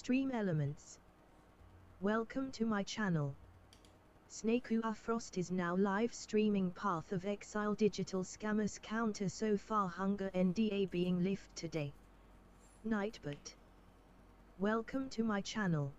Stream Elements. Welcome to my channel. S.W.Frost is now live streaming Path of Exile Digital Scammers Counter So Far Hunger NdA being lifted today. Nightbot. Welcome to my channel.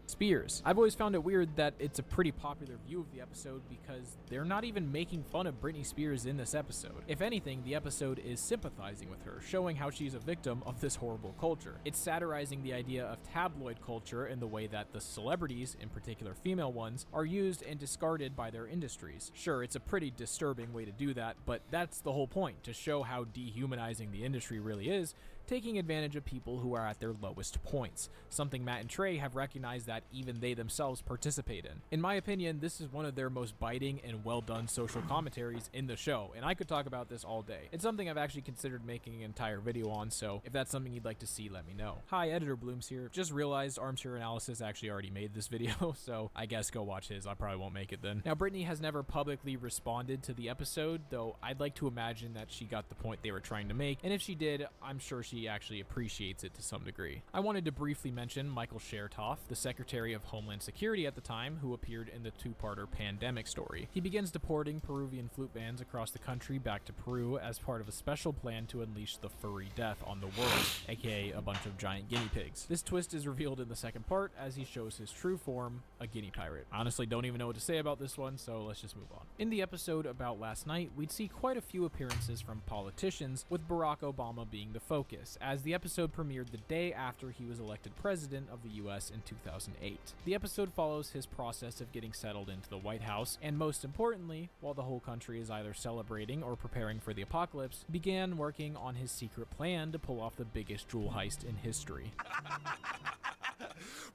Spears. I've always found it weird that it's a pretty popular view of the episode because they're not even making fun of Britney Spears in this episode. If anything, the episode is sympathizing with her, showing how she's a victim of this horrible culture. It's satirizing the idea of tabloid culture in the way that the celebrities, in particular female ones, are used and discarded by their industries. Sure, it's a pretty disturbing way to do that, but that's the whole point, to show how dehumanizing the industry really is, taking advantage of people who are at their lowest points, something Matt and Trey have recognized that even they themselves participate in. In my opinion, this is one of their most biting and well done social commentaries in the show, and I could talk about this all day. It's something I've actually considered making an entire video on, so if that's something you'd like to see, let me know. Hi, Editor Blooms here. Just realized Armchair Analysis actually already made this video, so I guess go watch his. I probably won't make it then. Now, Britney has never publicly responded to the episode, though I'd like to imagine that she got the point they were trying to make, and if she did, I'm sure she actually appreciates it to some degree. I wanted to briefly mention Michael Chertoff, the Secretary of Homeland Security at the time, who appeared in the two-parter Pandemic story. He begins deporting Peruvian flute bands across the country back to Peru as part of a special plan to unleash the furry death on the world, aka a bunch of giant guinea pigs. This twist is revealed in the second part as he shows his true form, a guinea pirate. Honestly, don't even know what to say about this one, so let's just move on. In the episode about last night, we'd see quite a few appearances from politicians, with Barack Obama being the focus, as the episode premiered the day after he was elected president of the US in 2008. The episode follows his process of getting settled into the White House, and most importantly, while the whole country is either celebrating or preparing for the apocalypse, began working on his secret plan to pull off the biggest jewel heist in history.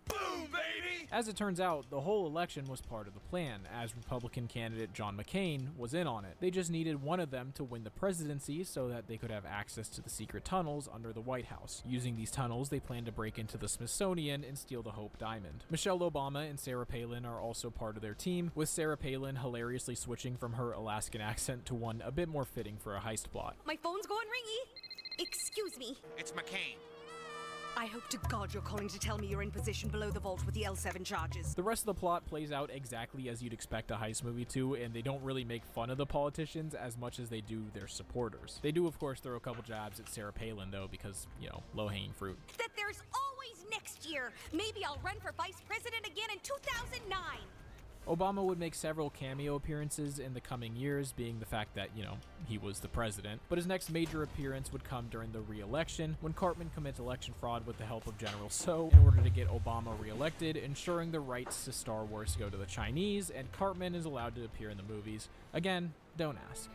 Boom, baby! As it turns out, the whole election was part of the plan, as Republican candidate John McCain was in on it. They just needed one of them to win the presidency so that they could have access to the secret tunnels under the White House. Using these tunnels, they planned to break into the Smithsonian and steal the Hope Diamond. Michelle Obama and Sarah Palin are also part of their team, with Sarah Palin hilariously switching from her Alaskan accent to one a bit more fitting for a heist plot. My phone's going ringy. Excuse me. It's McCain. I hope to God you're calling to tell me you're in position below the vault with the L7 charges. The rest of the plot plays out exactly as you'd expect a heist movie to, and they don't really make fun of the politicians as much as they do their supporters. They do, of course, throw a couple jabs at Sarah Palin, though, because, you know, low-hanging fruit. That there's always next year. Maybe I'll run for vice president again in 2009. Obama would make several cameo appearances in the coming years, being the fact that, you know, he was the president, but his next major appearance would come during the re-election, when Cartman commits election fraud with the help of General So in order to get Obama re-elected, ensuring the rights to Star Wars go to the Chinese, and Cartman is allowed to appear in the movies. Again, don't ask.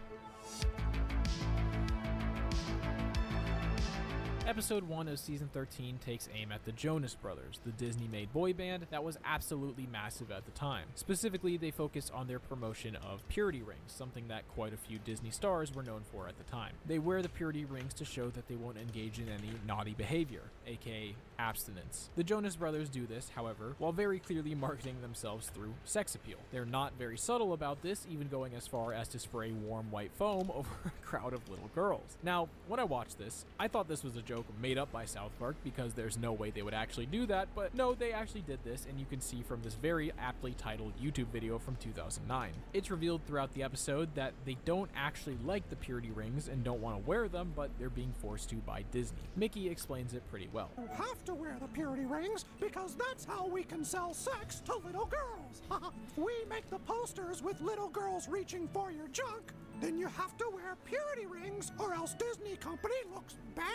Episode 1 of Season 13 takes aim at the Jonas Brothers, the Disney-made boy band that was absolutely massive at the time. Specifically, they focus on their promotion of purity rings, something that quite a few Disney stars were known for at the time. They wear the purity rings to show that they won't engage in any naughty behavior, aka abstinence. The Jonas Brothers do this, however, while very clearly marketing themselves through sex appeal. They're not very subtle about this, even going as far as to spray warm white foam over a crowd of little girls. Now, when I watched this, I thought this was a joke made up by South Park because there's no way they would actually do that, but no, they actually did this, and you can see from this very aptly titled YouTube video from 2009. It's revealed throughout the episode that they don't actually like the purity rings and don't want to wear them, but they're being forced to by Disney. Mickey explains it pretty well. You have to wear the purity rings because that's how we can sell sex to little girls. We make the posters with little girls reaching for your junk. then you have to wear purity rings or else Disney Company looks bad.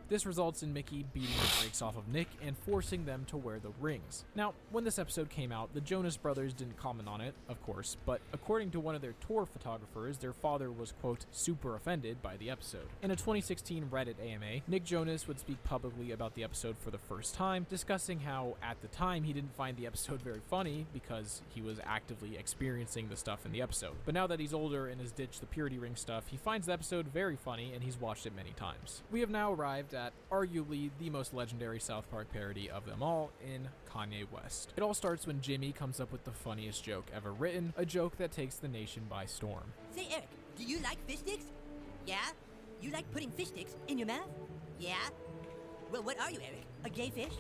This results in Mickey beating the brakes off of Nick and forcing them to wear the rings. Now, when this episode came out, the Jonas Brothers didn't comment on it, of course, but according to one of their tour photographers, their father was, quote, super offended by the episode. In a 2016 Reddit AMA, Nick Jonas would speak publicly about the episode for the first time, discussing how, at the time, he didn't find the episode very funny because he was actively experiencing the stuff in the episode. But now that he's older and has ditched the purity ring stuff, he finds the episode very funny and he's watched it many times. We have now arrived at arguably the most legendary South Park parody of them all in Kanye West. It all starts when Jimmy comes up with the funniest joke ever written, a joke that takes the nation by storm. Say, Eric, do you like fish sticks? Yeah? You like putting fish sticks in your mouth? Yeah? Well, what are you, Eric? A gay fish?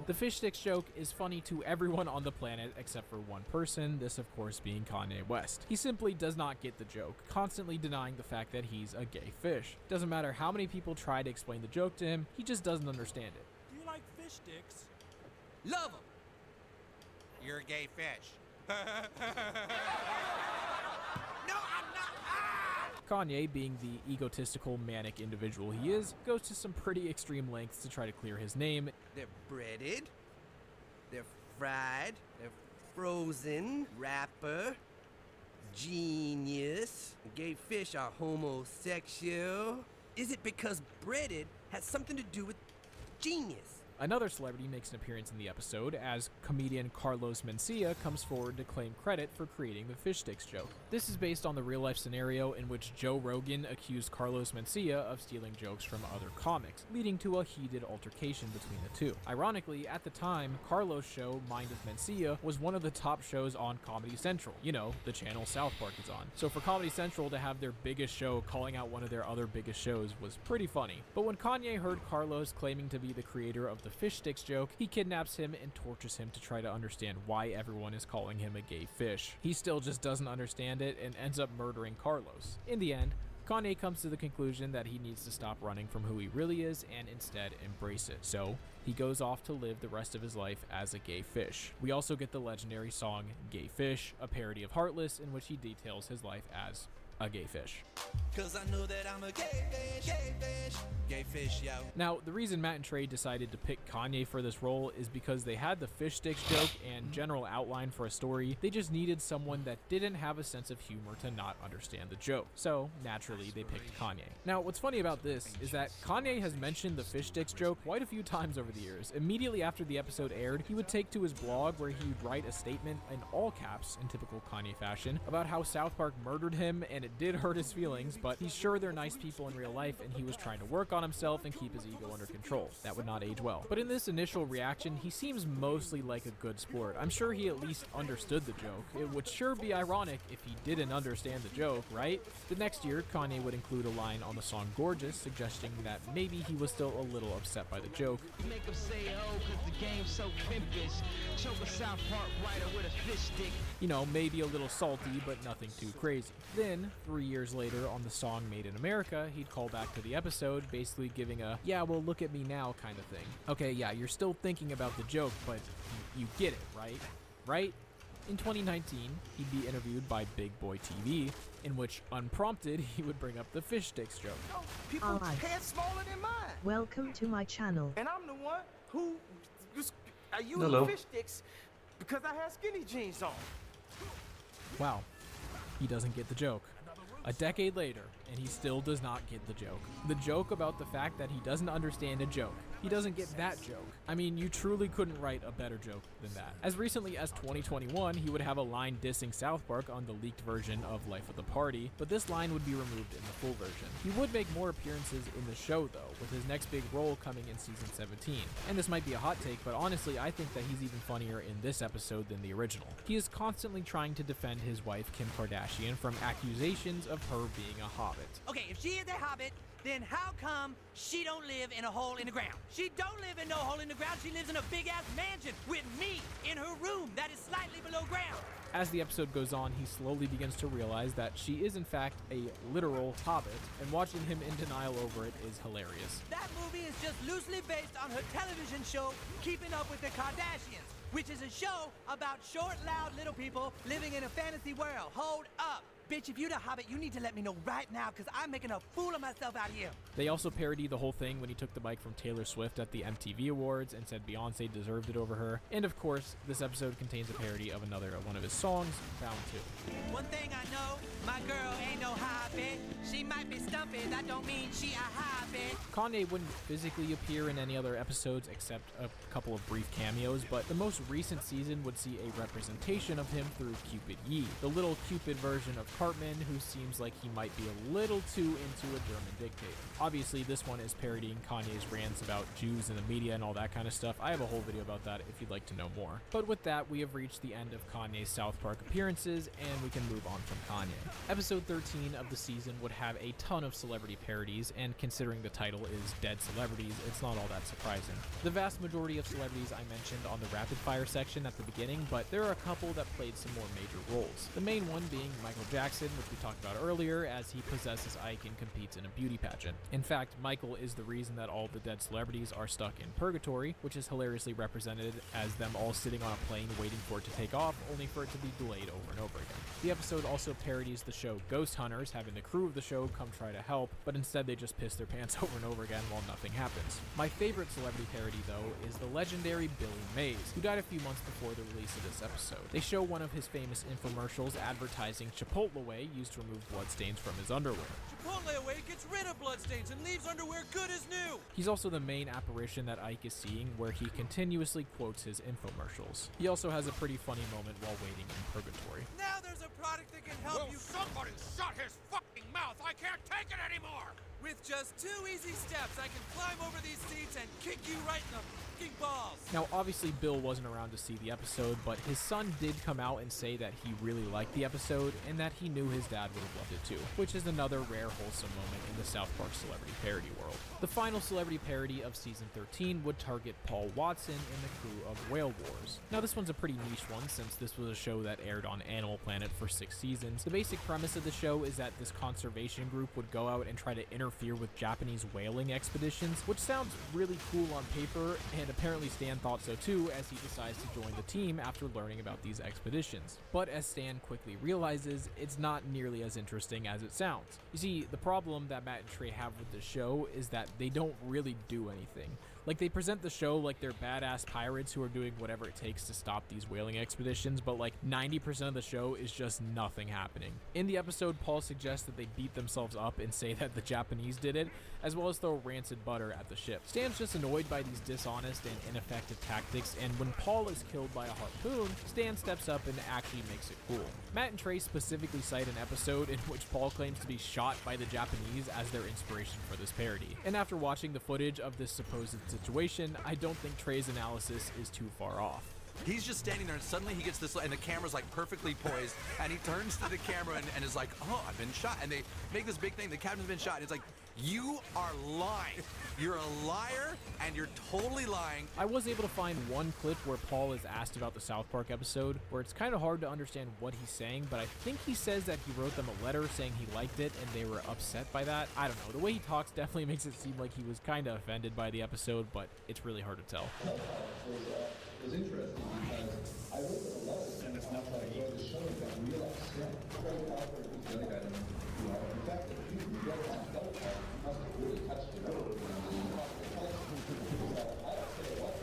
The fish sticks joke is funny to everyone on the planet except for one person, this of course being Kanye West. He simply does not get the joke, constantly denying the fact that he's a gay fish. Doesn't matter how many people try to explain the joke to him, he just doesn't understand it. Do you like fish sticks? Love them. You're a gay fish. No, I'm not. Ah! Kanye, being the egotistical, manic individual he is, goes to some pretty extreme lengths to try to clear his name. They're breaded, they're fried, they're frozen, wrapper, genius. Gay fish are homosexual. Is it because breaded has something to do with genius? Another celebrity makes an appearance in the episode as comedian Carlos Mencia comes forward to claim credit for creating the fish sticks joke. This is based on the real-life scenario in which Joe Rogan accused Carlos Mencia of stealing jokes from other comics, leading to a heated altercation between the two. Ironically, at the time, Carlos' show, Mind of Mencia, was one of the top shows on Comedy Central, you know, the channel South Park is on. So for Comedy Central to have their biggest show calling out one of their other biggest shows was pretty funny. But when Kanye heard Carlos claiming to be the creator of the fish sticks joke, he kidnaps him and tortures him to try to understand why everyone is calling him a gay fish. He still just doesn't understand it and ends up murdering Carlos. In the end, Kanye comes to the conclusion that he needs to stop running from who he really is and instead embrace it. So he goes off to live the rest of his life as a gay fish. We also get the legendary song Gay Fish, a parody of Heartless, in which he details his life as a gay fish. Cause I know that I'm a gay fish, yo. Now, the reason Matt and Trey decided to pick Kanye for this role is because they had the fish sticks joke and general outline for a story. They just needed someone that didn't have a sense of humor to not understand the joke. So, naturally, they picked Kanye. Now, what's funny about this is that Kanye has mentioned the fish sticks joke quite a few times over the years. Immediately after the episode aired, he would take to his blog where he would write a statement in all caps, in typical Kanye fashion, about how South Park murdered him and it did hurt his feelings, but he's sure they're nice people in real life and he was trying to work on himself and keep his ego under control. That would not age well. But in this initial reaction, he seems mostly like a good sport. I'm sure he at least understood the joke. It would sure be ironic if he didn't understand the joke, right? The next year, Kanye would include a line on the song Gorgeous, suggesting that maybe he was still a little upset by the joke. You make them say, oh, cause the game's so pimpish. Choke a South Park writer with a fish stick. You know, maybe a little salty, but nothing too crazy. Then, 3 years later, on the song Made in America, he'd call back to the episode, basically giving a, yeah, well, look at me now kind of thing. Okay, yeah, you're still thinking about the joke, but you get it, right? Right? In 2019, he'd be interviewed by Big Boy TV, in which, unprompted, he would bring up the fish sticks joke. People's Hi. heads smaller than mine. Welcome to my channel. And I'm the one who I use Hello. fish sticks because I have skinny jeans on. Wow, he doesn't get the joke. A decade later, and he still does not get the joke. The joke about the fact that he doesn't understand a joke. He doesn't get that joke. I mean, you truly couldn't write a better joke than that. As recently as 2021, he would have a line dissing South Park on the leaked version of Life of the Party, but this line would be removed in the full version. He would make more appearances in the show, though, with his next big role coming in season 17. And this might be a hot take, but honestly, I think that he's even funnier in this episode than the original. He is constantly trying to defend his wife, Kim Kardashian, from accusations of her being a hobbit. Okay, if she is a hobbit, then how come she don't live in a hole in the ground? She don't live in no hole in the ground. She lives in a big-ass mansion with me in her room that is slightly below ground. As the episode goes on, he slowly begins to realize that she is in fact a literal hobbit, and watching him in denial over it is hilarious. That movie is just loosely based on her television show, Keeping Up with the Kardashians, which is a show about short, loud little people living in a fantasy world. Hold up. Bitch, if you the Hobbit, you need to let me know right now, because I'm making a fool of myself out here. They also parodied the whole thing when he took the mic from Taylor Swift at the MTV Awards and said Beyonce deserved it over her. And of course, this episode contains a parody of another one of his songs, Bound 2. One thing I know, my girl ain't no Hobbit. She might be stumpy, that don't mean she a Hobbit. Kanye wouldn't physically appear in any other episodes except a couple of brief cameos, but the most recent season would see a representation of him through Cupid Yee, the little Cupid version of Cartman who seems like he might be a little too into a German dictator. Obviously, this one is parodying Kanye's rants about Jews in the media and all that kind of stuff. I have a whole video about that if you'd like to know more. But with that, we have reached the end of Kanye's South Park appearances, and we can move on from Kanye. Episode 13 of the season would have a ton of celebrity parodies, and considering the title is Dead Celebrities, it's not all that surprising. The vast majority of celebrities I mentioned on the rapid fire section at the beginning, but there are a couple that played some more major roles. The main one being Michael Jackson, which we talked about earlier, as he possesses Ike and competes in a beauty pageant. In fact, Michael is the reason that all the dead celebrities are stuck in purgatory, which is hilariously represented as them all sitting on a plane waiting for it to take off, only for it to be delayed over and over again. The episode also parodies the show Ghost Hunters, having the crew of the show come try to help, but instead they just piss their pants over and over again while nothing happens. My favorite celebrity parody, though, is the legendary Billy Mays, who died a few months before the release of this episode. They show one of his famous infomercials advertising Chipotle Away, used to remove bloodstains from his underwear. Chipotle Away gets rid of bloodstains and leaves underwear good as new! He's also the main apparition that Ike is seeing, where he continuously quotes his infomercials. He also has a pretty funny moment while waiting in purgatory. Now there's a product that can help you. Somebody shut his fucking mouth! I can't take it anymore! With just 2 easy steps, I can climb over these seats and kick you right in the fucking balls! Now, obviously, Bill wasn't around to see the episode, but his son did come out and say that he really liked the episode and that he knew his dad would have loved it too, which is another rare wholesome moment in the South Park celebrity parody world. The final celebrity parody of season 13 would target Paul Watson and the crew of Whale Wars. Now, this one's a pretty niche one since this was a show that aired on Animal Planet for 6 seasons. The basic premise of the show is that this conservation group would go out and try to interfere with Japanese whaling expeditions, which sounds really cool on paper, and apparently Stan thought so too, as he decides to join the team after learning about these expeditions. But as Stan quickly realizes, it's not nearly as interesting as it sounds. You see, the problem that Matt and Trey have with the show is that they don't really do anything. Like, they present the show like they're badass pirates who are doing whatever it takes to stop these whaling expeditions, but like 90% of the show is just nothing happening. In the episode, Paul suggests that they beat themselves up and say that the Japanese did it, as well as throw rancid butter at the ship. Stan's just annoyed by these dishonest and ineffective tactics, and when Paul is killed by a harpoon, Stan steps up and actually makes it cool. Matt and Trey specifically cite an episode in which Paul claims to be shot by the Japanese as their inspiration for this parody. And after watching the footage of this supposed situation, I don't think Trey's analysis is too far off. He's just standing there and suddenly he gets this, and the camera's like perfectly poised, and he turns to the camera and is like, oh, I've been shot. And they make this big thing, the captain's been shot. And it's like, you are lying. You're a liar, and you're totally lying. I was able to find one clip where Paul is asked about the South Park episode, where it's kind of hard to understand what he's saying, but I think he says that he wrote them a letter saying he liked it, and they were upset by that. I don't know. The way he talks definitely makes it seem like he was kind of offended by the episode, but it's really hard to tell. It was interesting because I wrote a letter and it's not like I wrote the show that real upset. Very awkward with the other guy. In fact, if you read that letter, you must have really touched the nerve. I don't say what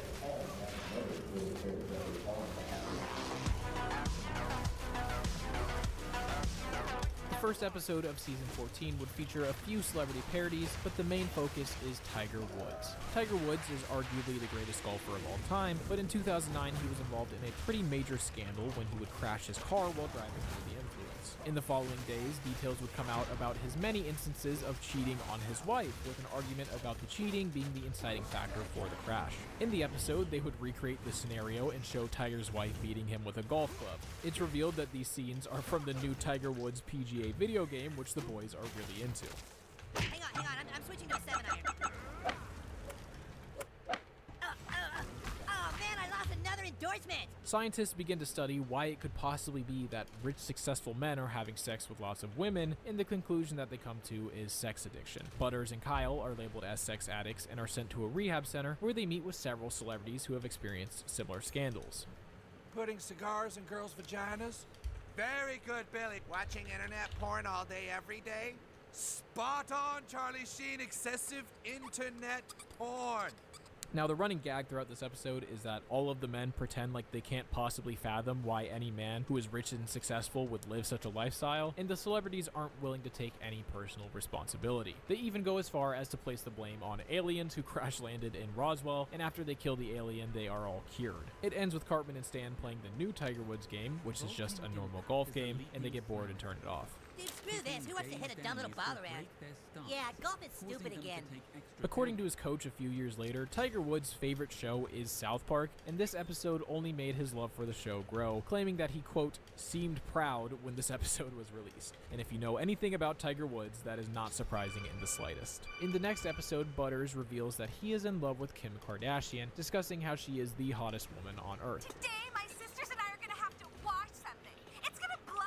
really cared about the The first episode of season 14 would feature a few celebrity parodies, but the main focus is Tiger Woods. Tiger Woods is arguably the greatest golfer of all time, but in 2009 he was involved in a pretty major scandal when he would crash his car while driving under the influence. In the following days, details would come out about his many instances of cheating on his wife, with an argument about the cheating being the inciting factor for the crash. In the episode, they would recreate the scenario and show Tiger's wife beating him with a golf club. It's revealed that these scenes are from the new Tiger Woods PGA video game, which the boys are really into. Hang on, I'm switching to a 7-iron. Oh man, I lost another endorsement! Scientists begin to study why it could possibly be that rich, successful men are having sex with lots of women, and the conclusion that they come to is sex addiction. Butters and Kyle are labeled as sex addicts and are sent to a rehab center where they meet with several celebrities who have experienced similar scandals. Putting cigars in girls' vaginas? Very good, Billy. Watching internet porn all day, every day? Spot on, Charlie Sheen. Excessive internet porn. Now, the running gag throughout this episode is that all of the men pretend like they can't possibly fathom why any man who is rich and successful would live such a lifestyle, and the celebrities aren't willing to take any personal responsibility. They even go as far as to place the blame on aliens who crash landed in Roswell, and after they kill the alien, they are all cured. It ends with Cartman and Stan playing the new Tiger Woods game, which is just a normal golf game, and they get bored and turn it off. Dude, screw this. Who wants to hit a dumb little ball around? Yeah, golf is stupid again. According to his coach a few years later, Tiger Woods' favorite show is South Park, and this episode only made his love for the show grow, claiming that he, quote, seemed proud when this episode was released. And if you know anything about Tiger Woods, that is not surprising in the slightest. In the next episode, Butters reveals that he is in love with Kim Kardashian, discussing how she is the hottest woman on Earth. Today, my sisters and I are gonna have to watch something. It's gonna blow.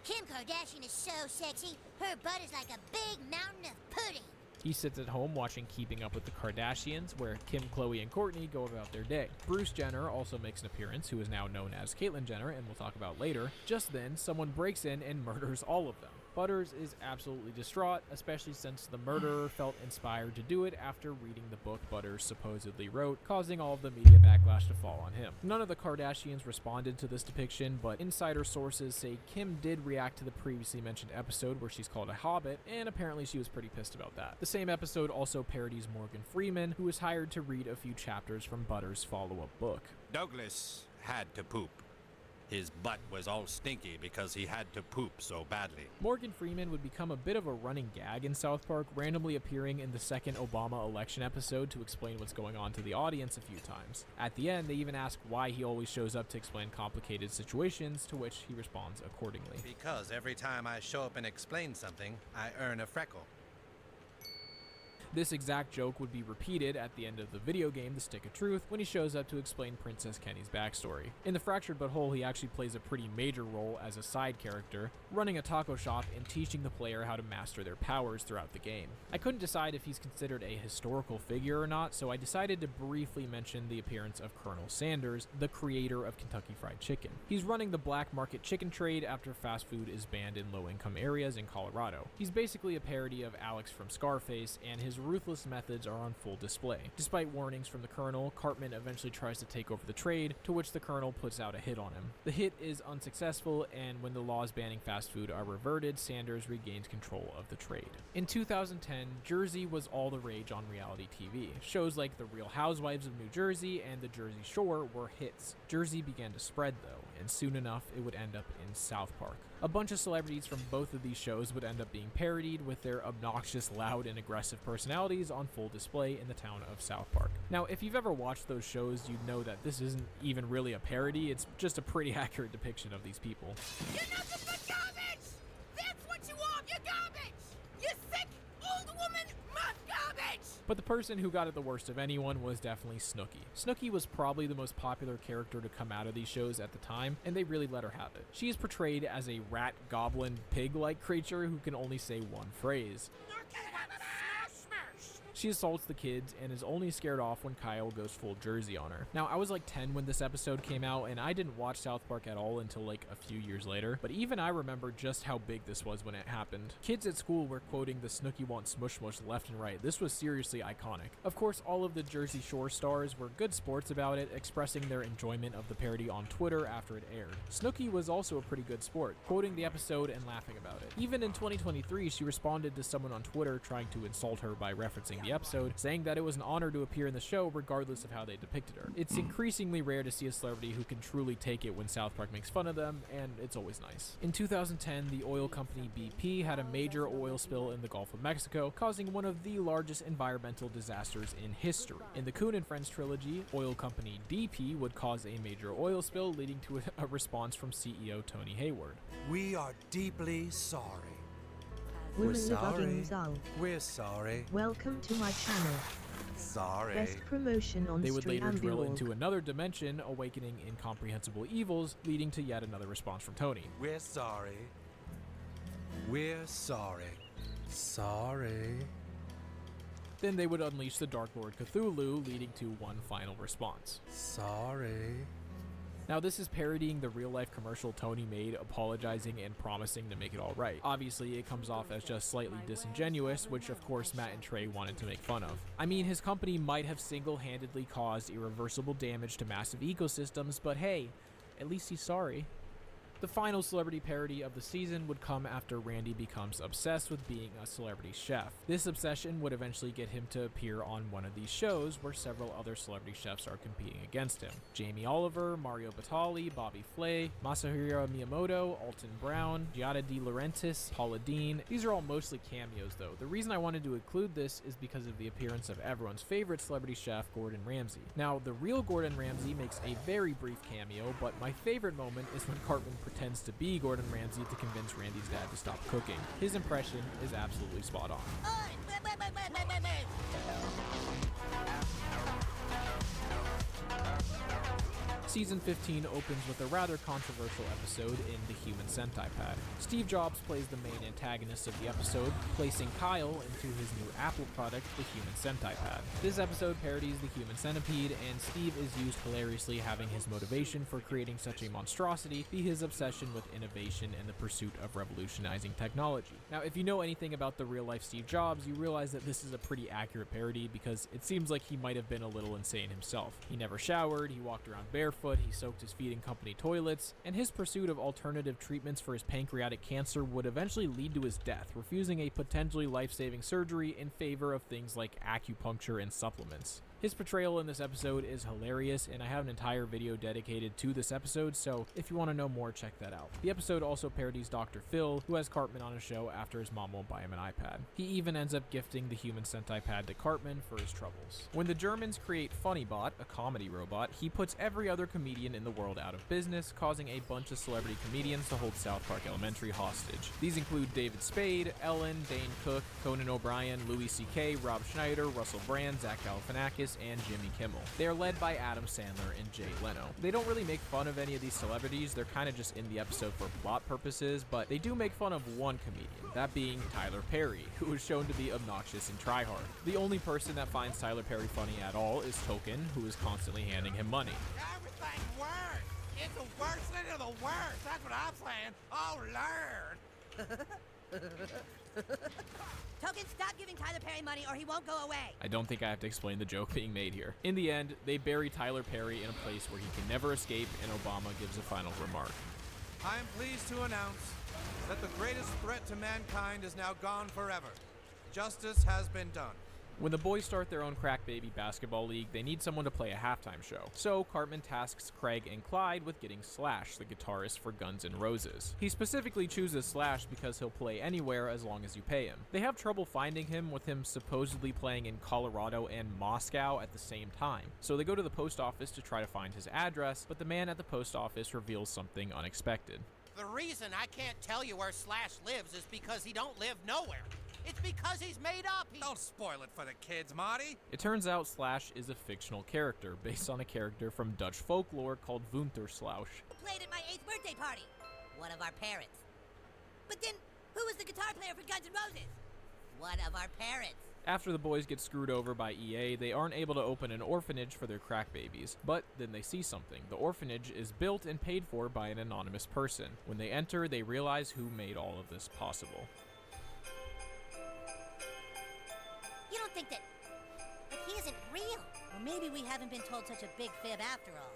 Kim Kardashian is so sexy, her butt is like a big mountain of pudding. He sits at home watching Keeping Up with the Kardashians, where Kim, Khloe, and Kourtney go about their day. Bruce Jenner also makes an appearance, who is now known as Caitlyn Jenner, and we'll talk about later. Just then, someone breaks in and murders all of them. Butters is absolutely distraught, especially since the murderer felt inspired to do it after reading the book Butters supposedly wrote, causing all of the media backlash to fall on him. None of the Kardashians responded to this depiction, but insider sources say Kim did react to the previously mentioned episode where she's called a hobbit, and apparently she was pretty pissed about that. The same episode also parodies Morgan Freeman, who was hired to read a few chapters from Butters' follow-up book. Douglas had to poop. His butt was all stinky because he had to poop so badly. Morgan Freeman would become a bit of a running gag in South Park, randomly appearing in the second Obama election episode to explain what's going on to the audience a few times. At the end, they even ask why he always shows up to explain complicated situations, to which he responds accordingly. Because every time I show up and explain something, I earn a freckle. This exact joke would be repeated at the end of the video game The Stick of Truth when he shows up to explain Princess Kenny's backstory. In The Fractured But Whole, he actually plays a pretty major role as a side character, running a taco shop and teaching the player how to master their powers throughout the game. I couldn't decide if he's considered a historical figure or not, so I decided to briefly mention the appearance of Colonel Sanders, the creator of Kentucky Fried Chicken. He's running the black market chicken trade after fast food is banned in low-income areas in Colorado. He's basically a parody of Alex from Scarface, and his ruthless methods are on full display. Despite warnings from the Colonel, Cartman eventually tries to take over the trade, to which the Colonel puts out a hit on him. The hit is unsuccessful, and when the laws banning fast food are reverted, Sanders regains control of the trade. In 2010, Jersey was all the rage on reality TV. Shows like The Real Housewives of New Jersey and The Jersey Shore were hits. Jersey began to spread, though, and soon enough it would end up in South Park. A bunch of celebrities from both of these shows would end up being parodied, with their obnoxious, loud, and aggressive personalities on full display in the town of South Park. Now, if you've ever watched those shows, you'd know that this isn't even really a parody, it's just a pretty accurate depiction of these people. You're nothing but garbage! That's what you are, you're garbage! You sick, old woman, mouth garbage! But the person who got it the worst of anyone was definitely Snooki. Snooki was probably the most popular character to come out of these shows at the time, and they really let her have it. She is portrayed as a rat, goblin, pig-like creature who can only say one phrase. She assaults the kids and is only scared off when Kyle goes full Jersey on her. Now, I was like 10 when this episode came out, and I didn't watch South Park at all until like a few years later, but even I remember just how big this was when it happened. Kids at school were quoting the Snooki wants smush smush left and right. This was seriously iconic. Of course, all of the Jersey Shore stars were good sports about it, expressing their enjoyment of the parody on Twitter after it aired. Snooki was also a pretty good sport, quoting the episode and laughing about it. Even in 2023, she responded to someone on Twitter trying to insult her by referencing the episode, saying that it was an honor to appear in the show regardless of how they depicted her. It's increasingly rare to see a celebrity who can truly take it when South Park makes fun of them, and it's always nice. In 2010, the oil company BP had a major oil spill in the Gulf of Mexico, causing one of the largest environmental disasters in history. In the Coon and Friends trilogy, oil company DP would cause a major oil spill, leading to a response from CEO Tony Hayward. We are deeply sorry. We're sorry. We're sorry. Welcome to my channel. Sorry. Best promotion on They would Stream later drill Ambilog. into another dimension, awakening incomprehensible evils, leading to yet another response from Tony. We're sorry. We're sorry. Sorry. Then they would unleash the Dark Lord Cthulhu, leading to one final response. Sorry. Now this is parodying the real-life commercial Tony made, apologizing and promising to make it all right. Obviously, it comes off as just slightly disingenuous, which of course Matt and Trey wanted to make fun of. I mean, his company might have single-handedly caused irreversible damage to massive ecosystems, but hey, at least he's sorry. The final celebrity parody of the season would come after Randy becomes obsessed with being a celebrity chef. This obsession would eventually get him to appear on one of these shows where several other celebrity chefs are competing against him. Jamie Oliver, Mario Batali, Bobby Flay, Masahiro Miyamoto, Alton Brown, Giada De Laurentiis, Paula Deen. These are all mostly cameos though. The reason I wanted to include this is because of the appearance of everyone's favorite celebrity chef, Gordon Ramsay. Now, the real Gordon Ramsay makes a very brief cameo, but my favorite moment is when Cartman pretends to be Gordon Ramsay to convince Randy's dad to stop cooking. His impression is absolutely spot on. Season 15 opens with a rather controversial episode in The Human Sentai Pad. Steve Jobs plays the main antagonist of the episode, placing Kyle into his new Apple product, the Human Sentai Pad. This episode parodies the Human Centipede, and Steve is used hilariously, having his motivation for creating such a monstrosity be his obsession with innovation and the pursuit of revolutionizing technology. Now, if you know anything about the real-life Steve Jobs, you realize that this is a pretty accurate parody because it seems like he might have been a little insane himself. He never showered, he walked around barefoot, he soaked his feet in company toilets, and his pursuit of alternative treatments for his pancreatic cancer would eventually lead to his death, refusing a potentially life-saving surgery in favor of things like acupuncture and supplements. His portrayal in this episode is hilarious, and I have an entire video dedicated to this episode, so if you want to know more, check that out. The episode also parodies Dr. Phil, who has Cartman on a show after his mom won't buy him an iPad. He even ends up gifting the Human Sentai Pad to Cartman for his troubles. When the Germans create Funnybot, a comedy robot, he puts every other comedian in the world out of business, causing a bunch of celebrity comedians to hold South Park Elementary hostage. These include David Spade, Ellen, Dane Cook, Conan O'Brien, Louis C.K., Rob Schneider, Russell Brand, Zach Galifianakis, and Jimmy Kimmel. They are led by Adam Sandler and Jay Leno. They don't really make fun of any of these celebrities, they're kind of just in the episode for plot purposes, but they do make fun of one comedian, that being Tyler Perry, who is shown to be obnoxious and tryhard. The only person that finds Tyler Perry funny at all is Token, who is constantly handing him money. Everything's worse. It's the worst thing of the worst. That's what I'm saying. Oh, Lord. Token, stop giving Tyler Perry money or he won't go away. I don't think I have to explain the joke being made here. In the end, they bury Tyler Perry in a place where he can never escape, and Obama gives a final remark. I am pleased to announce that the greatest threat to mankind is now gone forever. Justice has been done. When the boys start their own crack baby basketball league, they need someone to play a halftime show. So Cartman tasks Craig and Clyde with getting Slash, the guitarist for Guns N' Roses. He specifically chooses Slash because he'll play anywhere as long as you pay him. They have trouble finding him, with him supposedly playing in Colorado and Moscow at the same time. So they go to the post office to try to find his address, but the man at the post office reveals something unexpected. The reason I can't tell you where Slash lives is because he don't live nowhere. It's because he's made up. Don't spoil it for the kids, Marty. It turns out Slash is a fictional character based on a character from Dutch folklore called Wunterslausch. Played at my 8th birthday party. One of our parents. But then, who was the guitar player for Guns N' Roses? One of our parents. After the boys get screwed over by EA, they aren't able to open an orphanage for their crack babies. But then they see something. The orphanage is built and paid for by an anonymous person. When they enter, they realize who made all of this possible. You don't think that he isn't real? Or maybe we haven't been told such a big fib after all.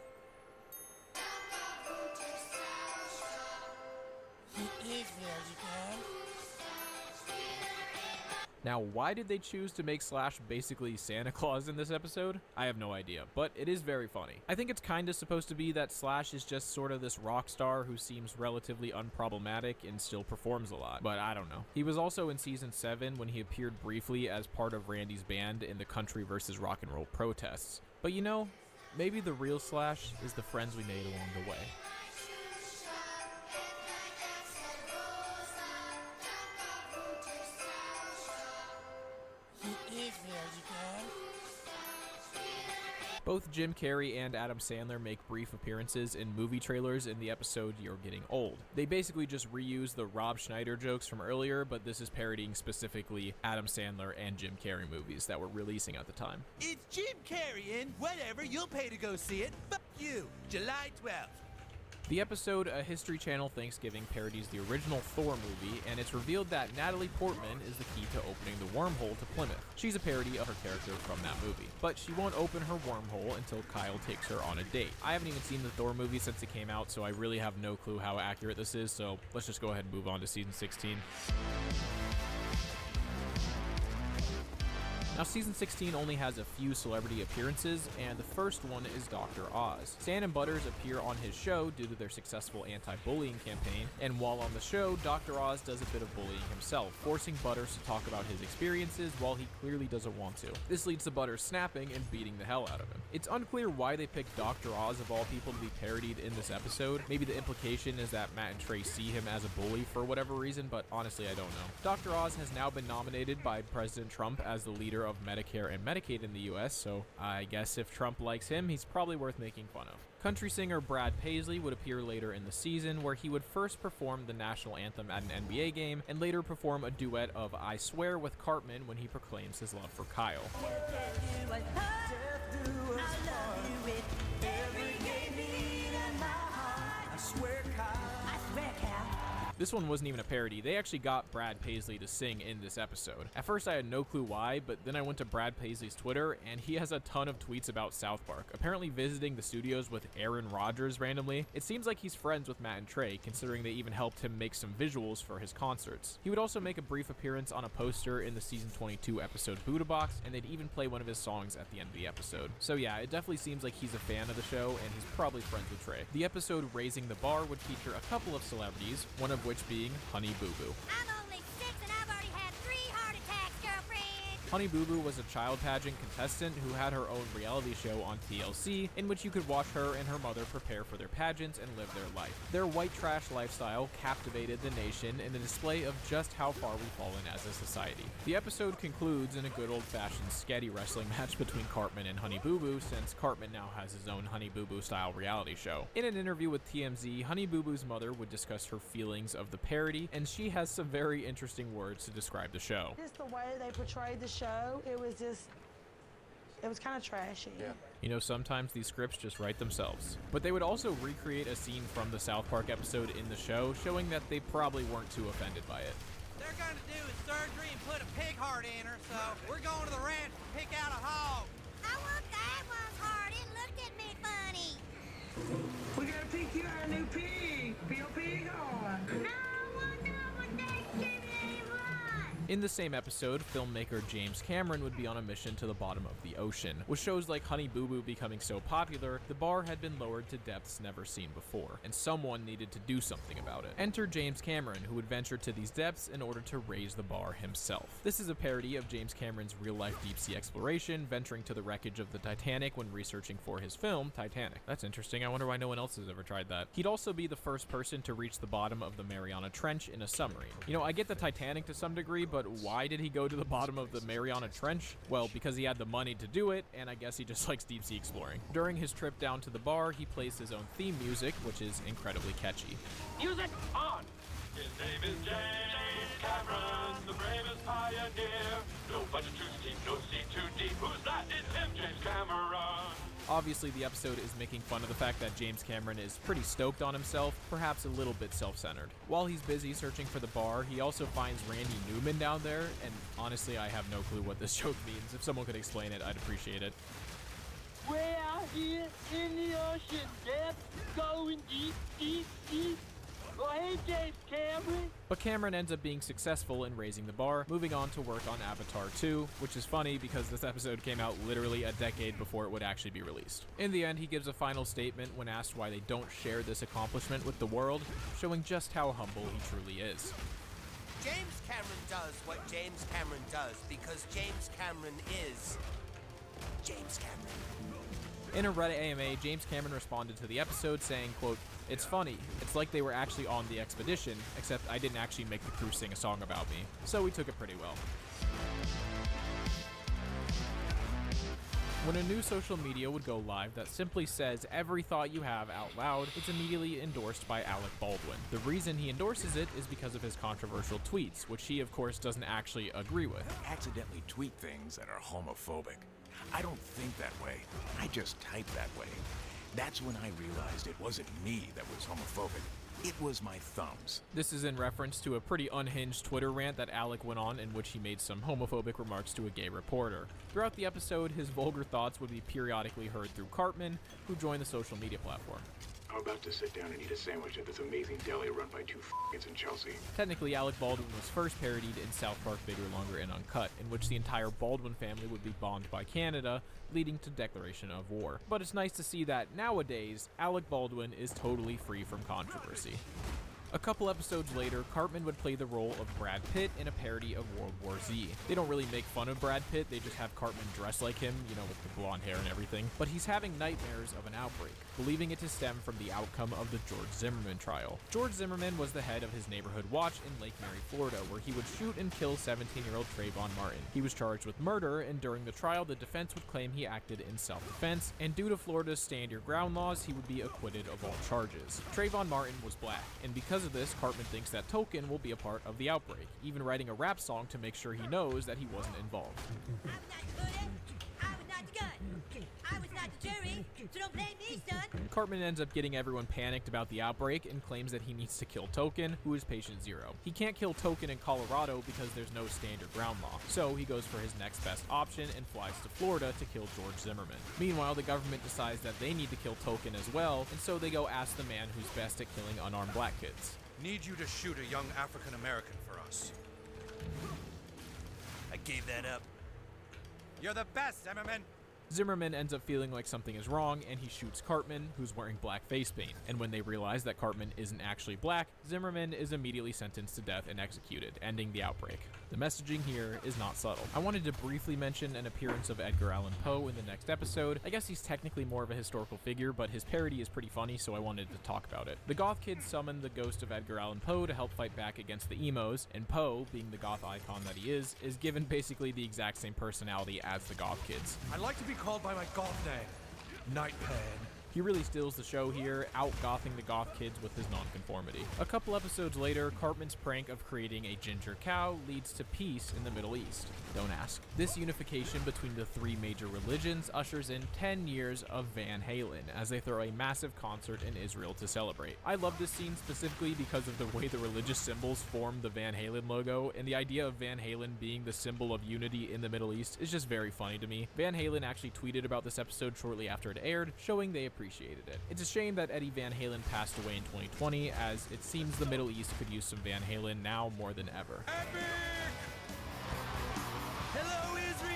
He is real, you guys. Now, why did they choose to make Slash basically Santa Claus in this episode? I have no idea, but it is very funny. I think it's kinda supposed to be that Slash is just sort of this rock star who seems relatively unproblematic and still performs a lot, but I don't know. He was also in Season 7 when he appeared briefly as part of Randy's band in the country versus rock and roll protests. But you know, maybe the real Slash is the friends we made along the way. Both Jim Carrey and Adam Sandler make brief appearances in movie trailers in the episode You're Getting Old. They basically just reuse the Rob Schneider jokes from earlier, but this is parodying specifically Adam Sandler and Jim Carrey movies that were releasing at the time. It's Jim Carrey in whatever, you'll pay to go see it. Fuck you. July 12th. The episode A History Channel Thanksgiving parodies the original Thor movie, and it's revealed that Natalie Portman is the key to opening the wormhole to Plymouth. She's a parody of her character from that movie, but she won't open her wormhole until Kyle takes her on a date. I haven't even seen the Thor movie since it came out, so I really have no clue how accurate this is, so let's just go ahead and move on to season 16. Now, season 16 only has a few celebrity appearances, and the first one is Dr. Oz. Stan and Butters appear on his show due to their successful anti-bullying campaign, and while on the show, Dr. Oz does a bit of bullying himself, forcing Butters to talk about his experiences while he clearly doesn't want to. This leads to Butters snapping and beating the hell out of him. It's unclear why they picked Dr. Oz of all people to be parodied in this episode. Maybe the implication is that Matt and Trey see him as a bully for whatever reason, but honestly I don't know. Dr. Oz has now been nominated by President Trump as the leader of Medicare and Medicaid in the US, so I guess if Trump likes him, he's probably worth making fun of. Country singer Brad Paisley would appear later in the season, where he would first perform the national anthem at an NBA game, and later perform a duet of I Swear with Cartman when he proclaims his love for Kyle. This one wasn't even a parody. They actually got Brad Paisley to sing in this episode. At first I had no clue why, but then I went to Brad Paisley's Twitter and he has a ton of tweets about South Park, apparently visiting the studios with Aaron Rodgers randomly. It seems like he's friends with Matt and Trey, considering they even helped him make some visuals for his concerts. He would also make a brief appearance on a poster in the season 22 episode Buddha Box, and they'd even play one of his songs at the end of the episode. So yeah, it definitely seems like he's a fan of the show, and he's probably friends with Trey. The episode Raising the Bar would feature a couple of celebrities, one of which being Honey Boo Boo. I'm only 6 and I've already had 3 heart attacks, girlfriend. Honey Boo Boo was a child pageant contestant who had her own reality show on TLC, in which you could watch her and her mother prepare for their pageants and live their life. Their white trash lifestyle captivated the nation in a display of just how far we've fallen as a society. The episode concludes in a good old-fashioned sketty wrestling match between Cartman and Honey Boo Boo, since Cartman now has his own Honey Boo Boo style reality show. In an interview with TMZ, Honey Boo Boo's mother would discuss her feelings of the parody, and she has some very interesting words to describe the show. Just the way they portrayed the show, it was kind of trashy. Yeah. You know, sometimes these scripts just write themselves. But they would also recreate a scene from the South Park episode in the show, showing that they probably weren't too offended by it. They're gonna do is surgery and put a pig heart in her, so we're going to the ranch to pick out a hog. I want that one's heart. It looked at me funny. We gotta pick you our new pig. Be a pig heart. In the same episode, filmmaker James Cameron would be on a mission to the bottom of the ocean. With shows like Honey Boo Boo becoming so popular, the bar had been lowered to depths never seen before, and someone needed to do something about it. Enter James Cameron, who would venture to these depths in order to raise the bar himself. This is a parody of James Cameron's real-life deep-sea exploration, venturing to the wreckage of the Titanic when researching for his film, Titanic. That's interesting. I wonder why no one else has ever tried that. He'd also be the first person to reach the bottom of the Mariana Trench in a submarine. You know, I get the Titanic to some degree, but why did he go to the bottom of the Mariana Trench? Well, because he had the money to do it, and I guess he just likes deep sea exploring. During his trip down to the bar, he plays his own theme music, which is incredibly catchy. Music on! His name is James Cameron, the bravest pioneer. No budget too steep, no sea too deep. Who's that? It's him, James Cameron. Obviously, the episode is making fun of the fact that James Cameron is pretty stoked on himself, perhaps a little bit self-centered. While he's busy searching for the bar, he also finds Randy Newman down there, and honestly, I have no clue what this joke means. If someone could explain it, I'd appreciate it. We're out here in the ocean depths, going deep, deep, deep. Oh, hey, James Cameron. But Cameron ends up being successful in raising the bar, moving on to work on Avatar 2, which is funny because this episode came out literally a decade before it would actually be released. In the end, he gives a final statement when asked why they don't share this accomplishment with the world, showing just how humble he truly is. James Cameron does what James Cameron does because James Cameron is James Cameron. In a Reddit AMA, James Cameron responded to the episode saying, quote, "It's funny. It's like they were actually on the expedition, except I didn't actually make the crew sing a song about me. So we took it pretty well." When a new social media would go live that simply says every thought you have out loud, it's immediately endorsed by Alec Baldwin. The reason he endorses it is because of his controversial tweets, which he of course doesn't actually agree with. Accidentally tweet things that are homophobic. I don't think that way. I just type that way. That's when I realized it wasn't me that was homophobic. It was my thumbs. This is in reference to a pretty unhinged Twitter rant that Alec went on in which he made some homophobic remarks to a gay reporter. Throughout the episode, his vulgar thoughts would be periodically heard through Cartman, who joined the social media platform. I'm about to sit down and eat a sandwich at this amazing deli run by two f***ings in Chelsea. Technically, Alec Baldwin was first parodied in South Park Bigger, Longer, and Uncut, in which the entire Baldwin family would be bombed by Canada, leading to declaration of war. But it's nice to see that, nowadays, Alec Baldwin is totally free from controversy. A couple episodes later, Cartman would play the role of Brad Pitt in a parody of World War Z. They don't really make fun of Brad Pitt, they just have Cartman dress like him, you know, with the blonde hair and everything. But he's having nightmares of an outbreak, believing it to stem from the outcome of the George Zimmerman trial. George Zimmerman was the head of his neighborhood watch in Lake Mary, Florida, where he would shoot and kill 17-year-old Trayvon Martin. He was charged with murder, and during the trial, the defense would claim he acted in self-defense, and due to Florida's stand your ground laws, he would be acquitted of all charges. Trayvon Martin was black, and because of this, Cartman thinks that Token will be a part of the outbreak, even writing a rap song to make sure he knows that he wasn't involved. I was not the jury, so don't blame me, son. Cartman ends up getting everyone panicked about the outbreak and claims that he needs to kill Token, who is patient zero. He can't kill Token in Colorado because there's no stand your ground law, so he goes for his next best option and flies to Florida to kill George Zimmerman. Meanwhile, the government decides that they need to kill Token as well, and so they go ask the man who's best at killing unarmed black kids. Need you to shoot a young African American for us. I gave that up. You're the best, Zimmerman! Zimmerman ends up feeling like something is wrong, and he shoots Cartman, who's wearing black face paint. And when they realize that Cartman isn't actually black, Zimmerman is immediately sentenced to death and executed, ending the outbreak. The messaging here is not subtle. I wanted to briefly mention an appearance of Edgar Allan Poe in the next episode. I guess he's technically more of a historical figure, but his parody is pretty funny, so I wanted to talk about it. The goth kids summon the ghost of Edgar Allan Poe to help fight back against the emos, and Poe, being the goth icon that he is given basically the exact same personality as the goth kids. I'd like to be called by my goth name, Nightpan. He really steals the show here, out-gothing the goth kids with his nonconformity. A couple episodes later, Cartman's prank of creating a ginger cow leads to peace in the Middle East. Don't ask. This unification between the three major religions ushers in 10 years of Van Halen as they throw a massive concert in Israel to celebrate. I love this scene specifically because of the way the religious symbols form the Van Halen logo, and the idea of Van Halen being the symbol of unity in the Middle East is just very funny to me. Van Halen actually tweeted about this episode shortly after it aired, showing they appreciated it. It's a shame that Eddie Van Halen passed away in 2020, as it seems the Middle East could use some Van Halen now more than ever. Hello, Israel!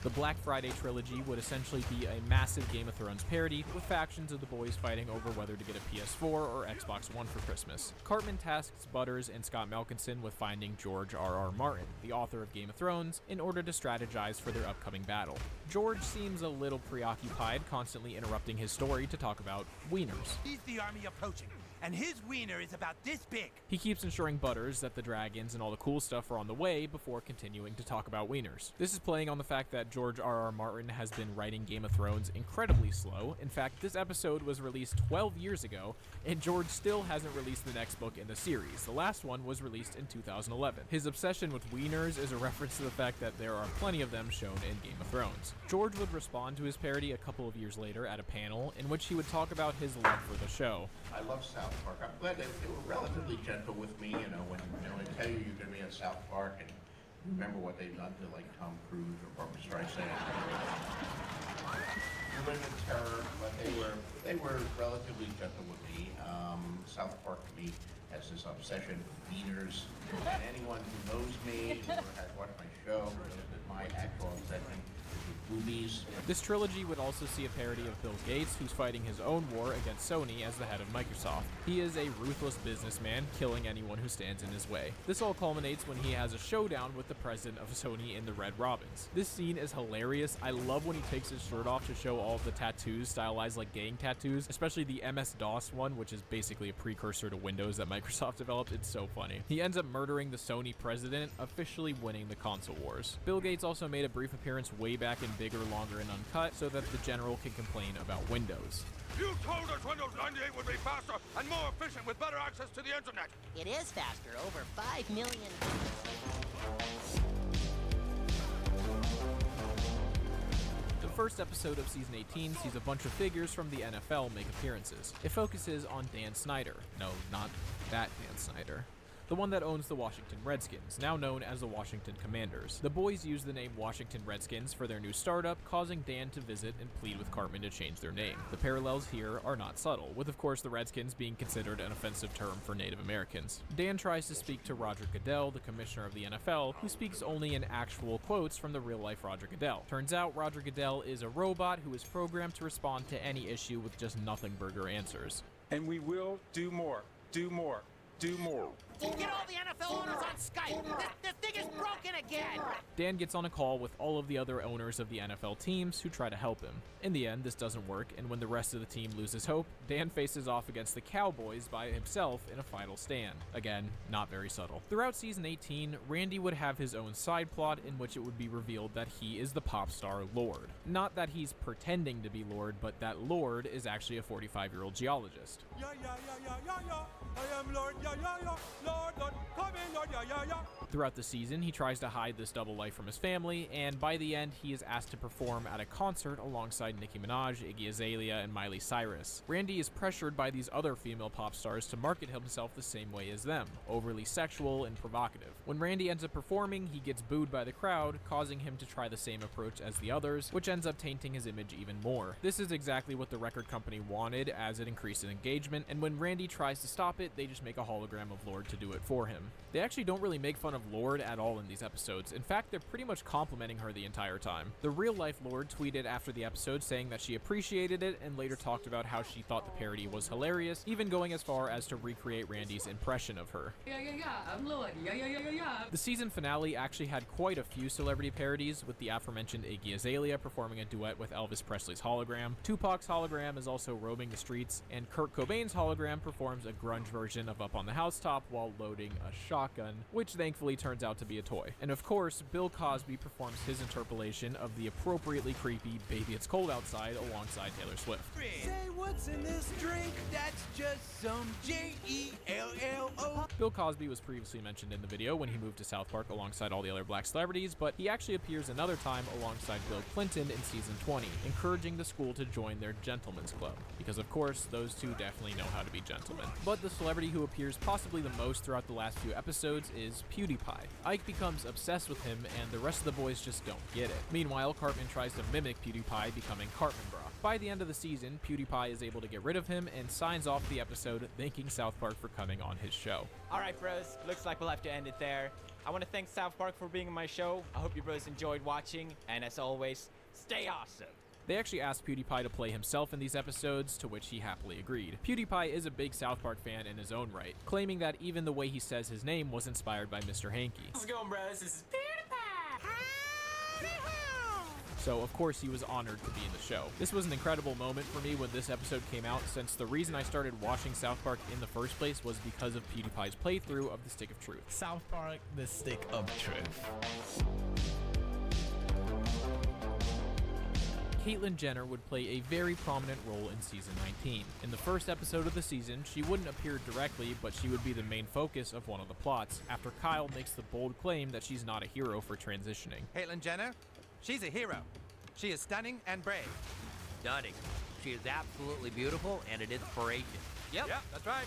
The Black Friday trilogy would essentially be a massive Game of Thrones parody, with factions of the boys fighting over whether to get a PS4 or Xbox One for Christmas. Cartman tasks Butters and Scott Malkinson with finding George R.R. Martin, the author of Game of Thrones, in order to strategize for their upcoming battle. George seems a little preoccupied, constantly interrupting his story to talk about wieners. He's the army approaching, and his wiener is about this big. He keeps ensuring Butters that the dragons and all the cool stuff are on the way before continuing to talk about wieners. This is playing on the fact that George R.R. Martin has been writing Game of Thrones incredibly slow. In fact, this episode was released 12 years ago, and George still hasn't released the next book in the series. The last one was released in 2011. His obsession with wieners is a reference to the fact that there are plenty of them shown in Game of Thrones. George would respond to his parody a couple of years later at a panel in which he would talk about his love for the show. I love South Park. I'm glad they were relatively gentle with me, when they tell you you're going to be in South Park and remember what they've done to like Tom Cruise or Barbra Streisand. You live in terror, but they were relatively gentle with me. South Park to me has this obsession with wieners, and anyone who knows me or has watched my show knows that my actual obsession movies. This trilogy would also see a parody of Bill Gates, who's fighting his own war against Sony as the head of Microsoft. He is a ruthless businessman, killing anyone who stands in his way. This all culminates when he has a showdown with the president of Sony in the Red Robins. This scene is hilarious. I love when he takes his shirt off to show all of the tattoos stylized like gang tattoos, especially the MS-DOS one, which is basically a precursor to Windows that Microsoft developed. It's so funny. He ends up murdering the Sony president, officially winning the console wars. Bill Gates also made a brief appearance way back in Big bigger, longer, and uncut so that the general can complain about Windows. You told us Windows 98 would be faster and more efficient with better access to the internet. It is faster, over 5 million. The first episode of Season 18 sees a bunch of figures from the NFL make appearances. It focuses on Dan Snyder. No, not that Dan Snyder. The one that owns the Washington Redskins, now known as the Washington Commanders. The boys use the name Washington Redskins for their new startup, causing Dan to visit and plead with Cartman to change their name. The parallels here are not subtle, with of course the Redskins being considered an offensive term for Native Americans. Dan tries to speak to Roger Goodell, the commissioner of the NFL, who speaks only in actual quotes from the real-life Roger Goodell. Turns out Roger Goodell is a robot who is programmed to respond to any issue with just nothing burger answers. And we will do more, do more, do more. Get all the NFL owners on Skype. This thing is broken again. Dan gets on a call with all of the other owners of the NFL teams who try to help him. In the end, this doesn't work, and when the rest of the team loses hope, Dan faces off against the Cowboys by himself in a final stand. Again, not very subtle. Throughout Season 18, Randy would have his own side plot in which it would be revealed that he is the pop star Lord. Not that he's pretending to be Lord, but that Lord is actually a 45-year-old geologist. Yeah, yeah, yeah, yeah, yeah, yeah. I am Lord, yeah, yeah, yeah. Lord, Lord, come in, Lord, yeah, yeah, yeah. Throughout the season, he tries to hide this double life from his family, and by the end, he is asked to perform at a concert alongside Nicki Minaj, Iggy Azalea, and Miley Cyrus. Randy is pressured by these other female pop stars to market himself the same way as them, overly sexual and provocative. When Randy ends up performing, he gets booed by the crowd, causing him to try the same approach as the others, which ends up tainting his image even more. This is exactly what the record company wanted, as it increases engagement, and when Randy tries to stop it, they just make a hologram of Lord to do it for him. They actually don't really make fun of Lord at all in these episodes. In fact, they're pretty much complimenting her the entire time. The real-life Lord tweeted after the episode saying that she appreciated it and later talked about how she thought the parody was hilarious, even going as far as to recreate Randy's impression of her. Yeah, yeah, yeah, I'm Lord. Yeah, yeah, yeah, yeah, yeah. The season finale actually had quite a few celebrity parodies, with the aforementioned Iggy Azalea performing a duet with Elvis Presley's hologram. Tupac's hologram is also roaming the streets, and Kurt Cobain's hologram performs a grunge version of Up on the Housetop while loading a shotgun, which thankfully turns out to be a toy. And of course, Bill Cosby performs his interpolation of the appropriately creepy Baby It's Cold Outside alongside Taylor Swift. Say what's in this drink? That's just some Jello. Bill Cosby was previously mentioned in the video when he moved to South Park alongside all the other black celebrities, but he actually appears another time alongside Bill Clinton in season 20, encouraging the school to join their gentlemen's club, because of course, those two definitely know how to be gentlemen. But the celebrity who appears possibly the most throughout the last few episodes is PewDiePie. Ike becomes obsessed with him, and the rest of the boys just don't get it. Meanwhile, Cartman tries to mimic PewDiePie, becoming Cartman Bra. By the end of the season, PewDiePie is able to get rid of him and signs off the episode, thanking South Park for coming on his show. Alright bros, looks like we'll have to end it there. I want to thank South Park for being on my show. I hope you bros enjoyed watching, and as always, stay awesome. They actually asked PewDiePie to play himself in these episodes, to which he happily agreed. PewDiePie is a big South Park fan in his own right, claiming that even the way he says his name was inspired by Mr. Hanky. How's it going, bros? This is PewDiePie! So of course he was honored to be in the show. This was an incredible moment for me when this episode came out, since the reason I started watching South Park in the first place was because of PewDiePie's playthrough of The Stick of Truth. South Park, The Stick of Truth. Caitlyn Jenner would play a very prominent role in Season 19. In the first episode of the season, she wouldn't appear directly, but she would be the main focus of one of the plots, after Kyle makes the bold claim that she's not a hero for transitioning. Caitlyn Jenner, she's a hero. She is stunning and brave. Stunning. She is absolutely beautiful and an inspiration. Yep, that's right.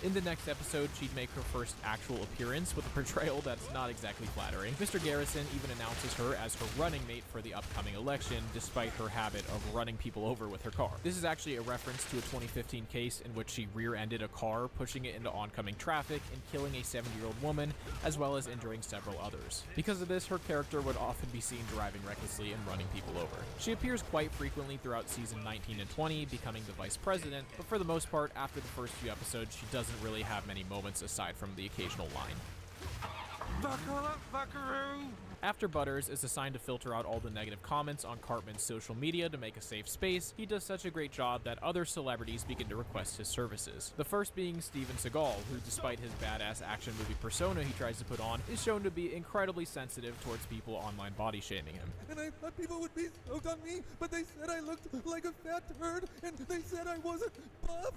In the next episode, she'd make her first actual appearance with a portrayal that's not exactly flattering. Mr. Garrison even announces her as her running mate for the upcoming election, despite her habit of running people over with her car. This is actually a reference to a 2015 case in which she rear-ended a car, pushing it into oncoming traffic and killing a 70-year-old woman, as well as injuring several others. Because of this, her character would often be seen driving recklessly and running people over. She appears quite frequently throughout Season 19 and 20, becoming the vice president, but for the most part, after the first few episodes, she doesn't really have many moments aside from the occasional line. Buckle up, buckaroo! After Butters is assigned to filter out all the negative comments on Cartman's social media to make a safe space, he does such a great job that other celebrities begin to request his services. The first being Steven Seagal, who despite his badass action movie persona he tries to put on, is shown to be incredibly sensitive towards people online body shaming him. And I thought people would be stoked on me, but they said I looked like a fat turd, and they said I wasn't buff.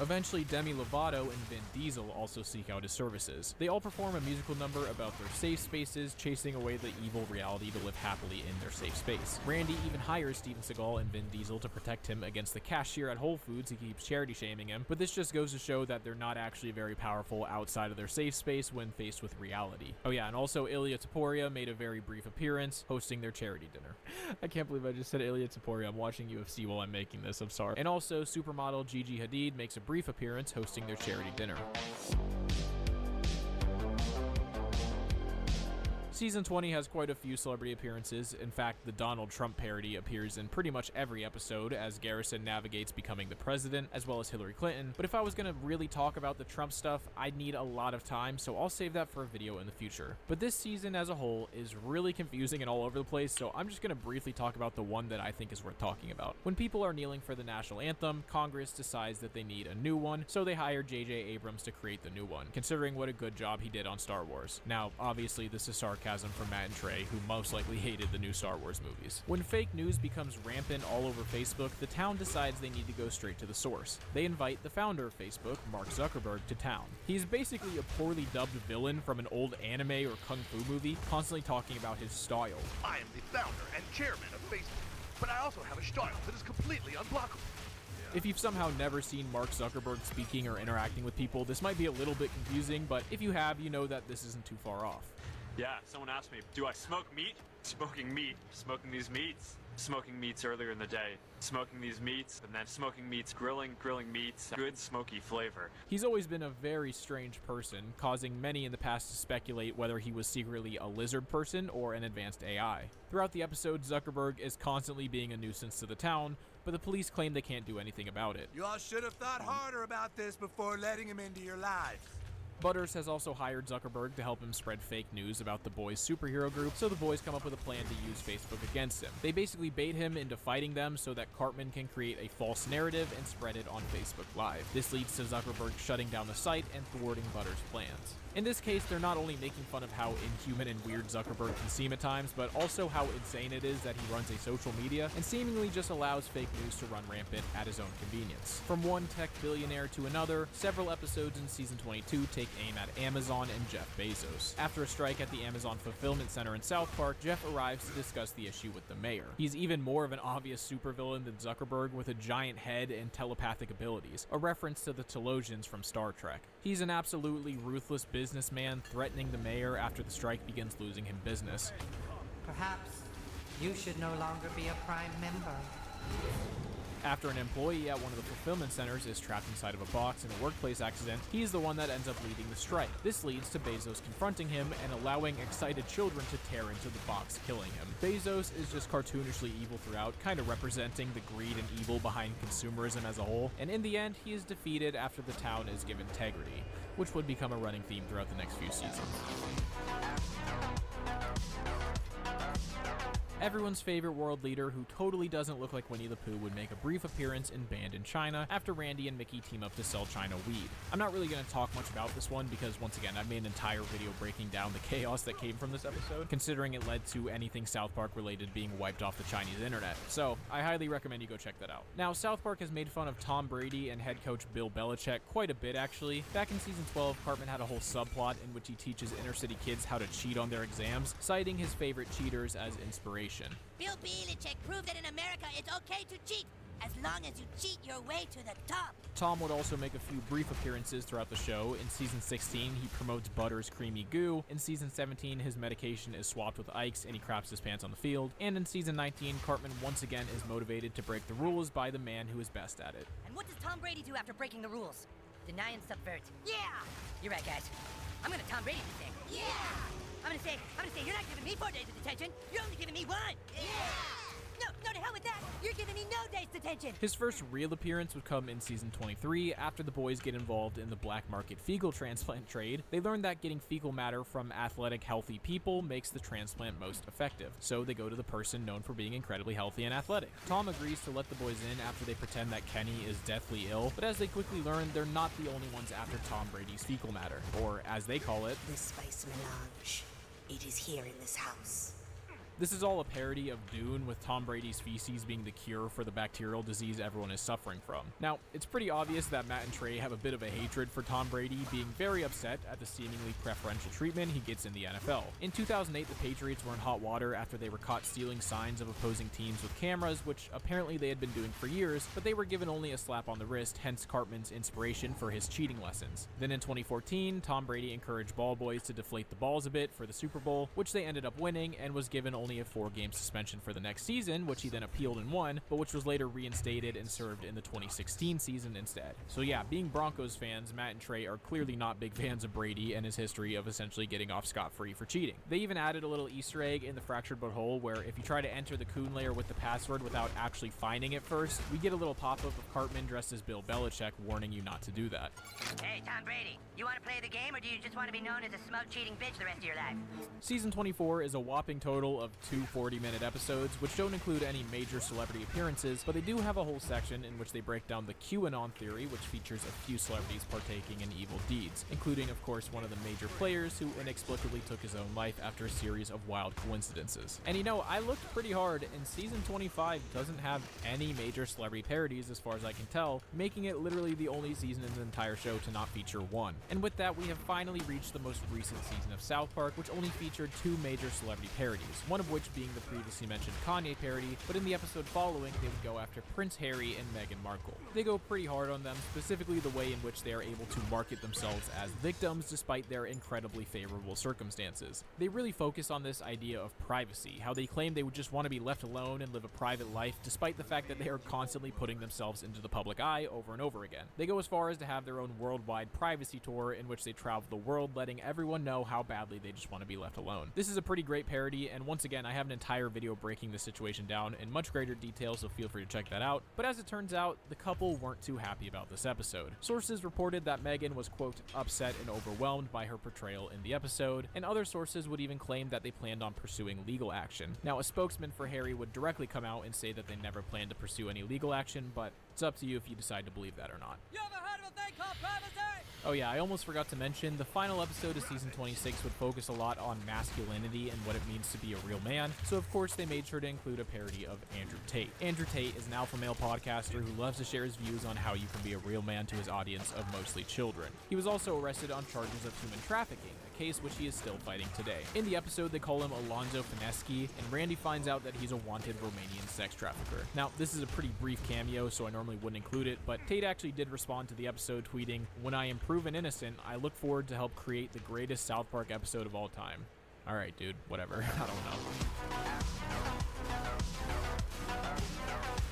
Eventually, Demi Lovato and Vin Diesel also seek out his services. They all perform a musical number about their safe spaces, chasing away the evil reality to live happily in their safe space. Randy even hires Steven Seagal and Vin Diesel to protect him against the cashier at Whole Foods who keeps charity shaming him, but this just goes to show that they're not actually very powerful outside of their safe space when faced with reality. Oh yeah, and also Ilya Taporia made a very brief appearance hosting their charity dinner. I can't believe I just said Ilya Taporia. I'm watching UFC while I'm making this, I'm sorry. And also, supermodel Gigi Hadid makes a brief appearance hosting their charity dinner. Season 20 has quite a few celebrity appearances. In fact, the Donald Trump parody appears in pretty much every episode as Garrison navigates becoming the president, as well as Hillary Clinton. But if I was going to really talk about the Trump stuff, I'd need a lot of time, so I'll save that for a video in the future. But this season as a whole is really confusing and all over the place, so I'm just going to briefly talk about the one that I think is worth talking about. When people are kneeling for the national anthem, Congress decides that they need a new one, so they hire J.J. Abrams to create the new one, considering what a good job he did on Star Wars. Now, obviously, this is sarcasm from Matt and Trey, who most likely hated the new Star Wars movies. When fake news becomes rampant all over Facebook, the town decides they need to go straight to the source. They invite the founder of Facebook, Mark Zuckerberg, to town. He's basically a poorly dubbed villain from an old anime or kung fu movie, constantly talking about his style. I am the founder and chairman of Facebook, but I also have a style that is completely unblockable. If you've somehow never seen Mark Zuckerberg speaking or interacting with people, this might be a little bit confusing, but if you have, you know that this isn't too far off. Yeah, someone asked me, do I smoke meat? Smoking meat. Smoking these meats. Smoking meats earlier in the day. Smoking these meats, and then smoking meats, grilling meats. Good smoky flavor. He's always been a very strange person, causing many in the past to speculate whether he was secretly a lizard person or an advanced AI. Throughout the episode, Zuckerberg is constantly being a nuisance to the town, but the police claim they can't do anything about it. You all should have thought harder about this before letting him into your lives. Butters has also hired Zuckerberg to help him spread fake news about the boys' superhero group, so the boys come up with a plan to use Facebook against him. They basically bait him into fighting them so that Cartman can create a false narrative and spread it on Facebook Live. This leads to Zuckerberg shutting down the site and thwarting Butters' plans. In this case, they're not only making fun of how inhuman and weird Zuckerberg can seem at times, but also how insane it is that he runs a social media and seemingly just allows fake news to run rampant at his own convenience. From one tech billionaire to another, several episodes in Season 22 take aim at Amazon and Jeff Bezos. After a strike at the Amazon Fulfillment Center in South Park, Jeff arrives to discuss the issue with the mayor. He's even more of an obvious supervillain than Zuckerberg, with a giant head and telepathic abilities, a reference to the Telosians from Star Trek. He's an absolutely ruthless businessman, threatening the mayor after the strike begins losing him business. Perhaps you should no longer be a Prime member. After an employee at one of the fulfillment centers is trapped inside of a box in a workplace accident, he's the one that ends up leading the strike. This leads to Bezos confronting him and allowing excited children to tear into the box, killing him. Bezos is just cartoonishly evil throughout, kind of representing the greed and evil behind consumerism as a whole, and in the end, he is defeated after the town is given integrity, which would become a running theme throughout the next few seasons. Everyone's favorite world leader who totally doesn't look like Winnie the Pooh would make a brief appearance in Banned in China after Randy and Mickey team up to sell China weed. I'm not really going to talk much about this one because, once again, I've made an entire video breaking down the chaos that came from this episode, considering it led to anything South Park related being wiped off the Chinese internet. So, I highly recommend you go check that out. Now, South Park has made fun of Tom Brady and head coach Bill Belichick quite a bit, actually. Back in Season 12, Cartman had a whole subplot in which he teaches inner city kids how to cheat on their exams, citing his favorite cheaters as inspiration. Bill Belichick proved that in America it's okay to cheat, as long as you cheat your way to the top. Tom would also make a few brief appearances throughout the show. In Season 16, he promotes Butters' creamy goo. In Season 17, his medication is swapped with Ike's and he craps his pants on the field. And in Season 19, Cartman once again is motivated to break the rules by the man who is best at it. And what does Tom Brady do after breaking the rules? Deny and subvert. Yeah! You're right, guys. I'm gonna Tom Brady this thing. Yeah! I'm gonna say, you're not giving me 4 days of detention. You're only giving me 1. Yeah! No, to hell with that! You're giving me no day's detention! His first real appearance would come in season 23 after the boys get involved in the black market fecal transplant trade. They learn that getting fecal matter from athletic, healthy people makes the transplant most effective, so they go to the person known for being incredibly healthy and athletic. Tom agrees to let the boys in after they pretend that Kenny is deathly ill, but as they quickly learn, they're not the only ones after Tom Brady's fecal matter, or as they call it, the spice melange. It is here in this house. This is all a parody of Dune, with Tom Brady's feces being the cure for the bacterial disease everyone is suffering from. Now, it's pretty obvious that Matt and Trey have a bit of a hatred for Tom Brady, being very upset at the seemingly preferential treatment he gets in the NFL. In 2008, the Patriots were in hot water after they were caught stealing signs of opposing teams with cameras, which apparently they had been doing for years, but they were given only a slap on the wrist, hence Cartman's inspiration for his cheating lessons. Then in 2014, Tom Brady encouraged ball boys to deflate the balls a bit for the Super Bowl, which they ended up winning, and was given only a 4-game suspension for the next season, which he then appealed and won, but which was later reinstated and served in the 2016 season instead. So yeah, being Broncos fans, Matt and Trey are clearly not big fans of Brady and his history of essentially getting off scot-free for cheating. They even added a little Easter egg in the Fractured But Whole, where if you try to enter the Coon layer with the password without actually finding it first, we get a little pop-up of Cartman dressed as Bill Belichick warning you not to do that. Hey, Tom Brady, you want to play the game, or do you just want to be known as a smug, cheating bitch the rest of your life? Season 24 is a whopping total of 2 40-minute episodes, which don't include any major celebrity appearances, but they do have a whole section in which they break down the QAnon theory, which features a few celebrities partaking in evil deeds, including, of course, one of the major players who inexplicably took his own life after a series of wild coincidences. And you know, I looked pretty hard, and Season 25 doesn't have any major celebrity parodies as far as I can tell, making it literally the only season in the entire show to not feature one. And with that, we have finally reached the most recent season of South Park, which only featured 2 major celebrity parodies, one of which being the previously mentioned Kanye parody, but in the episode following, they would go after Prince Harry and Meghan Markle. They go pretty hard on them, specifically the way in which they are able to market themselves as victims despite their incredibly favorable circumstances. They really focus on this idea of privacy, how they claim they would just want to be left alone and live a private life, despite the fact that they are constantly putting themselves into the public eye over and over again. They go as far as to have their own worldwide privacy tour in which they travel the world, letting everyone know how badly they just want to be left alone. This is a pretty great parody, and once again, I have an entire video breaking the situation down in much greater detail, so feel free to check that out. But as it turns out, the couple weren't too happy about this episode. Sources reported that Meghan was, quote, upset and overwhelmed by her portrayal in the episode, and other sources would even claim that they planned on pursuing legal action. Now, a spokesman for Harry would directly come out and say that they never planned to pursue any legal action, but it's up to you if you decide to believe that or not. You ever heard of a thing called privacy? Oh yeah, I almost forgot to mention, the final episode of season 26 would focus a lot on masculinity and what it means to be a real man, so of course they made sure to include a parody of Andrew Tate. Andrew Tate is an alpha male podcaster who loves to share his views on how you can be a real man to his audience of mostly children. He was also arrested on charges of human trafficking, a case which he is still fighting today. In the episode, they call him Alonzo Fineschi, and Randy finds out that he's a wanted Romanian sex trafficker. Now, this is a pretty brief cameo, so I normally wouldn't include it, but Tate actually did respond to the episode, tweeting, "When I am proven innocent, I look forward to help create the greatest South Park episode of all time." Alright, dude, whatever. I don't know.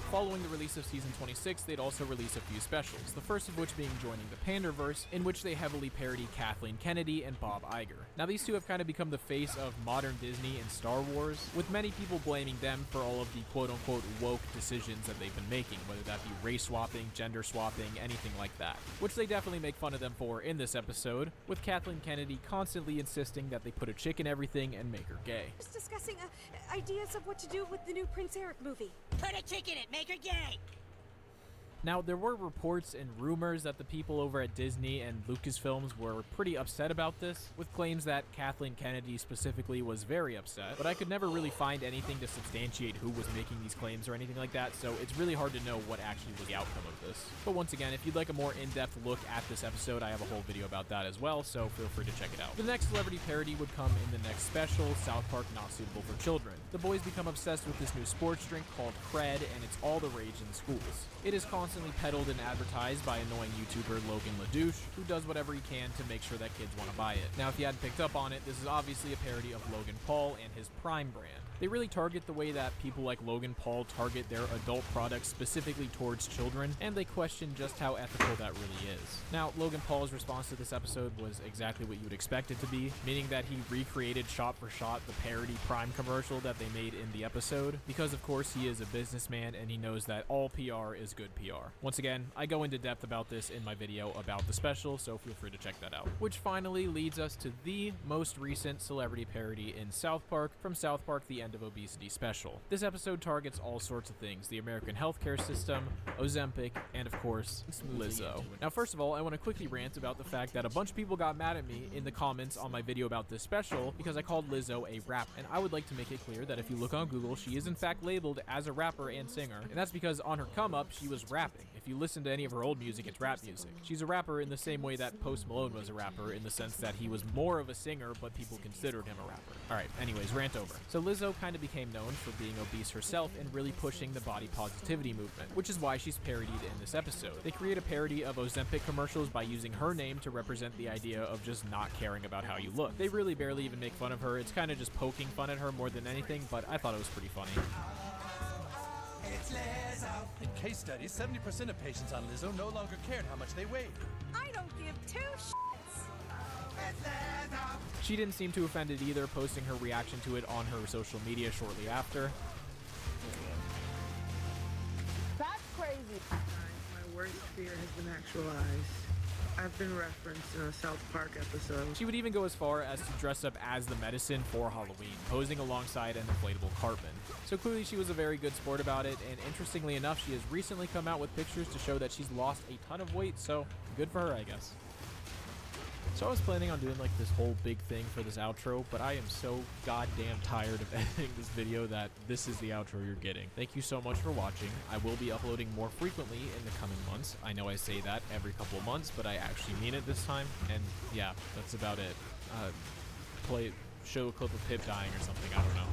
Following the release of Season 26, they'd also release a few specials, the first of which being Joining the Panderverse, in which they heavily parody Kathleen Kennedy and Bob Iger. Now, these two have kind of become the face of modern Disney and Star Wars, with many people blaming them for all of the quote-unquote woke decisions that they've been making, whether that be race swapping, gender swapping, anything like that, which they definitely make fun of them for in this episode, with Kathleen Kennedy constantly insisting that they put a chick in everything and make her gay. Just discussing ideas of what to do with the new Prince Eric movie. Put a chick in it, make her gay! Now, there were reports and rumors that the people over at Disney and Lucasfilms were pretty upset about this, with claims that Kathleen Kennedy specifically was very upset, but I could never really find anything to substantiate who was making these claims or anything like that, so it's really hard to know what actually was the outcome of this. But once again, if you'd like a more in-depth look at this episode, I have a whole video about that as well, so feel free to check it out. The next celebrity parody would come in the next special, South Park Not Suitable for Children. The boys become obsessed with this new sports drink called Cred, and it's all the rage in the schools. It is constantly constantly peddled and advertised by annoying YouTuber Logan LaDouche, who does whatever he can to make sure that kids want to buy it. Now, if you hadn't picked up on it, this is obviously a parody of Logan Paul and his Prime brand. They really target the way that people like Logan Paul target their adult products specifically towards children, and they question just how ethical that really is. Now, Logan Paul's response to this episode was exactly what you would expect it to be, meaning that he recreated shot for shot the parody Prime commercial that they made in the episode, because of course he is a businessman and he knows that all PR is good PR. Once again, I go into depth about this in my video about the special, so feel free to check that out. Which finally leads us to the most recent celebrity parody in South Park from South Park The End of Obesity special. This episode targets all sorts of things: the American healthcare system, Ozempic, and of course, Lizzo. Now, first of all, I want to quickly rant about the fact that a bunch of people got mad at me in the comments on my video about this special because I called Lizzo a rapper, and I would like to make it clear that if you look on Google, she is in fact labeled as a rapper and singer, and that's because on her come up, she was rapping. If you listen to any of her old music, it's rap music. She's a rapper in the same way that Post Malone was a rapper, in the sense that he was more of a singer, but people considered him a rapper. Alright, anyways, rant over. So Lizzo kind of became known for being obese herself and really pushing the body positivity movement, which is why she's parodied in this episode. They create a parody of Ozempic commercials by using her name to represent the idea of just not caring about how you look. They really barely even make fun of her. It's kind of just poking fun at her more than anything, but I thought it was pretty funny. In case studies, 70% of patients on Lizzo no longer cared how much they weighed. I don't give two shits. She didn't seem too offended either, posting her reaction to it on her social media shortly after. That's crazy. My worst fear has been actualized. I've been referenced in a South Park episode. She would even go as far as to dress up as the medicine for Halloween, posing alongside an inflatable Cartman. So clearly she was a very good sport about it, and interestingly enough, she has recently come out with pictures to show that she's lost a ton of weight, so good for her, I guess. So I was planning on doing like this whole big thing for this outro, but I am so goddamn tired of editing this video that this is the outro you're getting. Thank you so much for watching. I will be uploading more frequently in the coming months. I know I say that every couple of months, but I actually mean it this time. And yeah, that's about it. Show a clip of Pip dying or something, I don't know.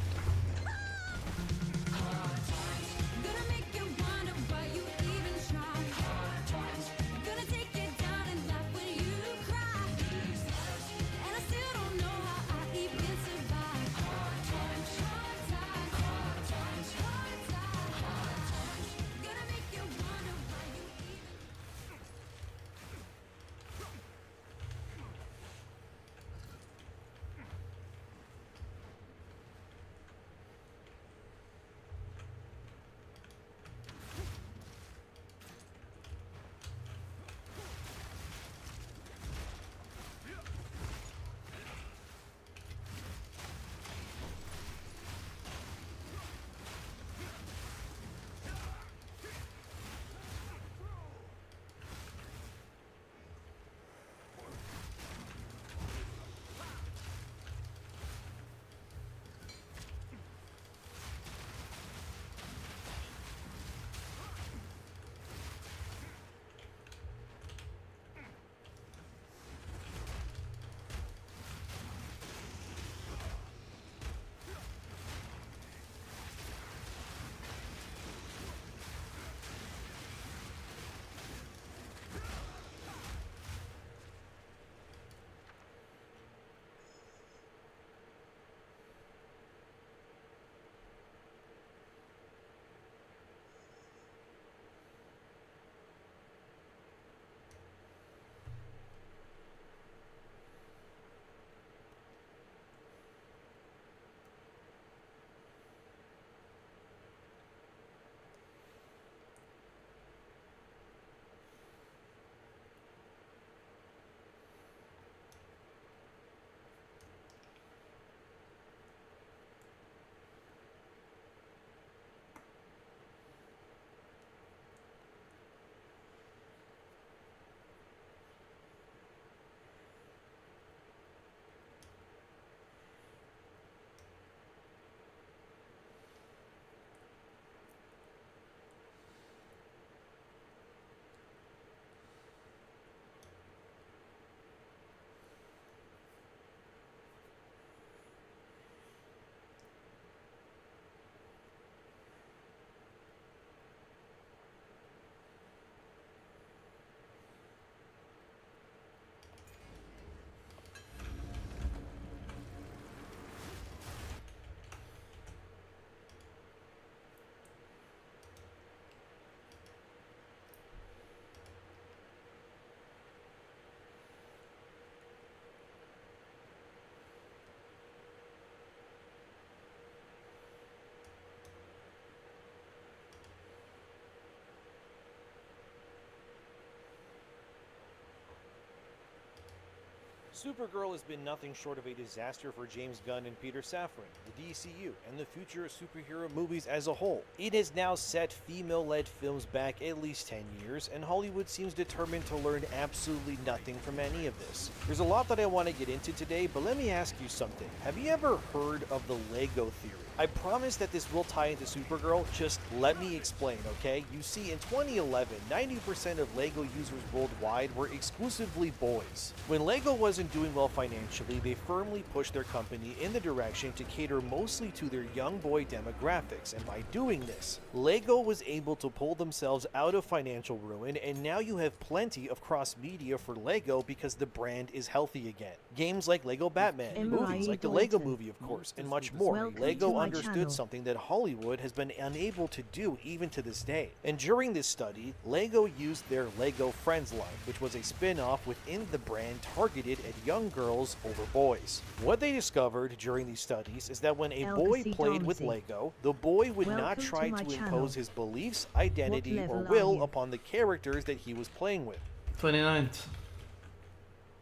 Supergirl has been nothing short of a disaster for James Gunn and Peter Safran, the DCU, and the future of superhero movies as a whole. It has now set female-led films back at least 10 years, and Hollywood seems determined to learn absolutely nothing from any of this. There's a lot that I want to get into today, but let me ask you something. Have you ever heard of the Lego theory? I promise that this will tie into Supergirl, just let me explain, okay? You see, in 2011, 90% of Lego users worldwide were exclusively boys. When Lego wasn't doing well financially, they firmly pushed their company in the direction to cater mostly to their young boy demographics, and by doing this, Lego was able to pull themselves out of financial ruin, and now you have plenty of cross-media for Lego because the brand is healthy again. Games like Lego Batman, movies like the Lego Movie, of course, and much more. Lego understood something that Hollywood has been unable to do even to this day. And during this study, Lego used their Lego Friends line, which was a spin-off within the brand targeted at young girls over boys. What they discovered during these studies is that when a boy played with Lego, the boy would not try to impose his beliefs, identity, or will upon the characters that he was playing with. 29th.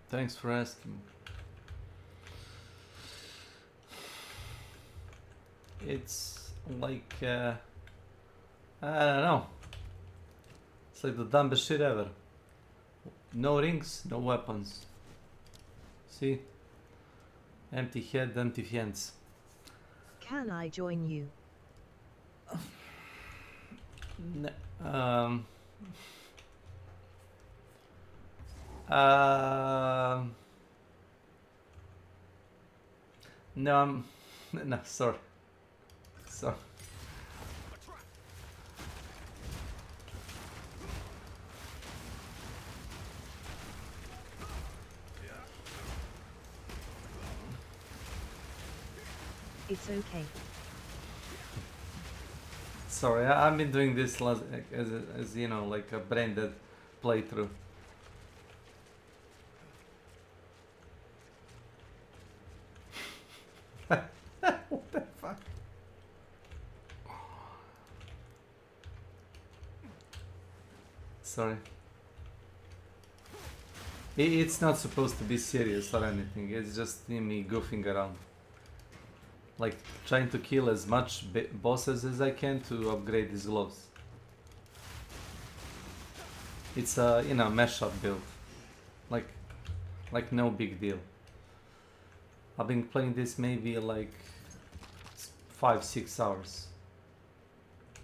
Thanks for asking. It's like, I don't know. It's like the dumbest shit ever. No rings, no weapons. See? Empty head, empty hands. Can I join you? No, no, sorry. Sorry. It's okay. Sorry, I've been doing this as you know, like a branded playthrough. What the fuck? Sorry. It's not supposed to be serious or anything. It's just me goofing around. Like trying to kill as much bosses as I can to upgrade these gloves. It's a, you know, mashup build. Like no big deal. I've been playing this maybe like 5-6 hours.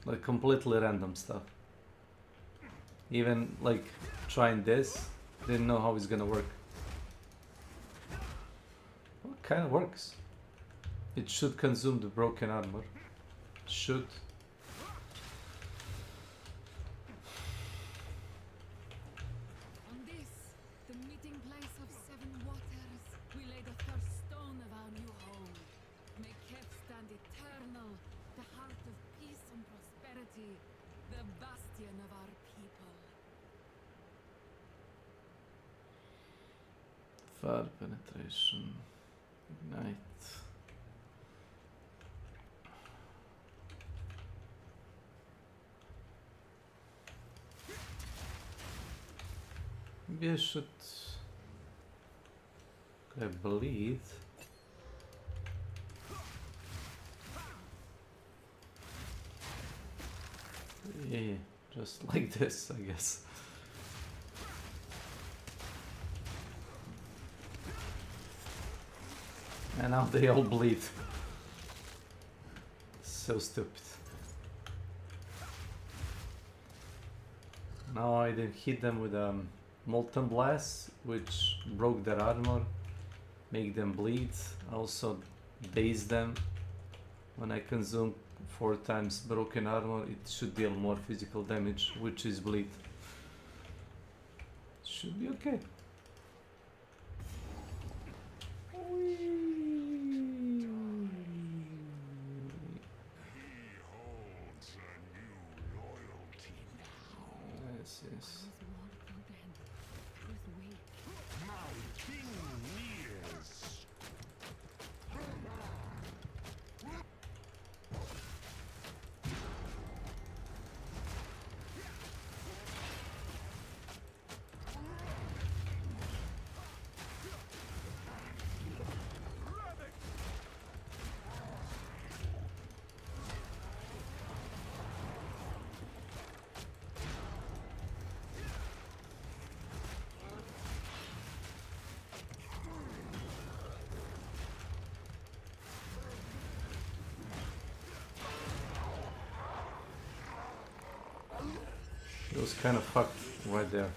Like completely random stuff. Even like trying this, didn't know how it's gonna work. Well, it kinda works. It should consume the broken armor. Should. On this, the meeting place of 7 waters, we lay the first stone of our new home. May Kef stand eternal, the heart of peace and prosperity, the bastion of our people. Far penetration. Ignite. Maybe I should bleed. Yeah, just like this, I guess. And now they all bleed. So stupid. Now I didn't hit them with Molten Blast, which broke their armor, make them bleed. Also base them. When I consume 4 times broken armor, it should deal more physical damage, which is bleed. Should be okay. Yes. It was kind of fucked right there.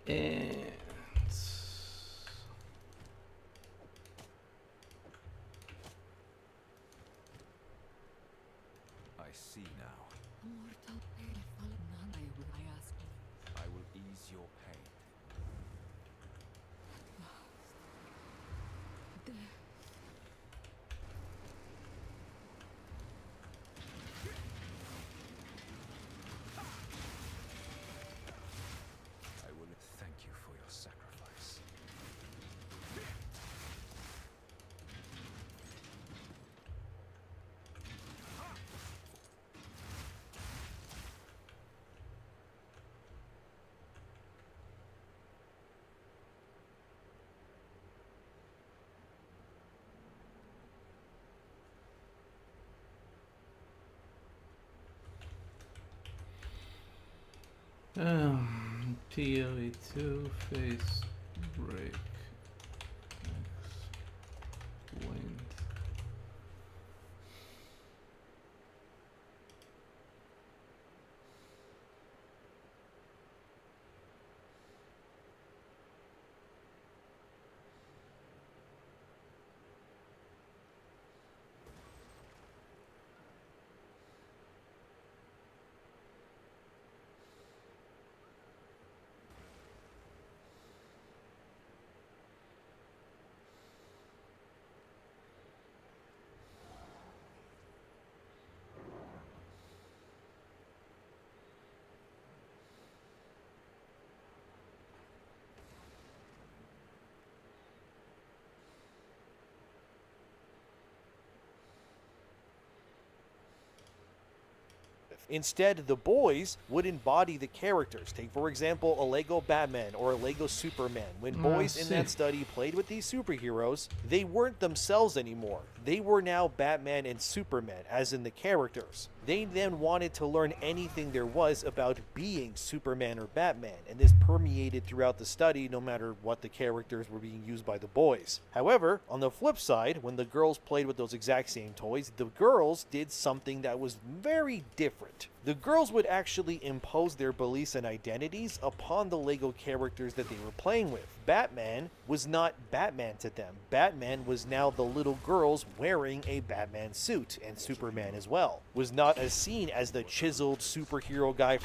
And I see now. Mortal pain, none I ask you. I will ease your pain. I will thank you for your sacrifice. PLE2 face break. Wind. Instead, the boys would embody the characters. Take, for example, a Lego Batman or a Lego Superman. When boys in that study played with these superheroes, they weren't themselves anymore. They were now Batman and Superman, as in the characters. They then wanted to learn anything there was about being Superman or Batman, and this permeated throughout the study no matter what the characters were being used by the boys. However, on the flip side, when the girls played with those exact same toys, the girls did something that was very different. The girls would actually impose their beliefs and identities upon the Lego characters that they were playing with. Batman was not Batman to them. Batman was now the little girls wearing a Batman suit, and Superman as well was not as seen as the chiseled superhero guy.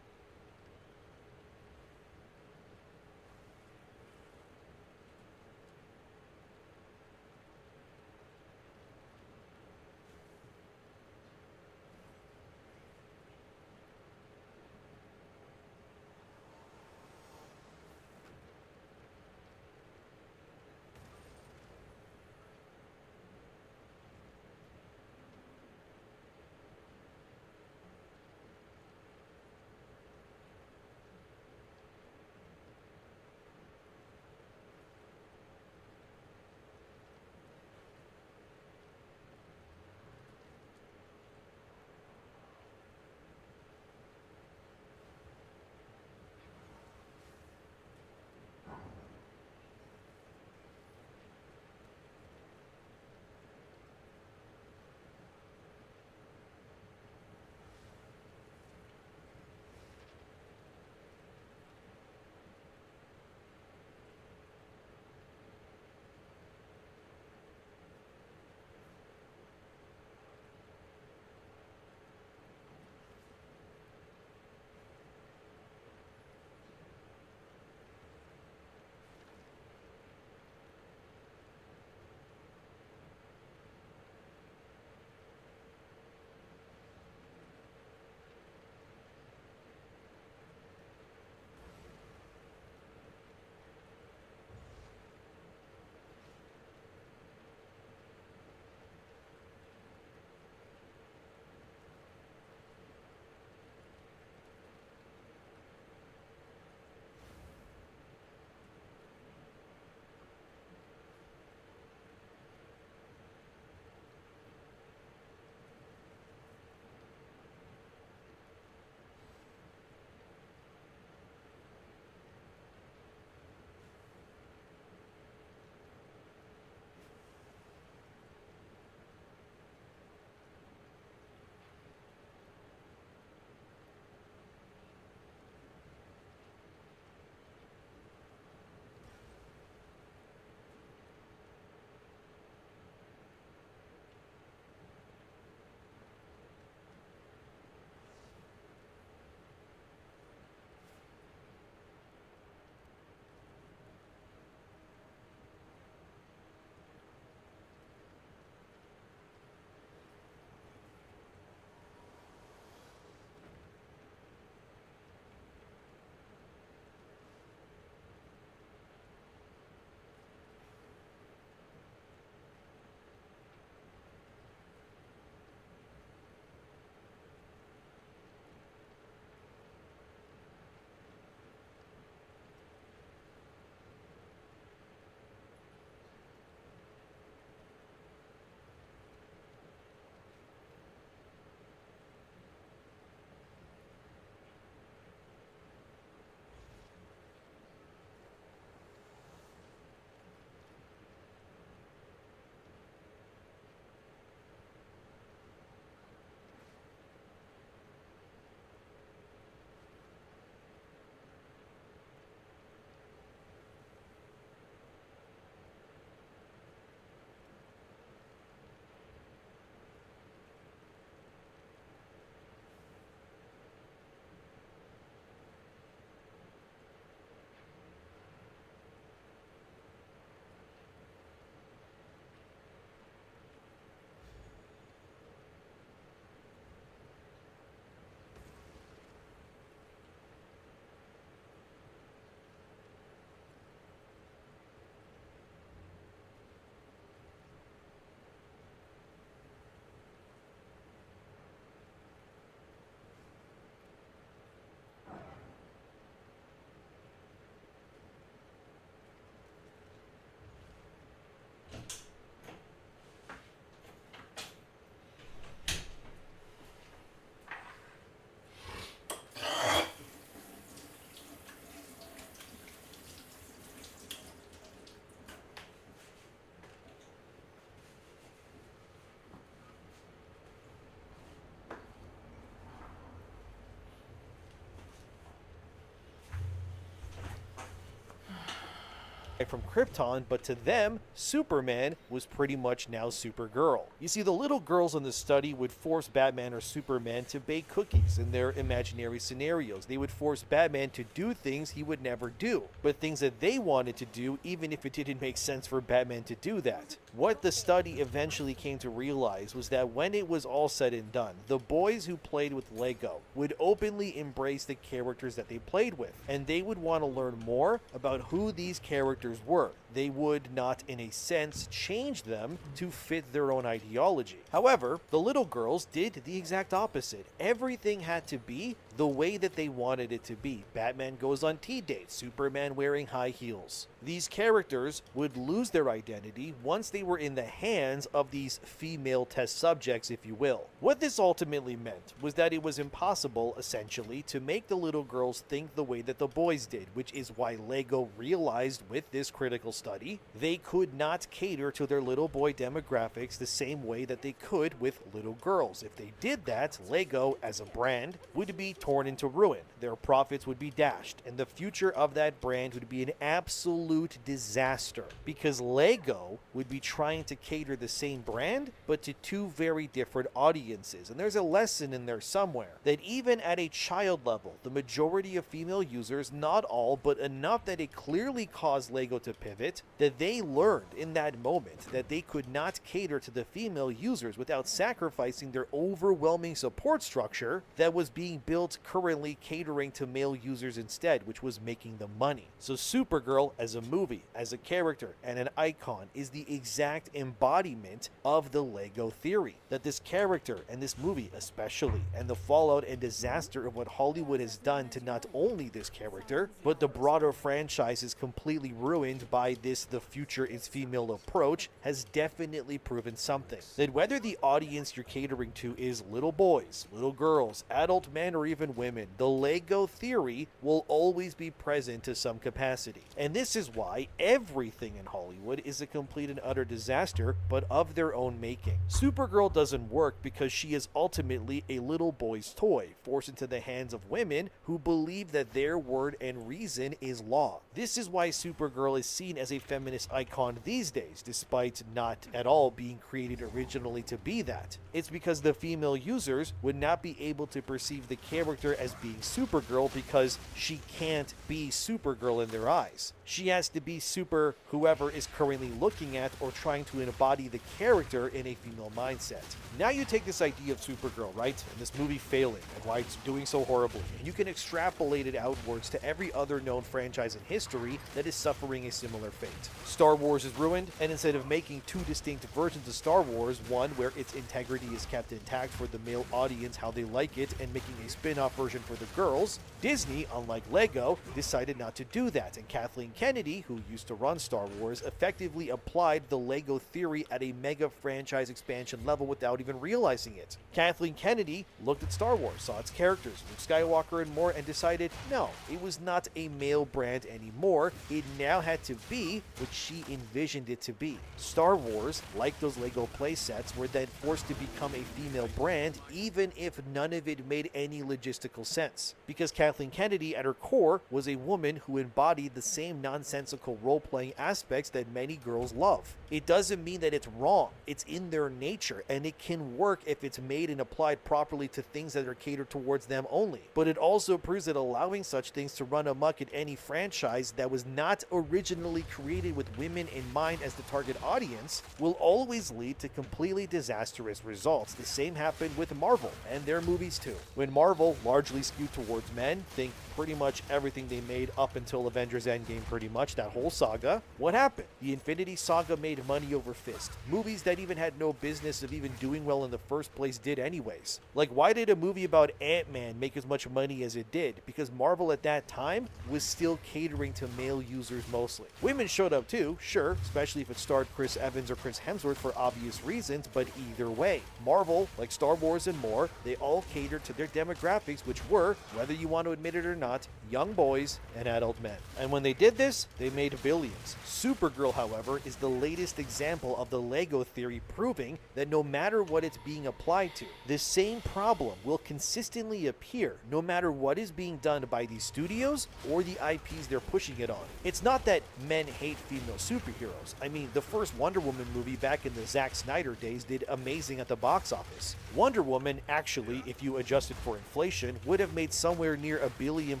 from Krypton, but to them, Superman was pretty much now Supergirl. You see, the little girls in the study would force Batman or Superman to bake cookies in their imaginary scenarios. They would force Batman to do things he would never do, but things that they wanted to do even if it didn't make sense for Batman to do that. What the study eventually came to realize was that when it was all said and done, the boys who played with Lego would openly embrace the characters that they played with, and they would want to learn more about who these characters were. They would not, in a sense, change them to fit their own ideology. However, the little girls did the exact opposite. Everything had to be the way that they wanted it to be. Batman goes on tea dates, Superman wearing high heels. These characters would lose their identity once they were in the hands of these female test subjects, if you will. What this ultimately meant was that it was impossible, essentially, to make the little girls think the way that the boys did, which is why Lego realized with this critical study, they could not cater to their little boy demographics the same way that they could with little girls. If they did that, Lego, as a brand, would be torn into ruin. Their profits would be dashed, and the future of that brand would be an absolute disaster, because Lego would be trying to cater the same brand, but to two very different audiences. And there's a lesson in there somewhere, that even at a child level, the majority of female users, not all, but enough that it clearly caused Lego to pivot, that they learned in that moment that they could not cater to the female users without sacrificing their overwhelming support structure that was being built currently catering to male users instead, which was making the money. So Supergirl as a movie, as a character, and an icon is the exact embodiment of the Lego theory. That this character and this movie especially, and the fallout and disaster of what Hollywood has done to not only this character, but the broader franchise is completely ruined by this the future is female approach, has definitely proven something. That whether the audience you're catering to is little boys, little girls, adult men, or even women, the Lego theory will always be present to some capacity. And this is why everything in Hollywood is a complete and utter disaster, but of their own making. Supergirl doesn't work because she is ultimately a little boy's toy, forced into the hands of women who believe that their word and reason is law. This is why Supergirl is seen as a feminist icon these days, despite not at all being created originally to be that. It's because the female users would not be able to perceive the character as being Supergirl because she can't be Supergirl in their eyes. She has to be super whoever is currently looking at or trying to embody the character in a female mindset. Now you take this idea of Supergirl, right? And this movie failing and why it's doing so horribly, and you can extrapolate it outwards to every other known franchise in history that is suffering a similar fate. Star Wars is ruined, and instead of making two distinct versions of Star Wars, one where its integrity is kept intact for the male audience how they like it, and making a spin-off version for the girls, Disney, unlike Lego, decided not to do that, and Kathleen Kennedy, who used to run Star Wars, effectively applied the Lego theory at a mega franchise expansion level without even realizing it. Kathleen Kennedy looked at Star Wars, saw its characters, Luke Skywalker and more, and decided, no, it was not a male brand anymore. It now had to be what she envisioned it to be. Star Wars, like those Lego playsets, were then forced to become a female brand, even if none of it made any logistical sense. Because Kathleen Kennedy, at her core, was a woman who embodied the same nonsensical role-playing aspects that many girls love. It doesn't mean that it's wrong. It's in their nature, and it can work if it's made and applied properly to things that are catered towards them only. But it also proves that allowing such things to run amok in any franchise that was not originally created with women in mind as the target audience will always lead to completely disastrous results. The same happened with Marvel and their movies too. When Marvel largely skewed towards men, think pretty much everything they made up until Avengers Endgame, pretty much that whole saga, what happened? The Infinity Saga made money over fist. Movies that even had no business of even doing well in the first place did anyways. Like, why did a movie about Ant-Man make as much money as it did? Because Marvel at that time was still catering to male users mostly. Women showed up too, sure, especially if it starred Chris Evans or Chris Hemsworth for obvious reasons, but either way, Marvel, like Star Wars and more, they all catered to their demographics, which were, whether you want to admit it or not, young boys and adult men. And when they did this, they made billions. Supergirl, however, is the latest example of the Lego theory, proving that no matter what it's being applied to, the same problem will consistently appear no matter what is being done by these studios or the IPs they're pushing it on. It's not that men hate female superheroes. I mean, the first Wonder Woman movie back in the Zack Snyder days did amazing at the box office. Wonder Woman, actually, if you adjusted for inflation, would have made somewhere near $1 billion+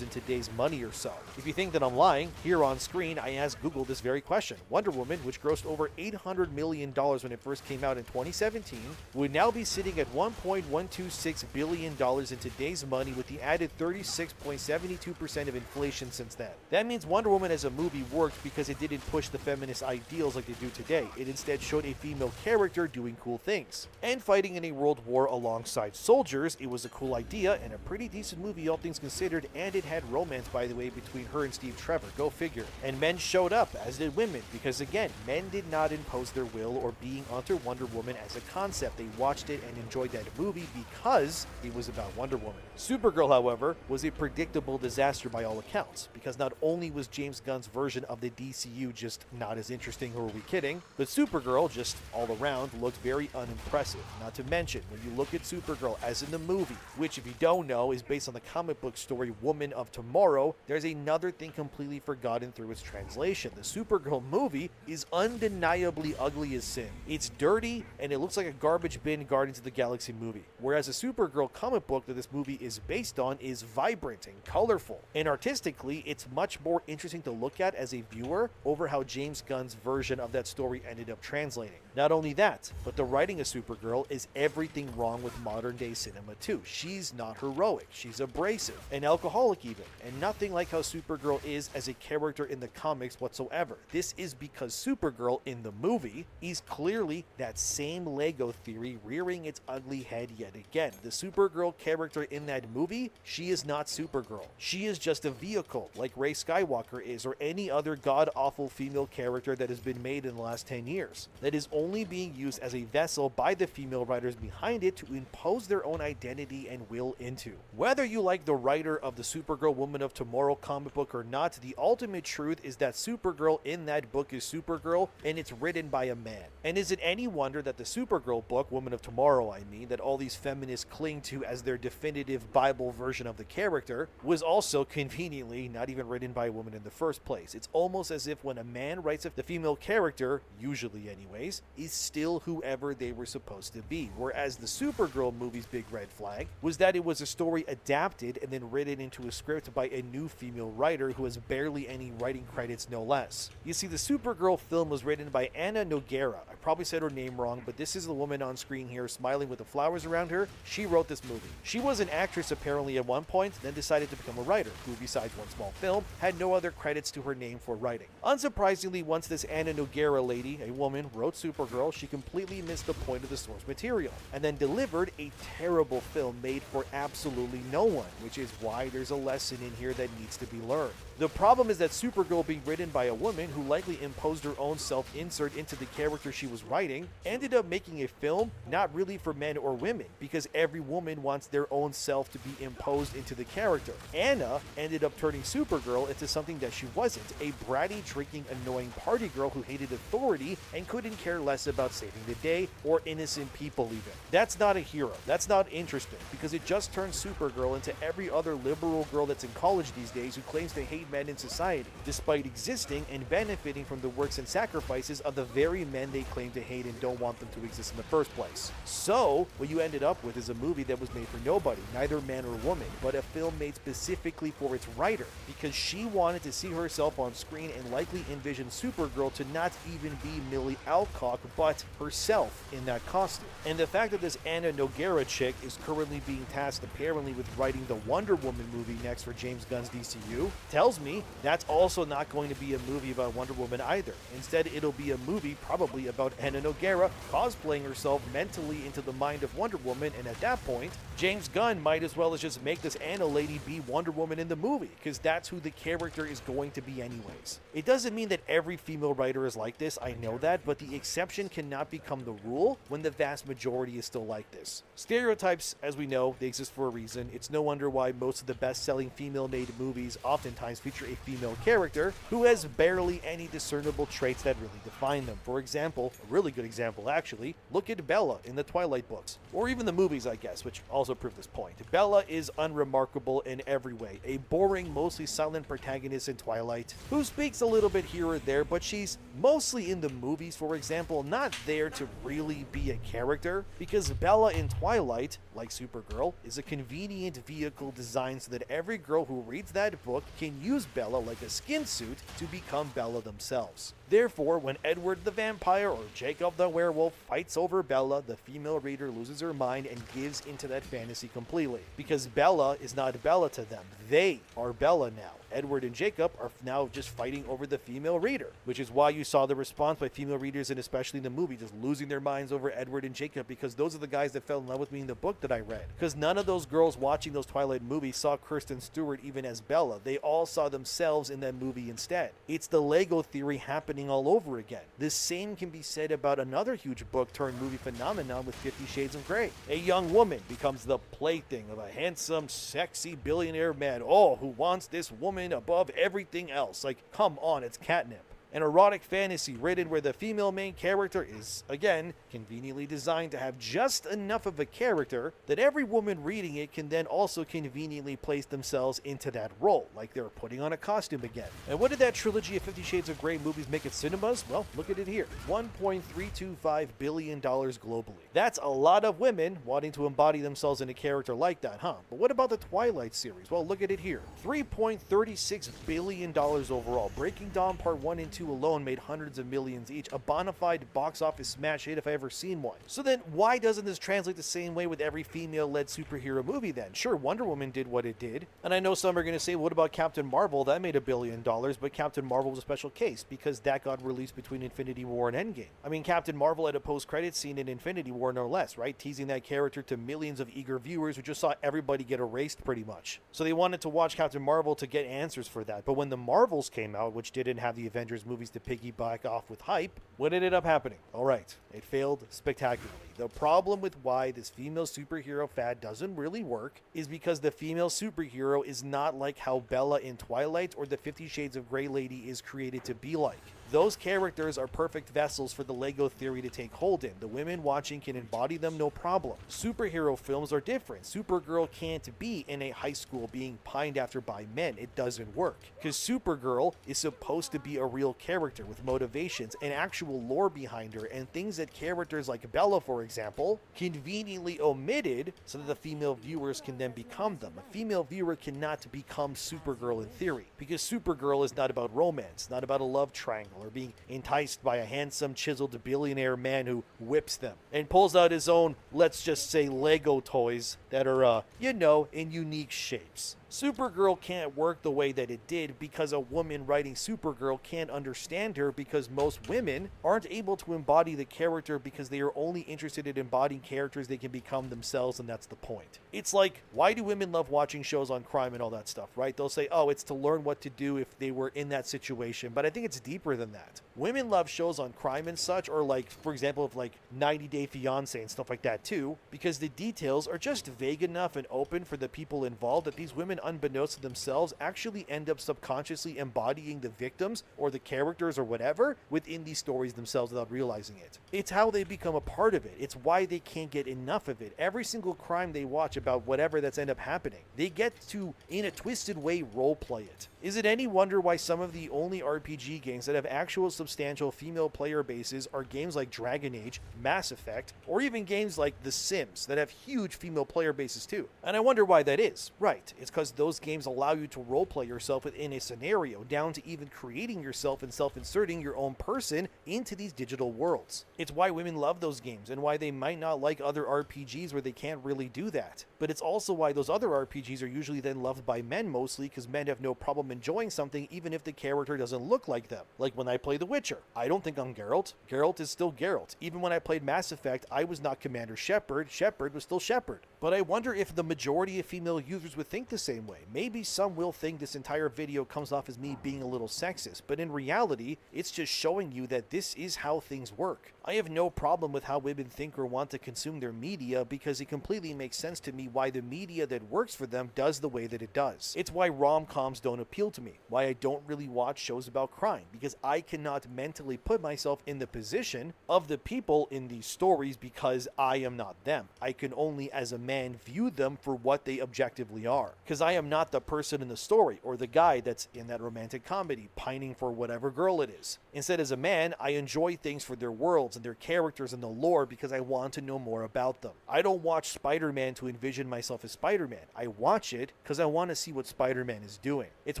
in today's money or so. If you think that I'm lying, here on screen I asked Google this very question. Wonder Woman, which grossed over $800 million when it first came out in 2017, would now be sitting at $1.126 billion in today's money with the added 36.72% of inflation since then. That means Wonder Woman as a movie worked because it didn't push the feminist ideals like they do today. It instead showed a female character doing cool things. And fighting in a world war alongside soldiers, it was a cool idea and a pretty decent movie all things considered, and it had romance, by the way, between her and Steve Trevor, go figure. And men showed up, as did women, because again, men did not impose their will or being onto Wonder Woman as a concept. They watched it and enjoyed that movie because it was about Wonder Woman. Supergirl, however, was a predictable disaster by all accounts, because not only was James Gunn's version of the DCU just not as interesting, who are we kidding, but Supergirl, just all around, looked very unimpressive. Not to mention, when you look at Supergirl as in the movie, which if you don't know is based on the comic book story Woman of Tomorrow, there's another thing completely forgotten through its translation. The Supergirl movie is undeniably ugly as sin. It's dirty and it looks like a garbage bin Guardians of the Galaxy movie, whereas the Supergirl comic book that this movie is based on is vibrant and colorful, and artistically it's much more interesting to look at as a viewer over how James Gunn's version of that story ended up translating. Not only that, but the writing of Supergirl is everything wrong with modern day cinema too. She's not heroic, she's abrasive, an alcoholic even, and nothing like how Supergirl is as a character in the comics whatsoever. This is because Supergirl in the movie is clearly that same Lego theory rearing its ugly head yet again. The Supergirl character in that movie, she is not Supergirl. She is just a vehicle like Rey Skywalker is, or any other god-awful female character that has been made in the last 10 years, that is only being used as a vessel by the female writers behind it to impose their own identity and will into. Whether you like the writer of the Supergirl Woman of Tomorrow comic book or not, the ultimate truth is that Supergirl in that book is Supergirl, and it's written by a man. And is it any wonder that the Supergirl book, Woman of Tomorrow I mean, that all these feminists cling to as their definitive Bible version of the character, was also conveniently not even written by a woman in the first place. It's almost as if when a man writes of the female character, usually anyways, is still whoever they were supposed to be, whereas the Supergirl movie's big red flag was that it was a story adapted and then written into a script by a new female writer who has barely any writing credits, no less. You see, the Supergirl film was written by Anna Nogueira. I probably said her name wrong, but this is the woman on screen here smiling with the flowers around her. She wrote this movie. She was an actress apparently at one point, then decided to become a writer, who besides one small film, had no other credits to her name for writing. Unsurprisingly, once this Anna Nogueira lady, a woman, wrote Supergirl, she completely missed the point of the source material, and then delivered a terrible film made for absolutely no one, which is why there's a lesson in here that needs to be learned. The problem is that Supergirl, being written by a woman who likely imposed her own self-insert into the character she was writing, ended up making a film not really for men or women, because every woman wants their own self to be imposed into the character. Anna ended up turning Supergirl into something that she wasn't, a bratty, drinking, annoying party girl who hated authority and couldn't care less about saving the day or innocent people even. That's not a hero. That's not interesting, because it just turns Supergirl into every other liberal girl that's in college these days who claims to hate men in society, despite existing and benefiting from the works and sacrifices of the very men they claim to hate and don't want them to exist in the first place. So, what you ended up with is a movie that was made for nobody, neither man or woman, but a film made specifically for its writer, because she wanted to see herself on screen and likely envisioned Supergirl to not even be Millie Alcock, but herself in that costume. And the fact that this Anna Nogueira chick is currently being tasked apparently with writing the Wonder Woman movie next for James Gunn's DCU tells me that's also not going to be a movie about Wonder Woman either. Instead, it'll be a movie probably about Anna Nogueira cosplaying herself mentally into the mind of Wonder Woman, and at that point, James Gunn might as well as just make this Anna lady be Wonder Woman in the movie, because that's who the character is going to be anyways. It doesn't mean that every female writer is like this, I know that, but the exception exception cannot become the rule when the vast majority is still like this. Stereotypes, as we know, they exist for a reason. It's no wonder why most of the best-selling female-made movies oftentimes feature a female character who has barely any discernible traits that really define them. For example, a really good example actually, look at Bella in the Twilight books, or even the movies, I guess, which also prove this point. Bella is unremarkable in every way, a boring, mostly silent protagonist in Twilight, who speaks a little bit here or there, but she's mostly in the movies, for example, not there to really be a character, because Bella in Twilight, like Supergirl, is a convenient vehicle designed so that every girl who reads that book can use Bella like a skin suit to become Bella themselves. Therefore, when Edward the vampire or Jacob the werewolf fights over Bella, the female reader loses her mind and gives into that fantasy completely. Because Bella is not Bella to them. They are Bella now. Edward and Jacob are now just fighting over the female reader, which is why you saw the response by female readers, and especially in the movie, just losing their minds over Edward and Jacob, because those are the guys that fell in love with me in the book that I read. Because none of those girls watching those Twilight movies saw Kristen Stewart even as Bella. They all saw themselves in that movie instead. It's the Lego theory happening all over again. The same can be said about another huge book turned movie phenomenon with 50 Shades of Grey. A young woman becomes the plaything of a handsome, sexy billionaire man, who wants this woman above everything else. Like, come on, it's catnip. An erotic fantasy written where the female main character is, again, conveniently designed to have just enough of a character that every woman reading it can then also conveniently place themselves into that role, like they're putting on a costume again. And what did that trilogy of 50 Shades of Grey movies make at cinemas? Well, look at it here. $1.325 billion globally. That's a lot of women wanting to embody themselves in a character like that, huh? But what about the Twilight series? Well, look at it here. $3.36 billion overall. Breaking Dawn Part 1 and 2 alone made hundreds of millions each, a bona fide box office smash hit if I ever seen one. So then why doesn't this translate the same way with every female-led superhero movie then? Sure, Wonder Woman did what it did, and I know some are going to say, what about Captain Marvel? That made $1 billion, but Captain Marvel was a special case because that got released between Infinity War and Endgame. I mean, Captain Marvel had a post-credits scene in Infinity War, no less, right? Teasing that character to millions of eager viewers who just saw everybody get erased pretty much. So they wanted to watch Captain Marvel to get answers for that, but when the Marvels came out, which didn't have the Avengers movies to piggyback off with hype, what ended up happening? Alright, it failed spectacularly. The problem with why this female superhero fad doesn't really work is because the female superhero is not like how Bella in Twilight or the 50 Shades of Grey lady is created to be like. Those characters are perfect vessels for the Lego theory to take hold in. The women watching can embody them no problem. Superhero films are different. Supergirl can't be in a high school being pined after by men. It doesn't work. Because Supergirl is supposed to be a real character with motivations and actual lore behind her, and things that characters like Bella, for example, conveniently omitted so that the female viewers can then become them. A female viewer cannot become Supergirl in theory, because Supergirl is not about romance, not about a love triangle, or being enticed by a handsome, chiseled billionaire man who whips them and pulls out his own, let's just say, Lego toys that are, in unique shapes. Supergirl can't work the way that it did because a woman writing Supergirl can't understand her, because most women aren't able to embody the character because they are only interested in embodying characters they can become themselves, and that's the point. It's like, why do women love watching shows on crime and all that stuff, right? They'll say, oh, it's to learn what to do if they were in that situation, but I think it's deeper than that. Women love shows on crime and such, or like, for example, of like 90 Day Fiancé and stuff like that too, because the details are just vague enough and open for the people involved that these women, unbeknownst to themselves, actually end up subconsciously embodying the victims or the characters or whatever within these stories themselves without realizing it. It's how they become a part of it. It's why they can't get enough of it. Every single crime they watch about whatever that's end up happening, they get to, in a twisted way, roleplay it. Is it any wonder why some of the only RPG games that have actual substantial female player bases are games like Dragon Age, Mass Effect, or even games like The Sims that have huge female player bases too? And I wonder why that is. Right, it's because those games allow you to roleplay yourself within a scenario, down to even creating yourself and self-inserting your own person into these digital worlds. It's why women love those games and why they might not like other RPGs where they can't really do that. But it's also why those other RPGs are usually then loved by men mostly, because men have no problem enjoying something even if the character doesn't look like them. Like when I play The Witcher, I don't think I'm Geralt. Geralt is still Geralt. Even when I played Mass Effect, I was not Commander Shepard. Shepard was still Shepard. But I wonder if the majority of female users would think the same way. Maybe some will think this entire video comes off as me being a little sexist, but in reality, it's just showing you that this is how things work. I have no problem with how women think or want to consume their media because it completely makes sense to me why the media that works for them does the way that it does. It's why rom-coms don't appeal to me, why I don't really watch shows about crime, because I cannot mentally put myself in the position of the people in these stories because I am not them. I can only, as a man, view them for what they objectively are, because I am not the person in the story or the guy that's in that romantic comedy pining for whatever girl it is. Instead, as a man, I enjoy things for their worlds and their characters and the lore because I want to know more about them. I don't watch Spider-Man to envision myself as Spider-Man. I watch it because I want to see what Spider-Man is doing. It's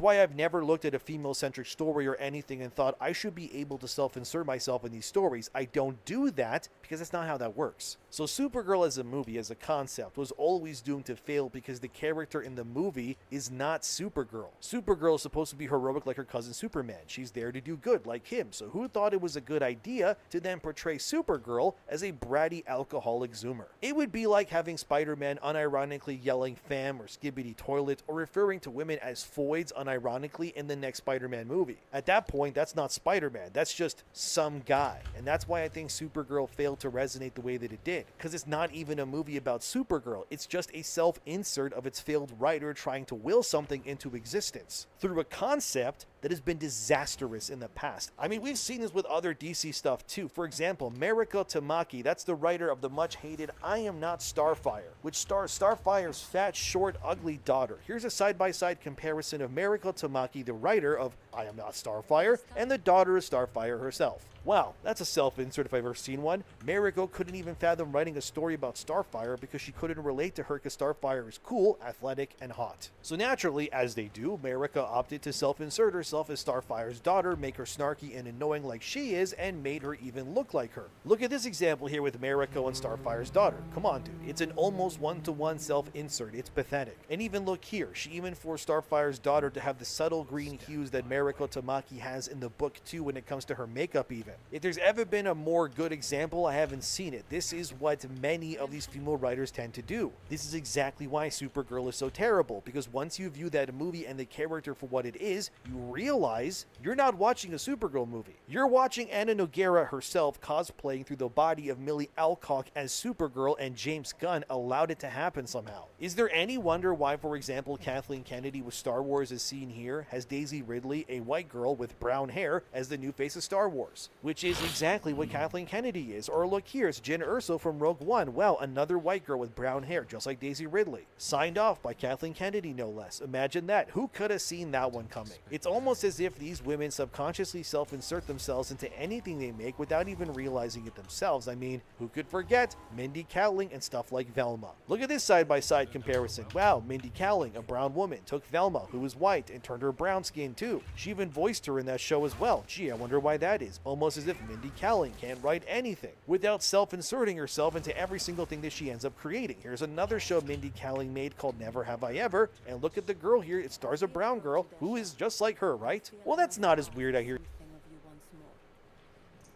why I've never looked at a female-centric story or anything and thought I should be able to self-insert myself in these stories. I don't do that because that's not how that works. So Supergirl as a movie, as a concept, was always doomed to fail because the character in the movie is not Supergirl. Supergirl is supposed to be heroic like her cousin Superman. She's there to do good like him. So who thought it was a good idea to then portray Supergirl as a bratty alcoholic zoomer? It would be like having Spider-Man unironically yelling fam or skibbity toilet or referring to women as foids unironically in the next Spider-Man movie. At that point, that's not Spider-Man. That's just some guy. And that's why I think Supergirl failed to resonate the way that it did. Because it's not even a movie about Supergirl. It's just a self-insert of its failed writer trying to will something into existence through a concept that has been disastrous in the past. I mean, we've seen this with other DC stuff too. For example, Mariko Tamaki, that's the writer of the much hated I Am Not Starfire, which stars Starfire's fat, short, ugly daughter. Here's a side-by-side comparison of Mariko Tamaki, the writer of I Am Not Starfire, and the daughter of Starfire herself. Wow, that's a self-insert if I've ever seen one. Mariko couldn't even fathom writing a story about Starfire because she couldn't relate to her because Starfire is cool, athletic, and hot. So naturally, as they do, Mariko opted to self-insert herself as Starfire's daughter, make her snarky and annoying like she is, and made her even look like her. Look at this example here with Mariko and Starfire's daughter. Come on, dude. It's an almost one-to-one self-insert. It's pathetic. And even look here. She even forced Starfire's daughter to have the subtle green hues that Mariko Tamaki has in the book too when it comes to her makeup even. If there's ever been a more good example, I haven't seen it. This is what many of these female writers tend to do. This is exactly why Supergirl is so terrible, because once you view that movie and the character for what it is, you realize you're not watching a Supergirl movie. You're watching Anna Nogueira herself cosplaying through the body of Millie Alcock as Supergirl, and James Gunn allowed it to happen somehow. Is there any wonder why, for example, Kathleen Kennedy with Star Wars as seen here has Daisy Ridley, a white girl with brown hair, as the new face of Star Wars? Which is exactly what Kathleen Kennedy is. Or look here, it's Jyn Erso from Rogue One. Well, another white girl with brown hair, just like Daisy Ridley. Signed off by Kathleen Kennedy, no less. Imagine that. Who could have seen that one coming? It's almost as if these women subconsciously self-insert themselves into anything they make without even realizing it themselves. I mean, who could forget Mindy Kaling and stuff like Velma? Look at this side-by-side comparison. Wow, Mindy Kaling, a brown woman, took Velma, who was white, and turned her brown skin too. She even voiced her in that show as well. Gee, I wonder why that is. Almost as if Mindy Kaling can't write anything without self-inserting herself into every single thing that she ends up creating. Here's another show Mindy Kaling made called Never Have I Ever, and look at the girl here. It stars a brown girl who is just like her, right? Well, that's not as weird, I hear.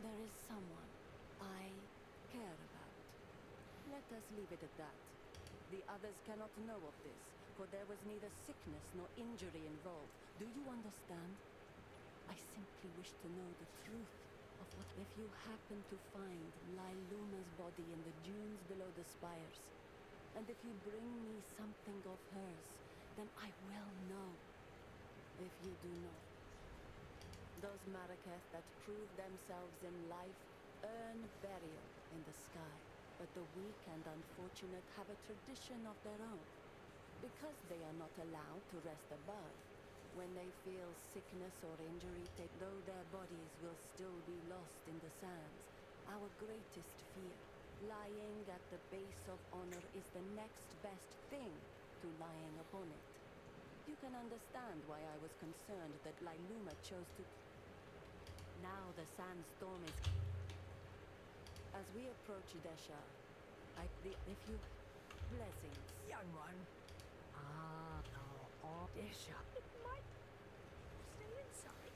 There is someone I care about. Let us leave it at that. The others cannot know of this, for there was neither sickness nor injury involved. Do you understand? I simply wish to know the truth of what if you happen to find Liluma's body in the dunes below the spires, and if you bring me something of hers, then I will know. If you do not, those Marraketh that prove themselves in life earn burial in the sky, but the weak and unfortunate have a tradition of their own. Because they are not allowed to rest above, when they feel sickness or injury, though their bodies will still be lost in the sands, our greatest fear, lying at the base of honor, is the next best thing to lying upon it. You can understand why I was concerned that Liluma chose to... Now the sandstorm is... As we approach Desha, if you... Blessings. Young one. Desha. It might stay inside.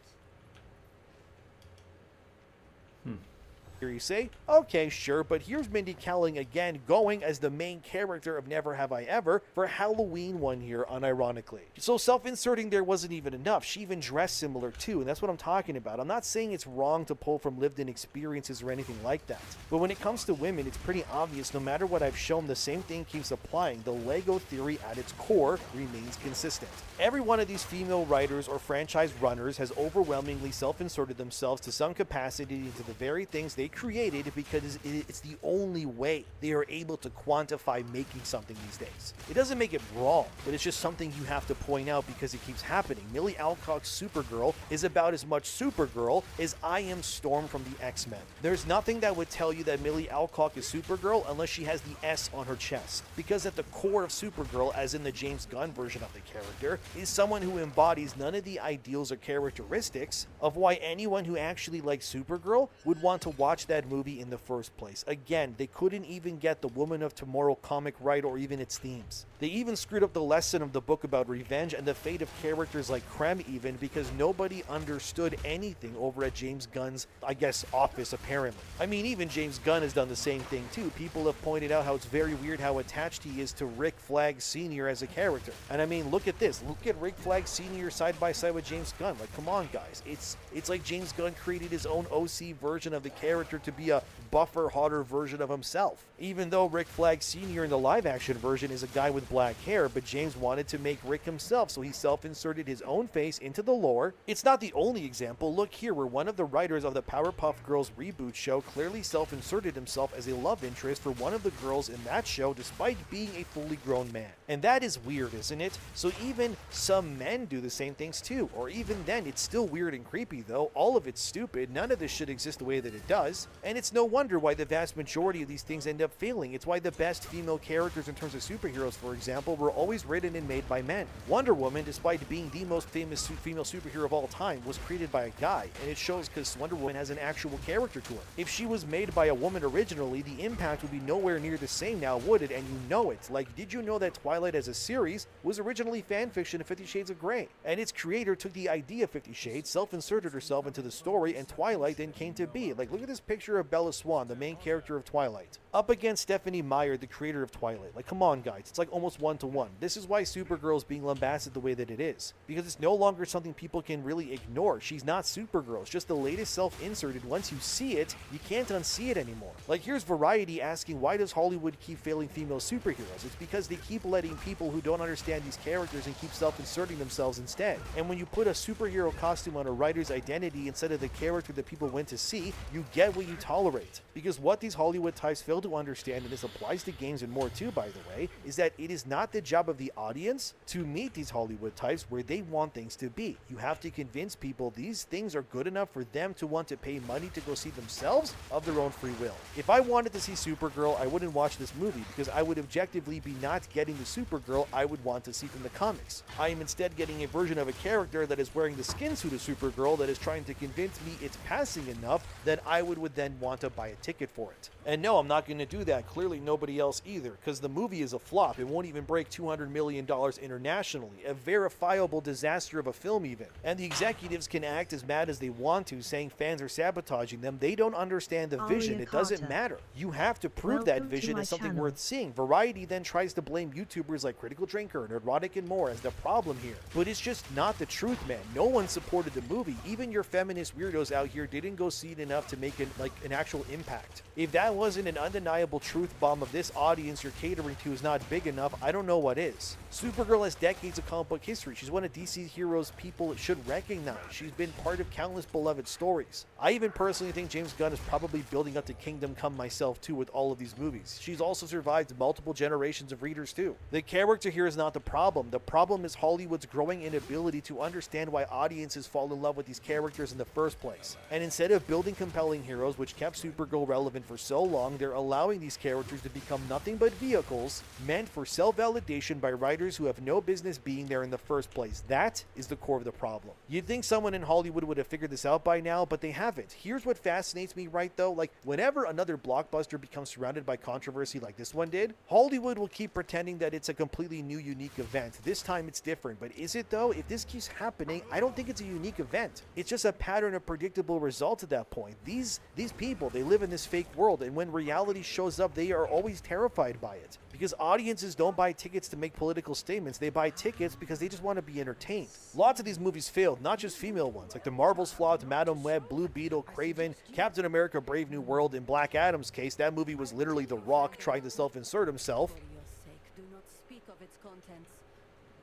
Here you say, okay, sure, but here's Mindy Kaling again going as the main character of Never Have I Ever for Halloween one year, unironically. So self-inserting there wasn't even enough. She even dressed similar too, and that's what I'm talking about. I'm not saying it's wrong to pull from lived-in experiences or anything like that, but when it comes to women, it's pretty obvious no matter what I've shown, the same thing keeps applying. The Lego theory at its core remains consistent. Every one of these female writers or franchise runners has overwhelmingly self-inserted themselves to some capacity into the very things they created because it's the only way they are able to quantify making something these days. It doesn't make it wrong, but it's just something you have to point out because it keeps happening. Millie Alcock's Supergirl is about as much Supergirl as I am Storm from the X-Men. There's nothing that would tell you that Millie Alcock is Supergirl unless she has the S on her chest, because at the core of Supergirl, as in the James Gunn version of the character, is someone who embodies none of the ideals or characteristics of why anyone who actually likes Supergirl would want to watch that movie in the first place. Again, they couldn't even get the Woman of Tomorrow comic right or even its themes. They even screwed up the lesson of the book about revenge and the fate of characters like Krem even, because nobody understood anything over at James Gunn's, I guess, office apparently. I mean, even James Gunn has done the same thing too. People have pointed out how it's very weird how attached he is to Rick Flag Sr. as a character. And I mean, look at this. Look at Rick Flag Sr. side by side with James Gunn. Like, come on, guys. It's like James Gunn created his own OC version of the character to be a buffer, hotter version of himself. Even though Rick Flag Sr. in the live-action version is a guy with black hair, but James wanted to make Rick himself, so he self-inserted his own face into the lore. It's not the only example. Look here, where one of the writers of the Powerpuff Girls reboot show clearly self-inserted himself as a love interest for one of the girls in that show, despite being a fully grown man. And that is weird, isn't it? So even some men do the same things too, or even then, it's still weird and creepy though. All of it's stupid. None of this should exist the way that it does, and it's no wonder why the vast majority of these things end up failing. It's why the best female characters in terms of superheroes, for example, were always written and made by men. Wonder Woman, despite being the most famous female superhero of all time, was created by a guy, and it shows because Wonder Woman has an actual character to her. If she was made by a woman originally, the impact would be nowhere near the same now, would it? And you know it. Like, did you know that Twilight as a series was originally fanfiction of 50 Shades of Grey? And its creator took the idea of 50 Shades, self-inserted herself into the story, and Twilight then came to be. Like, look at this picture of Bella Swan, the main character of Twilight, up against Stephanie Meyer, the creator of Twilight. Like, come on, guys. It's like almost 1-to-1. This is why Supergirl is being lambasted the way that it is, because it's no longer something people can really ignore. She's not Supergirl. It's just the latest self-inserted. Once you see it, you can't unsee it anymore. Like, here's Variety asking, why does Hollywood keep failing female superheroes? It's because they keep letting people who don't understand these characters and keep self-inserting themselves instead. And when you put a superhero costume on a writer's identity instead of the character that people went to see, you get what you tolerate. Because what these Hollywood types fail to understand, and this applies to games and more too, by the way, is that it is not the job of the audience to meet these Hollywood types where they want things to be. You have to convince people these things are good enough for them to want to pay money to go see themselves of their own free will. If I wanted to see Supergirl, I wouldn't watch this movie because I would objectively be not getting the Supergirl I would want to see from the comics. I am instead getting a version of a character that is wearing the skin suit of Supergirl that is trying to convince me it's passing enough that I would then want to buy a ticket for it. And no, I'm not going to do that. Clearly nobody else either, because the movie is a flop. It won't even break $200 million internationally. A verifiable disaster of a film even. And the executives can act as mad as they want to, saying fans are sabotaging them. They don't understand the vision. It doesn't matter. You have to prove that vision is something worth seeing. Variety then tries to blame YouTubers like Critical Drinker, Nerdrotic, and more as the problem here. But it's just not the truth, man. No one supported the movie. Even your feminist weirdos out here didn't go see it enough to make it like an actual impact. If that wasn't an undeniable truth bomb of this audience you're catering to is not big enough, I don't know what is. Supergirl has decades of comic book history. She's one of DC's heroes people should recognize. She's been part of countless beloved stories. I even personally think James Gunn is probably building up to Kingdom Come myself too with all of these movies. She's also survived multiple generations of readers too. The character here is not the problem. The problem is Hollywood's growing inability to understand why audiences fall in love with these characters in the first place. And instead of building compelling heroes, which kept Supergirl relevant for so long, they're allowing these characters to become nothing but vehicles meant for self-validation by writers who have no business being there in the first place. That is the core of the problem. You'd think someone in Hollywood would have figured this out by now, but they haven't. Here's what fascinates me, right though, like whenever another blockbuster becomes surrounded by controversy like this one did, Hollywood will keep pretending that it's a completely new, unique event. This time it's different, but is it though? If this keeps happening, I don't think it's a unique event. It's just a pattern of predictable results at that point. These These people, they live in this fake world, and when reality shows up, they are always terrified by it. Because audiences don't buy tickets to make political statements, they buy tickets because they just want to be entertained. Lots of these movies failed, not just female ones, like the Marvel's flopped Madam Web, Blue Beetle, Craven, Captain America Brave New World. In Black Adam's case, that movie was literally The Rock trying to self-insert himself. For your sake, do not speak of its contents.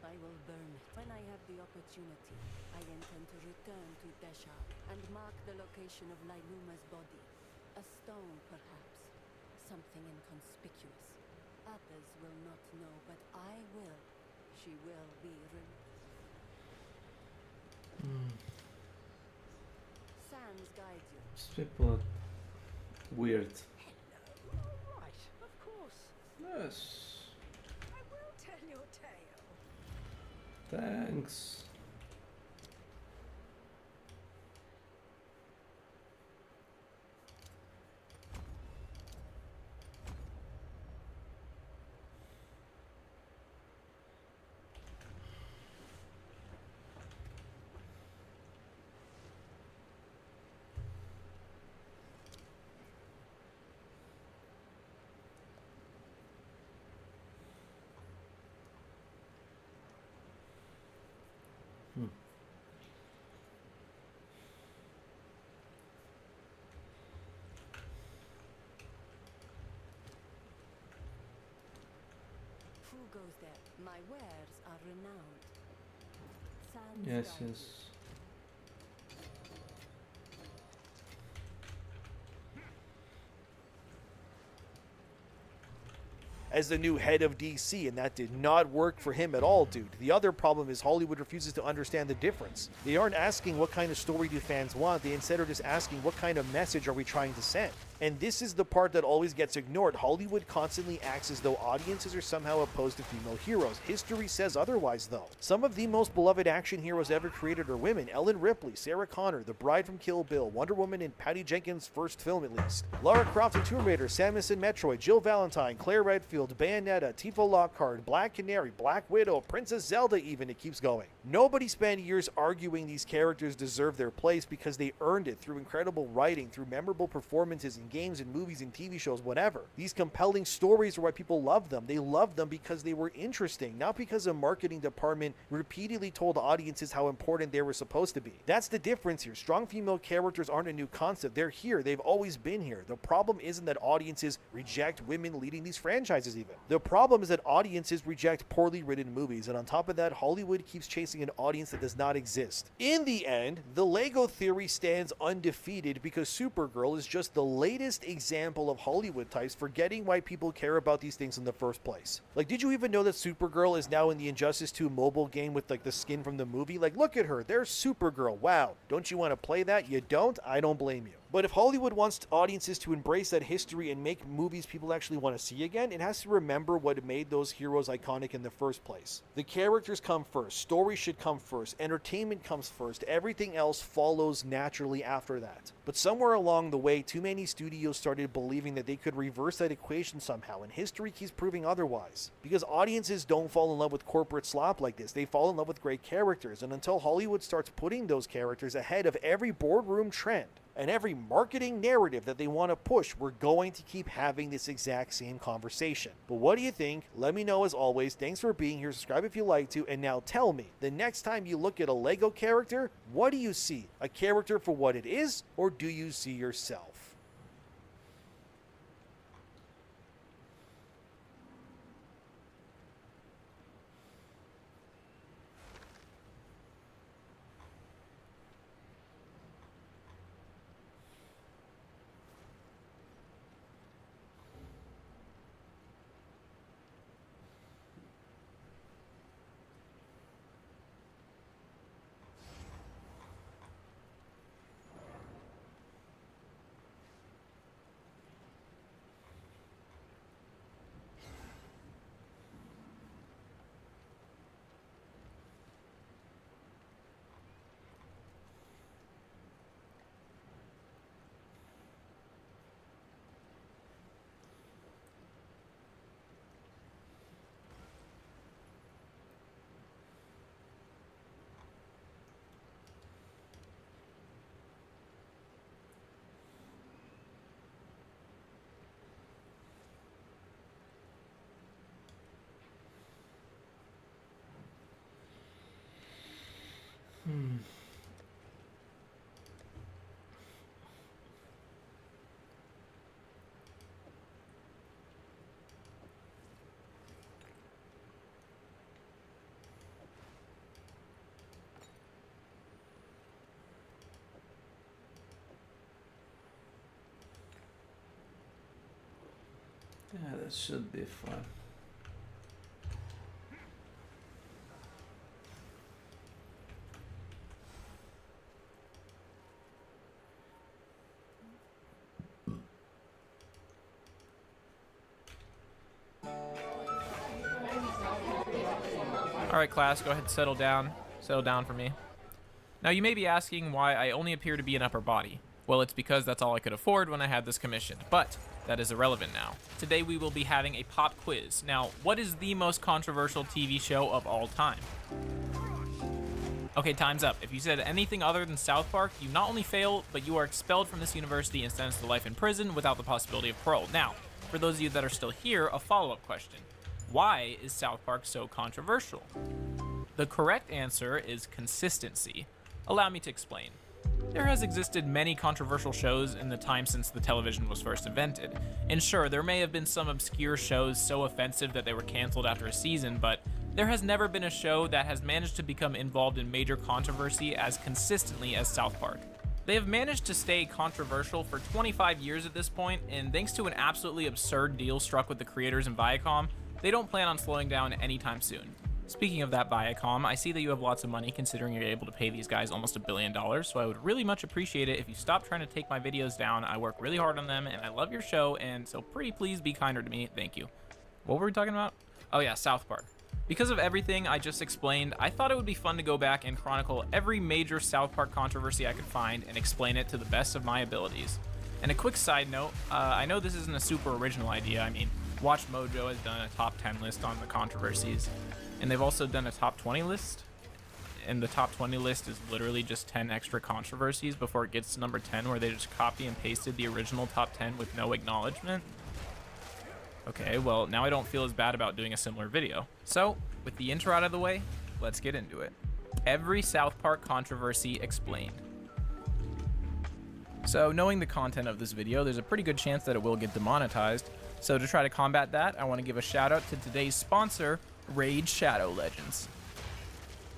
I will burn it. When I have the opportunity, I intend to return to Desha and mark the location of Lailuma's body. A stone, perhaps. Something inconspicuous. Others will not know, but I will. She will be Sans guides you. These people are weird. All right, of course. Yes. I will tell your tale. Thanks. Who goes there? My wares are renowned. Sans Yes, guide yes. you. As the new head of DC, and that did not work for him at all, dude. The other problem is Hollywood refuses to understand the difference. They aren't asking what kind of story do fans want, they instead are just asking what kind of message are we trying to send. And this is the part that always gets ignored. Hollywood constantly acts as though audiences are somehow opposed to female heroes. History says otherwise, though. Some of the most beloved action heroes ever created are women. Ellen Ripley, Sarah Connor, the Bride from Kill Bill, Wonder Woman in Patty Jenkins' first film at least, Lara Croft in Tomb Raider, Samus in Metroid, Jill Valentine, Claire Redfield, Bayonetta, Tifa Lockhart, Black Canary, Black Widow, Princess Zelda even, it keeps going. Nobody spent years arguing these characters deserve their place because they earned it through incredible writing, through memorable performances in games and movies and TV shows, whatever. These compelling stories are why people love them. They loved them because they were interesting, not because a marketing department repeatedly told audiences how important they were supposed to be. That's the difference here. Strong female characters aren't a new concept. They're here. They've always been here. The problem isn't that audiences reject women leading these franchises even. The problem is that audiences reject poorly written movies, and on top of that, Hollywood keeps chasing an audience that does not exist. In the end, the Lego theory stands undefeated because Supergirl is just the latest example of Hollywood types forgetting why people care about these things in the first place. Like, did you even know that Supergirl is now in the Injustice 2 mobile game with like the skin from the movie? Like, look at her, there's Supergirl. Wow, don't you want to play that? You don't? I don't blame you. But if Hollywood wants audiences to embrace that history and make movies people actually want to see again, it has to remember what made those heroes iconic in the first place. The characters come first, stories should come first, entertainment comes first, everything else follows naturally after that. But somewhere along the way, too many studios started believing that they could reverse that equation somehow, and history keeps proving otherwise. Because audiences don't fall in love with corporate slop like this, they fall in love with great characters, and until Hollywood starts putting those characters ahead of every boardroom trend, and every marketing narrative that they want to push, we're going to keep having this exact same conversation. But what do you think? Let me know as always. Thanks for being here. Subscribe if you like to. And now tell me, the next time you look at a Lego character, what do you see? A character for what it is, or do you see yourself? Yeah, that should be fun. Alright class, go ahead and settle down. Settle down for me. Now you may be asking why I only appear to be an upper body. Well, it's because that's all I could afford when I had this commission, but that is irrelevant now. Today we will be having a pop quiz. Now, what is the most controversial TV show of all time? Okay, time's up. If you said anything other than South Park, you not only fail, but you are expelled from this university and sentenced to life in prison without the possibility of parole. Now, for those of you that are still here, a follow-up question. Why is South Park so controversial? The correct answer is consistency. Allow me to explain. There has existed many controversial shows in the time since the television was first invented. And sure, there may have been some obscure shows so offensive that they were canceled after a season, but there has never been a show that has managed to become involved in major controversy as consistently as South Park. They have managed to stay controversial for 25 years at this point, and thanks to an absolutely absurd deal struck with the creators in Viacom, they don't plan on slowing down anytime soon. Speaking of that, Viacom, I see that you have lots of money considering you're able to pay these guys almost $1 billion, so I would really much appreciate it if you stop trying to take my videos down. I work really hard on them, and I love your show, and so pretty please be kinder to me. Thank you. What were we talking about? Oh yeah, South Park. Because of everything I just explained, I thought it would be fun to go back and chronicle every major South Park controversy I could find and explain it to the best of my abilities. And a quick side note, I know this isn't a super original idea. I mean, Watch Mojo has done a top 10 list on the controversies, and they've also done a top 20 list, and the top 20 list is literally just 10 extra controversies before it gets to number 10, where they just copy and pasted the original top 10 with no acknowledgement. Okay, well, now I don't feel as bad about doing a similar video. So, with the intro out of the way, let's get into it. Every South Park controversy explained. So, knowing the content of this video, there's a pretty good chance that it will get demonetized. So to try to combat that, I want to give a shout out to today's sponsor, Raid Shadow Legends.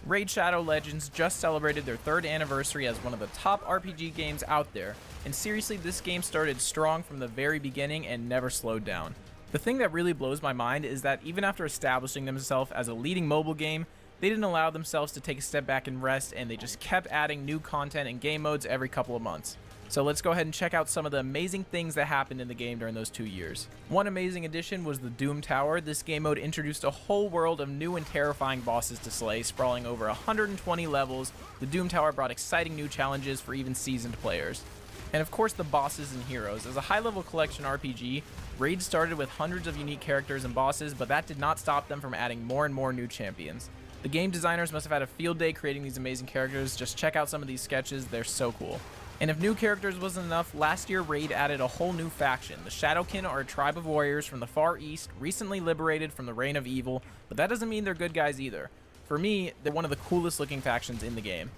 Raid Shadow Legends just celebrated their 3rd anniversary as one of the top RPG games out there, and seriously, this game started strong from the very beginning and never slowed down. The thing that really blows my mind is that even after establishing themselves as a leading mobile game, they didn't allow themselves to take a step back and rest, and they just kept adding new content and game modes every couple of months. So let's go ahead and check out some of the amazing things that happened in the game during those 2 years. One amazing addition was the Doom Tower. This game mode introduced a whole world of new and terrifying bosses to slay, sprawling over 120 levels. The Doom Tower brought exciting new challenges for even seasoned players. And of course the bosses and heroes. As a high-level collection RPG, Raid started with hundreds of unique characters and bosses, but that did not stop them from adding more and more new champions. The game designers must have had a field day creating these amazing characters. Just check out some of these sketches, they're so cool. And if new characters wasn't enough, last year Raid added a whole new faction. The Shadowkin are a tribe of warriors from the Far East, recently liberated from the reign of evil, but that doesn't mean they're good guys either. For me, they're one of the coolest looking factions in the game.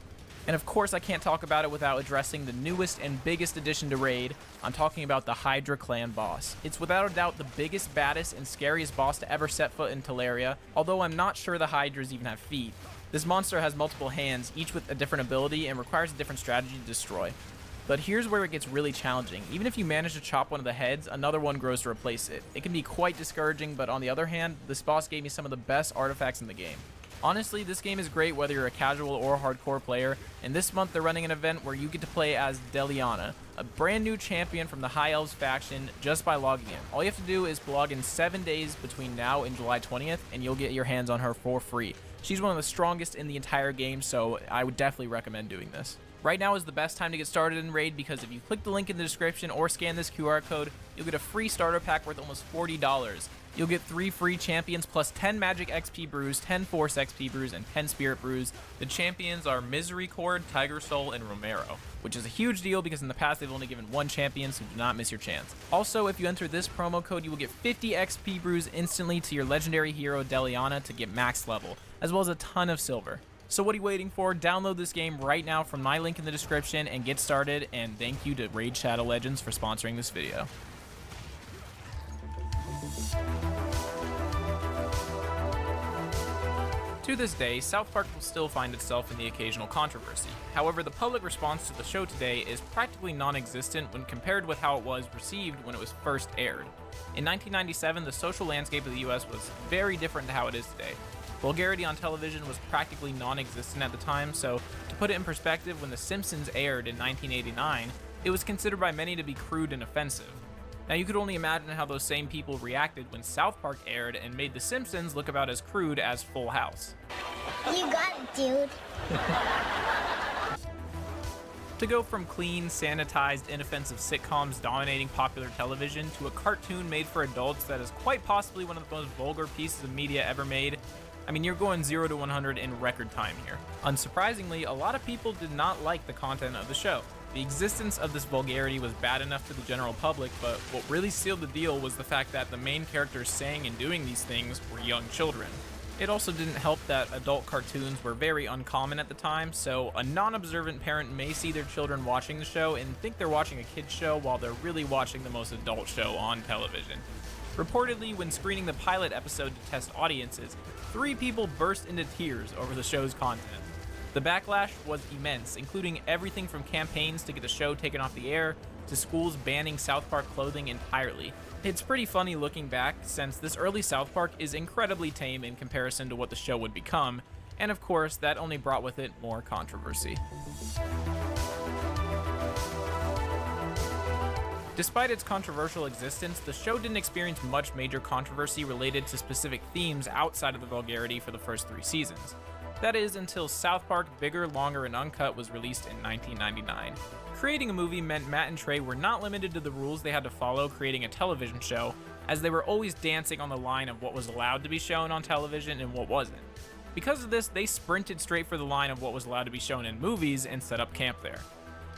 And of course I can't talk about it without addressing the newest and biggest addition to Raid. I'm talking about the Hydra clan boss. It's without a doubt the biggest, baddest, and scariest boss to ever set foot in Teleria, although I'm not sure the Hydras even have feet. This monster has multiple hands, each with a different ability, and requires a different strategy to destroy. But here's where it gets really challenging. Even if you manage to chop one of the heads, another one grows to replace it. It can be quite discouraging, but on the other hand, this boss gave me some of the best artifacts in the game. Honestly, this game is great whether you're a casual or hardcore player, and this month they're running an event where you get to play as Deliana, a brand new champion from the High Elves faction, just by logging in. All you have to do is log in 7 days between now and July 20th, and you'll get your hands on her for free. She's one of the strongest in the entire game, so I would definitely recommend doing this. Right now is the best time to get started in Raid because if you click the link in the description or scan this QR code, you'll get a free starter pack worth almost $40. You'll get 3 free champions plus 10 magic XP brews, 10 force XP brews, and 10 spirit brews. The champions are Misericord, Tiger Soul, and Romero, which is a huge deal because in the past they've only given 1 champion, so do not miss your chance. Also, if you enter this promo code, you will get 50 XP brews instantly to your legendary hero Deliana to get max level, as well as a ton of silver. So what are you waiting for? Download this game right now from my link in the description and get started, and thank you to Raid Shadow Legends for sponsoring this video. To this day, South Park will still find itself in the occasional controversy. However, the public response to the show today is practically non-existent when compared with how it was received when it was first aired. In 1997, the social landscape of the US was very different to how it is today. Vulgarity on television was practically non-existent at the time, so to put it in perspective, when The Simpsons aired in 1989, it was considered by many to be crude and offensive. Now you could only imagine how those same people reacted when South Park aired and made The Simpsons look about as crude as Full House. You got it, dude. To go from clean, sanitized, inoffensive sitcoms dominating popular television to a cartoon made for adults that is quite possibly one of the most vulgar pieces of media ever made, I mean, you're going 0 to 100 in record time here. Unsurprisingly, a lot of people did not like the content of the show. The existence of this vulgarity was bad enough to the general public, but what really sealed the deal was the fact that the main characters saying and doing these things were young children. It also didn't help that adult cartoons were very uncommon at the time, so a non-observant parent may see their children watching the show and think they're watching a kid's show while they're really watching the most adult show on television. Reportedly, when screening the pilot episode to test audiences, 3 people burst into tears over the show's content. The backlash was immense, including everything from campaigns to get the show taken off the air, to schools banning South Park clothing entirely. It's pretty funny looking back, since this early South Park is incredibly tame in comparison to what the show would become, and of course, that only brought with it more controversy. Despite its controversial existence, the show didn't experience much major controversy related to specific themes outside of the vulgarity for the first 3 seasons. That is, until South Park Bigger, Longer, and Uncut was released in 1999. Creating a movie meant Matt and Trey were not limited to the rules they had to follow creating a television show, as they were always dancing on the line of what was allowed to be shown on television and what wasn't. Because of this, they sprinted straight for the line of what was allowed to be shown in movies and set up camp there.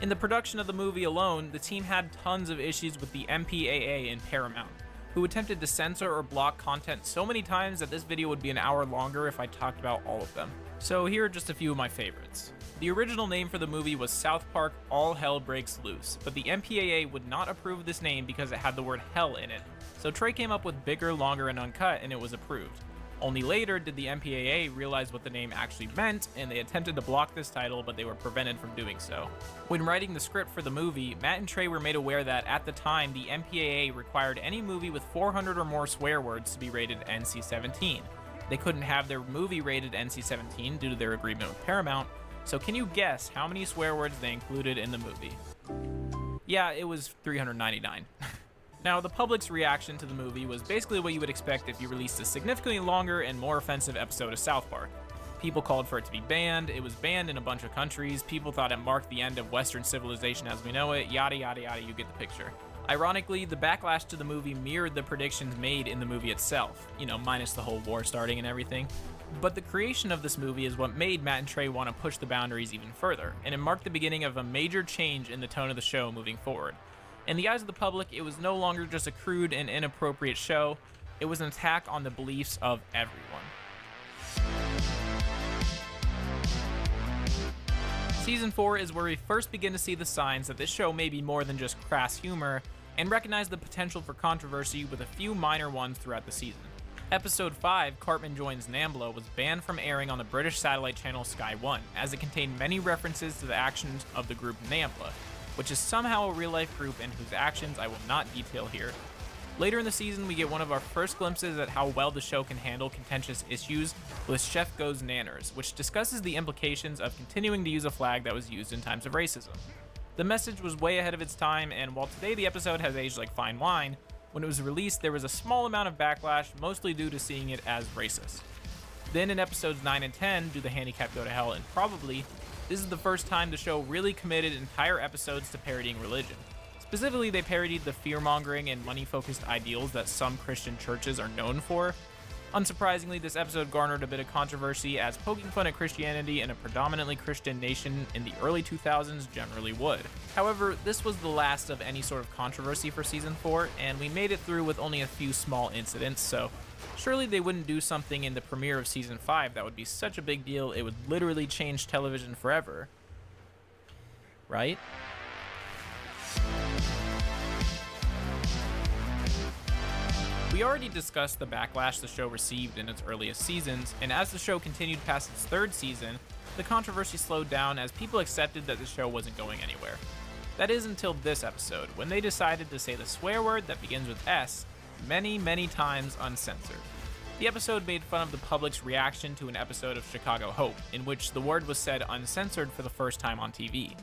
In the production of the movie alone, the team had tons of issues with the MPAA and Paramount, who attempted to censor or block content so many times that this video would be an hour longer if I talked about all of them. So here are just a few of my favorites. The original name for the movie was South Park All Hell Breaks Loose, but the MPAA would not approve this name because it had the word hell in it, so Trey came up with Bigger, Longer, and Uncut and it was approved. Only later did the MPAA realize what the name actually meant, and they attempted to block this title, but they were prevented from doing so. When writing the script for the movie, Matt and Trey were made aware that at the time, the MPAA required any movie with 400 or more swear words to be rated NC-17. They couldn't have their movie rated NC-17 due to their agreement with Paramount, so can you guess how many swear words they included in the movie? Yeah, it was 399. Now, the public's reaction to the movie was basically what you would expect if you released a significantly longer and more offensive episode of South Park. People called for it to be banned, it was banned in a bunch of countries, people thought it marked the end of Western civilization as we know it, yada yada yada, you get the picture. Ironically, the backlash to the movie mirrored the predictions made in the movie itself, minus the whole war starting and everything. But the creation of this movie is what made Matt and Trey want to push the boundaries even further, and it marked the beginning of a major change in the tone of the show moving forward. In the eyes of the public, it was no longer just a crude and inappropriate show, it was an attack on the beliefs of everyone. Season 4 is where we first begin to see the signs that this show may be more than just crass humor, and recognize the potential for controversy with a few minor ones throughout the season. Episode 5, Cartman Joins NAMBLA, was banned from airing on the British satellite channel Sky One, as it contained many references to the actions of the group NAMBLA, which is somehow a real-life group and whose actions I will not detail here. Later in the season, we get one of our first glimpses at how well the show can handle contentious issues with Chef Goes Nanners, which discusses the implications of continuing to use a flag that was used in times of racism. The message was way ahead of its time, and while today the episode has aged like fine wine, when it was released there was a small amount of backlash, mostly due to seeing it as racist. Then in episodes 9 and 10, Do the Handicapped Go to Hell and Probably, this is the first time the show really committed entire episodes to parodying religion. Specifically, they parodied the fear-mongering and money-focused ideals that some Christian churches are known for. Unsurprisingly, this episode garnered a bit of controversy, as poking fun at Christianity in a predominantly Christian nation in the early 2000s generally would. However, this was the last of any sort of controversy for Season 4, and we made it through with only a few small incidents, so surely they wouldn't do something in the premiere of Season 5 that would be such a big deal it would literally change television forever. Right? We We already discussed the backlash the show received in its earliest seasons, and as the show continued past its third season, the controversy slowed down as people accepted that the show wasn't going anywhere. That is until this episode, when they decided to say the swear word that begins with S many, many times uncensored. The episode made fun of the public's reaction to an episode of Chicago Hope, in which the word was said uncensored for the first time on TV.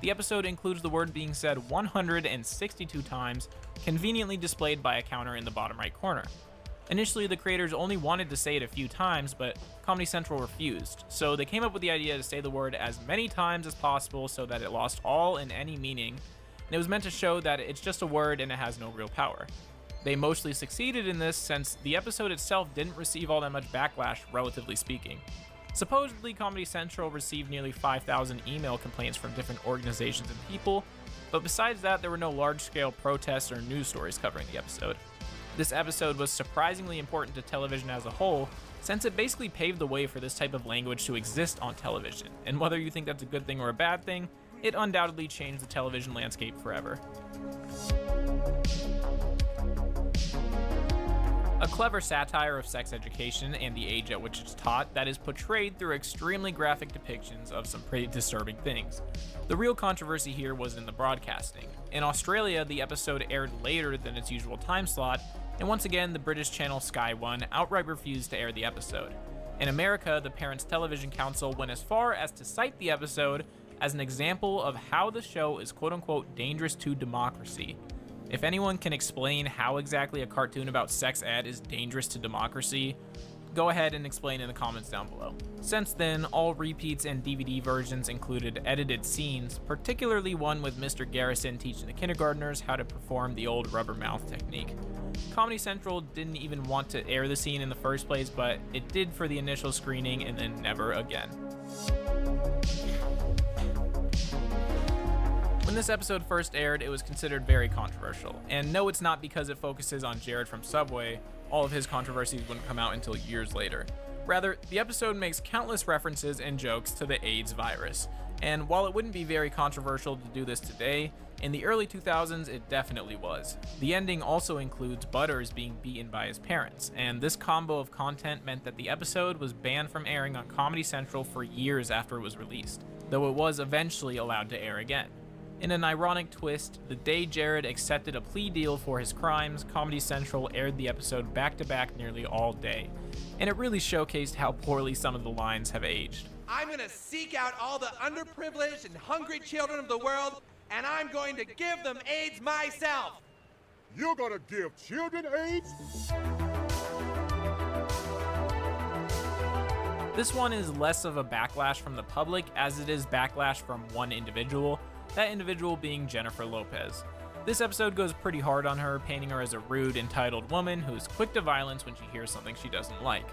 The episode includes the word being said 162 times, conveniently displayed by a counter in the bottom right corner. Initially, the creators only wanted to say it a few times, but Comedy Central refused, so they came up with the idea to say the word as many times as possible so that it lost all and any meaning, and it was meant to show that it's just a word and it has no real power. They mostly succeeded in this since the episode itself didn't receive all that much backlash, relatively speaking. Supposedly, Comedy Central received nearly 5,000 email complaints from different organizations and people, but besides that, there were no large-scale protests or news stories covering the episode. This episode was surprisingly important to television as a whole, since it basically paved the way for this type of language to exist on television, and whether you think that's a good thing or a bad thing, it undoubtedly changed the television landscape forever. A clever satire of sex education and the age at which it's taught that is portrayed through extremely graphic depictions of some pretty disturbing things. The real controversy here was in the broadcasting. In Australia, the episode aired later than its usual time slot, and once again, the British channel Sky One outright refused to air the episode. In America, the Parents Television Council went as far as to cite the episode as an example of how the show is quote-unquote dangerous to democracy. If anyone can explain how exactly a cartoon about sex ed is dangerous to democracy, go ahead and explain in the comments down below. Since then, all repeats and DVD versions included edited scenes, particularly one with Mr. Garrison teaching the kindergartners how to perform the old rubber mouth technique. Comedy Central didn't even want to air the scene in the first place, but it did for the initial screening and then never again. When this episode first aired, it was considered very controversial, and no, it's not because it focuses on Jared from Subway. All of his controversies wouldn't come out until years later. Rather, the episode makes countless references and jokes to the AIDS virus, and while it wouldn't be very controversial to do this today, in the early 2000s it definitely was. The ending also includes Butters being beaten by his parents, and this combo of content meant that the episode was banned from airing on Comedy Central for years after it was released, though it was eventually allowed to air again. In an ironic twist, the day Jared accepted a plea deal for his crimes, Comedy Central aired the episode back-to-back nearly all day, and it really showcased how poorly some of the lines have aged. I'm gonna seek out all the underprivileged and hungry children of the world, and I'm going to give them AIDS myself! You're gonna give children AIDS? This one is less of a backlash from the public as it is backlash from one individual, that individual being Jennifer Lopez. This episode goes pretty hard on her, painting her as a rude, entitled woman who is quick to violence when she hears something she doesn't like.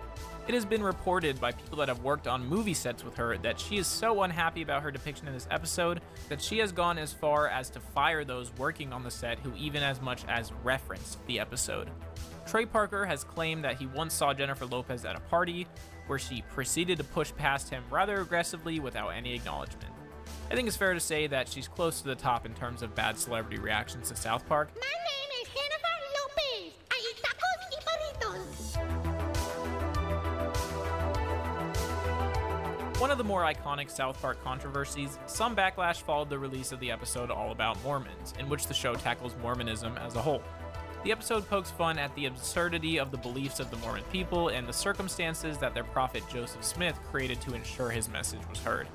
It has been reported by people that have worked on movie sets with her that she is so unhappy about her depiction in this episode that she has gone as far as to fire those working on the set who even as much as referenced the episode. Trey Parker has claimed that he once saw Jennifer Lopez at a party where she proceeded to push past him rather aggressively without any acknowledgement. I think it's fair to say that she's close to the top in terms of bad celebrity reactions to South Park. My name is Jennifer Lopez. I eat tacos y burritos. One of the more iconic South Park controversies, some backlash followed the release of the episode All About Mormons, in which the show tackles Mormonism as a whole. The episode pokes fun at the absurdity of the beliefs of the Mormon people and the circumstances that their prophet Joseph Smith created to ensure his message was heard.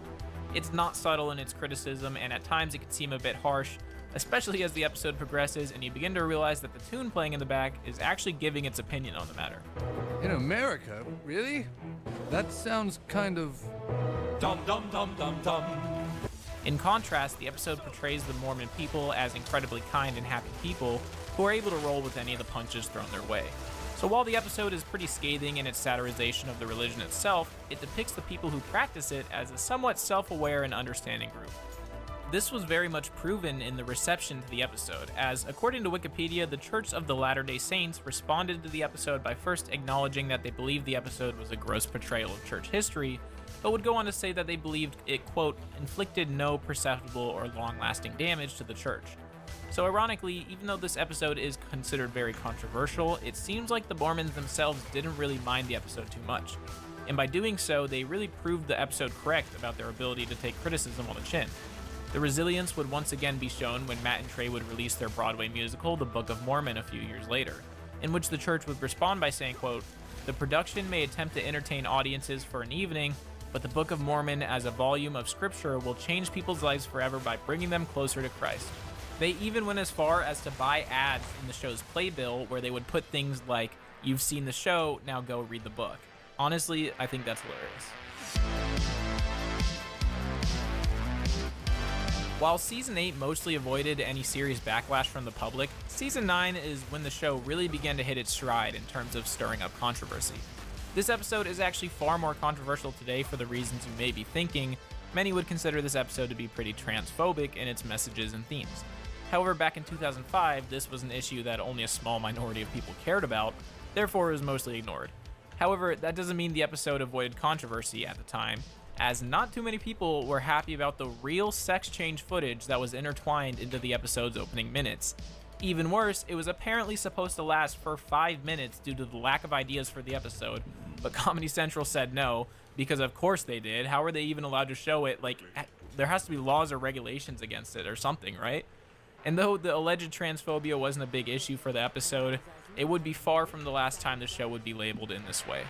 It's not subtle in its criticism, and at times it can seem a bit harsh, especially as the episode progresses and you begin to realize that the tune playing in the back is actually giving its opinion on the matter. In America? Really? That sounds kind of... dum dum dum dum dum. In contrast, the episode portrays the Mormon people as incredibly kind and happy people who are able to roll with any of the punches thrown their way. So while the episode is pretty scathing in its satirization of the religion itself, it depicts the people who practice it as a somewhat self-aware and understanding group. This was very much proven in the reception to the episode, as according to Wikipedia, the Church of the Latter-day Saints responded to the episode by first acknowledging that they believed the episode was a gross portrayal of church history, but would go on to say that they believed it, quote, inflicted no perceptible or long-lasting damage to the church. So ironically, even though this episode is considered very controversial, it seems like the Mormons themselves didn't really mind the episode too much. And by doing so, they really proved the episode correct about their ability to take criticism on the chin. The resilience would once again be shown when Matt and Trey would release their Broadway musical, The Book of Mormon, a few years later, in which the church would respond by saying, quote, "The production may attempt to entertain audiences for an evening, but the Book of Mormon as a volume of scripture will change people's lives forever by bringing them closer to Christ." They even went as far as to buy ads in the show's playbill where they would put things like, "You've seen the show, now go read the book." Honestly, I think that's hilarious. While Season 8 mostly avoided any serious backlash from the public, Season 9 is when the show really began to hit its stride in terms of stirring up controversy. This episode is actually far more controversial today for the reasons you may be thinking. Many would consider this episode to be pretty transphobic in its messages and themes. However, back in 2005, this was an issue that only a small minority of people cared about, therefore it was mostly ignored. However, that doesn't mean the episode avoided controversy at the time, as not too many people were happy about the real sex change footage that was intertwined into the episode's opening minutes. Even worse, it was apparently supposed to last for 5 minutes due to the lack of ideas for the episode, but Comedy Central said no, because of course they did. How are they even allowed to show it? Like, there has to be laws or regulations against it or something, right? And though the alleged transphobia wasn't a big issue for the episode, it would be far from the last time the show would be labeled in this way.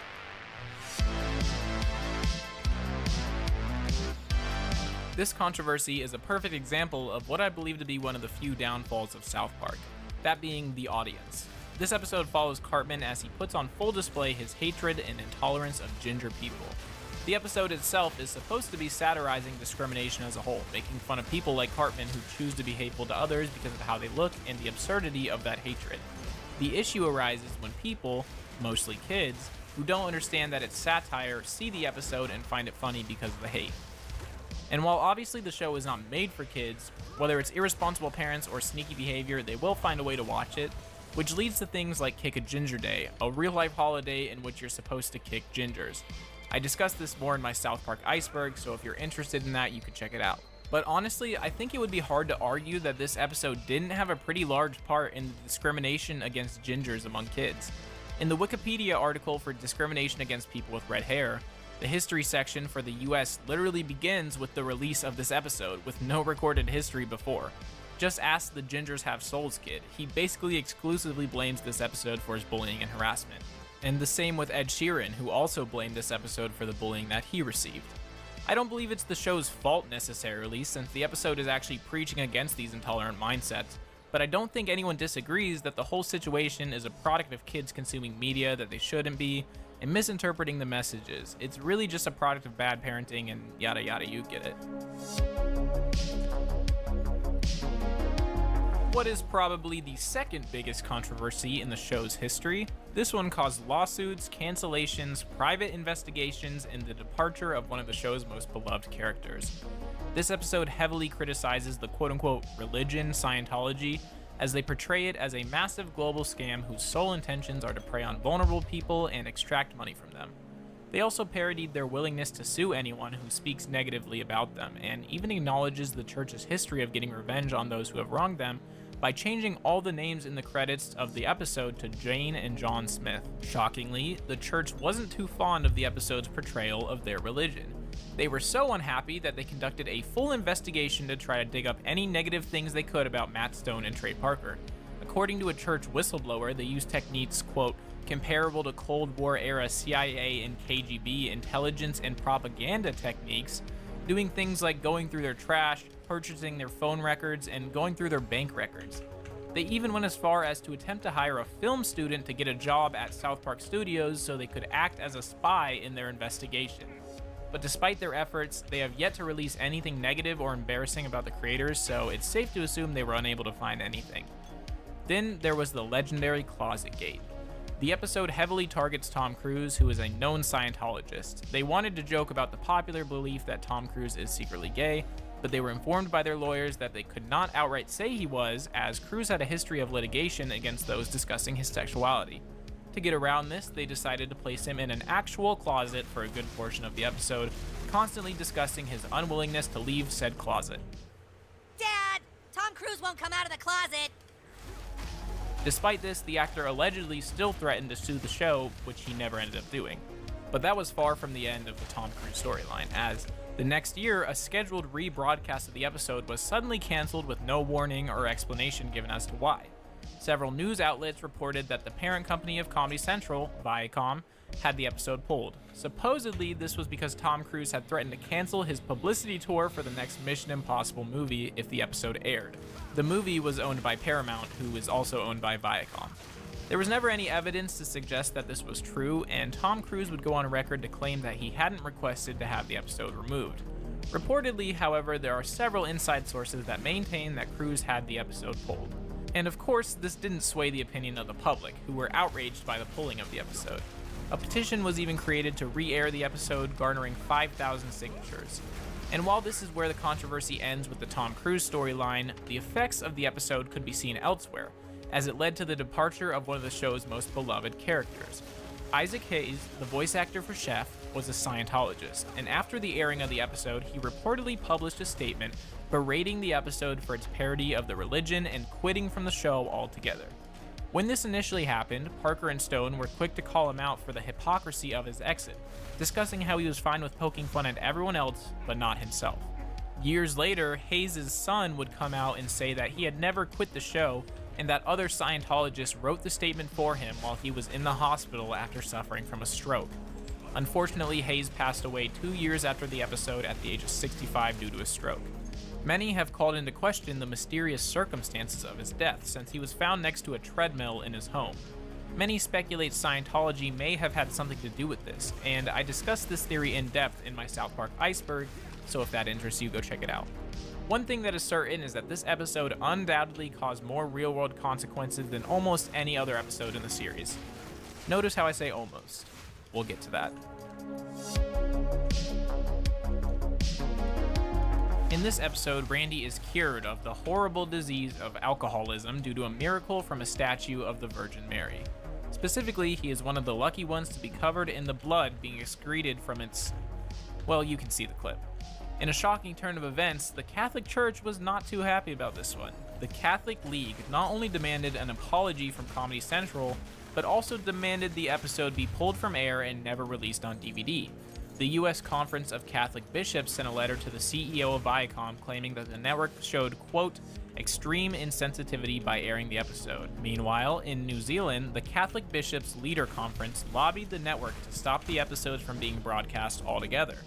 This controversy is a perfect example of what I believe to be one of the few downfalls of South Park, that being the audience. This episode follows Cartman as he puts on full display his hatred and intolerance of ginger people. The episode itself is supposed to be satirizing discrimination as a whole, making fun of people like Cartman who choose to be hateful to others because of how they look and the absurdity of that hatred. The issue arises when people, mostly kids, who don't understand that it's satire, see the episode and find it funny because of the hate. And while obviously the show is not made for kids, whether it's irresponsible parents or sneaky behavior, they will find a way to watch it, which leads to things like Kick a Ginger Day, a real-life holiday in which you're supposed to kick gingers. I discussed this more in my South Park Iceberg, so if you're interested in that, you can check it out. But honestly, I think it would be hard to argue that this episode didn't have a pretty large part in the discrimination against gingers among kids. In the Wikipedia article for discrimination against people with red hair, the history section for the US literally begins with the release of this episode, with no recorded history before. Just ask the Gingers Have Souls kid. He basically exclusively blames this episode for his bullying and harassment. And the same with Ed Sheeran, who also blamed this episode for the bullying that he received. I don't believe it's the show's fault necessarily, since the episode is actually preaching against these intolerant mindsets, but I don't think anyone disagrees that the whole situation is a product of kids consuming media that they shouldn't be, and misinterpreting the messages. It's really just a product of bad parenting and yada yada, you get it. What is probably the second biggest controversy in the show's history? This one caused lawsuits, cancellations, private investigations, and the departure of one of the show's most beloved characters. This episode heavily criticizes the quote-unquote religion, Scientology, as they portray it as a massive global scam whose sole intentions are to prey on vulnerable people and extract money from them. They also parodied their willingness to sue anyone who speaks negatively about them, and even acknowledges the church's history of getting revenge on those who have wronged them by changing all the names in the credits of the episode to Jane and John Smith. Shockingly, the church wasn't too fond of the episode's portrayal of their religion. They were so unhappy that they conducted a full investigation to try to dig up any negative things they could about Matt Stone and Trey Parker. According to a church whistleblower, they used techniques, quote, comparable to Cold War era CIA and KGB intelligence and propaganda techniques, doing things like going through their trash, purchasing their phone records, and going through their bank records. They even went as far as to attempt to hire a film student to get a job at South Park Studios so they could act as a spy in their investigation. But despite their efforts, they have yet to release anything negative or embarrassing about the creators, so it's safe to assume they were unable to find anything. Then there was the legendary Closet Gate. The episode heavily targets Tom Cruise, who is a known Scientologist. They wanted to joke about the popular belief that Tom Cruise is secretly gay, but they were informed by their lawyers that they could not outright say he was, as Cruise had a history of litigation against those discussing his sexuality. To get around this, they decided to place him in an actual closet for a good portion of the episode, constantly discussing his unwillingness to leave said closet. Dad! Tom Tom Cruise won't come out of the closet. Despite this, the actor allegedly still threatened to sue the show, which he never ended up doing. But that was far from the end of the Tom Cruise storyline, as the next year, a scheduled rebroadcast of the episode was suddenly canceled with no warning or explanation given as to why. Several news outlets reported that the parent company of Comedy Central, Viacom, had the episode pulled. Supposedly, this was because Tom Cruise had threatened to cancel his publicity tour for the next Mission Impossible movie if the episode aired. The movie was owned by Paramount, who is also owned by Viacom. There was never any evidence to suggest that this was true, and Tom Cruise would go on record to claim that he hadn't requested to have the episode removed. Reportedly, however, there are several inside sources that maintain that Cruise had the episode pulled. And of course, this didn't sway the opinion of the public, who were outraged by the pulling of the episode. A petition was even created to re-air the episode, garnering 5,000 signatures. And while this is where the controversy ends with the Tom Cruise storyline, the effects of the episode could be seen elsewhere, as it led to the departure of one of the show's most beloved characters. Isaac Hayes, the voice actor for Chef, was a Scientologist, and after the airing of the episode, he reportedly published a statement berating the episode for its parody of the religion and quitting from the show altogether. When this initially happened, Parker and Stone were quick to call him out for the hypocrisy of his exit, discussing how he was fine with poking fun at everyone else, but not himself. Years later, Hayes' son would come out and say that he had never quit the show, and that other Scientologists wrote the statement for him while he was in the hospital after suffering from a stroke. Unfortunately, Hayes passed away 2 years after the episode at the age of 65 due to a stroke. Many have called into question the mysterious circumstances of his death, since he was found next to a treadmill in his home. Many speculate Scientology may have had something to do with this, and I discussed this theory in depth in my South Park Iceberg, so if that interests you, go check it out. One thing that is certain is that this episode undoubtedly caused more real-world consequences than almost any other episode in the series. Notice how I say almost. We'll get to that. In this episode, Randy is cured of the horrible disease of alcoholism due to a miracle from a statue of the Virgin Mary. Specifically, he is one of the lucky ones to be covered in the blood being excreted from its... well, you can see the clip. In a shocking turn of events, the Catholic Church was not too happy about this one. The Catholic League not only demanded an apology from Comedy Central, but also demanded the episode be pulled from air and never released on DVD. The U.S. Conference of Catholic Bishops sent a letter to the CEO of Viacom claiming that the network showed, quote, extreme insensitivity by airing the episode. Meanwhile, in New Zealand, the Catholic Bishops' Leader Conference lobbied the network to stop the episodes from being broadcast altogether.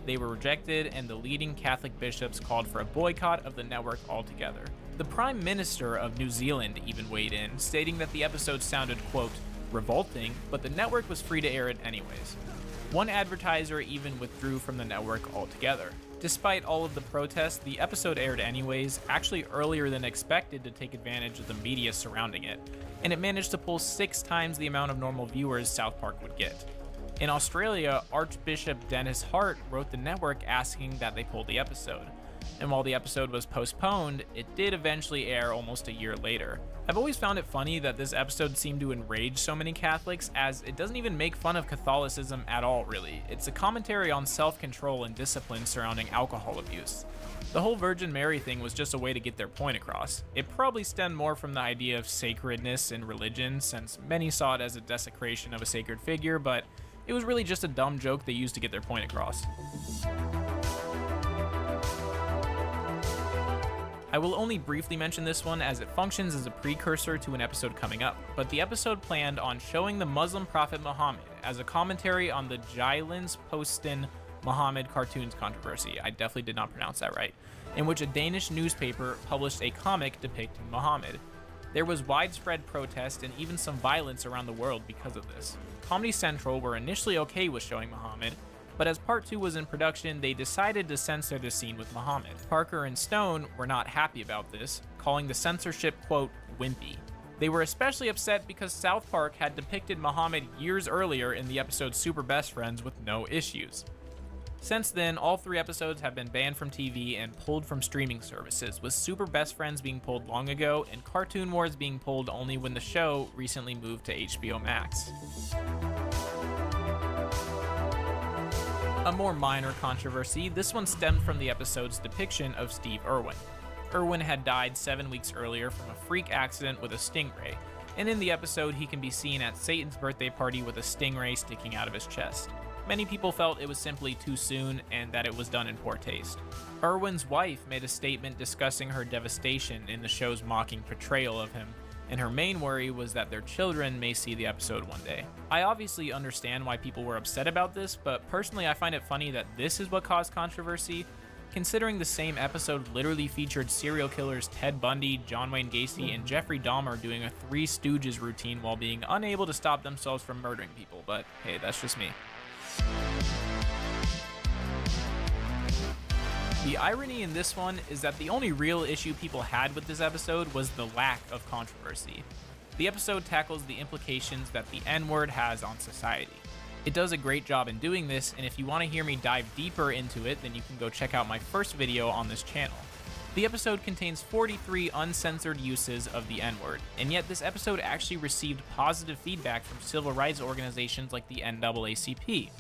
They were rejected, and the leading Catholic bishops called for a boycott of the network altogether. The Prime Minister of New Zealand even weighed in, stating that the episode sounded, quote, revolting, but the network was free to air it anyways. One advertiser even withdrew from the network altogether. Despite all of the protests, the episode aired anyways, actually earlier than expected to take advantage of the media surrounding it, and it managed to pull 6 times the amount of normal viewers South Park would get. In Australia, Archbishop Dennis Hart wrote the network asking that they pull the episode, and while the episode was postponed, it did eventually air almost a year later. I've always found it funny that this episode seemed to enrage so many Catholics, as it doesn't even make fun of Catholicism at all, really. It's a commentary on self-control and discipline surrounding alcohol abuse. The whole Virgin Mary thing was just a way to get their point across. It probably stemmed more from the idea of sacredness in religion, since many saw it as a desecration of a sacred figure, but it was really just a dumb joke they used to get their point across. I will only briefly mention this one as it functions as a precursor to an episode coming up, but the episode planned on showing the Muslim prophet Muhammad as a commentary on the Jyllands Posten Muhammad cartoons controversy, I definitely did not pronounce that right, in which a Danish newspaper published a comic depicting Muhammad. There was widespread protest and even some violence around the world because of this. Comedy Central were initially okay with showing Muhammad, but as part 2 was in production, they decided to censor the scene with Muhammad. Parker and Stone were not happy about this, calling the censorship, quote, wimpy. They were especially upset because South Park had depicted Muhammad years earlier in the episode Super Best Friends with no issues. Since then, all 3 episodes have been banned from TV and pulled from streaming services, with Super Best Friends being pulled long ago and Cartoon Wars being pulled only when the show recently moved to HBO Max. A more minor controversy, this one stemmed from the episode's depiction of Steve Irwin. Irwin had died 7 weeks earlier from a freak accident with a stingray, and in the episode he can be seen at Satan's birthday party with a stingray sticking out of his chest. Many people felt it was simply too soon and that it was done in poor taste. Irwin's wife made a statement discussing her devastation in the show's mocking portrayal of him, and her main worry was that their children may see the episode one day. I obviously understand why people were upset about this, but personally I find it funny that this is what caused controversy, considering the same episode literally featured serial killers Ted Bundy, John Wayne Gacy, and Jeffrey Dahmer doing a Three Stooges routine while being unable to stop themselves from murdering people, but hey, that's just me. The irony in this one is that the only real issue people had with this episode was the lack of controversy. The episode tackles the implications that the N-word has on society. It does a great job in doing this, and if you want to hear me dive deeper into it, then you can go check out my first video on this channel. The episode contains 43 uncensored uses of the N-word, and yet this episode actually received positive feedback from civil rights organizations like the NAACP,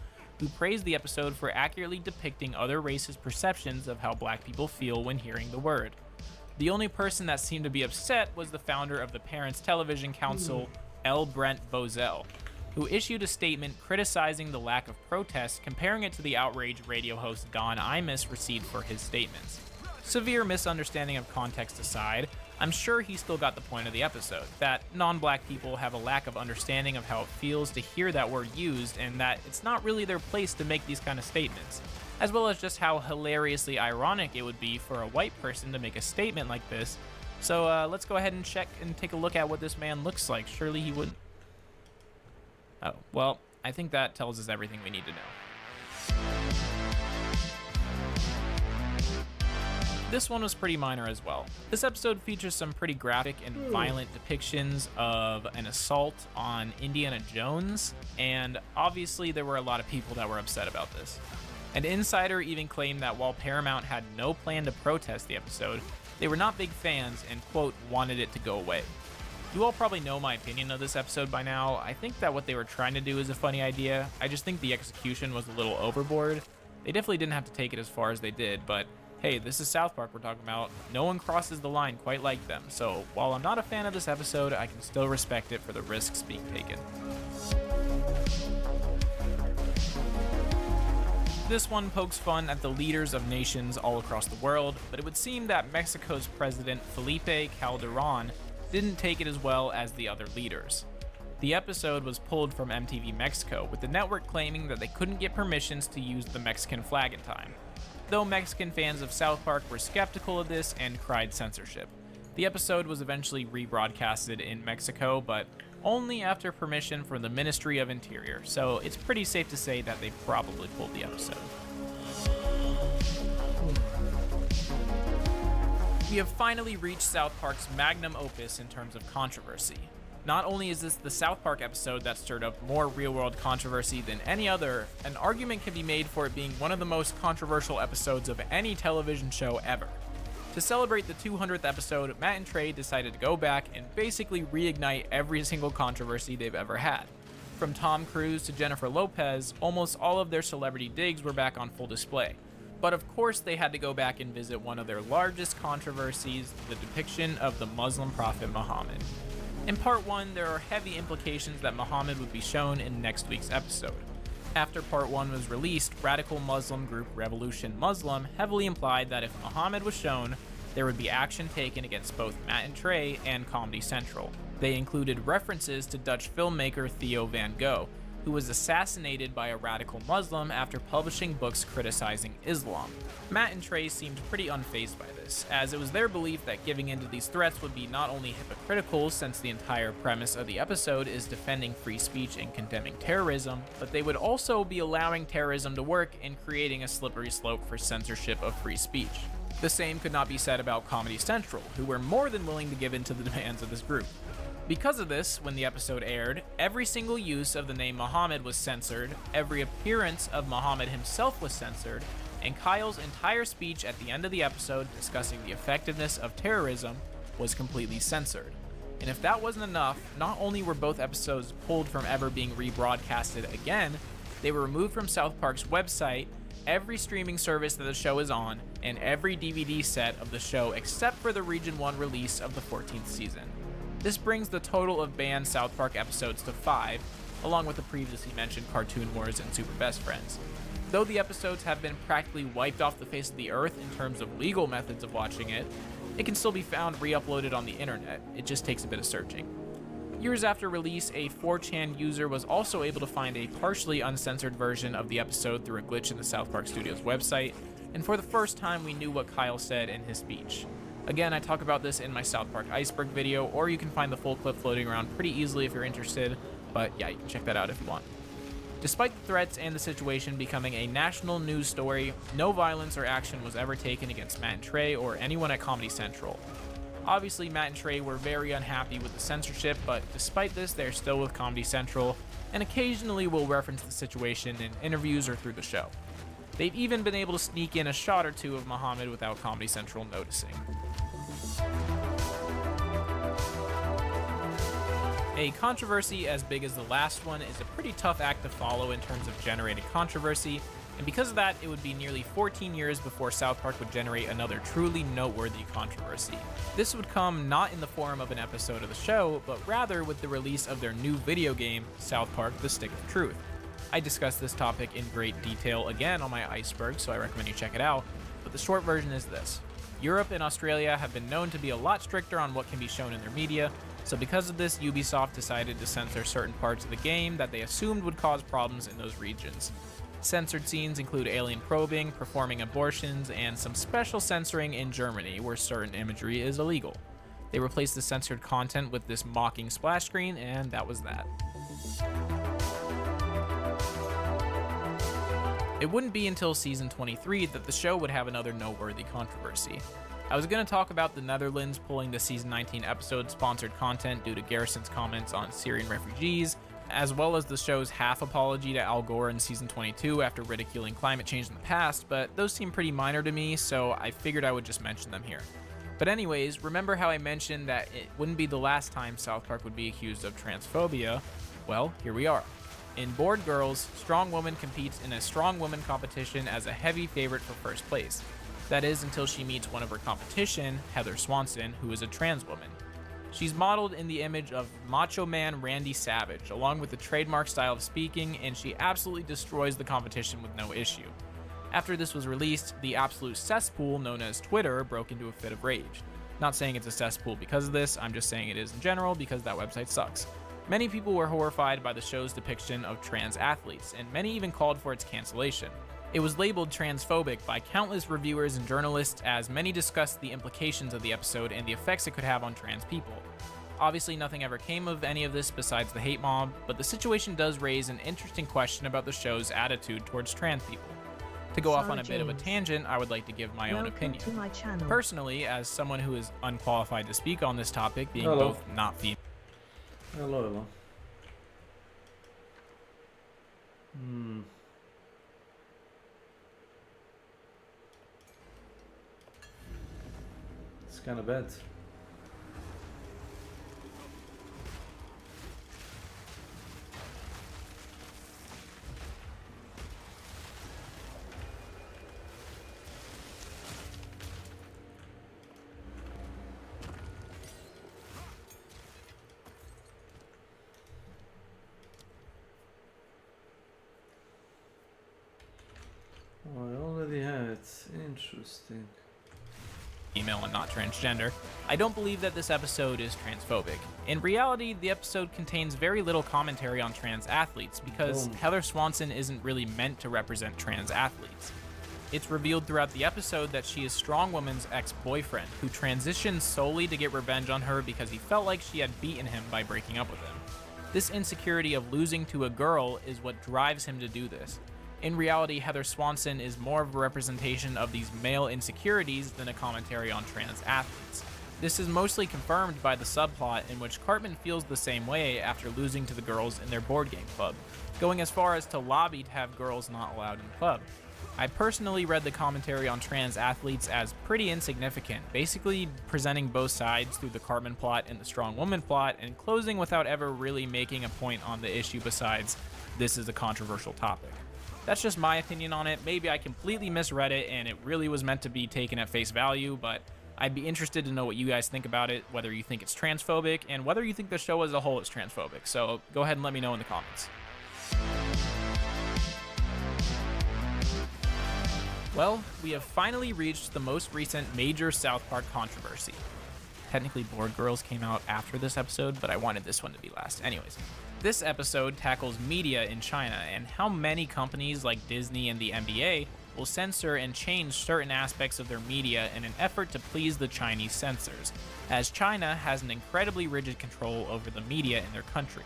who praised the episode for accurately depicting other races' perceptions of how black people feel when hearing the word. The only person that seemed to be upset was the founder of the Parents Television Council, L. Brent Bozell, who issued a statement criticizing the lack of protest, comparing it to the outrage radio host Don Imus received for his statements. Severe misunderstanding of context aside, I'm sure he still got the point of the episode, that non-black people have a lack of understanding of how it feels to hear that word used, and that it's not really their place to make these kind of statements, as well as just how hilariously ironic it would be for a white person to make a statement like this. So let's go ahead and check and take a look at what this man looks like. Surely he wouldn't... Oh, well, I think that tells us everything we need to know. This one was pretty minor as well. This episode features some pretty graphic and violent depictions of an assault on Indiana Jones, and obviously there were a lot of people that were upset about this. An insider even claimed that while Paramount had no plan to protest the episode, they were not big fans and, quote, wanted it to go away. You all probably know my opinion of this episode by now. I think that what they were trying to do is a funny idea. I just think the execution was a little overboard. They definitely didn't have to take it as far as they did, but hey, this is South Park we're talking about. No one crosses the line quite like them, so while I'm not a fan of this episode, I can still respect it for the risks being taken. This one pokes fun at the leaders of nations all across the world, but it would seem that Mexico's president Felipe Calderon didn't take it as well as the other leaders. The episode was pulled from MTV Mexico, with the network claiming that they couldn't get permissions to use the Mexican flag in time, though Mexican fans of South Park were skeptical of this and cried censorship. The episode was eventually rebroadcasted in Mexico, but only after permission from the Ministry of Interior, so it's pretty safe to say that they probably pulled the episode. We have finally reached South Park's magnum opus in terms of controversy. Not only is this the South Park episode that stirred up more real-world controversy than any other, an argument can be made for it being one of the most controversial episodes of any television show ever. To celebrate the 200th episode, Matt and Trey decided to go back and basically reignite every single controversy they've ever had. From Tom Cruise to Jennifer Lopez, almost all of their celebrity digs were back on full display. But of course they had to go back and visit one of their largest controversies, the depiction of the Muslim prophet Muhammad. In part 1, there are heavy implications that Muhammad would be shown in next week's episode. After part 1 was released, radical Muslim group Revolution Muslim heavily implied that if Muhammad was shown, there would be action taken against both Matt and Trey and Comedy Central. They included references to Dutch filmmaker Theo van Gogh, who was assassinated by a radical Muslim after publishing books criticizing Islam. Matt and Trey seemed pretty unfazed by this, as it was their belief that giving in to these threats would be not only hypocritical, since the entire premise of the episode is defending free speech and condemning terrorism, but they would also be allowing terrorism to work and creating a slippery slope for censorship of free speech. The same could not be said about Comedy Central, who were more than willing to give in to the demands of this group. Because of this, when the episode aired, every single use of the name Muhammad was censored, every appearance of Muhammad himself was censored, and Kyle's entire speech at the end of the episode discussing the effectiveness of terrorism was completely censored. And if that wasn't enough, not only were both episodes pulled from ever being rebroadcasted again, they were removed from South Park's website every streaming service that the show is on, and every DVD set of the show except for the Region 1 release of the 14th season. This brings the total of banned South Park episodes to 5, along with the previously mentioned Cartoon Wars and Super Best Friends. Though the episodes have been practically wiped off the face of the earth in terms of legal methods of watching it, it can still be found re-uploaded on the internet. It just takes a bit of searching. Years after release, a 4chan user was also able to find a partially uncensored version of the episode through a glitch in the South Park Studios website, and for the first time we knew what Kyle said in his speech. Again, I talk about this in my South Park Iceberg video, or you can find the full clip floating around pretty easily if you're interested, but yeah, you can check that out if you want. Despite the threats and the situation becoming a national news story, no violence or action was ever taken against Matt and Trey or anyone at Comedy Central. Obviously, Matt and Trey were very unhappy with the censorship, but despite this, they're still with Comedy Central, and occasionally will reference the situation in interviews or through the show. They've even been able to sneak in a shot or two of Muhammad without Comedy Central noticing. A controversy as big as the last one is a pretty tough act to follow in terms of generating controversy, and because of that, it would be nearly 14 years before South Park would generate another truly noteworthy controversy. This would come not in the form of an episode of the show, but rather with the release of their new video game, South Park: The Stick of Truth. I discussed this topic in great detail again on my Iceberg, so I recommend you check it out, but the short version is this. Europe and Australia have been known to be a lot stricter on what can be shown in their media, so because of this, Ubisoft decided to censor certain parts of the game that they assumed would cause problems in those regions. Censored scenes include alien probing, performing abortions, and some special censoring in Germany where certain imagery is illegal. They replaced the censored content with this mocking splash screen, and that was that. It wouldn't be until season 23 that the show would have another noteworthy controversy. I was going to talk about the Netherlands pulling the season 19 episode sponsored content due to Garrison's comments on Syrian refugees, as well as the show's half apology to Al Gore in season 22 after ridiculing climate change in the past, but those seem pretty minor to me, so I figured I would just mention them here. But anyways, remember how I mentioned that it wouldn't be the last time South Park would be accused of transphobia? Well, here we are. In Bored Girls, Strong Woman competes in a Strong Woman competition as a heavy favorite for first place. That is, until she meets one of her competition, Heather Swanson, who is a trans woman. She's modeled in the image of Macho Man Randy Savage, along with the trademark style of speaking, and she absolutely destroys the competition with no issue. After this was released, the absolute cesspool known as Twitter broke into a fit of rage. Not saying it's a cesspool because of this, I'm just saying it is in general because that website sucks. Many people were horrified by the show's depiction of trans athletes, and many even called for its cancellation. It was labeled transphobic by countless reviewers and journalists, as many discussed the implications of the episode and the effects it could have on trans people. Obviously, nothing ever came of any of this besides the hate mob, but the situation does raise an interesting question about the show's attitude towards trans people. To go off on a bit of a tangent, I would like to give my own opinion. Personally, as someone who is unqualified to speak on this topic, being both not female. Hello. It's kind of bad. Oh, I already have it. Interesting. Female and not transgender, I don't believe that this episode is transphobic. In reality, the episode contains very little commentary on trans athletes because Heather Swanson isn't really meant to represent trans athletes. It's revealed throughout the episode that she is Strong Woman's ex-boyfriend, who transitioned solely to get revenge on her because he felt like she had beaten him by breaking up with him. This insecurity of losing to a girl is what drives him to do this. In reality, Heather Swanson is more of a representation of these male insecurities than a commentary on trans athletes. This is mostly confirmed by the subplot in which Cartman feels the same way after losing to the girls in their board game club, going as far as to lobby to have girls not allowed in the club. I personally read the commentary on trans athletes as pretty insignificant, basically presenting both sides through the Cartman plot and the Strong Woman plot, and closing without ever really making a point on the issue besides, this is a controversial topic. That's just my opinion on it. Maybe I completely misread it and it really was meant to be taken at face value, but I'd be interested to know what you guys think about it, whether you think it's transphobic, and whether you think the show as a whole is transphobic. So go ahead and let me know in the comments. Well, we have finally reached the most recent major South Park controversy. Technically, Bored Girls came out after this episode, but I wanted this one to be last. Anyways, this episode tackles media in China and how many companies like Disney and the NdA will censor and change certain aspects of their media in an effort to please the Chinese censors, as China has an incredibly rigid control over the media in their country.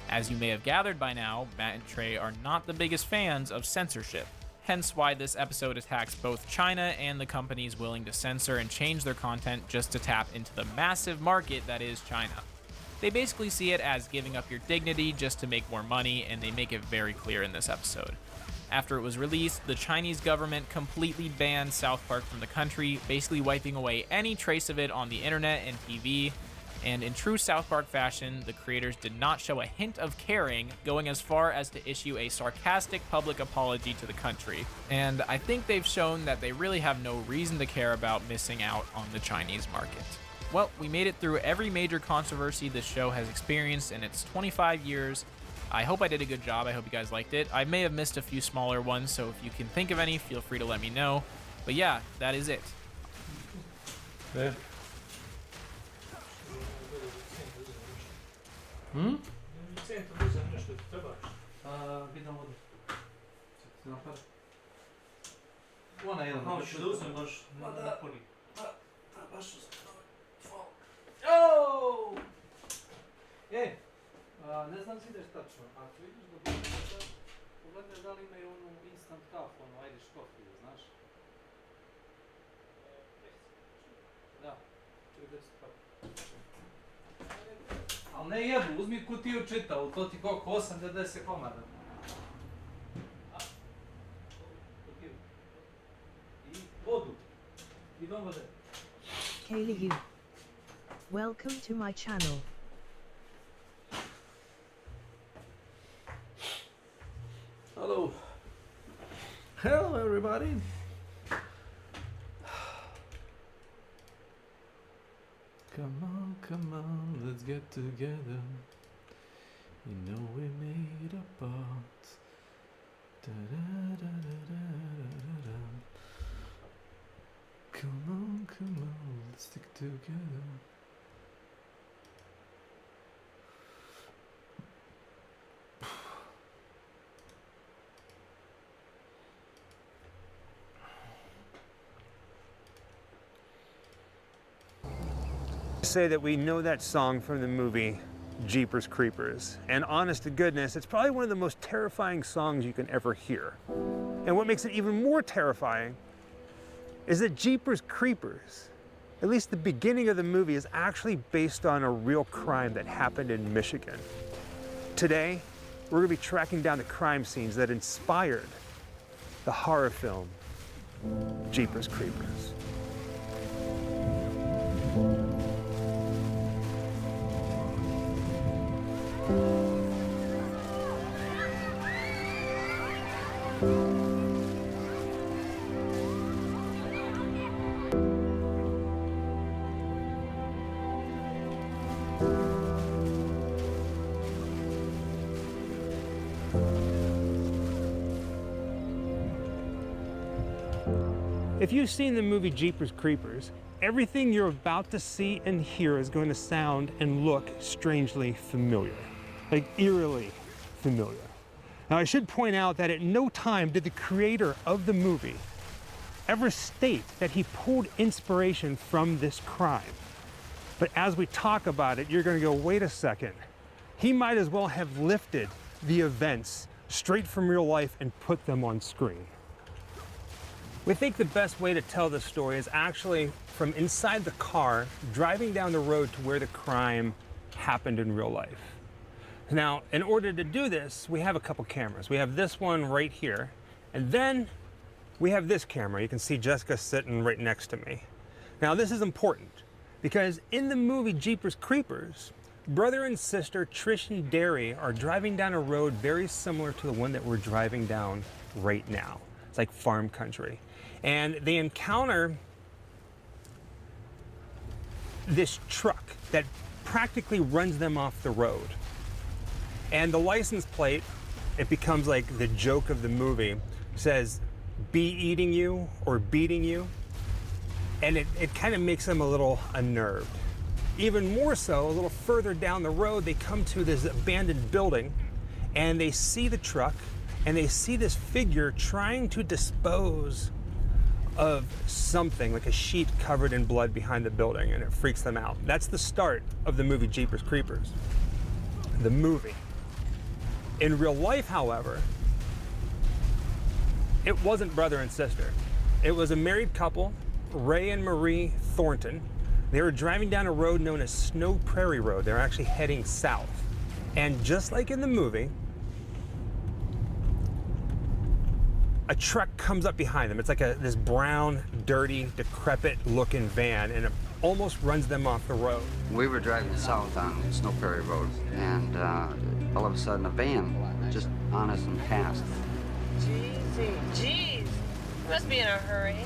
As you may have gathered by now, Matt and Trey are not the biggest fans of censorship, hence why this episode attacks both China and the companies willing to censor and change their content just to tap into the massive market that is China. They basically see it as giving up your dignity just to make more money, and they make it very clear in this episode. After it was released, the Chinese government completely banned South Park from the country, basically wiping away any trace of it on the internet and TV. And in true South Park fashion, the creators did not show a hint of caring, going as far as to issue a sarcastic public apology to the country. And I think they've shown that they really have no reason to care about missing out on the Chinese market. Well, we made it through every major controversy this show has experienced in its 25 years. I hope I did a good job. I hope you guys liked it. I may have missed a few smaller ones, so if you can think of any, feel free to let me know. But yeah, that is it. Yeah. Oh! Ej, ne znam si ideš tačno. Ako ideš do biblioteka, pogledaj da li imaju onu instant kafu, onu Irish coffee, znaš? Da, 40 kafu. Ali ne jebu, uzmi kutiju čitavu, to ti koliko, 8 do 10 komada. Kutiju. I vodu. Bidon vode. Kaylee you. Welcome to my channel. Hello. Hello everybody. Come on, let's get together. You know we made a part. Da-da-da-da-da-da-da. Come on, let's stick together. Say that we know that song from the movie Jeepers Creepers, and honest to goodness, it's probably one of the most terrifying songs you can ever hear. And what makes it even more terrifying is that Jeepers Creepers, at least the beginning of the movie, is actually based on a real crime that happened in Michigan. Today, we're going to be tracking down the crime scenes that inspired the horror film Jeepers Creepers. If you've seen the movie Jeepers Creepers, everything you're about to see and hear is going to sound and look strangely familiar, like eerily familiar. Now, I should point out that at no time did the creator of the movie ever state that he pulled inspiration from this crime. But as we talk about it, you're going to go, wait a second. He might as well have lifted the events straight from real life and put them on screen. We think the best way to tell this story is actually from inside the car, driving down the road to where the crime happened in real life. Now, in order to do this, we have a couple cameras. We have this one right here, and then we have this camera. You can see Jessica sitting right next to me. Now, this is important because in the movie Jeepers Creepers, brother and sister Trish and Derry are driving down a road very similar to the one that we're driving down right now. It's like farm country. And they encounter this truck that practically runs them off the road. And the license plate, it becomes like the joke of the movie, says, "Be eating you" or "beating you." And it kind of makes them a little unnerved. Even more so, a little further down the road, they come to this abandoned building and they see the truck and they see this figure trying to dispose of something, like a sheet covered in blood behind the building, and it freaks them out. That's the start of the movie Jeepers Creepers, the movie. In real life, however, it wasn't brother and sister. It was a married couple, Ray and Marie Thornton. They were driving down a road known as Snow Prairie Road. They were actually heading south. And just like in the movie, a truck comes up behind them. It's like this brown, dirty, decrepit looking van, and it almost runs them off the road. We were driving south on Snow Prairie Road, and all of a sudden a van just on us and passed. Jeez. Must be in a hurry.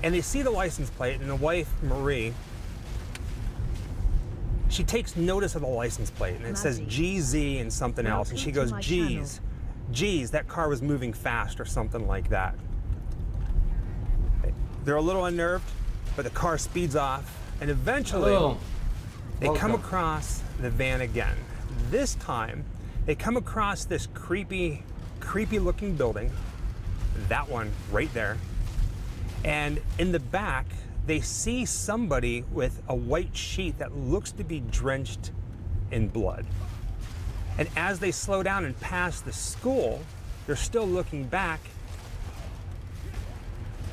And they see the license plate, and the wife, Marie, she takes notice of the license plate, and it says GZ and something else, and she goes, geez, that car was moving fast or something like that. They're a little unnerved, but the car speeds off, and eventually they come across the van again. This time, they come across this creepy looking building, that one right there. And in the back, they see somebody with a white sheet that looks to be drenched in blood. And as they slow down and pass the school, they're still looking back.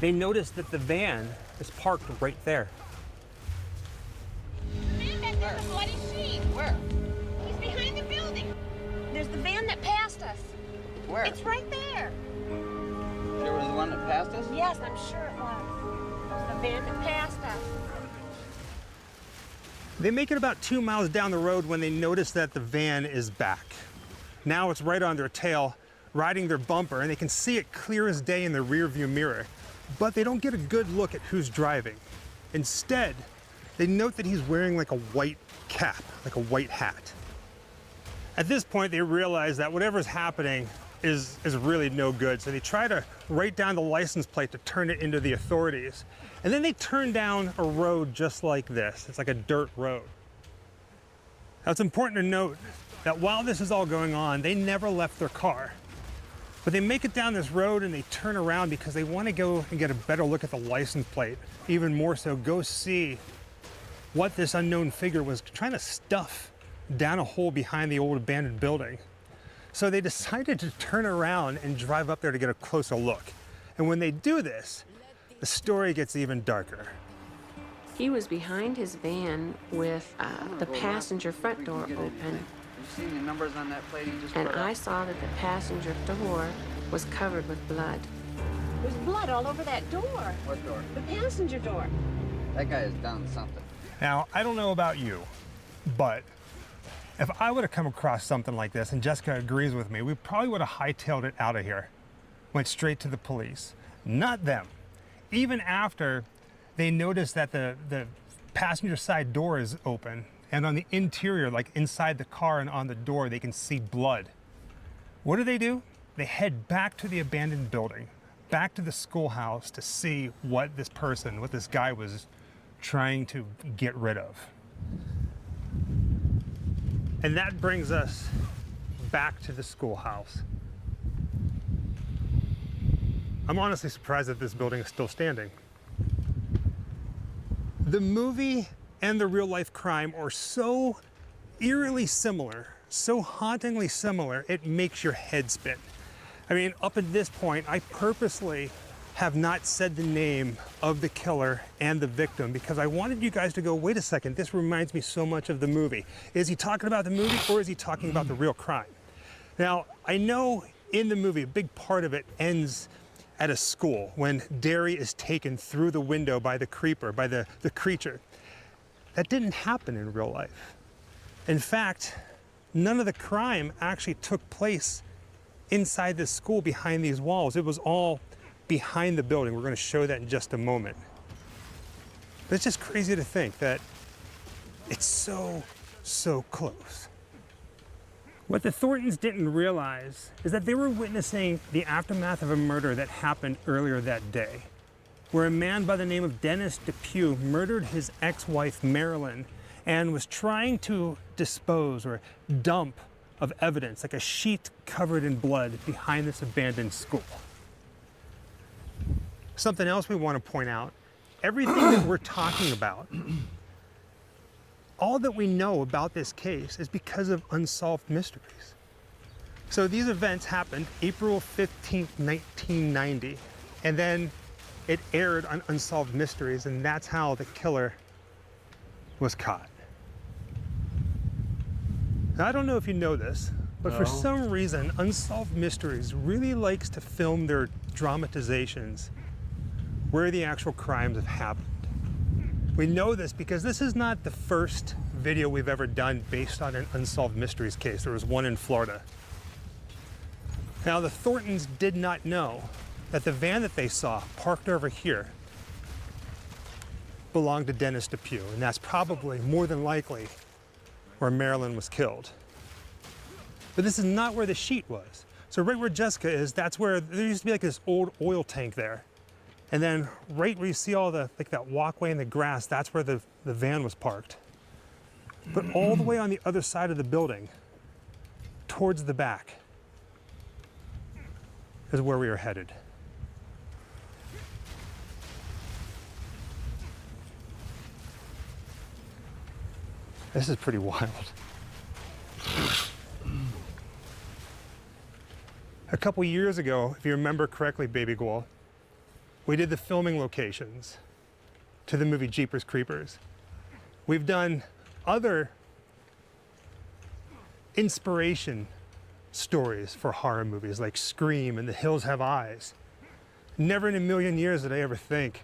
They notice that the van is parked right there. Man, there's a bloody sheet. Where? He's behind the building. There's the van that passed us. Where? It's right there. There was the one that passed us? Yes, I'm sure it was. It was the van that passed us. They make it about 2 miles down the road when they notice that the van is back. Now it's right on their tail, riding their bumper, and they can see it clear as day in the rearview mirror. But they don't get a good look at who's driving. Instead, they note that he's wearing like a white cap, like a white hat. At this point, they realize that whatever's happening is really no good. So they try to write down the license plate to turn it into the authorities. And then they turn down a road just like this. It's like a dirt road. Now it's important to note that while this is all going on, they never left their car. But they make it down this road and they turn around because they want to go and get a better look at the license plate. Even more so, go see what this unknown figure was trying to stuff down a hole behind the old abandoned building. So they decided to turn around and drive up there to get a closer look. And when they do this, the story gets even darker. He was behind his van with the passenger front door open. You seen the numbers on that plate he just And put I up? saw that the passenger door was covered with blood. There's blood all over that door. What door? The passenger door. That guy has done something. Now, I don't know about you, but if I would have come across something like this, and Jessica agrees with me, we probably would have hightailed it out of here. Went straight to the police. Not them. Even after they noticed that the passenger side door is open, and on the interior, like inside the car and on the door, they can see blood. What do? They head back to the abandoned building, back to the schoolhouse to see what this guy was trying to get rid of. And that brings us back to the schoolhouse. I'm honestly surprised that this building is still standing. The movie and the real life crime are so eerily similar, so hauntingly similar, it makes your head spin. I mean, up at this point, I purposely have not said the name of the killer and the victim because I wanted you guys to go, wait a second, this reminds me so much of the movie. Is he talking about the movie or is he talking about the real crime? Now, I know in the movie, a big part of it ends at a school when Derry is taken through the window by the creeper, by the creature. That didn't happen in real life. In fact, none of the crime actually took place inside this school behind these walls. It was all behind the building. We're going to show that in just a moment. But it's just crazy to think that it's so close. What the Thorntons didn't realize is that they were witnessing the aftermath of a murder that happened earlier that day, where a man by the name of Dennis Depew murdered his ex-wife Marilyn and was trying to dispose or dump of evidence, like a sheet covered in blood, behind this abandoned school. Something else we want to point out, everything that we're talking about, all that we know about this case is because of unsolved mysteries. So these events happened April 15th, 1990, and then it aired on Unsolved Mysteries, and that's how the killer was caught. Now, I don't know if you know this, but for some reason, Unsolved Mysteries really likes to film their dramatizations where the actual crimes have happened. We know this because this is not the first video we've ever done based on an Unsolved Mysteries case. There was one in Florida. Now, the Thorntons did not know that the van that they saw parked over here belonged to Dennis Depew, and that's probably, more than likely, where Marilyn was killed. But this is not where the sheet was. So right where Jessica is, that's where there used to be like this old oil tank there. And then right where you see all the, like that walkway in the grass, that's where the van was parked. But all the way on the other side of the building, towards the back, is where we are headed. This is pretty wild. A couple years ago, if you remember correctly, Baby Ghoul, we did the filming locations to the movie Jeepers Creepers. We've done other inspiration stories for horror movies like Scream and The Hills Have Eyes. Never in a million years did I ever think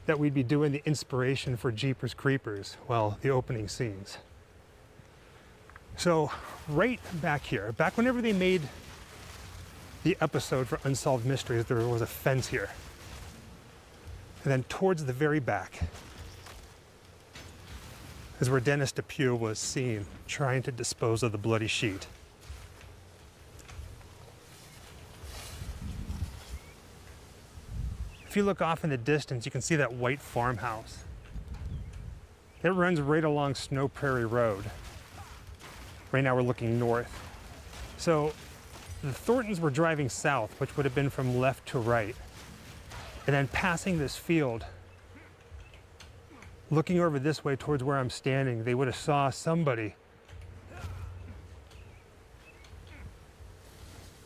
that we'd be doing the inspiration for Jeepers Creepers, well, the opening scenes. So right back here, back whenever they made the episode for Unsolved Mysteries, there was a fence here. And then towards the very back is where Dennis Depew was seen trying to dispose of the bloody sheet. If you look off in the distance, you can see that white farmhouse. It runs right along Snow Prairie Road. Right now we're looking north. So the Thorntons were driving south, which would have been from left to right. And then passing this field, looking over this way towards where I'm standing, they would have saw somebody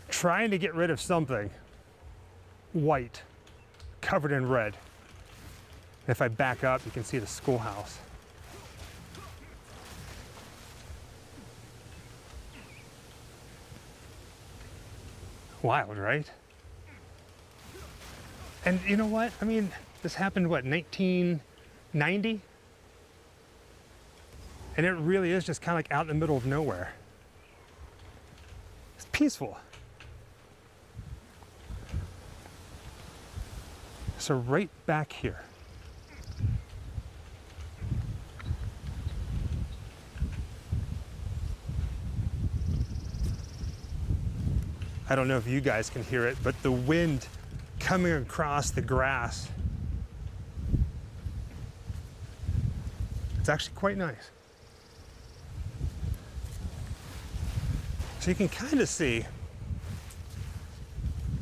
trying to get rid of something white, covered in red. And if I back up, you can see the schoolhouse. Wild, right? And you know what? I mean, this happened, what, 1990? And it really is just kind of like out in the middle of nowhere. It's peaceful. So right back here, I don't know if you guys can hear it, but the wind coming across the grass, it's actually quite nice. So you can kind of see,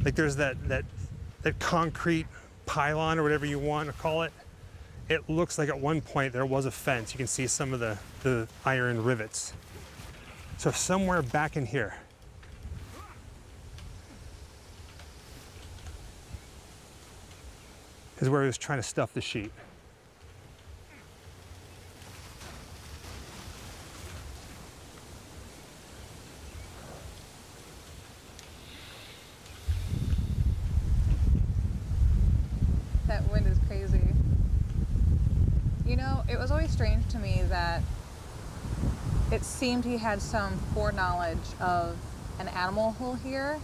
like there's that concrete pylon or whatever you want to call it. It looks like at one point there was a fence. You can see some of the iron rivets. So somewhere back in here, is where he was trying to stuff the sheet. That wind is crazy. You know, it was always strange to me that it seemed he had some foreknowledge of an animal hole here,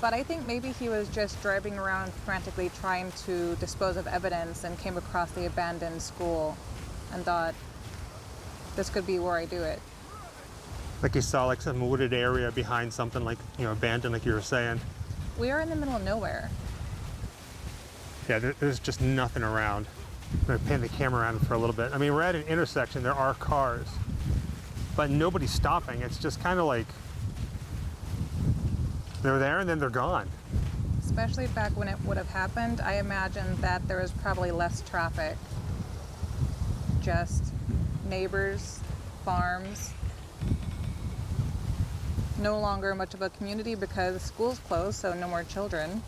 but I think maybe he was just driving around frantically trying to dispose of evidence and came across the abandoned school and thought, this could be where I do it. Like he saw like some wooded area behind something like, you know, abandoned, like you were saying. We are in the middle of nowhere. Yeah, there's just nothing around. I'm gonna pan the camera around for a little bit. I mean, we're at an intersection, there are cars, but nobody's stopping. It's just kind of like, they're there and then they're gone. Especially back when it would have happened, I imagine that there was probably less traffic. Just neighbors, farms. No longer much of a community because school's closed, so no more children.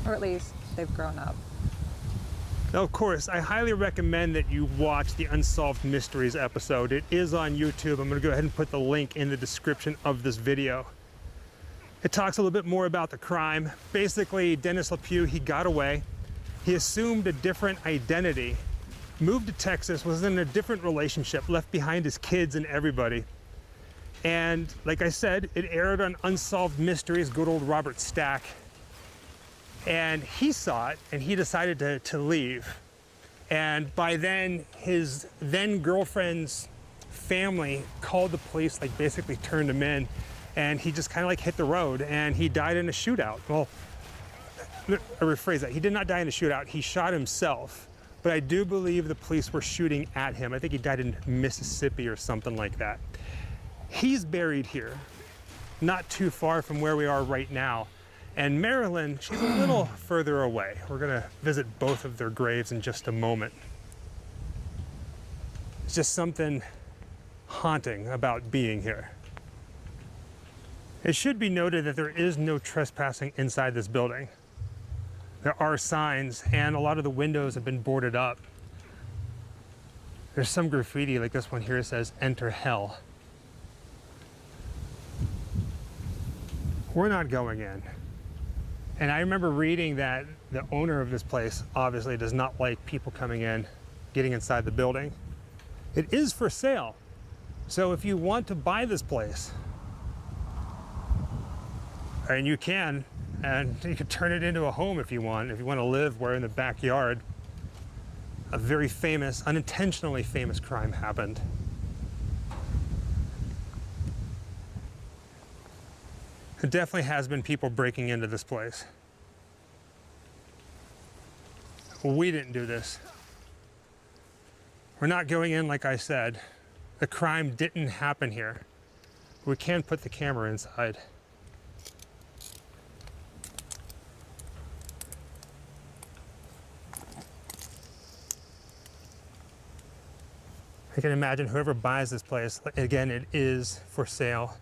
Or at least they've grown up. Now, of course, I highly recommend that you watch the Unsolved Mysteries episode. It is on YouTube. I'm gonna go ahead and put the link in the description of this video. It talks a little bit more about the crime. Basically, Dennis LePew, he got away. He assumed a different identity, moved to Texas, was in a different relationship, left behind his kids and everybody. And like I said, it aired on Unsolved Mysteries, good old Robert Stack. And he saw it and he decided to leave. And by then, his then girlfriend's family called the police, like basically turned him in, and he just kind of like hit the road and he died in a shootout. Well, I rephrase that. He did not die in a shootout. He shot himself, but I do believe the police were shooting at him. I think he died in Mississippi or something like that. He's buried here, not too far from where we are right now. And Marilyn, she's a little further away. We're gonna visit both of their graves in just a moment. It's just something haunting about being here. It should be noted that there is no trespassing inside this building. There are signs and a lot of the windows have been boarded up. There's some graffiti like this one here says, "Enter hell." We're not going in. And I remember reading that the owner of this place obviously does not like people coming in, getting inside the building. It is for sale. So if you want to buy this place, and you can, and you could turn it into a home if you want to live where in the backyard a very famous, unintentionally famous crime happened. It definitely has been people breaking into this place. We didn't do this. We're not going in like I said. The crime didn't happen here. We can put the camera inside. I can imagine whoever buys this place, again, it is for sale.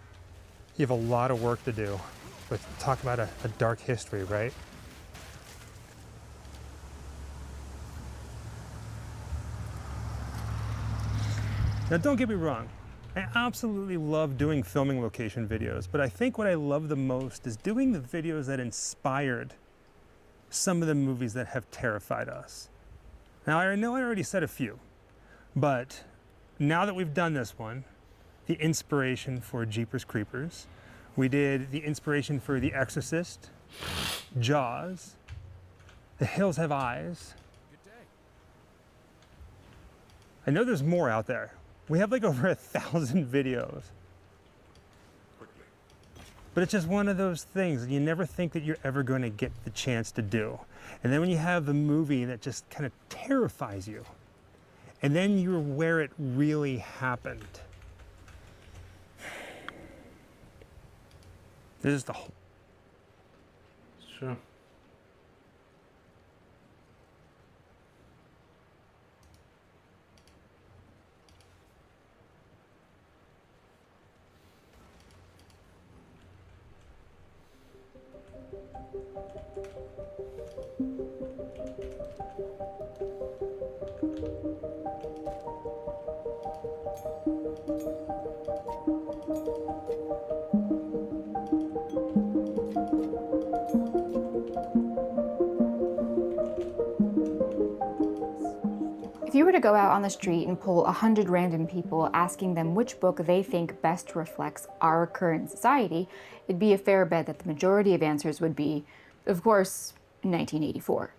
You have a lot of work to do, but talk about a dark history, right? Now, don't get me wrong. I absolutely love doing filming location videos, but I think what I love the most is doing the videos that inspired some of the movies that have terrified us. Now, I know I already said a few, but now that we've done this one, the inspiration for Jeepers Creepers. We did the inspiration for The Exorcist, Jaws, The Hills Have Eyes. I know there's more out there. We have like over 1,000 videos. But it's just one of those things that you never think that you're ever going to get the chance to do. And then when you have the movie that just kind of terrifies you, and then you're where it really happened. This is the whole. Sure. If you were to go out on the street and poll 100 random people asking them which book they think best reflects our current society, it'd be a fair bet that the majority of answers would be, of course, 1984.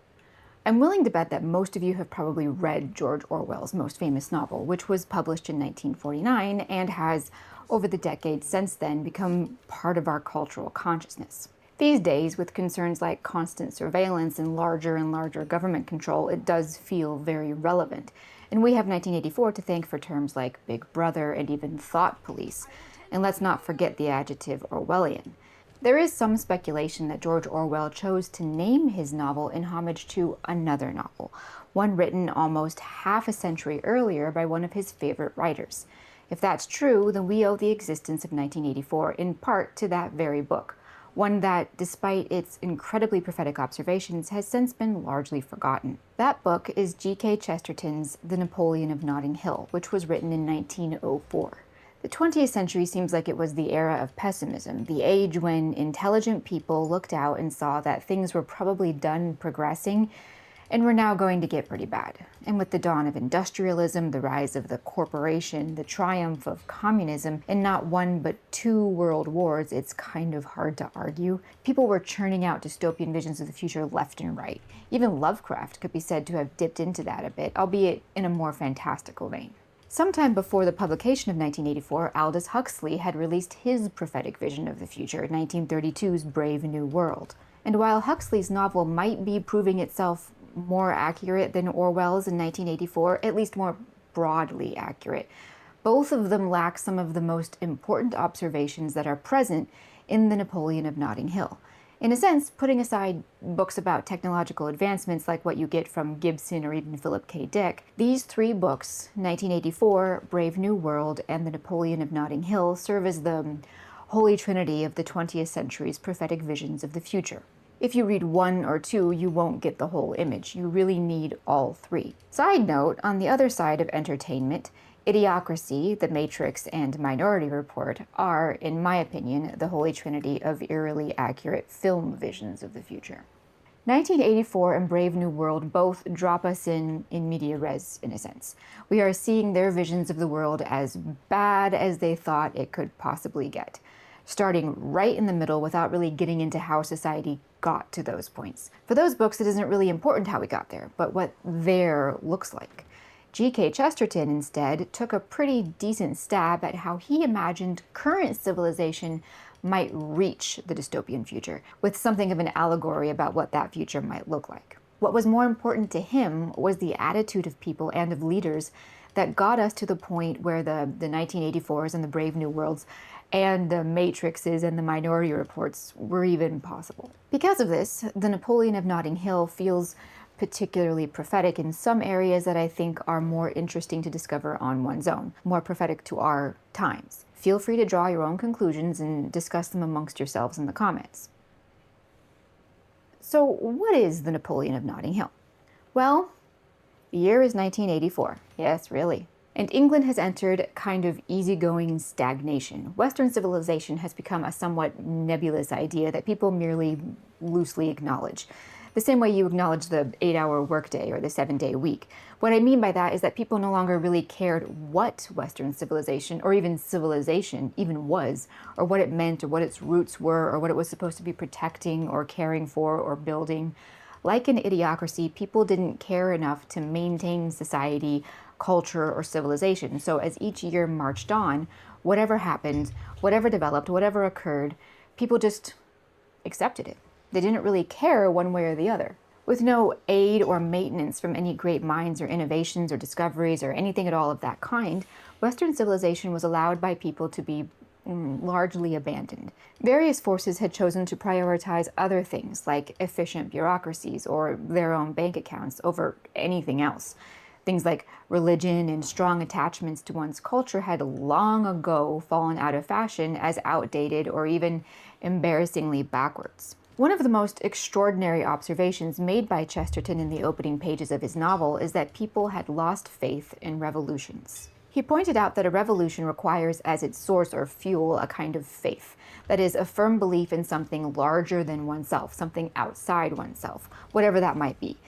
I'm willing to bet that most of you have probably read George Orwell's most famous novel, which was published in 1949 and has, over the decades since then, become part of our cultural consciousness. These days, with concerns like constant surveillance and larger government control, it does feel very relevant. And we have 1984 to thank for terms like Big Brother and even thought police. And let's not forget the adjective Orwellian. There is some speculation that George Orwell chose to name his novel in homage to another novel, one written almost half a century earlier by one of his favorite writers. If that's true, then we owe the existence of 1984 in part to that very book, one that, despite its incredibly prophetic observations, has since been largely forgotten. That book is G.K. Chesterton's The Napoleon of Notting Hill, which was written in 1904. The 20th century seems like it was the era of pessimism, the age when intelligent people looked out and saw that things were probably done progressing and were now going to get pretty bad. And with the dawn of industrialism, the rise of the corporation, the triumph of communism, and not one but 2 world wars, it's kind of hard to argue. People were churning out dystopian visions of the future left and right. Even Lovecraft could be said to have dipped into that a bit, albeit in a more fantastical vein. Sometime before the publication of 1984, Aldous Huxley had released his prophetic vision of the future, 1932's Brave New World. And while Huxley's novel might be proving itself more accurate than Orwell's in 1984, at least more broadly accurate, both of them lack some of the most important observations that are present in The Napoleon of Notting Hill. In a sense, putting aside books about technological advancements like what you get from Gibson or even Philip K. Dick, these 3 books, 1984, Brave New World, and The Napoleon of Notting Hill, serve as the holy trinity of the 20th century's prophetic visions of the future. If you read 1 or 2, you won't get the whole image. You really need all 3. Side note, on the other side of entertainment, Idiocracy, The Matrix, and Minority Report are, in my opinion, the holy trinity of eerily accurate film visions of the future. 1984 and Brave New World both drop us in media res, in a sense. We are seeing their visions of the world as bad as they thought it could possibly get, starting right in the middle without really getting into how society got to those points. For those books, it isn't really important how we got there, but what there looks like. G.K. Chesterton, instead, took a pretty decent stab at how he imagined current civilization might reach the dystopian future, with something of an allegory about what that future might look like. What was more important to him was the attitude of people and of leaders that got us to the point where the 1984s and the Brave New Worlds and the Matrixes and the Minority Reports were even possible. Because of this, The Napoleon of Notting Hill feels particularly prophetic in some areas that I think are more interesting to discover on one's own, more prophetic to our times. Feel free to draw your own conclusions and discuss them amongst yourselves in the comments. So what is the Napoleon of Notting Hill? Well, the year is 1984. Yes, really. And England has entered kind of easygoing stagnation. Western civilization has become a somewhat nebulous idea that people merely loosely acknowledge. The same way you acknowledge the 8-hour workday or the 7-day week. What I mean by that is that people no longer really cared what Western civilization, or even civilization, even was, or what it meant, or what its roots were, or what it was supposed to be protecting, or caring for, or building. Like in Idiocracy, people didn't care enough to maintain society, culture, or civilization. So as each year marched on, whatever happened, whatever developed, whatever occurred, people just accepted it. They didn't really care one way or the other. With no aid or maintenance from any great minds or innovations or discoveries or anything at all of that kind, Western civilization was allowed by people to be largely abandoned. Various forces had chosen to prioritize other things like efficient bureaucracies or their own bank accounts over anything else. Things like religion and strong attachments to one's culture had long ago fallen out of fashion as outdated or even embarrassingly backwards. One of the most extraordinary observations made by Chesterton in the opening pages of his novel is that people had lost faith in revolutions. He pointed out that a revolution requires as its source or fuel a kind of faith, that is, a firm belief in something larger than oneself, something outside oneself, whatever that might be.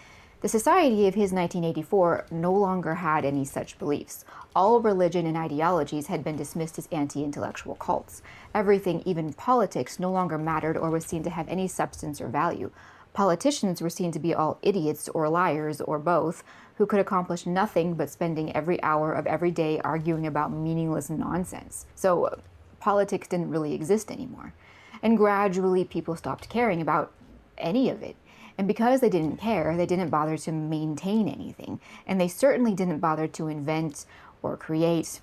The society of his 1984 no longer had any such beliefs. All religion and ideologies had been dismissed as anti-intellectual cults. Everything, even politics, no longer mattered or was seen to have any substance or value. Politicians were seen to be all idiots or liars or both, who could accomplish nothing but spending every hour of every day arguing about meaningless nonsense. So politics didn't really exist anymore. And gradually people stopped caring about any of it. And because they didn't care, they didn't bother to maintain anything. And they certainly didn't bother to invent or create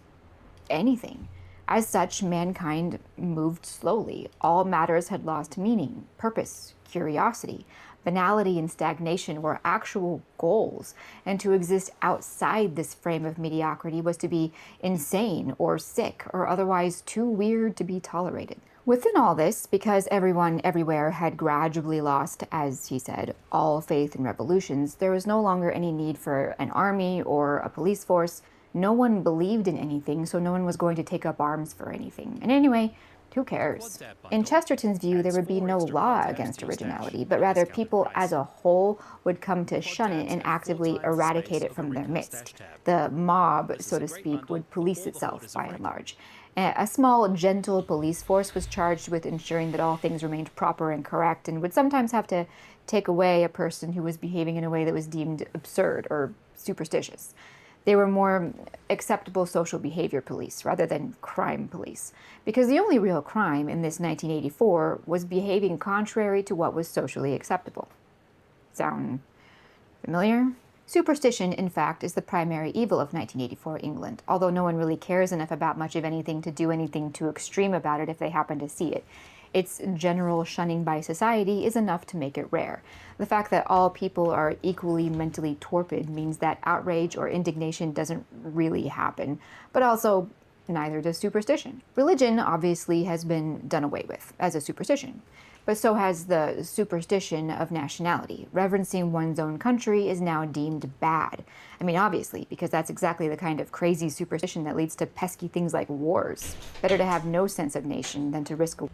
anything. As such, mankind moved slowly. All matters had lost meaning, purpose, curiosity. Banality and stagnation were actual goals, and to exist outside this frame of mediocrity was to be insane or sick or otherwise too weird to be tolerated. Within all this, because everyone everywhere had gradually lost, as he said, all faith in revolutions, there was no longer any need for an army or a police force. No one believed in anything, so no one was going to take up arms for anything. And anyway, who cares? In Chesterton's view, there would be no law against originality, but rather people as a whole would come to shun it and actively eradicate it from their midst. The mob, so to speak, would police itself by and large. A small, gentle police force was charged with ensuring that all things remained proper and correct, and would sometimes have to take away a person who was behaving in a way that was deemed absurd or superstitious. They were more acceptable social behavior police rather than crime police, because the only real crime in this 1984 was behaving contrary to what was socially acceptable. Sound familiar? Superstition, in fact, is the primary evil of 1984 England, although no one really cares enough about much of anything to do anything too extreme about it if they happen to see it. Its general shunning by society is enough to make it rare. The fact that all people are equally mentally torpid means that outrage or indignation doesn't really happen, but also neither does superstition. Religion, obviously, has been done away with as a superstition, but so has the superstition of nationality. Reverencing one's own country is now deemed bad. I mean, obviously, because that's exactly the kind of crazy superstition that leads to pesky things like wars. Better to have no sense of nation than to risk a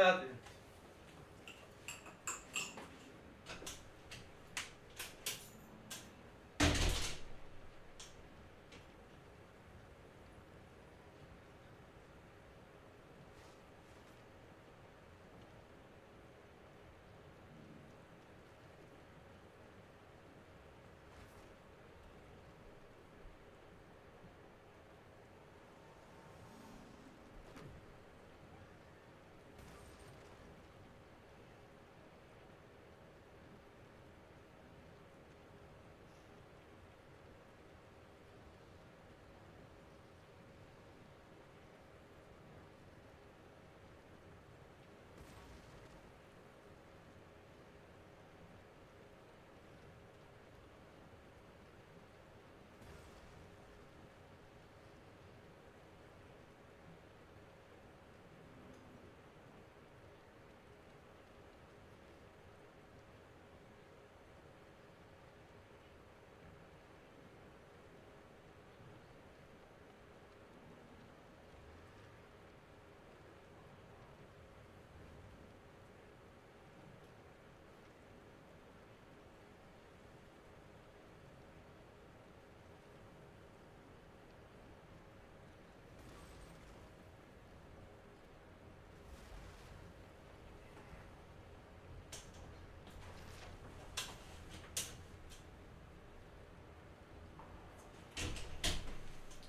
hadi.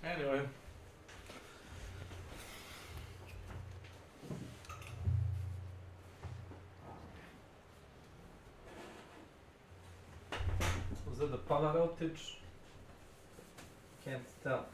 Anyway. Was it the power outage? Can't tell.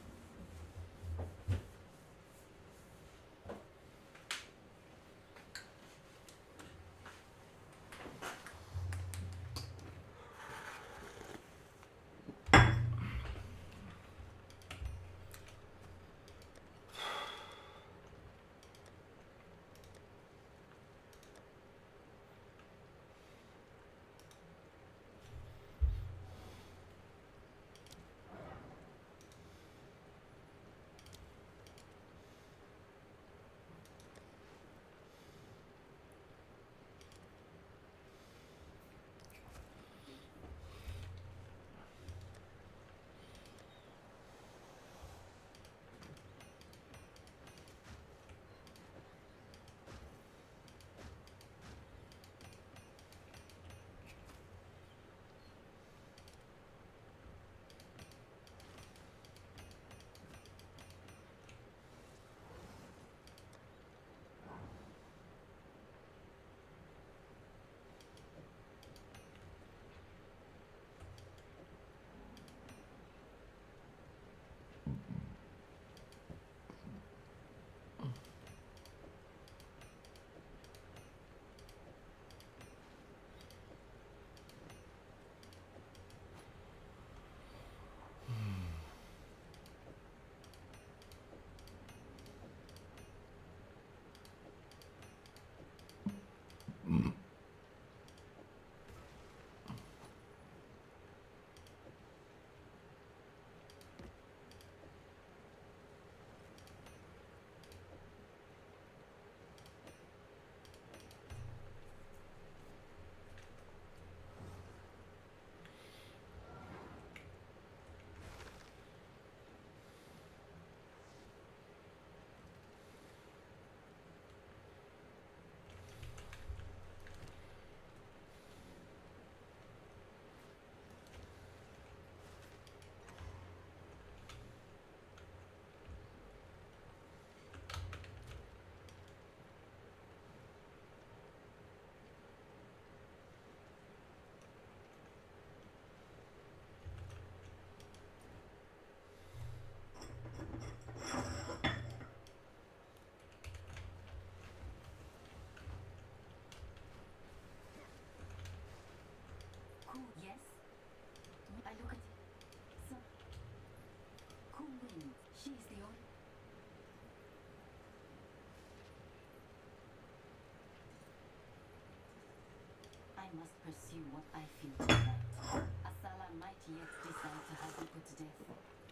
I must pursue what I feel to be right. Asala might yet decide to have you put to death.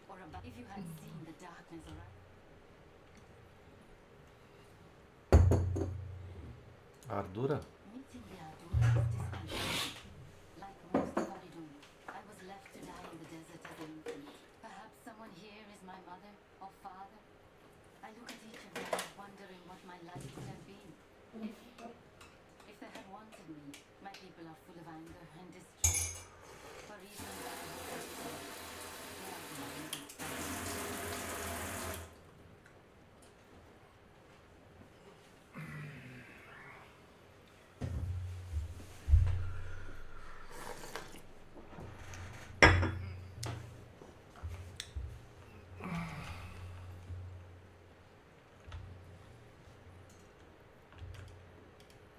Or about if you had seen the darkness around. Ardura? Meeting the Ardura is disconcerting. Like most of Aridun, I was left to die in the desert as an infant. Perhaps someone here is my mother or father. I look at each of them wondering what my life would have been. If they had wanted me, my people are full of anger and distrust. For reasons I have not said, they are demanding.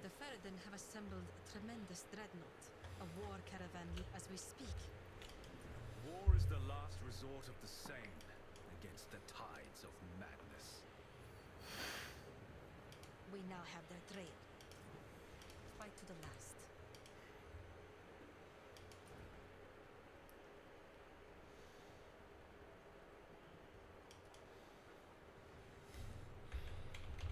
The Ferryden have assembled a tremendous dreadnought, a war caravan as we speak. War is the last resort of the sane against the tides of madness. We now have their trail. Fight to the last.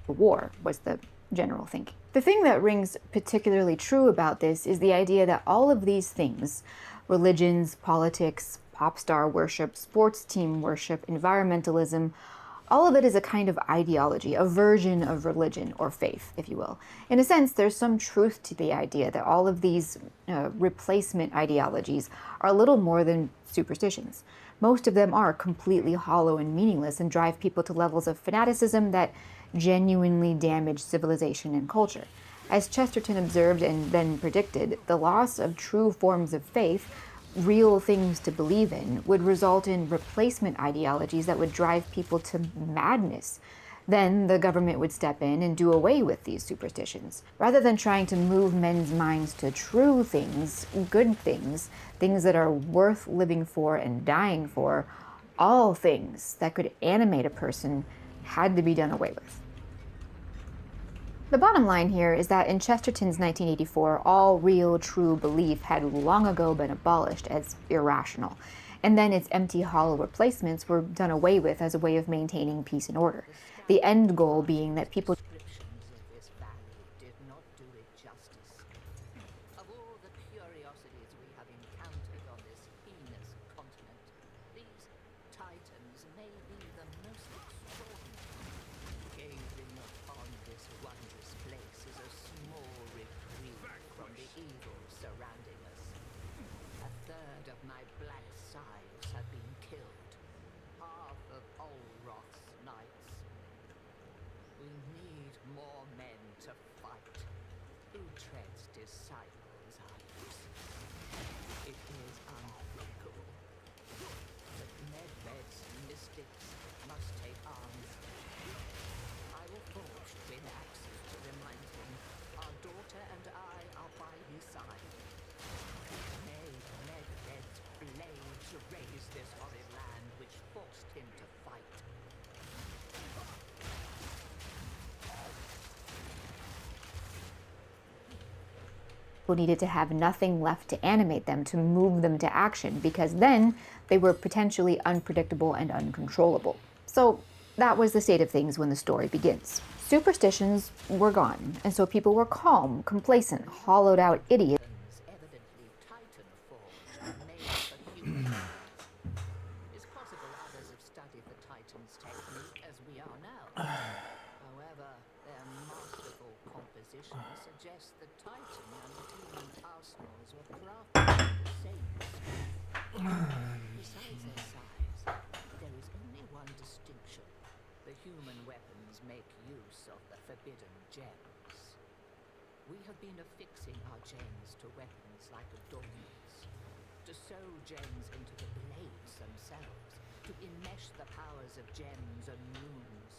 War was the general thinking. The thing that rings particularly true about this is the idea that all of these things, religions, politics, pop star worship, sports team worship, environmentalism, all of it is a kind of ideology, a version of religion or faith, if you will. In a sense, there's some truth to the idea that all of these replacement ideologies are little more than superstitions. Most of them are completely hollow and meaningless and drive people to levels of fanaticism that genuinely damage civilization and culture. As Chesterton observed and then predicted, the loss of true forms of faith, real things to believe in, would result in replacement ideologies that would drive people to madness. Then the government would step in and do away with these superstitions. Rather than trying to move men's minds to true things, good things, things that are worth living for and dying for, all things that could animate a person had to be done away with. The bottom line here is that in Chesterton's 1984, all real, true belief had long ago been abolished as irrational, and then its empty, hollow replacements were done away with as a way of maintaining peace and order. The end goal being that people Descriptions of this valley did not do it justice. Of all the curiosities we have encountered on this heinous continent, these titans may be the most extraordinary. Gazing upon this wondrous place is a small reprieve from the evil surrounding us. A third of my black sides have been killed. Half of Olroth's knights. We need more men to fight. Who treads disciples' eyes? It is unthinkable. But Medved's mystics must take arms. I will forge twin axes to remind him our daughter and I are by his side. May Medved's blades raise this horrid land which forced him to fight. needed to have nothing left to animate them, to move them to action, because then they were potentially unpredictable and uncontrollable. So that was the state of things when the story begins. Superstitions were gone, and so people were calm, complacent, hollowed out idiots. It's possible others have studied the Titan's technique as we are now. However, their masterful composition suggests the Titan and the human arsenals were crafted with the same skill. Besides their size, there is only one distinction. The human weapons make use of the forbidden gems. We have been affixing our gems to weapons like adornments, to sew gems into the blades themselves, to enmesh the powers of gems and runes.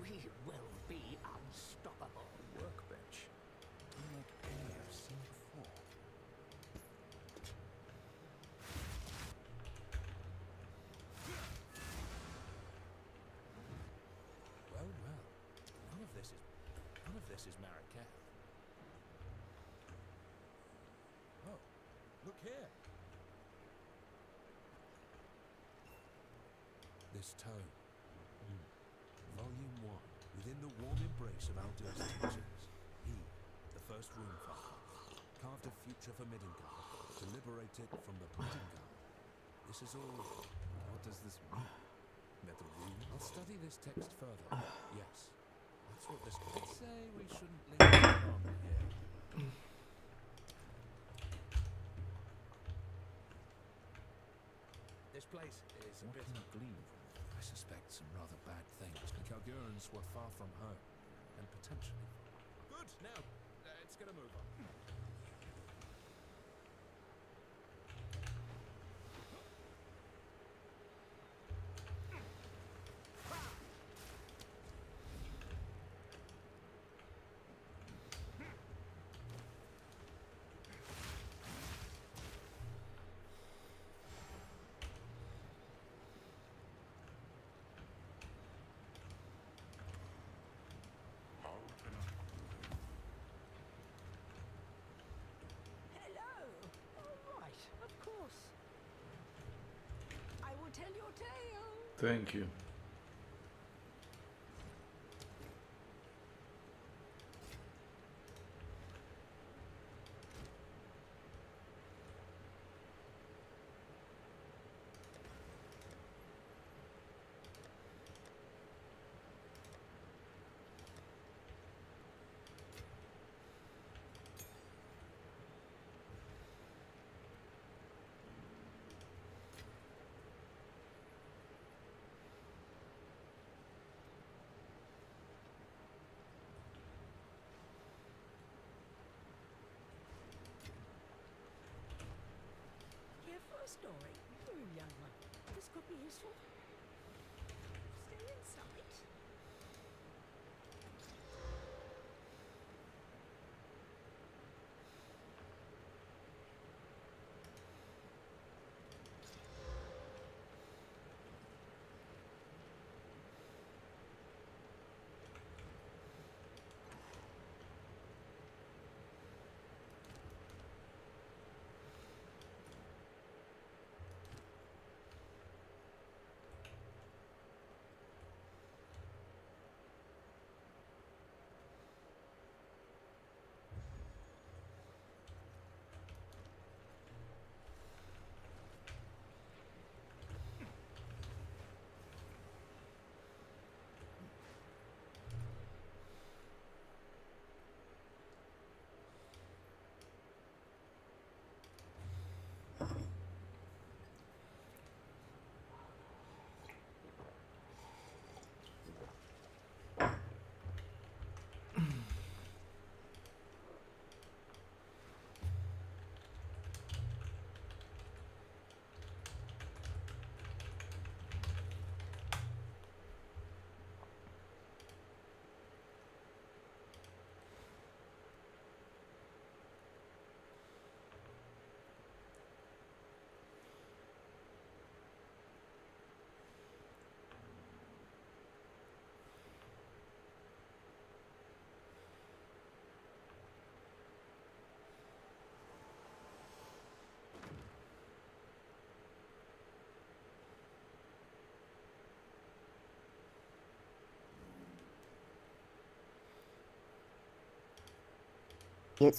We will be unstoppable. Workbench. Like any I've seen before. Well, well. None of this is Marrakech. Oh, look here. This tome. Volume 1. Within the warm embrace of Aldur's teachings, he first rune, Father. Carved a future for Midgard, to liberate it from the printing guard. This is all. What does this mean? Metal rune? I'll study this text further. Yes. That's what this could say. We shouldn't linger long here. This place is a bit gleam. I suspect some rather bad things. The Kalgurans were far from home, and potentially. Good. Now, let's get a move on. Hello. All right, of course. I will tell your tale. Thank you. Here for a story, young one. This could be useful. Stay in sight.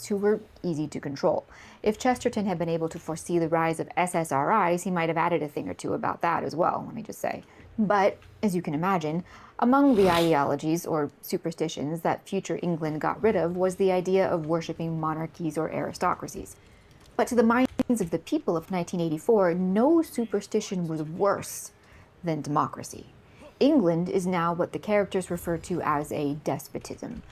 Who were easy to control. If Chesterton had been able to foresee the rise of SSRIs, he might have added a thing or two about that as well, let me just say. But, as you can imagine, among the ideologies or superstitions that future England got rid of was the idea of worshipping monarchies or aristocracies. But to the minds of the people of 1984, no superstition was worse than democracy. England is now what the characters refer to as a despotism.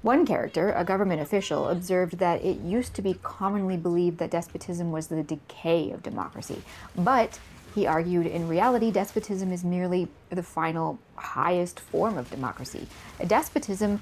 One character, a government official, observed that it used to be commonly believed that despotism was the decay of democracy. But, he argued, in reality, despotism is merely the final, highest form of democracy. A despotism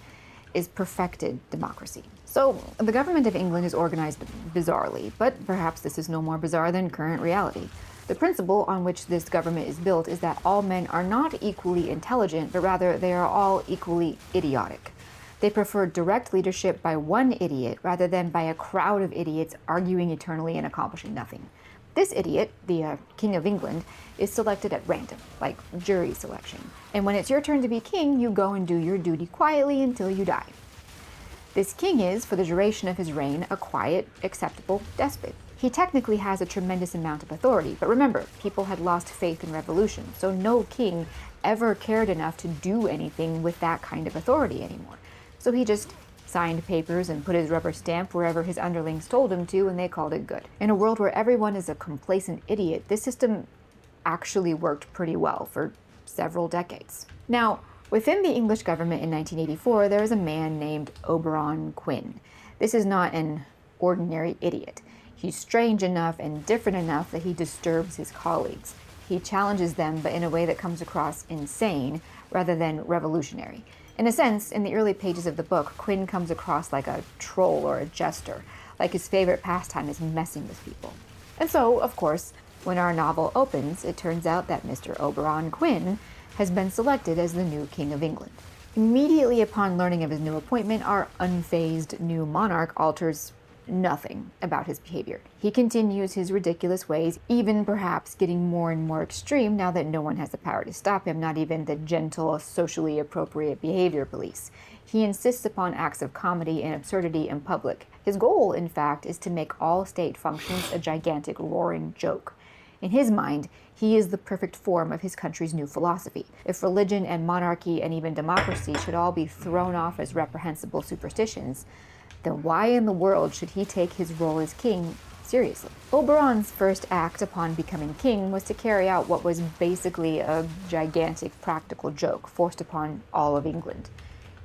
is perfected democracy. So, the government of England is organized bizarrely, but perhaps this is no more bizarre than current reality. The principle on which this government is built is that all men are not equally intelligent, but rather they are all equally idiotic. They prefer direct leadership by one idiot rather than by a crowd of idiots arguing eternally and accomplishing nothing. This idiot, the King of England, is selected at random, like jury selection. And when it's your turn to be king, you go and do your duty quietly until you die. This king is, for the duration of his reign, a quiet, acceptable despot. He technically has a tremendous amount of authority, but remember, people had lost faith in revolution, so no king ever cared enough to do anything with that kind of authority anymore. So he just signed papers and put his rubber stamp wherever his underlings told him to, and they called it good. In a world where everyone is a complacent idiot, this system actually worked pretty well for several decades. Now, within the English government in 1984, there is a man named Oberon Quinn. This is not an ordinary idiot. He's strange enough and different enough that he disturbs his colleagues. He challenges them, but in a way that comes across insane rather than revolutionary. In a sense, in the early pages of the book, Quinn comes across like a troll or a jester, like his favorite pastime is messing with people. And so, of course, when our novel opens, it turns out that Mr. Oberon Quinn has been selected as the new King of England. Immediately upon learning of his new appointment, our unfazed new monarch alters nothing about his behavior. He continues his ridiculous ways, even perhaps getting more and more extreme now that no one has the power to stop him, not even the gentle, socially appropriate behavior police. He insists upon acts of comedy and absurdity in public. His goal, in fact, is to make all state functions a gigantic roaring joke. In his mind, he is the perfect form of his country's new philosophy. If religion and monarchy and even democracy should all be thrown off as reprehensible superstitions, then why in the world should he take his role as king seriously? Oberon's first act upon becoming king was to carry out what was basically a gigantic practical joke forced upon all of England.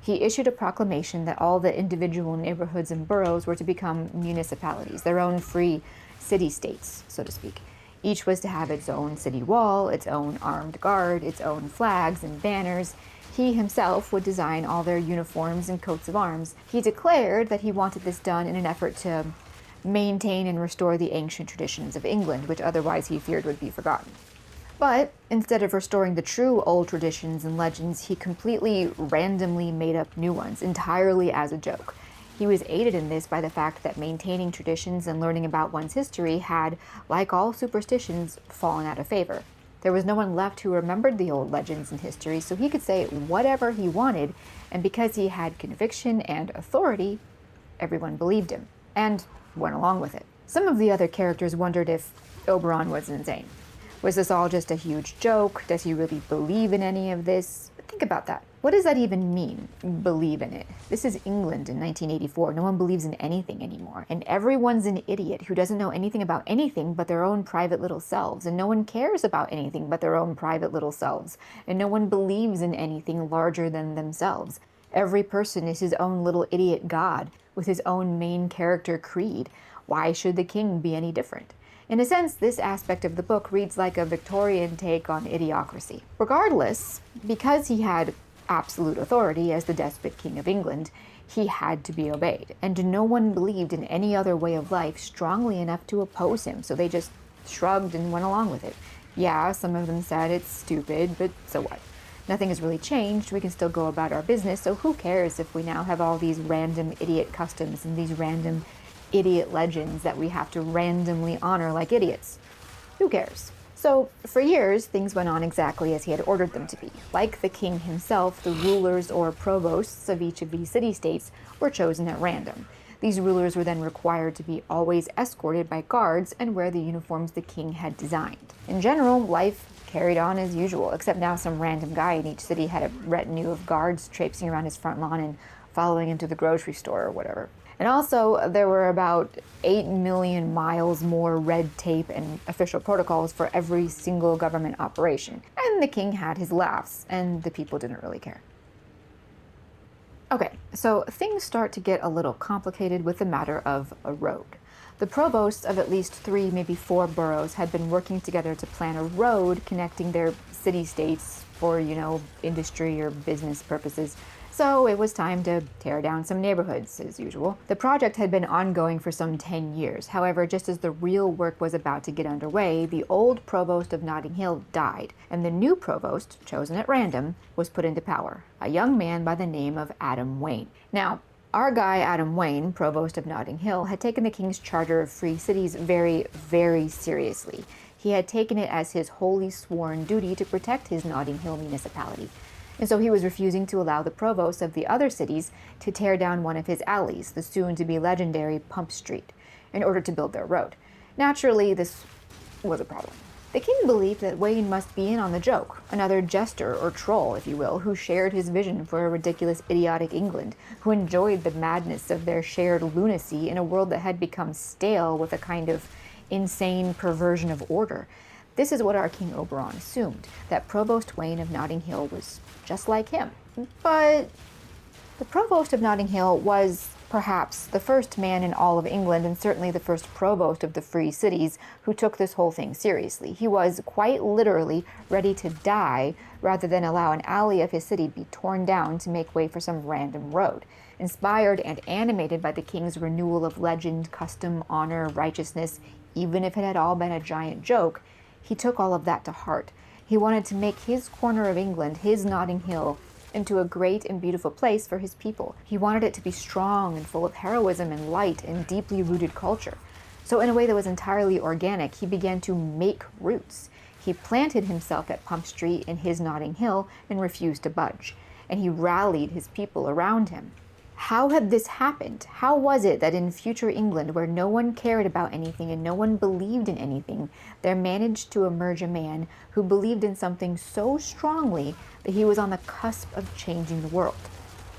He issued a proclamation that all the individual neighborhoods and boroughs were to become municipalities, their own free city-states, so to speak. Each was to have its own city wall, its own armed guard, its own flags and banners. He himself would design all their uniforms and coats of arms. He declared that he wanted this done in an effort to maintain and restore the ancient traditions of England, which otherwise he feared would be forgotten. But instead of restoring the true old traditions and legends, he completely randomly made up new ones, entirely as a joke. He was aided in this by the fact that maintaining traditions and learning about one's history had, like all superstitions, fallen out of favor. There was no one left who remembered the old legends and history, so he could say whatever he wanted, and because he had conviction and authority, everyone believed him, and went along with it. Some of the other characters wondered if Oberon was insane. Was this all just a huge joke? Does he really believe in any of this? Think about that. What does that even mean, believe in it? This is England in 1984. No one believes in anything anymore. And everyone's an idiot who doesn't know anything about anything but their own private little selves. And no one cares about anything but their own private little selves. And no one believes in anything larger than themselves. Every person is his own little idiot god with his own main character creed. Why should the king be any different? In a sense, this aspect of the book reads like a Victorian take on idiocracy. Regardless, because he had absolute authority as the despot king of England, he had to be obeyed, and no one believed in any other way of life strongly enough to oppose him, so they just shrugged and went along with it. Yeah, some of them said it's stupid, but so what? Nothing has really changed. We can still go about our business, so who cares if we now have all these random idiot customs and these random idiot legends that we have to randomly honor like idiots? Who cares? So, for years, things went on exactly as he had ordered them to be. Like the king himself, the rulers or provosts of each of these city-states were chosen at random. These rulers were then required to be always escorted by guards and wear the uniforms the king had designed. In general, life carried on as usual, except now some random guy in each city had a retinue of guards traipsing around his front lawn and following him to the grocery store or whatever. And also, there were about 8 million miles more red tape and official protocols for every single government operation. And the king had his laughs, and the people didn't really care. Okay, so things start to get a little complicated with the matter of a road. The provosts of at least 3, maybe 4 boroughs had been working together to plan a road connecting their city-states for, industry or business purposes. So it was time to tear down some neighborhoods, as usual. The project had been ongoing for some 10 years. However, just as the real work was about to get underway, the old provost of Notting Hill died, and the new provost, chosen at random, was put into power, a young man by the name of Adam Wayne. Now, our guy, Adam Wayne, provost of Notting Hill, had taken the King's Charter of Free Cities very, very seriously. He had taken it as his holy sworn duty to protect his Notting Hill municipality. And so he was refusing to allow the provosts of the other cities to tear down one of his alleys, the soon-to-be legendary Pump Street, in order to build their road. Naturally, this was a problem. The king believed that Wayne must be in on the joke, another jester or troll, if you will, who shared his vision for a ridiculous, idiotic England, who enjoyed the madness of their shared lunacy in a world that had become stale with a kind of insane perversion of order. This is what our King Oberon assumed, that Provost Wayne of Notting Hill was just like him. But the Provost of Notting Hill was perhaps the first man in all of England, and certainly the first provost of the free cities, who took this whole thing seriously. He was quite literally ready to die rather than allow an alley of his city be torn down to make way for some random road. Inspired and animated by the king's renewal of legend, custom, honor, righteousness, even if it had all been a giant joke, he took all of that to heart. He wanted to make his corner of England, his Notting Hill, into a great and beautiful place for his people. He wanted it to be strong and full of heroism and light and deeply rooted culture. So in a way that was entirely organic, he began to make roots. He planted himself at Pump Street in his Notting Hill and refused to budge. And he rallied his people around him. How had this happened? How was it that in future England, where no one cared about anything and no one believed in anything, there managed to emerge a man who believed in something so strongly that he was on the cusp of changing the world?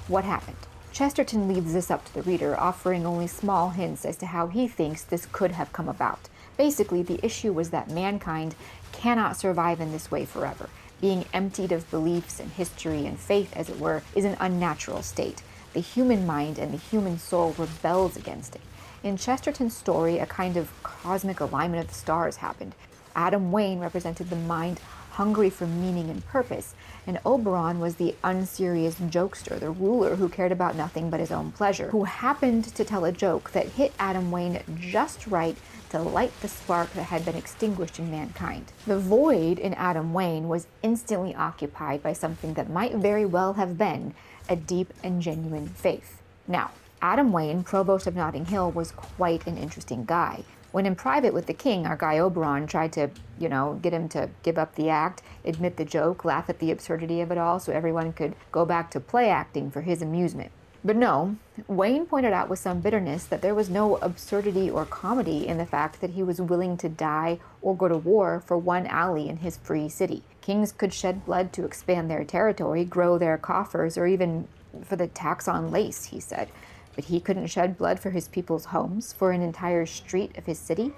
What happened? Chesterton leaves this up to the reader, offering only small hints as to how he thinks this could have come about. Basically, the issue was that mankind cannot survive in this way forever. Being emptied of beliefs and history and faith, as it were, is an unnatural state. The human mind and the human soul rebels against it. In Chesterton's story, a kind of cosmic alignment of the stars happened. Adam Wayne represented the mind hungry for meaning and purpose, and Oberon was the unserious jokester, the ruler who cared about nothing but his own pleasure, who happened to tell a joke that hit Adam Wayne just right to light the spark that had been extinguished in mankind. The void in Adam Wayne was instantly occupied by something that might very well have been a deep and genuine faith. Now, Adam Wayne, Provost of Notting Hill, was quite an interesting guy. When in private with the king, our guy Oberon tried to, get him to give up the act, admit the joke, laugh at the absurdity of it all so everyone could go back to play acting for his amusement. But no, Wayne pointed out with some bitterness that there was no absurdity or comedy in the fact that he was willing to die or go to war for one alley in his free city. Kings could shed blood to expand their territory, grow their coffers, or even for the tax on lace, he said. But he couldn't shed blood for his people's homes, for an entire street of his city?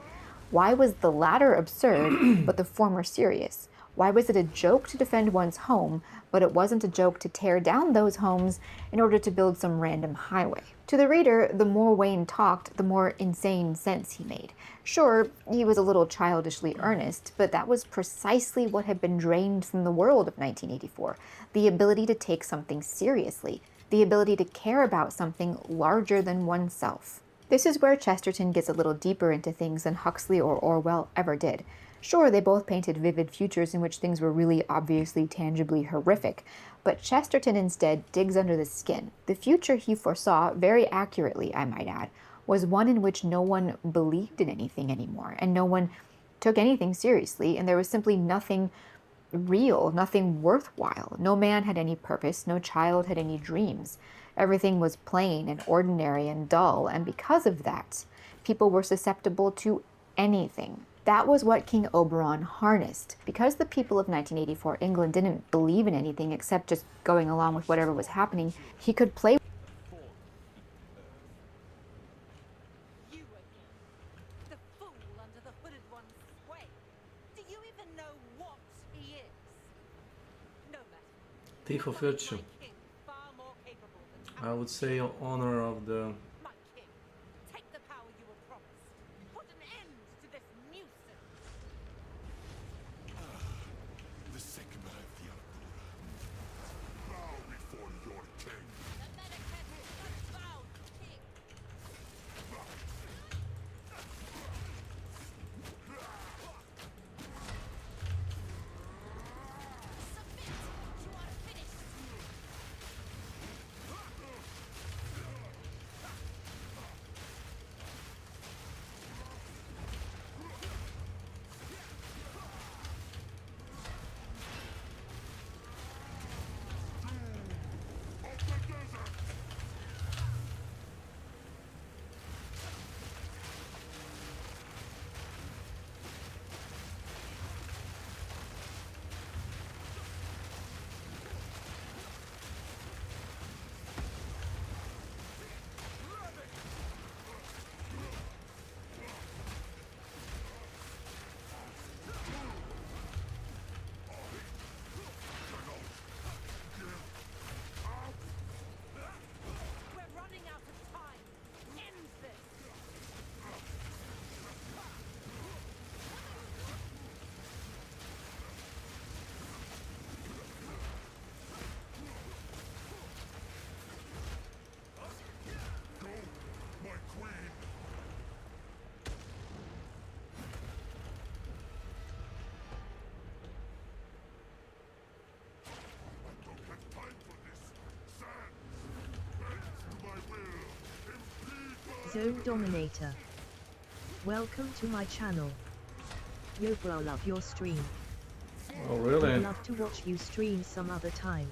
Why was the latter absurd, but the former serious? Why was it a joke to defend one's home, but it wasn't a joke to tear down those homes in order to build some random highway? To the reader, the more Wayne talked, the more insane sense he made. Sure, he was a little childishly earnest, but that was precisely what had been drained from the world of 1984. The ability to take something seriously. The ability to care about something larger than oneself. This is where Chesterton gets a little deeper into things than Huxley or Orwell ever did. Sure, they both painted vivid futures in which things were really obviously, tangibly horrific, but Chesterton instead digs under the skin. The future he foresaw, very accurately, I might add, was one in which no one believed in anything anymore, and no one took anything seriously, and there was simply nothing real, nothing worthwhile. No man had any purpose, no child had any dreams. Everything was plain and ordinary and dull, and because of that, people were susceptible to anything. That was what King Oberon harnessed. Because the people of 1984 England didn't believe in anything except just going along with whatever was happening, he could play. You again. The fool under the hooded one's sway. Do you even know what he is? No matter. Thief of virtue. I would say honor of the My king, take the power you were promised. Put an end to this nuisance. The second of the bow before your king. The Medicaid is unbound, king. Submit. You are finished. Zone Dominator. Welcome to my channel. Yo bro, love your stream. Oh, really? Would love to watch you stream some other time.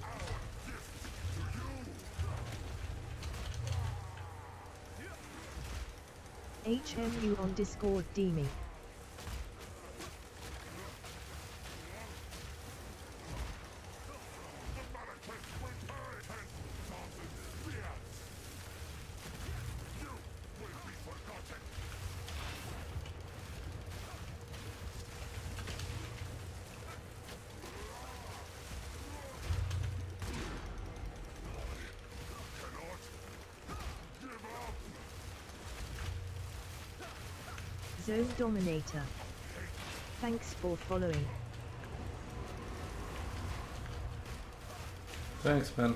HMU on Discord, Demi. Zone Dominator. Thanks for following. Thanks, man.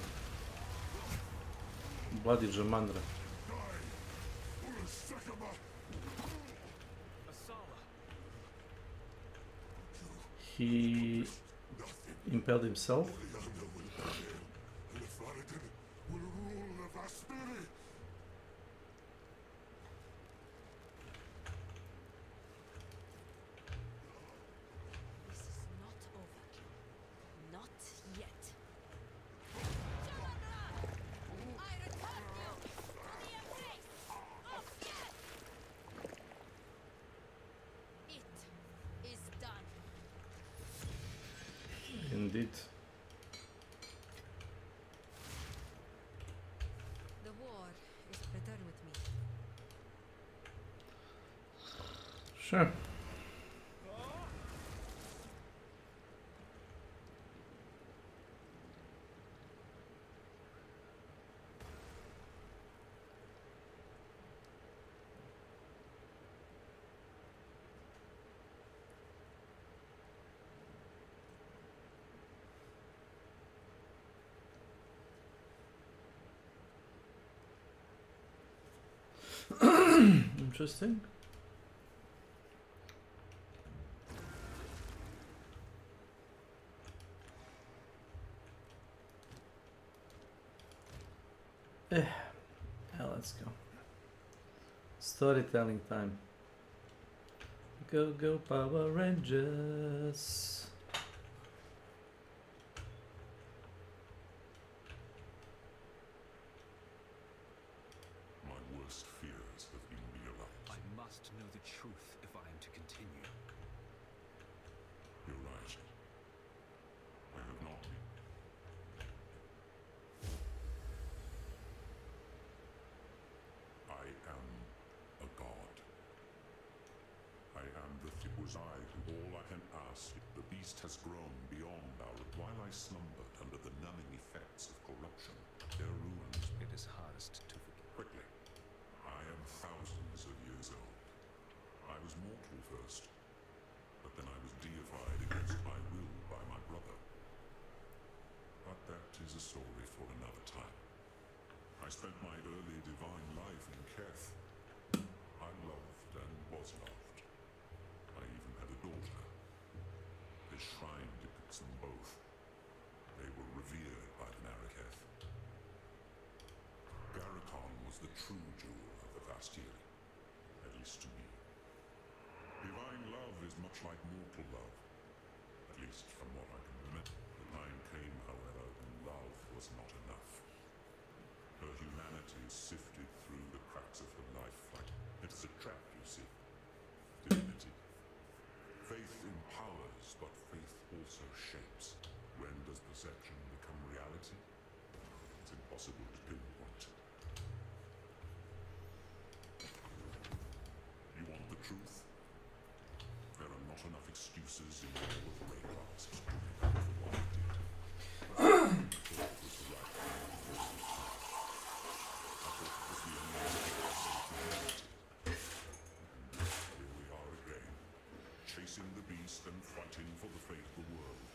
Bloody Jamandra. He impaled himself. Indeed. The war is better with me. Sure. Interesting. Yeah, let's go. Storytelling time. Go, go, Power Rangers. My worst fears have been realized. I must know the truth if I am to continue. You're right. I have not been. I am a god. I am the it was I who all I can ask. The beast has grown beyond our while I slumbered under the numbing effects of corruption. Their ruins It is hardest to forget. quickly. I am thousands of years old. I was mortal first, but then I was deified against my will by my brother. But that is a story for another time. I spent my early divine life in Keth. I loved and was loved. I even had a daughter. This shrine depicts them both. They were revered by the Naraketh. Garacon was the true jewel of the Vastiri, at least to me. Divine love is much like mortal love, at least from what I can remember. The time came, however, when love was not enough. Her humanity sifted through the cracks of her life like it's a trap, you see. Divinity. Faith empowers, but faith also shapes. When does perception become reality? It's impossible to pinpoint. You want the truth? There are not enough excuses in all of Raycroft to make up for what I did. I thought it was the right thing to do. I thought it was the only way to save humanity. And here we are again, chasing the beast and fighting for the fate of the world.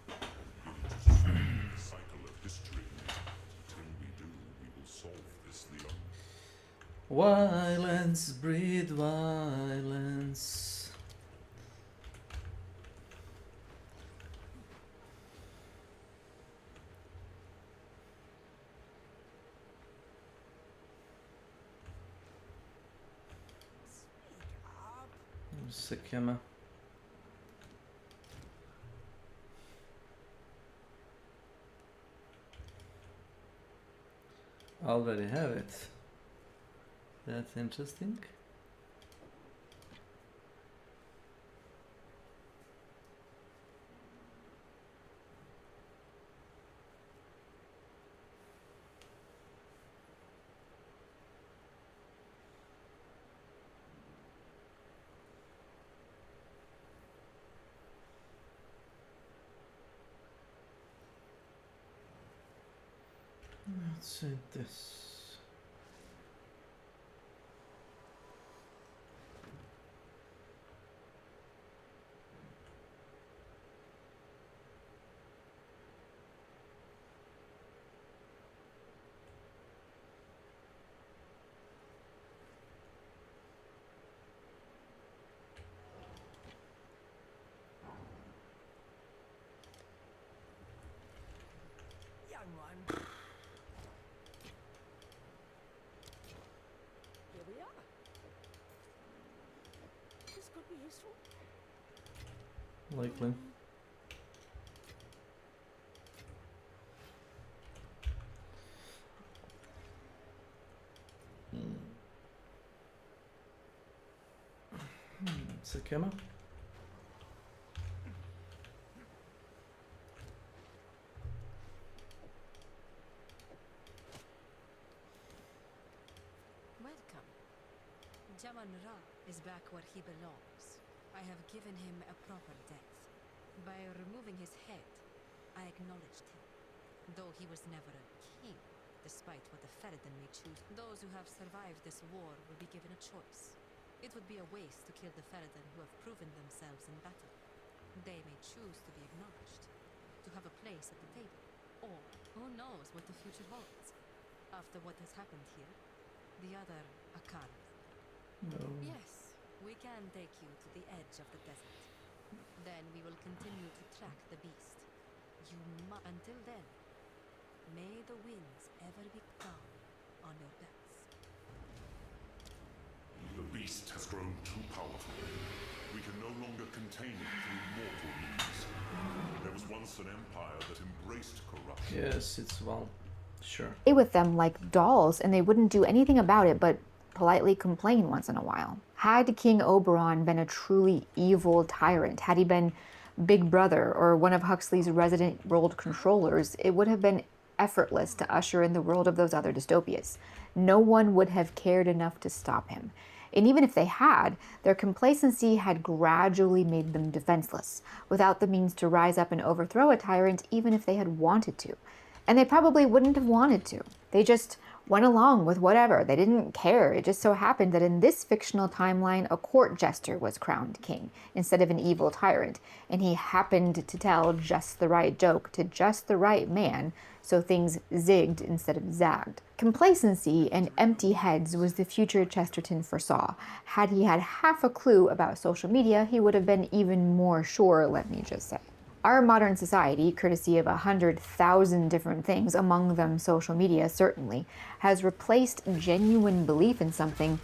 Beginning to see the cycle of history. Until we do, we will solve this the Violence breed violence. Sakema. Already have it. That's interesting. Let's see this. Young one. Here we are. This could be useful. Likely. Sakema. Welcome. Jaman Ra is back where he belongs. I have given him a proper death. By removing his head, I acknowledged him. Though he was never a king, despite what the Feridan may choose, those who have survived this war will be given a choice. It would be a waste to kill the Feridan who have proven themselves in battle. They may choose to be acknowledged, to have a place at the table, or who knows what the future holds. After what has happened here, the other Akar. No. Yes, we can take you to the edge of the desert. Then we will continue to track the beast. Until then, may the winds ever be calm on your backs. The beast has grown too powerful. We can no longer contain it through mortal means. There was once an empire that embraced corruption. Yes, it's well, sure. Stay with them like dolls, and they wouldn't do anything about it but politely complain once in a while. Had King Oberon been a truly evil tyrant, had he been Big Brother or one of Huxley's resident world controllers, it would have been effortless to usher in the world of those other dystopias. No one would have cared enough to stop him. And even if they had, their complacency had gradually made them defenseless, without the means to rise up and overthrow a tyrant even if they had wanted to. And they probably wouldn't have wanted to. They just went along with whatever. They didn't care. It just so happened that in this fictional timeline, a court jester was crowned king instead of an evil tyrant, and he happened to tell just the right joke to just the right man, so things zigged instead of zagged. Complacency and empty heads was the future Chesterton foresaw. Had he had half a clue about social media, he would have been even more sure, let me just say. Our modern society, courtesy of 100,000 different things, among them social media certainly, has replaced genuine belief in something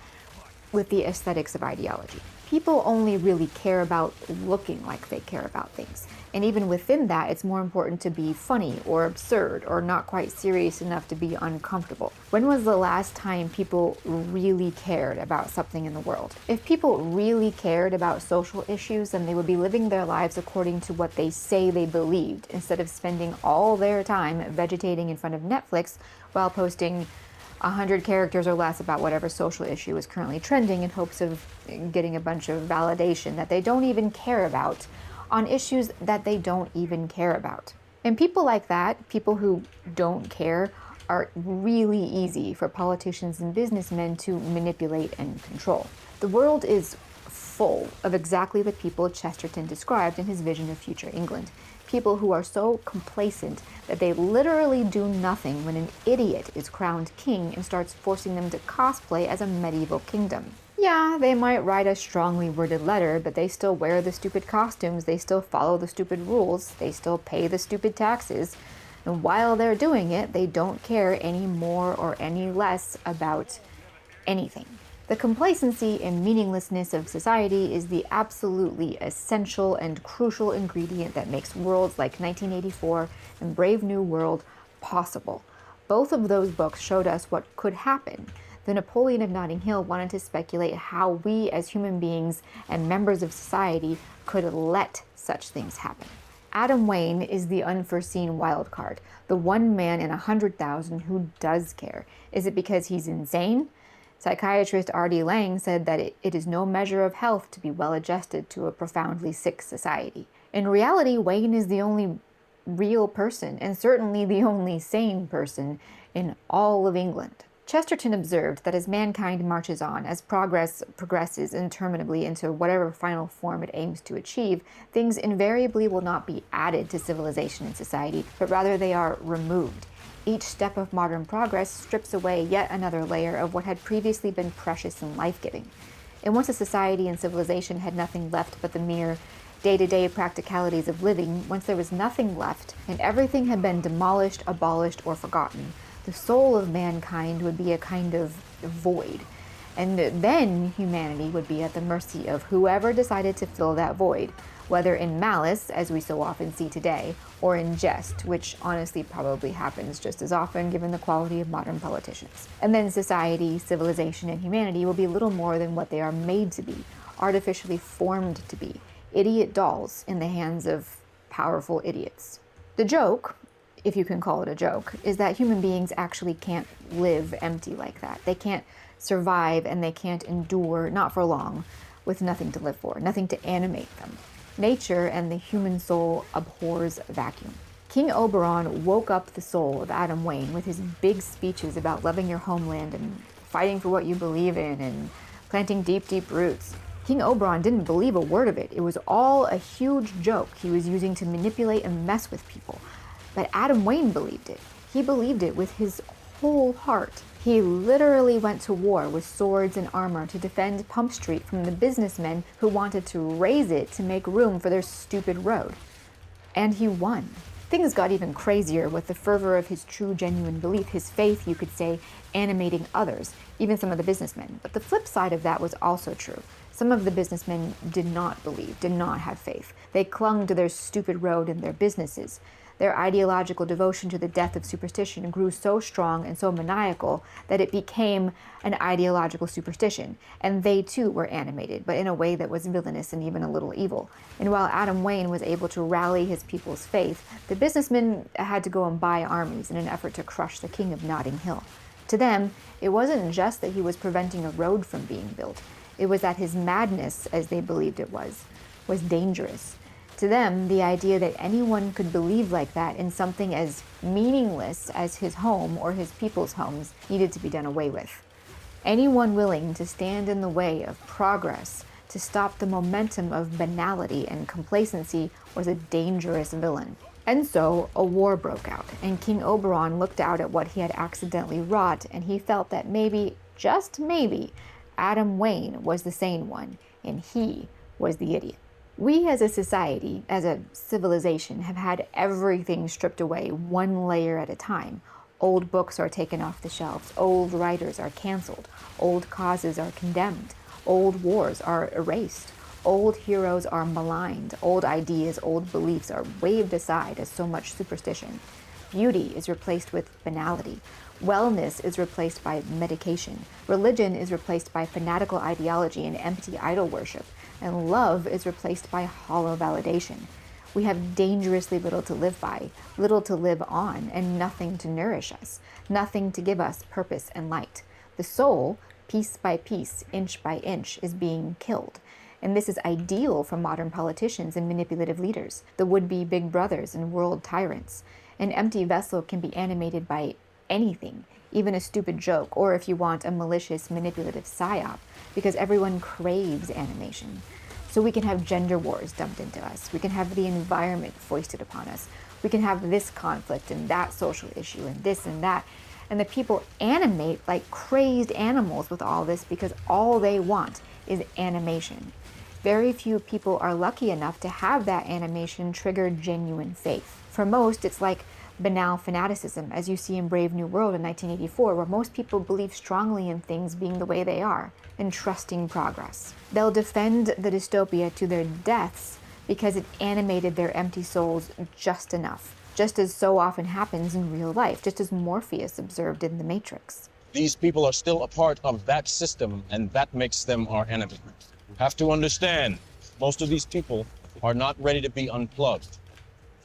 with the aesthetics of ideology. People only really care about looking like they care about things. And even within that, it's more important to be funny or absurd or not quite serious enough to be uncomfortable. When was the last time people really cared about something in the world? If people really cared about social issues, then they would be living their lives according to what they say they believed, instead of spending all their time vegetating in front of Netflix while posting 100 characters or less about whatever social issue is currently trending in hopes of getting a bunch of validation that they don't even care about on issues that they don't even care about. And people like that, people who don't care, are really easy for politicians and businessmen to manipulate and control. The world is full of exactly the people Chesterton described in his vision of future England. People who are so complacent that they literally do nothing when an idiot is crowned king and starts forcing them to cosplay as a medieval kingdom. Yeah, they might write a strongly worded letter, but they still wear the stupid costumes, they still follow the stupid rules, they still pay the stupid taxes, and while they're doing it, they don't care any more or any less about anything. The complacency and meaninglessness of society is the absolutely essential and crucial ingredient that makes worlds like 1984 and Brave New World possible. Both of those books showed us what could happen. The Napoleon of Notting Hill wanted to speculate how we as human beings and members of society could let such things happen. Adam Wayne is the unforeseen wild card, the one man in 100,000 who does care. Is it because he's insane? Psychiatrist R.D. Laing said that it is no measure of health to be well adjusted to a profoundly sick society. In reality, Wayne is the only real person, and certainly the only sane person in all of England. Chesterton observed that as mankind marches on, as progress progresses interminably into whatever final form it aims to achieve, things invariably will not be added to civilization and society, but rather they are removed. Each step of modern progress strips away yet another layer of what had previously been precious and life-giving. And once a society and civilization had nothing left but the mere day-to-day practicalities of living, once there was nothing left and everything had been demolished, abolished, or forgotten, the soul of mankind would be a kind of void. And then humanity would be at the mercy of whoever decided to fill that void, whether in malice, as we so often see today, or in jest, which honestly probably happens just as often given the quality of modern politicians. And then society, civilization, and humanity will be little more than what they are made to be, artificially formed to be, idiot dolls in the hands of powerful idiots. The joke, if you can call it a joke, is that human beings actually can't live empty like that. They can't survive and they can't endure, not for long, with nothing to live for, nothing to animate them. Nature and the human soul abhors vacuum. King Oberon woke up the soul of Adam Wayne with his big speeches about loving your homeland and fighting for what you believe in and planting deep, deep roots. King Oberon didn't believe a word of it. It was all a huge joke he was using to manipulate and mess with people. But Adam Wayne believed it. He believed it with his whole heart. He literally went to war with swords and armor to defend Pump Street from the businessmen who wanted to raise it to make room for their stupid road. And he won. Things got even crazier with the fervor of his true, genuine belief, his faith, you could say, animating others, even some of the businessmen. But the flip side of that was also true. Some of the businessmen did not believe, did not have faith. They clung to their stupid road and their businesses. Their ideological devotion to the death of superstition grew so strong and so maniacal that it became an ideological superstition, and they too were animated, but in a way that was villainous and even a little evil. And while Adam Wayne was able to rally his people's faith, the businessmen had to go and buy armies in an effort to crush the King of Notting Hill. To them, it wasn't just that he was preventing a road from being built. It was that his madness, as they believed it was dangerous. To them, the idea that anyone could believe like that in something as meaningless as his home or his people's homes needed to be done away with. Anyone willing to stand in the way of progress, to stop the momentum of banality and complacency, was a dangerous villain. And so a war broke out, and King Oberon looked out at what he had accidentally wrought, and he felt that maybe, just maybe, Adam Wayne was the sane one, and he was the idiot. We as a society, as a civilization, have had everything stripped away one layer at a time. Old books are taken off the shelves, old writers are canceled, old causes are condemned, old wars are erased, old heroes are maligned, old ideas, old beliefs are waved aside as so much superstition. Beauty is replaced with banality. Wellness is replaced by medication. Religion is replaced by fanatical ideology and empty idol worship. And love is replaced by hollow validation. We have dangerously little to live by, little to live on, and nothing to nourish us, nothing to give us purpose and light. The soul, piece by piece, inch by inch, is being killed. And this is ideal for modern politicians and manipulative leaders, the would-be big brothers and world tyrants. An empty vessel can be animated by anything, even a stupid joke, or if you want, a malicious, manipulative psyop, because everyone craves animation. So we can have gender wars dumped into us. We can have the environment foisted upon us. We can have this conflict and that social issue and this and that. And the people animate like crazed animals with all this because all they want is animation. Very few people are lucky enough to have that animation trigger genuine faith. For most, it's like banal fanaticism, as you see in Brave New World in 1984, where most people believe strongly in things being the way they are and trusting progress. They'll defend the dystopia to their deaths because it animated their empty souls just enough, just as so often happens in real life, just as Morpheus observed in The Matrix. These people are still a part of that system, and that makes them our enemy. Have to understand, most of these people are not ready to be unplugged.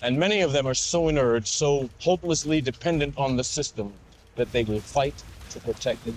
And many of them are so inert, so hopelessly dependent on the system, that they will fight to protect it.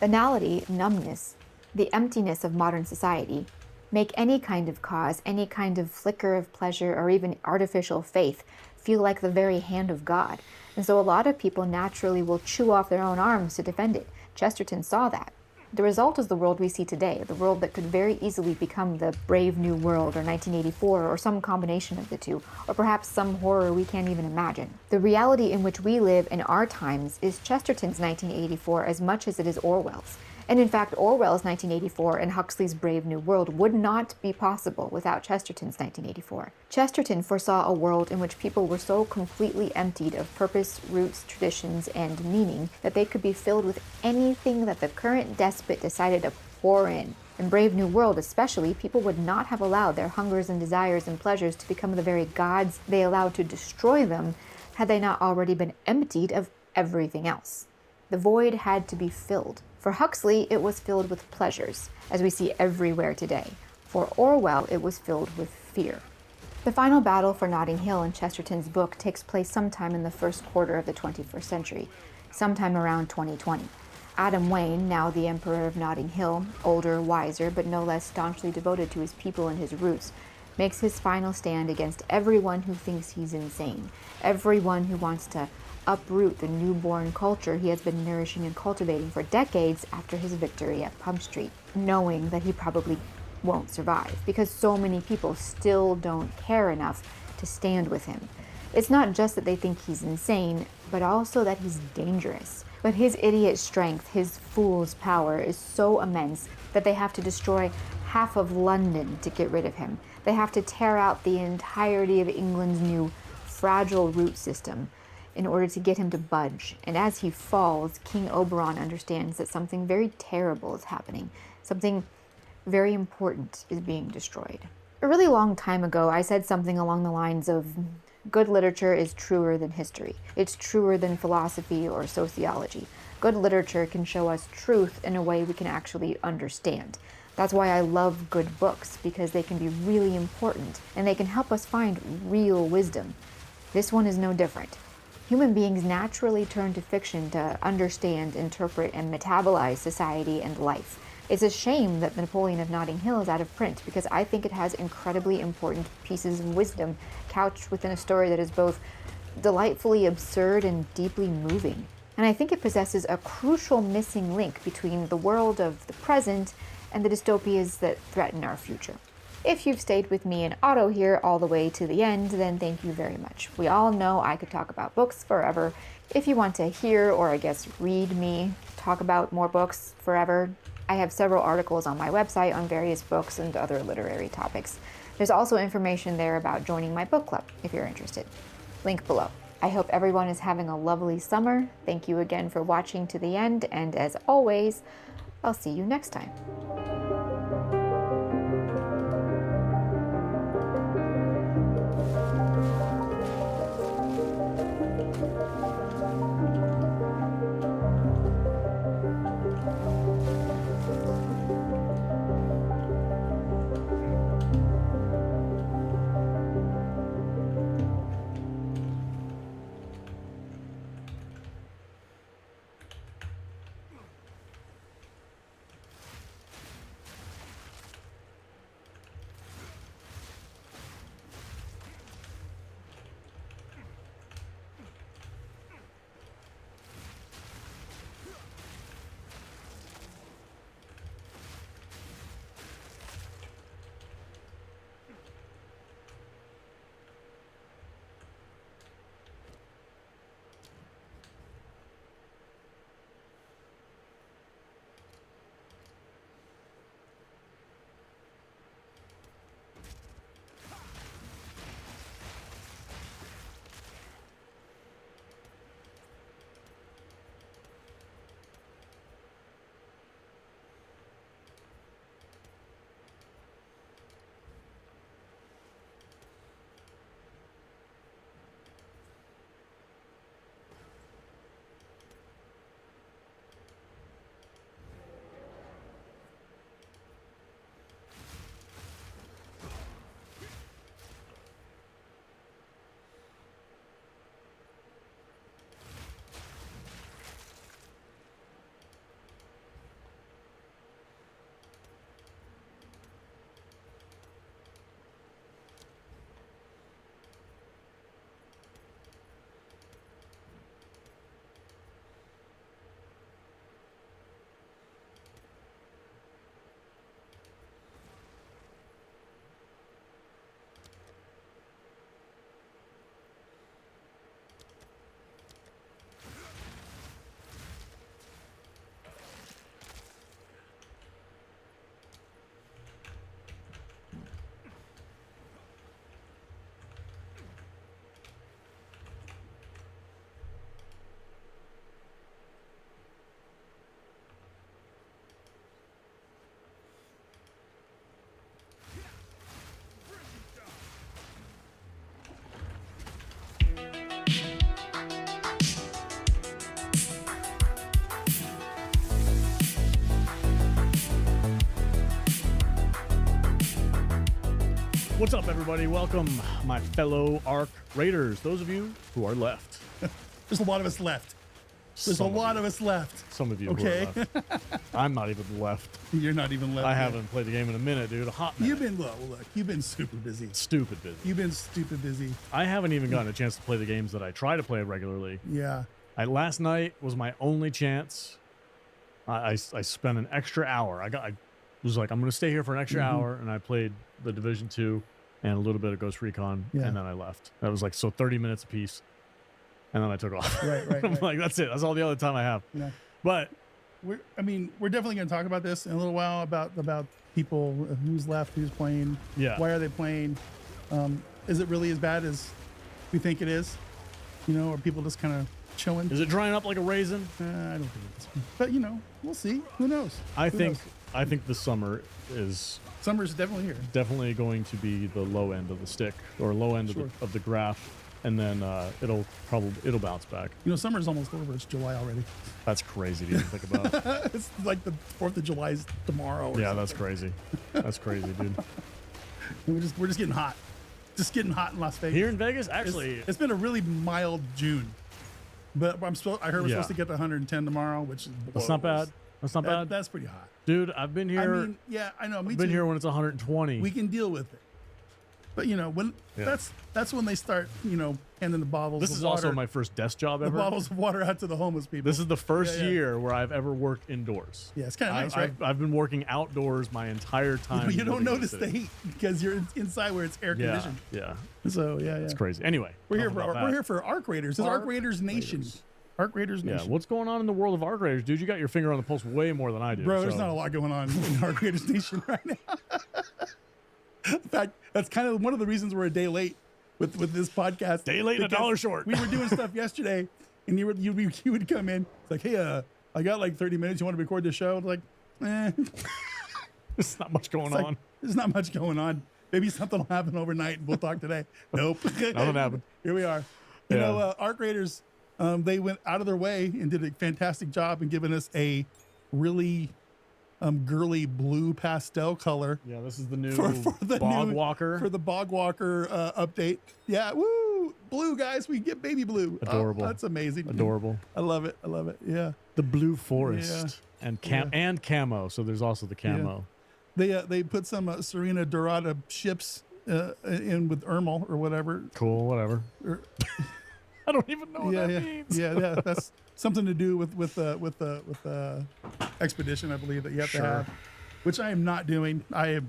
Banality, numbness, the emptiness of modern society make any kind of cause, any kind of flicker of pleasure, or even artificial faith feel like the very hand of God. And so a lot of people naturally will chew off their own arms to defend it. Chesterton saw that. The result is the world we see today, the world that could very easily become the Brave New World or 1984 or some combination of the two, or perhaps some horror we can't even imagine. The reality in which we live in our times is Chesterton's 1984 as much as it is Orwell's. And in fact, Orwell's 1984 and Huxley's Brave New World would not be possible without Chesterton's 1984. Chesterton foresaw a world in which people were so completely emptied of purpose, roots, traditions, and meaning that they could be filled with anything that the current despot decided to pour in. In Brave New World especially, people would not have allowed their hungers and desires and pleasures to become the very gods they allowed to destroy them had they not already been emptied of everything else. The void had to be filled. For Huxley, it was filled with pleasures, as we see everywhere today. For Orwell, it was filled with fear. The final battle for Notting Hill in Chesterton's book takes place sometime in the first quarter of the 21st century, sometime around 2020. Adam Wayne, now the Emperor of Notting Hill, older, wiser, but no less staunchly devoted to his people and his roots, makes his final stand against everyone who thinks he's insane, everyone who wants to uproot the newborn culture he has been nourishing and cultivating for decades after his victory at Pump Street, knowing that he probably won't survive because so many people still don't care enough to stand with him. It's not just that they think he's insane, but also that he's dangerous. But his idiot strength, his fool's power, is so immense that they have to destroy half of London to get rid of him. They have to tear out the entirety of England's new fragile root system in order to get him to budge. And as he falls, King Oberon understands that something very terrible is happening. Something very important is being destroyed. A really long time ago, I said something along the lines of, good literature is truer than history. It's truer than philosophy or sociology. Good literature can show us truth in a way we can actually understand. That's why I love good books, because they can be really important and they can help us find real wisdom. This one is no different. Human beings naturally turn to fiction to understand, interpret, and metabolize society and life. It's a shame that Napoleon of Notting Hill is out of print, because I think it has incredibly important pieces of wisdom couched within a story that is both delightfully absurd and deeply moving. And I think it possesses a crucial missing link between the world of the present and the dystopias that threaten our future. If you've stayed with me in auto here all the way to the end, then thank you very much. We all know I could talk about books forever. If you want to hear, or I guess read me talk about more books forever, I have several articles on my website on various books and other literary topics. There's also information there about joining my book club, if you're interested. Link below. I hope everyone is having a lovely summer. Thank you again for watching to the end, and as always, I'll see you next time. What's up, everybody? Welcome, my fellow Arc Raiders. Those of you who are left. There's a lot of us left. There's a lot of us left. Some of you Okay. who are left. I'm not even left. You're not even left. I yet. haven't played the game in a minute, dude. A hot minute. You've been super busy. Stupid busy. You've been stupid busy. I haven't even gotten a chance to play the games that I try to play regularly. Yeah. Last night was my only chance. I spent an extra hour. I was like, I'm going to stay here for an extra hour, and I played the Division 2 and a little bit of Ghost Recon, Yeah. and then I left. That was like, so 30 minutes a piece, and then I took off. Right. I'm like, that's it. That's all the other time I have. Yeah. But we're definitely going to talk about this in a little while about people, who's left, who's playing, Yeah. why are they playing, is it really as bad as we think it is? Are people just kind of chilling? Is it drying up like a raisin? I don't think it is. But we'll see. Who knows? I Who think knows? I think the summer's definitely here. Definitely going to be the low end of the stick, or low end Sure. of the graph, and then it'll bounce back. Summer's almost over. It's July already. That's crazy to even think about. It's like the 4th of July is tomorrow. Or Yeah, something. that's crazy. That's crazy, dude. We're just getting hot. Just getting hot in Las Vegas. Here in Vegas, actually, it's been a really mild June. But I heard we're Yeah. supposed to get to 110 tomorrow, which is That's not bad. That's not bad. That's pretty hot. Dude, I've been here. I mean, yeah, I know. Me I've been too. here when it's 120. We can deal with it. But when Yeah. that's when they start, handing the bottles. This of is water, also my first desk job the ever. bottles of water out to the homeless people. This is the first Yeah, yeah. year where I've ever worked indoors. Yeah, it's kinda nice, right? I've been working outdoors my entire time. You don't living in notice the city. heat because you're inside where it's air conditioned. Yeah. So yeah, It's crazy. Anyway, We're here enough for about we're that. here for Arc Raiders. This is Arc Raiders Nation. Arc Raiders Yeah, Nation. what's going on in the world of Arc Raiders, dude? You got your finger on the pulse way more than I do. Bro, there's so- not a lot going on in Arc Raiders Nation right now. In fact, that's kind of one of the reasons we're a day late with this podcast. Day late and a because dollar short. We were doing stuff yesterday, and you would come in. It's like, hey, I got like 30 minutes. You want to record the show? It's like, There's not much going on. There's not much going on. Maybe something will happen overnight, and we'll talk today. Nope. Nothing happened. Here we are. You know, Arc Raiders, they went out of their way and did a fantastic job in giving us a really girly blue pastel color. Yeah, this is the new for the Bog new- Walker. For the Bog Walker update. Yeah, woo! Blue, guys. We get baby blue. Oh, Adorable. that's amazing. Adorable. I love it. I love it. Yeah. The blue forest and and camo. So there's also the camo. They put some Serena Dorada ships in with Ermal or whatever. Cool, whatever. I don't even know what that means. Yeah. That's something to do with expedition, I believe, that you have to have, which I am not doing. I'm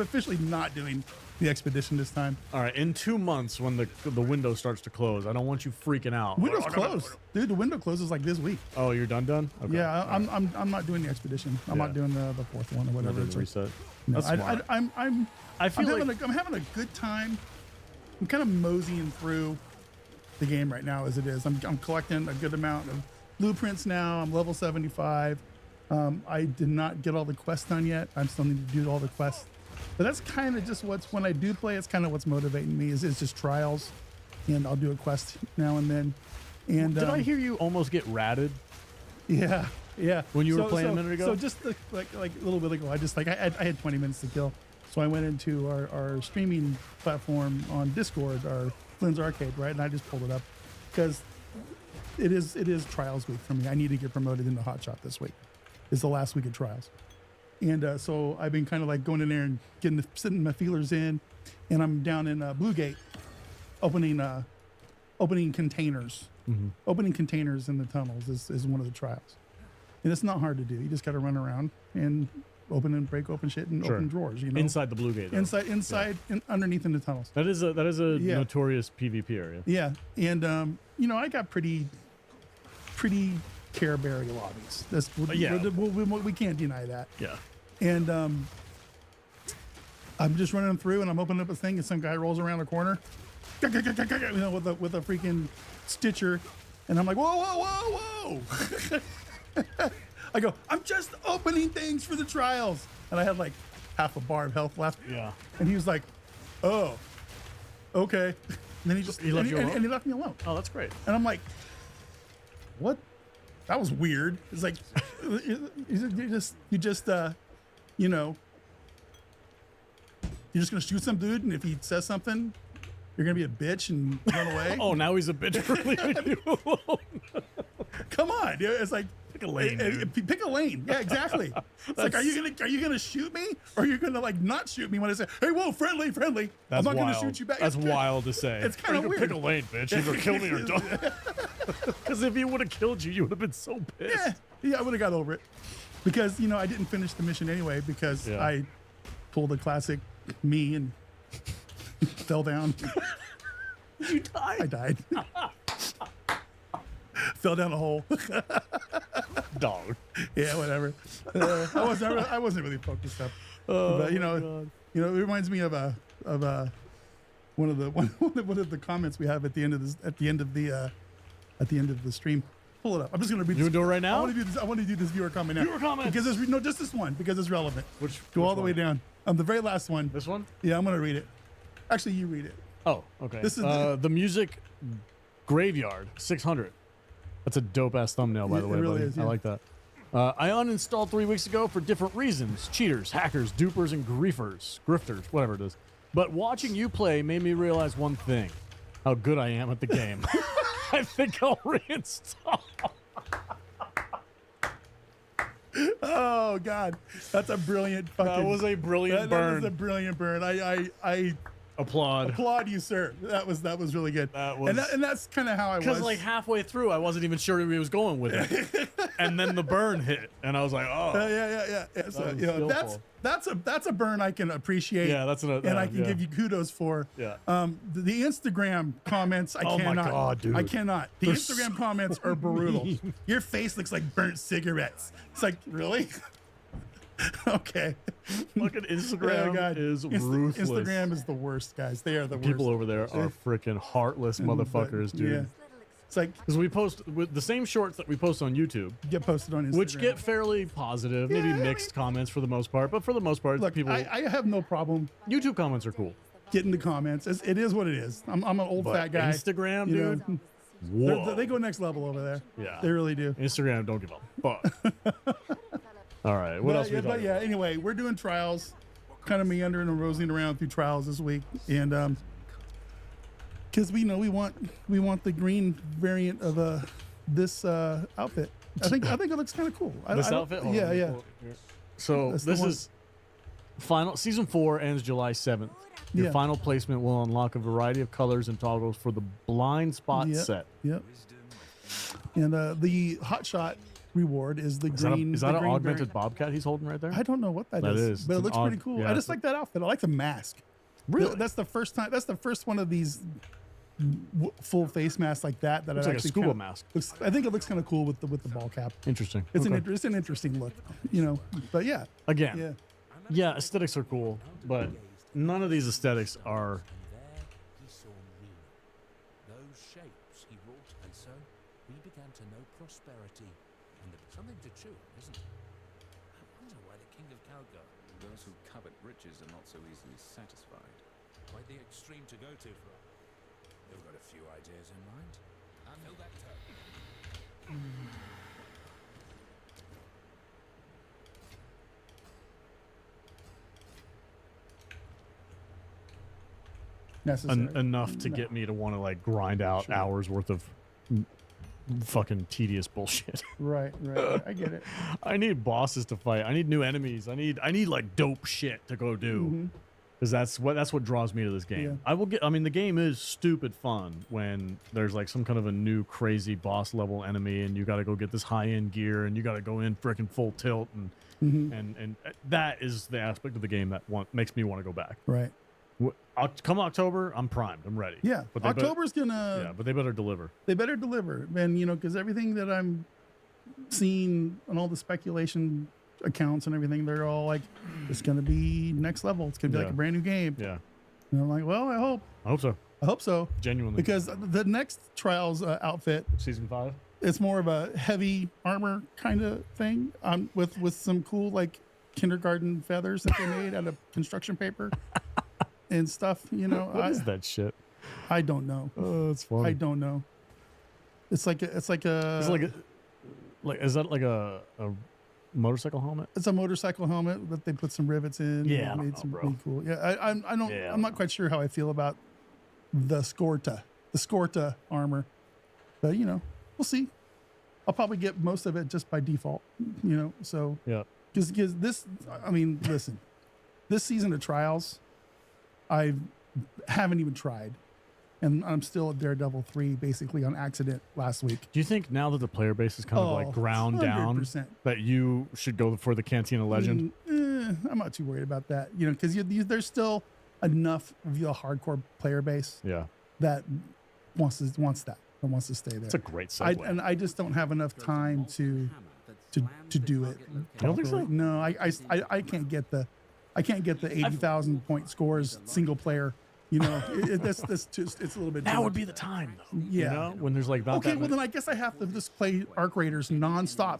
officially not doing the expedition this time. All right, in 2 months when the window starts to close, I don't want you freaking out. Window's closed, dude. The window closes like this week. Oh, you're done? Okay. Yeah, I'm not doing the expedition. I'm not doing the fourth one or whatever. Not doing It's the like- reset. No, That's smart. I'm having a good time. I'm kind of moseying through the game right now as it is. I'm collecting a good amount of blueprints now. I'm level 75. I did not get all the quests done yet. I still need to do all the quests. But that's kind of just when I do play, it's kind of what's motivating me is just trials. And I'll do a quest now and then. And Did I hear you almost get ratted? Yeah. When you were playing a minute ago? So just like a little bit ago, I had 20 minutes to kill. So I went into our streaming platform on Discord, our Flynn's Arcade, right? And I just pulled it up because it is trials week for me. I need to get promoted into Hotshot this week. It's the last week of trials. And so I've been kind of like going in there and sitting my feelers in, and I'm down in Blue Gate, opening containers. Mm-hmm. Opening containers in the tunnels is one of the trials, and it's not hard to do. You just got to run around and open and break open shit and open drawers. You know, Inside the Blue Gate. Though. Underneath in the tunnels. That is a notorious PvP area. Yeah, and I got pretty Care Berry lobbies. That's we can't deny that. Yeah. And I'm just running through, and I'm opening up a thing, and some guy rolls around the corner, with a freaking Stitcher, and I'm like, whoa. I go, I'm just opening things for the trials, and I had like half a bar of health left. Yeah. And he was like, oh, okay. And then he left you alone? And he left me alone. Oh, that's great. And I'm like, what? That was weird. It's like, you You're just gonna shoot some dude, and if he says something, you're gonna be a bitch and run away. Oh, now he's a bitch for leaving you alone. Come on, dude. It's like pick a lane. Pick a lane. Yeah, exactly. It's like, are you gonna shoot me, or are you gonna like not shoot me when I say, hey, whoa, friendly? I'm That's not wild. gonna shoot you back. That's wild to say. It's kind of weird. Pick a lane, bitch. Either kill me or don't. Because if he would have killed you, you would have been so pissed. Yeah, I would have got over it. Because, I didn't finish the mission anyway because I pulled a classic me and fell down. You died? I died. Fell down a hole. Dog. Yeah, whatever. I wasn't really focused up. But it reminds me of one of the comments we have at the end of the stream. Pull it up. I'm just gonna read. You do it right now? I want to do this viewer comment now. Viewer comment. Because just this one because it's relevant. Go all the way down. The very last one. This one? Yeah, I'm gonna read it. Actually, you read it. Oh, okay. This is the music graveyard 600. That's a dope ass thumbnail, by the way, it really buddy. is, I yeah. like that. I uninstalled 3 weeks ago for different reasons: cheaters, hackers, dupers, and grifters, whatever it is. But watching you play made me realize one thing: how good I am at the game. I think I'll reinstall. Oh God, that's a brilliant fucking. That was a brilliant burn. That was a brilliant burn. I applaud you, sir. That was really good. That was, and that's kind of how I was. Because like halfway through, I wasn't even sure where he was going with it, and then the burn hit, and I was like, oh, yeah. So, that's a burn I can appreciate. Yeah, and I can give you kudos for. Yeah. The Instagram comments, I cannot. My God, dude. I cannot. The Instagram comments are brutal. Your face looks like burnt cigarettes. It's like, really? Okay. Look at Instagram is ruthless. Instagram is the worst, guys. They are the worst. People over there are freaking heartless motherfuckers, dude. Yeah. It's like because we post with the same shorts that we post on YouTube, get posted on Instagram, which get fairly positive, maybe mixed comments for the most part, but for the most part, look, people. I have no problem. YouTube comments are cool. Getting the comments, it is what it is. I'm an old fat guy. Instagram, dude. Whoa. They go next level over there. Yeah, they really do. Instagram, don't give a fuck. All right, what else? But yeah, anyway, we're doing trials, kind of meandering and rosing around through trials this week, and because we want the green variant of this outfit. I think it looks kind of cool. This outfit? Yeah. So this is final. Season 4 ends July 7th. Your final placement will unlock a variety of colors and toggles for the blind spot set. Yep. And the hot shot reward is the green. Is that an augmented variant. bobcat he's holding right there? I don't know what that is. But it looks pretty cool. Yeah, I just like that outfit. I like the mask. Really? That's the first time. That's the first one of these full face masks like that that looks I like a actually scuba kinda, mask. I think it looks kind of cool with the ball cap. Interesting. It's Okay. it's an interesting look, But yeah. Again. Yeah, aesthetics are cool, but none of these aesthetics are. Those shapes he wrought, and so we began to know prosperity and something to chew, isn't it? I wonder why the king of Calgar. Those who covet riches are not so easily satisfied. Quite the extreme to go to for. You've got a few ideas in mind. I feel that too. Necessary. Enough to get me to want to like grind out hours worth of fucking tedious bullshit. Right. I get it. I need bosses to fight. I need new enemies. I need like dope shit to go do. Because that's what draws me to this game. Yeah. I mean, the game is stupid fun when there's like some kind of a new crazy boss level enemy, and you got to go get this high end gear, and you got to go in freaking full tilt, and that is the aspect of the game that makes me want to go back. Right. Come October, I'm primed. I'm ready. Yeah. But October's gonna. Yeah, but they better deliver. They better deliver, and because everything that I'm seeing on all the speculation accounts and everything, they're all like, it's gonna be next level. It's gonna be like a brand new game. Yeah. And I'm like, well, I hope so. Genuinely. Because the next Trials outfit, season 5, it's more of a heavy armor kind of thing, with some cool like kindergarten feathers that they made out of construction paper and stuff. What is that shit? I don't know. Oh, it's funny. I don't know. Is that like a motorcycle helmet? It's a motorcycle helmet that they put some rivets in. Yeah, and I made don't some know, really cool. Yeah, I don't. Yeah, I'm not quite sure how I feel about the Scorta armor, but you know, we'll see. I'll probably get most of it just by default. You know, so yeah. Because this, I mean, listen, this season of Trials, I haven't even tried. And I'm still at Daredevil 3 basically on accident last week. Do you think now that the player base is kind of like ground 100%. down that you should go for the Cantina Legend? I'm not too worried about that, you know, because there's still enough of the hardcore player base that wants that and wants to stay there. It's a great segue. And I just don't have enough time to do it. You don't think so? No, I can't get the 80,000 point scores single player. You know, that's just, it's a little bit. That would be the time, though. Yeah. You know, when there's like not okay, that well many- then I guess I have to just play Arc Raiders nonstop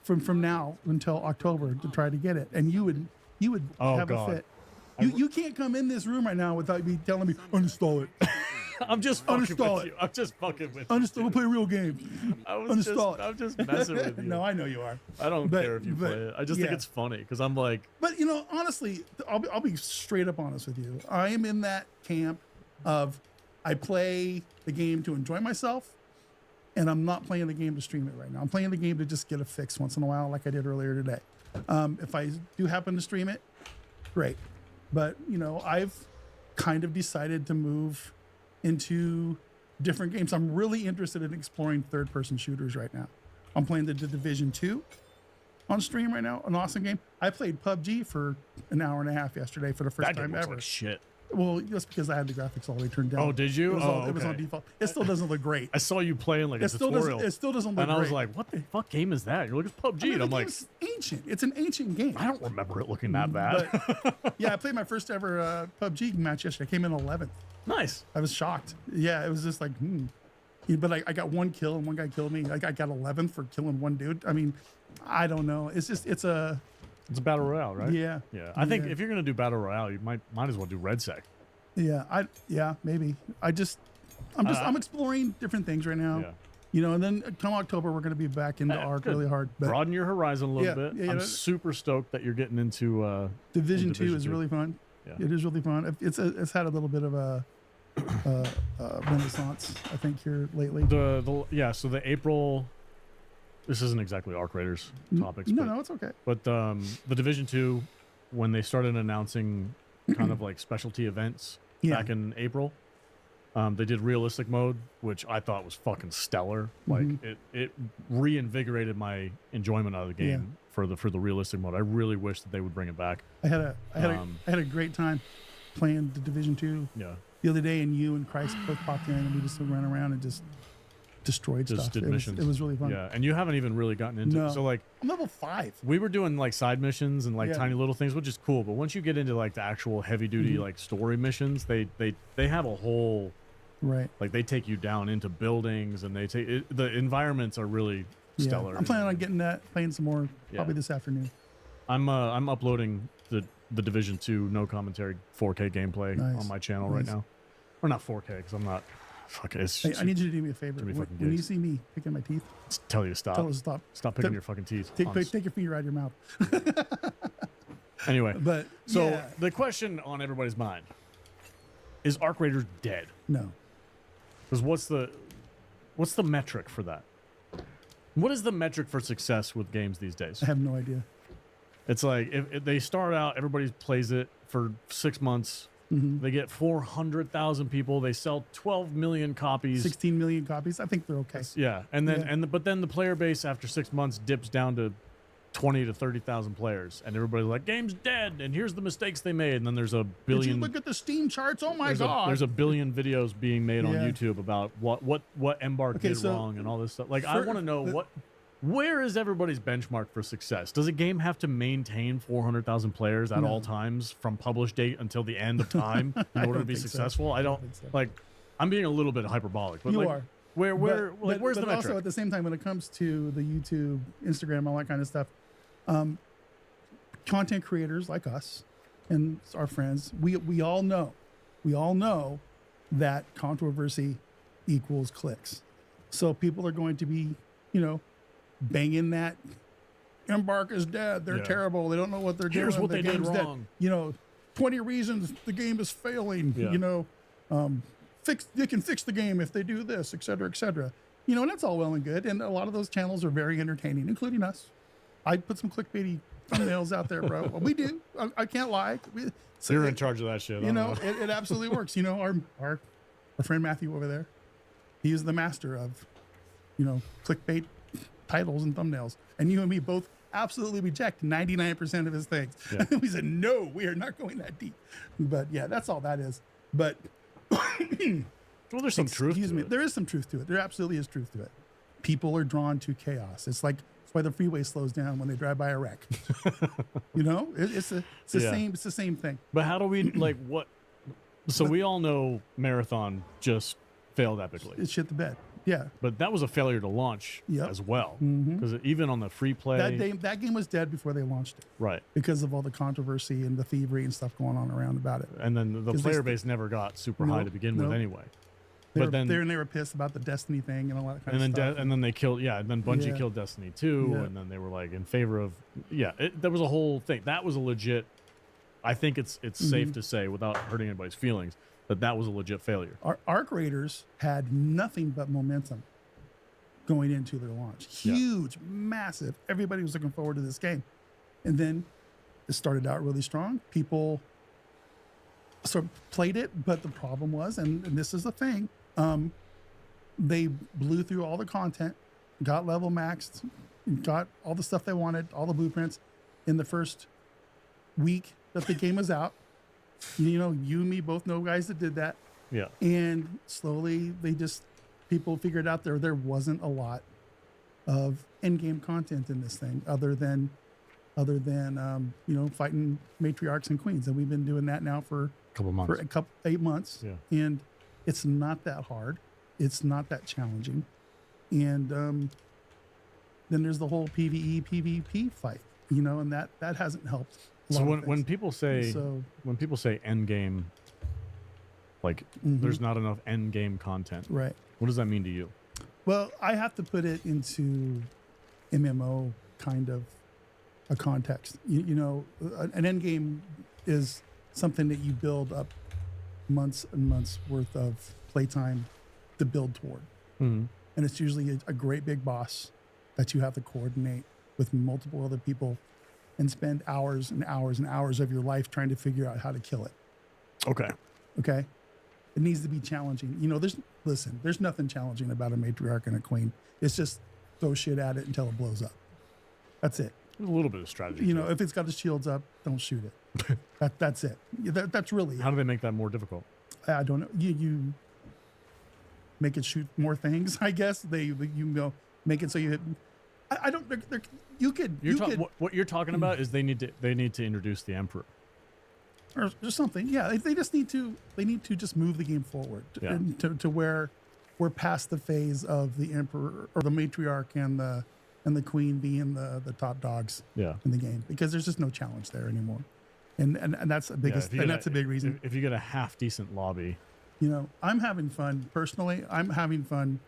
from now until October to try to get it. And you would Oh, have God. a fit. You can't come in this room right now without me telling me uninstall it. I'm just fucking uninstall with it. you. I'm just fucking with Uninstall. you. We'll play a real game. I'm just messing with you. No, I know you are. I don't But- care if you but, play it. I just think yeah. it's funny because I'm like, But you know, honestly, I'll be straight up honest with you. I am in that camp of I play the game to enjoy myself, and I'm not playing the game to stream it right now. I'm playing the game to just get a fix once in a while, like I did earlier today. If I do happen to stream it, great. But you know, I've kind of decided to move into different games. I'm really interested in exploring third-person shooters right now. I'm playing the Division 2 on stream right now, an awesome game. I played PUBG for an hour and a half yesterday for the first that game time looks ever. like shit. Well, that's because I had the graphics all the way turned down. Oh, did you? It was, it was on okay. default. It still doesn't look great. I saw you playing like a tutorial. It still doesn't look and I was great. like, what the fuck game is that? You're like, it's PUBG. I mean, and the I'm like, game's ancient. It's an ancient game. I don't remember it looking that bad. But, yeah, I played my first ever PUBG match yesterday. I came in 11th. Nice. I was shocked. Yeah, it was just like, Yeah, but I got one kill and one guy killed me. Like I got 11th for killing one dude. I mean, I don't know. It's just it's a battle royale, right? Yeah. Yeah. I think Yeah. if you're gonna do battle royale, you might as well do RedSec. Yeah, maybe. I'm exploring different things right now. Yeah. You know, and then come October we're gonna be back into ARC Good. really hard. But Broaden your horizon a little Yeah, bit. yeah, I'm that- super stoked that you're getting into Division 2 is really fun. Yeah. It is really fun. It's had a little bit of a renaissance, I think, here lately. So the April. This isn't exactly Arc Raiders topics. No, but, no, it's okay. But the Division 2, when they started announcing kind of like specialty events back in April, they did realistic mode, which I thought was fucking stellar. Like it reinvigorated my enjoyment out of the game for the realistic mode. I really wish that they would bring it back. I had a great time playing the Division 2 the other day, and you and Christ both popped in, and we just ran around and just destroyed stuff. Did missions. It was really fun. Yeah, and you haven't even really gotten into No. it. So like I'm level 5. we were doing like side missions and like Yeah. tiny little things, which is cool. But once you get into like the actual heavy duty like story missions, they have a whole like they take you down into buildings and they take the environments are really stellar. I'm planning on playing some more probably this afternoon. I'm uploading the Division 2 no commentary 4K gameplay on my channel right now. Or not 4K because I'm not. Fuck it. Hey, I need you to do me a favor. too many fucking When you gigs. see me picking my teeth, Tell you to stop. tell us to stop. Stop picking your fucking teeth. Take your finger out of your mouth. Anyway, But, so yeah. the question on everybody's mind is Arc Raiders dead? No. Because what's the metric for that? What is the metric for success with games these days? I have no idea. It's like if they start out, everybody plays it for 6 months. They get 400,000 people. They sell 12 million copies. 16 million copies. I think they're okay. Yeah, and then but then the player base after 6 months dips down to 20 to 30,000 players, and everybody's like, "Game's dead," and here's the mistakes they made. And then there's a Did billion. you look at the Steam charts? Oh my God. There's a billion videos being made on Yeah. YouTube about what Embark Okay, did so wrong and all this stuff. Like, I want to know where is everybody's benchmark for success? Does a game have to maintain 400,000 players at No. all times from publish date until the end of time in order to be think so. successful? I don't think so. like. I'm being a little bit hyperbolic, but You like, are. where's the but metric? also at the same time, when it comes to the YouTube, Instagram, all that kind of stuff, content creators like us and our friends, we all know that controversy equals clicks. So people are going to be, banging that Embark is dead. They're terrible. They don't know what they're doing. Here's what the they did game's wrong. Dead. You know, 20 reasons the game is failing. Yeah. You know, they can fix the game if they do this, et cetera, et cetera. You know, and that's all well and good. And a lot of those channels are very entertaining, including us. I put some clickbaity thumbnails out there, bro. Well, we do. I can't lie. So you're in charge of that shit. You know, it absolutely works. You know, our friend Matthew over there, he is the master of, you know, clickbait titles and thumbnails. And you and me both absolutely reject 99% of his things. Yeah. We said, no, we are not going that deep. But yeah, that's all that is. But well, there's some truth to it. There is some truth to it. There absolutely is truth to it. People are drawn to chaos. It's like, that's why the freeway slows down when they drive by a wreck. You know, it's the same thing. But how do we like what? So we all know Marathon just failed epically. It shit the bed. Yeah. But that was a failure to launch as well. Because even on the free play, that game was dead before they launched it. Right. Because of all the controversy and the thievery and stuff going on around about it. And then the player base never got super high to begin with anyway. They were pissed about the Destiny thing and all that kind of stuff. And then they killed, and then Bungie killed Destiny 2, and then they were like in favor of, there was a whole thing. That was a legit, I think it's safe to say without hurting anybody's feelings, that was a legit failure. Arc Raiders had nothing but momentum going into their launch. Huge, massive. Everybody was looking forward to this game. And then it started out really strong. People sort of played it, but the problem was, and this is the thing, they blew through all the content, got level maxed, got all the stuff they wanted, all the blueprints in the first week that the game was out. You know, you and me both know guys that did that. Yeah. And slowly people figured out there wasn't a lot of end-game content in this thing other than you know, fighting matriarchs and queens. And we've been doing that now for months. For 8 months. Yeah. And it's not that hard. It's not that challenging. And then there's the whole PvE, PvP fight, you know, and that hasn't helped. So when people say end game, like there's not enough end game content, right? What does that mean to you? Well, I have to put it into MMO kind of a context. You know, an end game is something that you build up months and months worth of playtime to build toward, and it's usually a great big boss that you have to coordinate with multiple other people and spend hours and hours and hours of your life trying to figure out how to kill it. Okay. It needs to be challenging. You know, there's nothing challenging about a matriarch and a queen. It's just throw shit at it until it blows up. That's it. A little bit of strategy. You know, if it's got the shields up, don't shoot it. That's it. That's really How do they make that more difficult? I don't know. You make it shoot more things, I guess. Make it so you hit. I don't. What you're talking about is they need to introduce the Emperor, or something. Yeah, they just need to. They need to just move the game forward to where we're past the phase of the Emperor or the matriarch and the queen being the top dogs. in the game, because there's just no challenge there anymore, and that's the biggest. And that's a big reason. If you get a half decent lobby, you know, I'm having fun personally. I'm having fun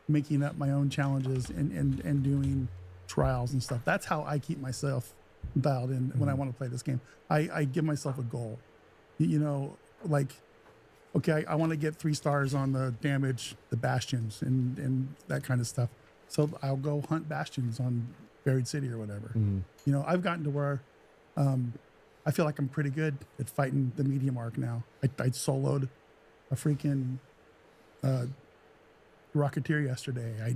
making up my own challenges and doing trials and stuff. That's how I keep myself dialed in when I want to play this game. I give myself a goal, you know, like, okay, I want to get 3 stars on the damage, the bastions and that kind of stuff. So I'll go hunt bastions on Buried City or whatever. You know, I've gotten to where I feel like I'm pretty good at fighting the medium arc now. I soloed a freaking Rocketeer yesterday. I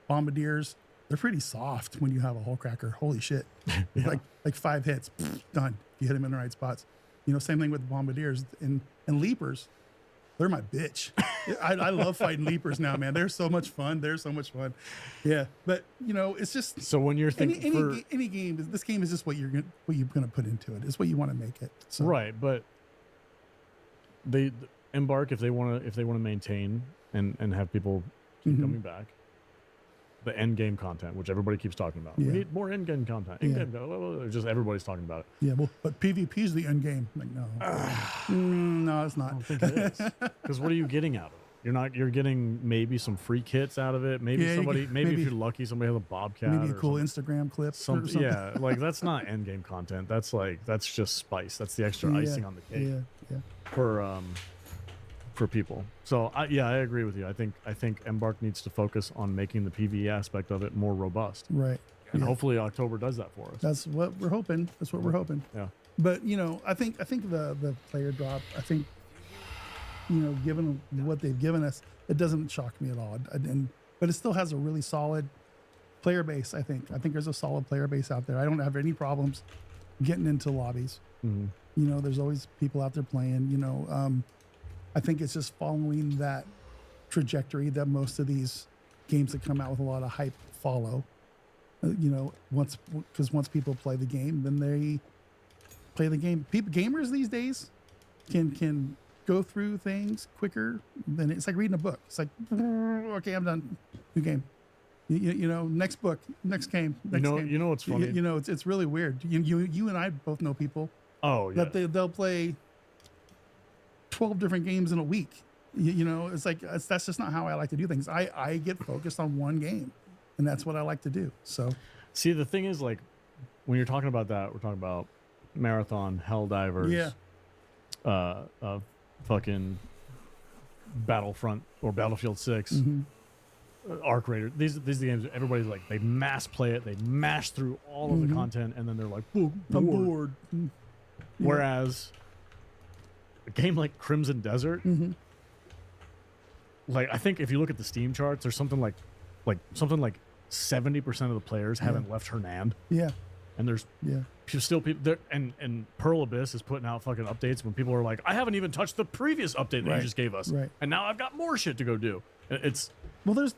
bombardiers. They're pretty soft when you have a hole cracker. Holy shit! Like 5 hits, done. You hit them in the right spots. You know, same thing with bombardiers and leapers. They're my bitch. I love fighting leapers now, man. They're so much fun. Yeah, but you know, it's just so when you're thinking any game, this game is just what you're gonna put into it. It's what you want to make it. So. Right, but they Embark if they want to maintain and have people keep coming back. The end game content, which everybody keeps talking about. We need more end game content. Just everybody's talking about it. Yeah, well, but PvP is the end game. Like, no, no, it's not. I don't think it is. Because what are you getting out of it? You're getting maybe some free kits out of it. Maybe Yeah, maybe maybe- if you're lucky, somebody has a bobcat. Maybe a or cool something. Instagram clip or something. Yeah, like that's not end game content. That's just spice. That's the extra Yeah, icing on the cake. Yeah. For people. So I agree with you. I think Embark needs to focus on making the PvE aspect of it more robust. Right. And Yeah. hopefully October does that for us. That's what we're hoping. Yeah. But I think the player drop. I think given what they've given us, it doesn't shock me at all. But it still has a really solid player base. I think there's a solid player base out there. I don't have any problems getting into lobbies. Mm-hmm. There's always people out there playing. I think it's just following that trajectory that most of these games that come out with a lot of hype follow. Once people play the game, then they play the game. Gamers these days can go through things quicker than it's like reading a book. It's like, okay, I'm done. New game. Next book, next game. Next game. You know what's funny? It's really weird. You and I both know people. Oh yeah. That they'll play 12 different games in a week. It's like that's just not how I like to do things. I get focused on one game, and that's what I like to do. So, see, the thing is, like, when you're talking about that, we're talking about Marathon, Helldivers, fucking Battlefront or Battlefield 6, Arc Raider. These are the games that everybody's like, they mass play it, they mash through all of the content, and then they're like, boom, I'm bored. Whereas a game like Crimson Desert, like, I think if you look at the Steam charts, there's something like 70% of the players haven't left Hernand. Yeah. And there's still people there, and Pearl Abyss is putting out fucking updates when people are like, I haven't even touched the previous update that you just gave us, and now I've got more shit to go do. It's there's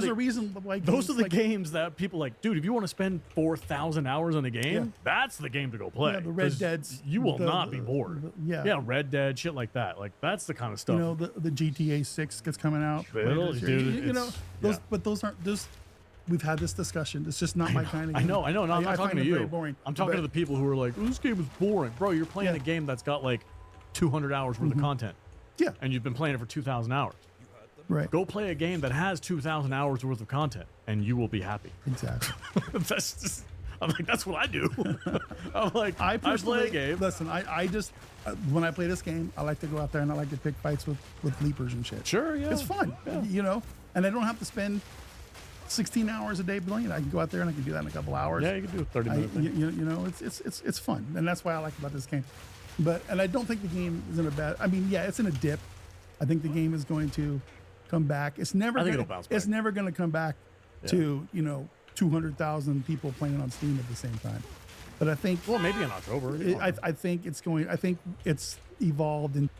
a reason like those are the games that people like, dude. If you want to spend 4,000 hours on a game, that's the game to go play. Yeah, the Red Dead's, you will not be bored. Yeah, Red Dead, shit like that. Like that's the kind of stuff. The GTA 6 gets coming out. But those aren't those. We've had this discussion. It's just not my kind of game. I know. No, I'm not talking to you. Boring. I'm talking to the people who are like, this game is boring. Bro, you're playing a game that's got like 200 hours worth of content. Yeah. And you've been playing it for 2,000 hours. Right. Go play a game that has 2,000 hours worth of content, and you will be happy. Exactly. I'm like, that's what I do. I'm like, I play a game. Listen, I just when I play this game, I like to go out there and I like to pick fights with leapers and shit. Sure, yeah. It's fun, and I don't have to spend 16 hours a day playing it. I can go out there and I can do that in a couple hours. Yeah, you can do a 30 minute it's fun, and that's why I like about this game. And I don't think the game is in a bad. I mean, yeah, it's in a dip. I think the game is going to come back. It's never. It'll bounce back. It's never going to come back to 200,000 people playing on Steam at the same time. But I think, well, maybe in October. I think it's going. I think it's evolved in.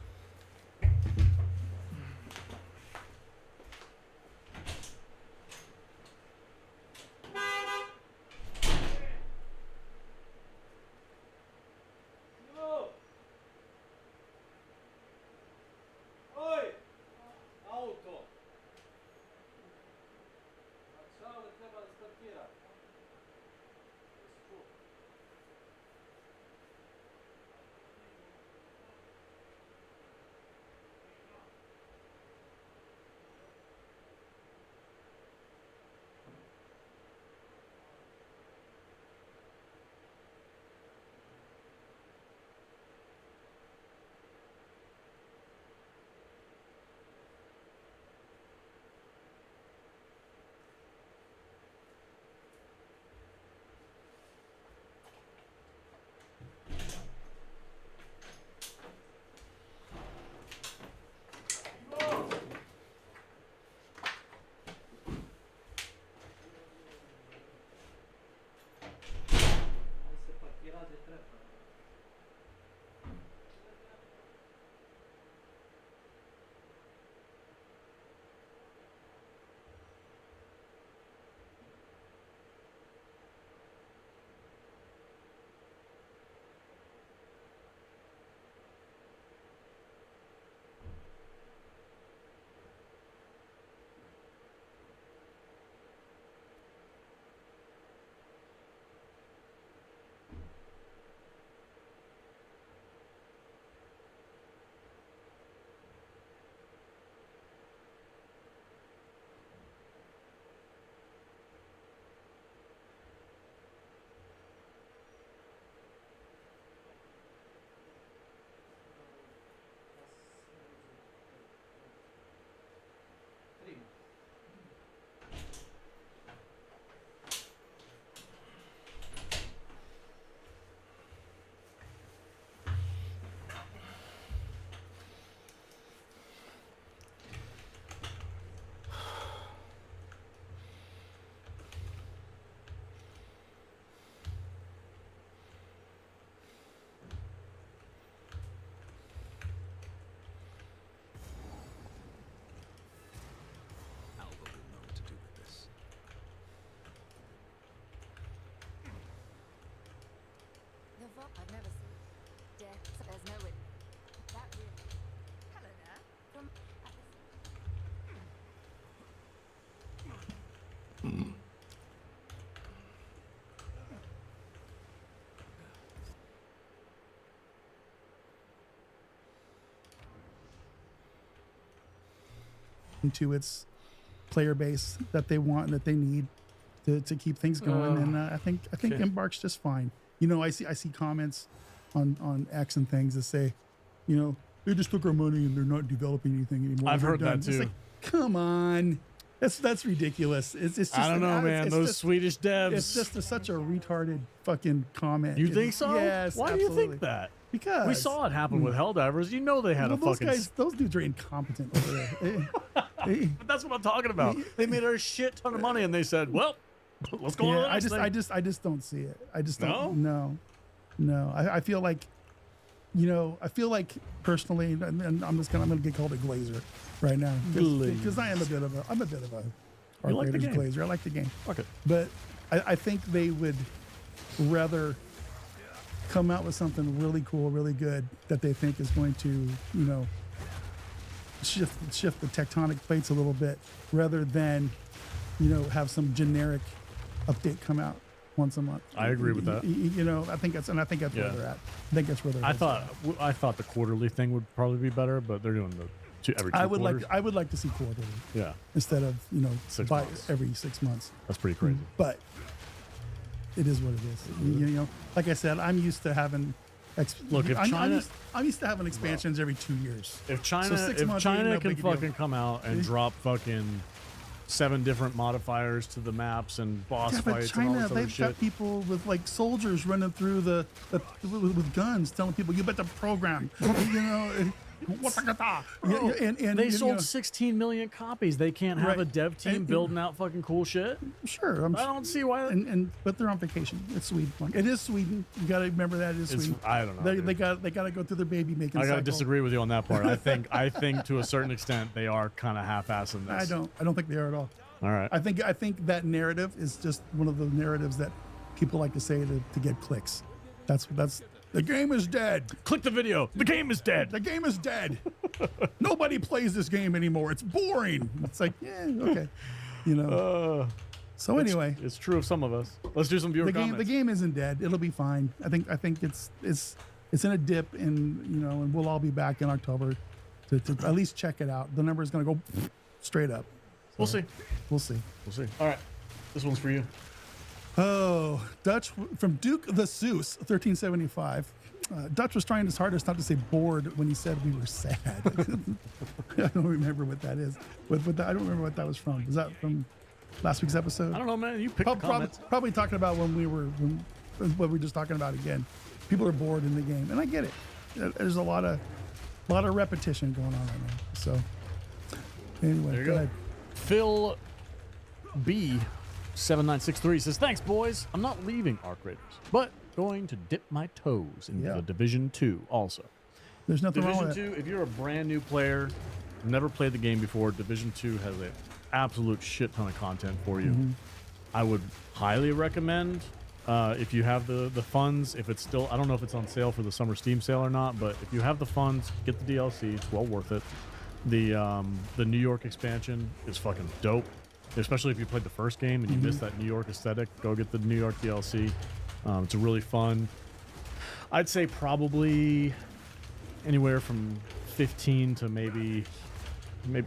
into its player base that they want and that they need to keep things going. And I think okay. Embark's just fine. You know, I see comments on X and things that say, you know, they just took our money and they're not developing anything anymore. I've They're heard done. that too. It's like, come on. That's ridiculous. It's just I don't know, man. Those Swedish devs. It's just such a retarded fucking comment. You think so? Yes. Why absolutely. do you think that? Because we saw it happen with Helldivers. You know they had a those fucking. guys, those dudes are incompetent over there. But that's what I'm talking about. They made a shit ton of money, and they said, "Well, let's go on to the next thing." I just don't see it. I just don't. No. I feel like, you know, personally, and I'm gonna get called a glazer right now because I'm a bit of a You like the Raiders game. glazer. I like the game. Okay. But I think they would rather come out with something really cool, really good that they think is going to, you know, shift the tectonic plates a little bit, rather than, you know, have some generic update come out once a month. I agree with that. You know, I think that's where they're at. I think that's where they're. I thought the quarterly thing would probably be better, but they're doing every 2 quarters. I would like to see quarterly. Yeah. Instead of, you know, 6 by months. every 6 months. That's pretty crazy. But it is what it is. You know, like I said, I'm used to having. Look, if China, I'm used to having expansions every 2 years. if China, So 6 if months China ain't no can big deal. fucking come out and drop fucking 7 different modifiers to the maps and boss Yeah, but fights and all China, this other they've shit. got people with like soldiers running through with guns, telling people you better program. You know, and They you sold know, 16 million copies. They can't have Right. a dev team And- building out fucking cool shit. Sure, I don't see why. But they're on vacation. It's Sweden. It is Sweden. You got to remember that it is It's- Sweden. I don't know, They got to go through their baby making. I gotta cycle. disagree with you on that part. I think to a certain extent they are kind of half-assing this. I don't think they are at all. All right. I think that narrative is just one of the narratives that people like to say to get clicks. That's the game is dead. Click the video. The game is dead. The game is dead. Nobody plays this game anymore. It's boring. It's like, yeah, okay. You know. So anyway, it's true of some of us. Let's do some viewer comments. The game isn't dead. It'll be fine. I think it's in a dip, and you know, and we'll all be back in October to at least check it out. The number is going to go straight up. We'll see. We'll see. We'll see. All right. This one's for you. Oh, Dutch from Duke the Seuss, 1375. Dutch was trying his hardest not to say bored when he said we were sad. I don't remember what that is. I don't remember what that was from. Is that from last week's episode? I don't know, man. You picked the comments. Probably talking about what we were just talking about again. People are bored in the game, and I get it. There's a lot of repetition going on right now. So anyway, There you go go. ahead. Phil B 7963 says, "Thanks, boys. I'm not leaving Arc Raiders, but going to dip my toes into the Division 2 also." There's nothing Division wrong with 2, if you're a brand new player, never played the game before, Division 2 has an absolute shit ton of content for you. Mhm. I would highly recommend, if you have the funds, if it's still, I don't know if it's on sale for the summer Steam sale or not, but if you have the funds, get the DLC. It's well worth it. The New York expansion is fucking dope, especially if you played the first game and you missed that New York aesthetic. Go get the New York DLC. It's really fun. I'd say probably anywhere from 15 to maybe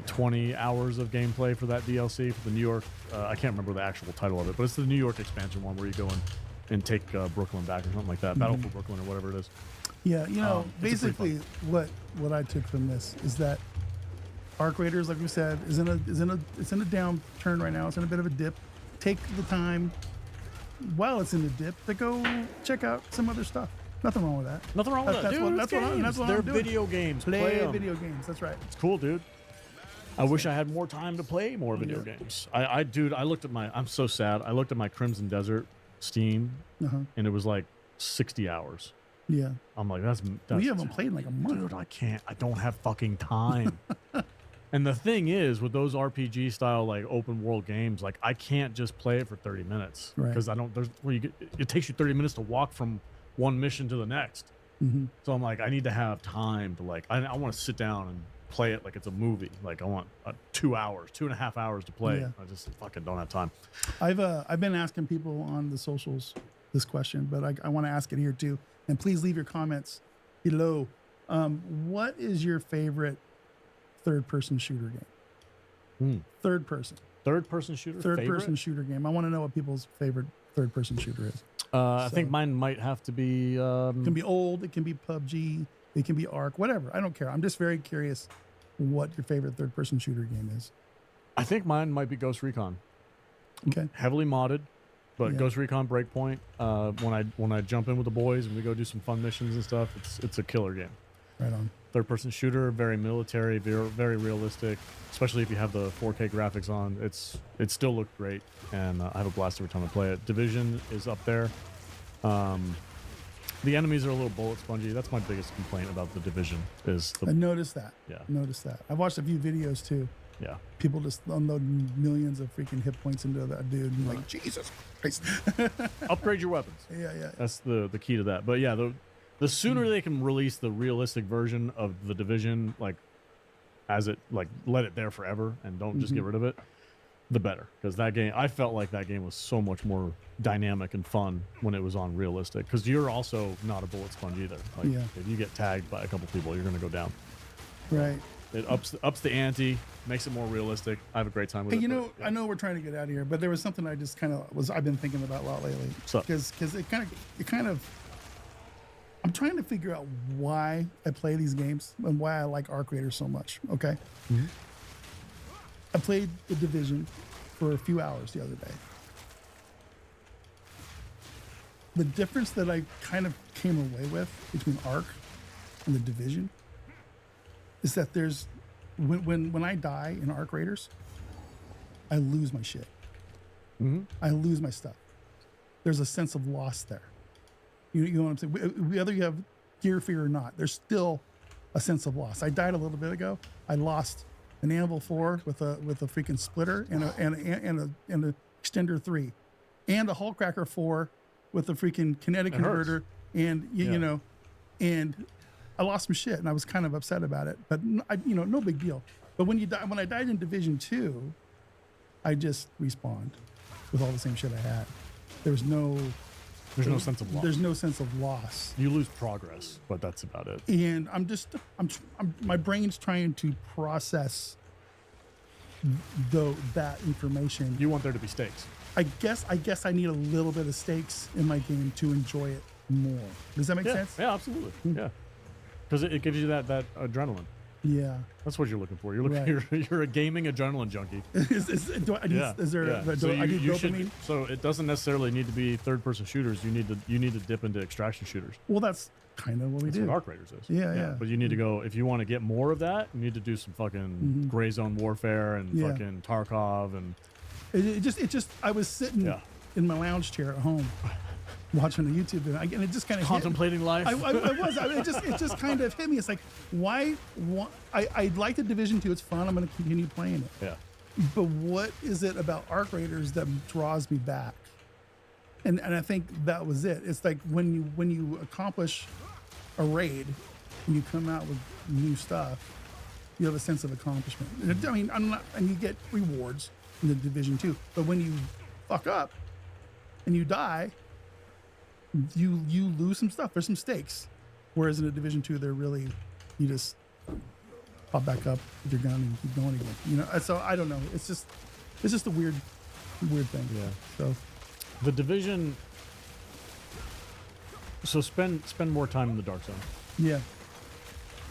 20 hours of gameplay for that DLC for the New York. I can't remember the actual title of it, but it's the New York expansion one where you go and take Brooklyn back or something like that. Battle for Brooklyn or whatever it is. Yeah, you know, it's a pretty basically what I took from this is that Arc Raiders, like we said, is in a downturn right now. It's in a bit of a dip. Take the time while it's in the dip to go check out some other stuff. Nothing wrong with that. Nothing wrong with that, dude. That's It's what They're I'm doing. video games. Play 'em. video games. That's right. It's cool, dude. I wish I had more time to play more video games. Dude, I looked at I'm so sad. I looked at my Crimson Desert Steam, and it was like 60 hours. Yeah. I'm like, that's We haven't played in like a month. Dude, I don't have fucking time. And the thing is, with those RPG style like open world games, like I can't just play it for 30 minutes Right. because it takes you 30 minutes to walk from one mission to the next. Mhm. So I'm like, I need to have time to I want to sit down and play it like it's a movie. Like I want 2 hours, 2.5 hours to play. Yeah. I just fucking don't have time. I've been asking people on the socials this question, but I want to ask it here too. And please leave your comments below. What is your favorite third-person shooter game? Third person. Third person shooter. Third person shooter game. I want to know what people's favorite third person shooter is. I think mine might have to be. It can be old. It can be PUBG. It can be Ark. Whatever. I don't care. I'm just very curious what your favorite third person shooter game is. I think mine might be Ghost Recon. Okay. Heavily modded, but Yeah. Ghost Recon Breakpoint. When I jump in with the boys and we go do some fun missions and stuff, it's a killer game. Right on. Third person shooter, very military, very realistic. Especially if you have the 4K graphics on, it still looked great, and I have a blast every time I play it. Division is up there. The enemies are a little bullet spongy. That's my biggest complaint about the Division. I noticed that. Yeah. Noticed that. I've watched a few videos too. Yeah. People just unloading millions of freaking hit points into that dude. And like, Jesus Christ. Upgrade your weapons. Yeah. That's the key to that. But yeah, the sooner they can release the realistic version of the Division, like as it, like let it there forever and don't just get rid of it, the better. Because that game, I felt like that game was so much more dynamic and fun when it was on realistic. Because you're also not a bullet sponge either. Like, Yeah. if you get tagged by a couple people, you're going to go down. Right. It ups the ante, makes it more realistic. I have a great time with Hey, it. you know, I know we're trying to get out of here, but there was something I just I've been thinking about a lot lately. Because it kind of, I'm trying to figure out why I play these games and why I like Arc Raiders so much. Okay. Mm-hmm. I played the Division for a few hours the other day. The difference that I kind of came away with between Arc and the Division is that there's when I die in Arc Raiders, I lose my shit. I lose my stuff. There's a sense of loss there. You know what I'm saying? Whether you have gear fear or not, there's still a sense of loss. I died a little bit ago. I lost an Anvil 4 with a freaking splitter and a extender 3, and a Hullcracker 4 with a freaking kinetic converter, and you know, and I lost some shit, and I was kind of upset about it. But no big deal. But when I died in Division 2, I just respawned with all the same shit I had. There's no sense of loss. There's no sense of loss. You lose progress, but that's about it. And my brain's trying to process that information. You want there to be stakes. I guess I need a little bit of stakes in my game to enjoy it more. Does that make sense? Yeah, absolutely. Yeah, because it gives you that adrenaline. Yeah, that's what you're looking for. You're looking. Right. You're a gaming adrenaline junkie. Is there I need dopamine? So it doesn't necessarily need to be third-person shooters. You need to dip into extraction shooters. Well, that's kind of what we do. That's what Arc Raiders is. Yeah. But you need to go if you want to get more of that. You need to do some fucking gray zone warfare and fucking Tarkov and. It just I was sitting in my lounge chair at home. Watching the YouTube video, and it just kind of contemplating life. I was. It just kind of hit me. It's like, why I like the Division 2. It's fun. I'm going to continue playing it. Yeah. But what is it about Arc Raiders that draws me back? And I think that was it. It's like when you accomplish a raid, and you come out with new stuff, you have a sense of accomplishment. I mean, and you get rewards in the Division 2. But when you fuck up and you die, you lose some stuff. There's some stakes. Whereas in a Division 2, they're really, you just pop back up with your gun and keep going again. You know, so I don't know. It's just a weird thing. Yeah. So the Division. So spend more time in the Dark Zone. Yeah.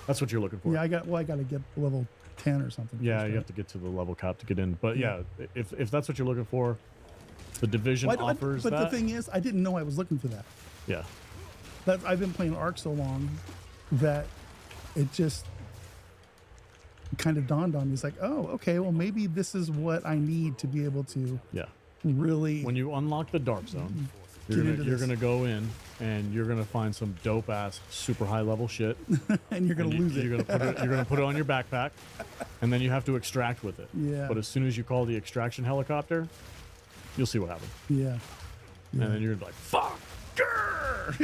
That's what you're looking for. Yeah, I got to get level 10 or something. Yeah, first, you have to get to the level cap to get in. But yeah, if that's what you're looking for, the Division offers but that. the thing is, I didn't know I was looking for that. Yeah. I've been playing Ark so long that it just kind of dawned on me. It's like, oh, okay, well, maybe this is what I need to be able to really... When you unlock the Dark Zone, you're gonna go in and you're gonna find some dope ass super high level shit, and you're gonna lose it. You're gonna put it on your backpack, and then you have to extract with it. Yeah. But as soon as you call the extraction helicopter, you'll see what happens. Yeah. And then you're like, fuck.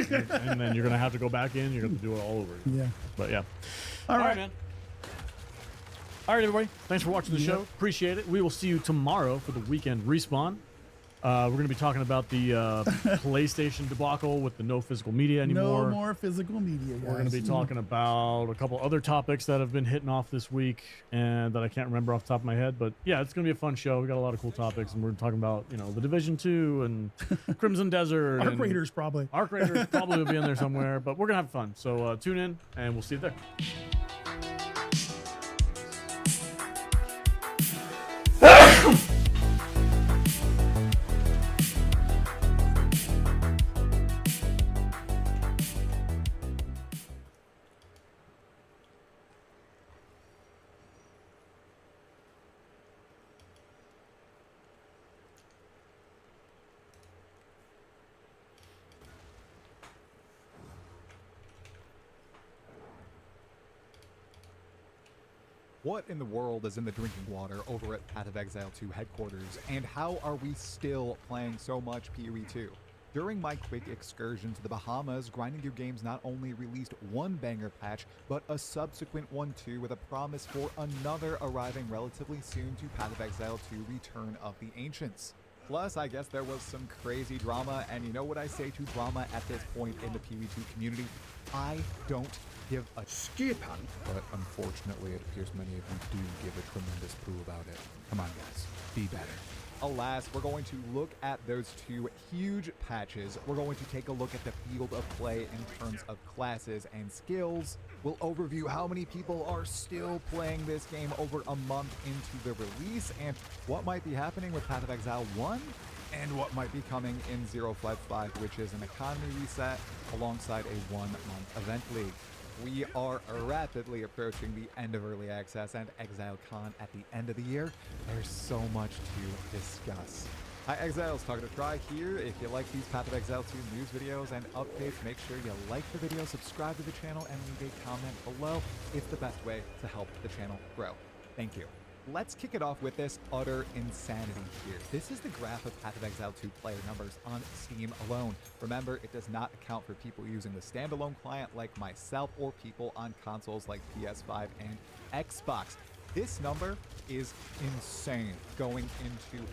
And then you're gonna have to go back in. You're gonna have to do it all over again. Yeah. But yeah. All right, man. All right, everybody. Thanks for watching the show. Appreciate it. We will see you tomorrow for the weekend respawn. We're going to be talking about the PlayStation debacle with the no physical media anymore. No more physical media, guys. We're going to be talking about a couple other topics that have been hitting off this week and that I can't remember off the top of my head. But yeah, it's going to be a fun show. We got a lot of cool topics, and we're talking about, you know, the Division 2 and Crimson Desert. Arc Raiders probably. Arc Raiders probably will be in there somewhere, but we're going to have fun. So tune in, and we'll see you there. What in the world is in the drinking water over at Path of Exile 2 headquarters, and how are we still playing so much PoE 2? During my quick excursion to the Bahamas, Grinding Gear Games not only released one banger patch, but a subsequent one too, with a promise for another arriving relatively soon to Path of Exile 2 Return of the Ancients. Plus, I guess there was some crazy drama, and you know what I say to drama at this point in the PoE 2 community? I don't give a skip on. But unfortunately, it appears many of you do give a tremendous poo about it. Come on, guys. Be better. Alas, we're going to look at those two huge patches. We're going to take a look at the field of play in terms of classes and skills. We'll overview how many people are still playing this game over a month into the release, and what might be happening with Path of Exile 1, and what might be coming in 055, which is an economy reset alongside a one-month event league. We are rapidly approaching the end of Early Access and ExileCon at the end of the year. There's so much to discuss. Hi Exiles, Talking to Try here. If you like these Path of Exile 2 news videos and updates, make sure you like the video, subscribe to the channel, and leave a comment below. It's the best way to help the channel grow. Thank you. Let's kick it off with this utter insanity here. This is the graph of Path of Exile 2 player numbers on Steam alone. Remember, it does not account for people using the standalone client like myself or people on consoles like PS5 and Xbox. This number is insane going into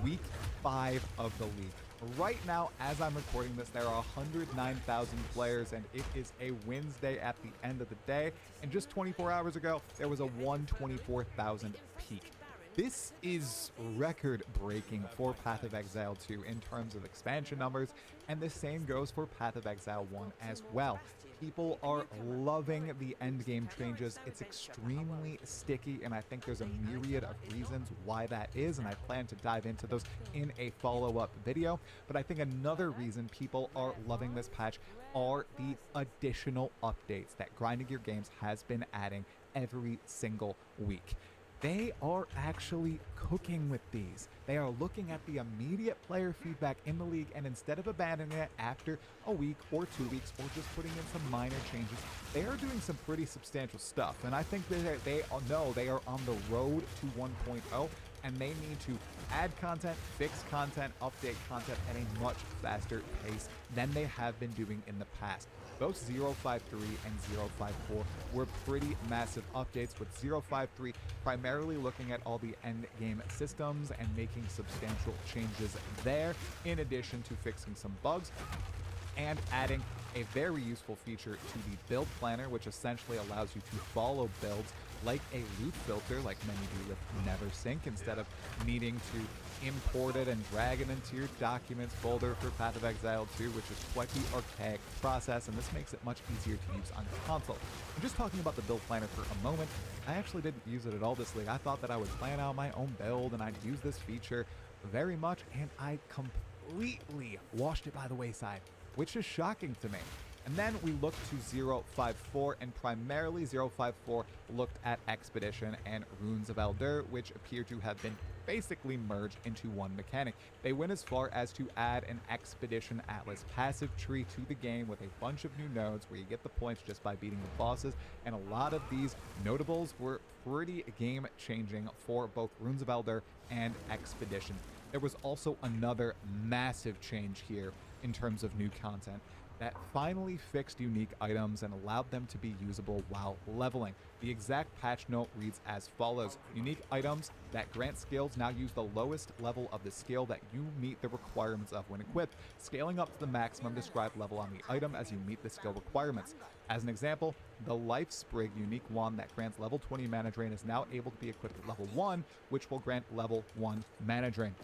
week 5 of the league. Right now, as I'm recording this, there are 109,000 players, and it is a Wednesday at the end of the day. And just 24 hours ago, there was a 124,000 peak. This is record-breaking for Path of Exile 2 in terms of expansion numbers, and the same goes for Path of Exile 1 as well. People are loving the endgame changes. It's extremely sticky, and I think there's a myriad of reasons why that is, and I plan to dive into those in a follow-up video. But I think another reason people are loving this patch are the additional updates that Grinding Gear Games has been adding every single week. They are actually cooking with these. They are looking at the immediate player feedback in the league, and instead of abandoning it after a week or 2 weeks or just putting in some minor changes, they are doing some pretty substantial stuff. And I think that they know they are on the road to 1.0, and they need to add content, fix content, update content at a much faster pace than they have been doing in the past. Both 053 and 054 were pretty massive updates, with 053 primarily looking at all the end game systems and making substantial changes there, in addition to fixing some bugs and adding a very useful feature to the build planner, which essentially allows you to follow builds like a loot filter, like many do with NeverSync, instead of needing to import it and drag it into your documents folder for Path of Exile 2, which is quite the archaic process, and this makes it much easier to use on console. I'm just talking about the build planner for a moment. I actually didn't use it at all this league. I thought that I would plan out my own build and I'd use this feature very much, and I completely washed it by the wayside, which is shocking to me. And then we looked to 054, and primarily 054 looked at Expedition and Runes of Eldur, which appear to have been basically merged into one mechanic. They went as far as to add an Expedition Atlas passive tree to the game with a bunch of new nodes where you get the points just by beating the bosses, and a lot of these notables were pretty game-changing for both Runes of Eldur and Expedition. There was also another massive change here in terms of new content. that finally fixed unique items and allowed them to be usable while leveling. The exact patch note reads as follows: unique items that grant skills now use the lowest level of the skill that you meet the requirements of when equipped, scaling up to the maximum described level on the item as you meet the skill requirements. As an example, the Life Sprig unique wand that grants level 20 mana drain is now able to be equipped at level 1, which will grant level 1 mana drain.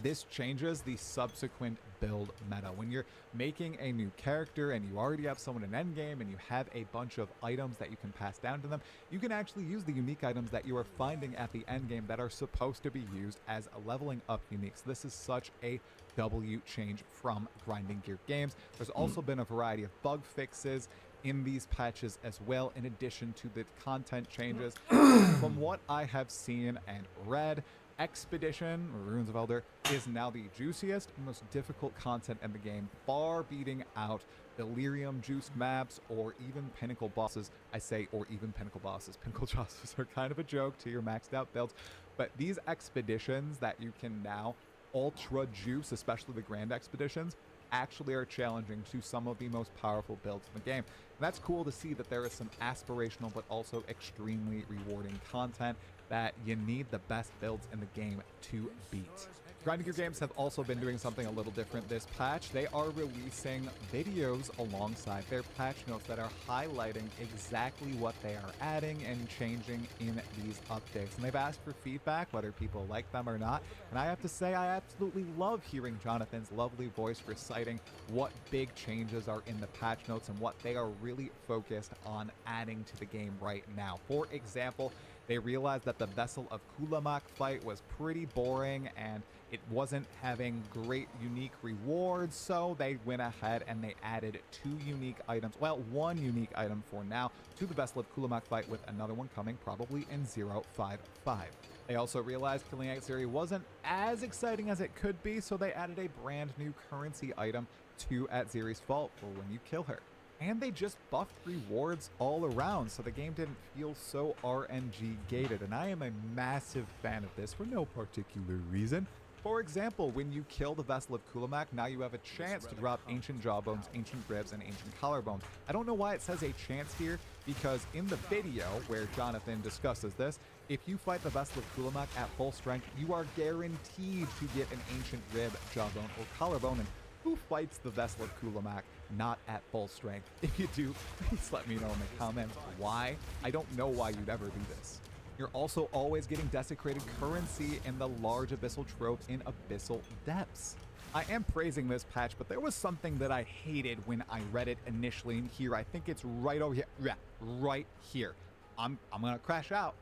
This changes the subsequent build meta. When you're making a new character and you already have someone in endgame and you have a bunch of items that you can pass down to them, you can actually use the unique items that you are finding at the endgame that are supposed to be used as a leveling up unique. So this is such a W change from Grinding Gear Games. There's also been a variety of bug fixes in these patches as well, in addition to the content changes. From what I have seen and read, Expedition, or Runes of Elder, is now the juiciest and most difficult content in the game, far beating out Delirium juiced maps or even Pinnacle bosses. I say, or even Pinnacle bosses. Pinnacle bosses are kind of a joke to your maxed out builds, but these expeditions that you can now ultra juice, especially the Grand Expeditions, actually are challenging to some of the most powerful builds in the game. And that's cool to see that there is some aspirational but also extremely rewarding content that you need the best builds in the game to beat. Grinding Gear Games have also been doing something a little different this patch. They are releasing videos alongside their patch notes that are highlighting exactly what they are adding and changing in these updates. And they've asked for feedback, whether people like them or not. And I have to say, I absolutely love hearing Jonathan's lovely voice reciting what big changes are in the patch notes and what they are really focused on adding to the game right now. For example, they realized that the Vessel of Kulamak fight was pretty boring and it wasn't having great unique rewards, so they went ahead and they added 2 unique items, well, 1 unique item for now, to the Vessel of Kulamak fight, with another one coming probably in 055. They also realized killing Axiri wasn't as exciting as it could be, so they added a brand new currency item to Axiri's Vault for when you kill her. And they just buffed rewards all around, so the game didn't feel so RNG gated, and I am a massive fan of this for no particular reason. For example, when you kill the Vessel of Kulamak, now you have a chance to drop Ancient Jawbones, Ancient Ribs, and Ancient Collarbones. I don't know why it says a chance here, because in the video where Jonathan discusses this, if you fight the Vessel of Kulamak at full strength, you are guaranteed to get an Ancient Rib, Jawbone, or Collarbone. And who fights the Vessel of Kulamak not at full strength? If you do, please let me know in the comments why. I don't know why you'd ever do this. You're also always getting desecrated currency in the large abyssal trove in Abyssal Depths. I am praising this patch, but there was something that I hated when I read it initially in here. I think it's right over here. Yeah, right here. I'm gonna crash out.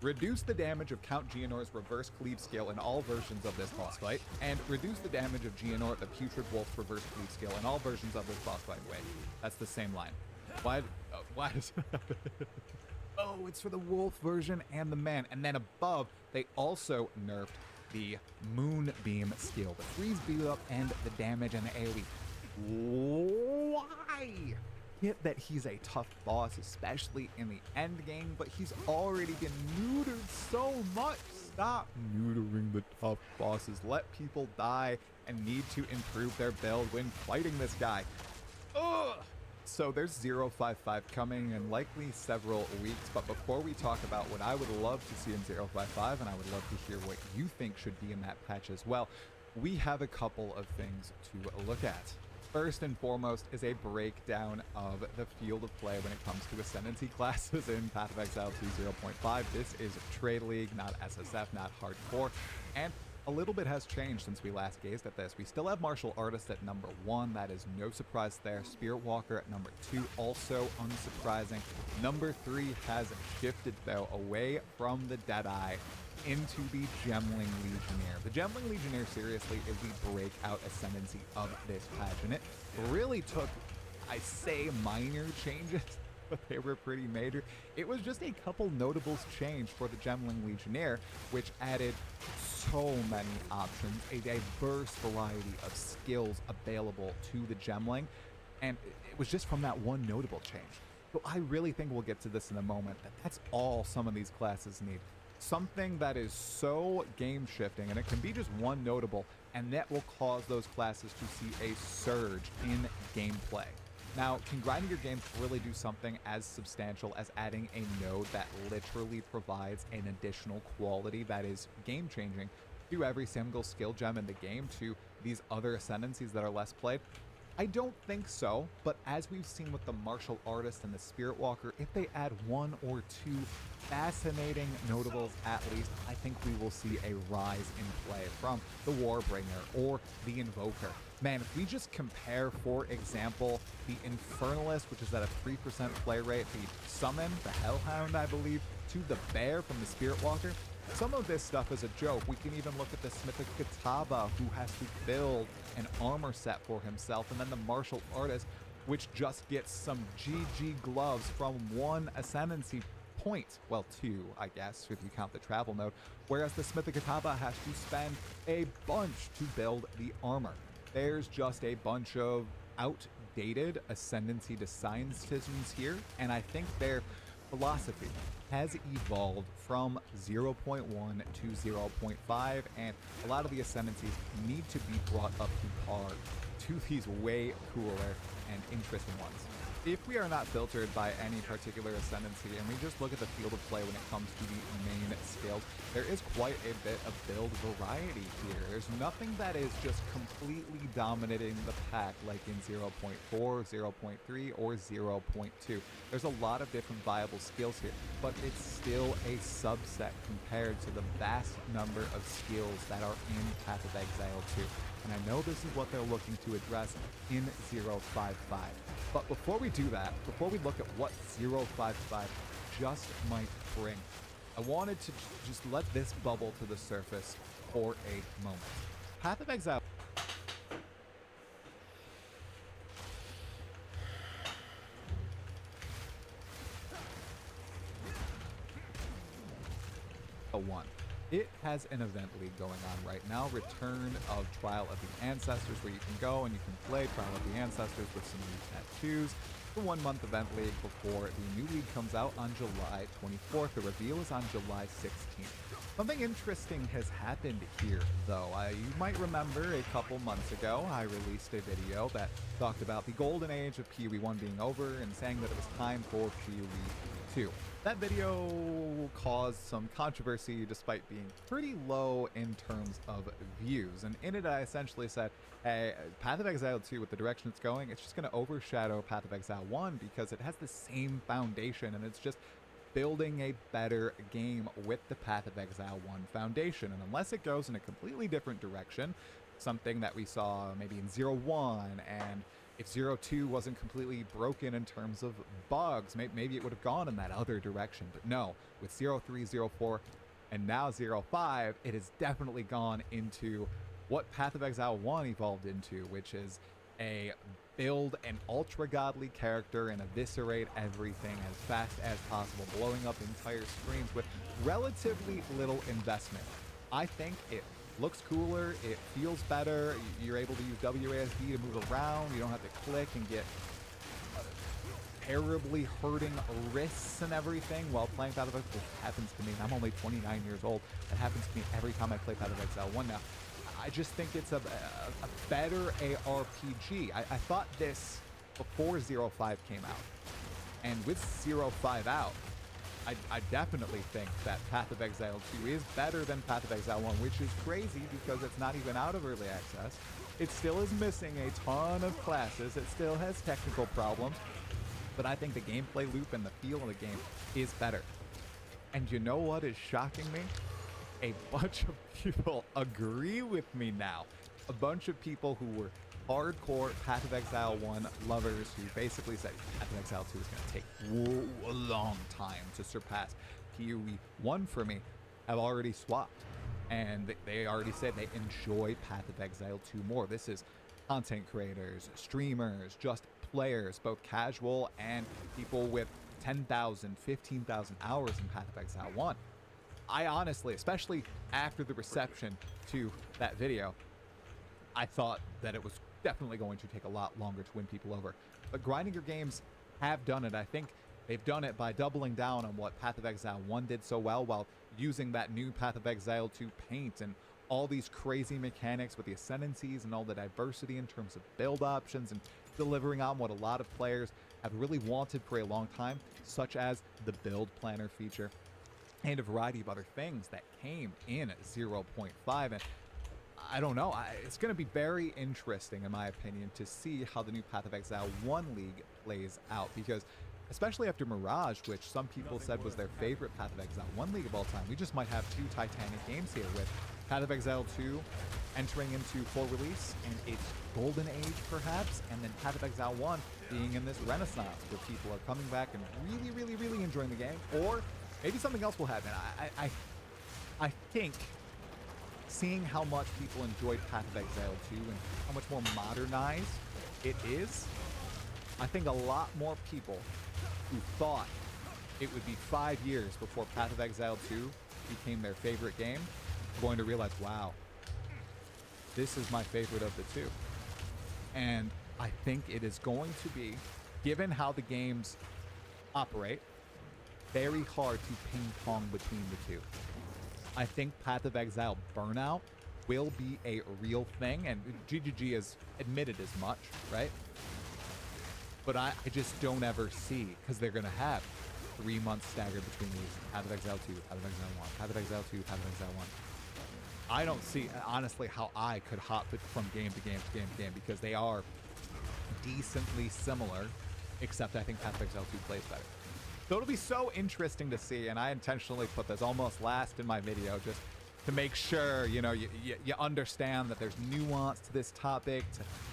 Reduce the damage of Count Geonor's reverse cleave skill in all versions of this boss fight, and reduce the damage of Geonor the Putrid Wolf's reverse cleave skill in all versions of this boss fight. Wait, that's the same line. Why does oh, it's for the wolf version and the man. And then above, they also nerfed the Moonbeam skill, the freeze beat up and the damage and the AoE. Why? Get that he's a tough boss, especially in the end game, but he's already been neutered so much. Stop neutering the tough bosses. Let people die and need to improve their build when fighting this guy. Ugh. So there's 055 coming in likely several weeks, but before we talk about what I would love to see in 055, and I would love to hear what you think should be in that patch as well, we have a couple of things to look at. First and foremost is a breakdown of the field of play when it comes to Ascendancy classes in Path of Exile 2.0.5. This is Trade League, not SSF, not Hardcore, and a little bit has changed since we last gazed at this. We still have Martial Artist at number 1, that is no surprise there. Spirit Walker at number 2, also unsurprising. Number 3 has shifted though away from the Deadeye into the Gemling Legionnaire. The Gemling Legionnaire seriously is the breakout ascendancy of this patch, and it really took, I say, minor changes, but they were pretty major. It was just a couple notables change for the Gemling Legionnaire, which added so many options, a diverse variety of skills available to the Gemling, and it was just from that one notable change. So I really think we'll get to this in a moment, that's all some of these classes need. something that is so game shifting, and it can be just one notable, and that will cause those classes to see a surge in gameplay. Now, can grinding your games really do something as substantial as adding a node that literally provides an additional quality that is game changing to every single skill gem in the game, to these other ascendancies that are less played? I don't think so, but as we've seen with the martial artist and the spirit walker, if they add one or two fascinating notables at least, I think we will see a rise in play from the Warbringer or the Invoker. Man, if we just compare, for example, the Infernalist, which is at a 3% play rate, the Summon, the Hellhound, I believe, to the Bear from the Spirit Walker, some of this stuff is a joke. We can even look at the Smith of Kataba, who has to build an armor set for himself, and then the Martial Artist, which just gets some GG gloves from one Ascendancy point. Well, two, I guess, if you count the travel node. Whereas the Smith of Kataba has to spend a bunch to build the armor. There's just a bunch of outdated Ascendancy design decisions here, and I think their philosophy has evolved from 0.1 to 0.5, and a lot of the Ascendancies need to be brought up to par to these way cooler and interesting ones. If we are not filtered by any particular Ascendancy and we just look at the field of play when it comes to the main skills, there is quite a bit of build variety here. There's nothing that is just completely dominating the pack like in 0.4, 0.3, or 0.2. There's a lot of different viable skills here, but it's still a subset compared to the vast number of skills that are in Path of Exile 2. And I know this is what they're looking to address in 0.55. But before we do that, before we look at what 0.55 just might bring, I wanted to just let this bubble to the surface for a moment. Path of Exile one. It has an event league going on right now, Return of Trial of the Ancestors, where you can go and you can play Trial of the Ancestors with some new tattoos. The 1 month event league before the new league comes out on July 24th. The reveal is on July 16th. Something interesting has happened here, though. You might remember a couple months ago, I released a video that talked about the golden age of PoE 1 being over and saying that it was time for PoE 2. That video caused some controversy despite being pretty low in terms of views. And in it, I essentially said, hey, Path of Exile 2, with the direction it's going, it's just going to overshadow Path of Exile 1 because it has the same foundation and it's just building a better game with the Path of Exile 1 foundation. And unless it goes in a completely different direction, something that we saw maybe in 0.1, and if 0.2 wasn't completely broken in terms of bugs, maybe it would have gone in that other direction. But no, with 0.3, 0.4, and now 0.5, it has definitely gone into what Path of Exile 1 evolved into, which is a build an ultra godly character and eviscerate everything as fast as possible, blowing up entire screens with relatively little investment. I think it looks cooler, it feels better, you're able to use WASD to move around, you don't have to click and get terribly hurting wrists and everything while playing Path of Exile. This happens to me, and I'm only 29 years old. It happens to me every time I play Path of Exile 1 now. I just think it's a better ARPG. I thought this before 0.5 came out, and with 0.5 out, I definitely think that Path of Exile 2 is better than Path of Exile 1, which is crazy because it's not even out of early access. It still is missing a ton of classes. It still has technical problems, but I think the gameplay loop and the feel of the game is better. And you know what is shocking me? A bunch of people agree with me now. A bunch of people who were hardcore Path of Exile 1 lovers who basically said Path of Exile 2 is going to take a long time to surpass PoE 1 for me, have already swapped. And they already said they enjoy Path of Exile 2 more. This is content creators, streamers, just players, both casual and people with 10,000, 15,000 hours in Path of Exile 1. I honestly, especially after the reception to that video, I thought that it was definitely going to take a lot longer to win people over. But grinding your games have done it. I think they've done it by doubling down on what Path of Exile 1 did so well while using that new Path of Exile 2 paint and all these crazy mechanics with the ascendancies and all the diversity in terms of build options and delivering on what a lot of players have really wanted for a long time, such as the build planner feature and a variety of other things that came in at 0.5. And I don't know, it's going to be very interesting, in my opinion, to see how the new Path of Exile 1 League plays out, because especially after Mirage, which some people said was their favorite Path of Exile 1 League of all time, we just might have two titanic games here, with Path of Exile 2 entering into full release and its golden age, perhaps, and then Path of Exile 1 being in this renaissance where people are coming back and really, really, really enjoying the game, or maybe something else will happen. I think seeing how much people enjoyed Path of Exile 2 and how much more modernized it is, I think a lot more people who thought it would be 5 years before Path of Exile 2 became their favorite game are going to realize, wow, this is my favorite of the two. And I think it is going to be, given how the games operate, very hard to ping pong between the two. I think Path of Exile burnout will be a real thing, and GGG has admitted as much, right? But I just don't ever see, because they're going to have 3 months staggered between these. Path of Exile 2, Path of Exile 1, Path of Exile 2, Path of Exile 1. I don't see, honestly, how I could hop it from game to game to game to game, because they are decently similar, except I think Path of Exile 2 plays better. So it'll be so interesting to see, and I intentionally put this almost last in my video just to make sure, you know, you understand that there's nuance to this topic,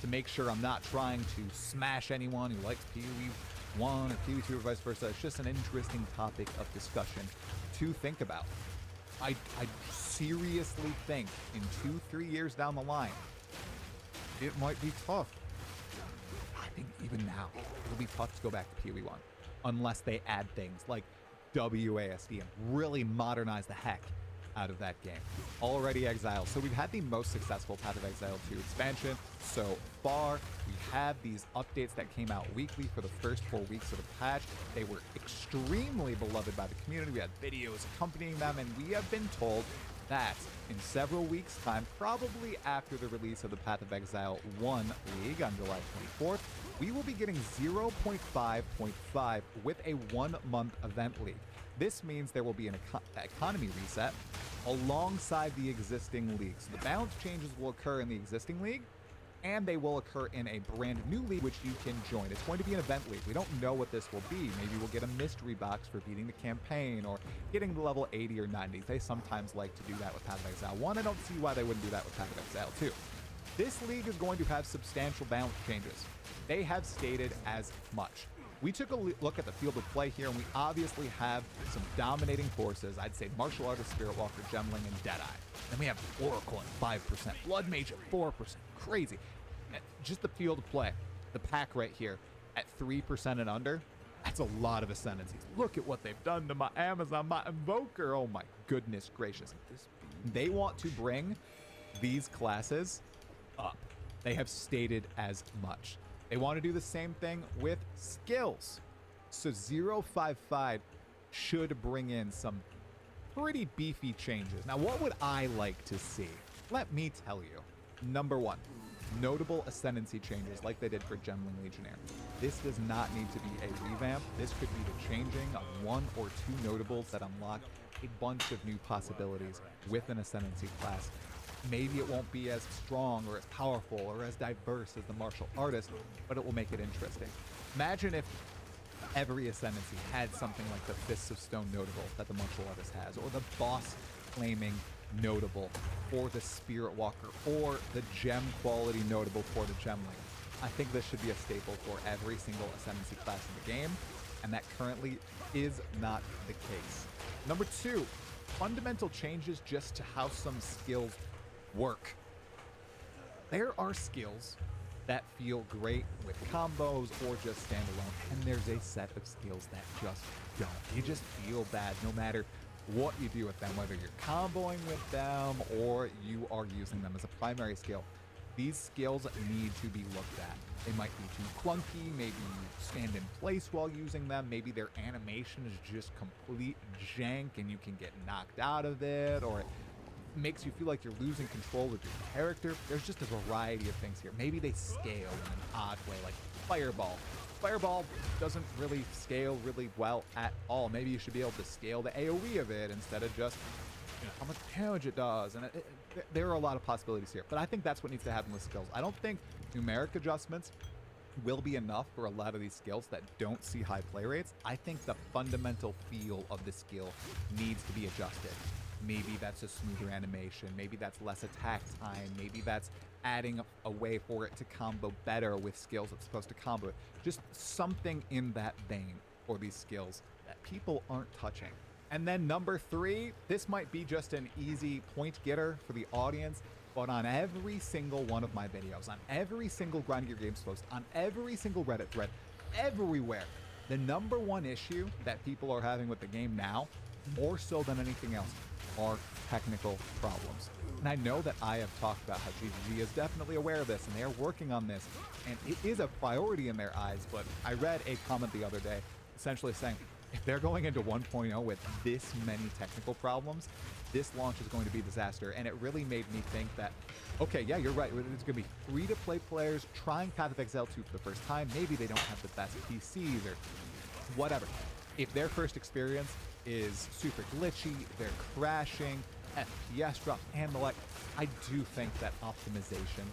to make sure I'm not trying to smash anyone who likes PoE 1 or PoE 2 or vice versa. It's just an interesting topic of discussion to think about. I seriously think in 2-3 years down the line, it might be tough. I think even now, it'll be tough to go back to PoE 1. Unless they add things like WASD and really modernize the heck out of that game. Already Exile. So we've had the most successful Path of Exile 2 expansion so far. We had these updates that came out weekly for the first 4 weeks of the patch. They were extremely beloved by the community. We had videos accompanying them, and we have been told that in several weeks' time, probably after the release of the Path of Exile 1 League on July 24th, we will be getting 0.5.5 with a 1-month event league. This means there will be an economy reset alongside the existing league. So the balance changes will occur in the existing league, and they will occur in a brand new league which you can join. It's going to be an event league. We don't know what this will be. Maybe we'll get a mystery box for beating the campaign or getting the level 80 or 90. They sometimes like to do that with Path of Exile 1. I don't see why they wouldn't do that with Path of Exile 2. This league is going to have substantial balance changes. They have stated as much. We took a look at the field of play here, and we obviously have some dominating forces. I'd say Martial Artist, Spirit Walker, Gemling, and Deadeye. Then we have Oracle at 5%, Blood Mage at 4%. Crazy. Just the field of play, the pack right here at 3% and under, that's a lot of ascendancies. Look at what they've done to my Amazon, my Invoker. Oh my goodness gracious. They want to bring these classes up. They have stated as much. They want to do the same thing with skills. So 0.55 should bring in some pretty beefy changes. Now, what would I like to see? Let me tell you. Number one, notable ascendancy changes like they did for Gemling Legionnaire. This does not need to be a revamp. This could be the changing of 1 or 2 notables that unlock a bunch of new possibilities with an ascendancy class. Maybe it won't be as strong or as powerful or as diverse as the Martial Artist, but it will make it interesting. Imagine if every ascendancy had something like the Fists of Stone notable that the Martial Artist has, or the boss claiming notable, or the Spirit Walker, or the gem quality notable for the Gemling. I think this should be a staple for every single ascendancy class in the game, and that currently is not the case. Number 2, fundamental changes just to how some skills work. There are skills that feel great with combos or just standalone, and there's a set of skills that just don't. You just feel bad no matter what you do with them, whether you're comboing with them or you are using them as a primary skill. These skills need to be looked at. They might be too clunky, maybe you stand in place while using them, maybe their animation is just complete jank and you can get knocked out of it, or it makes you feel like you're losing control of your character. There's just a variety of things here. Maybe they scale in an odd way, like Fireball. Fireball doesn't really scale really well at all. Maybe you should be able to scale the AoE of it instead of just how much damage it does. And there are a lot of possibilities here. But I think that's what needs to happen with skills. I don't think numeric adjustments will be enough for a lot of these skills that don't see high play rates. I think the fundamental feel of the skill needs to be adjusted. Maybe that's a smoother animation. Maybe that's less attack time. Maybe that's adding a way for it to combo better with skills it's supposed to combo with. Just something in that vein for these skills that people aren't touching. And then number 3, this might be just an easy point getter for the audience, but on every single one of my videos, on every single Grinding Your Games post, on every single Reddit thread, everywhere, the number one issue that people are having with the game now, more so than anything else, are technical problems. And I know that I have talked about how GGG is definitely aware of this and they are working on this, and it is a priority in their eyes, but I read a comment the other day essentially saying, if they're going into 1.0 with this many technical problems, this launch is going to be a disaster. And it really made me think that, okay, yeah, you're right. It's going to be free-to-play players trying Path of Exile 2 for the first time. Maybe they don't have the best PCs or whatever. If their first experience is super glitchy, they're crashing, FPS drop, and the like, I do think that optimization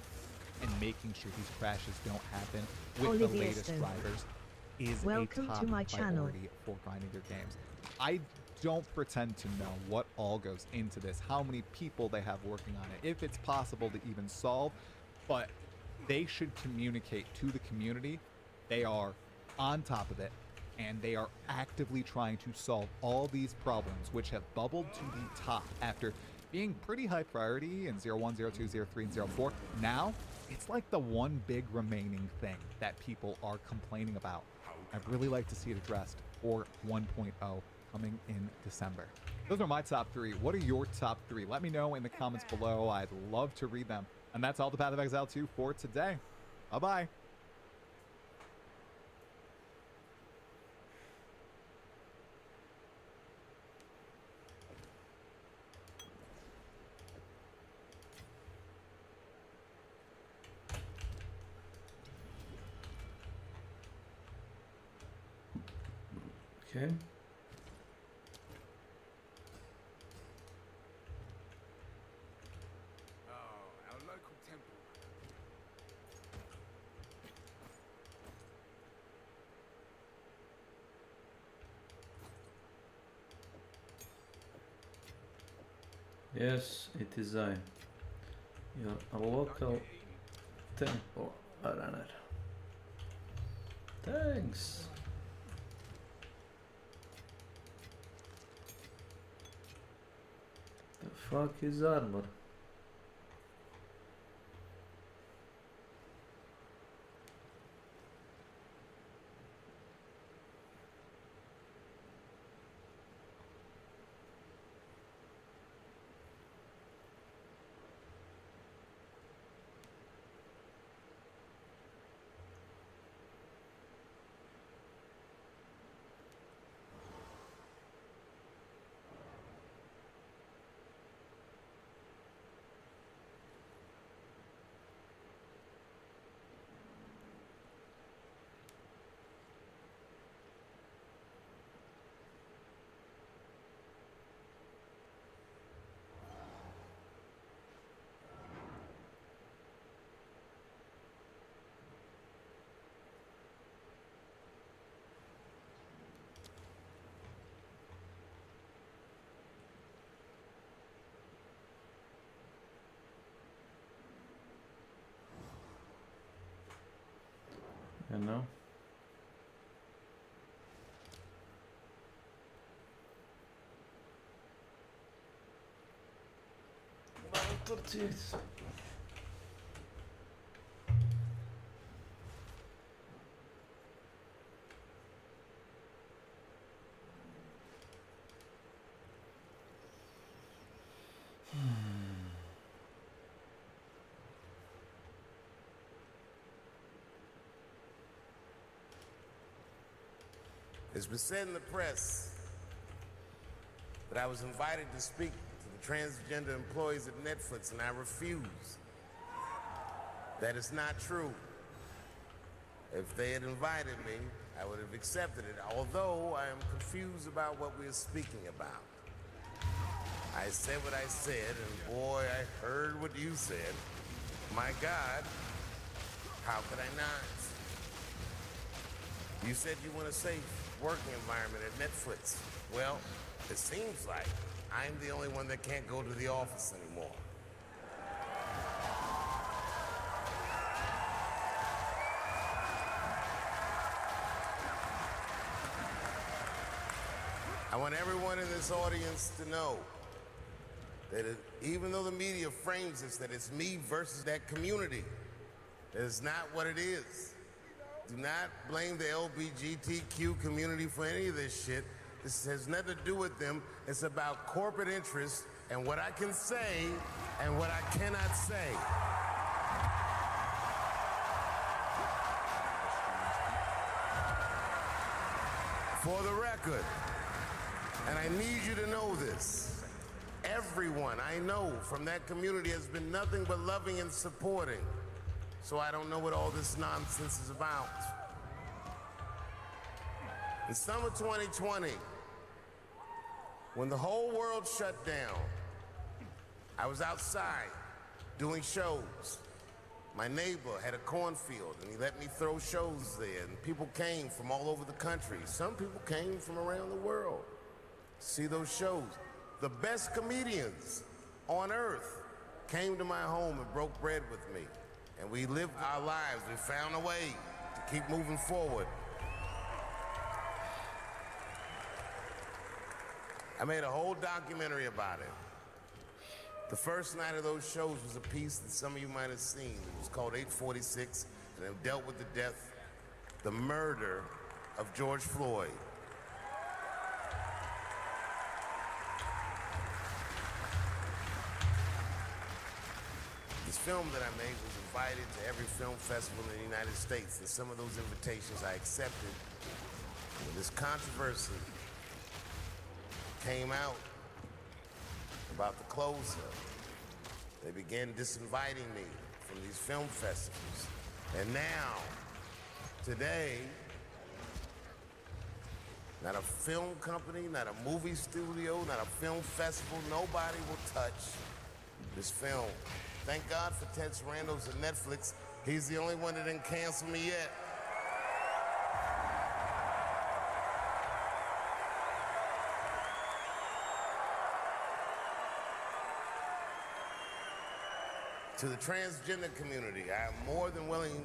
and making sure these crashes don't happen with the latest drivers is a top priority for Grinding Your Games. I don't pretend to know what all goes into this, how many people they have working on it, if it's possible to even solve, but they should communicate to the community they are on top of it and they are actively trying to solve all these problems which have bubbled to the top after being pretty high priority in 01, 02, 03, and 04. Now, it's like the one big remaining thing that people are complaining about. I'd really like to see it addressed for 1.0 coming in December. Those are my top 3. What are your top 3? Let me know in the comments below. I'd love to read them. And that's all the Path of Exile 2 for today. Bye-bye. Okay. Our local temple. Yes, it is I. Your local temple runner. Thanks. The fuck is armor? You know? Tortillas. It's been said in the press that I was invited to speak to the transgender employees at Netflix, and I refuse. That is not true. If they had invited me, I would have accepted it, although I am confused about what we are speaking about. I said what I said, and boy, I heard what you said. My God, how could I not? You said you want a safe working environment at Netflix. Well, it seems like I'm the only one that can't go to the office anymore. I want everyone in this audience to know that even though the media frames this, that it's me versus that community, that is not what it is. Do not blame the LGBTQ community for any of this shit. This has nothing to do with them. It's about corporate interests and what I can say and what I cannot say. For the record, and I need you to know this, everyone I know from that community has been nothing but loving and supporting. So I don't know what all this nonsense is about. In summer 2020, when the whole world shut down, I was outside doing shows. My neighbor had a cornfield, and he let me throw shows there, and people came from all over the country. Some people came from around the world to see those shows. The best comedians on earth came to my home and broke bread with me. And we lived our lives. We found a way to keep moving forward. I made a whole documentary about it. The first night of those shows was a piece that some of you might have seen. It was called 846, and it dealt with the death, the murder of George Floyd. This film that I made was invited to every film festival in the United States, and some of those invitations I accepted. When this controversy came out about the closure, they began disinviting me from these film festivals. And now, today, not a film company, not a movie studio, not a film festival, nobody will touch this film. Thank God for Ted Sarandos at Netflix. He's the only one that didn't cancel me yet. To the transgender community, I am more than willing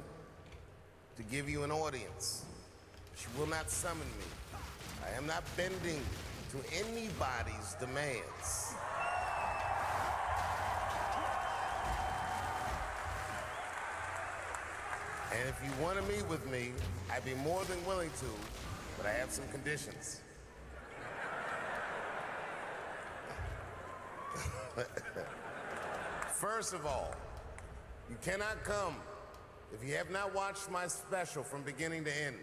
to give you an audience. She will not summon me. I am not bending to anybody's demands. And if you want to meet with me, I'd be more than willing to, but I have some conditions. First of all, you cannot come if you have not watched my special from beginning to end.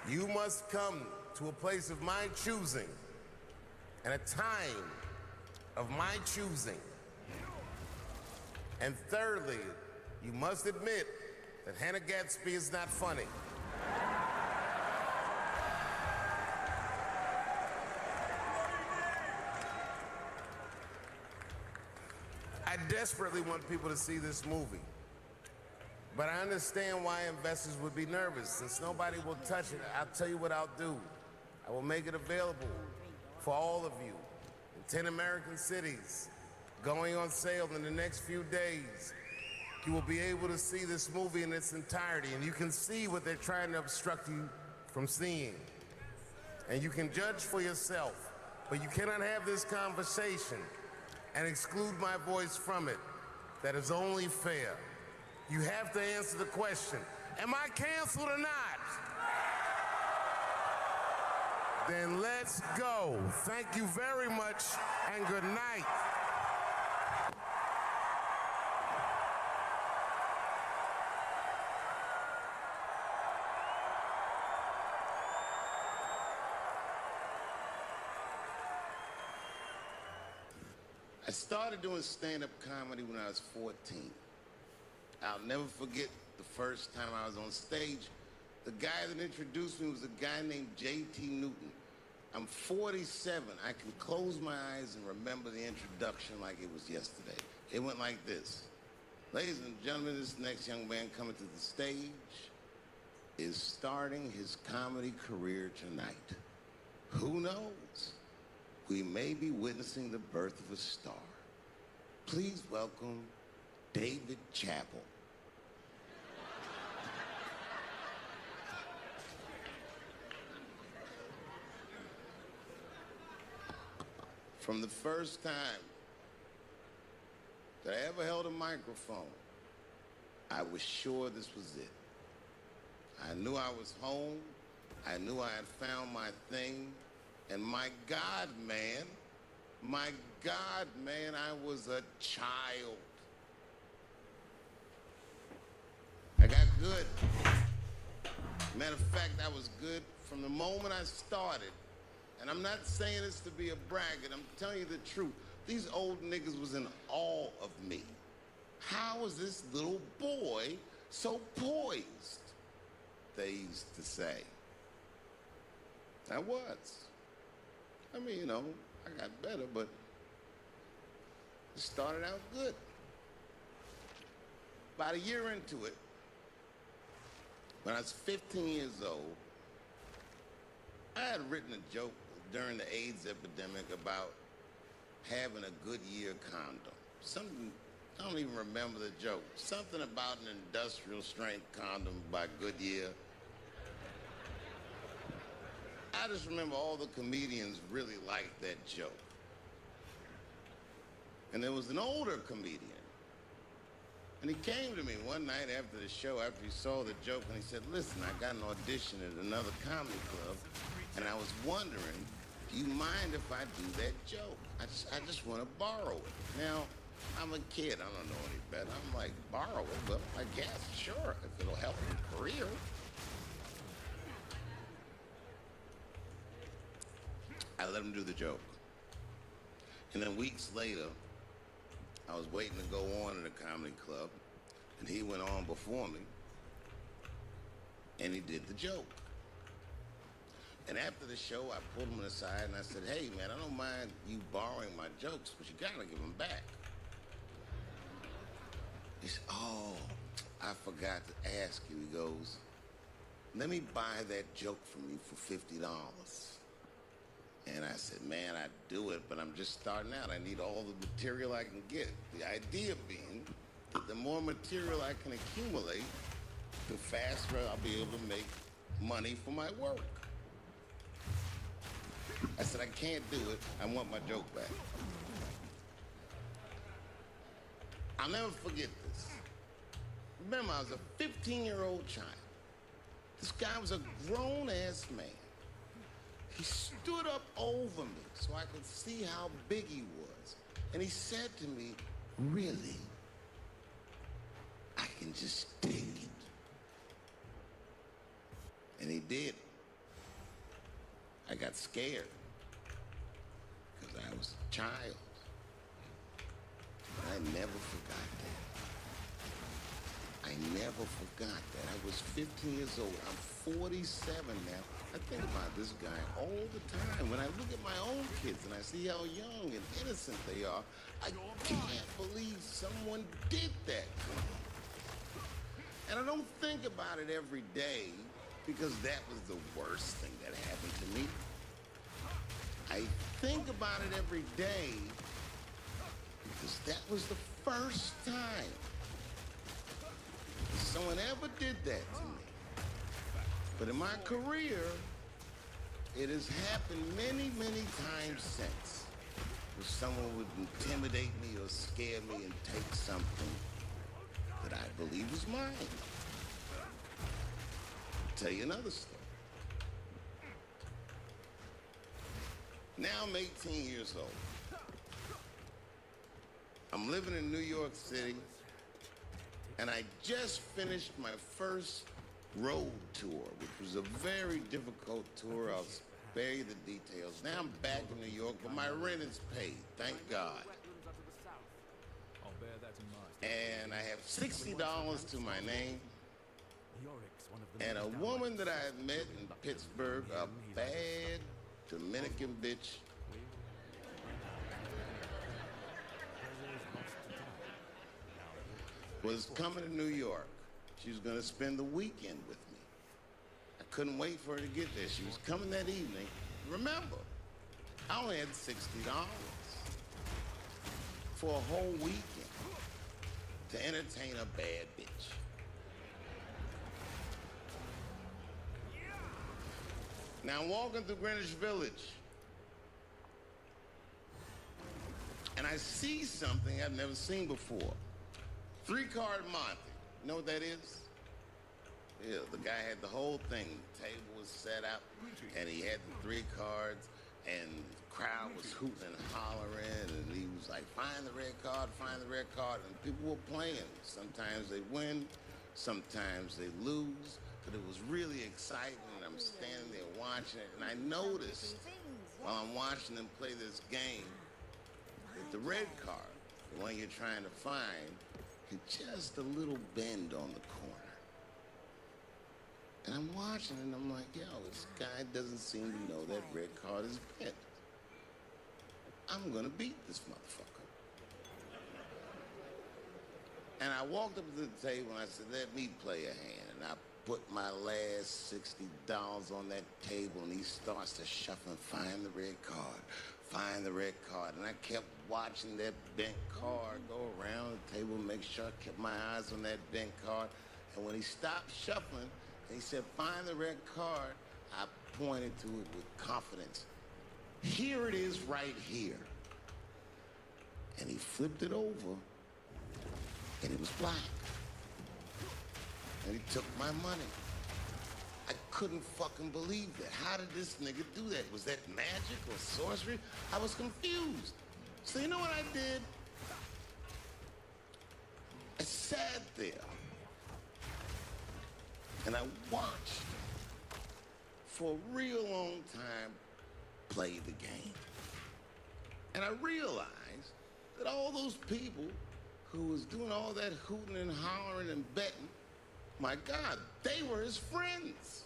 You must come to a place of my choosing and a time of my choosing. And thirdly, you must admit that Hannah Gadsby is not funny. I desperately want people to see this movie. But I understand why investors would be nervous. Since nobody will touch it, I'll tell you what I'll do. I will make it available for all of you in 10 American cities, going on sale in the next few days. You will be able to see this movie in its entirety, and you can see what they're trying to obstruct you from seeing. And you can judge for yourself, but you cannot have this conversation and exclude my voice from it. That is only fair. You have to answer the question, am I canceled or not? Then let's go. Thank you very much, and good night. I started doing stand-up comedy when I was 14. I'll never forget the first time I was on stage. The guy that introduced me was a guy named J.T. Newton. I'm 47. I can close my eyes and remember the introduction like it was yesterday. It went like this. Ladies and gentlemen, this next young man coming to the stage is starting his comedy career tonight. Who knows? We may be witnessing the birth of a star. Please welcome David Chappell. From the first time that I ever held a microphone, I was sure this was it. I knew I was home. I knew I had found my thing. And my God, man, I was a child. I got good. Matter of fact, I was good from the moment I started. And I'm not saying this to be a braggart. I'm telling you the truth. These old niggas was in awe of me. How was this little boy so poised? They used to say. I was. I mean, you know, I got better, but it started out good. About a year into it, when I was 15 years old, I had written a joke during the AIDS epidemic about having a Goodyear condom. Something, I don't even remember the joke. Something about an industrial strength condom by Goodyear. I just remember all the comedians really liked that joke. And there was an older comedian. And he came to me one night after the show, after he saw the joke, and he said, listen, I got an audition at another comedy club, and I was wondering, do you mind if I do that joke? I just want to borrow it. Now, I'm a kid. I don't know any better. I'm like, borrow it? Well, I guess, sure, if it'll help your career. I let him do the joke. And then weeks later, I was waiting to go on in a comedy club, and he went on before me, and he did the joke. And after the show, I pulled him aside and I said, hey, man, I don't mind you borrowing my jokes, but you gotta give them back. He said, oh, I forgot to ask you. He goes, let me buy that joke from you for $50. And I said, man, I'd do it, but I'm just starting out. I need all the material I can get. The idea being that the more material I can accumulate, the faster I'll be able to make money for my work. I said, I can't do it. I want my joke back. I'll never forget this. Remember, I was a 15-year-old child. This guy was a grown-ass man. He stood up over me so I could see how big he was. And he said to me, really? I can just take it. And he did. I got scared because I was a child. But I never forgot that. I never forgot that. I was 15 years old. I'm 47 now. I think about this guy all the time. When I look at my own kids and I see how young and innocent they are, I can't believe someone did that to me. And I don't think about it every day because that was the worst thing that happened to me. I think about it every day because that was the first time someone ever did that to me. But in my career, it has happened many, many times since, where someone would intimidate me or scare me and take something that I believe was mine. I'll tell you another story. Now I'm 18 years old. I'm living in New York City, and I just finished my first road tour, which was a very difficult tour. I'll spare you the details. Now I'm back in New York, but my rent is paid, thank God. and I have $60 to my name, and a woman that I had met in Pittsburgh, a bad Dominican bitch, was coming to New York. She was going to spend the weekend with me. I couldn't wait for her to get there. She was coming that evening. Remember, I only had $60 for a whole weekend to entertain a bad bitch. Now I'm walking through Greenwich Village, and I see something I've never seen before. 3-card Monte. You know what that is? Yeah, the guy had the whole thing. The table was set up, and he had the 3 cards, and the crowd was hooting and hollering, and he was like, find the red card, find the red card. And people were playing. Sometimes they win, sometimes they lose, but it was really exciting, and I'm standing there watching it, and I noticed while I'm watching them play this game that the red card, the one you're trying to find, had just a little bend on the corner. And I'm watching it, and I'm like, yo, this guy doesn't seem to know that red card is bent. I'm gonna beat this motherfucker. And I walked up to the table, and I said, let me play a hand. And I put my last $60 on that table, and he starts to shuffle and find the red card. Find the red card. And I kept watching that bent card go around the table, make sure I kept my eyes on that bent card. And when he stopped shuffling, and he said, find the red card, I pointed to it with confidence. Here it is right here. And he flipped it over, and it was black. And he took my money. I couldn't fucking believe that. How did this nigga do that? Was that magic or sorcery? I was confused. So you know what I did? I sat there and I watched for a real long time play the game. And I realized that all those people who was doing all that hooting and hollering and betting, my God, they were his friends.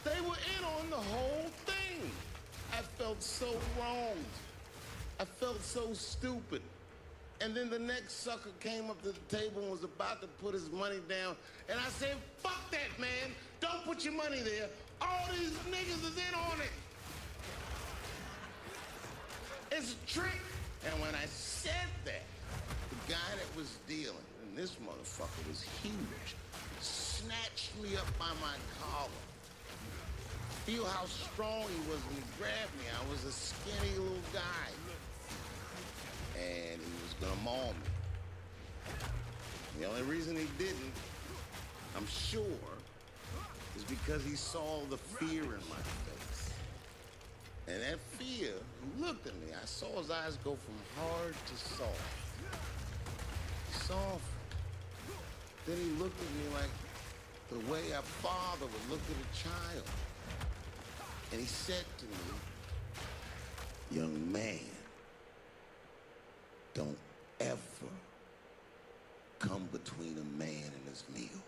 They were in on the whole thing. I felt so wronged. I felt so stupid. And then the next sucker came up to the table and was about to put his money down. And I said, fuck that, man. Don't put your money there. All these niggas is in on it. It's a trick. And when I said that, the guy that was dealing, and this motherfucker was huge, snatched me up by my collar. Feel how strong he was when he grabbed me. I was a skinny little guy. And he was gonna maul me. The only reason he didn't, I'm sure, is because he saw the fear in my face. And that fear, he looked at me. I saw his eyes go from hard to soft. Soft. Then he looked at me like the way a father would look at a child. And he said to me, young man, don't ever come between a man and his meal.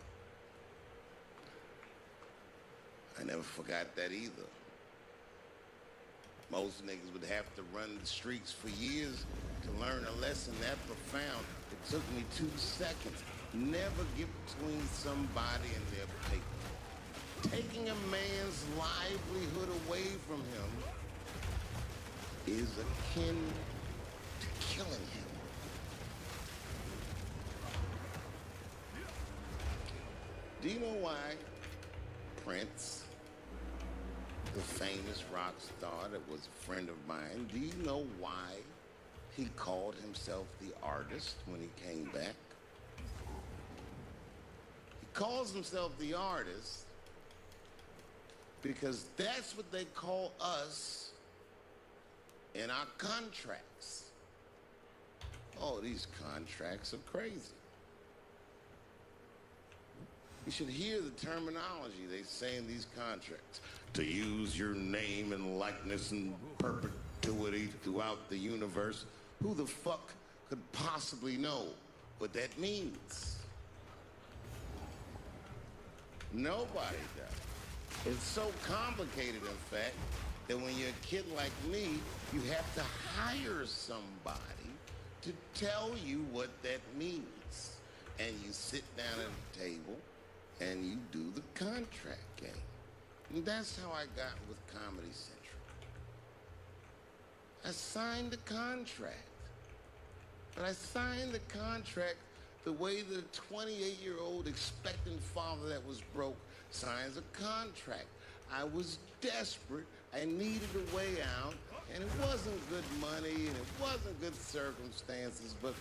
I never forgot that either. Most niggas would have to run the streets for years to learn a lesson that profound. It took me 2 seconds. Never get between somebody and their paper. Taking a man's livelihood away from him is akin to killing him. Do you know why Prince, the famous rock star that was a friend of mine, do you know why he called himself the artist when he came back? He calls himself the artist because that's what they call us in our contracts. Oh, these contracts are crazy. You should hear the terminology they say in these contracts. To use your name and likeness in perpetuity throughout the universe. Who the fuck could possibly know what that means. Nobody does. It's so complicated, in fact, that when you're a kid like me, you have to hire somebody to tell you what that means. And you sit down at a table and you do the contract game. And that's how I got with Comedy Central. I signed the contract. But I signed the contract the way the 28-year-old expectant father that was broke signs a contract. I was desperate. I needed a way out, and it wasn't good money, and it wasn't good circumstances, but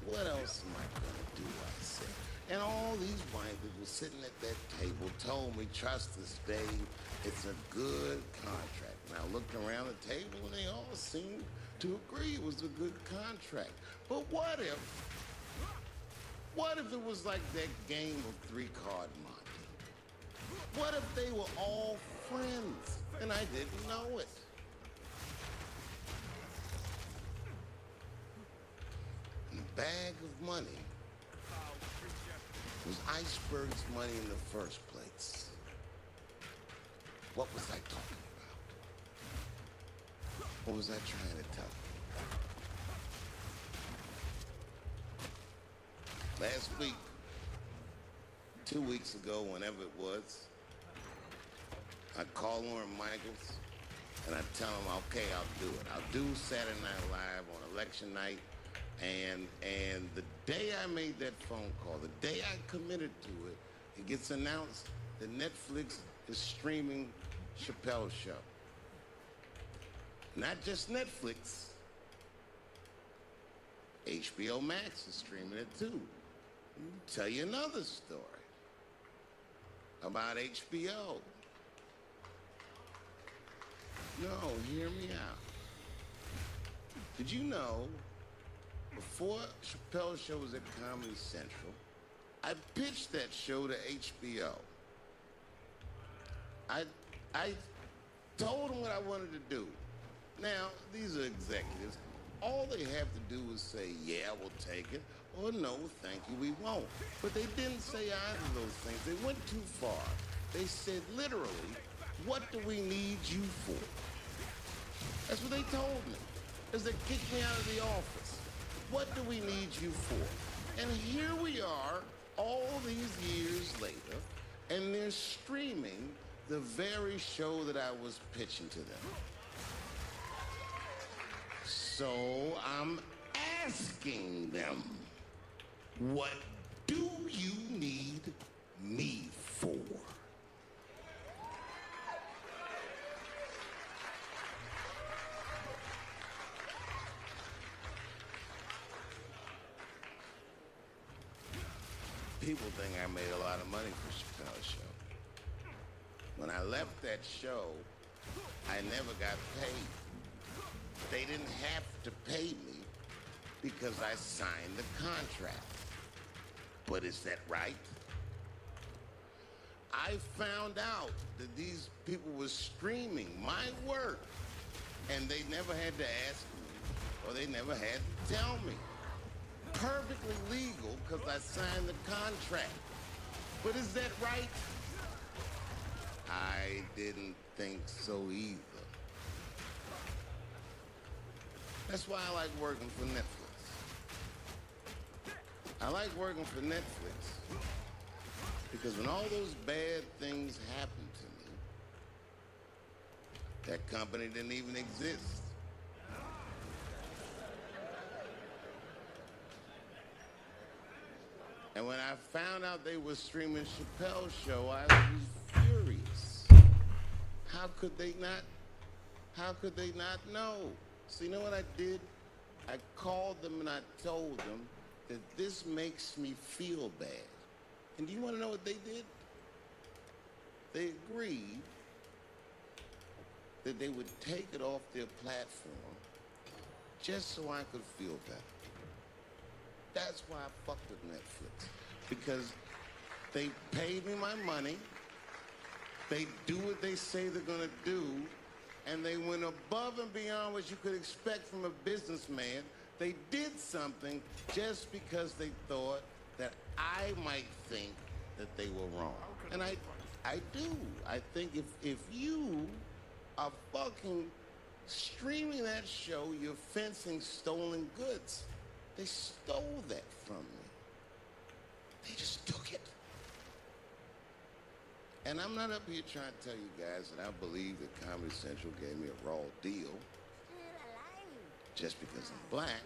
what else am I going to do, I said. And all these white people sitting at that table told me, trust us, Dave, it's a good contract. And I looked around the table, and they all seemed to agree it was a good contract. But what if it was like that game of three-card Monte? What if they were all friends and I didn't know it? And the bag of money was Iceberg's money in the first place. What was I talking about? What was I trying to tell you? Last week, 2 weeks ago, whenever it was, I call Lauren Michaels and I tell him, okay, I'll do it. I'll do Saturday Night Live on election night. And the day I made that phone call, the day I committed to it, it gets announced that Netflix is streaming Chappelle's show. Not just Netflix, HBO Max is streaming it too. I'll tell you another story about HBO. No, hear me out. Did you know, before Chappelle's show was at Comedy Central, I pitched that show to HBO. I told them what I wanted to do. Now, these are executives. All they have to do is say, yeah, we'll take it, or no, thank you, we won't. But they didn't say either of those things. They went too far. They said, literally, what do we need you for? That's what they told me, as they kicked me out of the office. What do we need you for? And here we are, all these years later, and they're streaming the very show that I was pitching to them. So I'm asking them, what do you need me for? People think I made a lot of money for Chappelle's show. When I left that show, I never got paid. They didn't have to pay me because I signed the contract. But is that right? I found out that these people were streaming my work, and they never had to ask me, or they never had to tell me. Perfectly legal because I signed the contract. But is that right? I didn't think so either. That's why I like working for Netflix. I like working for Netflix because when all those bad things happened to me, that company didn't even exist. And when I found out they were streaming Chappelle's show, I was furious. How could they not know? So you know what I did? I called them and I told them that this makes me feel bad. And do you want to know what they did? They agreed that they would take it off their platform just so I could feel better. That's why I fucked with Netflix. Because they paid me my money, they do what they say they're gonna do, and they went above and beyond what you could expect from a businessman They did something just because they thought that I might think that they were wrong. And I do. I think if you are fucking streaming that show, you're fencing stolen goods. They stole that from me. They just took it. And I'm not up here trying to tell you guys that I believe that Comedy Central gave me a raw deal just because I'm black.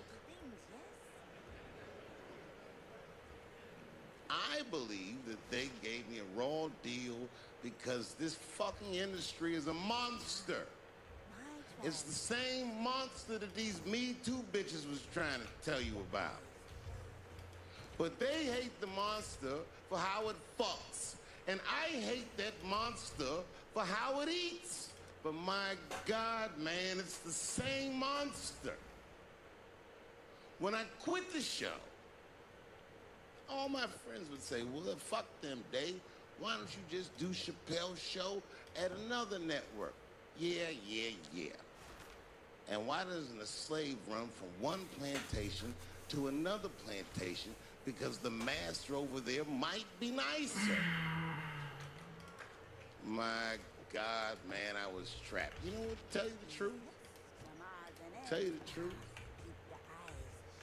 I believe that they gave me a raw deal because this fucking industry is a monster. It's the same monster that these Me Too bitches was trying to tell you about. But they hate the monster for how it fucks. And I hate that monster for how it eats. But my God, man, it's the same monster. When I quit the show, all my friends would say, well, fuck them, Dave. Why don't you just do Chappelle's show at another network? Yeah. And why doesn't a slave run from one plantation to another plantation? Because the master over there might be nicer. My God, man, I was trapped. You know what, tell you the truth? Tell you the truth?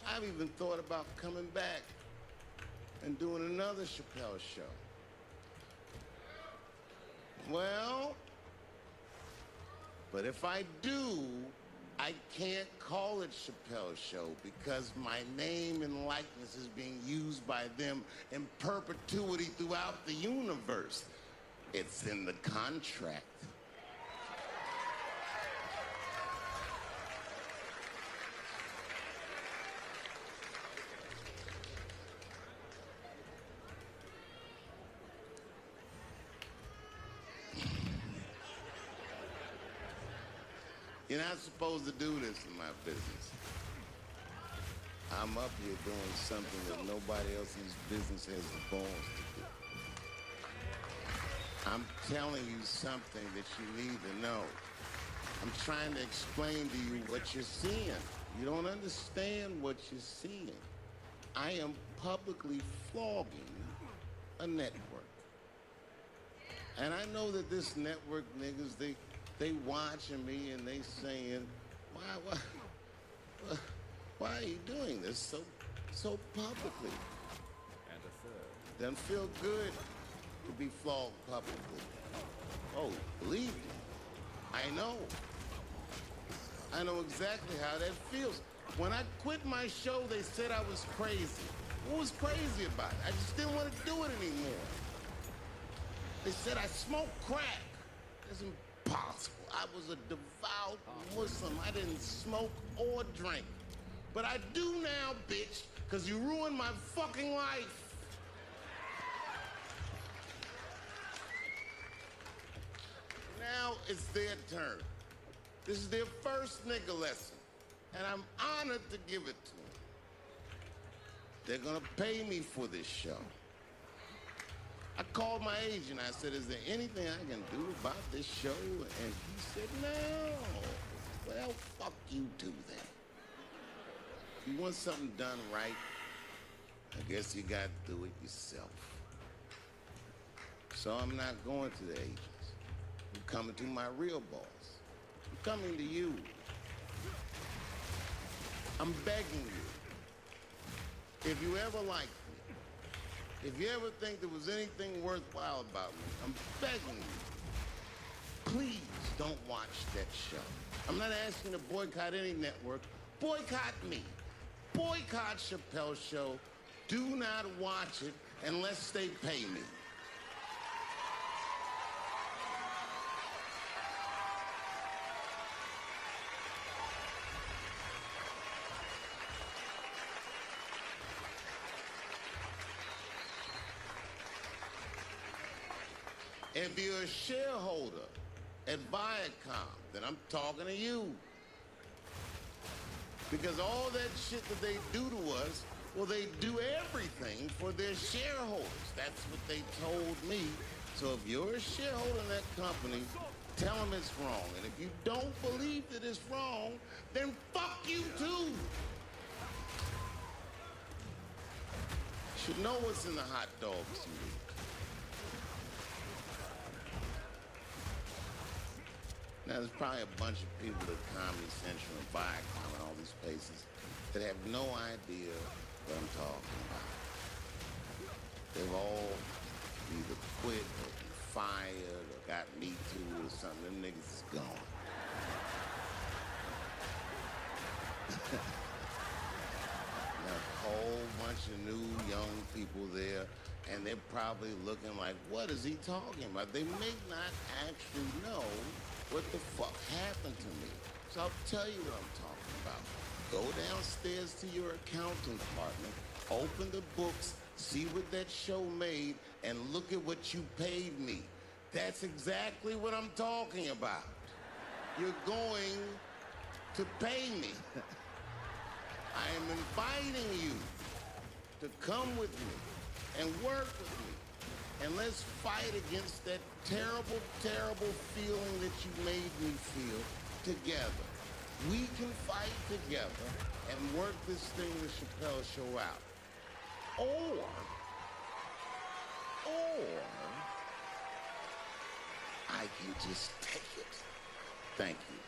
I've even thought about coming back and doing another Chappelle show. Well, but if I do, I can't call it Chappelle's Show because my name and likeness is being used by them in perpetuity throughout the universe. It's in the contract. You're not supposed to do this in my business. I'm up here doing something that nobody else in this business has the balls to do. I'm telling you something that you need to know. I'm trying to explain to you what you're seeing. You don't understand what you're seeing. I am publicly flogging a network. And I know that this network niggas, they watching me and they saying, why are you doing this so publicly? And a third. Doesn't feel good to be flogged publicly. Oh, believe me, I know. I know exactly how that feels. When I quit my show, they said I was crazy. What was crazy about it? I just didn't want to do it anymore. They said I smoked crack. That's impossible. I was a devout Muslim. I didn't smoke or drink. But I do now, bitch, because you ruined my fucking life. Now it's their turn. This is their first nigga lesson, and I'm honored to give it to them. They're gonna pay me for this show. I called my agent. I said, is there anything I can do about this show? And he said, no. Well, fuck you too then. If you want something done right, I guess you got to do it yourself. So I'm not going to the agents. I'm coming to my real boss. I'm coming to you. I'm begging you. If you ever liked me, if you ever think there was anything worthwhile about me, I'm begging you. Please don't watch that show. I'm not asking you to boycott any network. Boycott me. Boycott Chappelle's Show. Do not watch it unless they pay me. If you're a shareholder at Viacom, then I'm talking to you. Because all that shit that they do to us, well, they do everything for their shareholders. That's what they told me. So if you're a shareholder in that company, tell them it's wrong. And if you don't believe that it's wrong, then fuck you too. should know what's in the hot dogs you eat. Now, there's probably a bunch of people at Comedy Central and Viacom and all these places that have no idea what I'm talking about. They've all either quit or been fired or got Me Too or something. Them niggas is gone. There's a whole bunch of new young people there, and they're probably looking like, what is he talking about? They may not actually know what the fuck happened to me. So I'll tell you what I'm talking about. Go downstairs to your accounting department, open the books, see what that show made, and look at what you paid me. That's exactly what I'm talking about. You're going to pay me. I am inviting you to come with me and work with me. And let's fight against that terrible, terrible feeling that you made me feel together. We can fight together and work this thing the Chappelle Show out. Or I can just take it. Thank you.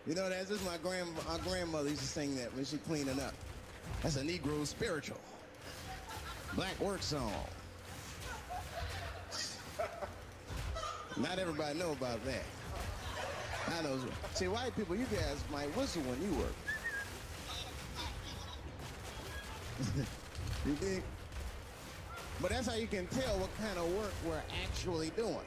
You know, that's just our grandmother used to sing that when she cleaning up. That's a Negro spiritual. Black work song. Not everybody know about that. I know. See, white people, you guys might whistle when you work. You dig? But that's how you can tell what kind of work we're actually doing.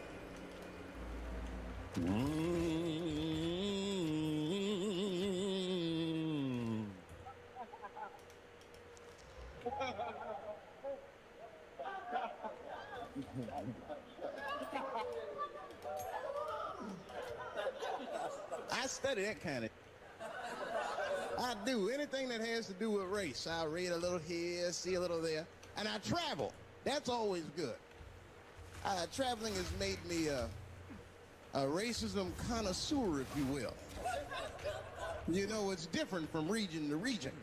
I study that kind of. I do anything that has to do with race. I read a little here, see a little there, and I travel. That's always good. Traveling has made me a racism connoisseur, if you will. You know, it's different from region to region.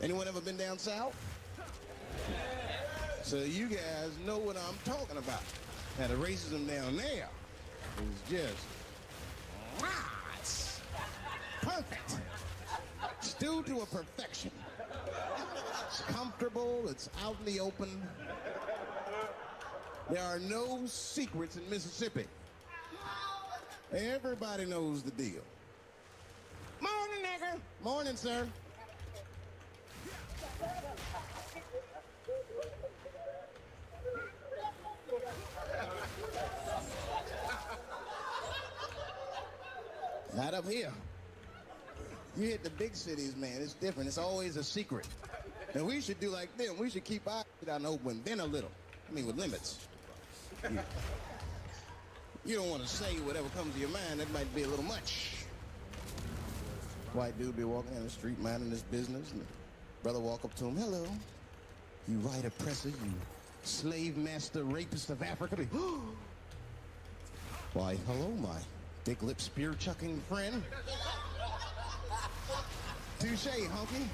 Anyone ever been down south? So you guys know what I'm talking about. Now, the racism down there is just it's perfect. Stewed to a perfection. It's comfortable, it's out in the open. There are no secrets in Mississippi. Everybody knows the deal. Morning, nigger. Morning, sir. Not up here. You hit the big cities, man. It's different. It's always a secret. And we should do like them. We should keep our shit out in the open, then a little. I mean, with limits. You don't want to say whatever comes to your mind. That might be a little much. White dude be walking down the street minding his business, and the brother walk up to him. Hello. You white oppressor, you slave master rapist of Africa. Why, hello, my big lip spear chucking friend. Touche, hunky.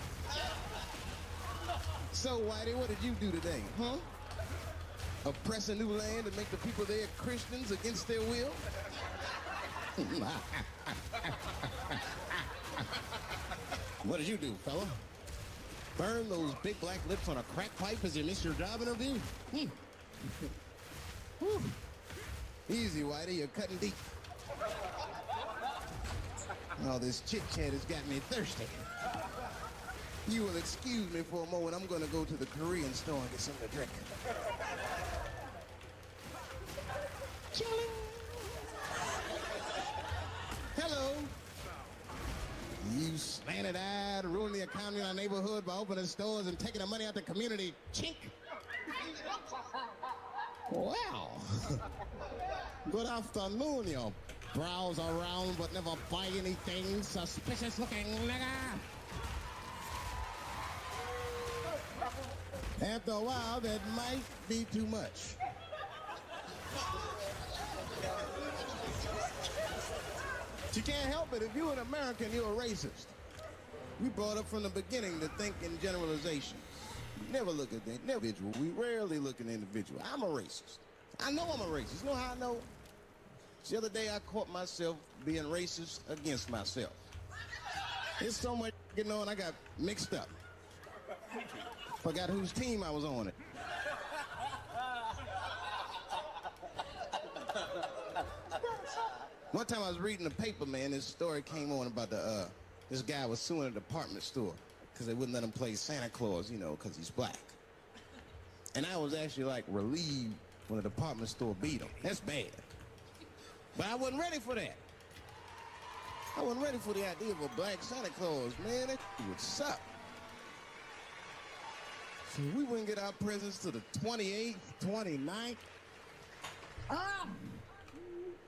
So, Whitey, what did you do today, huh? Oppress a new land and make the people there Christians against their will? What did you do, fella? Burn those big black lips on a crack pipe as you miss your job interview? Easy, Whitey, you're cutting deep. Oh, this chit-chat has got me thirsty. You will excuse me for a moment. I'm going to go to the Korean store and get something to drink. Chilling. Hello. You slanted-eyed, ruining the economy in our neighborhood by opening stores and taking the money out the community. Chink. Well. Good afternoon, you browse around but never buy anything. Suspicious looking nigga. After a while, that might be too much. But you can't help it. If you're an American, you're a racist. We brought up from the beginning to think in generalizations. We never look at the individual. We rarely look at the individual. I'm a racist. I know I'm a racist. You know how I know? The other day, I caught myself being racist against myself. There's so much, you know, and I got mixed up. Forgot whose team I was on it. One time I was reading the paper, man, this story came on about this guy was suing a department store because they wouldn't let him play Santa Claus, you know, because he's black. And I was actually like relieved when the department store beat him. That's bad. But I wasn't ready for that. I wasn't ready for the idea of a black Santa Claus, man. That would suck. So we wouldn't get our presents to the 28th, 29th.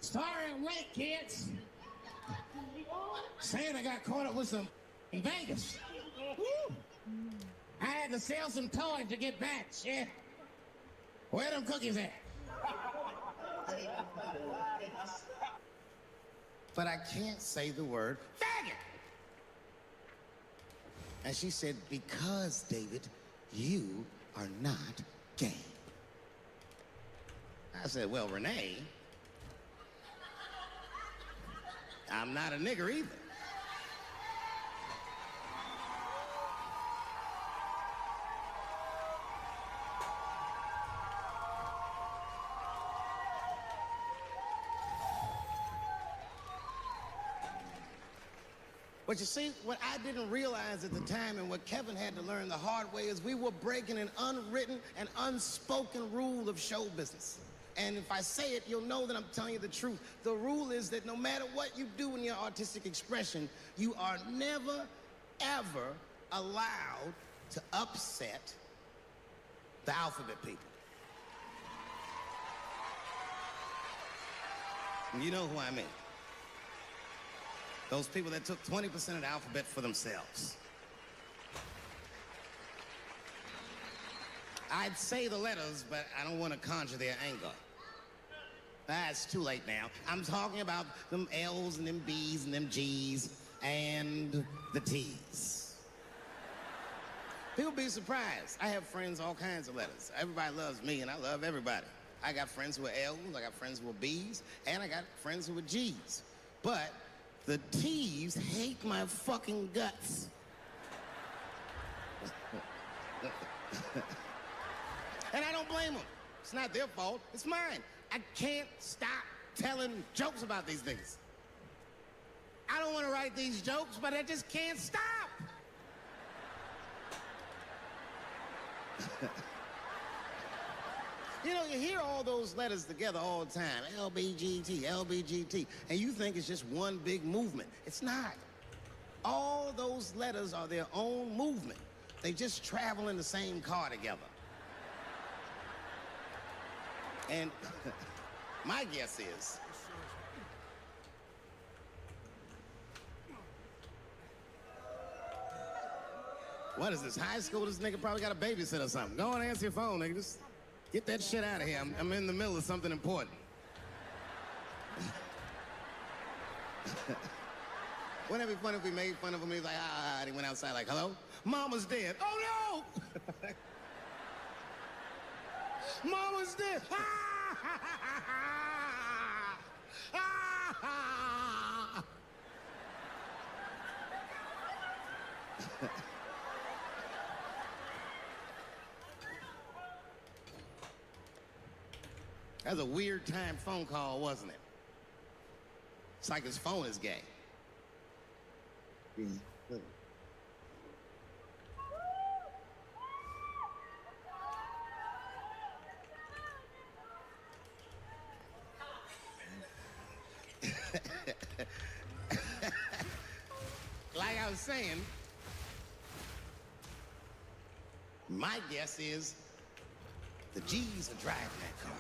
Sorry I'm late, kids. Santa got caught up with some in Vegas. Woo. I had to sell some toys to get back, shit. Where them cookies at? But I can't say the word faggot. And she said, because, David, you are not gay. I said, well, Renee, I'm not a nigger either. But you see, what I didn't realize at the time and what Kevin had to learn the hard way is we were breaking an unwritten and unspoken rule of show business. And if I say it, you'll know that I'm telling you the truth. The rule is that no matter what you do in your artistic expression, you are never, ever allowed to upset the alphabet people. And you know who I mean. Those people that took 20% of the alphabet for themselves. I'd say the letters, but I don't want to conjure their anger. It's too late now. I'm talking about them L's and them B's and them G's and the T's. People be surprised. I have friends, all kinds of letters. Everybody loves me, and I love everybody. I got friends who are L's, I got friends who are B's, and I got friends who are G's. But the T's hate my fucking guts. And I don't blame them. It's not their fault, it's mine. I can't stop telling jokes about these things. I don't want to write these jokes, but I just can't stop. You know, you hear all those letters together all the time, LBGT, LBGT, and you think it's just one big movement. It's not. All those letters are their own movement. They just travel in the same car together. And my guess is, what is this, high school? This nigga probably got a babysitter or something. Go and answer your phone, nigga. Just get that shit out of here. I'm in the middle of something important. Wouldn't it be funny if we made fun of him? He's like, and he went outside like, hello? Mama's dead. Oh, no! Mama's dead. That's a weird time phone call, wasn't it? It's like his phone is gay. Like I was saying, my guess is the G's are driving that car.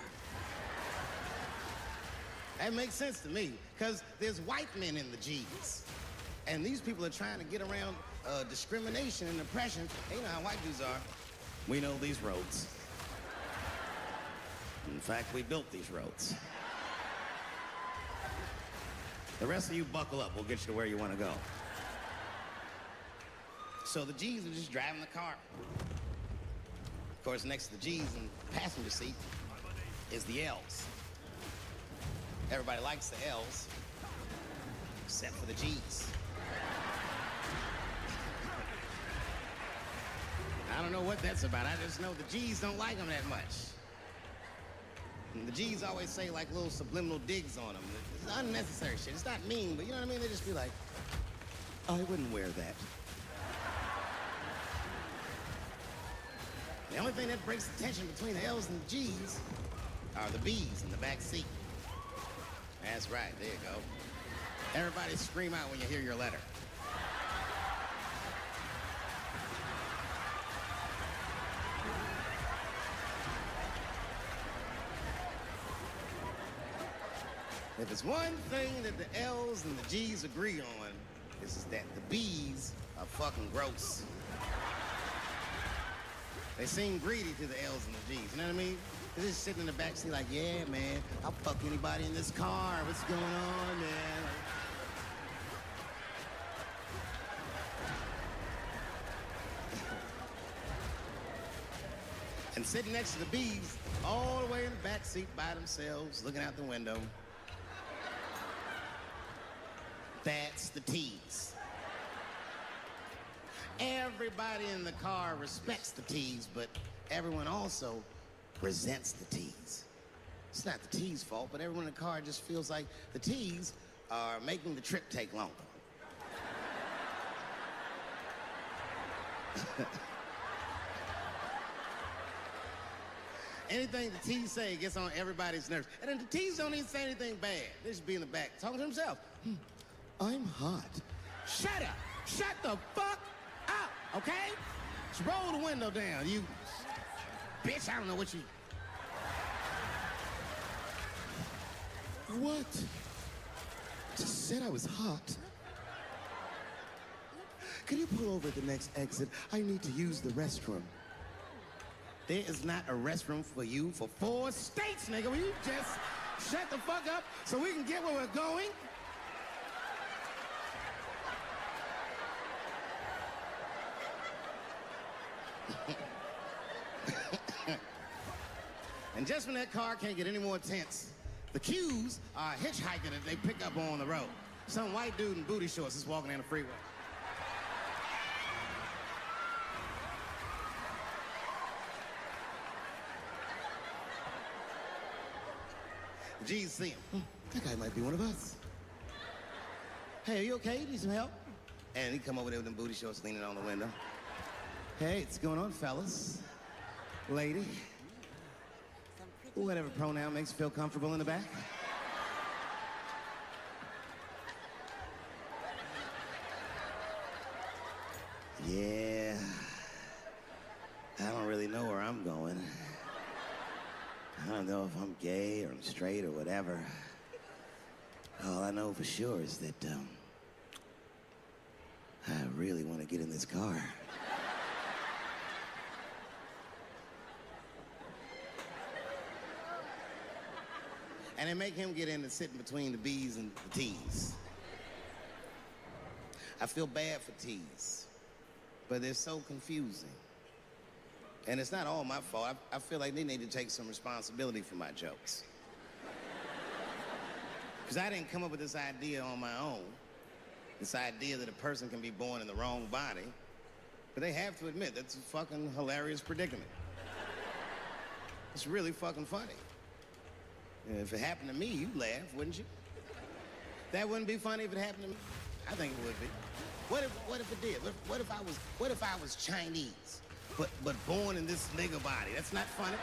That makes sense to me, because there's white men in the G's. And these people are trying to get around discrimination and oppression. You know how white dudes are. We know these roads. In fact, we built these roads. The rest of you buckle up. We'll get you to where you want to go. So the G's are just driving the car. Of course, next to the G's in the passenger seat is the L's. Everybody likes the L's, except for the G's. I don't know what that's about. I just know the G's don't like them that much. And the G's always say like little subliminal digs on them. It's unnecessary shit. It's not mean, but you know what I mean? They just be like, I wouldn't wear that. The only thing that breaks the tension between the L's and the G's are the B's in the back seat. That's right, there you go. Everybody scream out when you hear your letter. If it's one thing that the L's and the G's agree on, it's that the B's are fucking gross. They seem greedy to the L's and the G's, you know what I mean? They're just sitting in the back seat like, yeah, man, I'll fuck anybody in this car. What's going on, man? And sitting next to the B's, all the way in the back seat by themselves, looking out the window. That's the T's. Everybody in the car respects the T's, but everyone also resents the T's. It's not the T's' fault, but everyone in the car just feels like the T's are making the trip take longer. Anything the T's say gets on everybody's nerves. And then the T's don't even say anything bad. They just be in the back talking to themselves. I'm hot. Shut up. Shut the fuck up, okay? Just roll the window down, you bitch. I don't know what you... What? Just said I was hot. Can you pull over at the next exit? I need to use the restroom. There is not a restroom for you for 4 states, nigga. Will you just shut the fuck up so we can get where we're going? And just when that car can't get any more tense, the Q's are a hitchhiker that they pick up on the road. Some white dude in booty shorts is walking down the freeway. The G's see him. That guy might be one of us. Hey, are you okay? Need some help? And he come over there with them booty shorts leaning on the window. Hey, what's going on, fellas? Lady? Whatever pronoun makes you feel comfortable in the back. Yeah. I don't really know where I'm going. I don't know if I'm gay or I'm straight or whatever. All I know for sure is that, I really want to get in this car. And they make him get in and sit in between the B's and the T's. I feel bad for T's, but they're so confusing. And it's not all my fault. I feel like they need to take some responsibility for my jokes. Because I didn't come up with this idea on my own. This idea that a person can be born in the wrong body. But they have to admit, that's a fucking hilarious predicament. It's really fucking funny. If it happened to me, you'd laugh, wouldn't you? That wouldn't be funny if it happened to me? I think it would be. What if it did? What if I was Chinese, but born in this nigga body? That's not funny.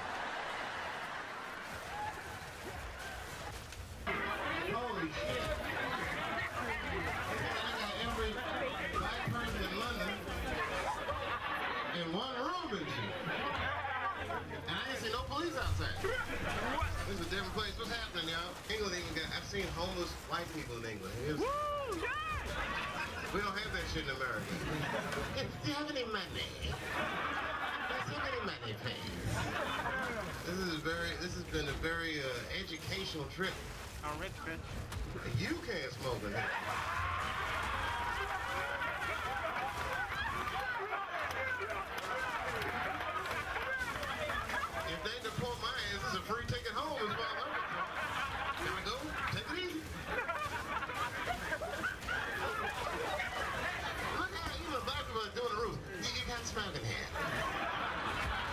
Holy shit. I got every black person in London in one room and shit. And I ain't see no police outside. This is a different place. What's happening, y'all? England even got, I've seen homeless white people in England. Woo! Yeah! We don't have that shit in America. Do you have any money? That's tickety money, please. This has been a very educational trip. I'm rich, bitch. You can't smoke in here. If they deport my ass, it's a free ticket home as far as I'm concerned. Can I go? Take it easy. Look at even the black people are doing the rules. You can't smoke in here.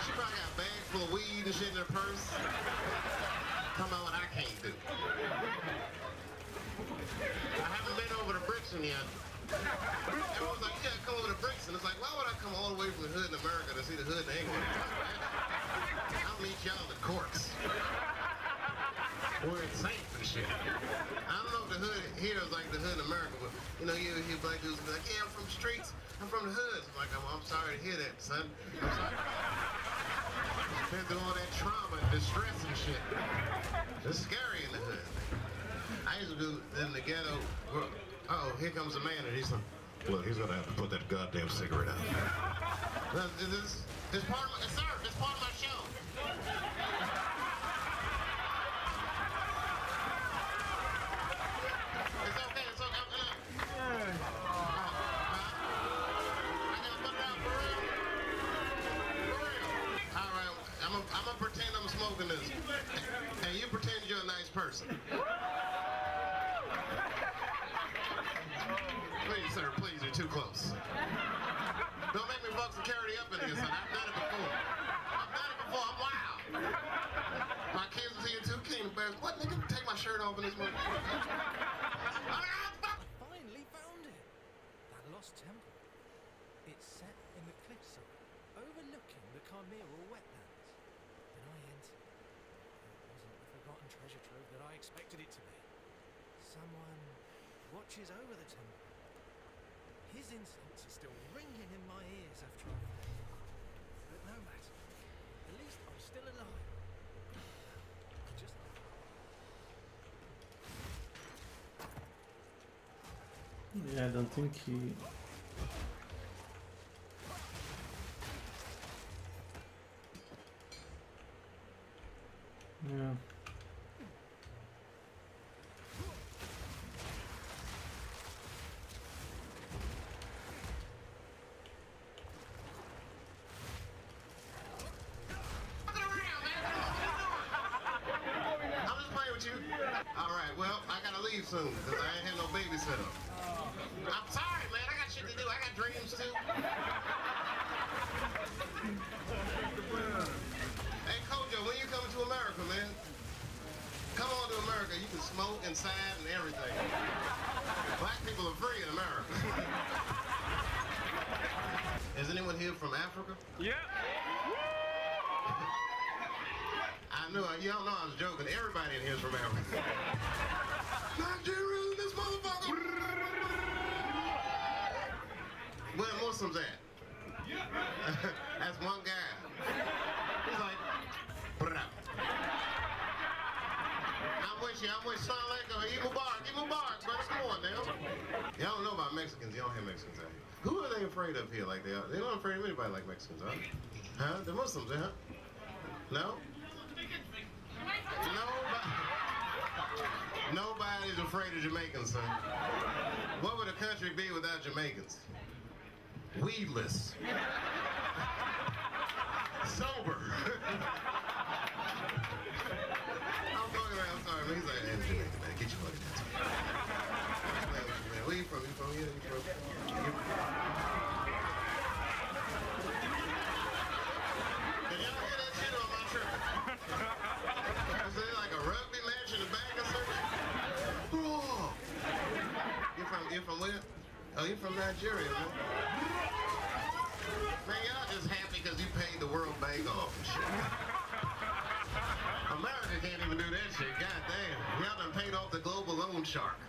She probably got a bag full of weed and shit in her purse. Talking about what I can't do. I haven't been over to Brixton yet. Everyone's like, you gotta come over to Brixton. It's like, why would I come all the way from the hood in America to see the hood in England? I'll meet y'all in the courts. Where it's safe and shit. I don't know if the hood here is like the hood in America, but you know, you hear black dudes be like, yeah, I'm from the streets, I'm from the hood. I'm like, I'm sorry to hear that, son. I'm sorry. Been through all that trauma and distress and shit. It's scary in the hood. I used to go in the ghetto. Uh-oh, here comes a man, and he's like, look, he's gonna have to put that goddamn cigarette out. It's part of my, sir, it's part of my show. It's okay, it's okay. I gotta put it out for real. For real. All right, I'm gonna pretend I'm smoking this. And you pretend you're a nice person. Please, sir, please, you're too close. Don't make me fuck some carry up in here, son. I've done it before. I'm wild. My kids was here too, King Bears. What, nigga? Take my shirt off in this moment. Finally found it. That lost temple. It's set in the cliffside, overlooking the Chimeral wetlands. When I entered, it wasn't the forgotten treasure trove that I expected it to be. Someone watches over the temple. His incense is still ringing in my ears after I've left. But no matter. At least I'm still alive. Just Yeah, I don't think he... Yeah. I'm just playing with you. All right, well, I gotta leave soon because I ain't had no babysitter. I'm sorry, man. I got shit to do. I got dreams too. Hey, Kojo, when you coming to America, man? Come on to America. You can smoke inside and everything. Black people are free in America. Is anyone here from Africa? Yeah. I knew. Y'all know I was joking. Everybody in here is from Africa. Nigeria, this motherfucker. Where the Muslims at? That's one guy. He's like, brah. I'm with you. Sound like Eid Mubarak, brothers. Come on now. Y'all don't know about Mexicans. Y'all have Mexicans out here. Who are they afraid of here like they are? They're not afraid of anybody like Mexicans, huh? Huh? The Muslims, huh? No? Nobody's afraid of Jamaicans, son. What would a country be without Jamaicans? Weedless. Sober. I'm fucking around, I'm sorry, man. He's like, hey, Jamaican, man, get your fucking ass. Man, where you from? You from here? You from? Did y'all hear that shit on my trip? Is there like a rugby match in the back or something? Oh. You're from where? Oh, you're from Nigeria, man. Man, y'all just happy because you paid the World Bank off and shit. America can't even do that shit. God damn. Y'all done paid off the global loan shark.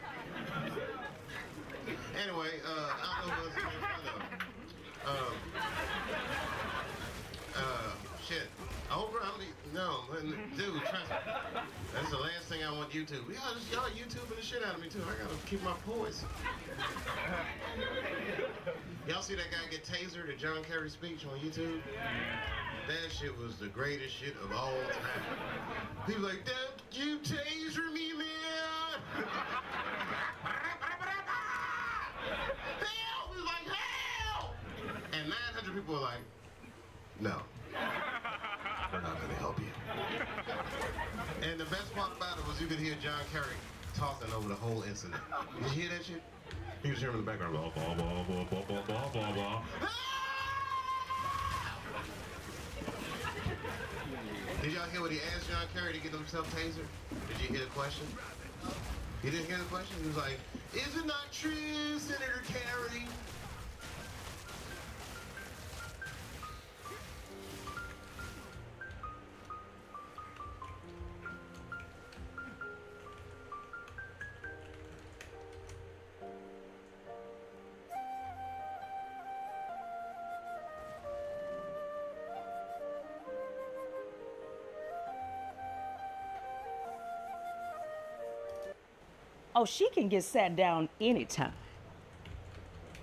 Anyway, I don't know what's going on. shit. Oprah, no, dude, trust me. That's the last thing I want YouTube. Y'all YouTubing the shit out of me too. I gotta keep my poise. Y'all see that guy get tasered at John Kerry's speech on YouTube? That shit was the greatest shit of all time. People like, that you taser me, man! Help! He was like, help! And 900 people were like, no. We're not gonna help you. And the best part about it was you could hear John Kerry talking over the whole incident. Did you hear that shit? He was hearing in the background, blah, blah, blah, blah, blah, blah, blah, blah, blah. Did y'all hear what he asked John Kerry to get himself tasered? Did you hear the question? You didn't hear the question? He was like, is it not true, Senator Kerry? Oh, she can get sat down anytime.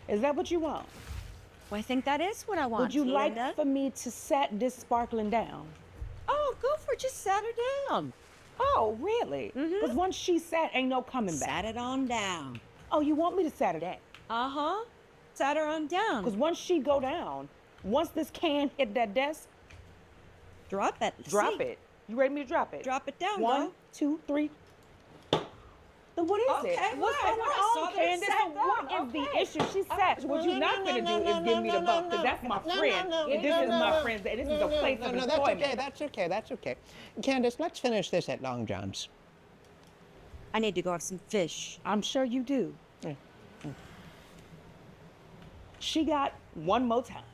Is that what you want? Well, I think that is what I want. Would you Linda. like for me to sat this sparkling down? Oh, go for it. Just sat her down. Oh, really? Because once she sat, ain't no coming back. Sat it on down. Oh, you want me to sat her down? Uh-huh. Sat her on down. Because once she go down, once this can hit that desk, drop it. Drop it. You ready me to drop it? Drop it down, 1, girl. 2, 3. Then what is Okay, it? What's right, going right. on, So they Candace? sat So what down. is the issue? She sat. What you're not going to do is give me the buck, because that's my friend. And this is my friend. This is a place of No, employment. that's okay. Candace, let's finish this at Long John's. I need to go have some fish. I'm sure you do. She got one more time.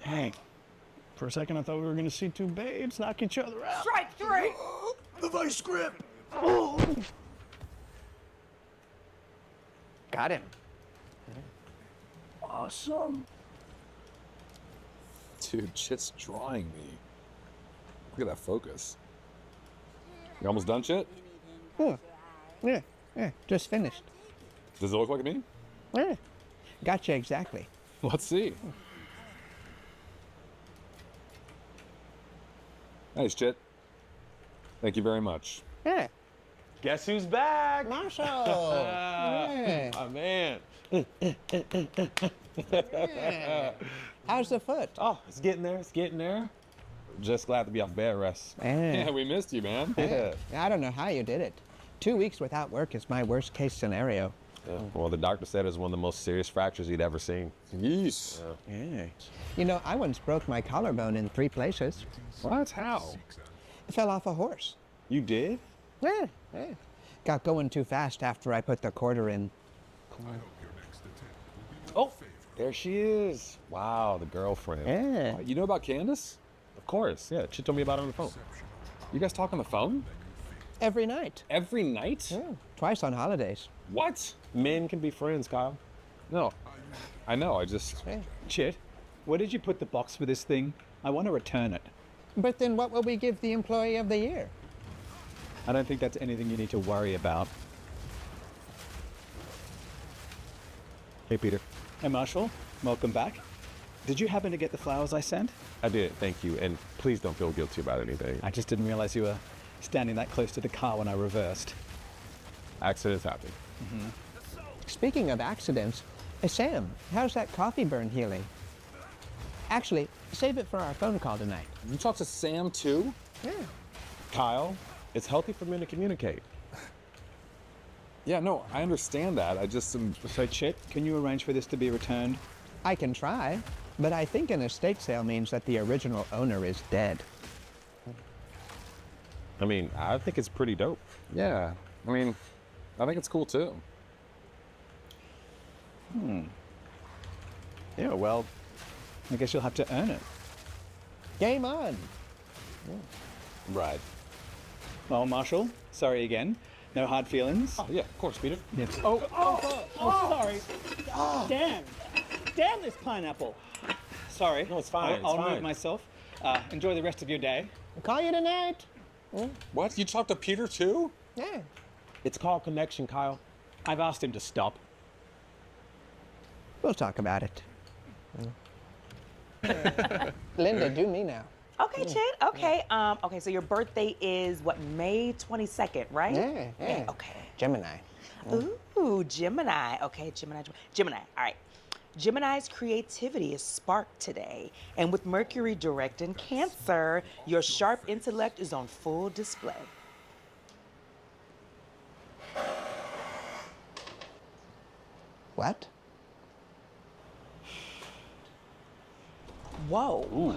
Dang. For a second, I thought we were going to see two babes knock each other out. Strike 3! The vice grip! Got him. Awesome. Dude, Chit's drawing me. Look at that focus. You almost done, Chit? Yeah, just finished. Does it look like me? Yeah, gotcha exactly. Let's see. Nice, Chit. Thank you very much. Yeah. Guess who's back? Marshall. Yeah. My man. Yeah. How's the foot? Oh, it's getting there. It's getting there. Just glad to be off bed rest. Yeah. Yeah, we missed you, man. Yeah. I don't know how you did it. 2 weeks without work is my worst case scenario. Yeah. Well, the doctor said it was one of the most serious fractures he'd ever seen. Yeesh. Yeah. You know, I once broke my collarbone in 3 places. What? How? I fell off a horse. You did? Yeah. Got going too fast after I put the quarter in. Oh, there she is. Wow, the girlfriend. Yeah. You know about Candace? Of course, yeah. She told me about it on the phone. You guys talk on the phone? Every night. Every night? Yeah. Twice on holidays. What? Men can be friends, Kyle. No, I know, I just... Chit, where did you put the box for this thing? I want to return it. But then what will we give the Employee of the Year? I don't think that's anything you need to worry about. Hey, Peter. Hey, Marshall. Welcome back. Did you happen to get the flowers I sent? I did, thank you. And please don't feel guilty about anything. I just didn't realize you were standing that close to the car when I reversed. Accidents happen. Speaking of accidents, Sam, how's that coffee burn healing? Actually, save it for our phone call tonight. You talk to Sam too? Yeah. Kyle, it's healthy for men to communicate. Yeah, no, I understand that. I just am... So, Chit, can you arrange for this to be returned? I can try, but I think an estate sale means that the original owner is dead. I mean, I think it's pretty dope. Yeah, I mean, I think it's cool too. Yeah, well, I guess you'll have to earn it. Game on. Right. Well, Marshall, sorry again. No hard feelings? Oh, yeah, of course, Peter. Yes. Oh, sorry. Damn this pineapple. Sorry. No, it's fine. I'll it's fine. mute myself. Enjoy the rest of your day. Call you tonight. What? You talked to Peter too? Yeah. It's called connection, Kyle. I've asked him to stop. We'll talk about it. Linda, do me now. Okay, Chit. Okay. Okay, so your birthday is what, May 22nd, right? Yeah. Okay. Gemini. Ooh, Gemini. Okay, Gemini. All right. Gemini's creativity is sparked today. And with Mercury direct in Cancer, your sharp intellect is on full display. What? Whoa. Ooh.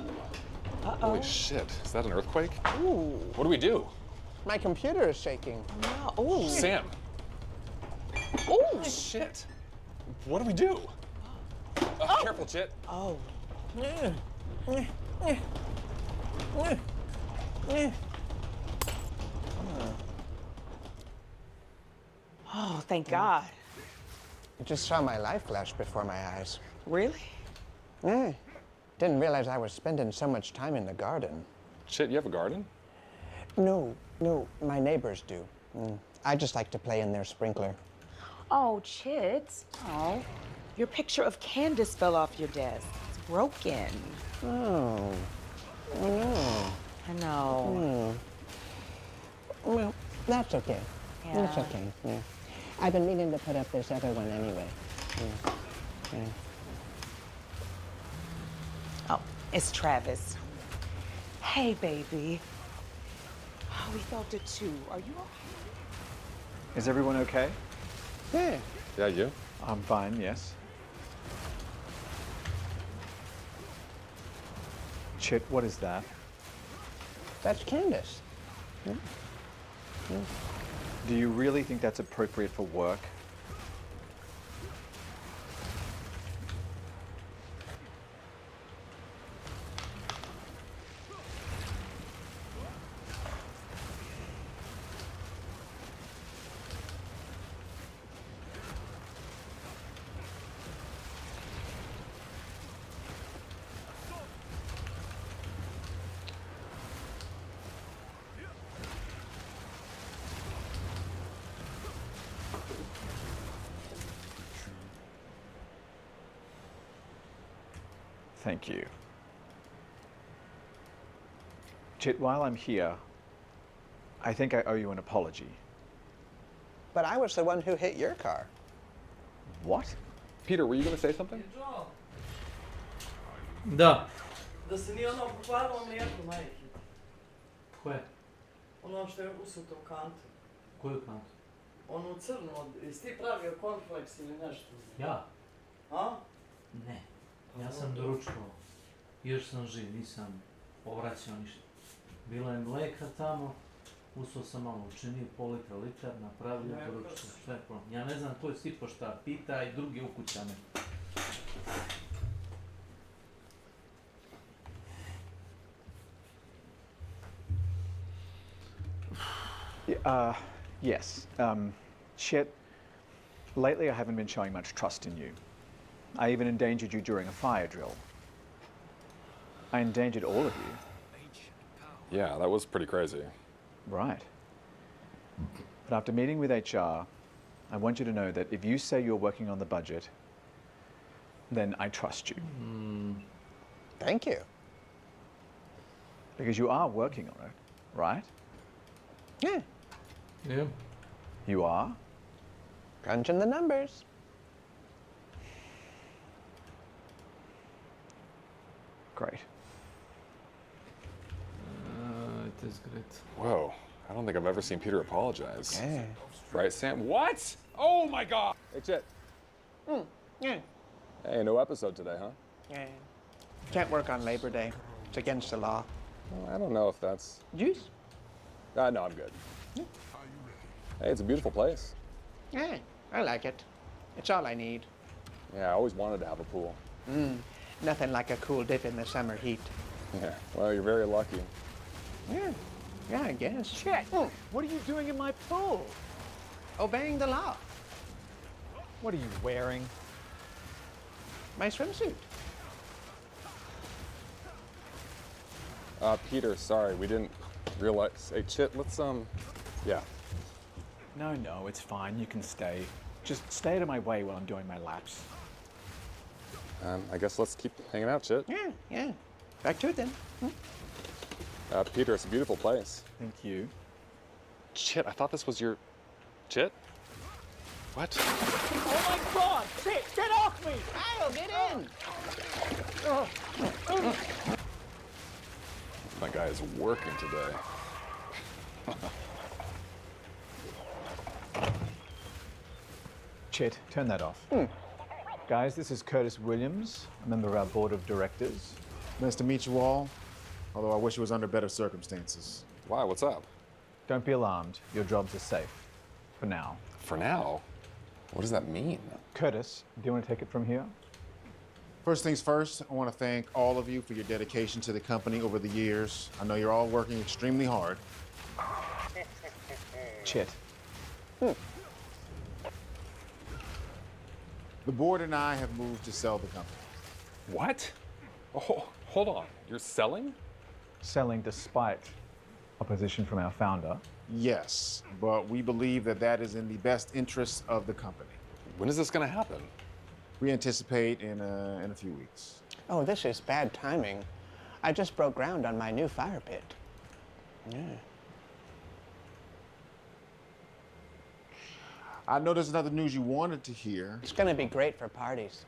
Uh-oh. Holy shit. Is that an earthquake? Ooh. What do we do? My computer is shaking. No. Ooh. Sam. Ooh. Shit. What do we do? Careful, Chit. Oh. Oh, thank God. I just saw my life flash before my eyes. Really? Yeah. Didn't realize I was spending so much time in the garden. Chit, you have a garden? No, my neighbors do. I just like to play in their sprinkler. Oh, Chit. Oh. Your picture of Candace fell off your desk. It's broken. Oh no. I know. Well, that's okay. Yeah. That's okay. Yeah. I've been meaning to put up this other one anyway. Yeah. Oh, it's Travis. Hey, baby. Oh, we felt it too. Are you okay? Is everyone okay? Yeah. Yeah, you? I'm fine, yes. Chit, what is that? That's Candace. Do you really think that's appropriate for work? Thank you. Chit, while I'm here, I think I owe you an apology. But I was the one who hit your car. What? Peter, were you going to say something? Da. Da se nije ono pokvarilo mlijeko, majke. Koje? Ono što je usuto u kantu. Koju kantu? Ono crno, jesi ti pravio konfleks ili nešto? Ja? A? Ne. Ja sam doručkovao. Još sam živ, nisam povraćao ništa. Bilo je mleka tamo, usuo sam malo učinio, pol litra, litar, napravio, doručkovao. Šta je problem? Ja ne znam ko je sipo šta, pitaj drugi ukućane. Yes. Chit, lately I haven't been showing much trust in you. I even endangered you during a fire drill. I endangered all of you. Yeah, that was pretty crazy. Right. But after meeting with HR, I want you to know that if you say you're working on the budget, then I trust you. Thank you. Because you are working on it, right? Yeah. Yeah. You are? Crunching the numbers. Great. It is great. Whoa, I don't think I've ever seen Peter apologize. Yeah. Right, Sam? What? Oh my God! Hey, Chit. Yeah. Hey, no episode today, huh? Yeah. Can't work on Labor Day. It's against the law. Well, I don't know if that's... Juice? No, I'm good. Hey, it's a beautiful place. Yeah, I like it. It's all I need. Yeah, I always wanted to have a pool. Nothing like a cool dip in the summer heat. Yeah, well, you're very lucky. Yeah, I guess. Chit, what are you doing in my pool? Obeying the law. What are you wearing? My swimsuit. Peter, sorry, we didn't realize. Hey, Chit, let's, yeah. No, it's fine. You can stay. Just stay out of my way while I'm doing my laps. I guess let's keep hanging out, Chit. Yeah. Back to it then. Peter, it's a beautiful place. Thank you. Chit, I thought this was your... Chit? What? Oh my God! Get off me! Kyle, get in! My guy is working today. Chet, turn that off. Guys, this is Curtis Williams, a member of our board of directors. Nice to meet you all, although I wish it was under better circumstances. Why? What's up? Don't be alarmed. Your jobs are safe. For now. For now? What does that mean? Curtis, do you want to take it from here? First things first, I want to thank all of you for your dedication to the company over the years. I know you're all working extremely hard. Chet. The board and I have moved to sell the company. What? Oh, hold on. You're selling? Selling despite opposition from our founder. Yes, but we believe that that is in the best interest of the company. When is this going to happen? We anticipate in a few weeks. Oh, this is bad timing. I just broke ground on my new fire pit. Yeah. I know there's another news you wanted to hear. It's gonna be great for parties.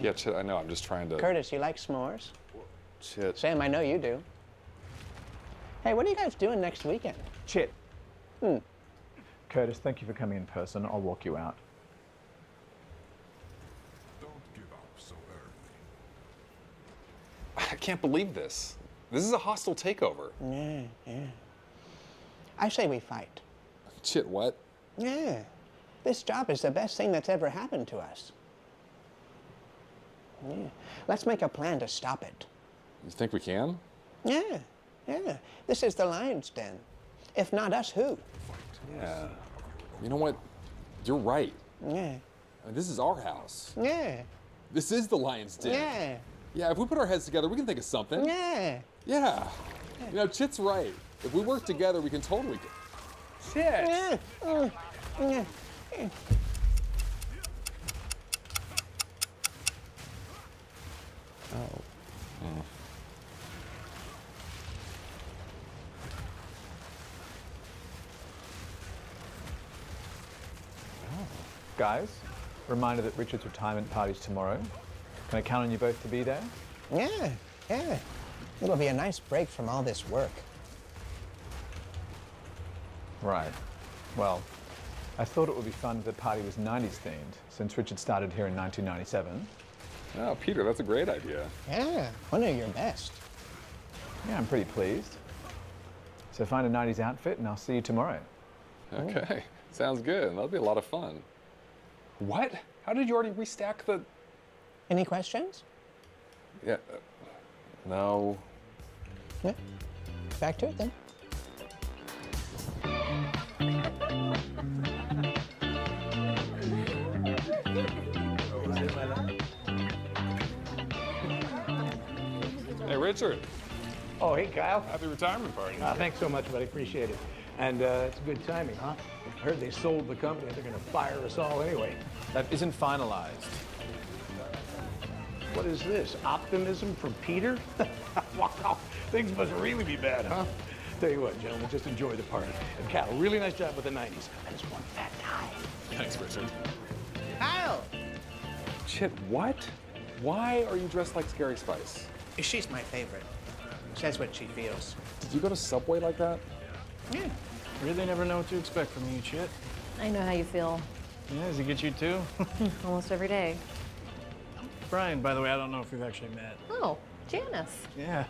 Yeah, Chit, I know. I'm just trying to... Curtis, you like s'mores? Chit. Sam, I know you do. Hey, what are you guys doing next weekend? Chet. Curtis, thank you for coming in person. I'll walk you out. Don't give up so I can't believe this. This is a hostile takeover. Yeah. I say we fight. Chit, what? Yeah. This job is the best thing that's ever happened to us. Yeah. Let's make a plan to stop it. You think we can? Yeah. This is the lion's den. If not us, who? Yeah. You know what? You're right. Yeah. I mean, this is our house. Yeah. This is the lion's den. Yeah. Yeah, if we put our heads together, we can think of something. Yeah. Yeah. You know, Chit's right. If we work together, we can totally get... Chit! Yeah. Yeah. Oh. Guys, reminder that Richard's retirement party's tomorrow. Can I count on you both to be there? Yeah. It'll be a nice break from all this work. Right. Well, I thought it would be fun if the party was 90s themed, since Richard started here in 1997. Oh, Peter, that's a great idea. Yeah, one of your best. Yeah, I'm pretty pleased. So find a 90s outfit and I'll see you tomorrow. Okay, sounds good. That'll be a lot of fun. What? How did you already restack the... Any questions? Yeah, no. Yeah. Back to it then. Hey, Richard. Oh, hey, Kyle. Happy retirement party. Thanks so much, buddy. Appreciate it. And it's good timing, huh? I heard they sold the company. They're going to fire us all anyway. That isn't finalized. What is this? Optimism from Peter? Wow, things must really be bad, huh? Tell you what, gentlemen, just enjoy the party. And Cal, really nice job with the 90s. I just want that guy. Thanks, Richard. Kyle! Chit, what? Why are you dressed like Scary Spice? She's my favorite. Says what she feels. Did you go to Subway like that? Yeah. Really never know what to expect from you, Chit. I know how you feel. Yeah, does he get you too? Almost every day. Brian, by the way, I don't know if we've actually met. Oh, Janice. Yeah,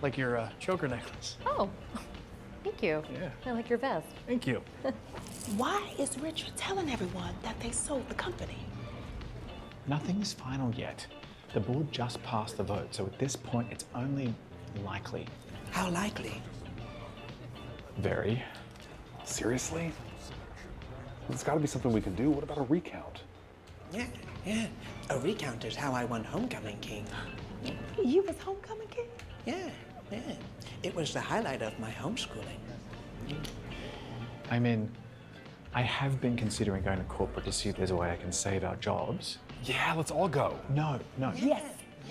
like your choker necklace. Oh, thank you. Yeah. I like your vest. Thank you. Why is Richard telling everyone that they sold the company? Nothing is final yet. The board just passed the vote, so at this point, it's only likely. How likely? Very. Seriously? There's got to be something we can do. What about a recount? Yeah. A recount is how I won Homecoming King. You was Homecoming King? Yeah. Yeah. It was the highlight of my homeschooling. I mean, I have been considering going to corporate to see if there's a way I can save our jobs. Yeah, let's all go. No, no. Yes,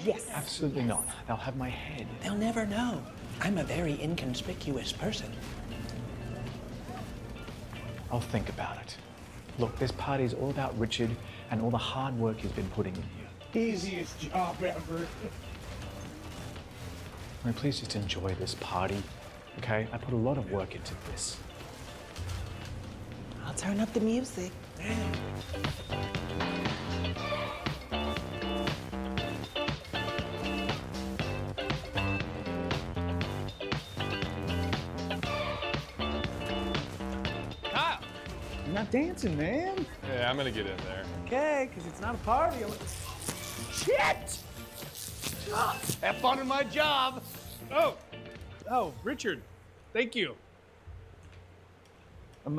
yes. Absolutely not. They'll have my head. They'll never know. I'm a very inconspicuous person. I'll think about it. Look, this party is all about Richard and all the hard work he's been putting in here. Easiest job ever. I mean, please just enjoy this party, okay? I put a lot of work into this. I'll turn up the music. Kyle! You're not dancing, man. Yeah, I'm gonna get in there. Okay, because it's not a party. Shit! Have fun in my job. Oh, Richard, thank you. I'm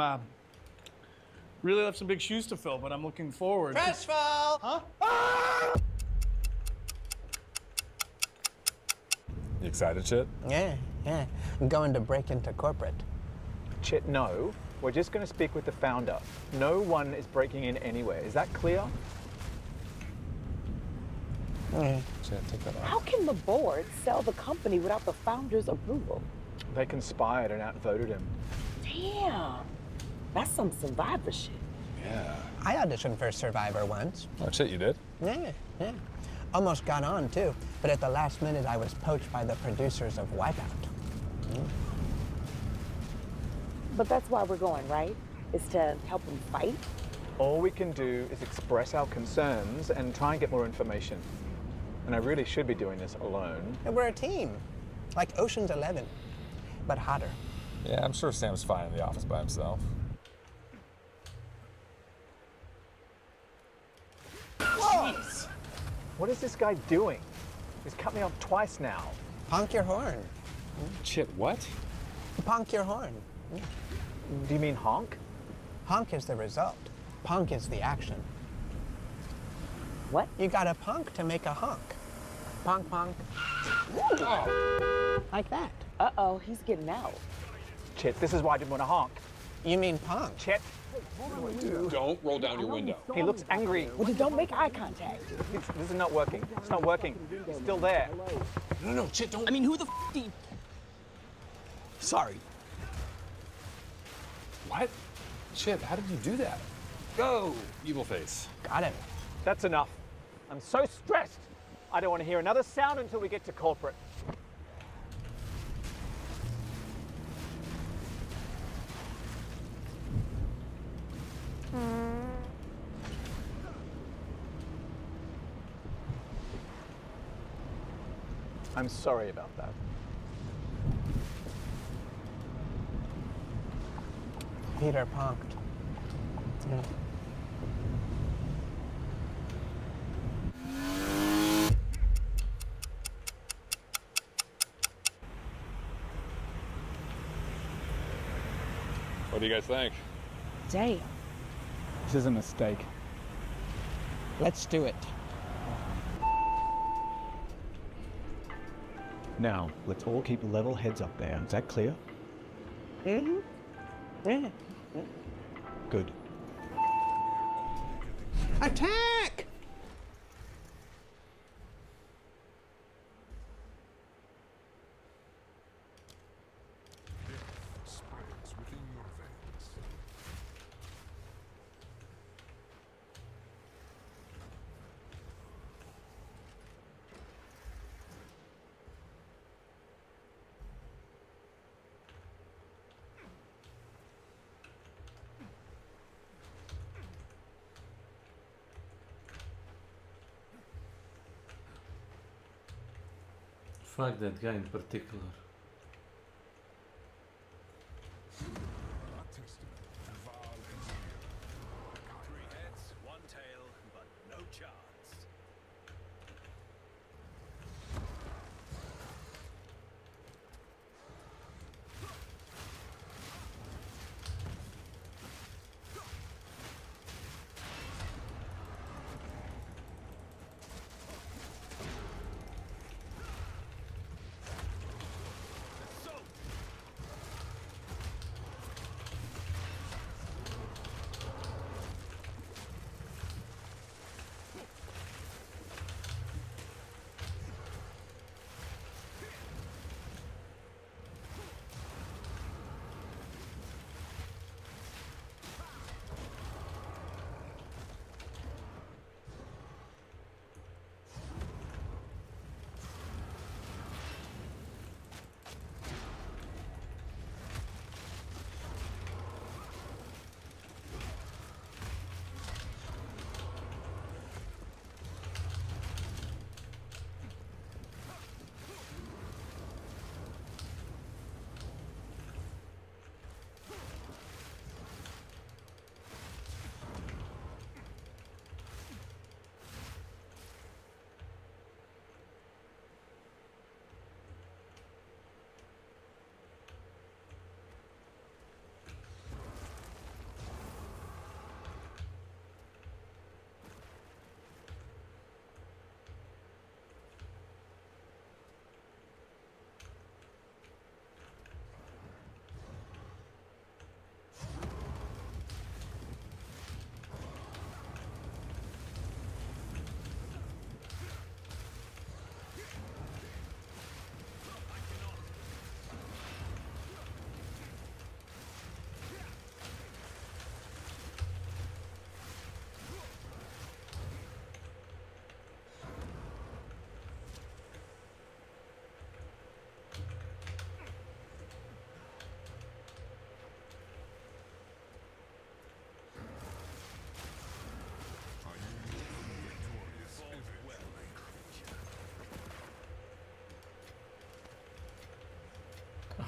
really have some big shoes to fill, but I'm looking forward. Press fall! Huh? You excited, Chit? Yeah. I'm going to break into corporate. Chit, no. We're just going to speak with the founder. No one is breaking in anywhere. Is that clear? Chit, take that How off. can the board sell the company without the founder's approval? They conspired and outvoted him. Damn. That's some survivor shit. Yeah. I auditioned for Survivor once. Oh, Chit, you did? Yeah. Almost got on, too. But at the last minute, I was poached by the producers of Wipeout. But that's why we're going, right? Is to help them fight? All we can do is express our concerns and try and get more information. And I really should be doing this alone. And we're a team. Like Ocean's 11, but hotter. Yeah, I'm sure Sam's fine in the office by himself. Jeez! What is this guy doing? He's cut me off twice now. Honk your horn. Chit, what? Honk your horn. Do you mean honk? Honk is the result. Punk is the action. What? You got a punk to make a honk. Punk. Like that. Uh-oh, he's getting out. Chit, this is why I didn't want to honk. You mean punk? Chit. Don't roll down your window. He looks angry. Well, just don't make eye contact. This is not working. It's not working. It's still there. No, Chit, don't. I mean, who the f do you... Sorry. What? Chit, how did you do that? Go, evil face. Got him. That's enough. I'm so stressed. I don't want to hear another sound until we get to corporate. I'm sorry about that. Peter punked. What do you guys think? Damn. This is a mistake. Let's do it. Now, let's all keep level heads up there. Is that clear? Mm-hmm. Yeah. Good. Attack! Spreads within your veins. Fuck that guy in particular. A testament to Val NdA. 3 heads, 1 tail, but no chance.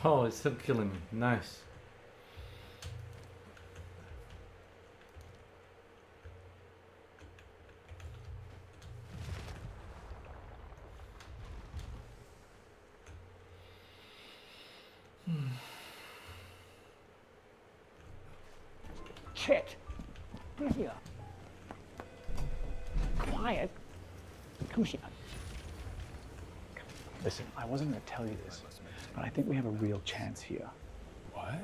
Oh, it's still killing me. Nice. Chet, come here. Quiet. Come here. Listen, I wasn't going to tell you this, but I think we have a real chance here. What?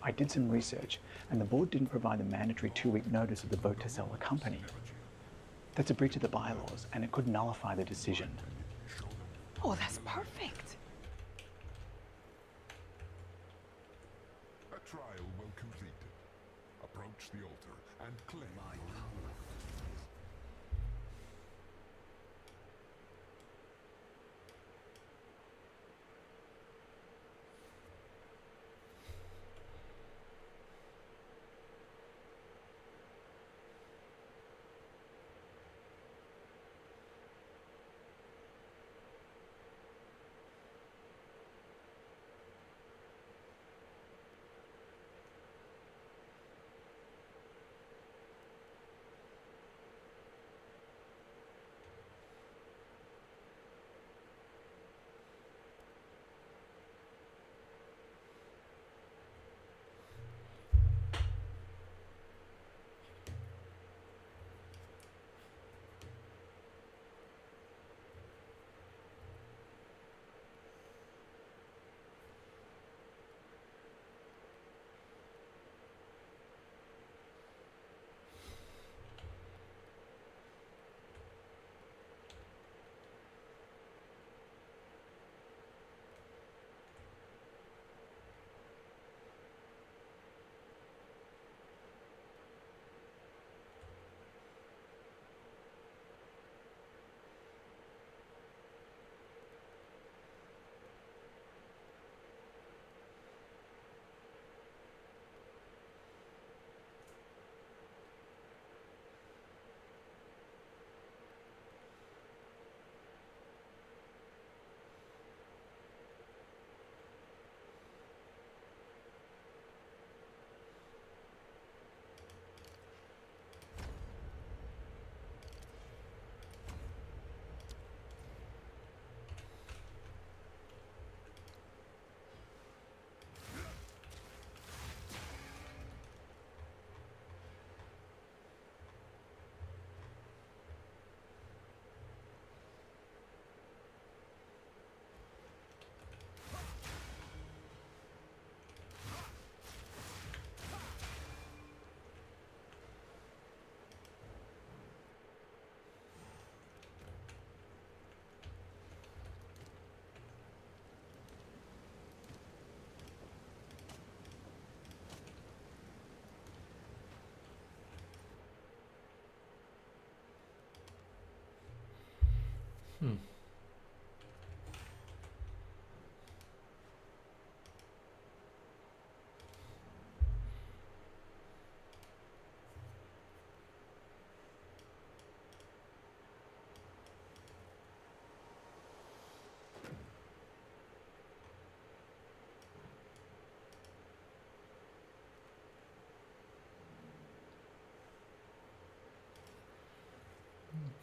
I did some research, and the board didn't provide the mandatory 2-week notice of the vote to sell the company. That's a breach of the bylaws, and it could nullify the decision. Oh, that's perfect. A trial well completed. Approach the altar and claim your reward.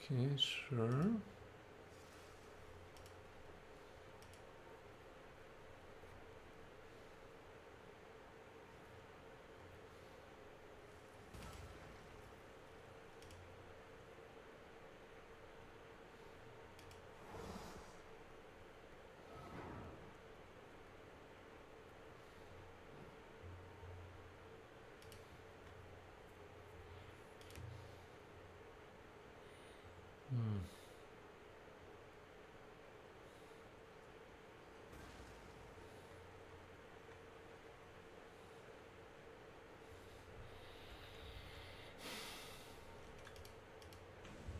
Okay, sure.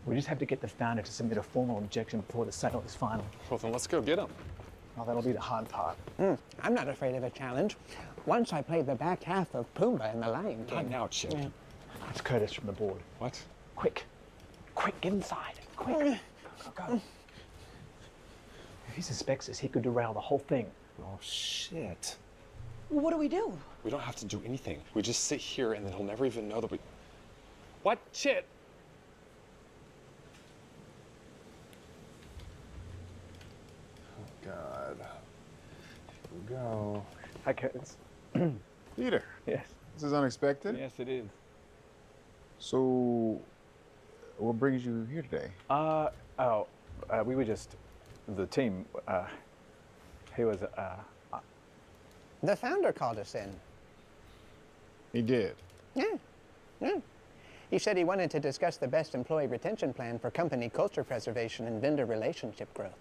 We just have to get the founder to submit a formal objection before the sale is final. Well, then let's go get him. Well, that'll be the hard part. I'm not afraid of a challenge. Once I played the back half of Pumbaa in The Lion King. Not now, Chip. Yeah. It's Curtis from the board. What? Quick. Quick, get inside. Quick. Go, go. If he suspects us, he could derail the whole thing. Oh, shit. Well, what do we do? We don't have to do anything. We just sit here and then he'll never even know that we... What? Shit! Oh, God. Here we go. Hi, kids. Peter. Yes. This is unexpected. Yes, it is. So, what brings you here today? We were just, the team, he was, The founder called us in. He did? Yeah. He said he wanted to discuss the best employee retention plan for company culture preservation and vendor relationship growth.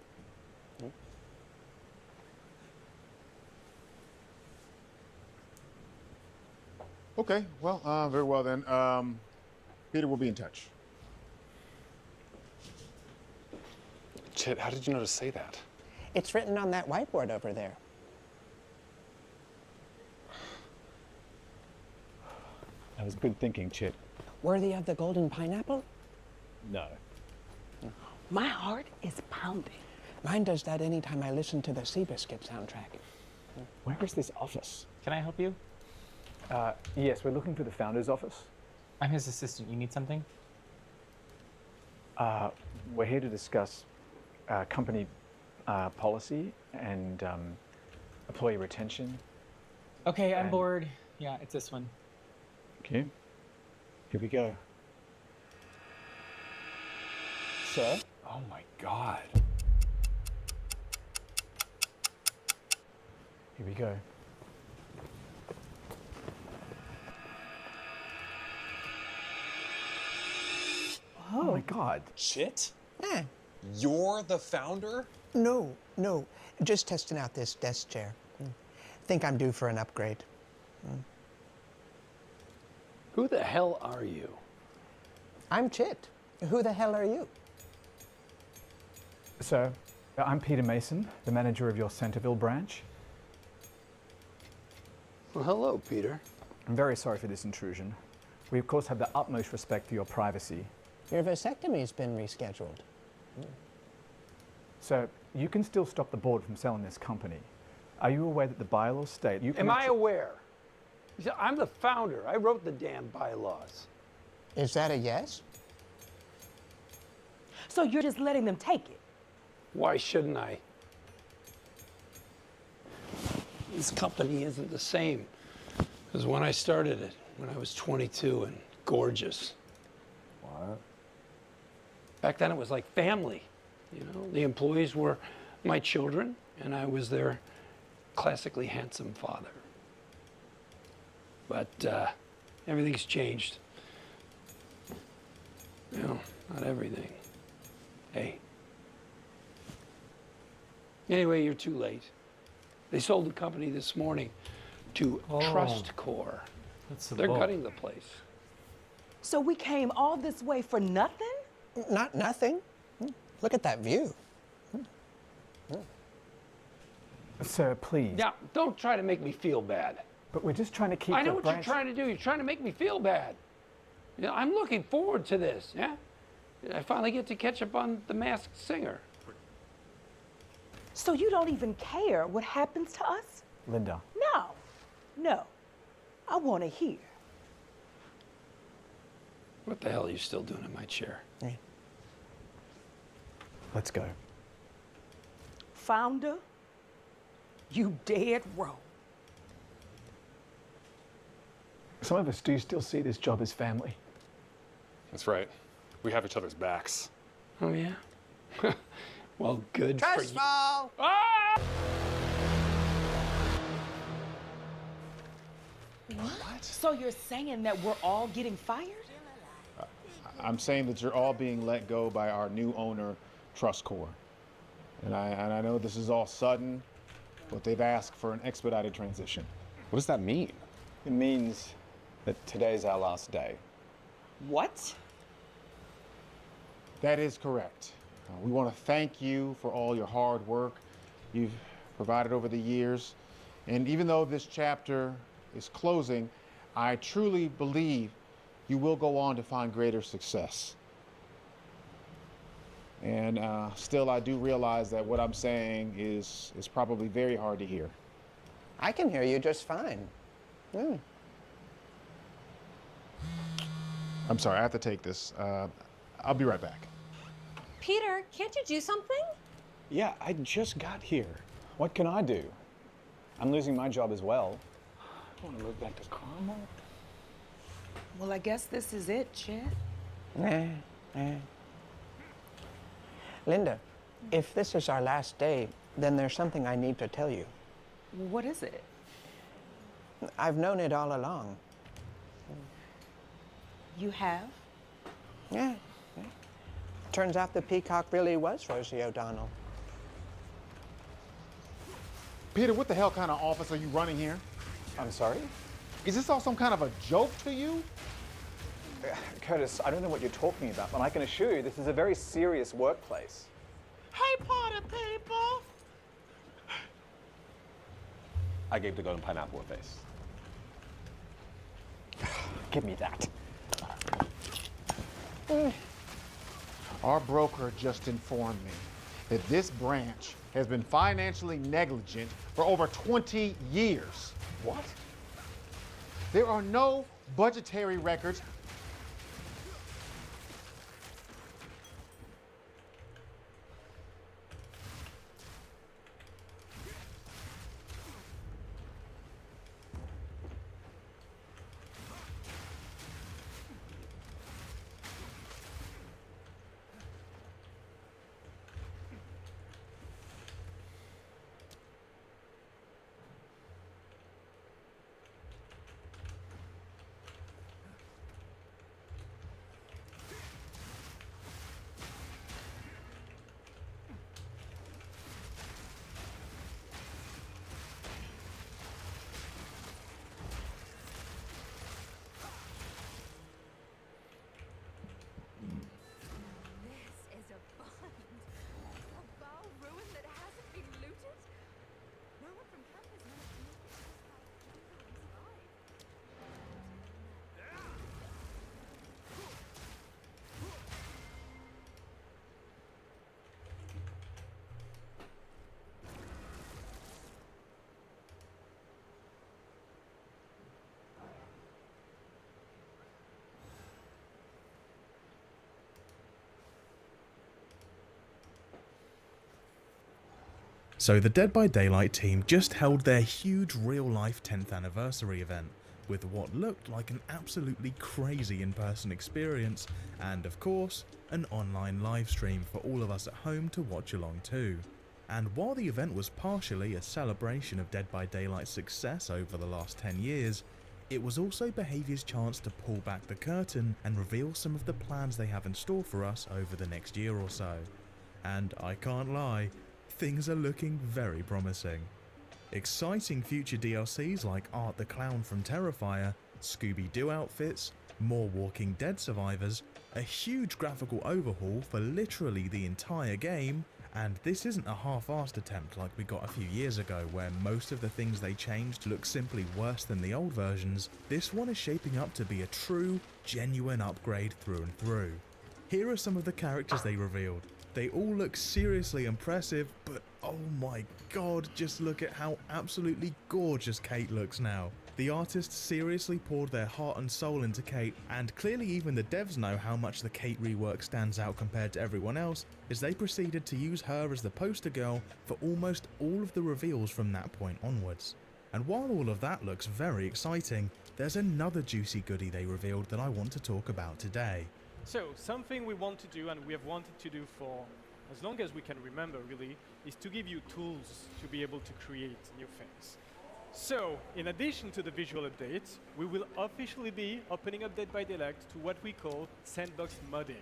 Okay, well, very well then. Peter will be in touch. Chit, how did you know to say that? It's written on that whiteboard over there. That was good thinking, Chit. Worthy of the golden pineapple? No. My heart is pounding. Mine does that anytime I listen to the Seabiscuit soundtrack. Where is this office? Can I help you? Yes, we're looking for the founder's office. I'm his assistant. You need something? We're here to discuss company policy and employee retention. Okay, I'm bored. Yeah, it's this one. Okay. Here we go. Sir? Oh my God. Here we go. Oh my God. Chit? Eh. You're the founder? No. Just testing out this desk chair. Think I'm due for an upgrade. Who the hell are you? I'm Chit. Who the hell are you? Sir, I'm Peter Mason, the manager of your Centerville branch. Well, hello, Peter. I'm very sorry for this intrusion. We, of course, have the utmost respect for your privacy. Your vasectomy's been rescheduled. Sir, you can still stop the board from selling this company. Are you aware that the bylaws state you can... Am I aware? You see, I'm the founder. I wrote the damn bylaws. Is that a yes? So you're just letting them take it? Why shouldn't I? This company isn't the same as when I started it, when I was 22 and gorgeous. What? Back then it was like family. You know, the employees were my children, and I was their classically handsome father. But everything's changed. You know, not everything. Hey. Anyway, you're too late. They sold the company this morning to Trust Corps. They're gutting the place. So we came all this way for nothing? Not nothing. Look at that view. Sir, please. Yeah, don't try to make me feel bad. But we're just trying to keep I know the what branch... you're trying to do. You're trying to make me feel bad. You know, I'm looking forward to this, yeah? I finally get to catch up on The Masked Singer. So you don't even care what happens to us? Linda. No. I want to hear. What the hell are you still doing in my chair? Let's go. Founder, you dead wrong. Some of us do still see this job as family. That's right. We have each other's backs. Oh, yeah? Well, good for you. Fall! Ah! What? So you're saying that we're all getting fired? I'm saying that you're all being let go by our new owner, Trust Corps. And I know this is all sudden, but they've asked for an expedited transition. What does that mean? It means that today's our last day. What? That is correct. We want to thank you for all your hard work you've provided over the years. And even though this chapter is closing, I truly believe you will go on to find greater success. And still, I do realize that what I'm saying is probably very hard to hear. I can hear you just fine. Hmm. I'm sorry, I have to take this. I'll be right back. Peter, can't you do something? Yeah, I just got here. What can I do? I'm losing my job as well. I want to move back to Carmel. Well, I guess this is it, Chet. Linda, if this is our last day, then there's something I need to tell you. What is it? I've known it all along. You have? Yeah. Turns out the peacock really was Rosie O'Donnell. Peter, what the hell kind of office are you running here? I'm sorry? Is this all some kind of a joke to you? Curtis, I don't know what you're talking about, but I can assure you this is a very serious workplace. Hey, party people! I gave the golden pineapple a face. Give me that. Our broker just informed me that this branch has been financially negligent for over 20 years. What? There are no budgetary records. So the Dead by Daylight team just held their huge real-life 10th anniversary event, with what looked like an absolutely crazy in-person experience, and of course, an online live stream for all of us at home to watch along too. And while the event was partially a celebration of Dead by Daylight's success over the last 10 years, it was also Behavior's chance to pull back the curtain and reveal some of the plans they have in store for us over the next year or so. And I can't lie, things are looking very promising. Exciting future DLCs like Art the Clown from Terrifier, Scooby-Doo outfits, more Walking Dead survivors, a huge graphical overhaul for literally the entire game, and this isn't a half-assed attempt like we got a few years ago where most of the things they changed look simply worse than the old versions. This one is shaping up to be a true, genuine upgrade through and through. Here are some of the characters they revealed. They all look seriously impressive, but oh my god, just look at how absolutely gorgeous Kate looks now. The artists seriously poured their heart and soul into Kate, and clearly even the devs know how much the Kate rework stands out compared to everyone else, as they proceeded to use her as the poster girl for almost all of the reveals from that point onwards. And while all of that looks very exciting, there's another juicy goodie they revealed that I want to talk about today. So, something we want to do, and we have wanted to do for as long as we can remember really, is to give you tools to be able to create new things. So, in addition to the visual updates, we will officially be opening up Dead by Daylight to what we call sandbox modding.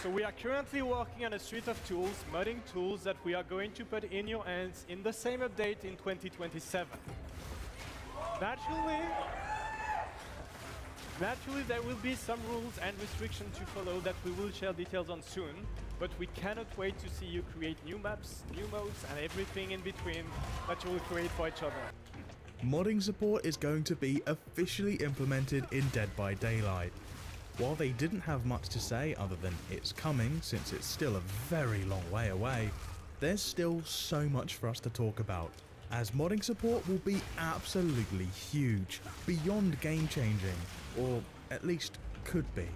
So we are currently working on a suite of tools, modding tools, that we are going to put in your hands in the same update in 2027. Naturally, there will be some rules and restrictions to follow that we will share details on soon, but we cannot wait to see you create new maps, new modes, and everything in between that you will create for each other. modding support is going to be officially implemented in Dead by Daylight. While they didn't have much to say other than it's coming, since it's still a very long way away, there's still so much for us to talk about, as modding support will be absolutely huge, beyond game-changing, or at least could be.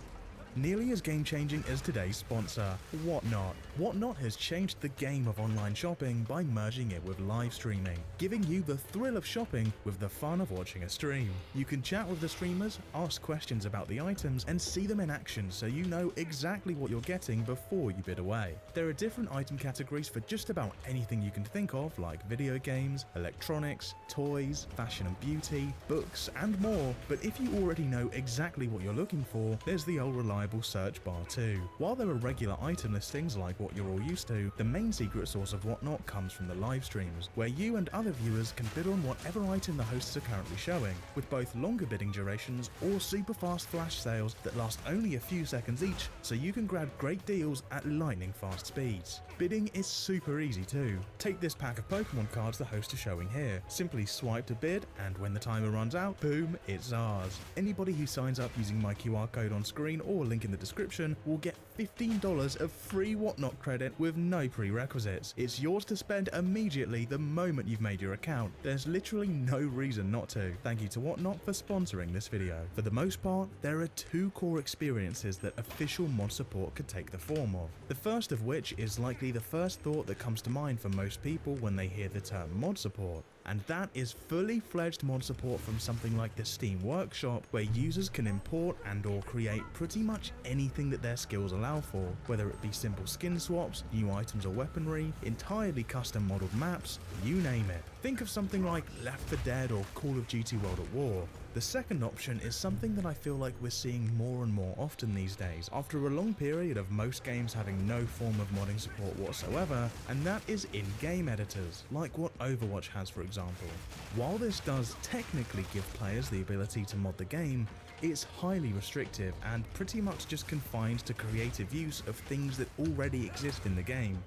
Nearly as game-changing as today's sponsor, Whatnot. Whatnot has changed the game of online shopping by merging it with live streaming, giving you the thrill of shopping with the fun of watching a stream. You can chat with the streamers, ask questions about the items, and see them in action so you know exactly what you're getting before you bid away. There are different item categories for just about anything you can think of, like video games, electronics, toys, fashion and beauty, books, and more, but if you already know exactly what you're looking for, there's the old reliable search bar too. While there are regular item listings like what you're all used to, the main secret source of Whatnot comes from the live streams, where you and other viewers can bid on whatever item the hosts are currently showing, with both longer bidding durations or super fast flash sales that last only a few seconds each, so you can grab great deals at lightning fast speeds. Bidding is super easy too. Take this pack of Pokemon cards the hosts are showing here. Simply swipe to bid, and when the timer runs out, boom, it's ours. Anybody who signs up using my QR code on screen or link in the description will get $15 of free Whatnot credit with no prerequisites. It's yours to spend immediately the moment you've made your account. There's literally no reason not to. Thank you to Whatnot for sponsoring this video. For the most part, there are two core experiences that official mod support could take the form of. The first of which is likely the first thought that comes to mind for most people when they hear the term mod support, and that is fully fledged mod support from something like the Steam Workshop, where users can import and or create pretty much anything that their skills allow for, whether it be simple skin swaps, new items or weaponry, entirely custom modeled maps, you name it. Think of something like Left 4 Dead or Call of Duty World at War. The second option is something that I feel like we're seeing more and more often these days, after a long period of most games having no form of modding support whatsoever, and that is in-game editors, like what Overwatch has for example. While this does technically give players the ability to mod the game, it's highly restrictive and pretty much just confined to creative use of things that already exist in the game,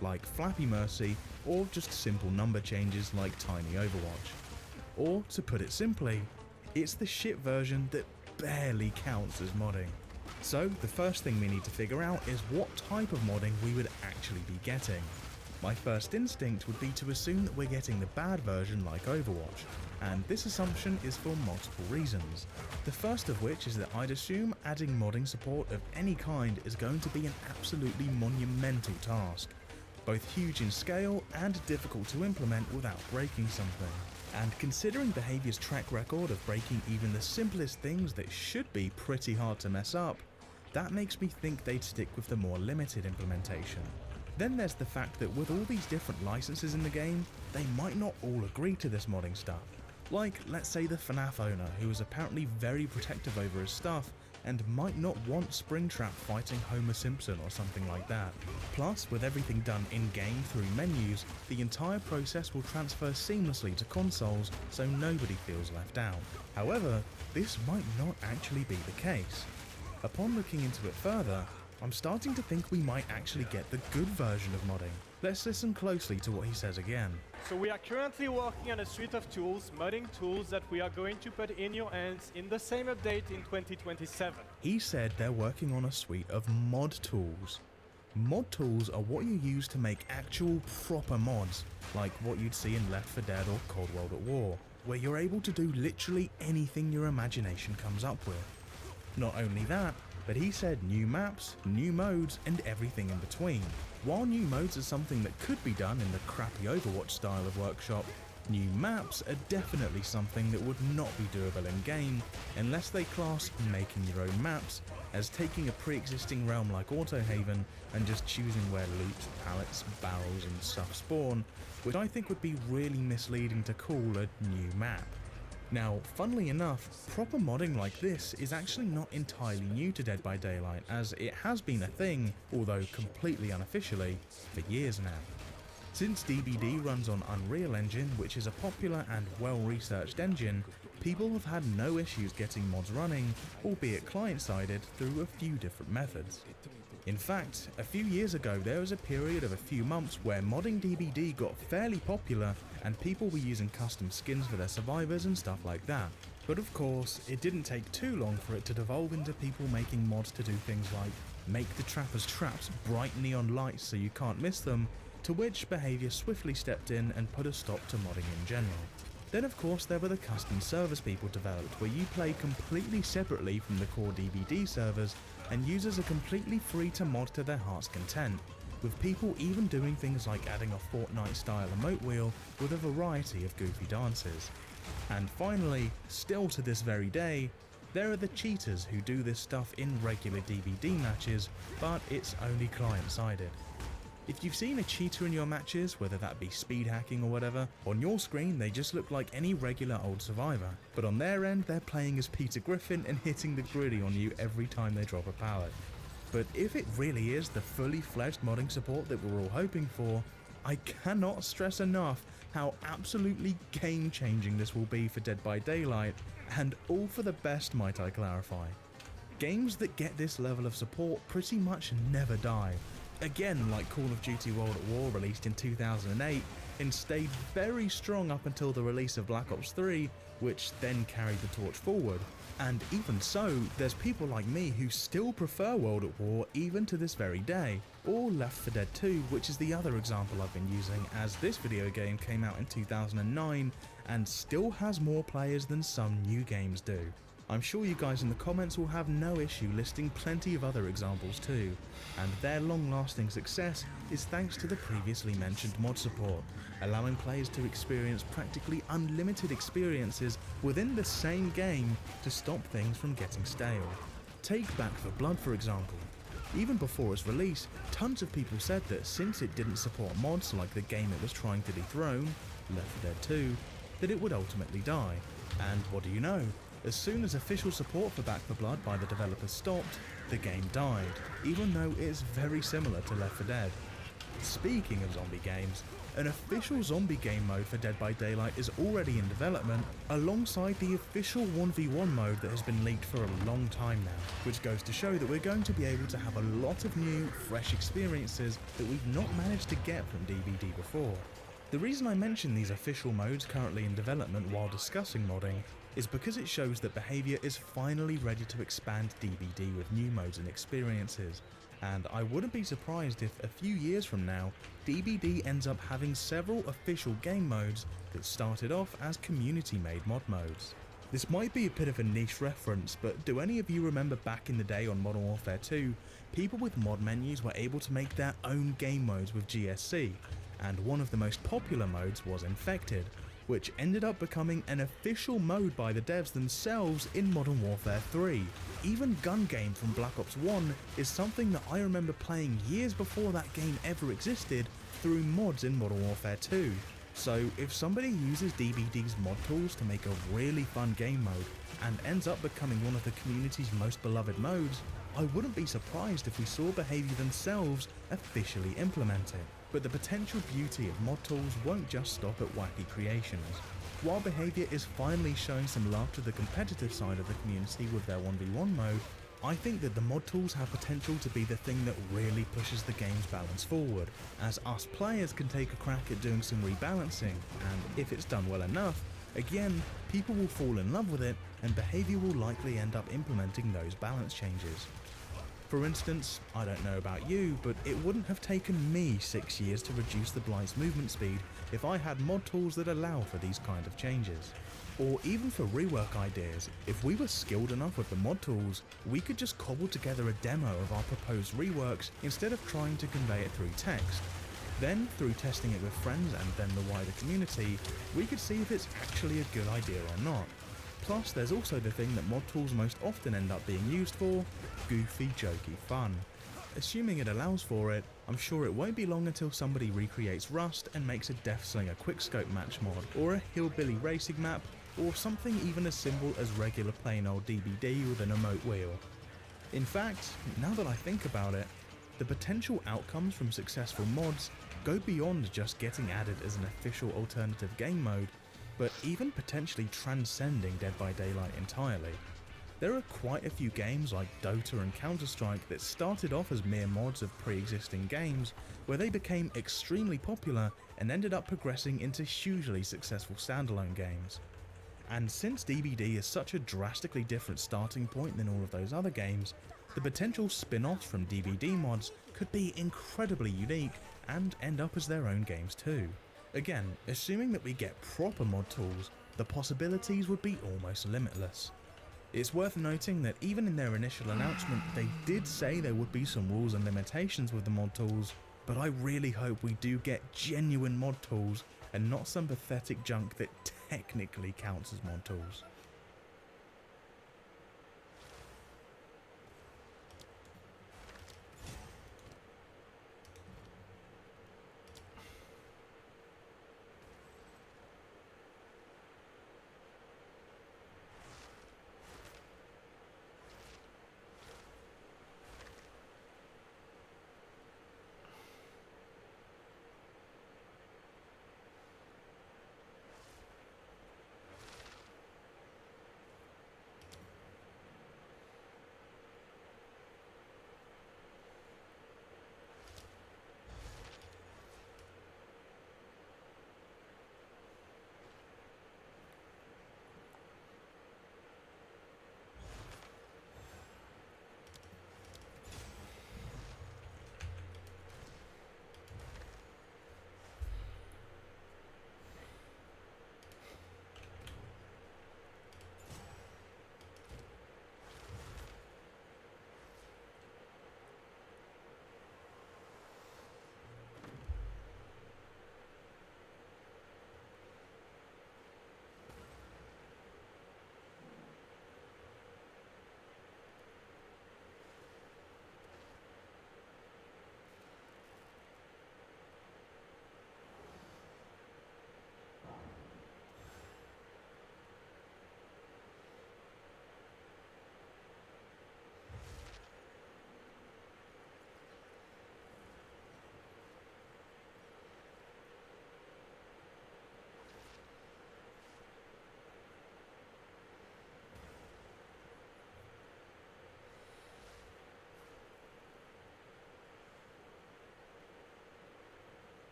like Flappy Mercy or just simple number changes like Tiny Overwatch. Or, to put it simply, it's the shit version that barely counts as modding. So the first thing we need to figure out is what type of modding we would actually be getting. My first instinct would be to assume that we're getting the bad version like Overwatch, and this assumption is for multiple reasons. The first of which is that I'd assume adding modding support of any kind is going to be an absolutely monumental task, both huge in scale and difficult to implement without breaking something. And considering Behaviour's track record of breaking even the simplest things that should be pretty hard to mess up, that makes me think they'd stick with the more limited implementation. Then there's the fact that with all these different licenses in the game, they might not all agree to this modding stuff. Like, let's say the FNAF owner, who is apparently very protective over his stuff and might not want Springtrap fighting Homer Simpson or something like that. Plus, with everything done in-game through menus, the entire process will transfer seamlessly to consoles so nobody feels left out. However, this might not actually be the case. Upon looking into it further, I'm starting to think we might actually get the good version of modding. Let's listen closely to what he says again. So we are currently working on a suite of tools, modding tools that we are going to put in your hands in the same update in 2027. He said they're working on a suite of mod tools. Mod tools are what you use to make actual proper mods, like what you'd see in Left 4 Dead or Cold World at War, where you're able to do literally anything your imagination comes up with. Not only that, but he said new maps, new modes, and everything in between. While new modes are something that could be done in the crappy Overwatch style of Workshop, new maps are definitely something that would not be doable in-game unless they class making your own maps as taking a pre-existing realm like Autohaven and just choosing where loot, pallets, barrels and stuff spawn, which I think would be really misleading to call a new map. Now, funnily enough, proper modding like this is actually not entirely new to Dead by Daylight, as it has been a thing, although completely unofficially, for years now. Since DBD runs on Unreal Engine, which is a popular and well-researched engine, people have had no issues getting mods running, albeit client-sided, through a few different methods. In fact, a few years ago there was a period of a few months where modding DBD got fairly popular and people were using custom skins for their survivors and stuff like that. But of course, it didn't take too long for it to devolve into people making mods to do things like make the trappers' traps bright neon lights so you can't miss them, to which Behaviour swiftly stepped in and put a stop to modding in general. Then of course there were the custom servers people developed, where you play completely separately from the core DBD servers and users are completely free to mod to their heart's content, with people even doing things like adding a Fortnite style emote wheel with a variety of goofy dances. And finally, still to this very day, there are the cheaters who do this stuff in regular DBD matches, but it's only client-sided. If you've seen a cheater in your matches, whether that be speed hacking or whatever, on your screen they just look like any regular old survivor, but on their end they're playing as Peter Griffin and hitting the griddy on you every time they drop a pallet. But if it really is the fully fledged modding support that we're all hoping for, I cannot stress enough how absolutely game-changing this will be for Dead by Daylight, and all for the best, might I clarify. Games that get this level of support pretty much never die. Again, like Call of Duty World at War, released in 2008 and stayed very strong up until the release of Black Ops 3, which then carried the torch forward. And even so, there's people like me who still prefer World at War even to this very day, or Left 4 Dead 2, which is the other example I've been using, as this video game came out in 2009 and still has more players than some new games do. I'm sure you guys in the comments will have no issue listing plenty of other examples too, and their long-lasting success is thanks to the previously mentioned mod support, allowing players to experience practically unlimited experiences within the same game to stop things from getting stale. Take Back 4 Blood for example. Even before its release, tons of people said that since it didn't support mods like the game it was trying to dethrone, Left 4 Dead 2, that it would ultimately die. And what do you know? As soon as official support for Back 4 Blood by the developers stopped, the game died, even though it is very similar to Left 4 Dead. Speaking of zombie games, an official zombie game mode for Dead by Daylight is already in development, alongside the official 1v1 mode that has been leaked for a long time now, which goes to show that we're going to be able to have a lot of new, fresh experiences that we've not managed to get from DBD before. The reason I mention these official modes currently in development while discussing modding is because it shows that Behaviour is finally ready to expand DBD with new modes and experiences, and I wouldn't be surprised if a few years from now, DBD ends up having several official game modes that started off as community-made mod modes. This might be a bit of a niche reference, but do any of you remember back in the day on Modern Warfare 2, people with mod menus were able to make their own game modes with GSC, and one of the most popular modes was Infected, which ended up becoming an official mode by the devs themselves in Modern Warfare 3. Even Gun Game from Black Ops 1 is something that I remember playing years before that game ever existed through mods in Modern Warfare 2. So if somebody uses DBD's mod tools to make a really fun game mode and ends up becoming one of the community's most beloved modes, I wouldn't be surprised if we saw Behaviour themselves officially implement it. But the potential beauty of mod tools won't just stop at wacky creations. While Behaviour is finally showing some love to the competitive side of the community with their 1v1 mode, I think that the mod tools have potential to be the thing that really pushes the game's balance forward, as us players can take a crack at doing some rebalancing, and if it's done well enough, again, people will fall in love with it, and Behaviour will likely end up implementing those balance changes. For instance, I don't know about you, but it wouldn't have taken me 6 years to reduce the Blight's movement speed if I had mod tools that allow for these kind of changes. Or even for rework ideas, if we were skilled enough with the mod tools, we could just cobble together a demo of our proposed reworks instead of trying to convey it through text. Then, through testing it with friends and then the wider community, we could see if it's actually a good idea or not. Plus, there's also the thing that mod tools most often end up being used for: goofy, jokey fun. Assuming it allows for it, I'm sure it won't be long until somebody recreates Rust and makes a Deathslinger quickscope match mod, or a hillbilly racing map, or something even as simple as regular plain old DBD with an emote wheel. In fact, now that I think about it, the potential outcomes from successful mods go beyond just getting added as an official alternative game mode, but even potentially transcending Dead by Daylight entirely. There are quite a few games like Dota and Counter-Strike that started off as mere mods of pre-existing games, where they became extremely popular and ended up progressing into hugely successful standalone games. And since DBD is such a drastically different starting point than all of those other games, the potential spin-offs from DBD mods could be incredibly unique and end up as their own games too. Again, assuming that we get proper mod tools, the possibilities would be almost limitless. It's worth noting that even in their initial announcement, they did say there would be some rules and limitations with the mod tools, but I really hope we do get genuine mod tools and not some pathetic junk that technically counts as mod tools.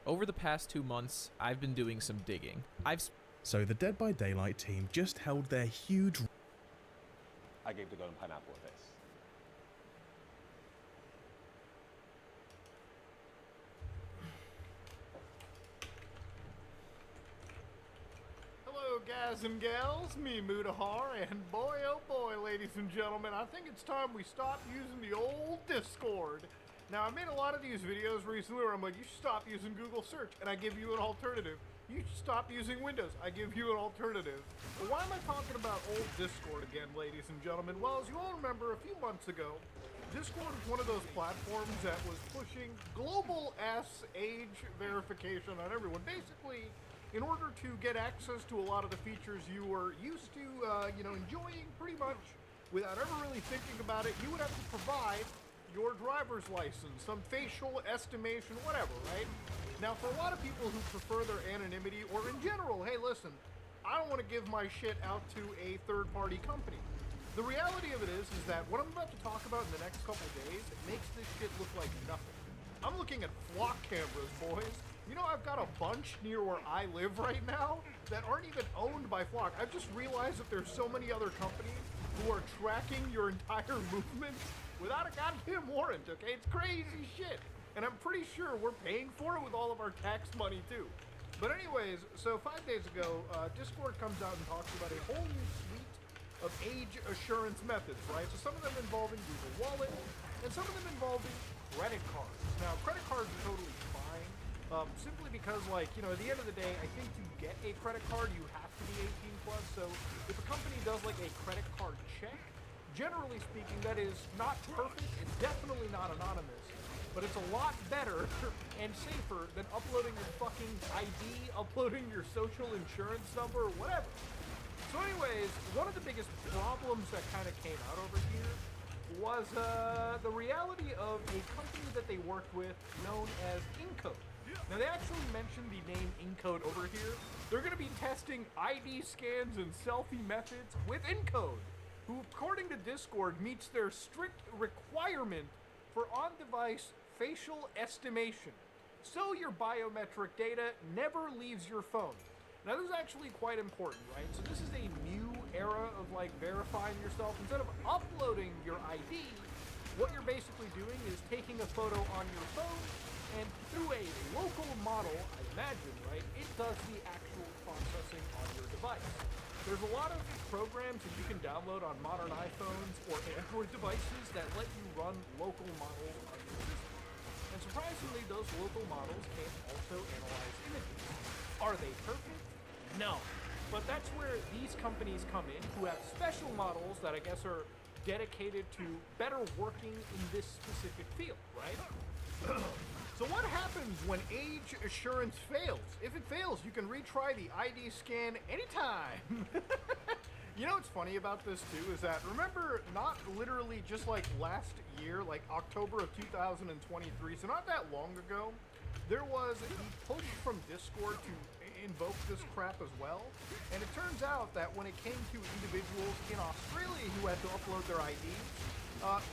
Over the past 2 months, I've been doing some digging. So the Dead by Daylight team just held their huge... I gave the golden pineapple a face. Hello, guys and gals, me Mudahar, and boy oh boy, ladies and gentlemen, I think it's time we stop using the old Discord. Now, I made a lot of these videos recently where I'm like, you should stop using Google search, and I give you an alternative. You should stop using Windows. I give you an alternative. But why am I talking about old Discord again, ladies and gentlemen? Well, as you all remember, a few months ago, Discord was one of those platforms that was pushing global age verification on everyone. Basically, in order to get access to a lot of the features you were used to, enjoying pretty much without ever really thinking about it, you would have to provide your driver's license, some facial estimation, whatever, right? Now, for a lot of people who prefer their anonymity, or in general, hey, listen, I don't want to give my shit out to a third-party company. The reality of it is that what I'm about to talk about in the next couple days makes this shit look like nothing. I'm looking at flock cameras, boys. You know, I've got a bunch near where I live right now that aren't even owned by Flock. I've just realized that there's so many other companies who are tracking your entire movement without a goddamn warrant, okay? It's crazy shit. And I'm pretty sure we're paying for it with all of our tax money, too. But anyways, so 5 days ago, Discord comes out and talks about a whole new suite of age assurance methods, right? So some of them involving Google Wallet, and some of them involving credit cards. Now, credit cards are totally fine, simply because, like, you know, at the end of the day, I think to get a credit card, you have to be 18 plus. So if a company does, like, a credit card check, generally speaking, that is not perfect. It's definitely not anonymous, but it's a lot better and safer than uploading your fucking ID, uploading your social insurance number, or whatever. So anyways, one of the biggest problems that kind of came out over here was the reality of a company that they worked with known as Encode. Now, they actually mentioned the name Encode over here. They're going to be testing ID scans and selfie methods with Encode, who, according to Discord, meets their strict requirement for on-device facial estimation, so your biometric data never leaves your phone. Now, this is actually quite important, right? So this is a new era of, like, verifying yourself. Instead of uploading your ID, what you're basically doing is taking a photo on your phone, and through a local model, I imagine, right, it does the actual processing on your device. There's a lot of programs that you can download on modern iPhones or Android devices that let you run local models on your system. And surprisingly, those local models can also analyze images. Are they perfect? No. But that's where these companies come in, who have special models that I guess are dedicated to better working in this specific field, right? So what happens when age assurance fails? If it fails, you can retry the ID scan anytime. You know what's funny about this too is that, remember, not literally just like last year, like October of 2023, so not that long ago, there was the push from Discord to invoke this crap as well. And it turns out that when it came to individuals in Australia who had to upload their IDs,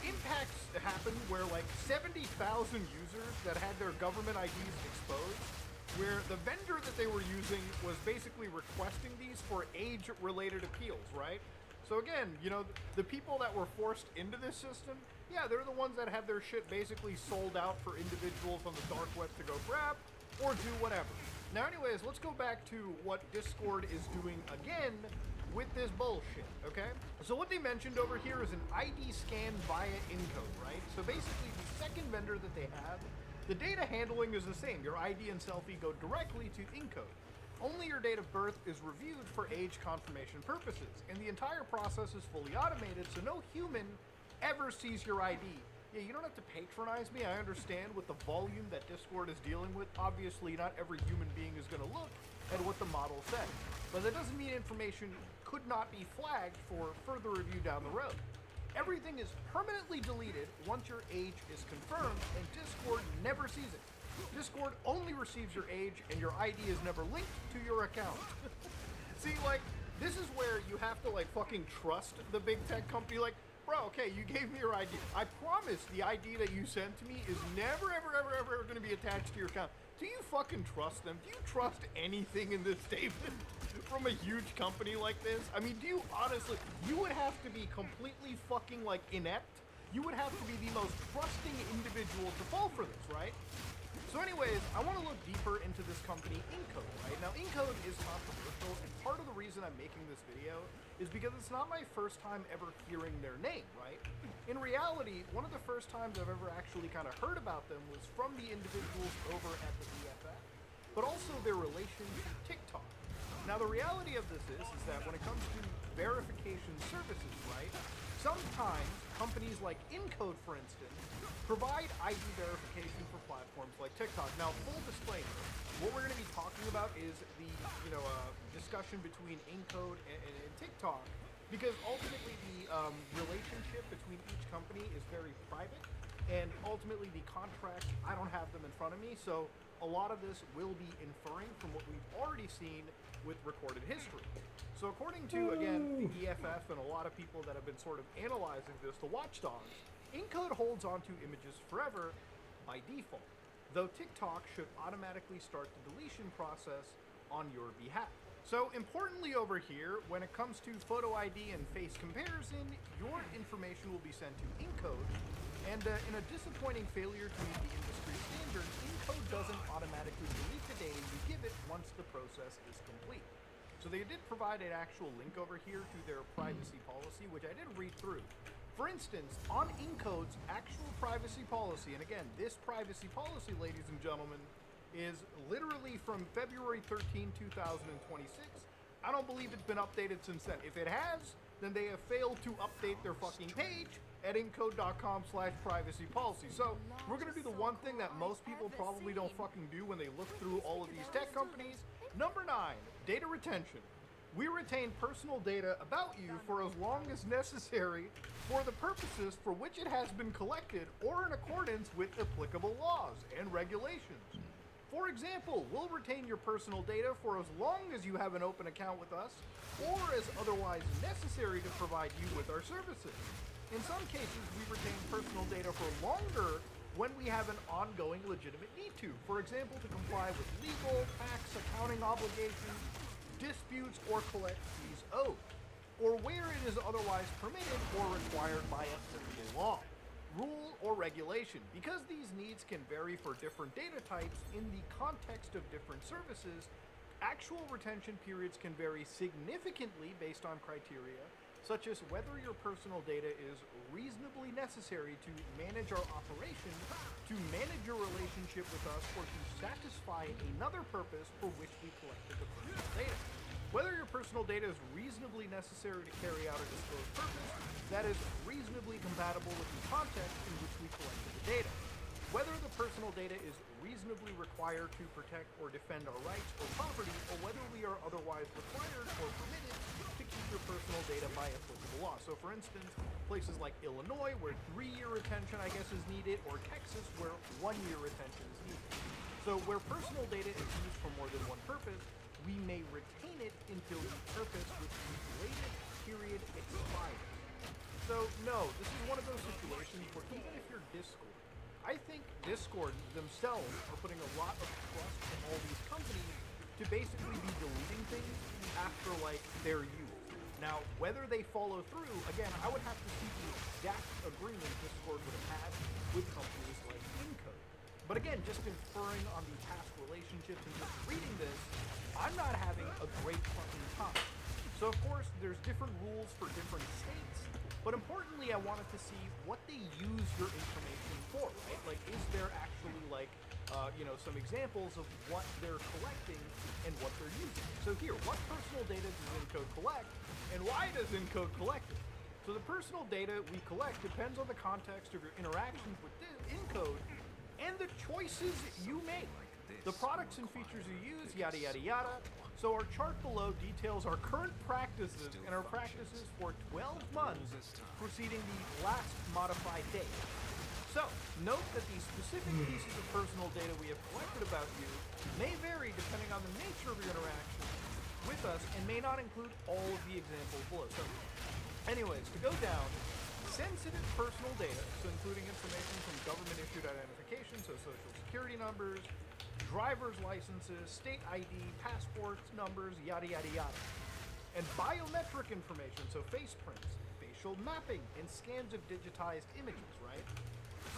impacts happened where like 70,000 users that had their government IDs exposed, where the vendor that they were using was basically requesting these for age-related appeals, right? So again, you know, the people that were forced into this system, yeah, they're the ones that had their shit basically sold out for individuals on the dark web to go grab or do whatever. Now anyways, let's go back to what Discord is doing again with this bullshit, okay? So what they mentioned over here is an ID scan via Encode, right? So basically the second vendor that they have, the data handling is the same. Your ID and selfie go directly to Encode. Only your date of birth is reviewed for age confirmation purposes, and the entire process is fully automated, so no human ever sees your ID. Yeah, you don't have to patronize me. I understand with the volume that Discord is dealing with, obviously not every human being is going to look at what the model said. But that doesn't mean information could not be flagged for further review down the road. Everything is permanently deleted once your age is confirmed, and Discord never sees it. Discord only receives your age, and your ID is never linked to your account. See, like, this is where you have to, like, fucking trust the big tech company. Like, bro, okay, you gave me your ID. I promise the ID that you sent to me is never, ever, ever, ever going to be attached to your account. Do you fucking trust them? Do you trust anything in this statement from a huge company like this? I mean, do you honestly, you would have to be completely fucking, like, inept. You would have to be the most trusting individual to fall for this, right? So anyways, I want to look deeper into this company, Encode, right? Now, Encode is controversial, and part of the reason I'm making this video is because it's not my first time ever hearing their name, right? In reality, one of the first times I've ever actually kind of heard about them was from the individuals over at the EFF, but also their relation to TikTok. Now, the reality of this is that when it comes to verification services, right, sometimes companies like Encode, for instance, provide ID verification for platforms like TikTok. Now, full disclaimer, what we're going to be talking about is the, discussion between Encode and TikTok, because ultimately the relationship between each company is very private, and ultimately the contracts, I don't have them in front of me, so a lot of this will be inferring from what we've already seen with recorded history. So according to, again, the EFF and a lot of people that have been sort of analyzing this, the watchdogs, Encode holds onto images forever by default, though TikTok should automatically start the deletion process on your behalf. So importantly over here, when it comes to photo ID and face comparison, your information will be sent to Encode, and in a disappointing failure to meet the industry standards, Encode doesn't automatically delete the data you give it once the process is complete. So they did provide an actual link over here to their privacy policy, which I did read through. For instance, on Encode's actual privacy policy, and again, this privacy policy, ladies and gentlemen, is literally from February 13, 2026. I don't believe it's been updated since then. If it has, then they have failed to update their fucking page at encode.com/privacy policy. So we're gonna do the one thing that most people probably don't fucking do when they look through all of these tech companies. Number 9, data retention. We retain personal data about you for as long as necessary for the purposes for which it has been collected or in accordance with applicable laws and regulations. For example, we'll retain your personal data for as long as you have an open account with us or as otherwise necessary to provide you with our services. In some cases, we retain personal data for longer when we have an ongoing legitimate need to. For example, to comply with legal, tax, accounting obligations, disputes, or collect fees owed, or where it is otherwise permitted or required by applicable law, rule, or regulation. Because these needs can vary for different data types in the context of different services, actual retention periods can vary significantly based on criteria such as whether your personal data is reasonably necessary to manage our operation, to manage your relationship with us, or to satisfy another purpose for which we collected the personal data. Whether your personal data is reasonably necessary to carry out a disclosed purpose that is reasonably compatible with the context in which we collected the data. Whether the personal data is reasonably required to protect or defend our rights or property, or whether we are otherwise required or permitted to keep your personal data by applicable law. So for instance, places like Illinois, where 3-year retention, I guess, is needed, or Texas, where 1-year retention is needed. So where personal data is used for more than one purpose, we may retain it until the purpose which the related period expires. So no, this is one of those situations where even if you're Discord, I think Discord themselves are putting a lot of trust in all these companies to basically be deleting things after, like, their use. Now, whether they follow through, again, I would have to see the exact agreement Discord would have had with companies like Encode. But again, just inferring on the past relationships and just reading this, I'm not having a great fucking time. So, of course, there's different rules for different states, but importantly, I wanted to see what they use your information for, right? Like, is there actually, like, some examples of what they're collecting and what they're using? So here, what personal data does Encode collect, and why does Encode collect it? So the personal data we collect depends on the context of your interactions with Encode and the choices you make. The products and features you use, yada yada yada. So our chart below details our current practices and our practices for 12 months preceding the last modified date. So, note that the specific pieces of personal data we have collected about you may vary depending on the nature of your interaction with us and may not include all of the examples below. So, anyways, to go down, sensitive personal data, so including information from government-issued identification, so social security numbers, driver's licenses, state ID, passports, numbers, yada yada yada. And biometric information, so face prints, facial mapping, and scans of digitized images, right?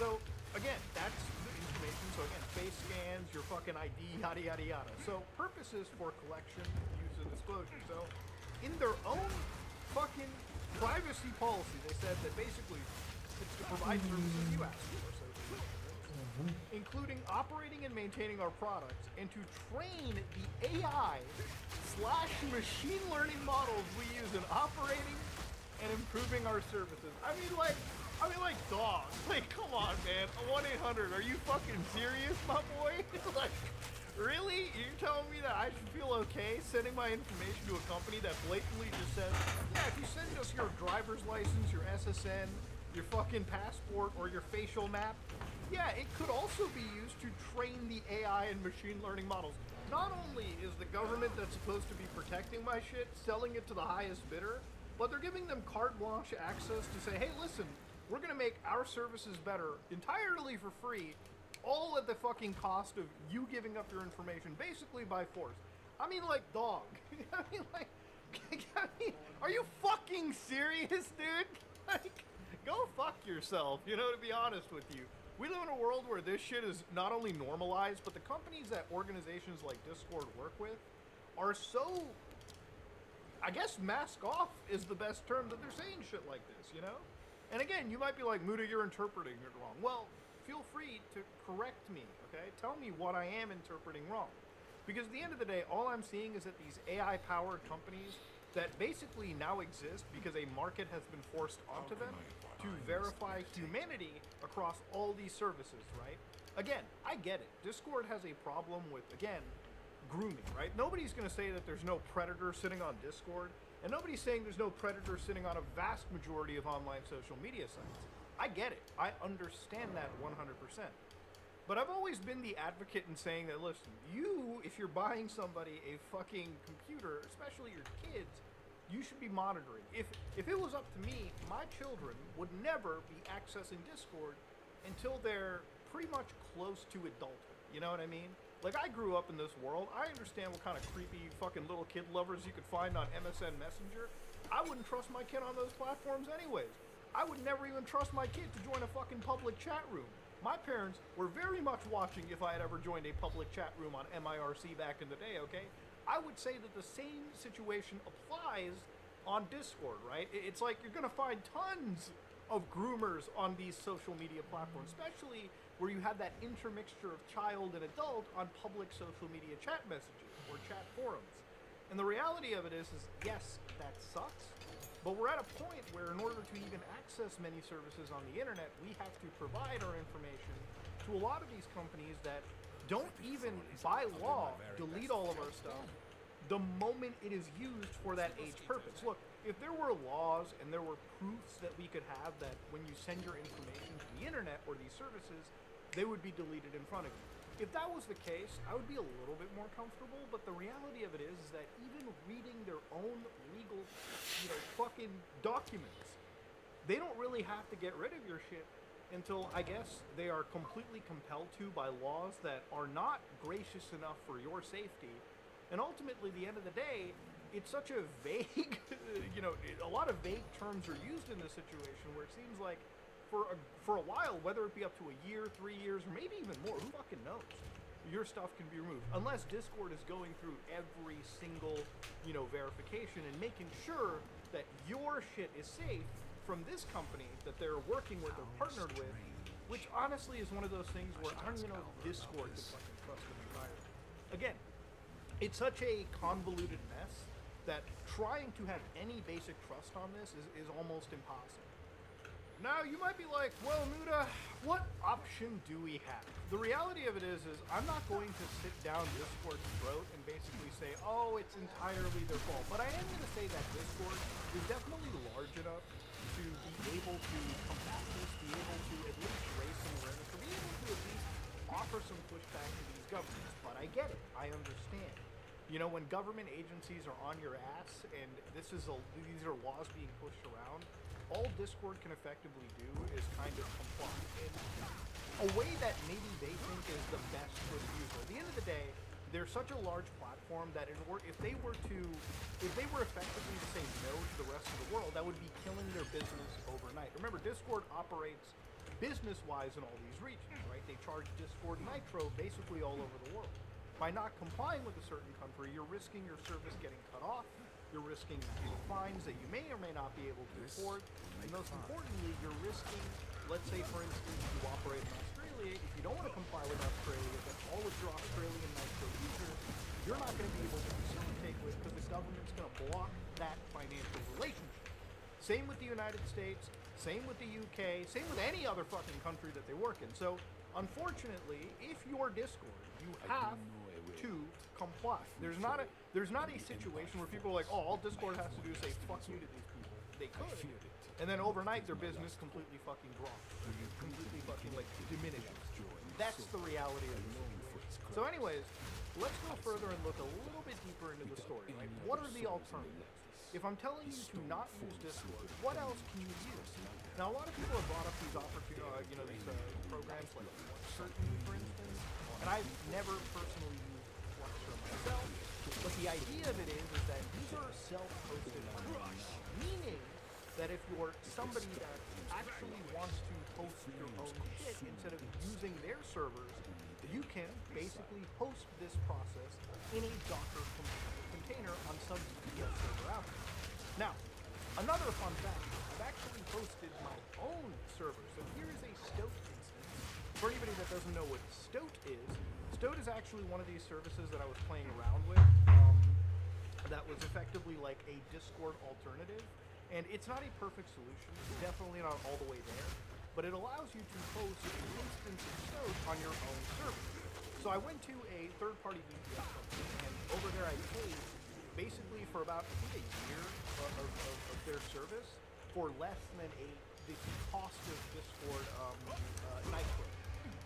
So, again, that's the information. So again, face scans, your fucking ID, yada yada yada. So purposes for collection, use, and disclosure. So in their own fucking privacy policy, they said that basically it's to provide services you ask for, so including operating and maintaining our products, and to train the AI/machine learning models we use in operating and improving our services. I mean, like, dog. Like, come on, man. 1-800, are you fucking serious, my boy? Like, really? You're telling me that I should feel okay sending my information to a company that blatantly just says, yeah, if you send us your driver's license, your SSN, your fucking passport, or your facial map. Yeah, it could also be used to train the AI and machine learning models. Not only is the government that's supposed to be protecting my shit selling it to the highest bidder, but they're giving them carte blanche access to say, hey, listen, we're gonna make our services better entirely for free, all at the fucking cost of you giving up your information, basically by force. I mean, like, dog. I mean, like, are you fucking serious, dude? Like, go fuck yourself, you know, to be honest with you. We live in a world where this shit is not only normalized, but the companies that organizations like Discord work with are so, I guess mask off is the best term, that they're saying shit like this, you know? And again, you might be like, Muda, you're interpreting it wrong. Well, feel free to correct me, okay? Tell me what I am interpreting wrong. Because at the end of the day, all I'm seeing is that these AI-powered companies that basically now exist because a market has been forced onto them to verify humanity across all these services, right? Again, I get it. Discord has a problem with, again, grooming, right? Nobody's going to say that there's no predator sitting on Discord, and nobody's saying there's no predator sitting on a vast majority of online social media sites. I get it. I understand that 100%. But I've always been the advocate in saying that, listen, you, if you're buying somebody a fucking computer, especially your kids, you should be monitoring. If it was up to me, my children would never be accessing Discord until they're pretty much close to adulthood. You know what I mean? Like, I grew up in this world. I understand what kind of creepy fucking little kid lovers you could find on MSN Messenger. I wouldn't trust my kid on those platforms anyways. I would never even trust my kid to join a fucking public chat room. My parents were very much watching if I had ever joined a public chat room on MIRC back in the day, okay? I would say that the same situation applies on Discord, right? It's like you're gonna find tons of groomers on these social media platforms, especially where you have that intermixture of child and adult on public social media chat messages or chat forums. And the reality of it is yes, that sucks, but we're at a point where in order to even access many services on the internet, we have to provide our information to a lot of these companies that don't even, by law, delete all of our stuff the moment it is used for that age purpose. Look, if there were laws and there were proofs that we could have that when you send your information to the internet or these services, they would be deleted in front of you. If that was the case, I would be a little bit more comfortable, but the reality of it is that even reading their own legal, fucking documents, they don't really have to get rid of your shit until, I guess, they are completely compelled to by laws that are not gracious enough for your safety. And ultimately, at the end of the day, it's such a vague, a lot of vague terms are used in this situation where it seems like for a while, whether it be up to a year, 3 years, or maybe even more, who fucking knows, your stuff can be removed. Unless Discord is going through every single, verification and making sure that your shit is safe from this company that they're working with or partnered with, which honestly is one of those things where I don't even know if Discord is fucking trusted entirely. Again, it's such a convoluted mess that trying to have any basic trust on this is almost impossible. Now, you might be like, well, Muda, what option do we have? The reality of it is I'm not going to sit down Discord's throat and basically say, oh, it's entirely their fault. But I am going to say that Discord is definitely large enough to be able to combat this, be able to at least raise some awareness, or be able to at least offer some pushback to these governments. But I get it. I understand. When government agencies are on your ass and these are laws being pushed around, all Discord can effectively do is kind of comply in a way that maybe they think is the best for the user. At the end of the day, they're such a large platform that if they were effectively to say no to the rest of the world, that would be killing their business overnight. Remember, Discord operates business-wise in all these regions, right? They charge Discord Nitro basically all over the world. By not complying with a certain country, you're risking your service getting cut off. You're risking fines that you may or may not be able to afford. And most importantly, you're risking, let's say, for instance, you operate in Australia. If you don't want to comply with Australia, then all of your Australian Nitro users, you're not going to be able to facilitate with because the government's going to block that financial relationship. Same with the United States, same with the UK, same with any other fucking country that they work in. So, unfortunately, if you're Discord, you have to comply. There's not a situation where people are like, oh, all Discord has to do is say fuck you to these people. They could, And then overnight, their business completely fucking drops. Completely fucking, like, diminishes. That's the reality of the situation. So anyways, let's go further and look a little bit deeper into the story, right? What are the alternatives? If I'm telling you to not use Discord, what else can you use? Now, a lot of people have brought up these these programs like Fluxer, for instance, and I've never personally used Fluxer myself, but the idea of it is that these are self-hosted programs, meaning that if you're somebody that actually wants to host your own shit instead of using their servers, you can basically host this process in a Docker container on some VPS server out there. Now, another fun fact, I've actually hosted my own server. So here is a Stoat instance. For anybody that doesn't know what Stoat is actually one of these services that I was playing around with that was effectively like a Discord alternative. And it's not a perfect solution. It's definitely not all the way there. But it allows you to host an instance of Stoat on your own server. So I went to a third-party VPS company, and over there I paid basically for about, I think, a year of their service for less than the cost of Discord Nitro.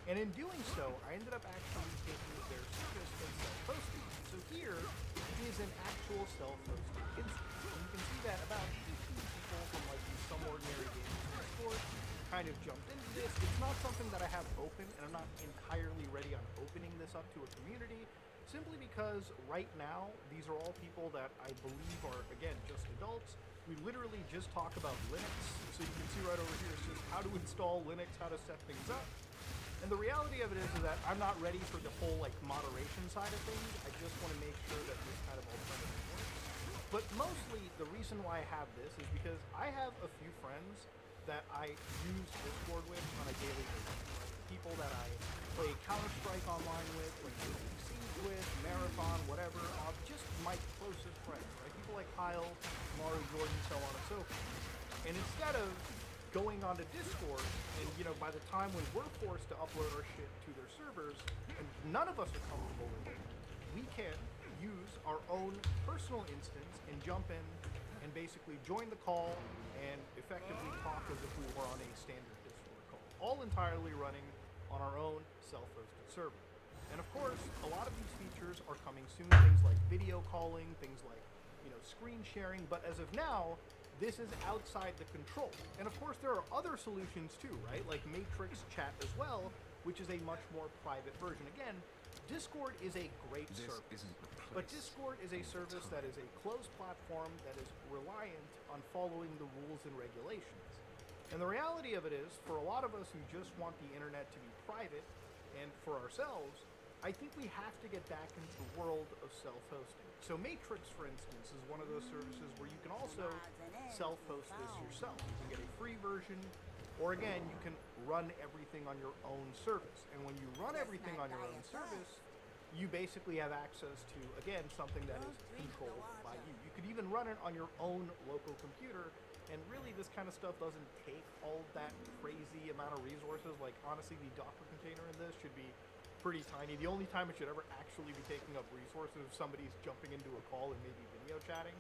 And in doing so, I ended up actually taking their service and self-hosting. So here is an actual self-hosted instance. And you can see that about 18 people from like some ordinary games Discord kind of jumped into this. It's not something that I have open, and I'm not entirely ready on opening this up to a community, simply because right now, these are all people that I believe are, again, just adults. We literally just talk about Linux, so you can see right over here, it says how to install Linux, how to set things up. And the reality of it is that I'm not ready for the whole like moderation side of things. I just want to make sure that this kind of alternative works. But mostly the reason why I have this is because I have a few friends that I use Discord with on a daily basis. Right? People that I play Counter-Strike online with, Siege with, Marathon, whatever, just my closest friends, right? People like Kyle, Maru, Jordan, so on and so forth. And instead of going onto Discord, and by the time when we're forced to upload our shit to their servers, and none of us are comfortable with it, we can use our own personal instance and jump in and basically join the call and effectively talk as if we were on a standard Discord call, all entirely running on our own self-hosted server. And of course, a lot of these features are coming soon, things like video calling, things like screen sharing, but as of now, this is outside the control. And of course, there are other solutions too, right? Like Matrix Chat as well, which is a much more private version. Again, Discord is a great service, but Discord is a service that is a closed platform that is reliant on following the rules and regulations. And the reality of it is, for a lot of us who just want the internet to be private, and for ourselves, I think we have to get back into the world of self-hosting. So Matrix, for instance, is one of those services where you can also self-host this yourself. You can get a free version, or again, you can run everything on your own service. And when you run everything on your own service, you basically have access to, again, something that is controlled by you. You could even run it on your own local computer, and really this kind of stuff doesn't take all that crazy amount of resources. Like, honestly, the Docker container in this should be pretty tiny. The only time it should ever actually be taking up resources is if somebody's jumping into a call and maybe video chatting.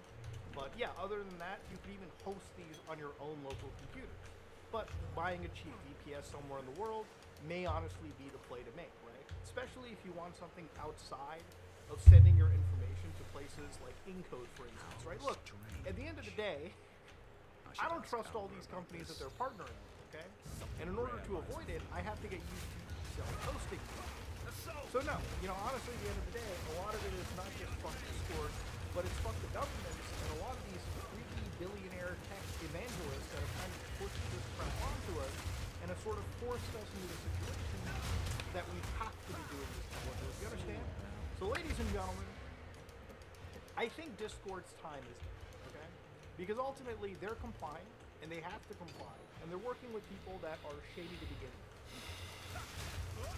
But yeah, other than that, you could even host these on your own local computer. But buying a cheap VPS somewhere in the world may honestly be the play to make, right? Especially if you want something outside of sending your information to places like Encode, for instance, right? Look, at the end of the day, I don't trust all these companies that they're partnering with, okay? And in order to avoid it, I have to get used to self-hosting. So no, honestly, at the end of the day, a lot of it is not just fuck Discord, but it's fuck the governments and a lot of these freaky billionaire tech evangelists that have kind of pushed this crap onto us and have sort of forced us into a situation that we have to be doing this kind of work. You understand? So ladies and gentlemen, I think Discord's time is done, okay? Because ultimately, they're complying, and they have to comply, and they're working with people that are shady to begin with.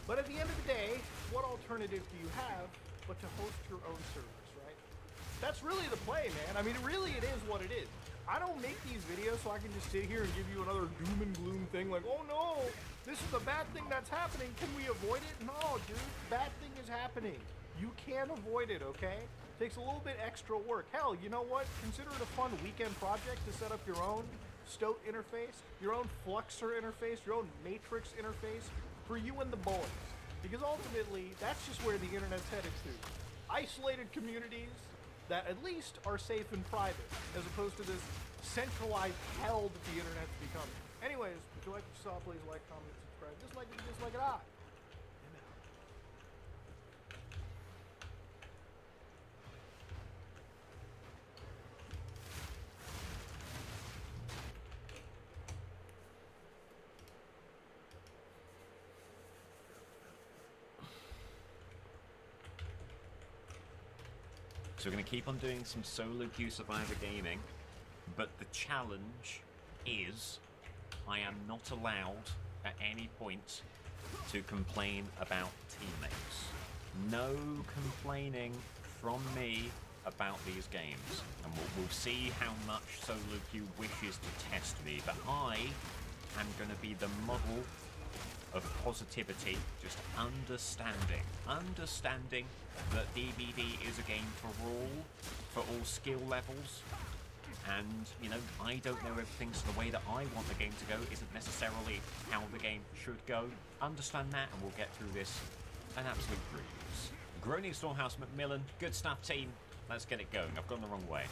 But at the end of the day, what alternative do you have but to host your own servers, right? That's really the play, man. I mean, it is what it is. I don't make these videos so I can just sit here and give you another doom and gloom thing like, oh no, this is a bad thing that's happening. Can we avoid it? No, dude, bad thing is happening. You can't avoid it, okay? Takes a little bit extra work. Hell, you know what? Consider it a fun weekend project to set up your own stoat interface, your own fluxer interface, your own matrix interface for you and the boys. Because ultimately, that's just where the internet's headed to. Isolated communities that at least are safe and private, as opposed to this centralized hell that the internet's becoming. Anyways, if you like what you saw, please like, comment, subscribe. Dislike it, dislike it, I. So we're going to keep on doing some solo queue Survivor gaming, but the challenge is I am not allowed at any point to complain about teammates. No complaining from me about these games, and we'll see how much solo queue wishes to test me, but I am going to be the model of positivity, just understanding that DBD is a game for all skill levels, and you know, I don't know everything, so the way that I want the game to go isn't necessarily how the game should go. Understand that, and we'll get through this an absolute breeze. Groaning Storehouse Macmillan, good stuff team, let's get it going. I've gone the wrong way.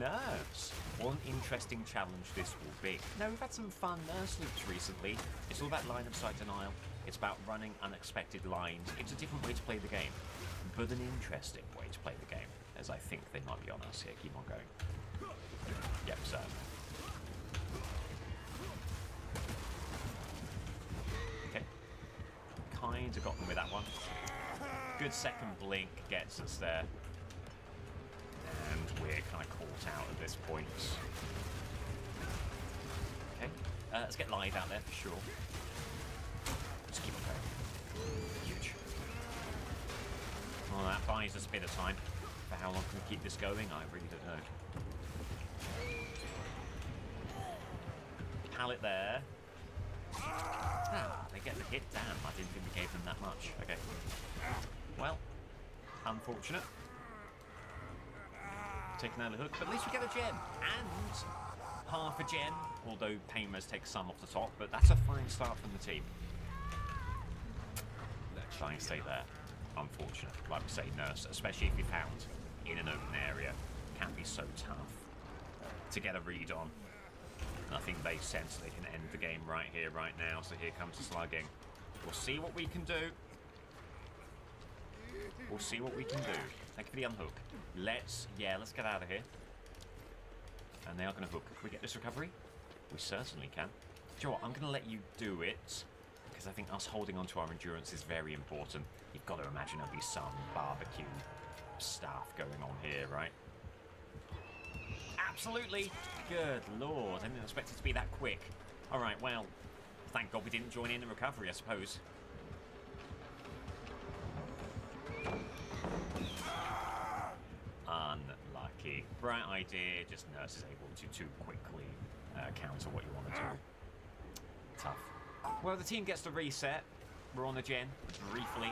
Nurse. What an interesting challenge this will be. Now, we've had some fun nurse loops recently. It's all about line of sight denial. It's about running unexpected lines. It's a different way to play the game, but an interesting way to play the game, as I think they might be on us here. Keep on going. Yep, so. Okay. Kind of got them with that one. Good second blink gets us there. And we're kind of caught out at this point. Okay, let's get live out there for sure. Just keep on going. Huge. Well, that buys us a bit of time. For how long can we keep this going? I really don't know. Pallet there. Ah, they get the hit. Damn, I didn't think we gave them that much. Okay. Well, unfortunate. Taking out the hook, but at least we get a gen, and half a gen, although Paymers takes some off the top, but that's a fine start from the team. Try and stay there. Unfortunate, like we say, Nurse, especially if you're found in an open area, can be so tough to get a read on. And I think they sense they can end the game right here, right now, so here comes the slugging. We'll see what we can do. We'll see what we can do. Thank you for the unhook. Let's get out of here. And they are going to hook. Can we get this recovery? We certainly can. Do you know what? I'm going to let you do it, because I think us holding on to our endurance is very important. You've got to imagine there'll be some barbecue stuff going on here, right? Absolutely. Good lord. I didn't expect it to be that quick. All right, well, thank God we didn't join in the recovery, I suppose. Unlucky. Bright idea, just Nurse is able to too quickly counter what you want to do. Tough. Well, the team gets the reset. We're on the gen, briefly.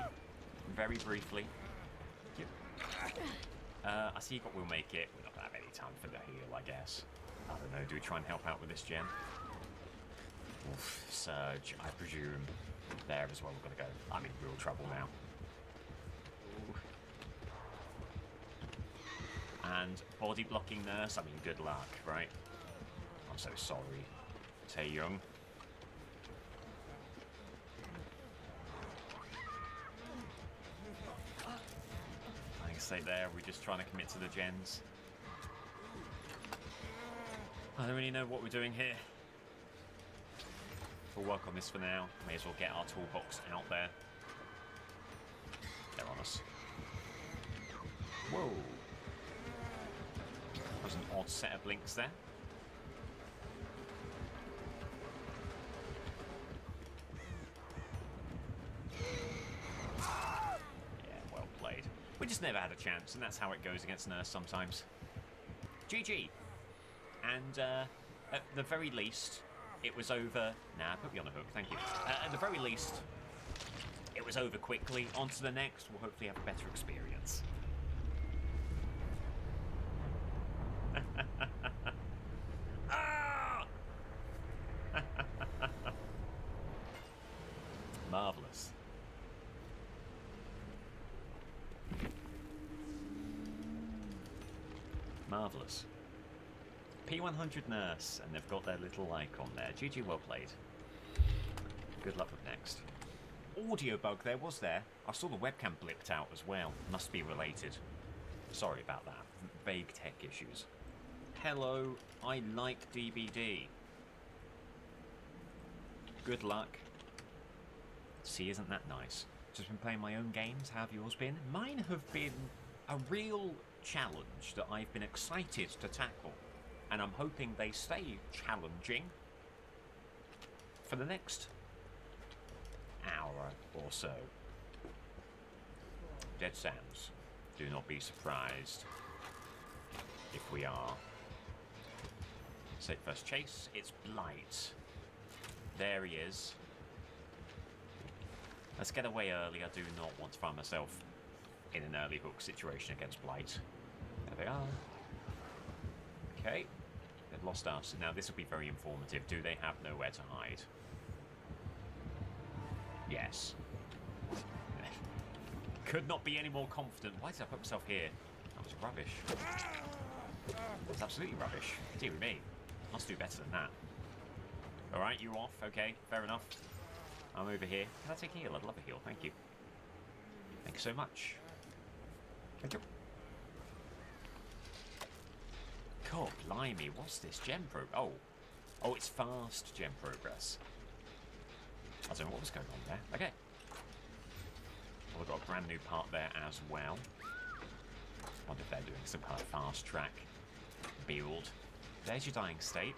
Very briefly. Yep. I see we'll make it. We're not going to have any time for the heal, I guess. I don't know, do we try and help out with this gen? Oof, Surge, I presume. There as well, we're going to go. I'm in real trouble now. And body blocking Nurse, I mean, good luck, right? I'm so sorry, Tae Young. I can say there, we're just trying to commit to the gens. I don't really know what we're doing here. We'll work on this for now. May as well get our toolbox out there. They're on us. Whoa. That was an odd set of blinks there. Yeah, well played. We just never had a chance, and that's how it goes against Nurse sometimes. GG. And at the very least, it was over. Nah, put me on a hook, thank you. At the very least, it was over quickly. On to the next. We'll hopefully have a better experience. Marvellous. Marvellous. P100 Nurse, and they've got their little icon there. GG, well played. Good luck with next. Audio bug there, was there? I saw the webcam blipped out as well. Must be related. Sorry about that. Vague tech issues. Hello, I like DBD. Good luck. See, isn't that nice? Just been playing my own games. How have yours been? Mine have been a real challenge that I've been excited to tackle. And I'm hoping they stay challenging for the next hour or so. Dead Sands. Do not be surprised if we are. Say first chase, it's Blight. There he is. Let's get away early. I do not want to find myself in an early hook situation against Blight. There they are. Okay. They've lost us. Now this will be very informative. Do they have nowhere to hide? Yes. Could not be any more confident. Why did I put myself here? That was rubbish. That's absolutely rubbish. Dear me. Must do better than that. Alright, you off. Okay, fair enough. I'm over here. Can I take a heal? I'd love a heal. Thank you. Thank you so much. Thank you. God, blimey. What's this gem progress? Oh, it's fast gem progress. I don't know what was going on there. Okay. Well, we've got a brand new part there as well. Wonder if they're doing some kind of fast track build. There's your dying state.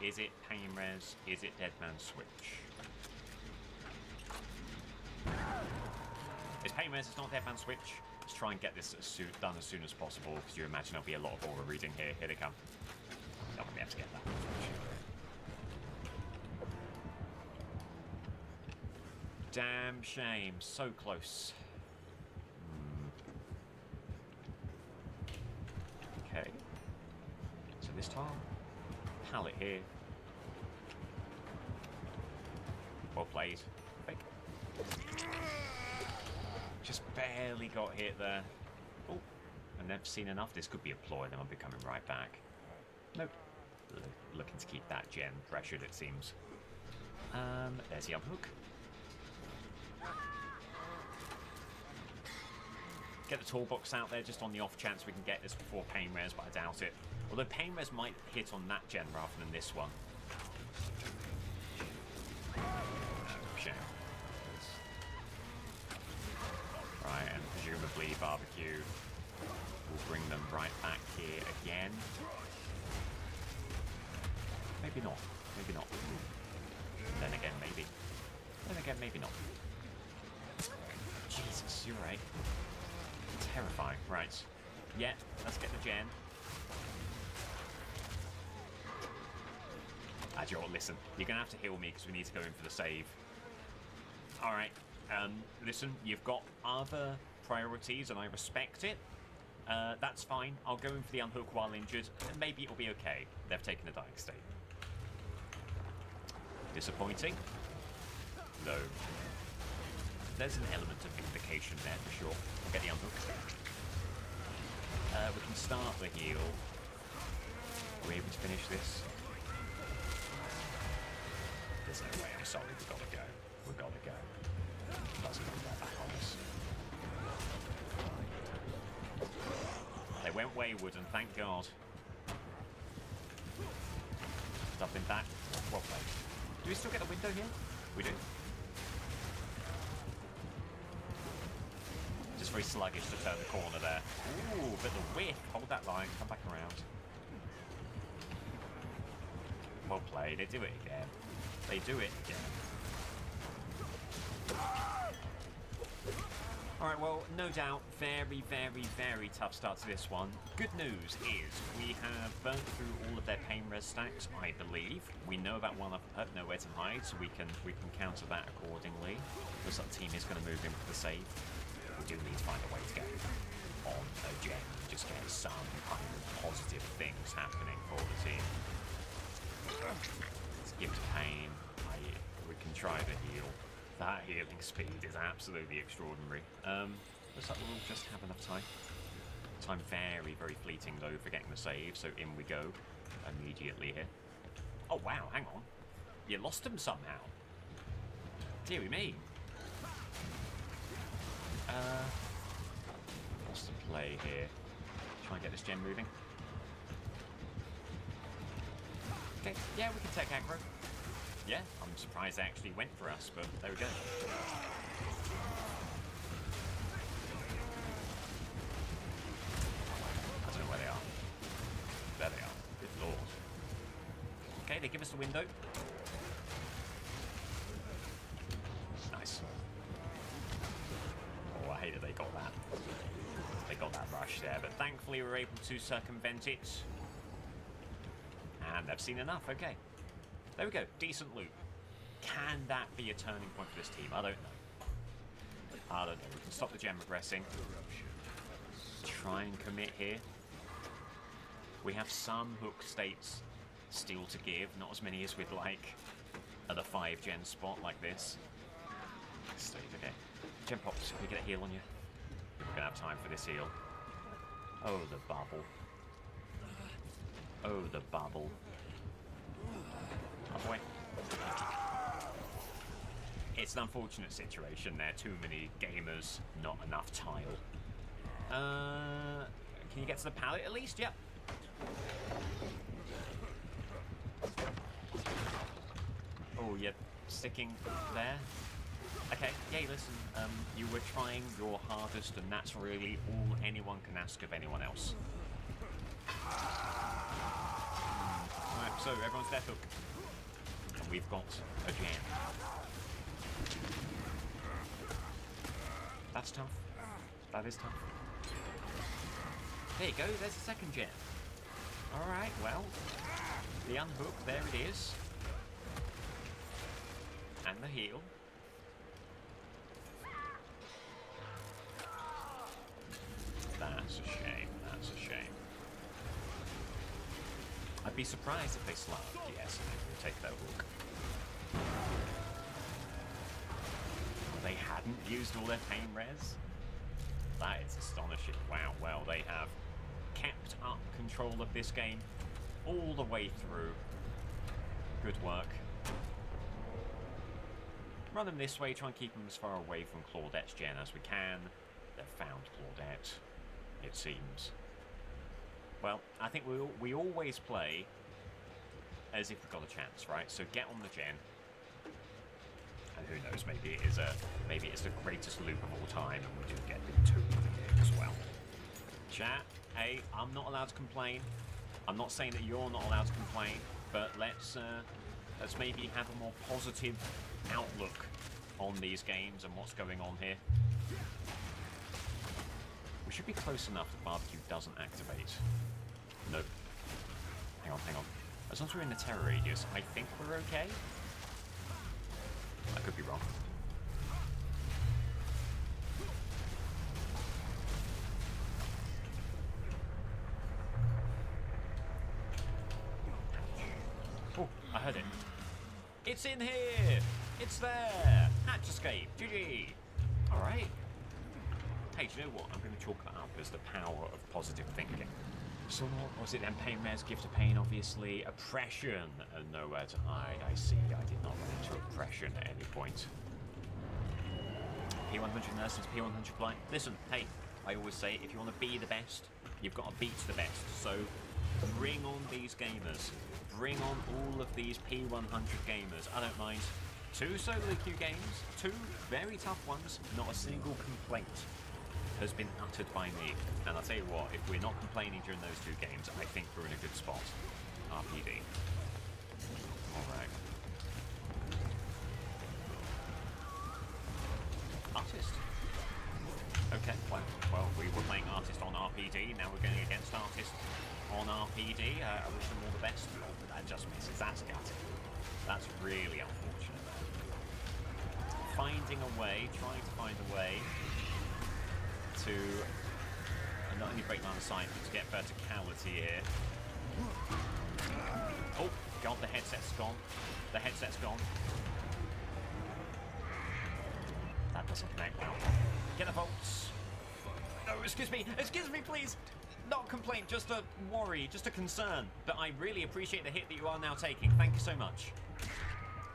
Is it pain res? Is it dead man switch? It's pain res, it's not dead man switch. Let's try and get this done as soon as possible, because you imagine there'll be a lot of aura reading here. Here they come. Don't want me to get that. Damn shame. So close. Okay. So this time, pallet here. Well played. Fake. Just barely got hit there. Oh, I've never seen enough. This could be a ploy, then I'll be coming right back. Nope. Looking to keep that gen pressured, it seems. There's the unhook. Get the toolbox out there just on the off chance we can get this before pain res, but I doubt it. Although pain res might hit on that gen rather than this one. Shame. Right, and presumably barbecue will bring them right back here again. Maybe not. Maybe not. Then again, maybe. Then again, maybe not. Jesus, you're right. Terrifying. Right. Yeah, let's get the gen. Adjor, listen. You're going to have to heal me because we need to go in for the save. Alright. Listen, you've got other priorities and I respect it. That's fine. I'll go in for the unhook while injured and maybe it'll be okay. They've taken a dying state. Disappointing? No. There's an element of vindication there for sure. Get the unhook. We can start the heal. Are we able to finish this? There's no way, I'm sorry, we've got to go. We've got to go. That's going to get back on us. They went wayward and thank God. Stopping back. Well played. Do we still get a window here? We do. Just very sluggish to turn the corner there. Ooh, but the whiff. Hold that line. Come back around. Well played. They do it again. They do it again. Alright, well, no doubt, very, very, very tough start to this one. Good news is we have burnt through all of their pain res stacks, I believe. We know about one up nowhere to hide, so we can counter that accordingly. Looks like the team is going to move in for the save. We do need to find a way to get on a gen and just get some kind of positive things happening for the team. Let's give to pain. We can try the heal. That healing speed is absolutely extraordinary. Looks like we'll just have enough time. Time very, very fleeting though for getting the save, so in we go immediately here. Oh wow, hang on. You lost him somehow. Deary me. What's the play here? Try and get this gen moving. Okay, yeah, we can take aggro. Yeah, I'm surprised they actually went for us, but there we go. I don't know where they are. There they are. Good lord. Okay, they give us the window. Nice. Oh, I hate that they got that. They got that rush there, but thankfully we were able to circumvent it. And they've seen enough, okay. There we go, decent loot. Can that be a turning point for this team? I don't know. I don't know. We can stop the gem regressing. Try and commit here. We have some hook states still to give, not as many as we'd like at a 5-gen spot like this. State, okay. Gem pops, can we get a heal on you? We're gonna have time for this heal. Oh, the bubble. Oh, the bubble. Oh boy. It's an unfortunate situation there. Too many gamers, not enough tile. Can you get to the pallet at least? Yep. Oh, you're sticking there? Okay, yay, listen, you were trying your hardest and that's really all anyone can ask of anyone else. Alright, so everyone's death hook. And we've got a gem. That's tough. That is tough. There you go, there's a second gem. Alright, well, the unhook, there it is. And the heal. That's a shame, that's a shame. I'd be surprised if they slugged, yes, and they would take that hook. They hadn't used all their pain res? That is astonishing. Wow, well, they have kept up control of this game all the way through. Good work. Run them this way, try and keep them as far away from Claudette's gen as we can. They've found Claudette, it seems. Well, I think we always play as if we've got a chance, right? So get on the gen. And who knows, maybe it's the greatest loop of all time and we do get big 2 as well. Chat, hey, I'm not allowed to complain. I'm not saying that you're not allowed to complain, but let's maybe have a more positive outlook on these games and what's going on here. We should be close enough that barbecue doesn't activate. Nope. Hang on, hang on. As long as we're in the terror radius, I think we're okay. I could be wrong. Oh, I heard it. It's in here! It's there! Hatch escape! GG! Alright. Hey, do you know what? I'm going to chalk that up as the power of positive thinking. So what was it then? Pain res, gift of pain, obviously. Oppression, and nowhere to hide. I see. I did not run into oppression at any point. P100 nurses, P100 blind. Listen, hey, I always say, if you want to be the best, you've got to beat the best. So bring on these gamers. Bring on all of these P100 gamers. I don't mind. 2 solo queue games, 2 very tough ones, not a single complaint has been uttered by me. And I'll tell you what, if we're not complaining during those 2 games, I think we're in a good spot. RPD. Alright. Artist. Okay, well, we were playing Artist on RPD, now we're going against Artist on RPD. I wish them all the best. Oh, but that just misses. That's gutting. That's really unfortunate. Finding a way, trying to find a way to not only break line of sight, but to get verticality here. Oh, God, the headset's gone. The headset's gone. that doesn't connect well. Get the bolts. No, excuse me, please. Not a complaint, just a worry, just a concern. But I really appreciate the hit that you are now taking. Thank you so much.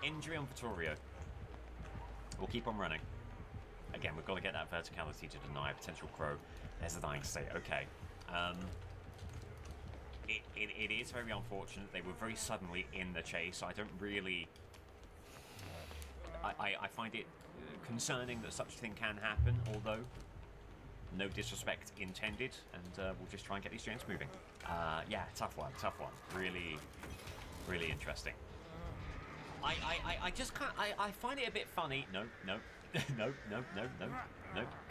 Injury on Vittorio. We'll keep on running. Again, we've got to get that verticality to deny a potential crow. There's a dying state. Okay. It is very unfortunate. They were very suddenly in the chase. I don't really... I find it concerning that such a thing can happen, although no disrespect intended, and we'll just try and get these gens moving. Yeah, tough one. Really, really interesting. I just can't... I find it a bit funny. No. No.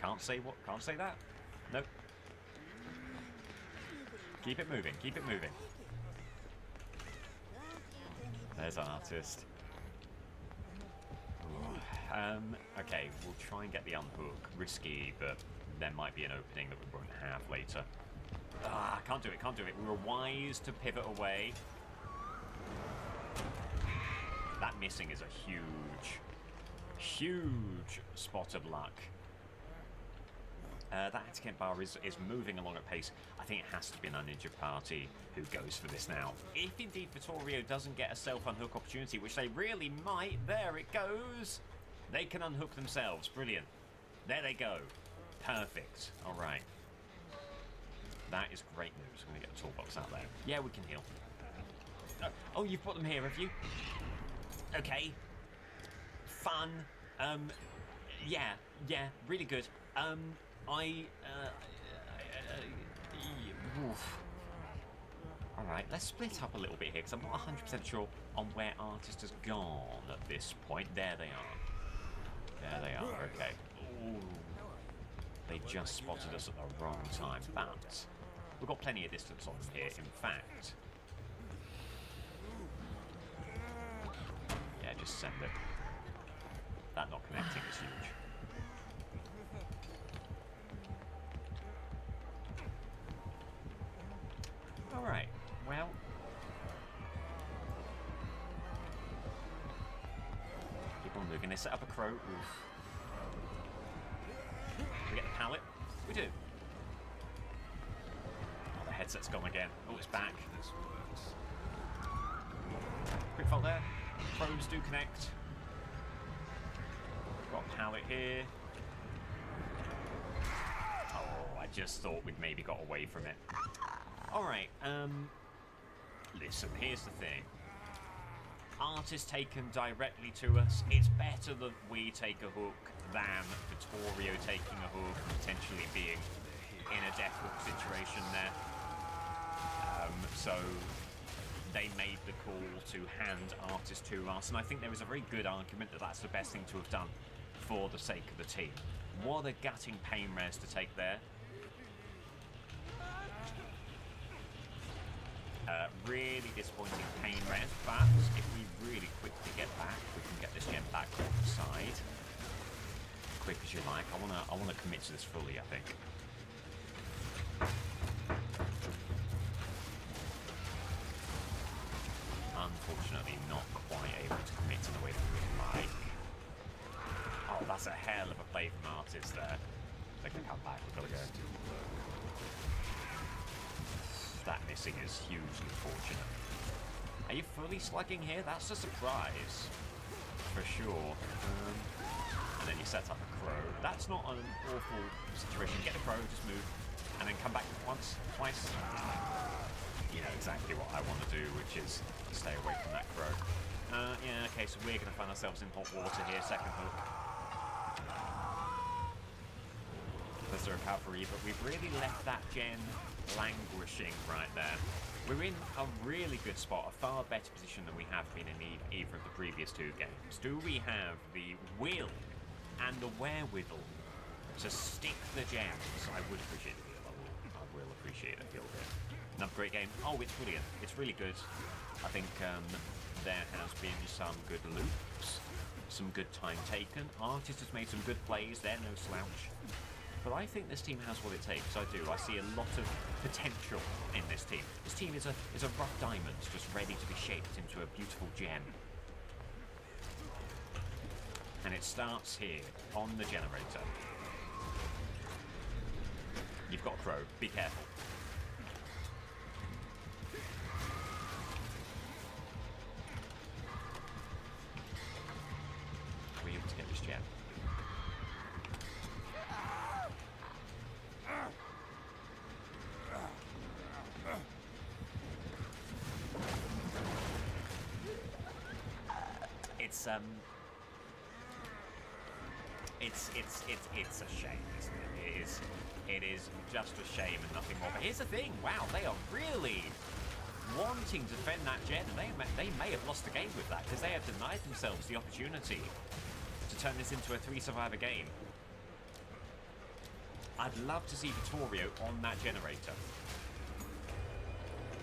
Can't say that. Nope. Keep it moving. There's an artist. Okay, we'll try and get the unhook. Risky, but there might be an opening that we won't have later. Can't do it. We were wise to pivot away. That missing is a huge spot of luck. That etiquette bar is moving along at pace. I think it has to be an uninjured party who goes for this now. If indeed Vittorio doesn't get a self-unhook opportunity, which they really might, there it goes. They can unhook themselves. Brilliant. There they go. Perfect. All right. That is great news. I'm going to get the toolbox out there. Yeah, we can heal. Oh, you've put them here, have you? Okay. Fun. Yeah, really good. Alright, let's split up a little bit here, because I'm not 100% sure on where Artist has gone at this point. There they are, okay. Ooh. They just spotted us at the wrong time, but we've got plenty of distance on them here, in fact. Yeah, just send it. That not connecting is huge. Alright, well... keep on moving. They set up a crow. Oof. We get the pallet? We do. Oh, the headset's gone again. Oh, it's back. Quick fault there. Crows do connect. Got a pallet here. Oh, I just thought we'd maybe got away from it. Alright, listen, here's the thing. Artist taken directly to us. It's better that we take a hook than Vittorio taking a hook and potentially being in a death hook situation there. So they made the call to hand Artist to us, and I think there was a very good argument that that's the best thing to have done for the sake of the team. What a gutting pain res to take there. Really disappointing pain res, but if we really quickly get back, we can get this gen back off the side. Quick as you like. I wanna commit to this fully, I think. Unfortunately, not quite able to commit in the way that we would like. Oh, that's a hell of a play from Artist there. They can come back. We've got to go. That missing is hugely fortunate. Are you fully slugging here? That's a surprise. For sure. And then you set up a crow. That's not an awful situation. Get the crow, just move. And then come back once, twice. You know exactly what I want to do, which is stay away from that crow. Yeah, okay, so we're going to find ourselves in hot water here. Second hook. There's the recovery, but we've really left that gen languishing right there. We're in a really good spot, a far better position than we have been in either of the previous two games. Do we have the will and the wherewithal to stick the gems? I would appreciate the heal. I will appreciate a heal here. Another great game. Oh, it's brilliant. It's really good. I think there has been some good loops, some good time taken. Artist has made some good plays. They're no slouch. But I think this team has what it takes. I do. I see a lot of potential in this team. This team is a rough diamond, just ready to be shaped into a beautiful gem. And it starts here, on the generator. You've got a crow. Be careful. Are we able to get this gem? It's a shame, isn't it? It is just a shame and nothing more. But here's the thing, wow, they are really wanting to defend that gen, and they may have lost the game with that, because they have denied themselves the opportunity to turn this into a 3-survivor game. I'd love to see Vittorio on that generator.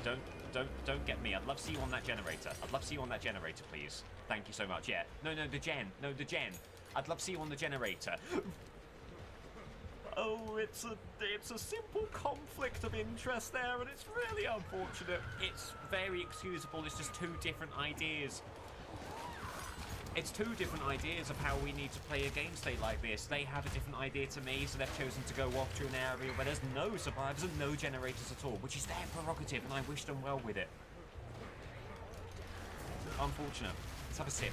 Don't get me. I'd love to see you on that generator. I'd love to see you on that generator, please. Thank you so much. Yeah. No, the gen. No, the gen. I'd love to see you on the generator. Oh, it's a simple conflict of interest there, and it's really unfortunate. It's very excusable. It's just two different ideas. It's two different ideas of how we need to play a game state like this. They have a different idea to me, so they've chosen to go off to an area where there's no survivors and no generators at all, which is their prerogative, and I wish them well with it. Unfortunate. Let's have a sip.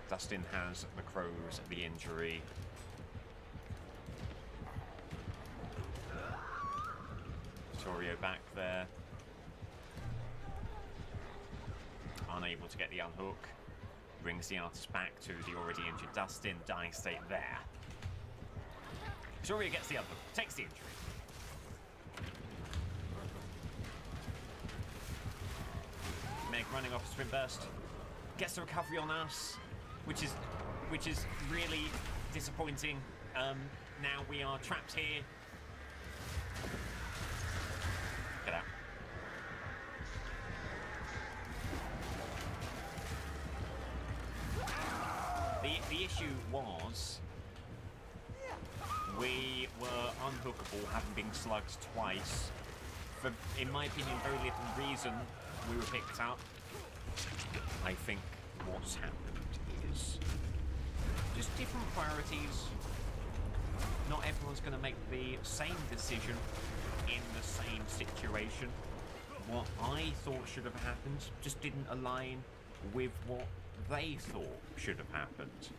Dustin has the crows, the injury. Vittorio back there. Unable to get the unhook. Brings the artist back to the already injured Dustin. Dying state there. Vittorio gets the unhook. Takes the injury. Meg running off a sprint burst. Gets the recovery on us. Which is really disappointing. Now we are trapped here. Get out. The issue was we were unhookable, having been slugged twice. For, in my opinion, very little reason we were picked up. I think what's happened is just different priorities. Not everyone's going to make the same decision in the same situation. What I thought should have happened just didn't align with what they thought should have happened.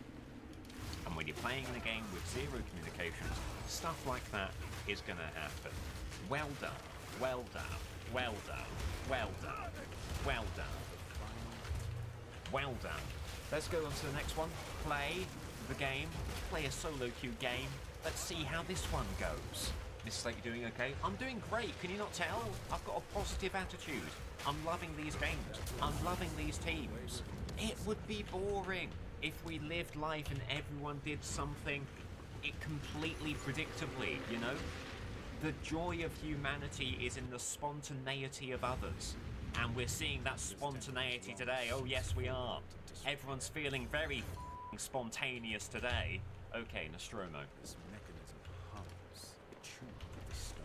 And when you're playing in a game with zero communications, stuff like that is going to happen. Well done, well done, well done, well done, well done, well done. Let's go on to the next one. Play the game, play a solo queue game. Let's see how this one goes. Mrs. Slate, you doing okay? I'm doing great, can you not tell? I've got a positive attitude. I'm loving these games. I'm loving these teams. It would be boring if we lived life and everyone did something completely predictably, you know? The joy of humanity is in the spontaneity of others. And we're seeing that spontaneity today. Oh yes, we are. Everyone's feeling very spontaneous today. Okay, Nostromo. This mechanism hums, tuned with the stone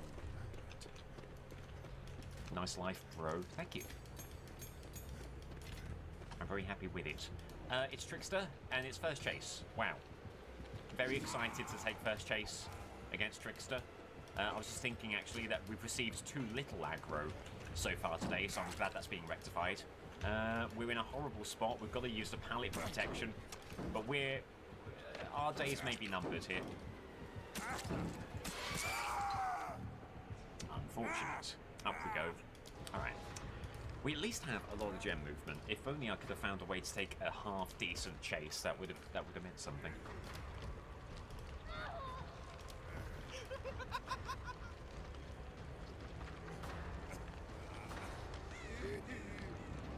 land. Nice life, bro. Thank you. I'm very happy with it. It's Trickster, and it's first chase. Wow. Very excited to take first chase against Trickster. I was just thinking, actually, that we've received too little aggro so far today, so I'm glad that's being rectified. We're in a horrible spot. We've got to use the pallet for protection, but our days may be numbered here. Unfortunate. Up we go. Alright. We at least have a lot of gem movement. If only I could have found a way to take a half-decent chase, that would have meant something.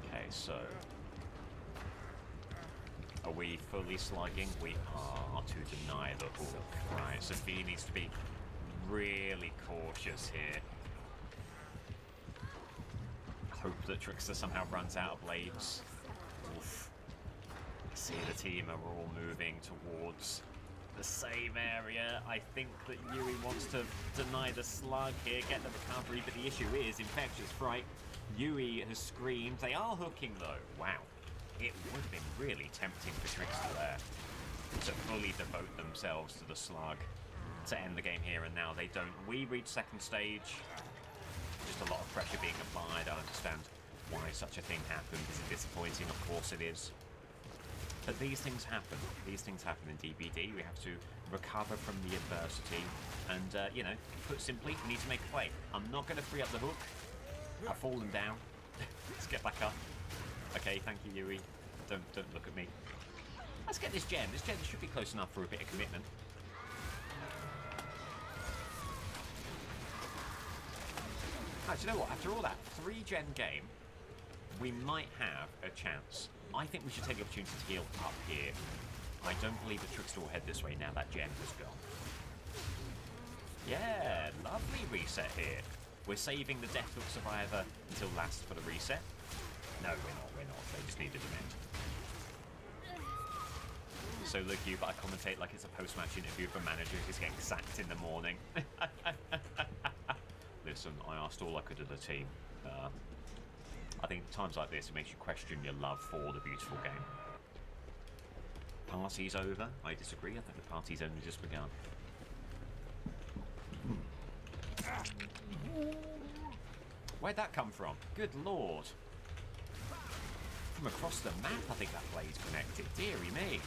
Okay, so... are we fully slugging? We are, to deny the hook. Right, so V needs to be really cautious here. Hope that Trickster somehow runs out of blades. Oof. See the team are all moving towards the same area. I think that Yui wants to deny the slug here, get the recovery, but the issue is Infectious Fright. Yui has screamed. They are hooking though. Wow. It would have been really tempting for Trickster there to fully devote themselves to the slug to end the game here and now. They don't. We reach second stage. Just a lot of pressure being applied. I understand why such a thing happened. Is it disappointing? Of course it is. But these things happen. These things happen in DBD. We have to recover from the adversity. And, you know, put simply, we need to make a play. I'm not going to free up the hook. I've fallen down. Let's get back up. Okay, thank you, Yui. Don't look at me. Let's get this gem. This gem should be close enough for a bit of commitment. Oh, do you know what? After all that 3-gen game, we might have a chance. I think we should take the opportunity to heal up here. I don't believe the Trickster will head this way now that gem has gone. Yeah, lovely reset here. We're saving the Deathhook Survivor until last for the reset. No, we're not. They just need a demand. So look, you, but I commentate like it's a post-match interview for a manager who's getting sacked in the morning. Listen, I asked all I could of the team. I think times like this, it makes you question your love for the beautiful game. Party's over. I disagree. I think the party's only just begun. Where'd that come from? Good lord. From across the map, I think that blade's connected. Deary me.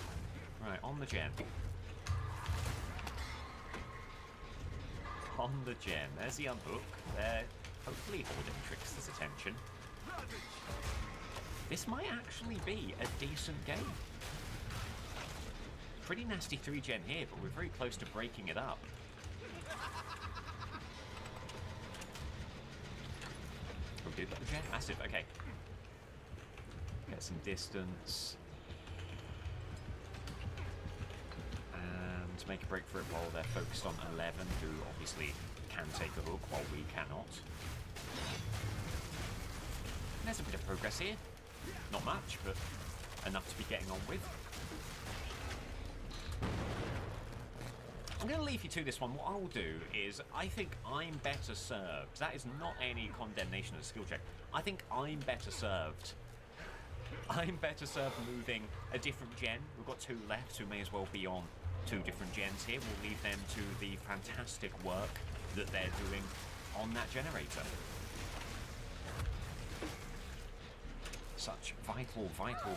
Right, on the gen. On the gen. There's the unhook. They're hopefully holding Trickster's attention. This might actually be a decent game. Pretty nasty 3-gen here, but we're very close to breaking it up. We did the gen? Massive, okay. Get some distance. And make a break for it while they're focused on 11, who obviously can take the hook while we cannot. There's a bit of progress here. Not much, but enough to be getting on with. I'm going to leave you to this one. What I'll do is, I think I'm better served. That is not any condemnation of the skill check. I think I'm better served. I'm better served moving a different gen. We've got 2 left who may as well be on 2 different gens here. We'll leave them to the fantastic work that they're doing on that generator. Such vital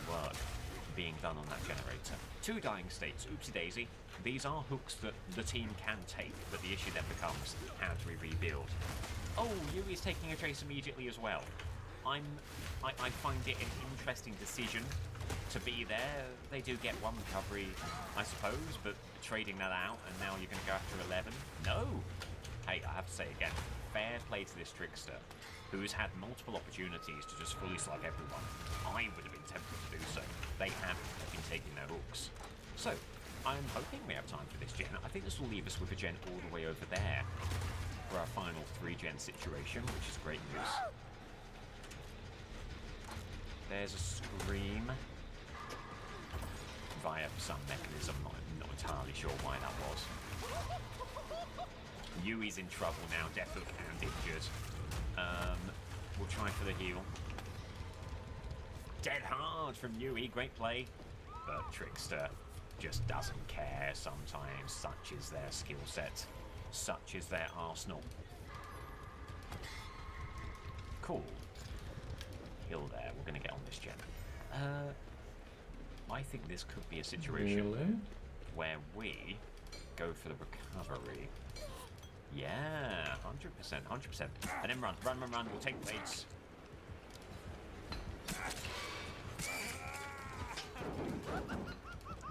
work being done on that generator. 2 dying states, oopsie daisy. These are hooks that the team can take, but the issue then becomes, how do we rebuild? Oh, Yui's taking a trace immediately as well. I find it an interesting decision to be there. They do get 1 recovery, I suppose, but trading that out, and now you're going to go after 11? No! Hey, I have to say again, fair play to this Trickster, who's had multiple opportunities to just fully slug everyone. I would have been tempted to do so. They have been taking their hooks. So, I'm hoping we have time for this gen. I think this will leave us with a gen all the way over there for our final 3-gen situation, which is great news. There's a scream via some mechanism. Not entirely sure why that was. Yui's in trouble now, Deathhook and injured. We'll try for the heal. Dead hard from Yui, great play. But Trickster just doesn't care sometimes. Such is their skill set. Such is their arsenal. Cool. Hill there, we're going to get on this gen. I think this could be a situation where we go for the recovery. Yeah, 100%, 100%. And then run, we'll take plates.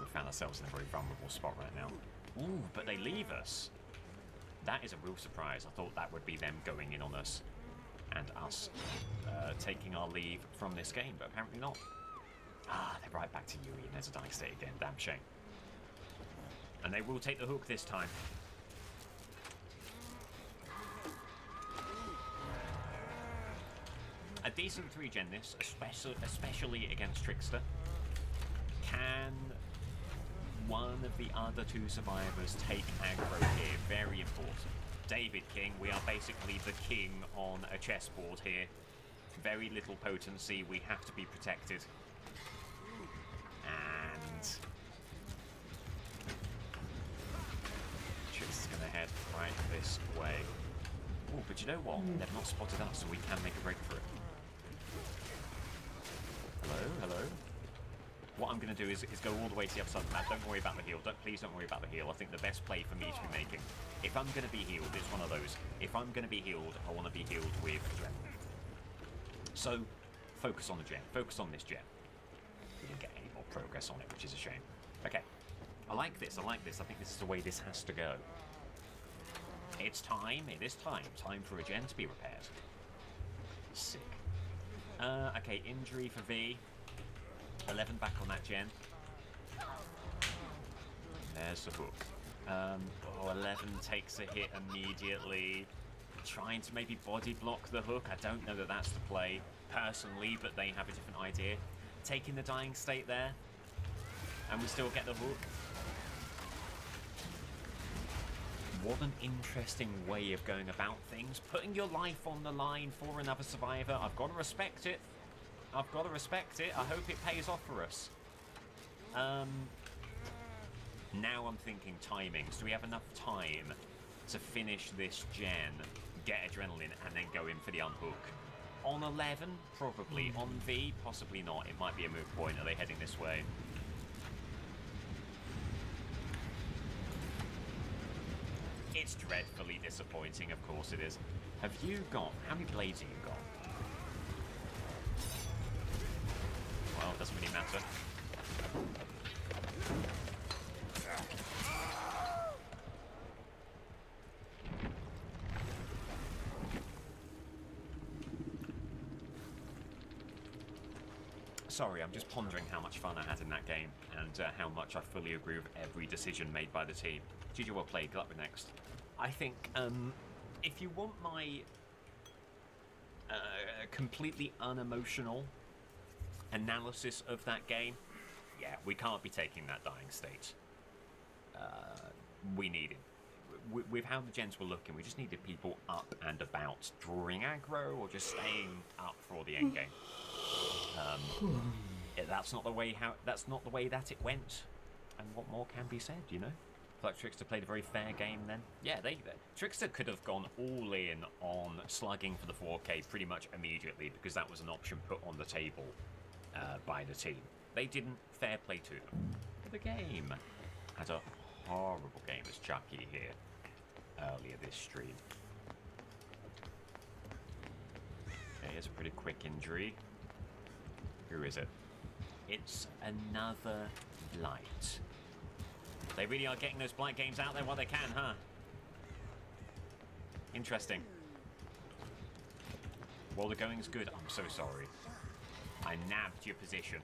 We found ourselves in a very vulnerable spot right now. Ooh, but they leave us. That is a real surprise. I thought that would be them going in on us and us taking our leave from this game, but apparently not. Ah, they're right back to Yui, and there's a dying state again. Damn shame. And they will take the hook this time. A decent 3-gen this, especially against Trickster, can one of the other two survivors take aggro here. Very important. David King, we are basically the king on a chessboard here. Very little potency, we have to be protected. And Trix is going to head right this way. Oh, but you know what? They've not spotted us, so we can make a break for it. Hello, hello. What I'm going to do is go all the way to the other side of the map. Don't worry about the heal. Please don't worry about the heal. I think the best play for me to be making, if I'm going to be healed, it's one of those. If I'm going to be healed, I want to be healed with adrenaline. So, focus on the gem. Focus on this gem. We didn't get any more progress on it, which is a shame. Okay. I like this. I like this. I think this is the way this has to go. It's time. It is time. Time for a gen to be repaired. Sick. Okay, injury for V. 11 back on that gen. There's the hook. 11 takes a hit immediately. Trying to maybe body block the hook. I don't know that that's the play personally, but they have a different idea. Taking the dying state there. And we still get the hook. What an interesting way of going about things. Putting your life on the line for another survivor. I've got to respect it. I've got to respect it. I hope it pays off for us. Now I'm thinking timings. Do we have enough time to finish this gen, get adrenaline, and then go in for the unhook? On 11, probably. On V, possibly not. It might be a moot point. Are they heading this way? It's dreadfully disappointing, of course it is. Have you got... How many blades have you got? Well, it doesn't really matter. Sorry, I'm just pondering how much fun I had in that game and how much I fully agree with every decision made by the team. GG well played, good luck with next. I think if you want my completely unemotional analysis of that game, yeah, we can't be taking that dying state. We needed, with how the gens were looking, we just needed people up and about, drawing aggro or just staying up for the end game. That's not the way that it went, and what more can be said, you know? I feel like Trickster played a very fair game then. Yeah, Trickster could have gone all in on slugging for the 4K pretty much immediately because that was an option put on the table by the team. They didn't. Fair play to them. But the game had a horrible game as Chucky here earlier this stream. Okay, here's a pretty quick injury. Who is it? It's another Blight. They really are getting those Blight games out there while they can, huh? Interesting. Well, the going's good. I'm so sorry. I nabbed your position.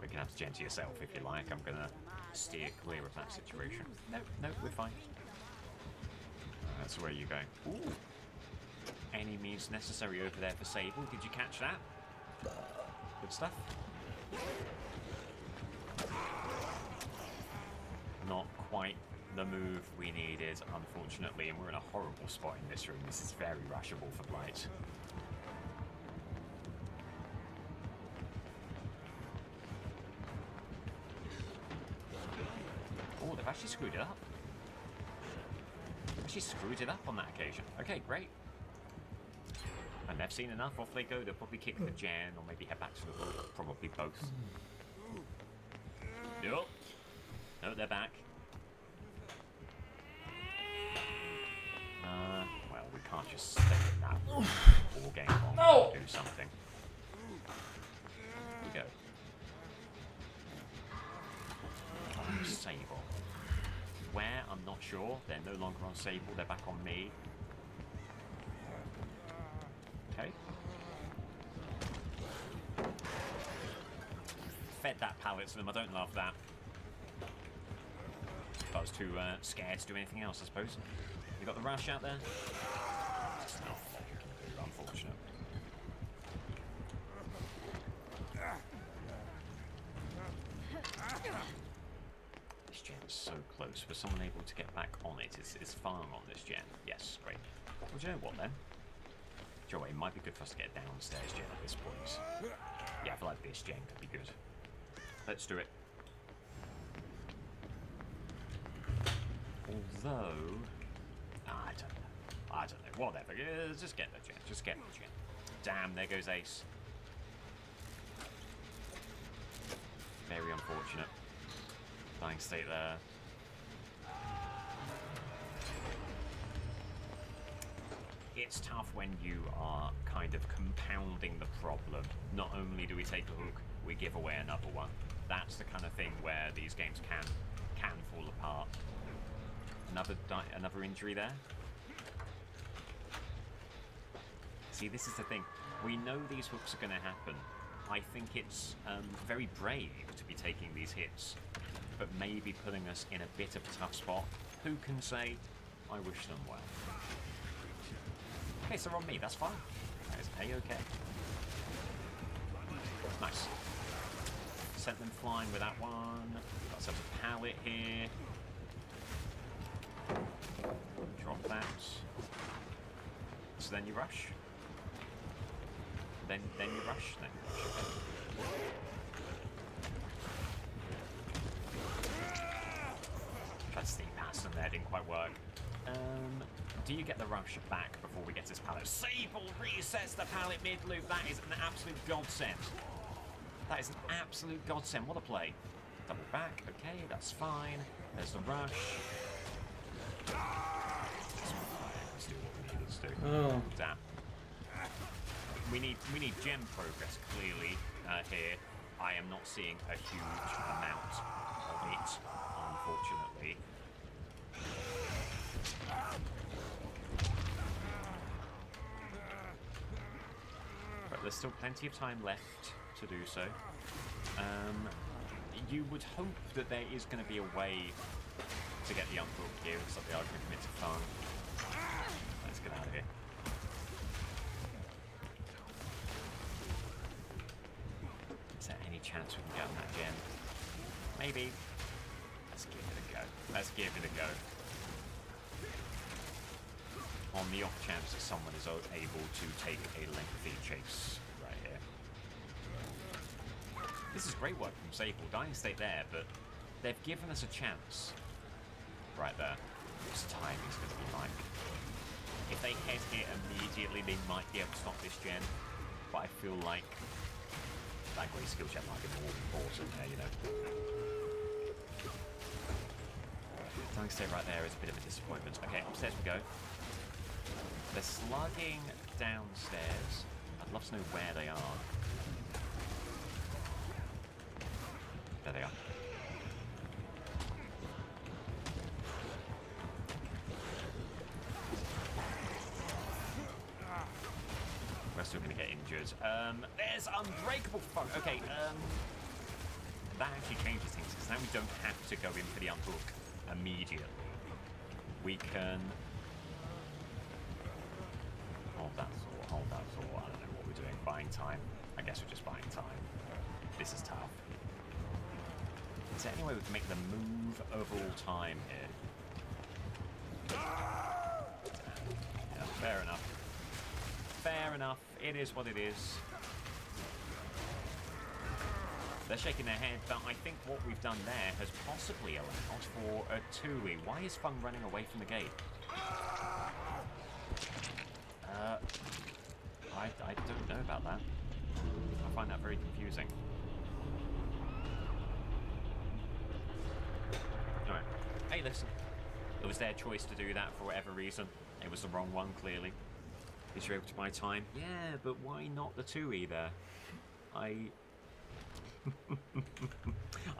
We can have to gen to yourself if you like. I'm gonna steer clear of that situation. No, we're fine. That's where you're going. Ooh. Any means necessary over there for Sable. Did you catch that? Good stuff. Not quite the move we needed, unfortunately, and we're in a horrible spot in this room. This is very rushable for Blight. Oh, they've actually screwed it up. Actually screwed it up on that occasion. Okay, great. And they've seen enough, off they go. They'll probably kick the gen or maybe head back to the boat. Probably both. Nope. No, they're back. Well, we can't just stay in that all game long. No! Do something. Here we go. On Sable. Where? I'm not sure. They're no longer on Sable. They're back on me. Okay. Fed that pallet to them. I don't love that. I was too scared to do anything else, I suppose. You got the rush out there? It's not what you can do, unfortunately. This gen is so close. Was someone able to get back on it? Is farm on this gen? Yes, great. Well, do you know what then? Joe, it might be good for us to get a downstairs gen at this point. Yeah, I feel like this gen could be good. Let's do it. Although, I don't know. Whatever. Just get the gen. Just get the gen. Damn, there goes Ace. Very unfortunate. Dying state there. It's tough when you are kind of compounding the problem. Not only do we take a hook, we give away another one. That's the kind of thing where these games can fall apart. Another injury there. See, this is the thing. We know these hooks are going to happen. I think it's very brave to be taking these hits, but maybe putting us in a bit of a tough spot. Who can say? I wish them well. Okay, so on me, that's fine. That is A-okay. Nice. Sent them flying with that one. Got ourselves a pallet here. Drop that. So then you rush. Then you rush. Then you rush. Tried to sneak past them there, didn't quite work. Do you get the rush back before we get to this pallet? Sable resets the pallet mid-loop. That is an absolute godsend. That is an absolute godsend. What a play. Double back. Okay, that's fine. There's the rush. Let's do what we need to do. Oh. Damn. We need gem progress, clearly, here. I am not seeing a huge amount of it, unfortunately. But there's still plenty of time left to do so. You would hope that there is going to be a way to get the unhook here. Looks like they are going to commit to fun. Let's get out of here. Is there any chance we can get on that gen? Maybe. Let's give it a go. Let's give it a go. On the off chance that someone is able to take a lengthy chase right here. This is great work from Sable. Dying state there, but they've given us a chance. Right there. What's timing's going to be like? If they head here immediately, they might be able to stop this gen. But I feel like that great skill check might be more important there, you know. Dying state right there is a bit of a disappointment. Okay, upstairs we go. They're slugging downstairs. I'd love to know where they are. There they are. We're still going to get injured. There's Unbreakable for fuck. Okay, that actually changes things because now we don't have to go in for the unhook immediately. We can hold that thought. I don't know what we're doing. Buying time. I guess we're just buying time. This is tough. Is there any way we can make them move overall time here? Yeah, fair enough. Fair enough. It is what it is. They're shaking their head, but I think what we've done there has possibly allowed for a 2-e. Why is Fung running away from the gate? I don't know about that. I find that very confusing. Alright. Hey, listen. It was their choice to do that for whatever reason. It was the wrong one, clearly. Is you able to buy time? Yeah, but why not the 2-e there? I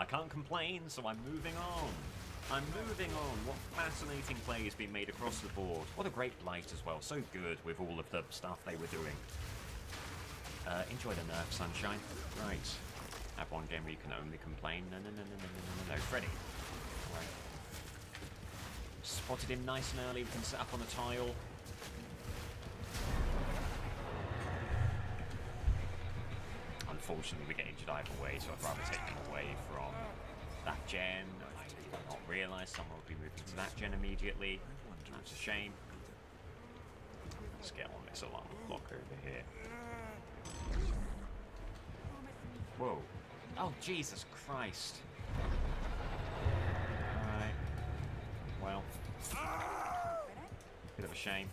can't complain, so I'm moving on. I'm moving on. What fascinating play has been made across the board. What a great Blight as well. So good with all of the stuff they were doing. Enjoy the nerf, Sunshine. Right. Have one game where you can only complain. No. Freddy. Alright. Spotted him nice and early. We can set up on the tile. Unfortunately, we get injured either way, so I'd rather take him away from that gen. I did not realise someone would be moving to that gen immediately. That's a shame. Let's get on this alarm clock over here. Whoa. Oh, Jesus Christ. Alright. Well. Bit of a shame.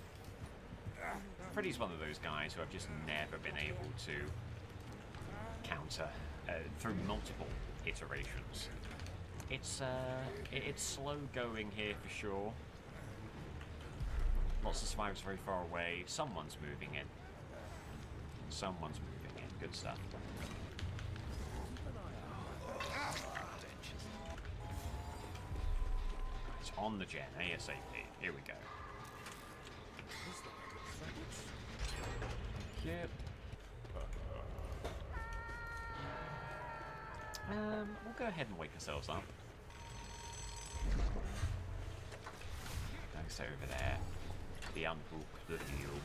Freddy's one of those guys who I've just never been able to counter through multiple iterations. It's slow going here for sure. Lots of survivors very far away. Someone's moving in. Someone's moving in. Good stuff. It's on the gen, ASAP. Here we go. Yep. We'll go ahead and wake ourselves up. Thanks over there. The unhook, the heel.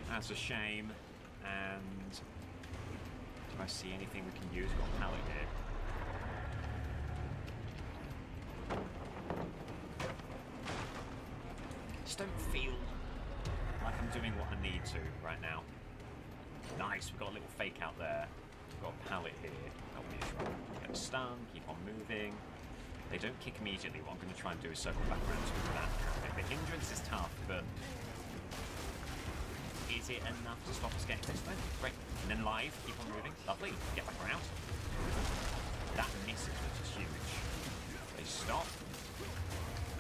That's a shame. And do I see anything we can use? We've got a pallet here. Just don't feel like I'm doing what I need to right now. Nice, we've got a little fake out there. We've got a pallet here. Help me try. Get a stun, keep on moving. They don't kick immediately. What I'm going to try and do is circle back around to that pallet. The hindrance is tough, but is it enough to stop us getting this? No, great. And then live, keep on moving. Lovely. Get back around. That misses, which is huge. They stop.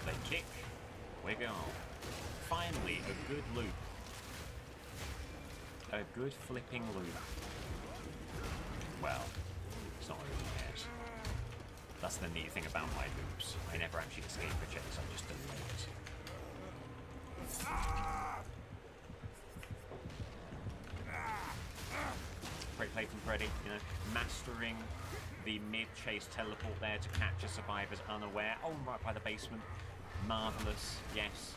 They kick. We go. Finally, a good loop. A good flipping loop. Well, it's not really yet. That's the neat thing about my loops. I never actually escape the chase, I just delay it. Great play from Freddy, you know, mastering the mid-chase teleport there to catch a survivor's unaware. Oh, right by the basement. Marvellous, yes.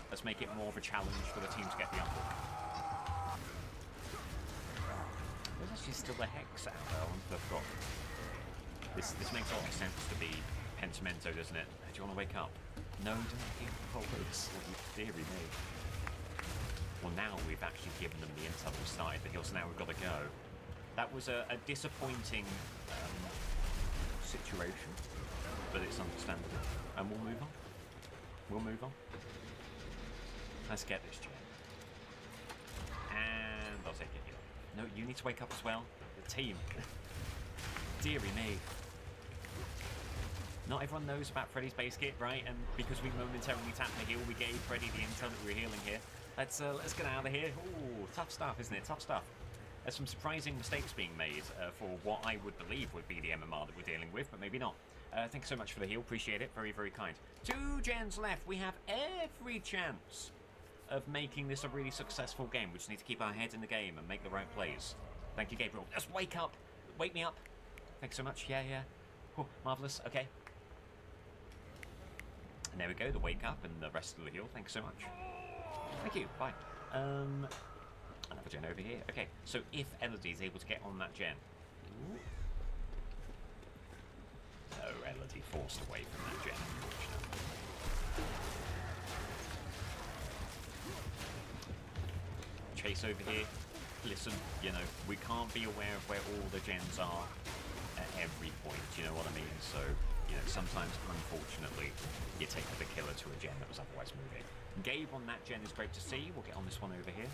Let's make it more of a challenge for the team to get the unhook. There's actually still a hex out there. I wonder if I've got... This makes a lot of sense to be Pentimento, doesn't it? Do you want to wake up? No, don't think always. Deary me. Well, now we've actually given them the intel we started the hill, so now we've got to go. That was a disappointing situation, but it's understandable. And we'll move on. We'll move on. Let's get this, Jen. And I'll take it here. No, you need to wake up as well. The team. Deary me. Not everyone knows about Freddy's base kit, right? And because we momentarily tapped the heal, we gave Freddy the intel that we were healing here. Let's get out of here. Ooh, tough stuff, isn't it? Tough stuff. There's some surprising mistakes being made for what I would believe would be the MMR that we're dealing with, but maybe not. Thanks so much for the heal. Appreciate it. Very, very kind. 2 gens left. We have every chance of making this a really successful game. We just need to keep our head in the game and make the right plays. Thank you, Gabriel. Just wake up. Wake me up. Thanks so much. Yeah. Oh, marvellous. Okay. And there we go. The wake up and the rest of the heal. Thanks so much. Thank you. Bye. Another gen over here. Okay. So if Elodie is able to get on that gen. Ooh. No, Elodie forced away from that gen, unfortunately. Chase over here. Listen, you know, we can't be aware of where all the gens are at every point, you know what I mean? So, you know, sometimes, unfortunately, you take the killer to a gen that was otherwise moving. Gabe on that gen is great to see. We'll get on this one over here.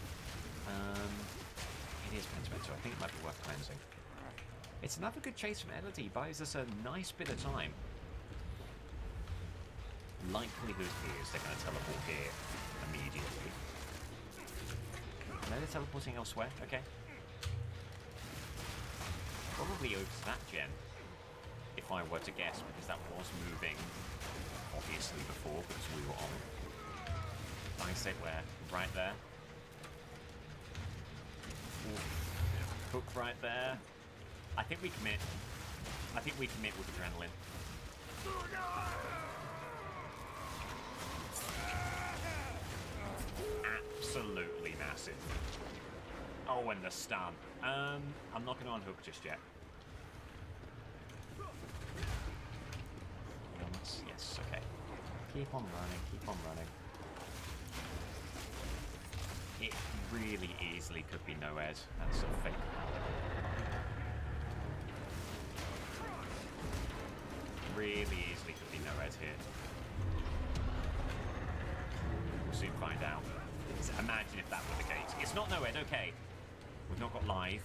It is Pentimento. I think it might be worth cleansing. It's another good chase from Elodie. Buys us a nice bit of time. Likelihood is they're going to teleport here immediately. No, they're teleporting elsewhere. Okay. Probably over to that gen, if I were to guess, because that was moving, obviously, before, because we were on. I say where? Right there. Ooh. Hook right there. I think we commit. I think we commit with adrenaline. Absolutely massive. Oh, and the stun. I'm not going to unhook just yet. Yes, okay. Keep on running, keep on running. It really easily could be no-ed. That's a fake pallet. Really easily could be no-ed here. We'll soon find out. Imagine if that were the case. It's not no-ed, okay. We've not got live.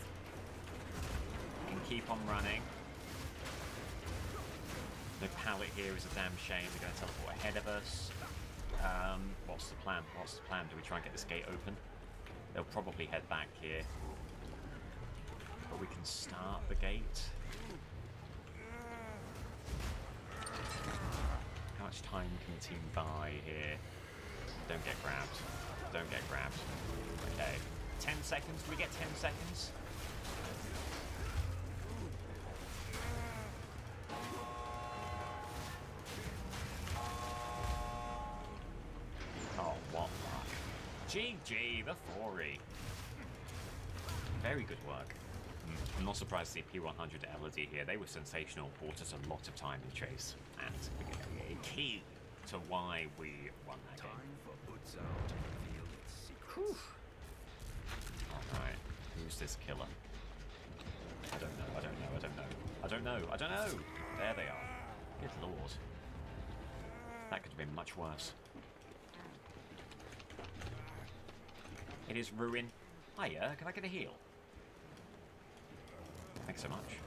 We can keep on running. No pallet here is a damn shame. They're going to teleport ahead of us. What's the plan? What's the plan? Do we try and get this gate open? They'll probably head back here. But we can start the gate. How much time can the team buy here? Don't get grabbed. Don't get grabbed. Okay. 10 seconds? Do we get 10 seconds? Oh, what luck. GG, the 4E. Very good work. I'm not surprised to see P100 Elodie here. They were sensational, bought us a lot of time in chase, and a key to why we won that game. Alright, who's this killer? I don't know, I don't know, I don't know. I don't know, I don't know! There they are. Good lord. That could have been much worse. It is Ruin. Hiya, can I get a heal? Thanks so much.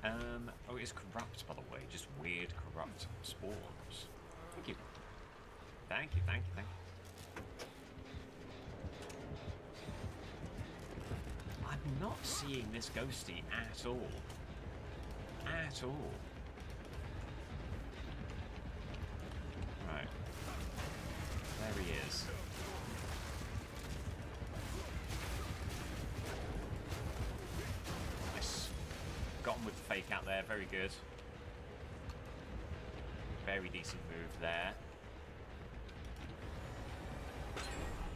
Oh, it is corrupt, by the way. Just weird, corrupt spawns. Thank you. Thank you, thank you, thank you. I'm not seeing this ghosty at all. At all. Right. There he is. Nice. Got him with the fake out there. Very good. Very decent move there.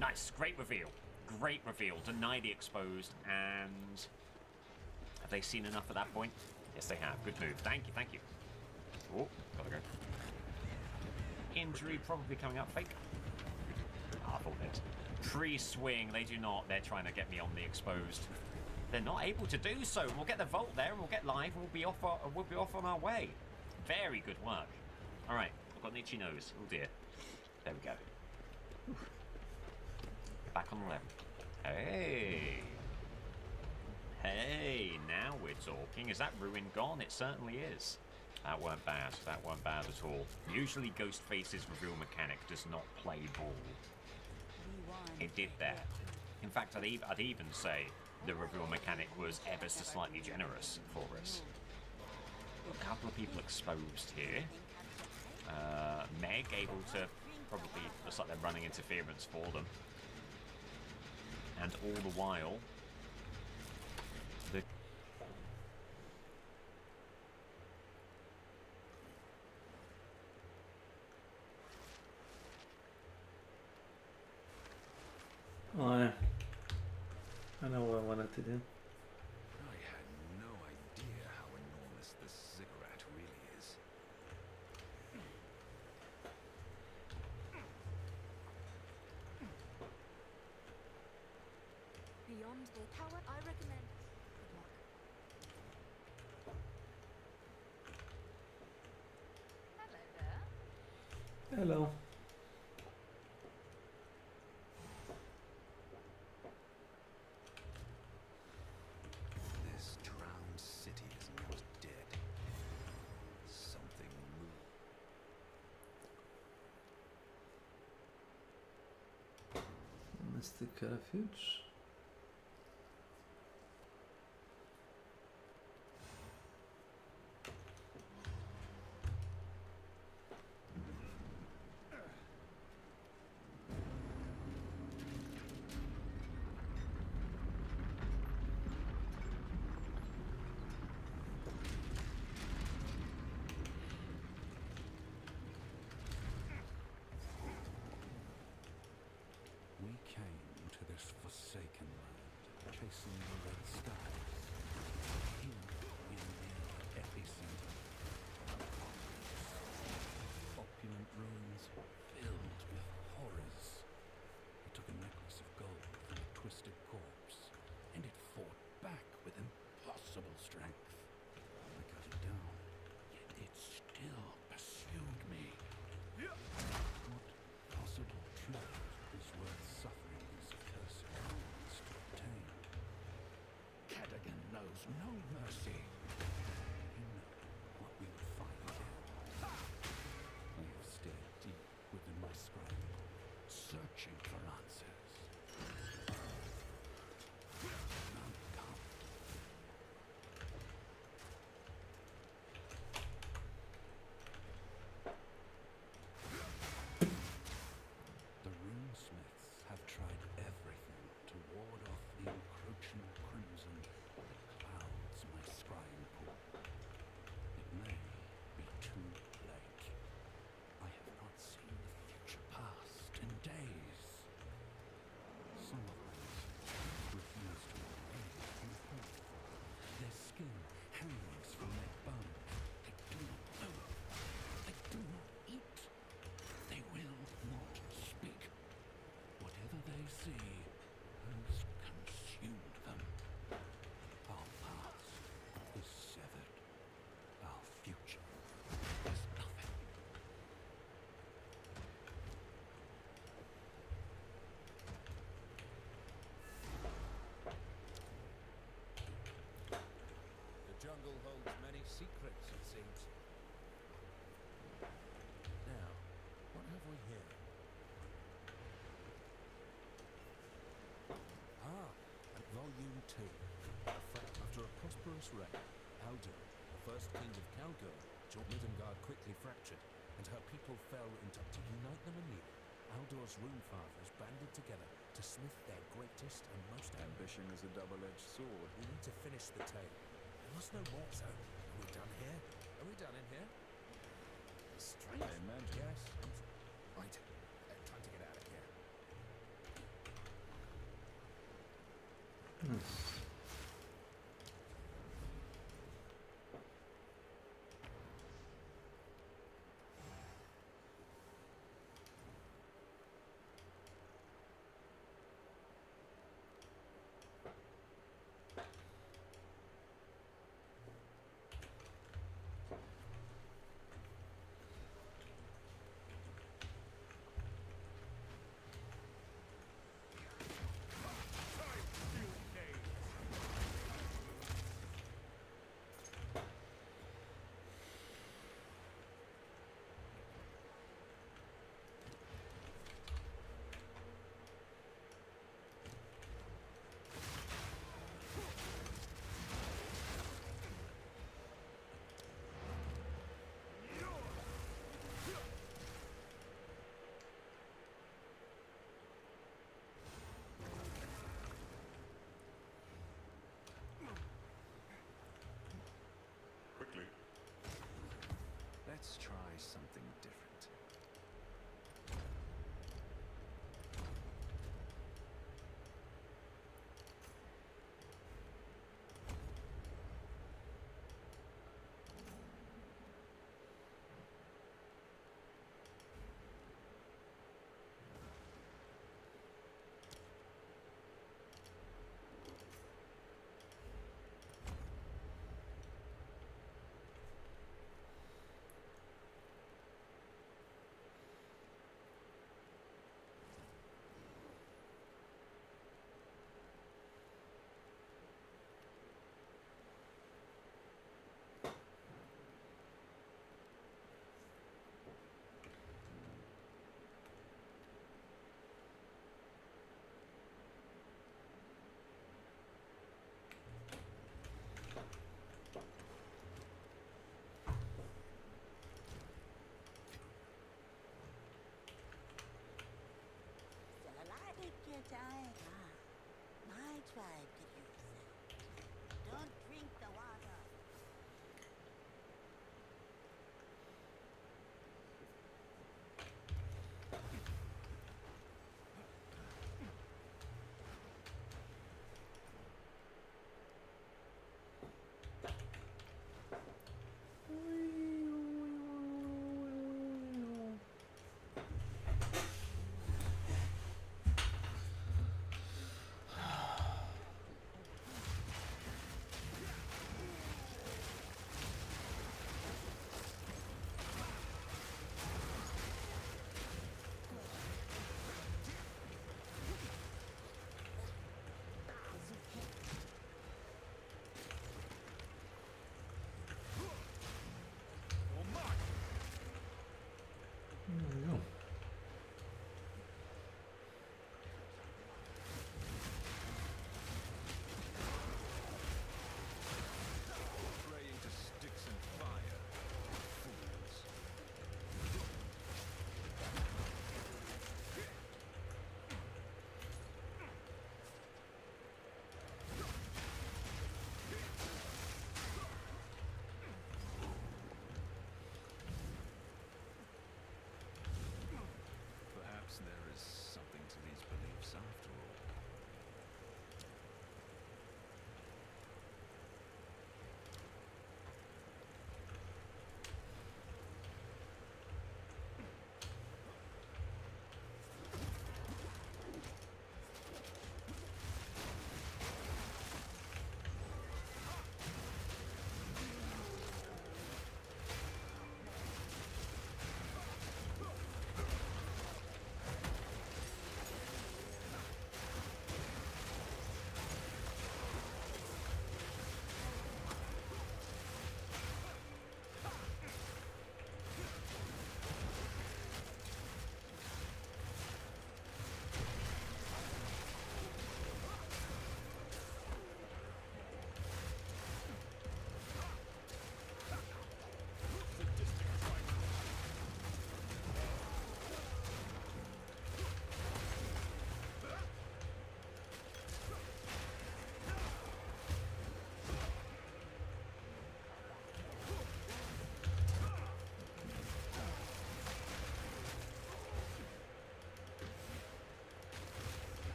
Nice. Great reveal. Great reveal. Deny the exposed. And have they seen enough at that point? Yes, they have. Good move. Thank you. Thank you. Oh, gotta go. Injury probably coming up. Fake. Ah, full hit. Pre-swing. They do not. They're trying to get me on the exposed. They're not able to do so. We'll get the vault there, and we'll get live, and we'll be off on our way. Very good work. All right. I've got an itchy nose. Oh dear. There we go. Whew. Back on the level. Hey. Hey, now we're talking. Is that ruin gone? It certainly is. That weren't bad. That weren't bad at all. Usually Ghostface's reveal mechanic does not play ball. It did there. In fact, I'd even say the reveal mechanic was ever so slightly generous for us. A couple of people exposed here. Meg able to probably, looks like they're running interference for them. And all the while, the I know what I wanted to do. I had no idea how enormous this ziggurat really is. Beyond the tower, I recommend. Good luck. Hello there. Hello. This drowned city is not dead. Something moved. Mystic Refuge. Volume 2. After a prosperous reign, Aldur, the first king of Kalgur, Midgard quickly fractured, and her people fell into. To unite them anew, Aldor's rune fathers banded together to smith their greatest and most. Ambition is a double-edged sword. We need to finish the tale. There must no more, so. Are we done here? Are we done in here? Strange. I imagine. Yes. Right. Time to get out of here.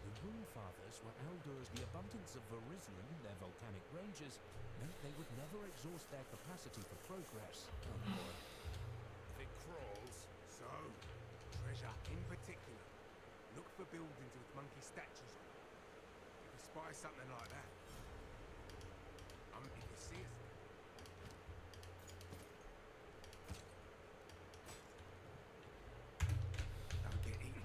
The Rune Fathers were Elders. The abundance of Verizon in their volcanic ranges meant they would never exhaust their capacity for progress. Oh boy. If it crawls, so treasure in particular. Look for buildings with monkey statues on them. If you spy something like that, if you see us. Don't get eaten.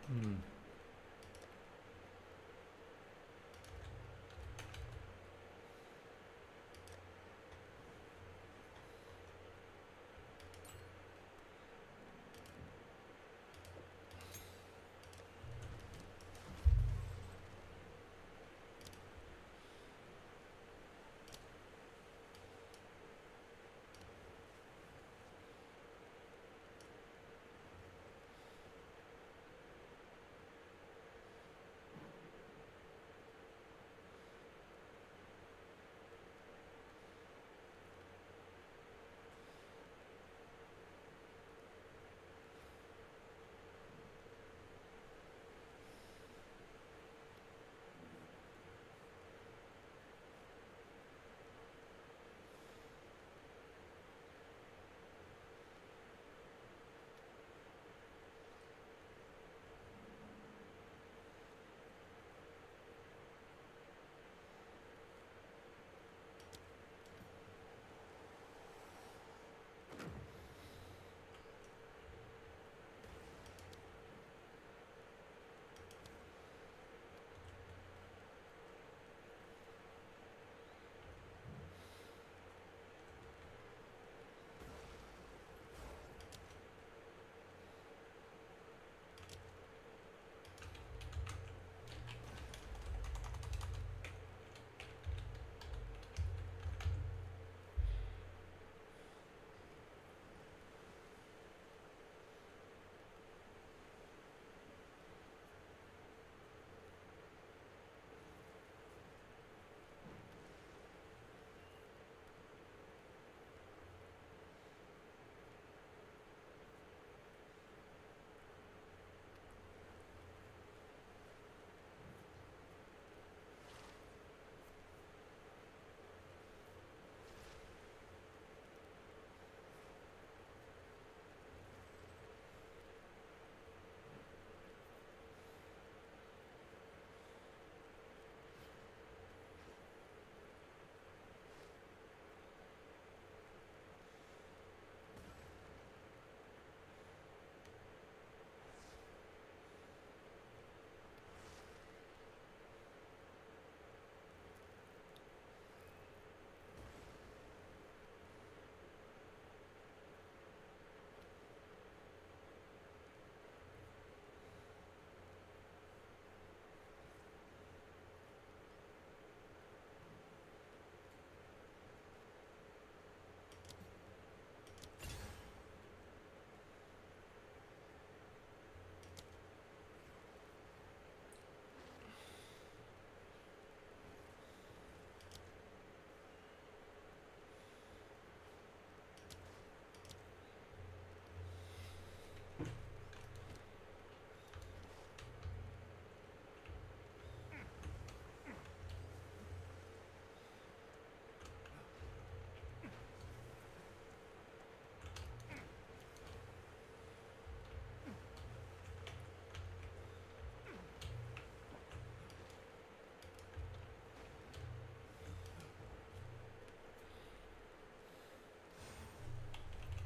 Hmm.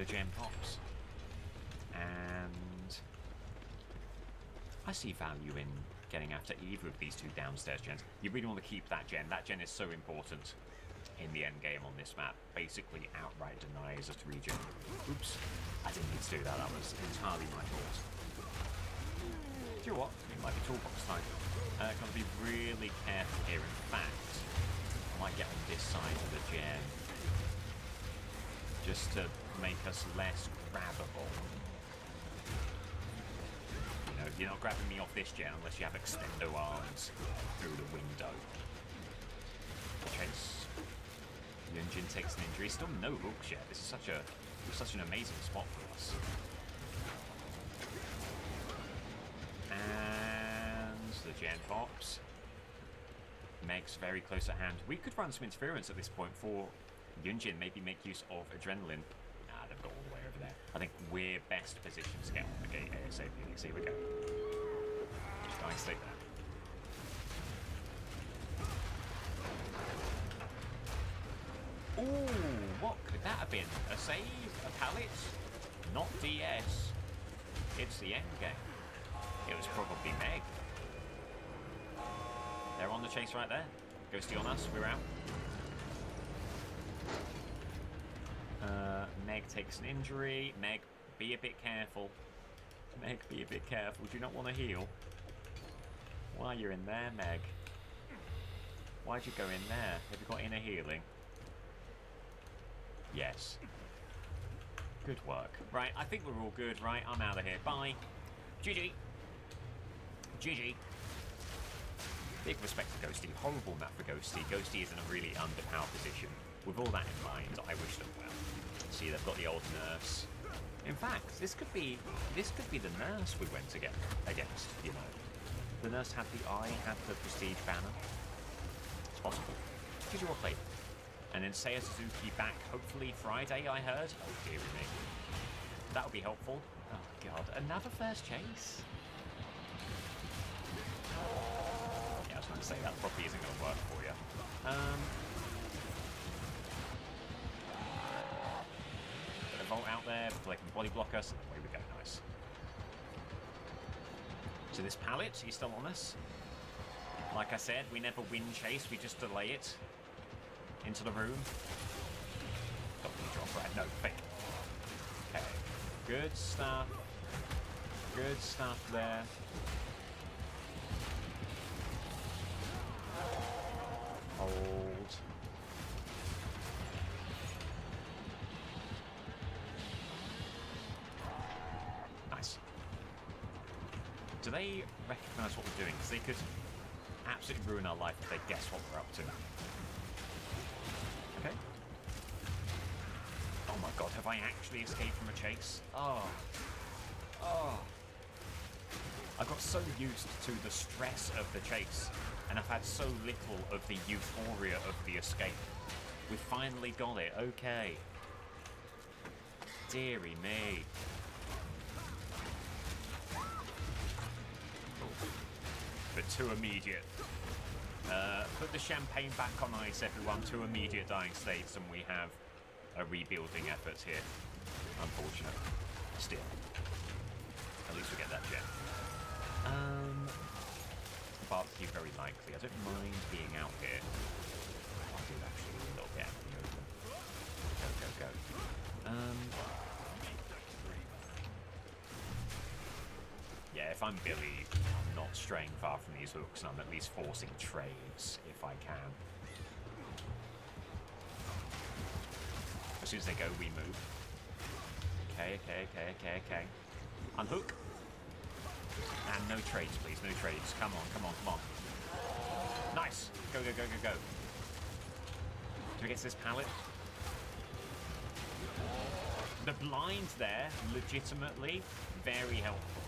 the gem pops. And I see value in getting after either of these two downstairs gens. You really want to keep that gen. That gen is so important in the end game on this map. Basically outright denies a 3-gen. Oops. I didn't need to do that. That was entirely my fault. Do you know what? It might be toolbox time. Got to be really careful here. In fact, I might get on this side of the gen just to make us less grabbable. You know, you're not grabbing me off this gen unless you have extendo arms through the window. Chase. Yunjin takes an injury. Still no hooks yet. This is such an amazing spot for us. And the gen pops. Meg's very close at hand. We could run some interference at this point for Yunjin. Maybe make use of adrenaline. Nah, they've got all the way over there. I think we're best positioned to get on the gate ASAP. So here we go. Just nice stay there. Ooh, what could that have been? A save? A pallet? Not DS. It's the end game. It was probably Meg. They're on the chase right there. Ghosty on us, we're out. Meg takes an injury. Meg, be a bit careful. Meg, be a bit careful. Do you not want to heal? Why you're in there, Meg? Why'd you go in there? Have you got inner healing? Yes. Good work. Right, I think we're all good, right? I'm out of here. Bye. GG. GG. Big respect to Ghosty. Horrible map for Ghosty. Ghosty is in a really underpowered position. With all that in mind, I wish them well. See, they've got the old nurse. In fact, this could be the nurse we went against, you know. The nurse had the eye, had the prestige banner. It's possible. GG well played. And then Seiya Suzuki back, hopefully Friday, I heard. Oh, dear me. That would be helpful. Oh, God. Another first chase? Yeah, I was trying to say that probably isn't going to work for you. Put a Volt out there before they can body block us, and away we go. Nice. So this pallet, he's still on us. Like I said, we never win chase, we just delay it. Into the room. Don't need drop right. No, fake. Okay. Good stuff. Good stuff there. Hold. Nice. Do they recognize what we're doing? Because they could absolutely ruin our life if they guess what we're up to. Okay. Oh my god, have I actually escaped from a chase? Oh. Oh. I got so used to the stress of the chase, and I've had so little of the euphoria of the escape. We finally got it, okay. Deary me. But too immediate. Put the champagne back on ice, everyone. 2 immediate dying states, and we have a rebuilding effort here. Unfortunate. Still. At least we get that gem. Barbecue very likely. I don't mind being out here. I do actually a little bit out in the open. Go, go, go. Yeah, if I'm Billy, I'm not straying far from these hooks, and I'm at least forcing trades if I can. As soon as they go, we move. Okay, okay, okay, okay, okay. Unhook. And no trades, please, no trades. Come on, come on, come on. Nice. Go, go, go, go, go. Do we get to this pallet? The blind there, legitimately, very helpful.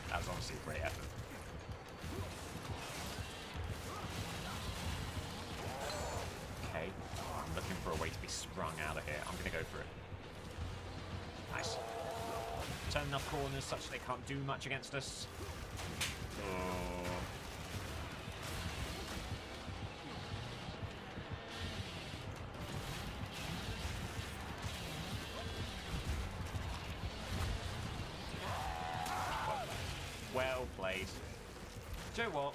That was honestly a great effort. Okay, I'm looking for a way to be sprung out of here. I'm going to go for it. Nice. Turn enough corners such that they can't do much against us. Oh. Do you know what?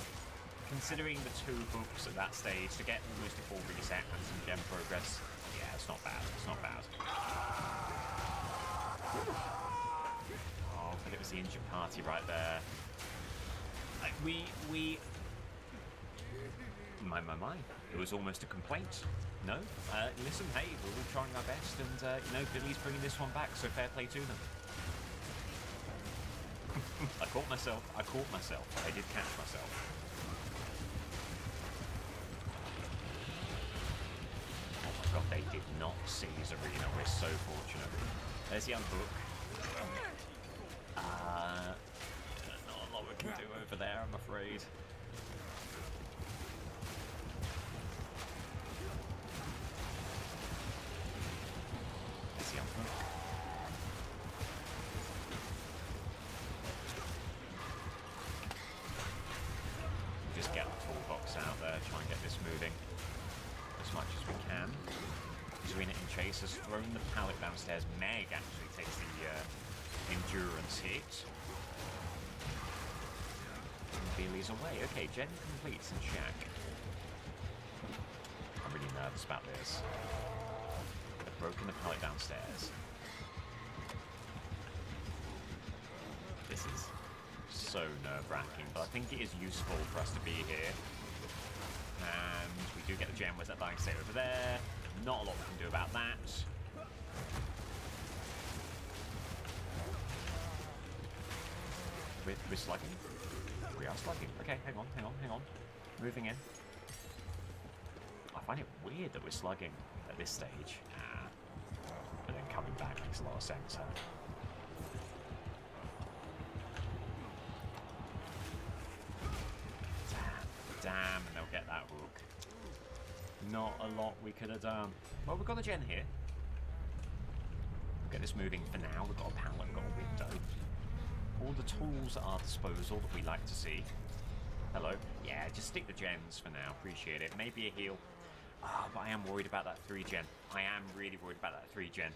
Considering the 2 hooks at that stage, to get almost a full reset and some gem progress, yeah, it's not bad. It's not bad. Oh, but it was the injured party right there. Like, my. It was almost a complaint. No? Listen, hey, we're all trying our best, and, you know, Billy's bringing this one back, so fair play to them. I caught myself. I did catch myself. Oh my god, they did not see Zarina. We're so fortunate. There's the unhook. Not a lot we can do over there, I'm afraid. There's the unhook. Just get the toolbox out there, try and get this moving as much as we can. Zarina in chase has thrown the pallet downstairs. Meg actually takes the endurance hit. And Billy's away. Okay, Jen completes and Shaq. I'm really nervous about this. They've broken the pallet downstairs. This is so nerve-wracking, but I think it is useful for us to be here. And we do get the gem. Where's that dying state over there? Not a lot we can do about that. We're slugging? We are slugging. Okay, hang on. Moving in. I find it weird that we're slugging at this stage. But then coming back makes a lot of sense, huh? Damn, and they'll get that hook. Not a lot we could have done. Well, we've got a gen here. We'll get this moving for now. We've got a pallet, we've got a window. All the tools at our disposal that we like to see. Hello. Yeah, just stick the gens for now. Appreciate it. Maybe a heal. But I am worried about that 3 gen. I am really worried about that 3 gen.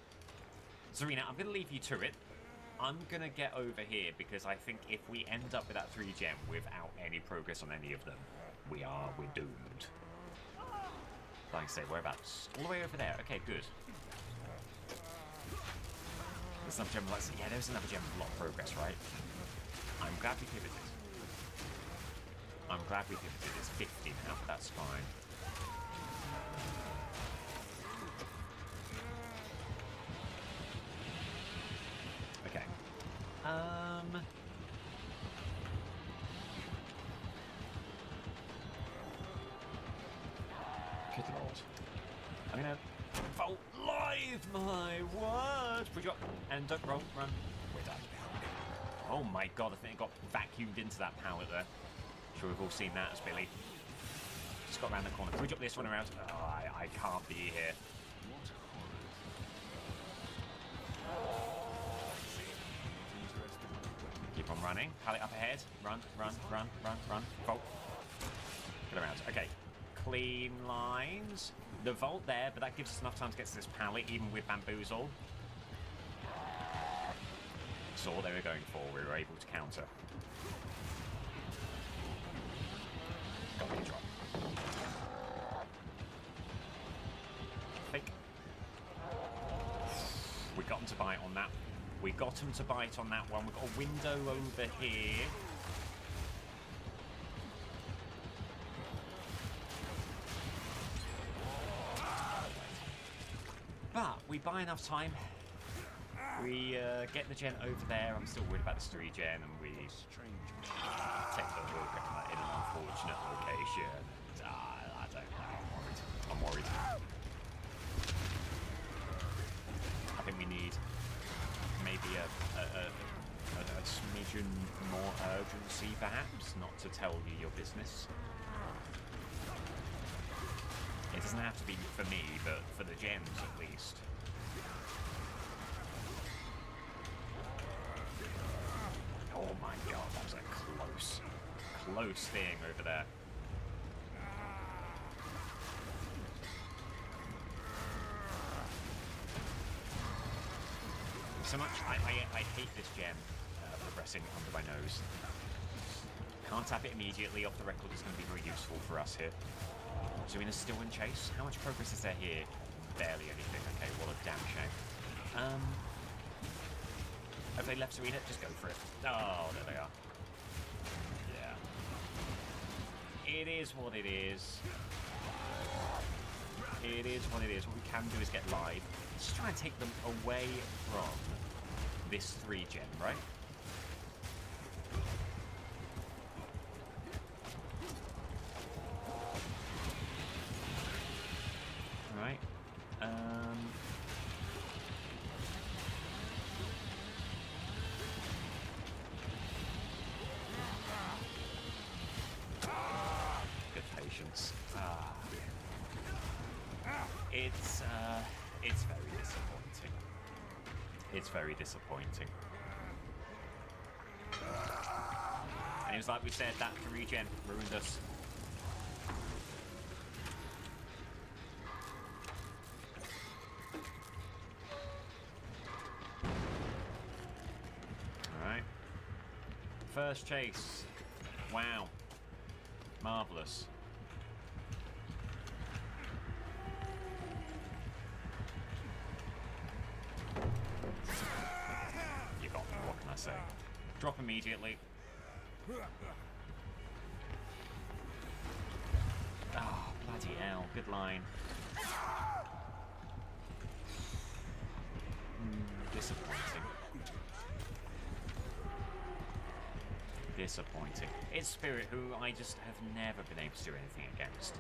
Zarina, I'm going to leave you to it. I'm going to get over here because I think if we end up with that 3 gen without any progress on any of them, we're doomed. Like I say, whereabouts? All the way over there. Okay, good. There's another gem. Yeah, there's another gem with a lot of progress, right? I'm glad we pivoted. It's 50 now, but that's fine. Okay. Good lord. I'm gonna vault live, my word! Push up and don't roll, run. We're done. Oh my god, I think it got vacuumed into that pallet there. Sure we've all seen that as Billy. Just got around the corner. Can we drop this one around? Oh, I can't be here. Keep on running. Pallet up ahead. Run. Vault. Get around. Okay. Clean lines. The vault there, but that gives us enough time to get to this pallet, even with bamboozle. Saw what they were going for. We were able to counter. Got me a drop. Fake. We got them to bite on that. We got them to bite on that one. We've got a window over here. But we buy enough time. We get the gen over there. I'm still worried about this 3 gen, and we take the hook in an unfortunate location. I don't know. I'm worried. I think we need maybe a smidgen more urgency, perhaps, not to tell you your business. It doesn't have to be for me, but for the gens at least. Oh my god, that was a close thing over there. So much, I hate this gem progressing under my nose. Can't tap it immediately off the record. It's going to be very useful for us here. Serena still in chase. How much progress is there here? Barely anything. Okay, what a damn shame. Have they left Serena? Just go for it. Oh, there they are. Yeah. It is what it is. It is what it is. What we can do is get live. Just try and take them away from this 3-gen, right? Right. Good patience. It's very disappointing. It's very disappointing. And it was like we said, that 3-gen ruined us. Alright. First chase. Wow. Marvellous. You got me, what can I say? Drop immediately. Oh, bloody hell. Good line. Disappointing. Disappointing. It's Spirit, who I just have never been able to do anything against.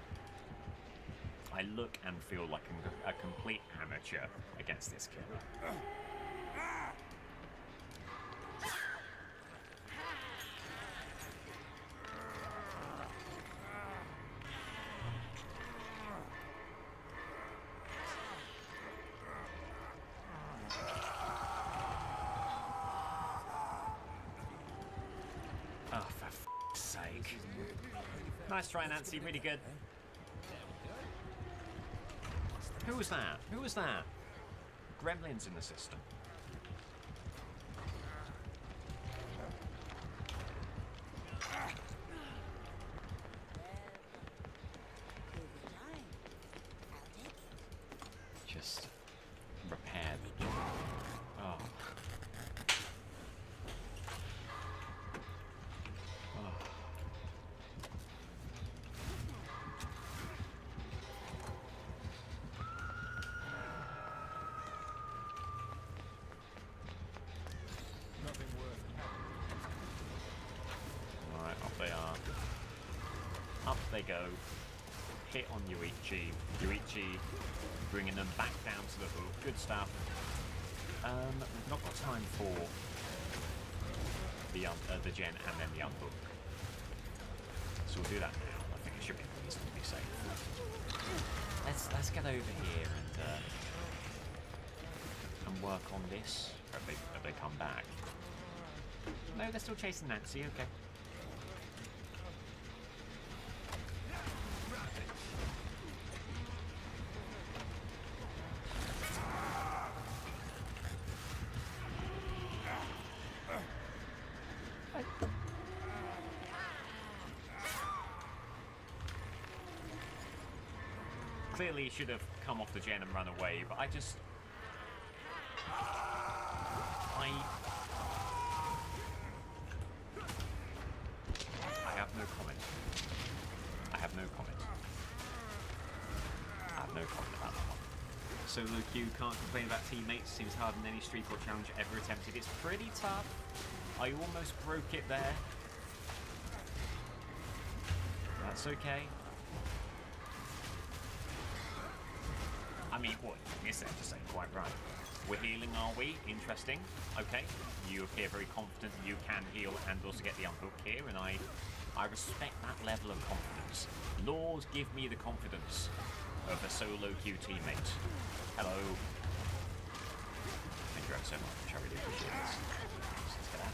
I look and feel like a complete amateur against this killer. Oh, for f***'s sake. Nice try, Nancy. Really good. Who was that? Who was that? Gremlins in the system. Just repair the job. Oh. Alright, off they are. Up they go. Hit on Yuichi. Yuichi bringing them back down to the hook. Good stuff. We've not got time for the gen and then the unhook. So we'll do that now. I think it should be reasonably safe. Let's get over here and work on this. Or have they come back? No, they're still chasing Nancy. Okay. Clearly he should have come off the gen and run away, but I have no comment. I have no comment. I have no comment about that one. Solo Q can't complain about teammates. Seems harder than any streak or challenge ever attempted. It's pretty tough. I almost broke it there. That's okay. I mean, what is there to say? Quite right. We're healing, are we? Interesting. Okay. You appear very confident you can heal and also get the unhook here, and I respect that level of confidence. Lord, give me the confidence of a solo queue teammate. Hello. Thank you ever so much. I really appreciate this. Let's get out.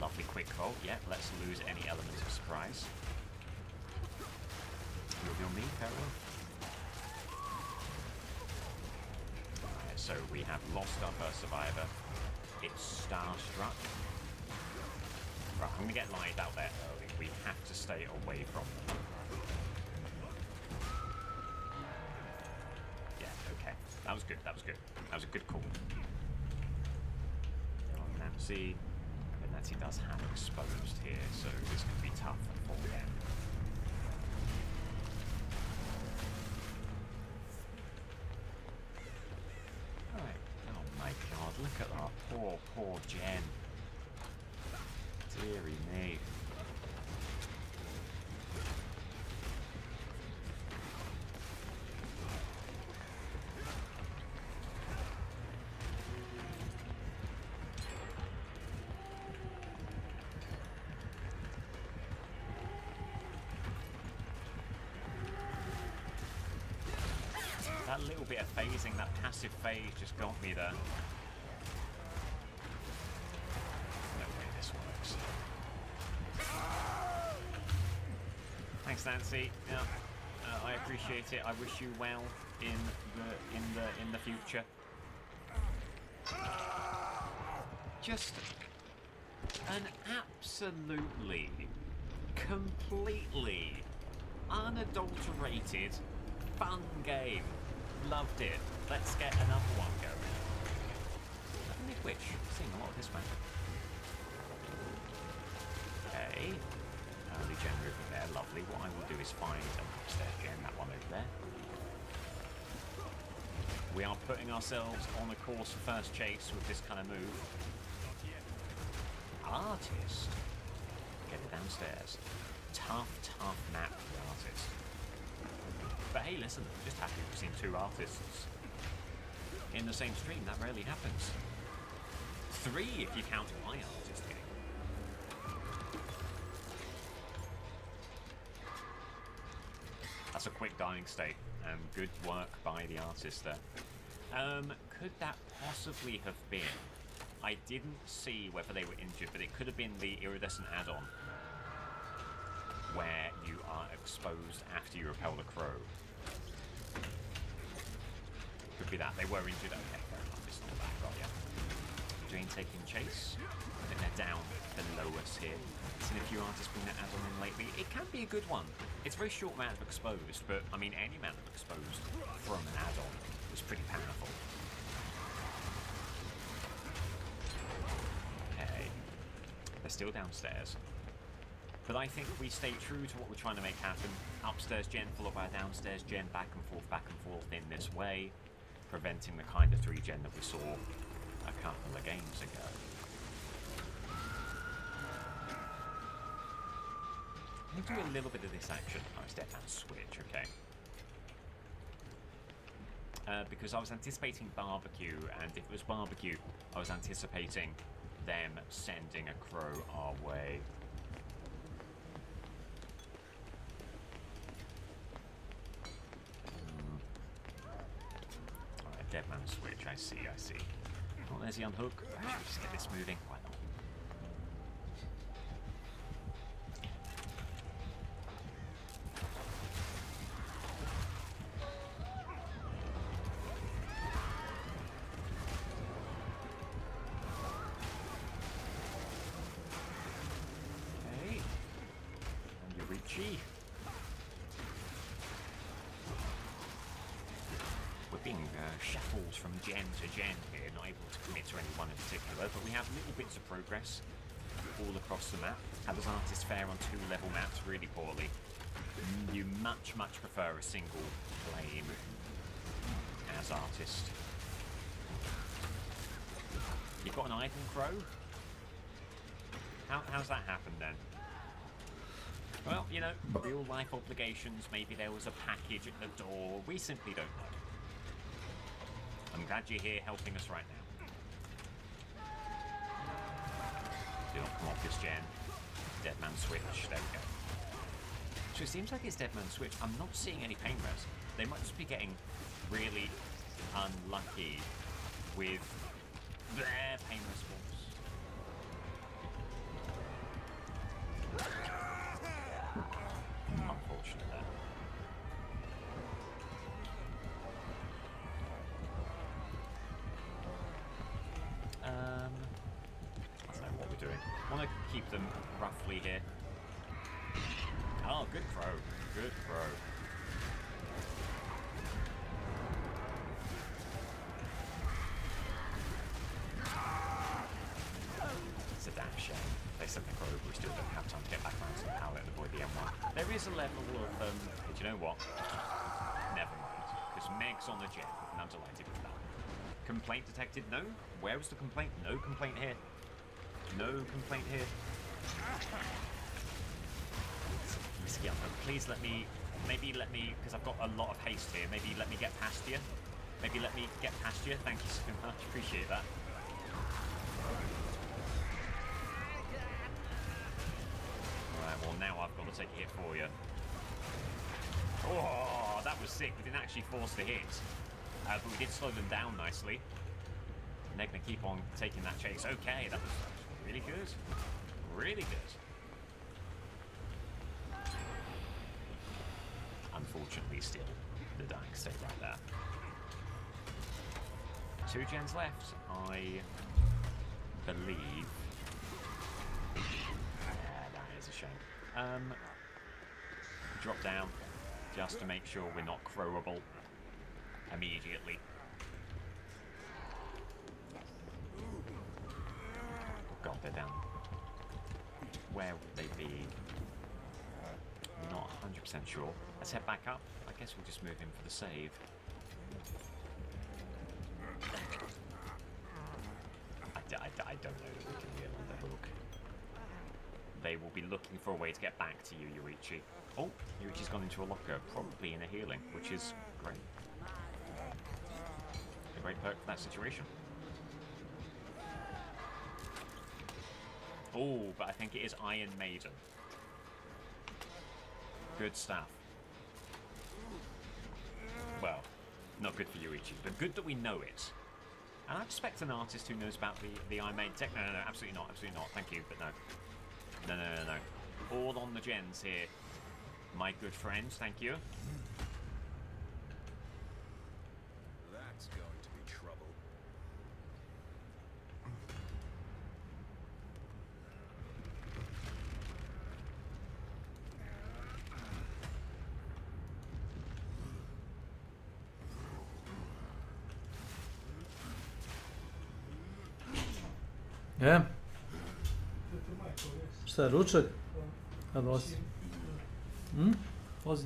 Lovely quick roll. Yeah, let's lose any element of surprise. Reveal me, fair enough. Right, So we have lost our first survivor. It's Starstruck. Right, I'm gonna get live out there early. We have to stay away from them. Yeah, okay. That was good, that was good. That was a good call. Nancy. But Nancy does have exposed here, so this could be tough for them. Alright. Oh my god, look at that poor, poor Jen. Deary me. That little bit of phasing, that passive phase just got me there. No way this works. Thanks, Nancy. Yeah, I appreciate it. I wish you well in the future. Just an absolutely, completely unadulterated, fun game. Loved it. Let's get another one going. Definitely which. Seeing a lot of this map. Okay. Early gen over there. Lovely. What I will do is find an upstairs gen, that one over there. We are putting ourselves on a course for first chase with this kind of move. Artist. Get it downstairs. Tough, tough map for the artist. But hey, listen, I'm just happy we've seen two artists in the same stream. That rarely happens. 3 if you count my artist game. That's a quick dying state. Good work by the artist there. Could that possibly have been? I didn't see whether they were injured, but it could have been the iridescent add-on where you are exposed after you repel the crow. Could be that. They were injured. Okay, fair enough. It's not that. Got ya. Jane taking chase. I think they're down below us here. Seen a few artists bring that add-on in lately. It can be a good one. It's a very short amount of exposed, but I mean, any amount of exposed from an add-on is pretty powerful. Okay. They're still downstairs. But I think we stay true to what we're trying to make happen. Upstairs gen followed by a downstairs gen, back and forth in this way, preventing the kind of 3 gen that we saw a couple of games ago. Let me do a little bit of this action. Oh, step and switch, okay. Because I was anticipating barbecue, and if it was barbecue, I was anticipating them sending a crow our way. Alright, dead man switch, I see. Oh, there's the unhook. Should we just get this moving? Why not? We're being shuffled from gen to gen here, not able to commit to any one in particular, but we have little bits of progress all across the map. How does artists fare on 2-level maps? Really poorly. You much prefer a single plane as artist. You've got an Idle Crow? How's that happened then? Well, you know, real life obligations, maybe there was a package at the door, we simply don't know. I'm glad you're here helping us right now. Do not come off this gen. Dead man switch, there we go. So it seems like it's dead man switch. I'm not seeing any pain res. They might just be getting really unlucky with their pain response. Unfortunate there. them roughly here. Oh, good crow. Good crow. It's a damn shame. They sent the crow, but we still don't have time to get back around to the pallet and avoid the M1. There is a level of, but you know what? Never mind. Because Meg's on the jet, and I'm delighted with that. Complaint detected? No. Where was the complaint? No complaint here. No complaint here. Please let me, because I've got a lot of haste here, maybe let me get past you. Maybe let me get past you. Thank you so much. Appreciate that. Alright, well now I've got to take a hit for you. Oh, that was sick. We didn't actually force the hit. But we did slow them down nicely. And they're going to keep on taking that chase. Okay, that was really good. Really good. Unfortunately, still, the dying stay right there. 2 gens left, I believe. Yeah, that is a shame. Drop down, just to make sure we're not crowable immediately. Oh god, they're down. Where would they be? Not 100% sure. Let's head back up. I guess we'll just move in for the save. I don't know that we can get on the hook. They will be looking for a way to get back to you, Yuichi. Oh, Yuichi's gone into a locker, probably in a healing, which is great. A great perk for that situation. Oh, but I think it is Iron Maiden. Good stuff. Well, not good for Yuichi, but good that we know it. And I respect an artist who knows about the Iron Maiden tech. No, absolutely not, thank you, but no. No. All on the gens here, my good friends, thank you. That's going to be trouble. Šta, ručak? A nosi. Vozi.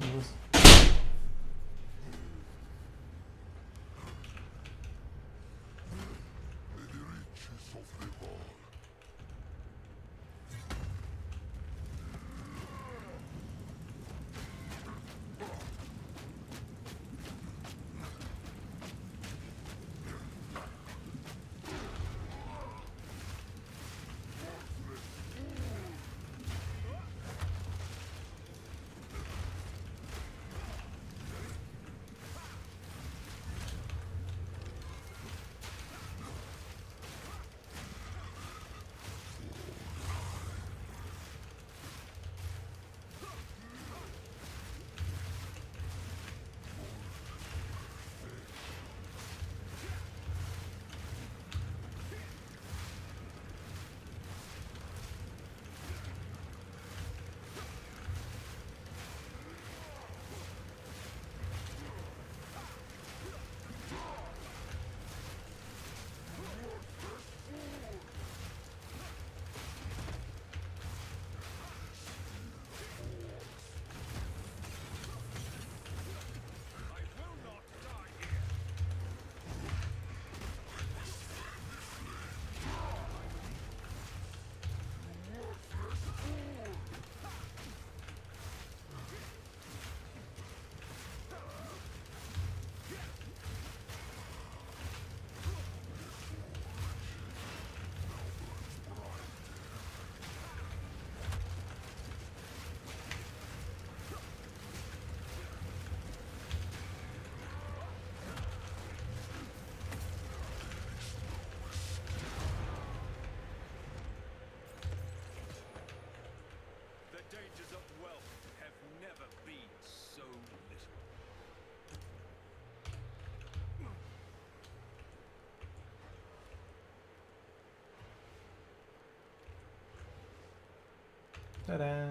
Ta-da!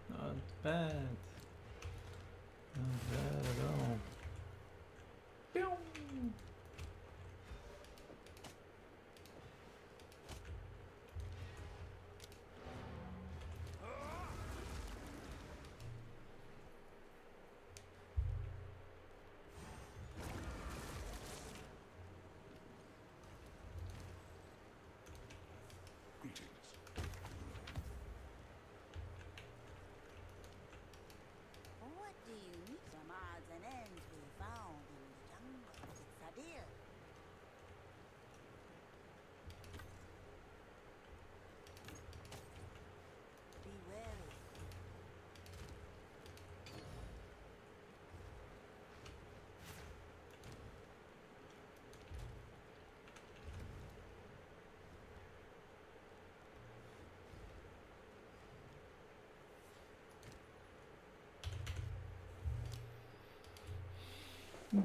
Not bad. Not bad at all. Pew! What do you need? Some odds and ends we found in the jungle. It's a deal. Be wary.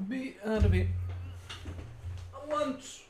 Be out of it. Lunch.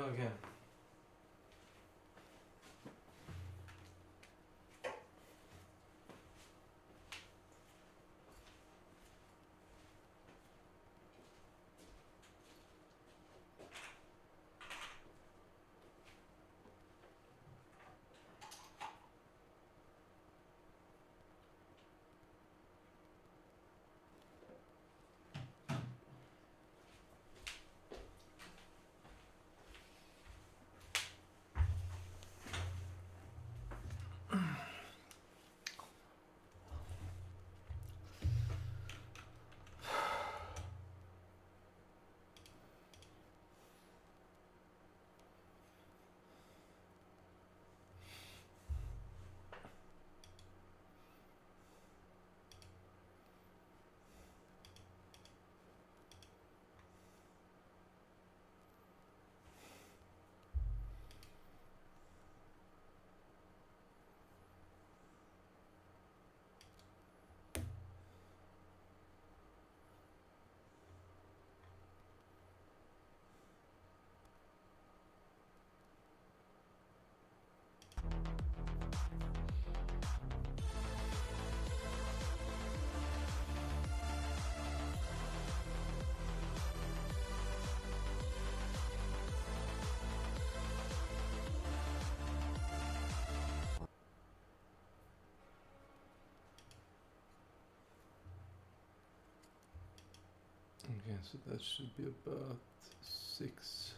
go again. Okay, so that should be about 6.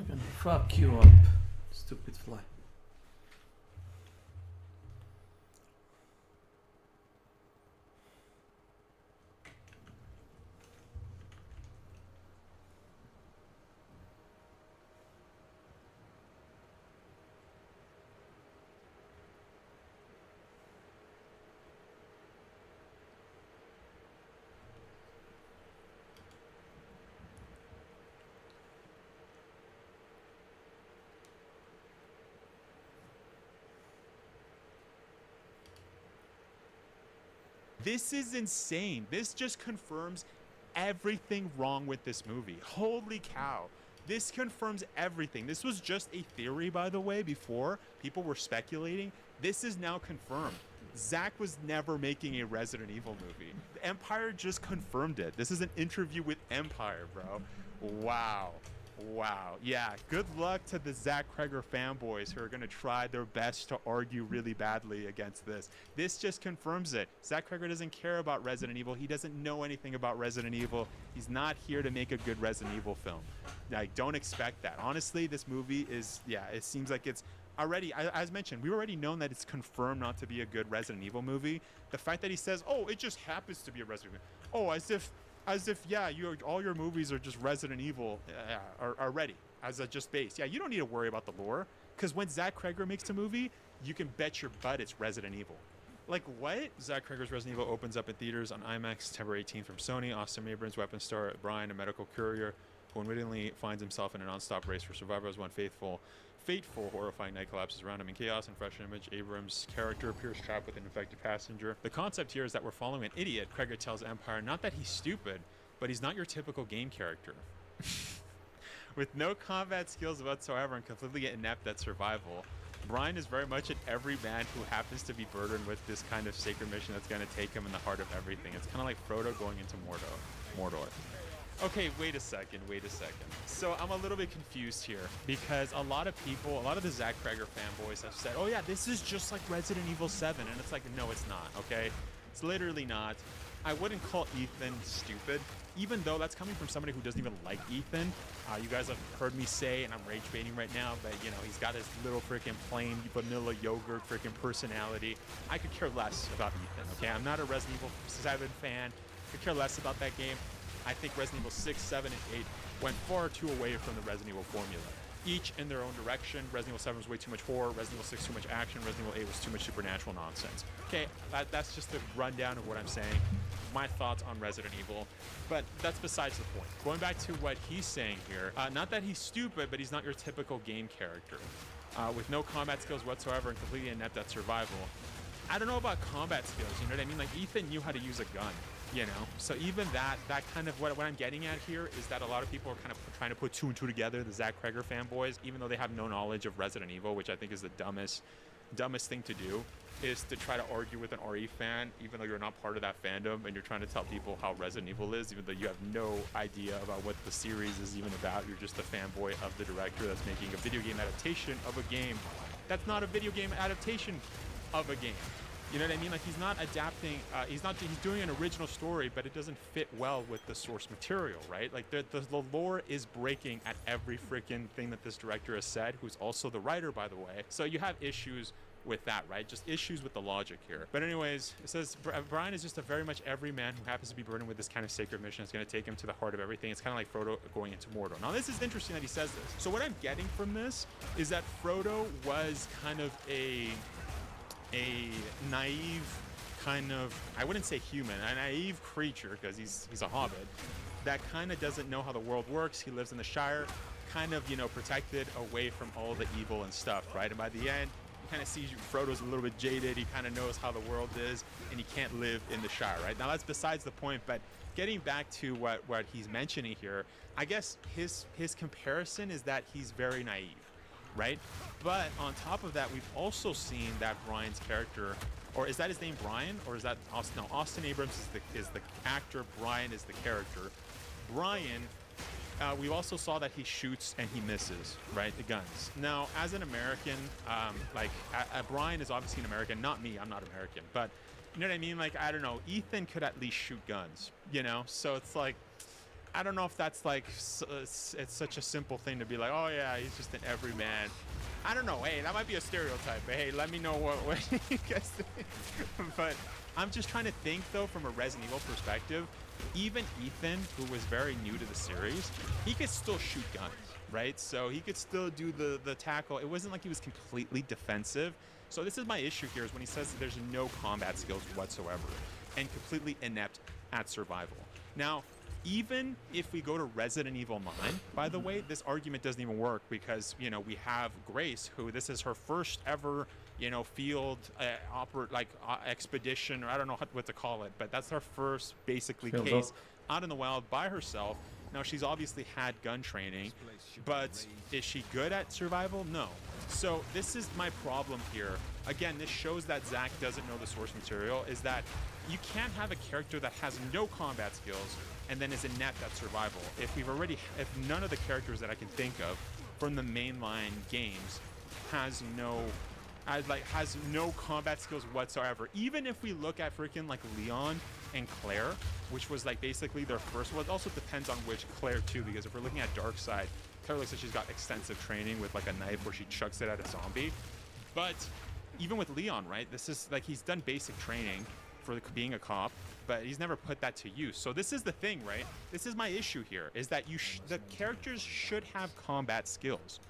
I'm gonna fuck you up, stupid fly. This is insane. This just confirms everything wrong with this movie. Holy cow. This confirms everything. This was just a theory, by the way, before. People were speculating. This is now confirmed. Zach was never making a Resident Evil movie. Empire just confirmed it. This is an interview with Empire, bro. Wow. Wow. Yeah, good luck to the Zach Kreger fanboys who are going to try their best to argue really badly against this. This just confirms it. Zach Kreger doesn't care about Resident Evil. He doesn't know anything about Resident Evil. He's not here to make a good Resident Evil film. Like, don't expect that. Honestly, this movie is, yeah, it seems like it's already, as mentioned, we've already known that it's confirmed not to be a good Resident Evil movie. The fact that he says, oh, it just happens to be a Resident Evil. Oh, as if yeah, all your movies are just Resident Evil are ready as a just base. Yeah, you don't need to worry about the lore, because when Zach Kreger makes a movie, you can bet your butt it's Resident Evil. Like, what? Zach Kreger's Resident Evil opens up in theaters on IMAX September 18th from Sony. Austin Abrams, weapon star Brian, a medical courier who unwittingly finds himself in a non-stop race for survival as one fateful, horrifying night collapses around him in chaos and fresh image. Abrams' character appears trapped with an infected passenger. The concept here is that we're following an idiot. Kreger tells Empire not that he's stupid, but he's not your typical game character. With no combat skills whatsoever and completely inept at survival, Brian is very much an everyman who happens to be burdened with this kind of sacred mission that's going to take him in the heart of everything. It's kind of like Frodo going into Mordor. Okay, wait a second. So I'm a little bit confused here, because a lot of the Zach Kreger fanboys have said, oh yeah, this is just like Resident Evil 7, and it's like, no, it's not, okay? It's literally not. I wouldn't call Ethan stupid, even though that's coming from somebody who doesn't even like Ethan. You guys have heard me say, and I'm rage baiting right now, but you know, he's got his little freaking plain vanilla yogurt freaking personality. I could care less about Ethan, okay? I'm not a Resident Evil 7 fan. I could care less about that game. I think Resident Evil 6, 7, and 8 went far too away from the Resident Evil formula. each in their own direction. Resident Evil 7 was way too much horror, Resident Evil 6 too much action, Resident Evil 8 was too much supernatural nonsense. Okay, that's just a rundown of what I'm saying, my thoughts on Resident Evil, but that's besides the point. Going back to what he's saying here, not that he's stupid, but he's not your typical game character. With no combat skills whatsoever and completely inept at survival. I don't know about combat skills, you know what I mean? Like, Ethan knew how to use a gun, you know? So even that kind of, what I'm getting at here is that a lot of people are kind of trying to put two and two together, the Zach Kreger fanboys, even though they have no knowledge of Resident Evil, which I think is the dumbest thing to do, is to try to argue with an RE fan, even though you're not part of that fandom, and you're trying to tell people how Resident Evil is, even though you have no idea about what the series is even about. You're just a fanboy of the director that's making a video game adaptation of a game that's not a video game adaptation of a game. You know what I mean? Like, he's not adapting, he's doing an original story, but it doesn't fit well with the source material, right? Like, the lore is breaking at every freaking thing that this director has said, who's also the writer, by the way. So you have issues with that, right? Just issues with the logic here. But anyways, it says Brian is just a very much every man who happens to be burdened with this kind of sacred mission. It's going to take him to the heart of everything. It's kind of like Frodo going into Mordor. Now, this is interesting that he says this. So what I'm getting from this is that Frodo was kind of a naive kind of, I wouldn't say human, a naive creature, because he's a hobbit, that kind of doesn't know how the world works. He lives in the Shire, kind of, you know, protected away from all the evil and stuff, right? And by the end, kind of sees Frodo's a little bit jaded. He kind of knows how the world is, and he can't live in the Shire, right? Now, that's besides the point, but getting back to what he's mentioning here, I guess his comparison is that he's very naive, right? But on top of that, we've also seen that Brian's character, or is that his name, Brian, or is that Austin? No, Austin Abrams is the actor. Brian is the character. Brian, we also saw that he shoots and he misses, right? The guns. Now, as an American, Brian is obviously an American, not me, I'm not American, but you know what I mean? Like, I don't know, Ethan could at least shoot guns, you know? So it's like, I don't know if that's like, it's such a simple thing to be like, oh yeah, he's just an everyman. I don't know, hey, that might be a stereotype, but hey, let me know what you guys think. But I'm just trying to think though, from a Resident Evil perspective, even Ethan, who was very new to the series, he could still shoot guns, right? So he could still do the tackle. It wasn't like he was completely defensive. So this is my issue here, is when he says that there's no combat skills whatsoever and completely inept at survival. Now, even if we go to Resident Evil 9, by the way, this argument doesn't even work, because, you know, we have Grace, who this is her first ever, you know, field expedition, or I don't know what to call it, but that's her first basically Field case up. out in the wild by herself. Now, she's obviously had gun training, but is she good at survival? No. So this is my problem here. Again, this shows that Zach doesn't know the source material, is that you can't have a character that has no combat skills and then is inept at survival. If none of the characters that I can think of from the mainline games has no combat skills whatsoever. Even if we look at freaking like Leon and Claire, which was like basically their first, well, it also depends on which Claire too, because if we're looking at Darkseid, Claire looks like she's got extensive training with like a knife where she chucks it at a zombie. But even with Leon, right, this is like, he's done basic training for being a cop, but he's never put that to use. So this is the thing, right? This is my issue here, is that the characters should have combat skills,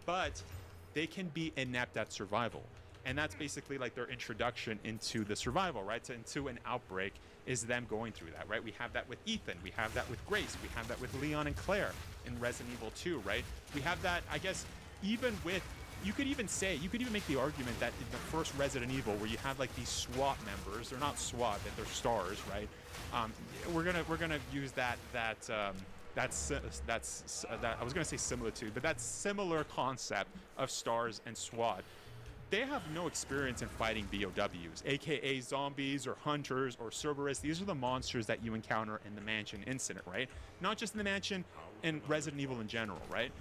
but they can be inept at survival. And that's basically like their introduction into the survival, right? So into an outbreak is them going through that, right? We have that with Ethan, we have that with Grace, we have that with Leon and Claire in Resident Evil 2, right? We have that, I guess, even with, you could even make the argument that in the first Resident Evil, where you have like these SWAT members, they're not SWAT, but they're stars, right? We're gonna use that I was gonna say similitude, but that similar concept of stars and SWAT. They have no experience in fighting BOWs, aka zombies or hunters or Cerberus. These are the monsters that you encounter in the mansion incident, right? Not just in the mansion, in Resident Evil in general, right?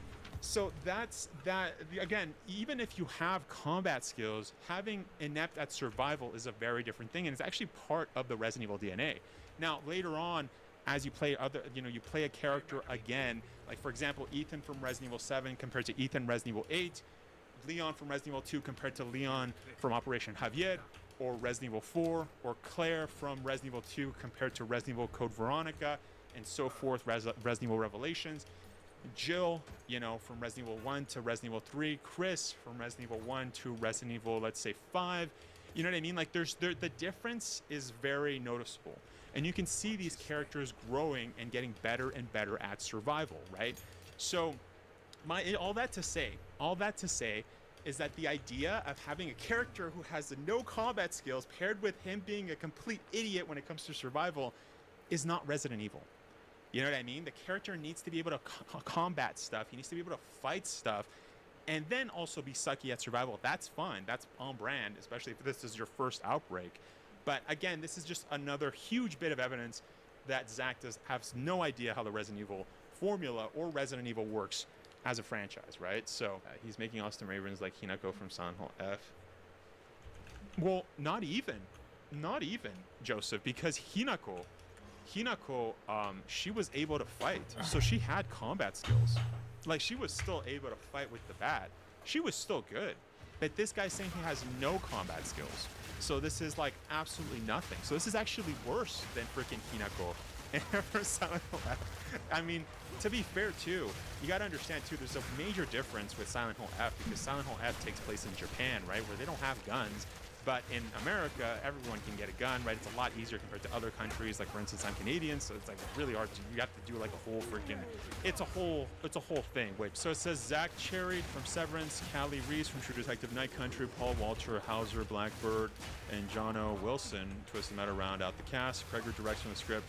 So that's that. Again, even if you have combat skills, having inept at survival is a very different thing, and it's actually part of the Resident Evil DNA. Now, later on, as you play you play a character again, like for example, Ethan from Resident Evil 7 compared to Ethan Resident Evil 8, Leon from Resident Evil 2 compared to Leon from Operation Javier, or Resident Evil 4, or Claire from Resident Evil 2 compared to Resident Evil Code Veronica, and so forth, Resident Evil Revelations. Jill, you know, from Resident Evil 1 to Resident Evil 3, Chris from Resident Evil 1 to Resident Evil, let's say 5. You know what I mean? Like the difference is very noticeable. And you can see these characters growing and getting better and better at survival, right? So all that to say is that the idea of having a character who has no combat skills paired with him being a complete idiot when it comes to survival is not Resident Evil. You know what I mean? The character needs to be able to combat stuff. He needs to be able to fight stuff and then also be sucky at survival. That's fun. That's on brand, especially if this is your first outbreak. But again, this is just another huge bit of evidence that Zach has no idea how the Resident Evil formula or Resident Evil works as a franchise, right? So he's making Austin Ravens like Hinako from Silent Hill F. Well, not even, Joseph, because Hinako, she was able to fight, so she had combat skills. Like, she was still able to fight with the bat. She was still good. But this guy's saying he has no combat skills. So this is like absolutely nothing. So this is actually worse than freaking Hinako and Silent Hill F. I mean, to be fair too, you gotta understand too, there's a major difference with Silent Hill F because Silent Hill F takes place in Japan, right? Where they don't have guns. But in America, everyone can get a gun, right? It's a lot easier compared to other countries. Like, for instance, I'm Canadian, so it's like really hard to, you have to do like a whole freaking, it's a whole thing. Wait, so it says Zach Cherry from Severance, Callie Reese from True Detective Night Country, Paul Walter Hauser, Blackbird, and John O. Wilson twist the matter round out the cast. Kreger directs from the script.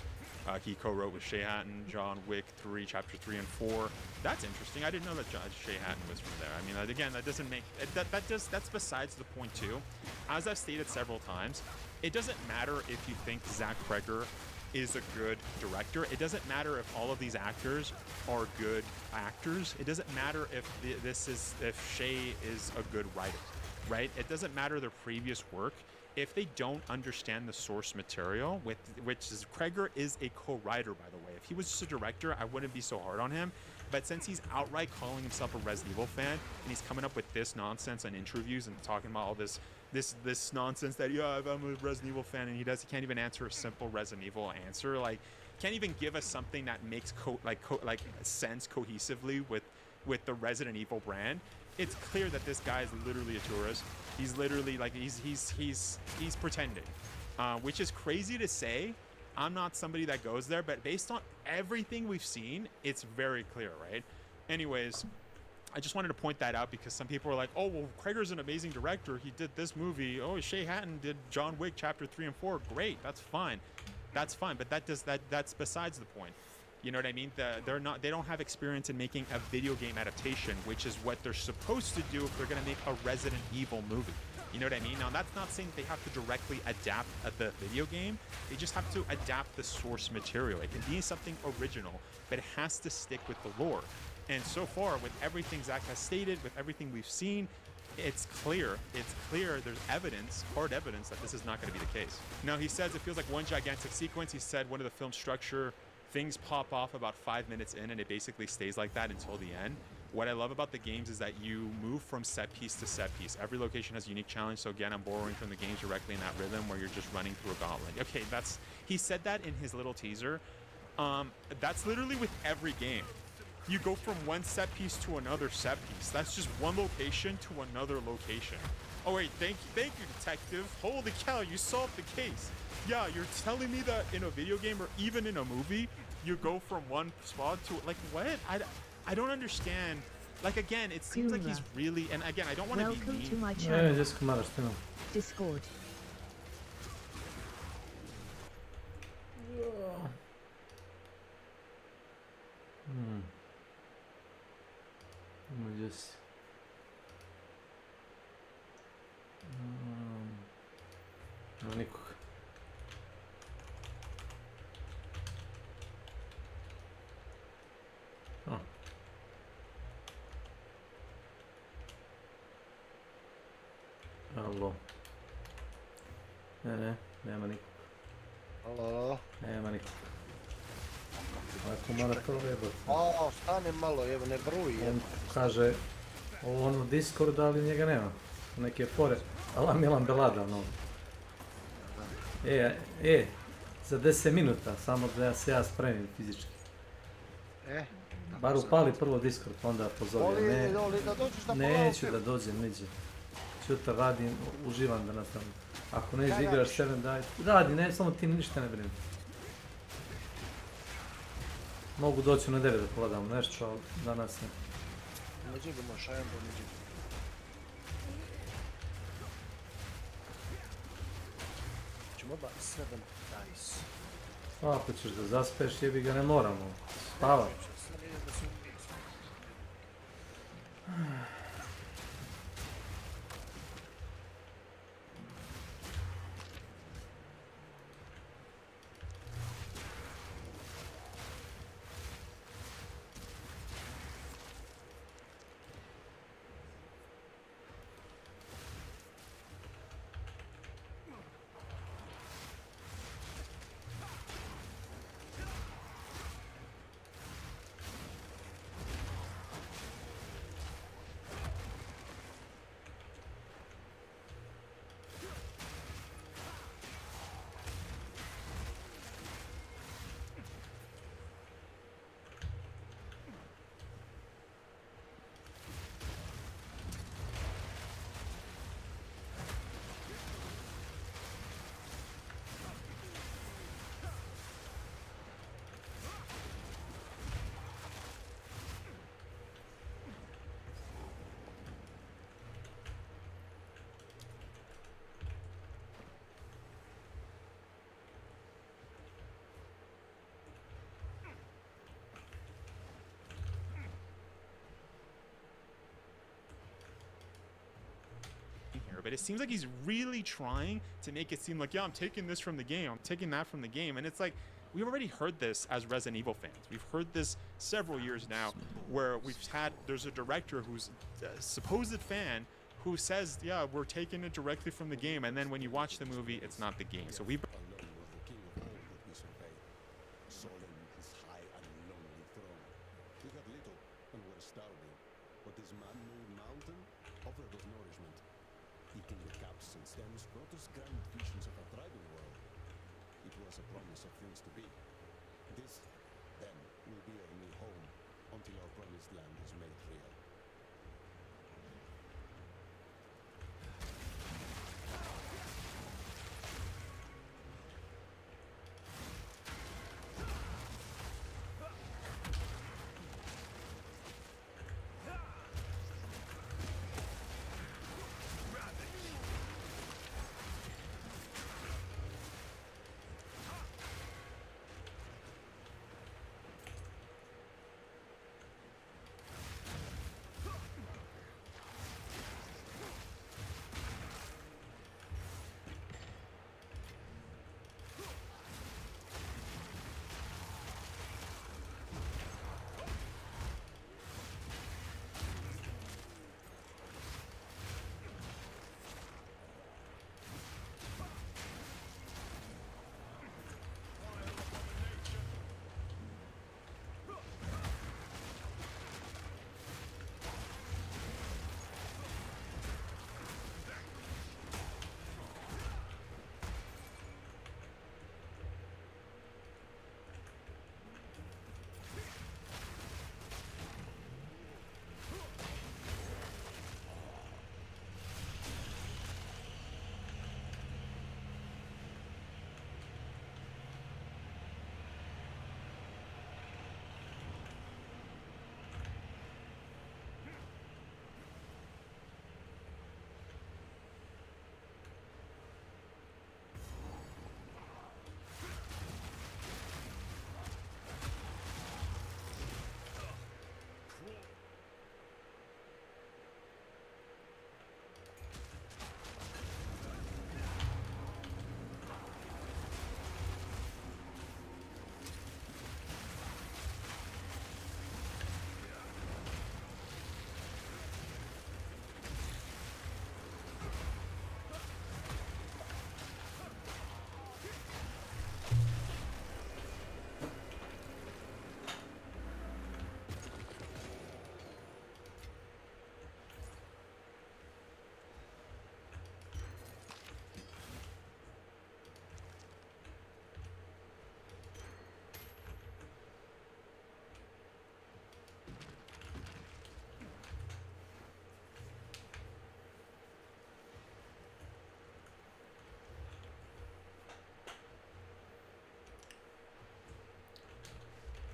He co-wrote with Shay Hatton, John Wick 3, Chapter 3 and 4. That's interesting. I didn't know that Shay Hatton was from there. I mean, again, that doesn't make that's besides the point too. As I've stated several times, it doesn't matter if you think Zach Kreger is a good director. It doesn't matter if all of these actors are good actors. It doesn't matter if Shay is a good writer, right? It doesn't matter their previous work. If they don't understand the source material, which is Kreger is a co-writer, by the way. If he was just a director, I wouldn't be so hard on him. But since he's outright calling himself a Resident Evil fan, and he's coming up with this nonsense in interviews and talking about all this nonsense that, yeah, I'm a Resident Evil fan, and he can't even answer a simple Resident Evil answer. Like, can't even give us something that makes sense cohesively with the Resident Evil brand. It's clear that this guy is literally a tourist. He's literally like he's pretending, which is crazy to say. I'm not somebody that goes there, but based on everything we've seen, it's very clear, right? Anyways, I just wanted to point that out because some people are like, oh, well, Kreger's an amazing director. He did this movie. Oh, Shay Hatton did John Wick Chapter 3 and 4. Great, that's fine. That's fine, but that's besides the point. You know what I mean? They don't have experience in making a video game adaptation, which is what they're supposed to do if they're going to make a Resident Evil movie. You know what I mean? Now, that's not saying they have to directly adapt the video game. They just have to adapt the source material. It can be something original, but it has to stick with the lore. And so far, with everything Zach has stated, with everything we've seen, it's clear, there's evidence, hard evidence that this is not going to be the case. Now, he says it feels like one gigantic sequence. He said one of the film's structure, things pop off about 5 minutes in and it basically stays like that until the end. What I love about the games is that you move from set piece to set piece. Every location has a unique challenge. So again, I'm borrowing from the games directly in that rhythm where you're just running through a gauntlet. Okay, he said that in his little teaser. That's literally with every game. You go from one set piece to another set piece. That's just one location to another location. Oh wait, thank you, detective. Holy cow, you solved the case. Yeah, you're telling me that in a video game or even in a movie, you go from one spot to, like, what? I don't understand. Like, again, it seems like he's really, and again, I don't want to be mean. Welcome to my channel. Discord. Let me just nema nikog. Alo. Ne, nema nikog. Alo. Nema nikog. Ako mora to jebati. O, stani malo, evo ne bruji. On kaže, on u Discordu, ali njega nema. Neke fore. Ala Milan Belada, no. Za 10 minuta, samo da se ja spremim fizički. Bar upali prvo Discord, pa onda pozovi. Ne, da dođeš da neću da dođem, niđe. Čuta, radim, uživam da nastavim. Ako nećeš da igraš 7 daj, radi, ne, samo ti ništa ne brini. Mogu doći na 9 da pogledam nešto, ali danas ne. Među imaš, ajmo među. Ćemo ba 7 dice. Ako ćeš da zaspeš, jebi ga, ne moramo. Spavat. But it seems like he's really trying to make it seem like, yeah, I'm taking this from the game, I'm taking that from the game, and it's like, we've already heard this as Resident Evil fans. We've heard this several years now, where there's a director who's a supposed fan who says, yeah, we're taking it directly from the game, and then when you watch the movie, it's not the game. So we. Eating the caps and stems brought us grand visions of a thriving world. It was a promise of things to be. This, then, will be our new home until our promised land is made real.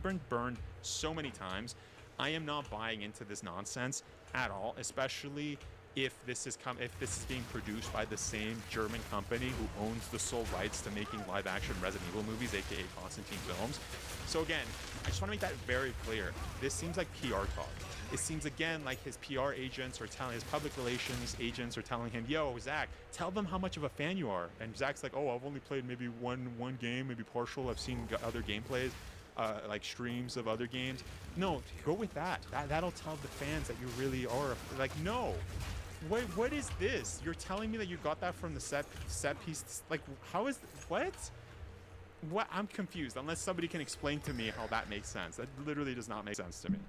been burned so many times. I am not buying into this nonsense at all, especially if this is being produced by the same German company who owns the sole rights to making live-action Resident Evil movies, aka Constantine Films. So again, I just want to make that very clear. This seems like PR talk. It seems again like his PR agents are telling his public relations agents are telling him, "Yo, Zach, tell them how much of a fan you are." And Zach's like, "Oh, I've only played maybe one game, maybe partial. I've seen other gameplays, like streams of other games." No, go with that. That'll tell the fans that you really are like, no. What is this? You're telling me that you got that from the set piece? Like, how is what? What? I'm confused. Unless somebody can explain to me how that makes sense. That literally does not make sense to me.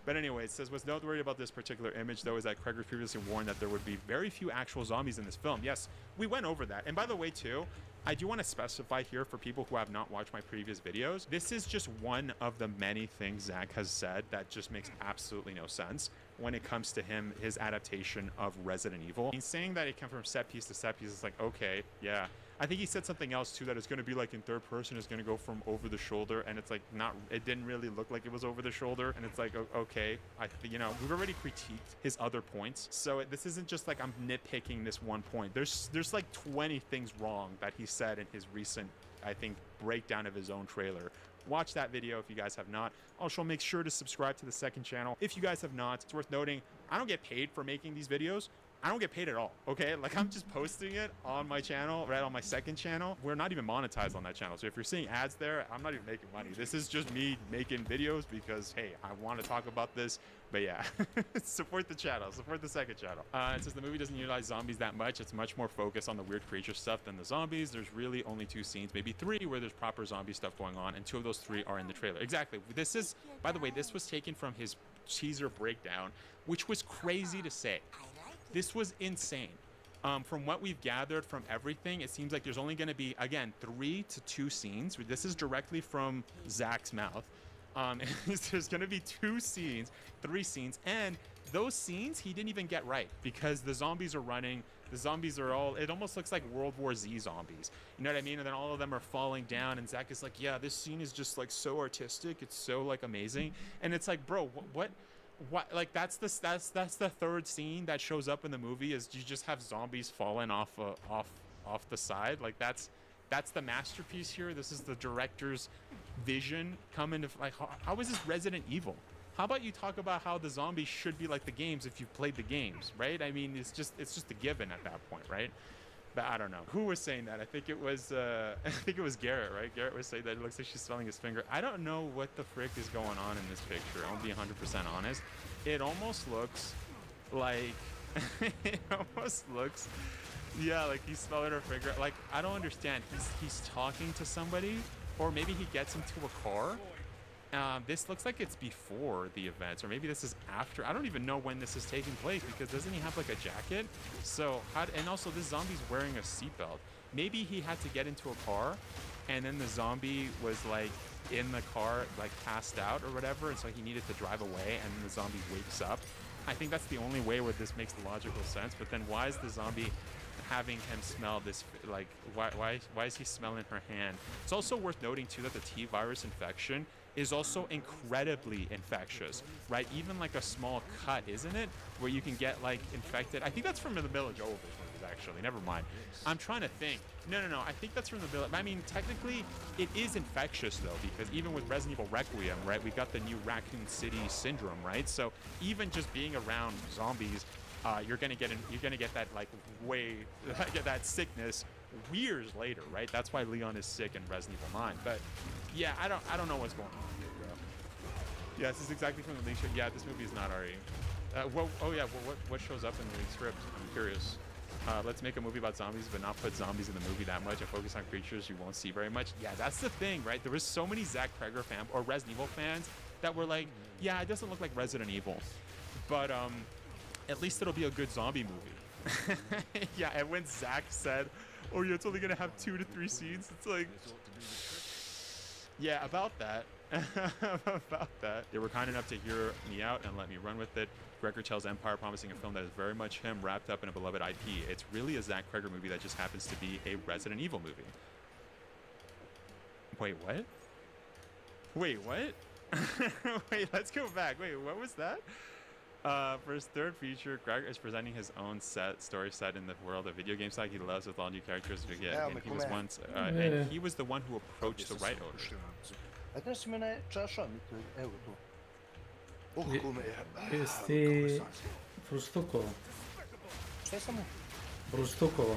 But anyway, it says, what's noteworthy about this particular image, though, is that Kreger previously warned that there would be very few actual zombies in this film. Yes, we went over that. And by the way, too, I do want to specify here for people who have not watched my previous videos, this is just one of the many things Zach has said that just makes absolutely no sense when it comes to his adaptation of Resident Evil. He's saying that it came from set piece to set piece. It's like, okay, yeah. I think he said something else too, that it's going to be like in third person, it's going to go from over the shoulder, and it's like it didn't really look like it was over the shoulder, and it's like, okay, we've already critiqued his other points, so this isn't just like I'm nitpicking this one point. There's like 20 things wrong that he said in his recent, I think, breakdown of his own trailer. Watch that video if you guys have not. Also, make sure to subscribe to the second channel if you guys have not. It's worth noting, I don't get paid for making these videos. I don't get paid at all, okay? Like, I'm just posting it on my channel, right on my second channel. We're not even monetized on that channel. So if you're seeing ads there, I'm not even making money. This is just me making videos because, hey, I want to talk about this. But yeah, support the channel, support the second channel. It says the movie doesn't utilize zombies that much. It's much more focused on the weird creature stuff than the zombies. There's really only 2 scenes, maybe 3, where there's proper zombie stuff going on, and 2 of those 3 are in the trailer. Exactly. This is, by the way, this was taken from his teaser breakdown, which was crazy to say. This was insane. From what we've gathered from everything, it seems like there's only going to be, again, 3 to 2 scenes. This is directly from Zach's mouth. There's going to be 2 scenes, 3 scenes, and those scenes he didn't even get right because the zombies are running. The zombies are all, it almost looks like World War Z zombies. You know what I mean? And then all of them are falling down, and Zach is like, yeah, this scene is just like so artistic. It's so like amazing. And it's like, bro, what? Like that's the 3rd scene that shows up in the movie, is you just have zombies falling off the side. Like that's the masterpiece here. This is the director's vision coming to, like, how is this Resident Evil? How about you talk about how the zombies should be like the games if you've played the games, right? I mean, it's just a given at that point, right? But I don't know who was saying that. I think it was Garrett, right? Garrett was saying that it looks like she's smelling his finger. I don't know what the frick is going on in this picture. I'll be 100% honest. It almost looks like yeah, like he's smelling her finger. Like, I don't understand. He's talking to somebody, or maybe he gets into a car. This looks like it's before the events, or maybe this is after. I don't even know when this is taking place, because doesn't he have like a jacket? So, and also this zombie's wearing a seatbelt. Maybe he had to get into a car, and then the zombie was like in the car, like passed out or whatever, and so he needed to drive away, and then the zombie wakes up. I think that's the only way where this makes logical sense. But then why is the zombie having him smell this? Like, why is he smelling her hand? It's also worth noting too that the T virus infection is also incredibly infectious, right? Even like a small cut, isn't it? Where you can get like infected. I think that's from the Mila Jovovich movies, actually. Never mind. I'm trying to think. No. I think that's from the Mila. I mean, technically, it is infectious though, because even with Resident Evil Requiem, right? We got the new Raccoon City syndrome, right? So even just being around zombies, you're gonna get that like get that sickness years later, right? That's why Leon is sick in Resident Evil 9. But yeah, I don't know what's going on here, bro. Yeah, this is exactly from the leak script. Yeah, this movie is not RE. What shows up in the leak script? I'm curious. Let's make a movie about zombies, but not put zombies in the movie that much and focus on creatures you won't see very much. Yeah, that's the thing, right? There was so many Zach Kreger fans or Resident Evil fans that were like, yeah, it doesn't look like Resident Evil, but at least it'll be a good zombie movie. Yeah, and when Zach said, oh yeah, it's only gonna have 2 to 3 scenes, it's like, yeah, about that. About that. They were kind enough to hear me out and let me run with it. Kreger tells Empire, promising a film that is very much him, wrapped up in a beloved IP. It's really a Zach Kreger movie that just happens to be a Resident Evil movie. Wait, what? Wait, what? Wait, let's go back. Wait, what was that? For his third feature, Greg is presenting his own story set in the world of video game style he loves with all new characters to get. And he was once, and he was the one who approached the right owner. A dnes si mene čaša, mi to, evo tu. Kume. Jesi ti Frustukovo? Šta je samo? Frustukovo.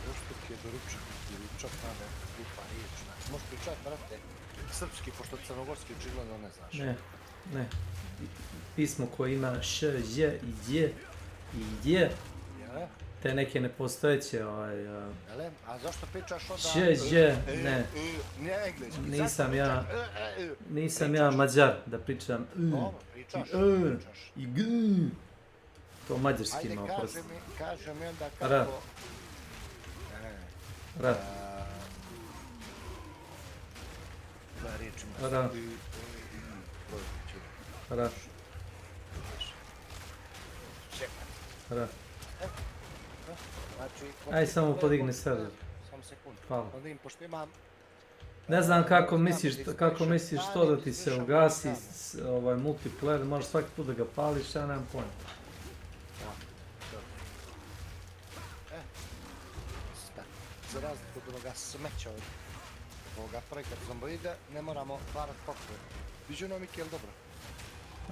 Frustuk je doručak nade, glupa riječ. Možeš pričat, brate, srpski, pošto crnogorski očigledno ne znaš. Ne. Pismo koje ima š, j i j i j. Te neke nepostojeće Jele? A zašto pričaš onda? Ne. Ne engleski. Nisam ja Mađar da pričam Pričaš. I g. To mađarski ima oprosti. Ajde, kaže mi onda kako... Ra. Dva riječi ima. Ra. Ra. Aj, samo podigni server. Samo sekund. Hvala. Pošto imam... Ne znam kako misliš to da ti se ugasi multiplayer, možeš svaki put da ga pališ, ja nemam pojma. Za razliku od onoga smeća od ovoga projekta zomboida, ne moramo varat pokoj. Viđu nam Mikel dobro?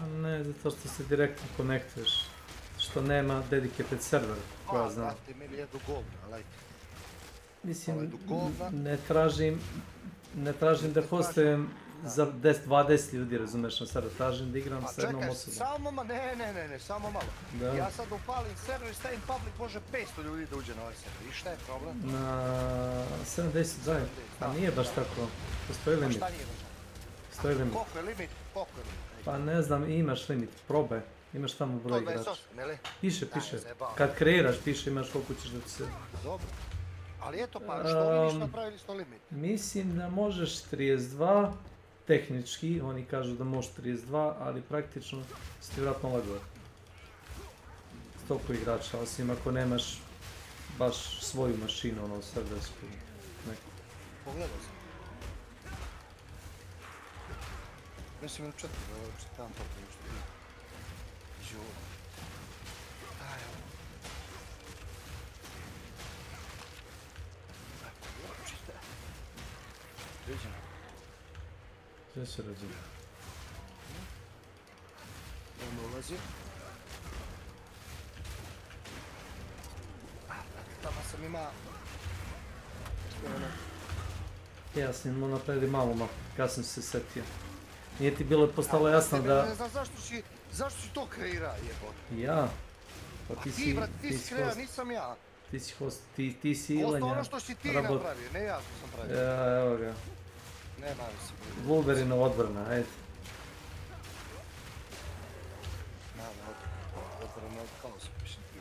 Ne, zato što se direktno konektuješ. Što nema dedicated server, koja znam. Brate, meni jedu govna, alajte. Mislim, ne tražim da postavim za 10-20 ljudi, razumeš, na server. Tražim da igram s jednom osobom. Samo malo, ne, samo malo. Ja sad upalim server, stavim public, može 500 ljudi da uđe na ovaj server. I šta je problem? Na 70 zajedno. Pa nije baš tako. Postoji limit. Šta nije baš tako? Koliko je limit? Pa ne znam, imaš limit, probaj. Imaš tamo broj igrača. Piše. Kad kreiraš, piše imaš koliko ćeš da ti se... Dobro. Ali eto pa, što vidiš napravili sto limit? Mislim da možeš 32, tehnički, oni kažu da možeš 32, ali praktično si ti vratno lagove. Toliko igrača, osim ako nemaš baš svoju mašinu, ono, serversku, neku. Pogledao sam. Mislim da čitam to prije što vidim. Jo. Gdje se rađe? On ulazi. Tamo sam ima... Ja sam imao napravili malu mapu, kad sam se setio. Nije ti bilo postalo jasno da... Ne znam zašto si to kreira, jebote. Ja? Pa ti si... Ti si kreira, nisam ja. Ti si host, ti si Ilanja. Ono što si ti napravio, ne ja što sam pravio. Ja, evo ga. Nema se. Wolverine odbrana, ajde. Odbrana od kaosa, pišem ti.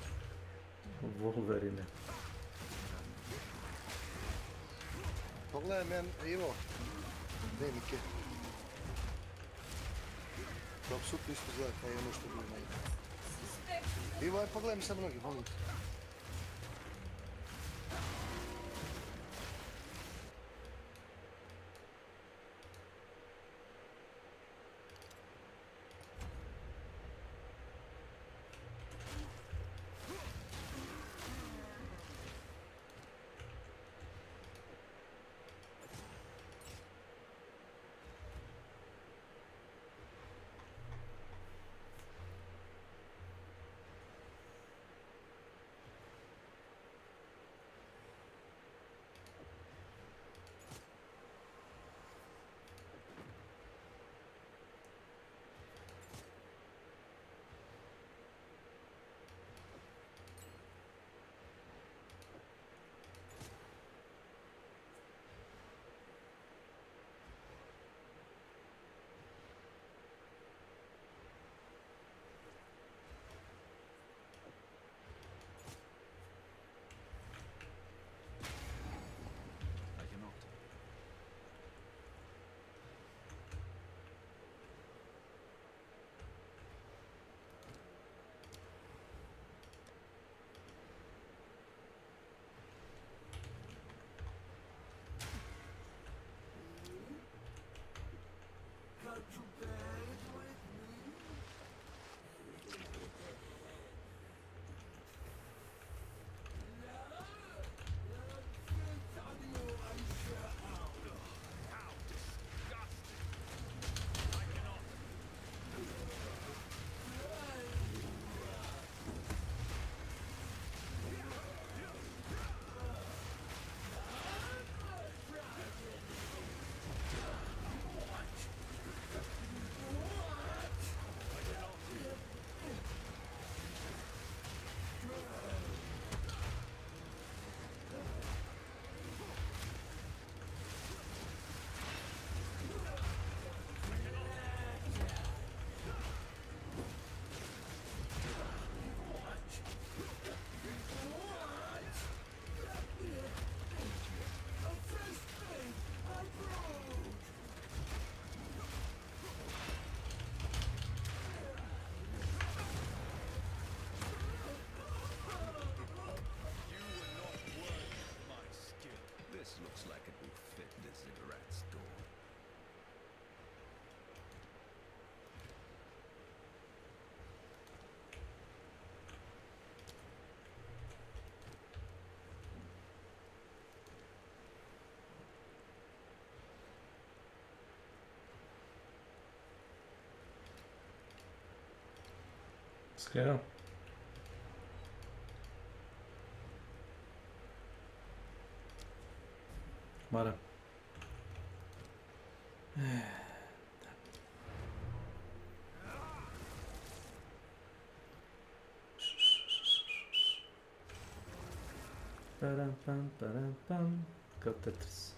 Wolverine. Pogledaj men, Ivo. Demike. To apsolutno isto gleda kao ono što bilo na Ivo. Ivo, pogledaj mi sad mnogi, molim te. Let's go. Bora. Param, pam, param, pam. Go Tetris.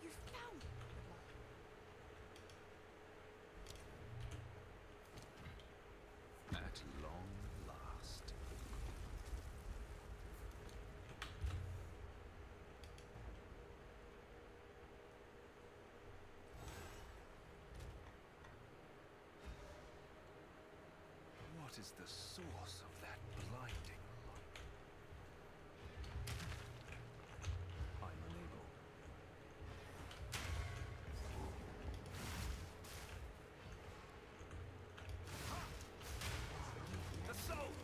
You found it. At long last. What is the source of that blinding light? I'm unable. Assault!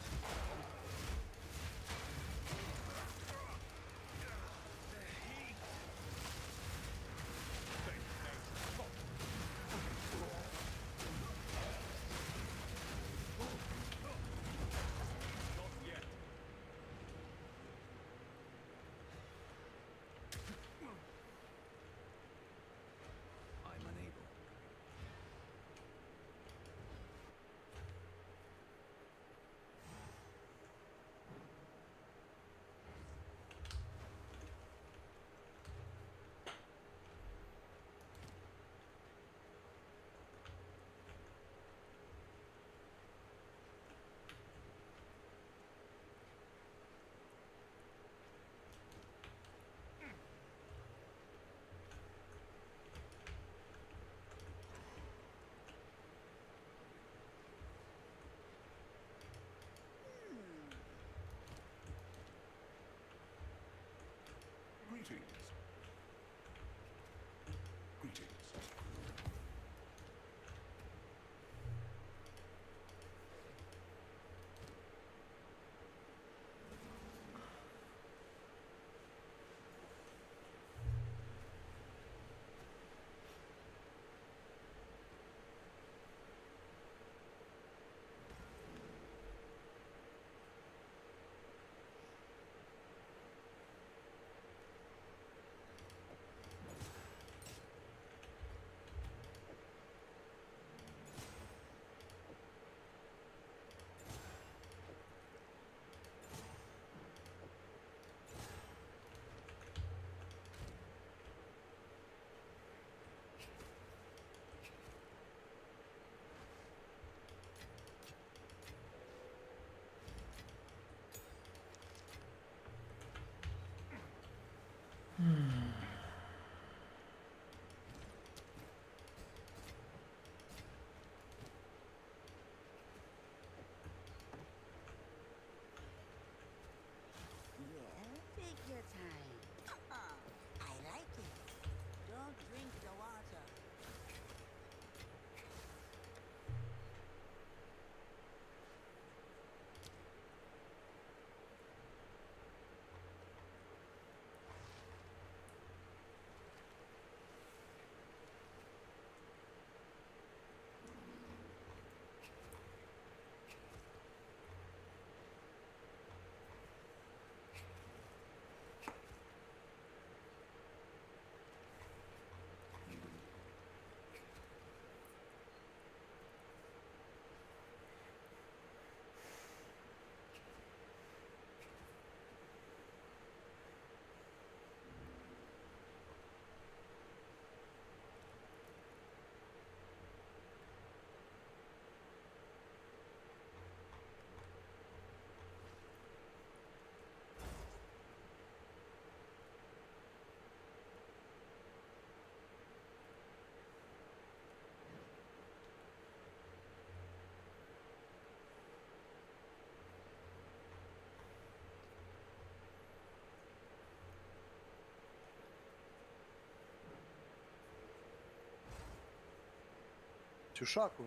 u šaku?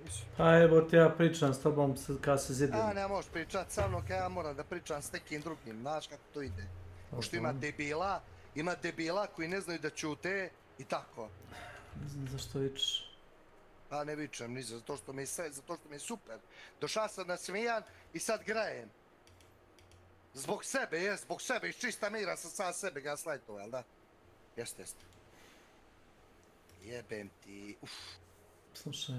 Nisi. Pa evo ti ja pričam s tobom kad se zidim. A, ne možeš pričat sa mnom kad ja moram da pričam s nekim drugim, znaš kako to ide. Pošto ima debila koji ne znaju da ćute i tako. Ne znam zašto vičeš. A ne vičem, nisam, zato što mi je super. Došao sam nasmijan i sad grajem. Zbog sebe, iz čista mira sam sam sebe gaslajtovao, jel da? Jeste. Jebem ti, Slušaj.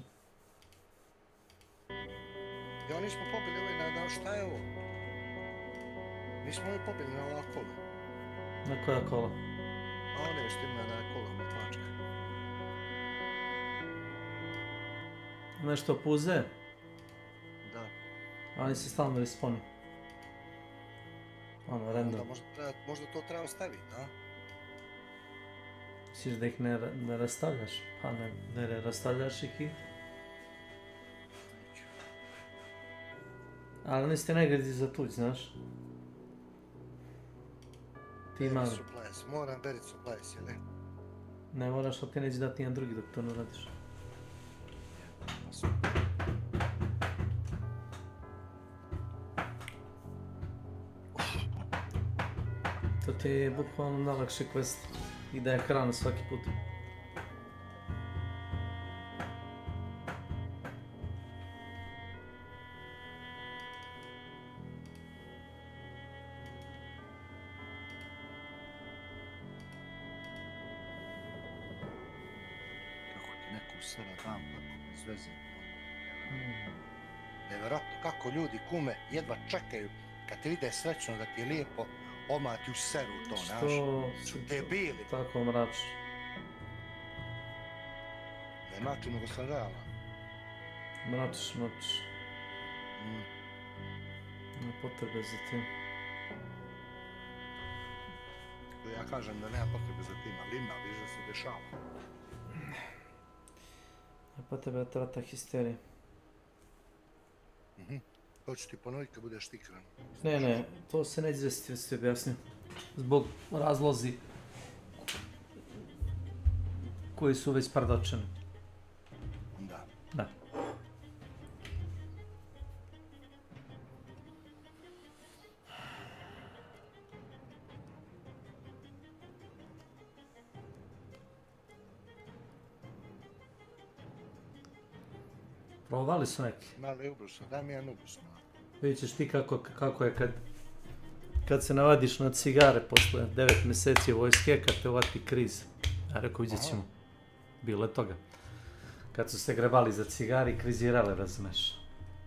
Ja, nismo pobili ovaj na šta je ovo? Nismo ovaj pobili na ova kola. Na koja kola? A one što ima na kola, motlačka. Nešto puze? Da. Oni se stalno respawni. Ono, random. Možda to treba ostaviti, a? Misliš da ih ne rastavljaš? Pa ne rastavljaš ih i... Ali oni ste najgrdi za tuđ, znaš? Ti mali. Bericu ples, moram bericu ples, jel ne? Ne moraš, ali ti neće dati jedan drugi dok to ne radiš. To ti je bukvalno najlakši quest i daje hranu svaki put. Nevjerojatno kako ljudi kume jedva čekaju kad te vide srećno da ti je lijepo, odmah ti useru to, znaš. Su debili. Tako mračno. Ne mračno, nego sam realan. Mračiš. Nema potrebe za tim. Ja kažem da nema potrebe za tim, ali ima, viš da se dešava. Nema potrebe da trata histerija. To ću ti ponoviti kad budeš ti krenuo. Ne, to se neće desiti, već ti objasnio. Zbog razlozi koji su već predočeni. Da. Provali su neki. Mali ubrusa, daj mi jedan ubrus. Vidjet ćeš ti kako je kad se navadiš na cigare posle 9 mjeseci vojske, kad te uvati kriz. Ja rekao, vidjet ćemo. Bilo je toga. Kad su se grebali za cigari i krizirale, razumeš.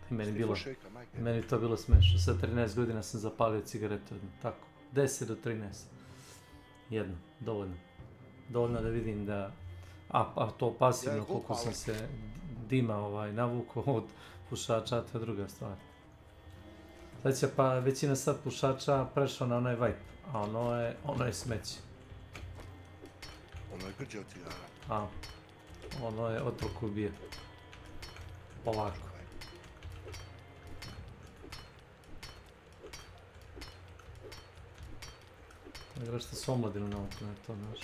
I meni to bilo smešno. Sa 13 godina sam zapalio cigaretu. Tako, 10 do 13. Jedno, dovoljno. Dovoljno da vidim da... A to pasivno, koliko sam se dima navukao od pušača, to je druga stvar. Sad će pa većina sad pušača prešao na onaj vibe, a ono je smeće. Ono je grđe od cigara. A, ono je otrok ubije. Polako. Ne gledaš što su omladinu nauku na to, znaš.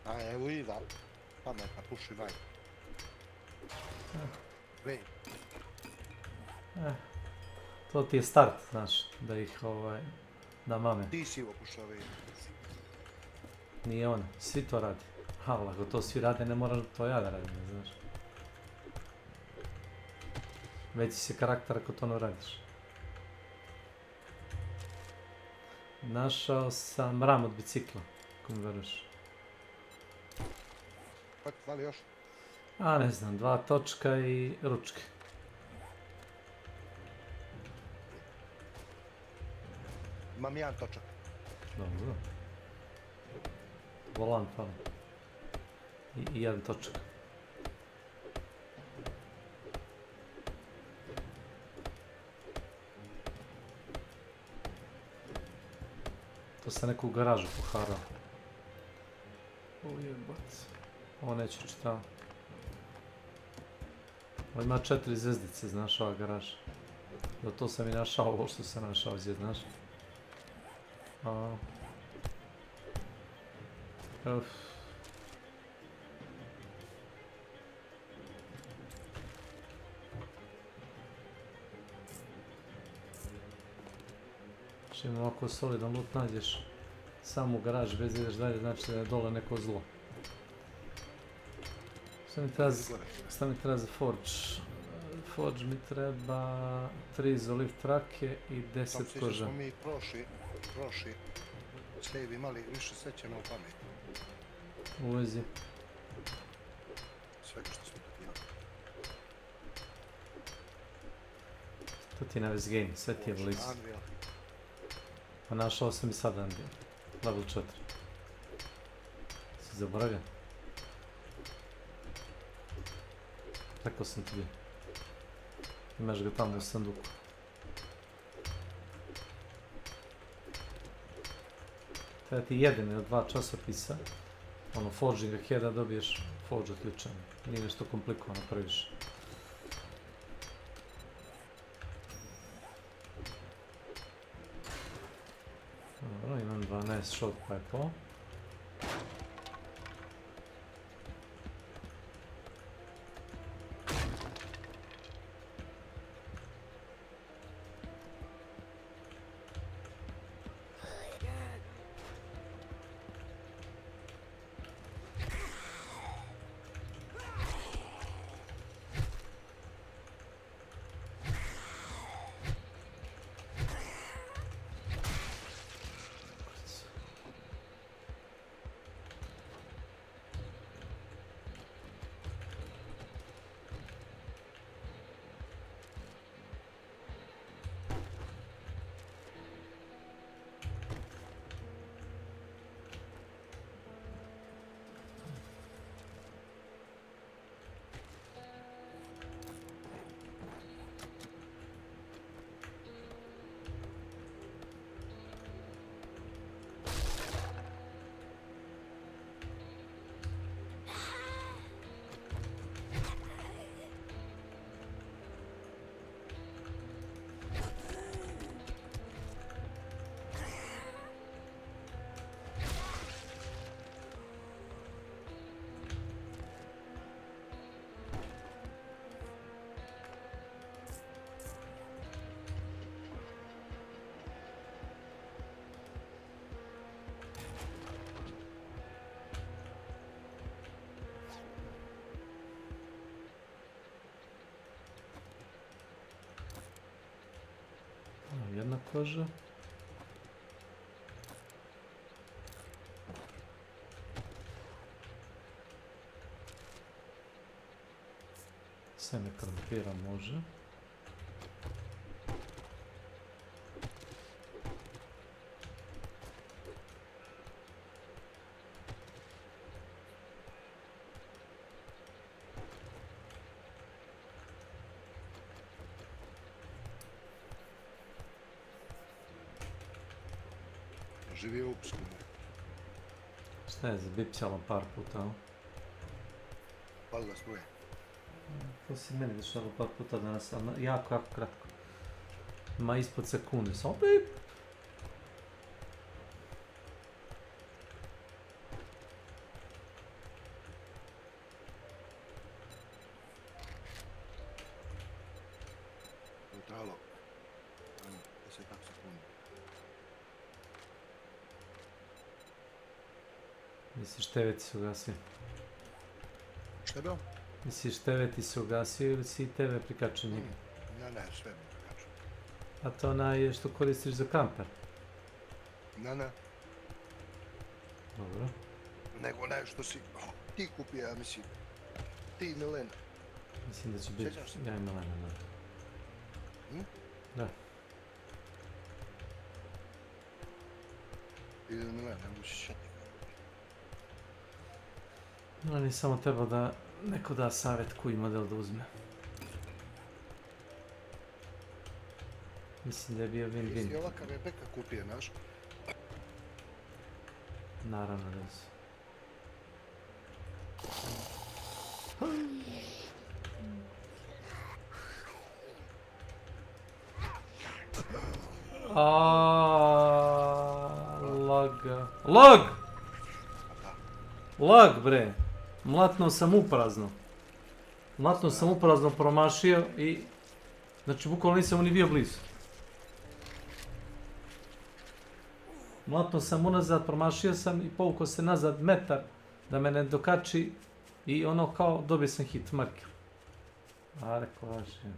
A evo i da, pametna, puši vibe. Vej. To ti je start, znaš, da ih da mame. Ti si ovo pušao vej. Nije ona, svi to radi. Ali ako to svi rade, ne moram to ja da radim, znaš. Veći si karakter ako to ne radiš. Našao sam ram od bicikla, ako mi veruješ. Pa ti fali još? A ne znam, 2 točka i ručke. Imam jedan točak. Dobro. Volan fali. I jedan točak. To se neko u garažu poharao. Ujeboc. Ovo neću čitao. Ovo ima 4 zvezdice, znaš, ova garaža. Zato sam i našao ovo što sam našao ovdje, znaš. Čim ovako solidan loot nađeš samo u garaži bez ideš dalje, znači da je dole neko zlo. Šta mi treba za forge? Forge mi treba 3 izoliv trake i 10 koža. Smo mi prošli save imali više sećanja u pameti. U vezi. Sve što smo dobijali. To ti je na vez game, sve ti je blizu. Pa našao sam i sad Unreal. Level 4. Si zaboravio? Rekao sam ti. Imaš ga tamo u sanduku. Treba ti jedan ili 2 časopisa. Ono, forginga heada dobiješ forge otključan. Nije nešto komplikovano previše. Dobro, imam 12 shot pipe-o. Jedna koža. Seme krompira može. Živio u Upsku. Šta je, zabipćalo par puta, o? Valjda struje. To si meni dešalo par puta danas, ali jako kratko. Ima ispod sekunde, samo bip! Trajalo 10 sekundi. Misliš TV ti se ugasio? Šta je bilo? Misliš TV ti se ugasio ili si TV prikačio njega? Ne, sve mi prikačio. A to onaj što koristiš za kamper? Ne. Dobro. Nego nešto si ti kupio, ja mislim. Ti Milena. Mislim da će biti... Sjećaš se? Ja i Milena, da. Da. Ili Milena, ne mogu se šetiti. Ali samo treba da neko da savjet koji model da uzme. Mislim da je bio win-win. Jesi ovakav je Beka kupio, znaš? Naravno da su. Lag! Lag, bre! Mlatno sam uprazno promašio i... Znači, bukvalno nisam ni bio blizu. Mlatno sam unazad, promašio sam i povukao se nazad metar da me ne dokači i ono kao dobio sam hit marker. A rekao, vaše.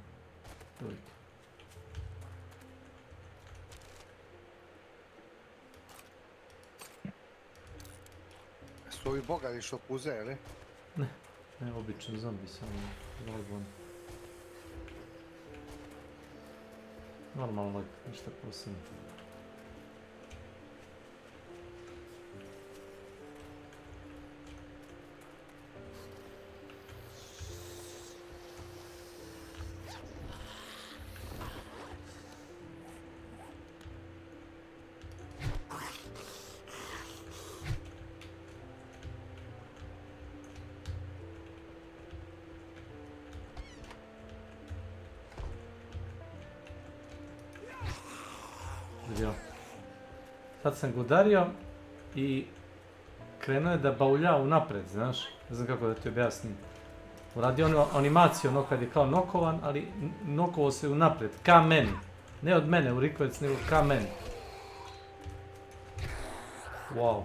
Su ovi bogari što puze, ili? Ne, običan zombi, samo logon. Normalno, ništa posebno. Vidio. Sad sam ga udario i krenuo je da baulja unapred, znaš? Ne znam kako da ti objasnim. Uradio ono animaciju, ono kad je kao nokovan, ali nokovo se unapred, ka meni. Ne od mene u rikvec, nego ka meni. Wow.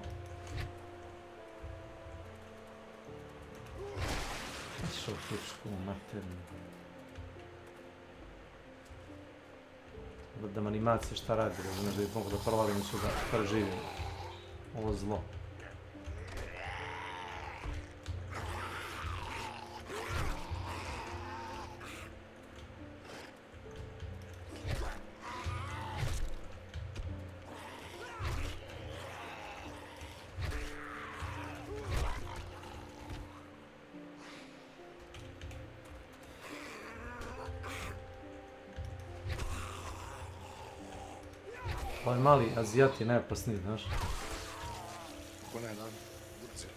Što fučku maternu. Da dam animacije šta radi, razumiješ da bih mogu da provalim su da preživim ovo zlo. Ovaj mali Azijat je najopasniji, znaš. Ko ne, da, Turci.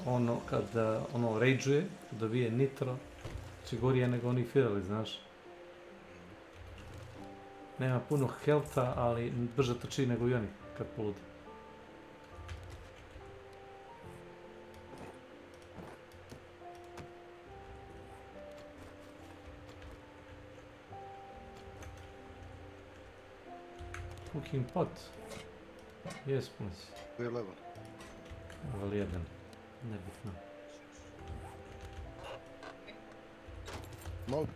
Ono, kad ono rageuje, dobije nitro, će gorije nego oni firali, znaš. Nema puno healtha, ali brže trči nego i oni, kad poludi. Cooking pot. Jes, puni si. Koji je level? Level 1. Nebitno. Mogu?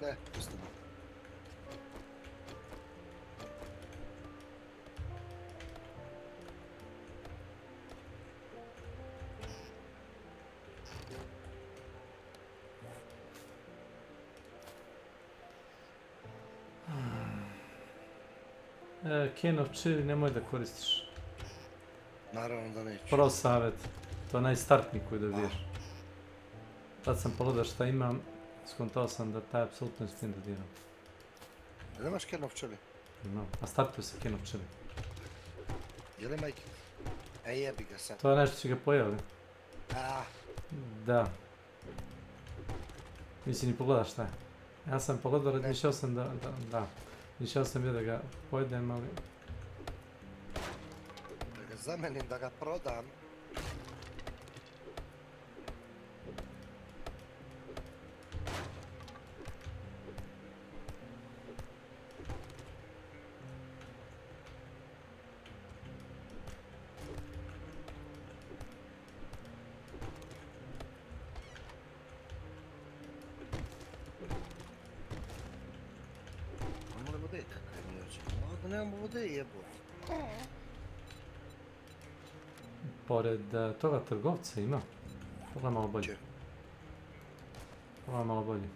Ne, pustimo. Can of Chili nemoj da koristiš. Naravno da neću. Prvo savjet. To je najstartniji koji dobiješ. Tad sam pogledao šta imam, skontao sam da taj apsolutno ne smijem da diram. Nemaš Can of Chili? No, a startuje se Can of Chili. Je li majke? Jebi ga sad. To je nešto će ga pojavili. Da. Nisi ni pogledao šta je. Ja sam pogledao, razmišljao sam da. Mišljao sam bio da ga pojedem, ali... Da ga zamenim, da ga prodam. Nemamo vode jebote. Pored toga trgovca ima. Pogledaj malo bolje. Pogledaj malo bolje.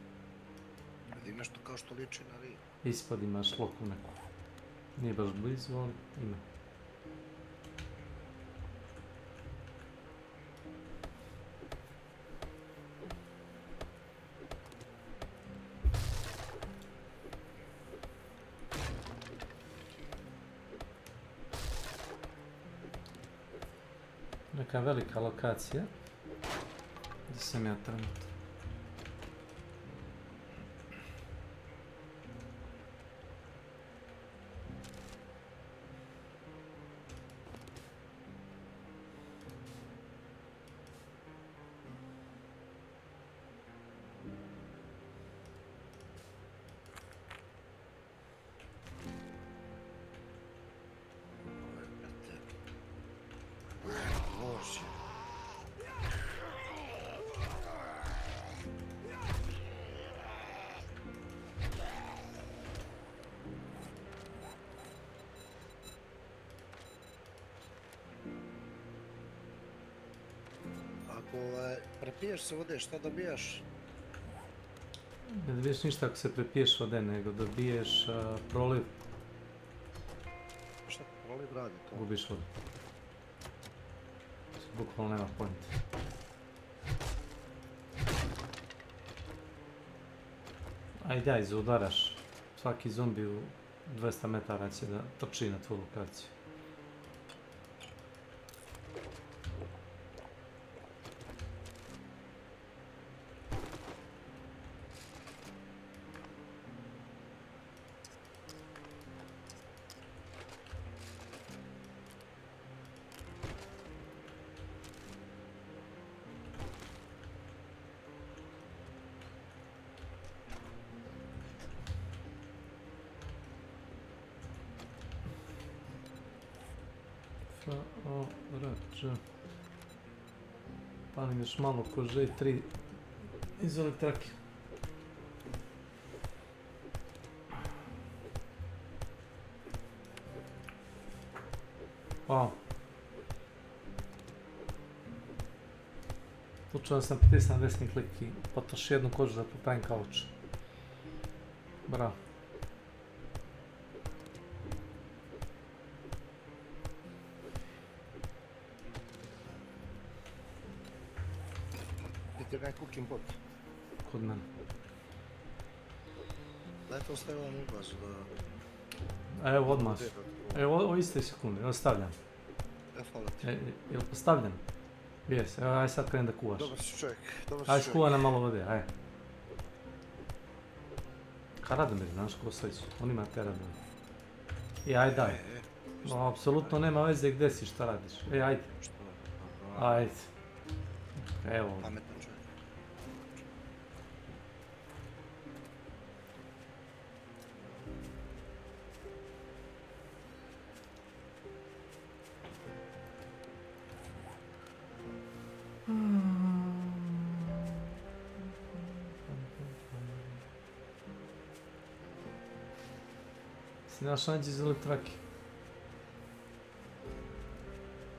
Ima nešto kao što liči na riječ. Ispod imaš loku neku. Nije baš blizu, ali ima. Neka velika lokacija. Gdje sam ja trenutno? Ako prepiješ se vode, šta dobijaš? Ne dobiješ ništa ako se prepiješ vode, nego dobiješ proliv. Šta proliv radi to? Gubiš vodu. Bukvalno nema point. Ajde, aj, zaudaraš. Svaki zombi u 200 metara će da trči na tvoju lokaciju. Palim još malo kože i 3 izole trake. Wow. Slučajno sam pritisnuo desni klik i potroši jednu kožu da popravim kauč. Bravo. Ti je cooking pot. Kod mene. Daj to stavila na uglasu da... Evo odmah. Evo ovo iste sekunde, evo stavljam. Hvala ti. Jel postavljen? Jes, evo aj sad krenem da kuvaš. Dobar si čovjek, dobar si Aj čovjek. skuva na malo vode, aj. Ka Radomir, znaš Kosović, on ima te Radomir. I aj daj. No, apsolutno nema veze gdje si, šta radiš. Ajde. Ajde. Evo. Pametan čovjek. Si našao nađe izole trake.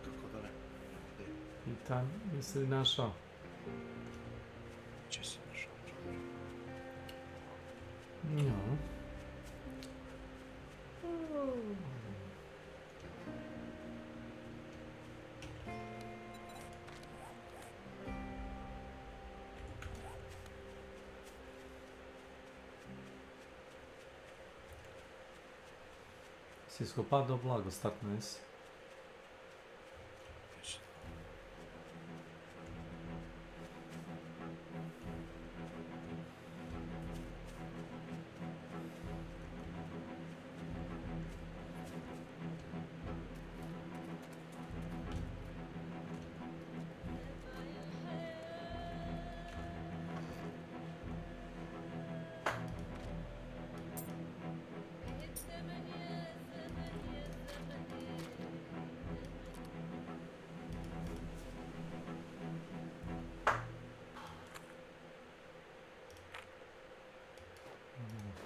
Kako da ne? I tam, jesi li našao? Če si našao čovjek? No. Si iskopao do blago, startno jesi.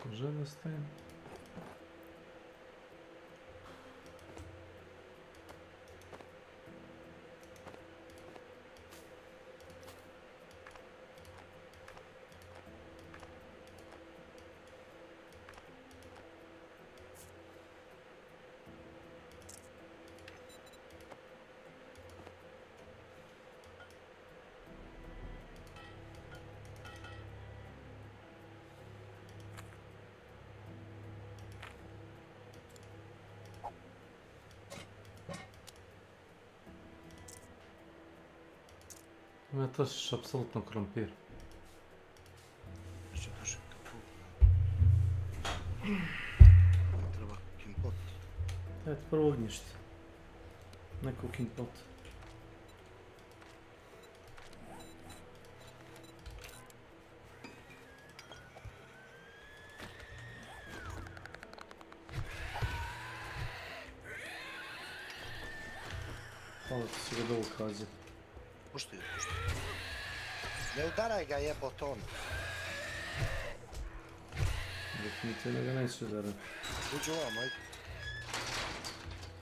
Kože ostajem. Ima trošiš apsolutno krompir. Što kaže kako? Ne treba cooking pot. Eto prvo ognjište. Ne cooking pot. Malo ti si ga dolu kazi. Pušti ga, pušti. Ne udaraj ga jebot on. Definitivno ga neću udarati. Uđi ovamo, ajde.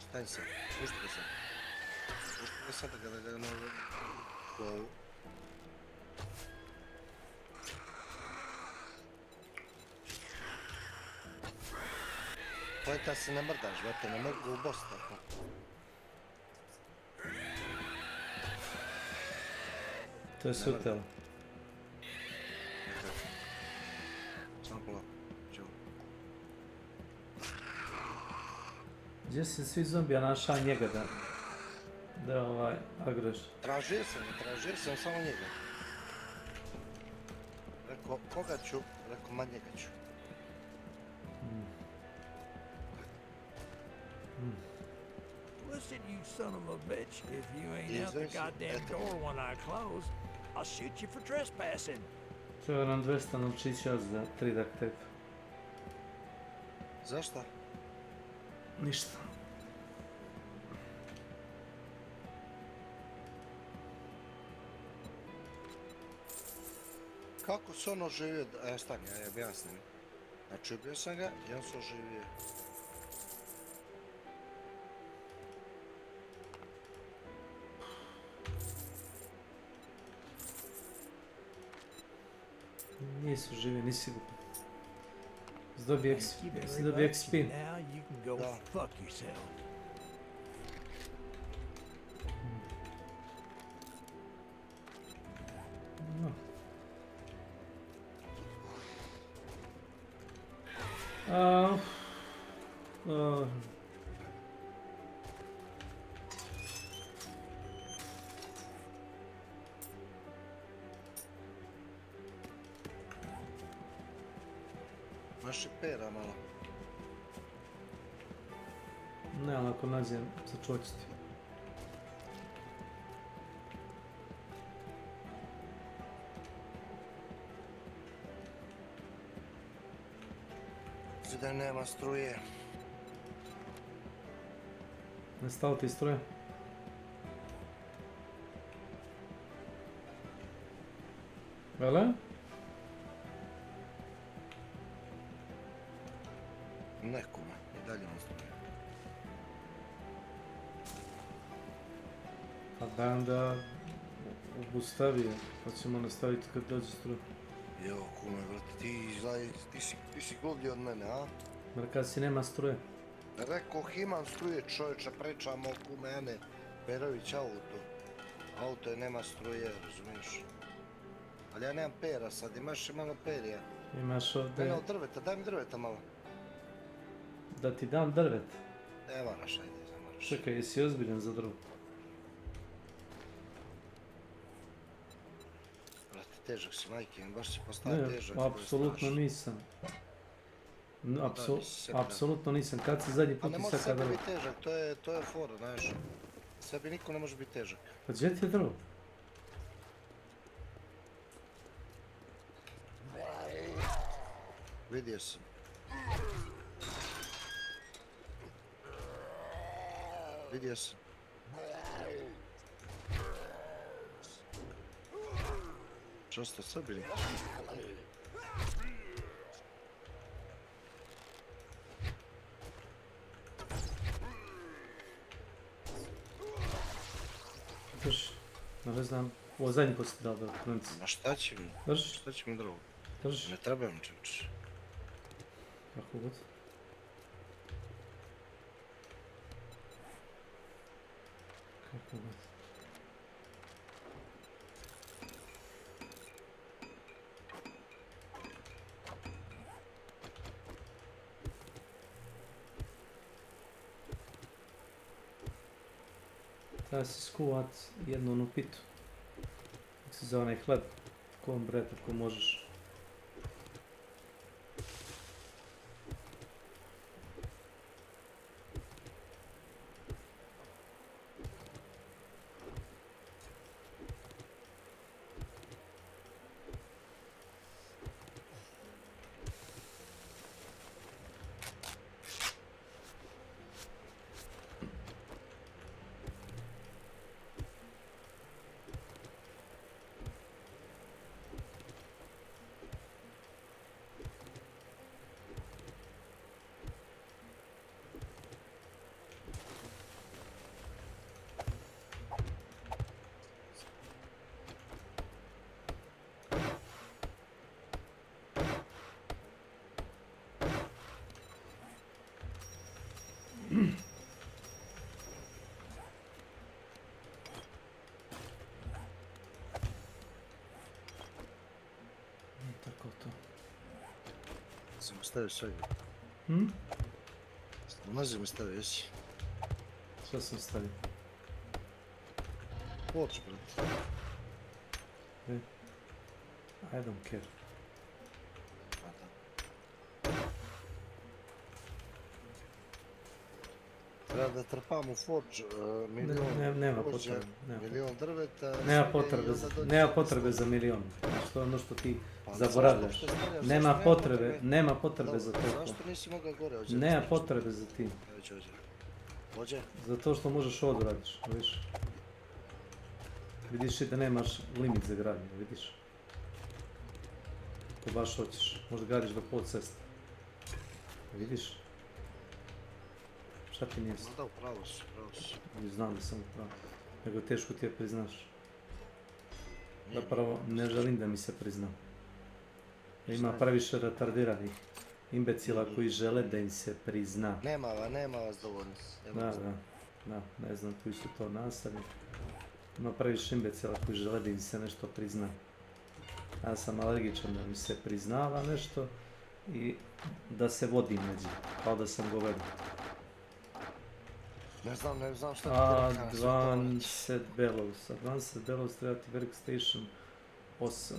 Stań se, pušti ga sad. Pušti ga sad da ga ne... Glavu. To je da se ne mrdaš, brate, ne mogu u boss tako. To je sve u telo. Samo polako, čuo. Gdje si svi zombija našao njega da agroš? Tražio sam samo njega. Rekao, koga ću? Rekao, ma njega ću. Listen, you son of a bitch. If you ain't out the goddamn door when I close, I'll shoot you for trespassing. Treba nam 200 novčića za 3 duct tape. Zašto? Ništa. Kako se on oživio? Stani, ja objasnim. Znači, ubio sam ga i on se oživio. Nisu živi, nisi sigurno. Zdobio XP. Now you can go fuck yourself. Naši pera malo. Ne, ali ako nađem, sačuvat ću ti. Da nema struje. Ne stalo ti struje? Vele? Nekome, i dalje ne struje. Pa daj onda obustavi, pa ćemo nastaviti kad dođe struje. Jo, kume, brate, ti si glublji od mene, a? Mrka si nema struje. Rekao, imam struje, čovječa, pričamo, kume, Ane Perović auto. Auto je nema struje, razumiješ? Ali ja nemam pera sad, imaš i malo perija. Imaš ovdje... Mene od drveta, daj mi drveta malo. Da ti dam drvet? Ne moraš, ajde, ne moraš. Čekaj, jesi ozbiljan za drvo? Težak si, majke, baš si postao težak. Ne, apsolutno nisam. Apsolutno nisam. Kad si zadnji put isaka drvo? A ne može sebi biti težak, to je fora, znaš. Sebi niko ne može biti težak. Pa gdje ti je drvo? Vidio sam. Vidio sam. Što ste sabili? Drži, ne znam, ovo zadnji put si dao drvo, klinici. Ma šta će mi? Drži. Šta će mi drvo? Drži. Ne treba mi čeč. Kako god. Kako god. Treba si skuvat jednu onu pitu. Kako se zove onaj hleb. Kom bre, tako možeš. Ulazimo, staviš sve. Ulazimo, stavi, jesi. Šta sam stavio? Forge, brate. I don't care. Treba da trpamo Forge, milion Nema kože, potrebe. milion drveta. Nema potrebe za milion. Znači, to je ono što ti Pa, zaboravljaš. zašto stavljaš, Nema zašto potrebe, nema potrebe Dobro, za to. zašto nisi mogao gore? Hoće da Nema snimiš? potrebe za tim. Hoće? Zato što možeš ovo da radiš, vidiš. Vidiš i da nemaš limit za gradnju, vidiš. Ako baš hoćeš, možda gradiš do pol ceste. Vidiš? Šta ti nije? Da, upravo si, upravo si. Znam da sam upravo. Nego teško ti je priznaš. Zapravo ne želim da mi se prizna. Ima previše retardiranih imbecila koji žele da im se prizna. Nema vas dovoljno. Da, ne znam koji su to nastavni. Ima previše imbecila koji žele da im se nešto prizna. Ja sam alergičan da mi se priznava nešto i da se vodim među, kao da sam govedo. Ne znam šta ti Advanced Bellows. Advanced Bellows treba ti Workstation 8.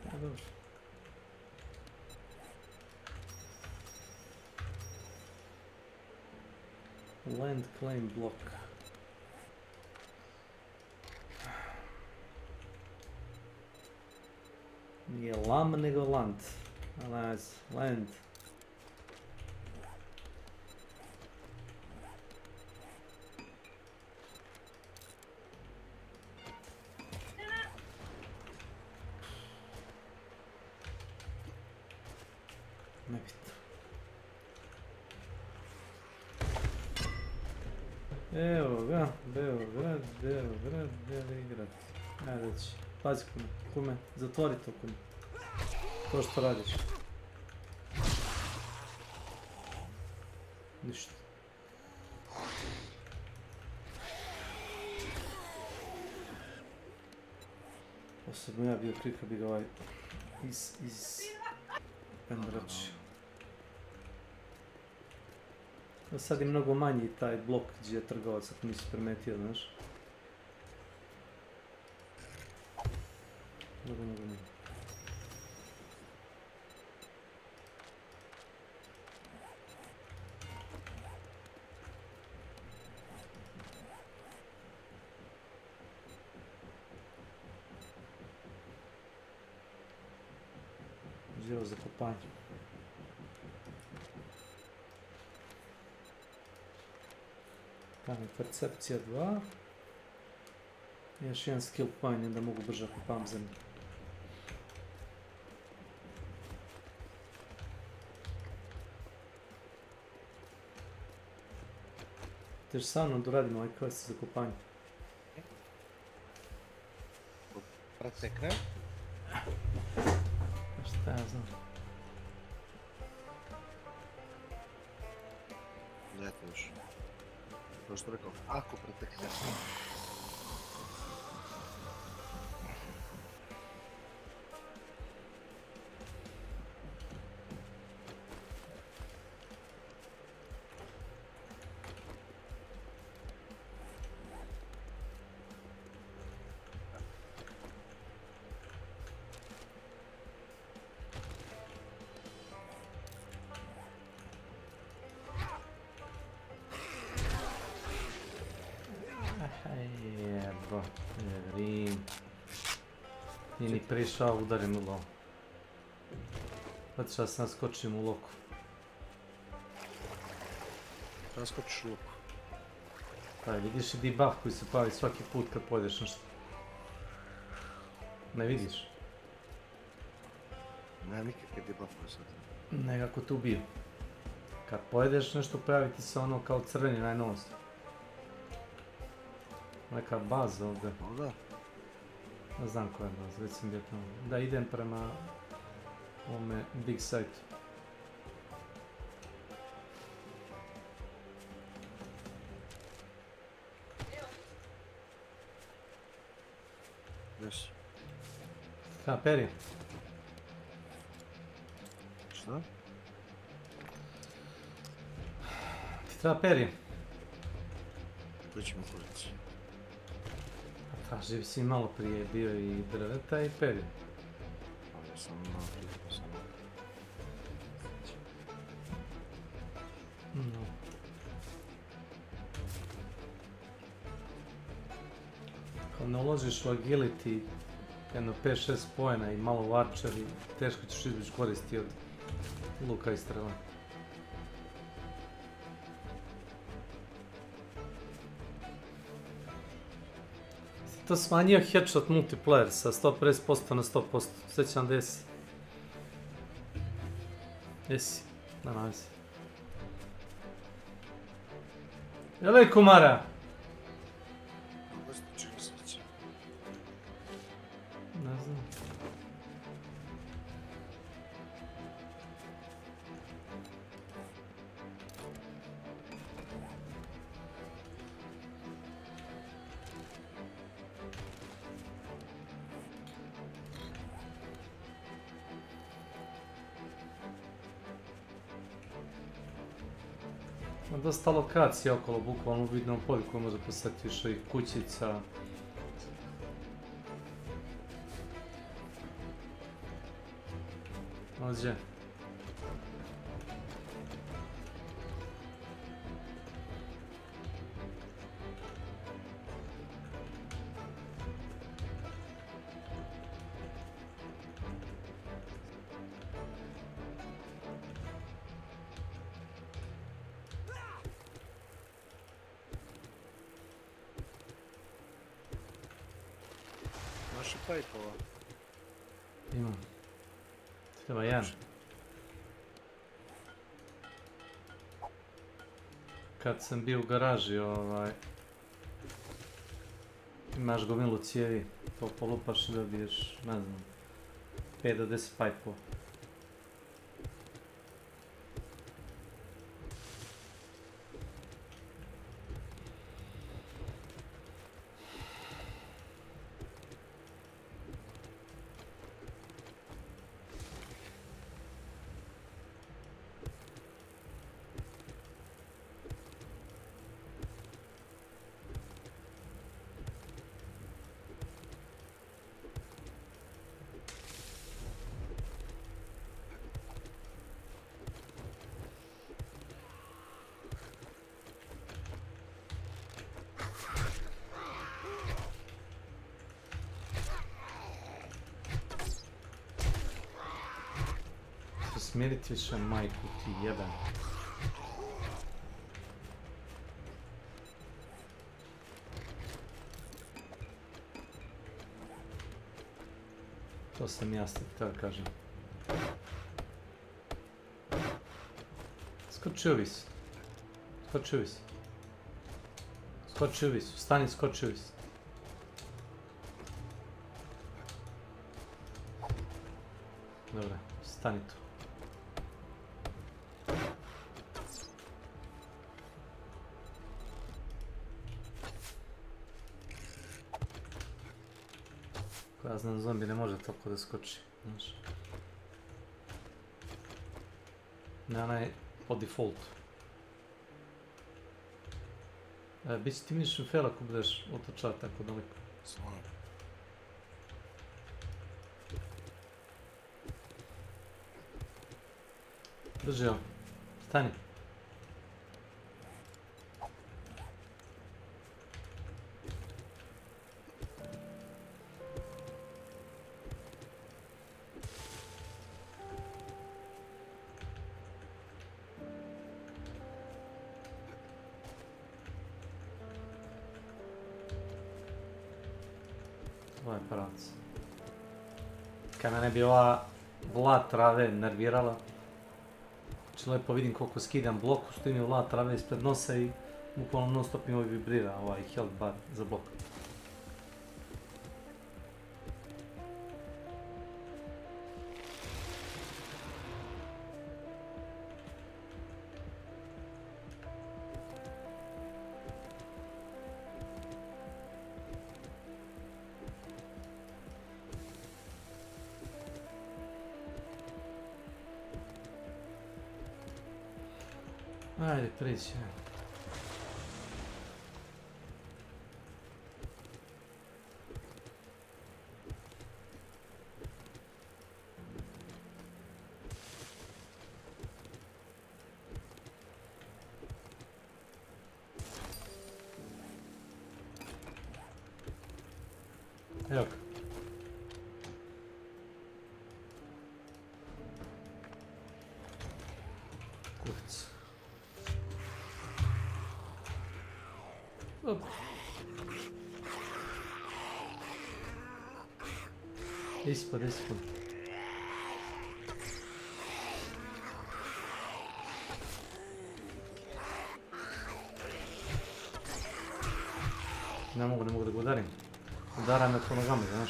Ja, dobro. Land claim block. Nije lam nego land. Land. Nebitno. Evo ga, Beograd, Beligrad. Ajde već, pazi kume, zatvori to kume. To što radiš. Ništa. Osobno ja bio krika bi ga ovaj pendračio. Sad je mnogo manji taj blok gdje je trgovac, ako nisi primetio, znaš. Mnogo manji. Žiro za kopanje. Tamo je percepcija 2. Još jedan skill point da mogu brže kopam zemlju. Tež sa mnom doradimo ovaj quest za kopanje. Preteknem. Šta ja znam. Gledajte još. To što rekao, ako preteknem. Nije ni prišao, udarim u lovu. Zato što sam skočim u loku. Da skočiš u loku. Pa vidiš i debuff koji se pravi svaki put kad pojedeš nešto. Ne vidiš? Nema nikakve debuffove sad. Nekako tu bio. Kad pojedeš nešto pravi ti se ono kao crveni najnovost. Neka baza ovdje. Ovdje? Ne znam koja je baza, već sam bio tamo. Da, idem prema ovome big site. Yes. Peri. Treba perje. Koji ćemo kurac? Traži si malo prije bio i drveta i perje. Ali sam malo prije, No. Ako ne uložiš u agility, jedno 5-6 pojena i malo u archery, teško ćeš izvući koristi od luka i strela. To smanjio headshot multiplayer sa 150% na 100%. Sjećam da jesi. Jesi. Da, navisi. Jelej kumara! Ne znam. Ima dosta lokacija okolo, bukvalno u vidnom polju koje može posjetiš i kućica. Ođe. Naši pajpova. Imam. Treba jedan. Kad sam bio u garaži, imaš gomilu cijevi, to polupaš i dobiješ, ne znam, 5 do 10 pajpova. Smirit više majku ti jebem. To sam ja htio kažem. Skočio vis. Skočio vis. Skočio vis. Stani, skočio vis. Dobro, stani tu. Ja znam, zombi ne može toliko da skoči, znaš. Ne onaj po defaultu. Bit će ti mission fail ako budeš otočao tako daleko. Znam. Drži ovo. Stani. Ovo je pravac. Kad me ne bi ova vlad trave nervirala, znači lepo vidim koliko skidam blok, što mi je vlad trave ispred nosa i bukvalno non stop mi vibrira ovaj health bar za blok. Ajde, priđi. Evo ga. Kurac. Op. Ispod. Ne mogu da ga udarim. Udara me po nogama, znaš.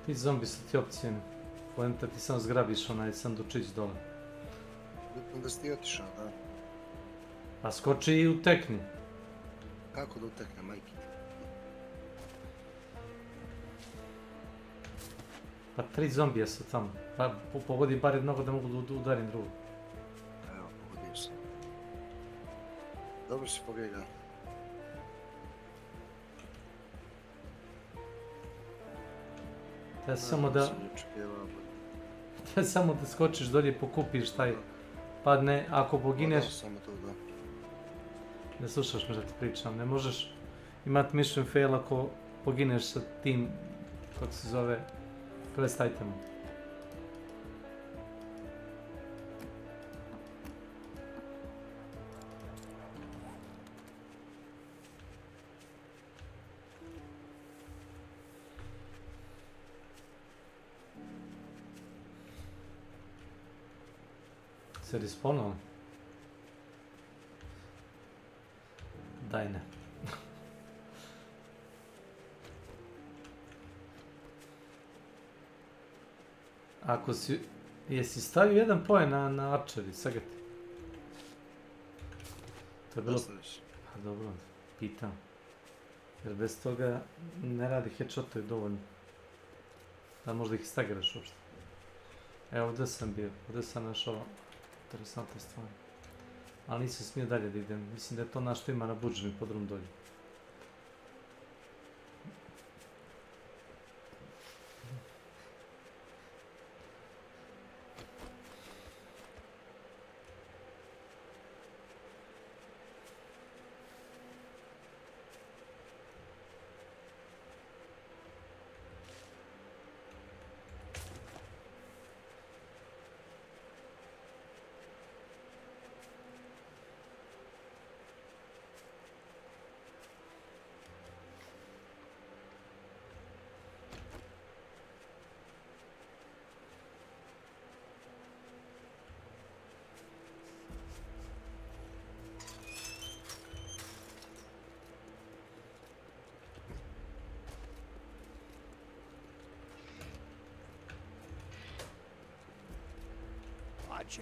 Ti zombi su ti opcijeni. Poenta ti samo zgrabiš onaj sandučić dole. Bitno da si ti otišao, da. A skoči i utekni. Kako da utekne, majke? Pa 3 zombija su tamo. Pa pogodi bar jednog da mogu da udarim drugo. Evo, pogodio sam. Dobro si pobjegao. Te samo da... Te samo da skočiš dolje i pokupiš taj... Padne, ako pogineš... Samo to, da. Ne slušaš me da ti pričam, ne možeš imati mission fail ako pogineš sa tim, kako se zove, quest itemom. Se respawnalo? Daj ne. Ako si... Jesi stavio jedan poen na arčeri, sagati? To je bilo... Pa dobro, pitam. Jer bez toga ne radi headshotovi dovoljno. Da možda ih stagiraš uopšte. Evo ovdje sam bio, ovdje sam našao interesantne stvari. Ali nisam smio dalje da idem, mislim da je to naš što ima na buđeni podrum dolje.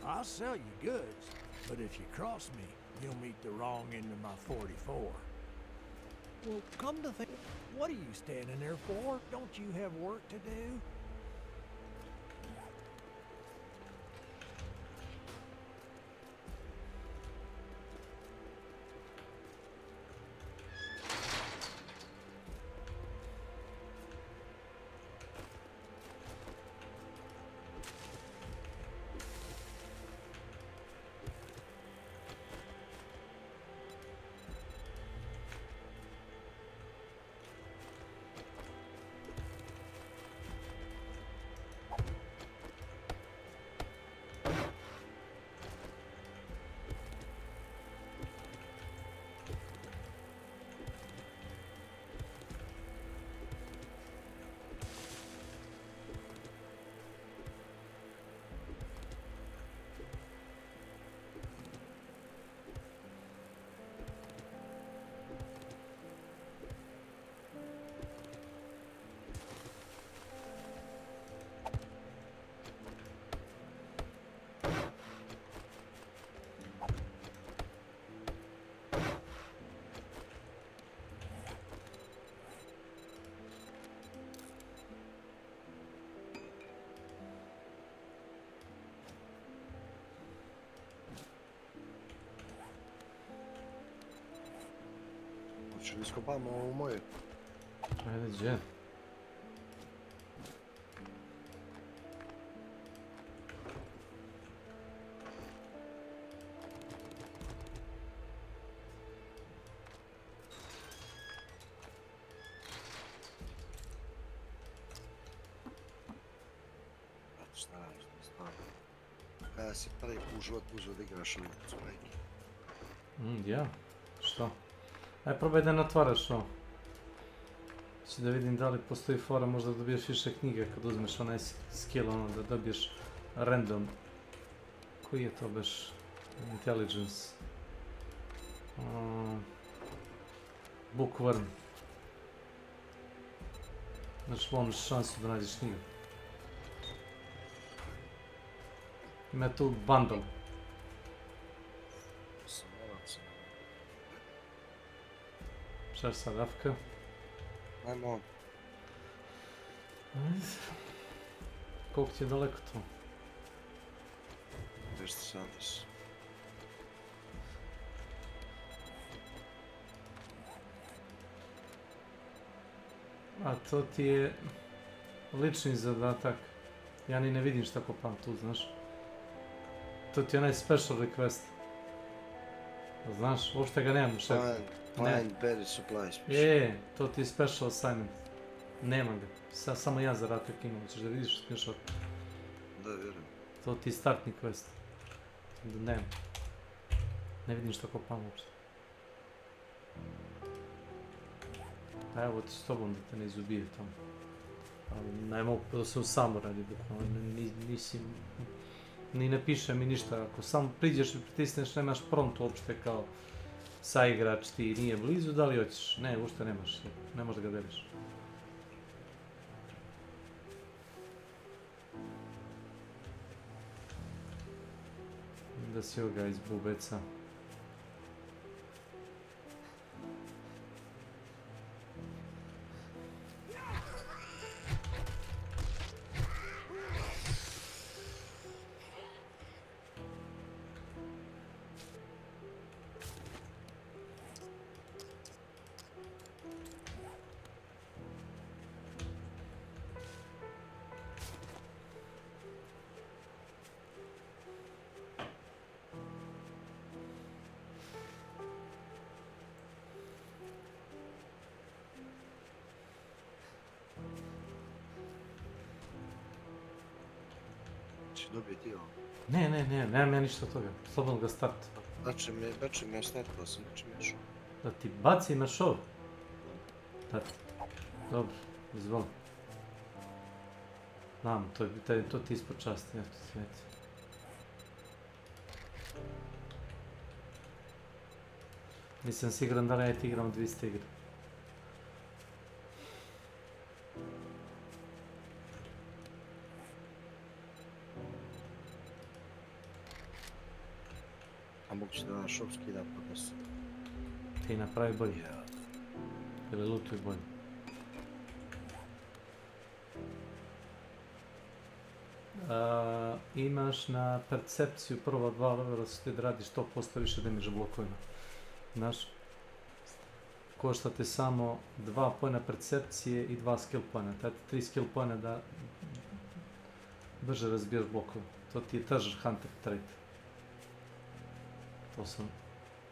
I'll sell you goods, but if you cross me, you'll meet the wrong end of my 44. Well, come to think, what are you standing there for? Don't you have work to do? Če iskopamo ovo moje. Ajde, gdje? Šta radiš, ne znam. Kada si prvi put u životu uzeo da igraš igricu, majke. Ja? Što? Aj, probaj da ne otvaraš ovo. Či da vidim da li postoji fora, možda dobiješ više knjige kad uzmeš onaj skill, ono da dobiješ random. Koji je to baš? Intelligence. Bookworm. Znači, imaš šansu da nađeš knjigu. Ima tu bundle. Šta je sad, Afka? Ajmo. Ajde. Koliko ti je daleko to? 270. A to ti je lični zadatak. Ja ni ne vidim šta kopam tu, znaš. To ti je onaj special request. Znaš, uopšte ga nemam šef. Find better supplies. To ti je special assignment. Nema ga. Samo ja zadatak imam. Hoćeš da vidiš screenshot? Da, vjerujem. To ti je startni quest. Nema. Ne vidim šta kopam uopšte. A evo ti s tobom da te ne izubije tamo. Ali ne mogu da se samo radi bukvalno. Nisi... Ni ne piše mi ništa. Ako samo priđeš i pritisneš, nemaš prompt uopšte kao saigrač ti nije blizu, da li hoćeš? Ne, uopšte nemaš. Ne možeš da ga deliš. Da si ovoga iz bubeca. Či dobije ti ovo? Ne, nemam ja ništa od toga. Slobodno ga start. Bači me startao sam, bači me šao. Da ti bacim na šov? Da. Dobro, izvoli. Znam, to ti ispod časti, eto sveti. Nisam siguran da li ja ti igram 200 igra. A moguće da na shop skida podnosi. Ti napravi bolje. Ili lutuj bolje. Imaš na percepciju prva 2 levela su ti da radiš 100% više damage blokovima. Znaš, košta te samo 2 pojena percepcije i 2 skill pojena. Tada 3 skill pojena da brže razbiješ blokove. To ti je treasure hunter trait. To sam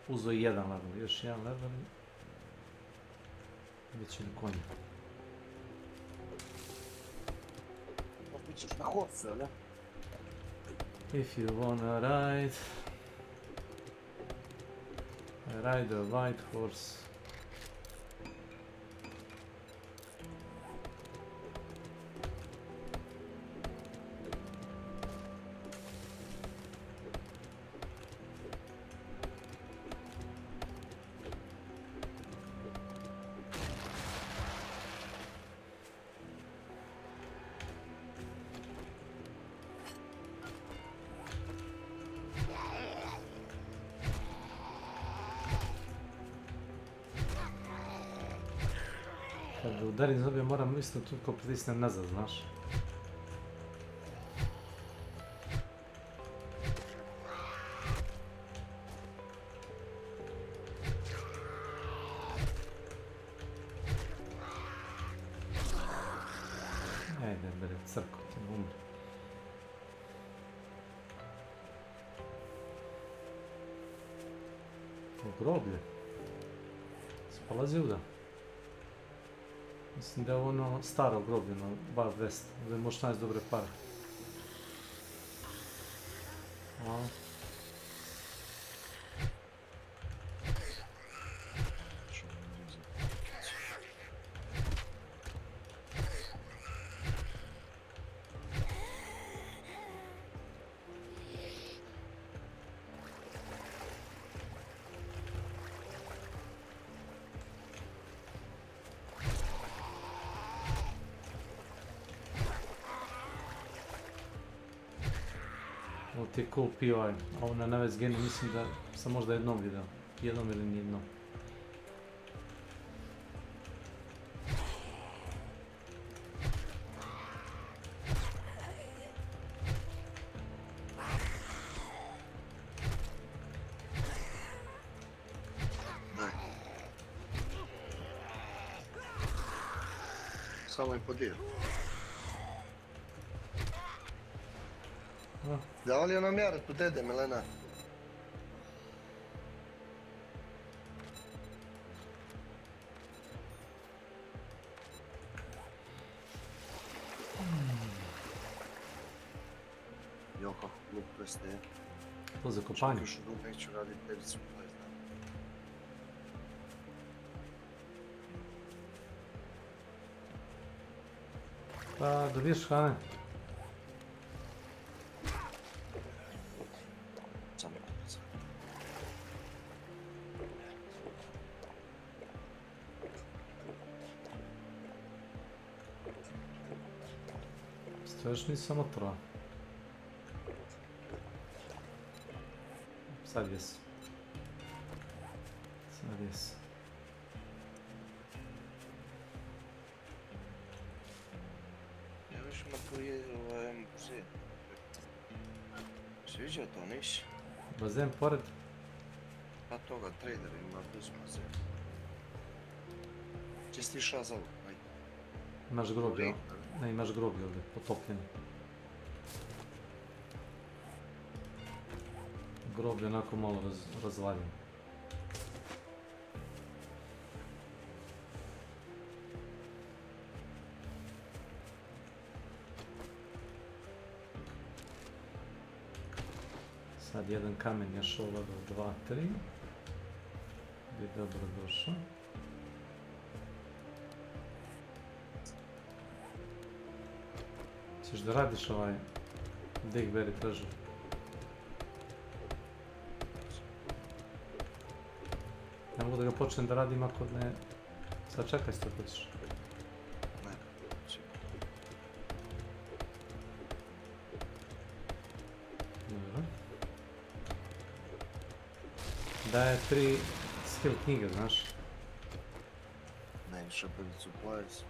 uzeo 1 level, još 1 level i već je na konju. Bićeš na horse, ne? If you wanna ride, ride a white horse. Kad udarim zobje moram isto tu ko pritisnem nazad, znaš. bere, crko ti umri. U groblje. Spala zjuda. Mislim da je ono staro groblje na Bar West, da možeš naći dobre pare. A. Ovo ti je cool POI, a ovo na Naves Geni mislim da sam možda jednom video. Jednom ili nijednom. Samo im podijel. Da. Da li je nam jarat po dede, Milena? Joko, luk prestaje. To za kopanje. Još dug neću raditi pericu plezna. Pa, dobiješ hrane. Samo kupica. Stojiš mi samo troje. Sad jesi. Sad jesi. Ja više ima tu je muzej. Sviđa to, niš? Bazen pored. Pa toga, trader ima bez muzej. Čisti šazal, ajde. Imaš groblje ovdje. Ne, imaš groblje ovdje, potopljeno. Groblje onako malo razvaljeno. Sad jedan kamen još ovdje do 2, 3. Bi dobro došao. Ćeš da radiš ovaj Digberry treasure? Ne mogu da ga počnem da radim ako ne... Sad čekaj što hoćeš. Dobro. Daje 3 skill knjige, znaš? Najviše bili supplies.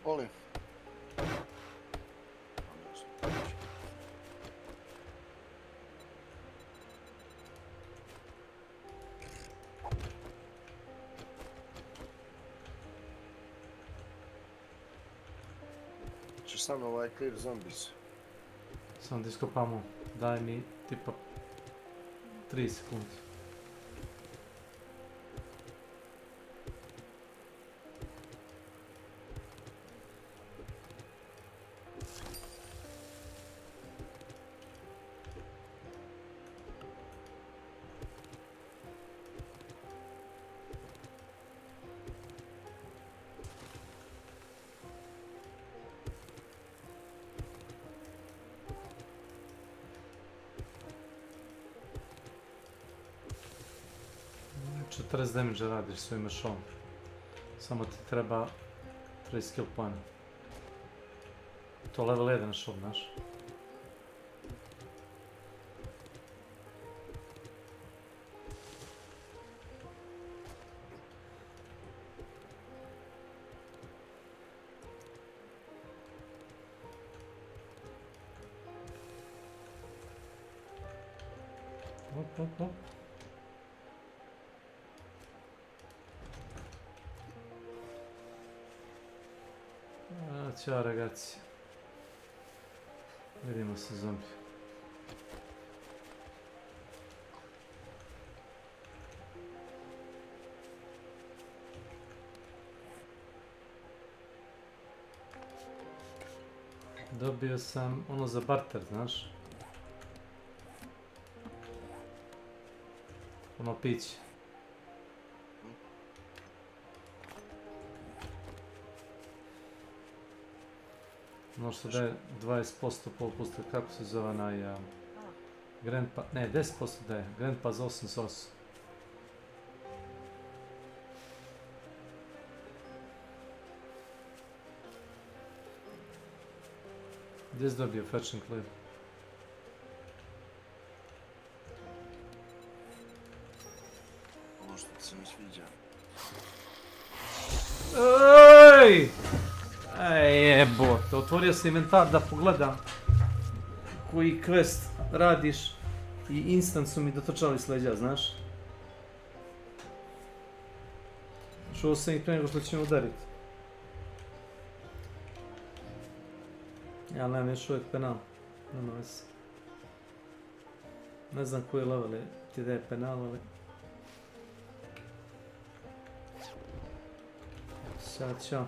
Molim. Ćeš samo ovaj clear zombies. Sam da iskopamo, daj mi tipa 3 sekundi. 40 damage radiš svojim mešom. Samo ti treba 3 skill point. To level 1 shop, znaš. Op. Ciao ragazzi. Vidimo se zombi. Dobio sam ono za barter, znaš? Ono piće. Ono što daje 20% popusta, kako se zove onaj... Grandpa, ne, 10% daje. Grandpa za 8 sos. Gdje si dobio fetch and clear? Ovo što ti se mi sviđa. Ej! Ej, jebote, otvorio sam inventar da pogledam koji quest radiš i instant su mi dotrčali s leđa, znaš? Čuo sam ih pre nego što će me udariti. Ja nemam još uvijek penal, nema veze. Ne znam koji level je ti daje penal, ali... Sad, čao.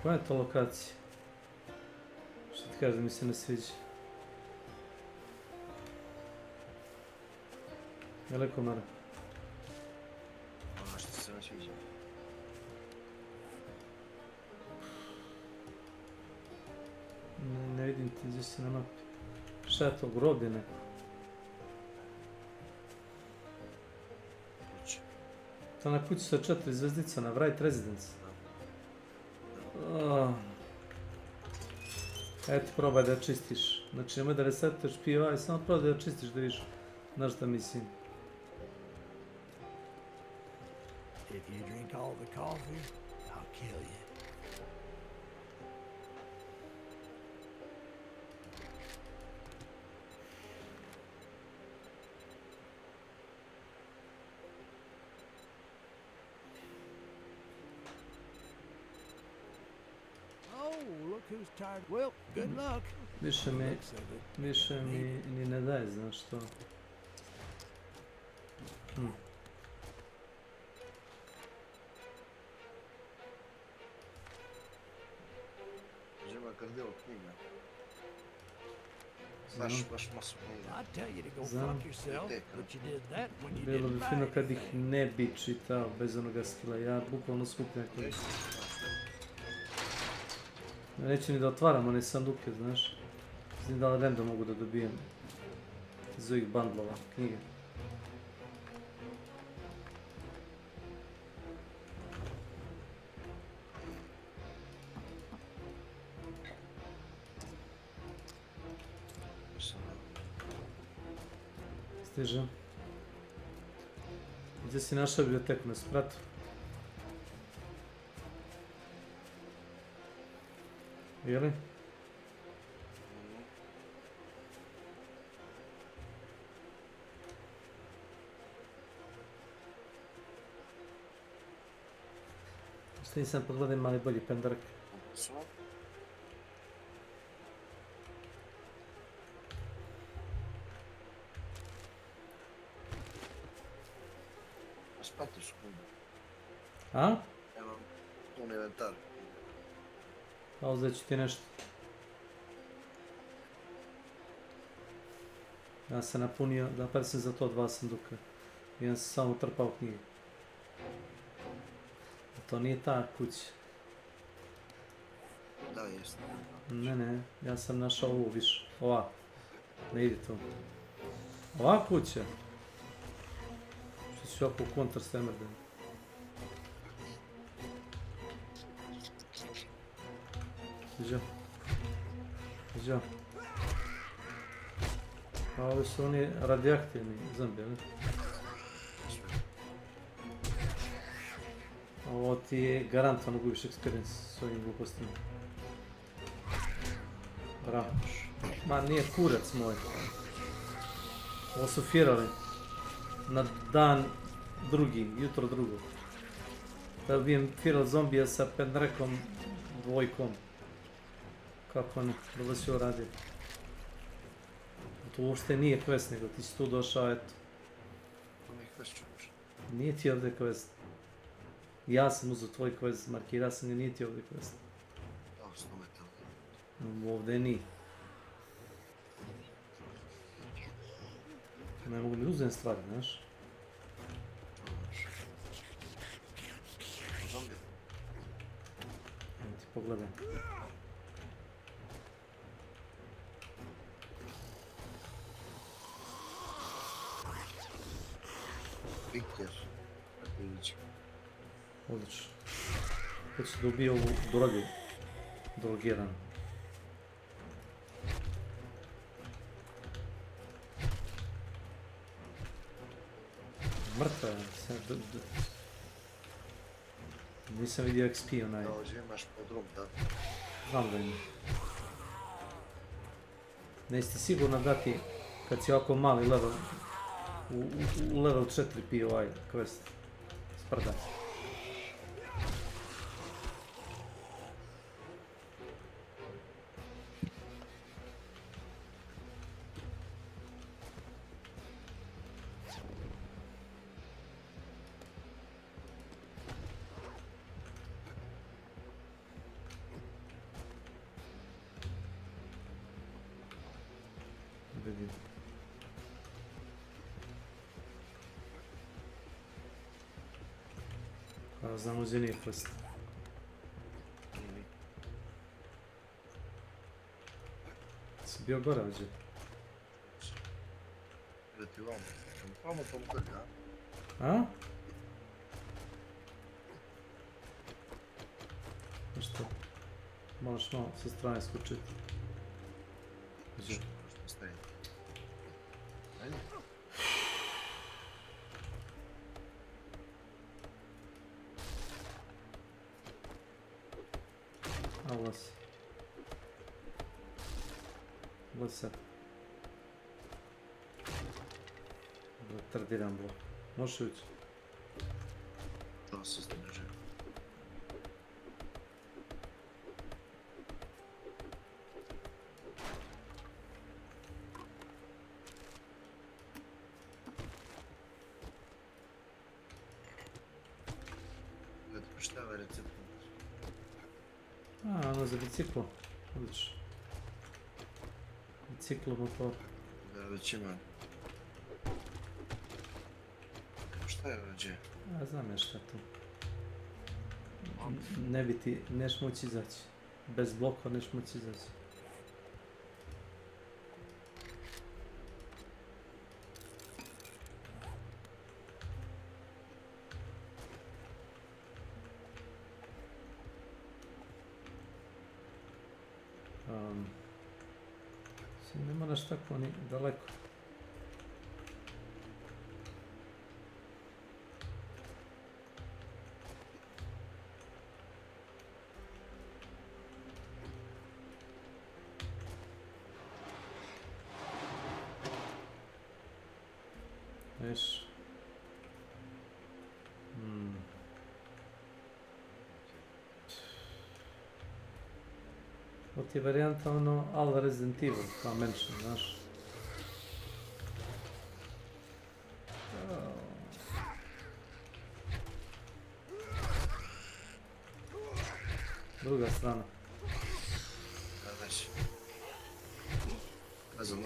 Koja je to lokacija? Što ti kažem, mi se ne sviđa. Veliko mara. Ono što se mi sviđa. Ne vidim ti gdje si na mapi. Šta je to, groblje neko? To na kući sa 4 zvezdica na Wright Residence. Eto, probaj da čistiš. Znači, nemoj da resetuješ POI, samo probaj da čistiš da vidiš na šta mislim. If you drink all the coffee, I'll kill you. Look who's tired. Well, good luck. Više mi ni ne daje, znaš što. Živa kad delo knjiga. Baš masu knjiga. I tell you to go fuck yourself, but you did that when you Bilo bi didn't fino buy kad ih anything. ne bi čitao bez onoga skilla. Ja bukvalno skupljam koji. Neću ni da otvaram one sanduke, znaš. Znam da li random mogu da dobijem iz ovih bandlova, knjige. Stižem. Gdje si našao biblioteku na spratu? Jeli? Što nisam pogledaj mali bolji pendarak. Spati su knjiga. A? Evo, pun inventar. A uzet ću ti nešto. Ja sam napunio, da sam za to 2 sanduka. Jedan sam samo trpao knjige. To nije ta kuća. Da, jest. Ne, ja sam našao ovu više. Ovako. Ne ide to. Ovako će. Što ću ovako u kontra sve mrdem. Iđo. A ovi su oni radioaktivni zombi, ne? Ovo ti je garantovano gubiš experience s ovim glupostima. Bravo. Ma nije kurac moj. Ovo su firali. Na dan drugi, jutro drugo. Da ubijem firal zombija sa pendrekom dvojkom. Kako ne, dobro si ovo radio. To uopšte nije quest, nego ti si tu došao, eto. Nije ti ovdje quest. Ja sam uzeo tvoj quest, markira sam ga, nije ti ovdje quest. Ovdje nije. Ne mogu mi uzeti stvari, znaš? Evo ti pogledaj. Viktor. Odlično. Hoću da ubije ovu drogu. Drogiranu. Mrtva je. Nisam vidio XP onaj. Da, ovdje imaš podrum, da. Znam da ima. Neće ti sigurno dati, kad si ovako mali level, u level 4 pi ovaj quest. Sprdaj. Vidim. A znam uz nije quest. Si bio gore ovdje? Da ti vam. Vamo tom krga. A? Nešto? Možeš malo sa strane skočiti. Ovdje. A ulaz. Ulaz sad. Retardiran blok. Možeš ući? To se zdrži. Šta je recept? A, ono za biciklo. Odlično. Biciklo, motor. Da, već ima. Šta je ovdje? A, znam ja šta tu. Ne bi ti, neš moći izaći. Bez bloka neš moći izaći. Ne moraš tako ni daleko. Viš. Ovo ti je varijanta ono All Resident Evil, kao mention, znaš. Druga strana. Da, već. Ne znam.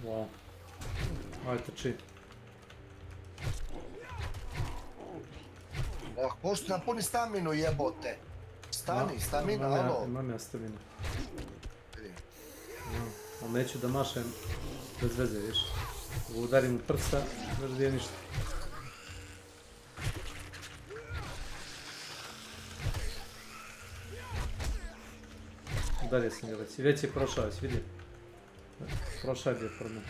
Wow. Ajde, trči. Pošto nam puni staminu, jebote. Stani, stamina, alo. Imam ja stamina. Vidim. Ali neću da mašem bez veze, viš. Udarim u prsa, ne žadijem ništa. Dalje sam ga već je prošao, jesi vidio? Prošao je bio pored mene.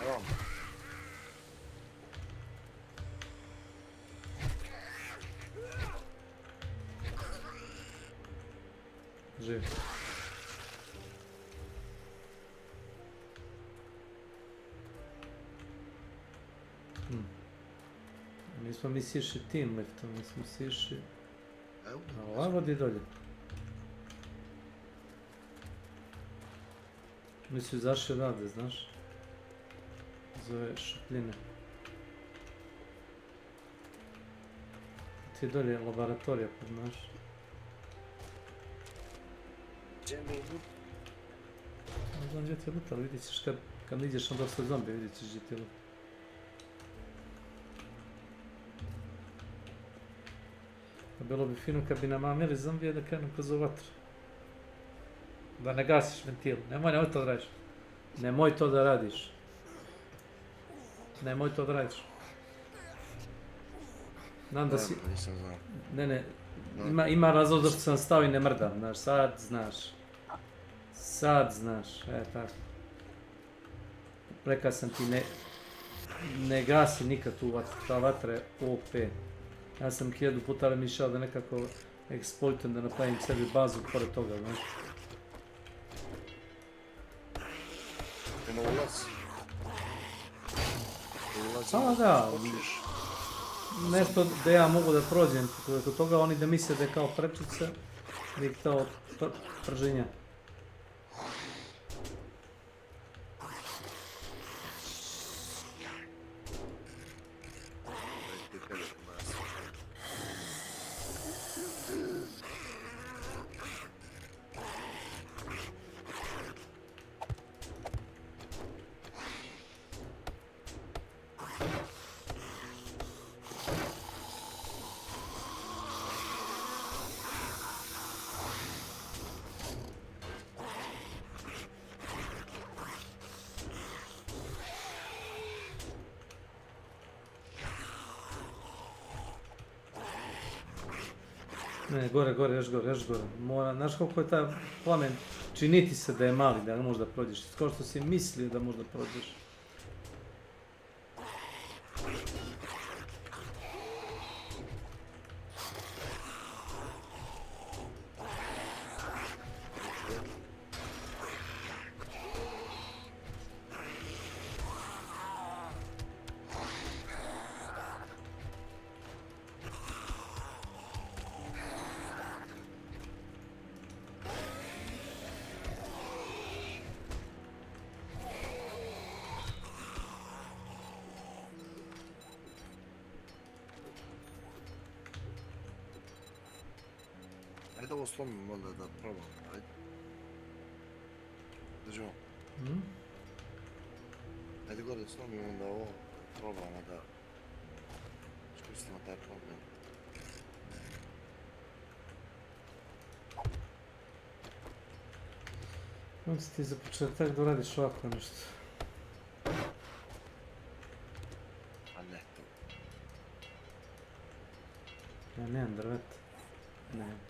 Evo. Živi. Nismo mi siši tim liftom, mi smo siši... A ova vodi dolje. Mi su izašli odavde, znaš? Zove šupljine. Ti je dolje laboratorija, pa znaš. Gdje mi idu? Ne znam gdje ti je luta, ali vidit ćeš kad ideš na dosta zombi, vidit ćeš gdje ti je luta. Bilo bi fino kad bi namamili zombije da krenu kroz vatru. Da ne gasiš ventil. Nemoj to da radiš. Nemoj to da radiš. Nemoj to da radiš. Znam da si... Nisam znao. Ne. Ima razlog zašto sam stao i ne mrdam. Znaš, sad znaš. Sad znaš. Tako. Rekao sam ti ne gasi nikad tu vatru. Ta vatra je OP. Ja sam 1000 puta mišljao da nekako eksploitujem, da napravim sebi bazu pored toga, znaš. Na ulaz. Samo da, nešto da ja mogu da prođem preko toga, oni da misle da je kao prečica, da je to prženja. Ne, gore, još gore. Mora, znaš koliko je taj plamen, činiti se da je mali, da ne možeš da prođeš. Kao što si mislio da možeš da prođeš. Ajde ovo slomim onda da probam, ajde. Dođemo. Ajde gore da slomim onda ovo, probamo da iskoristimo taj problem. Onda ti za početak da uradiš ovako nešto. A ne to. Ja nemam drveta. Nemam.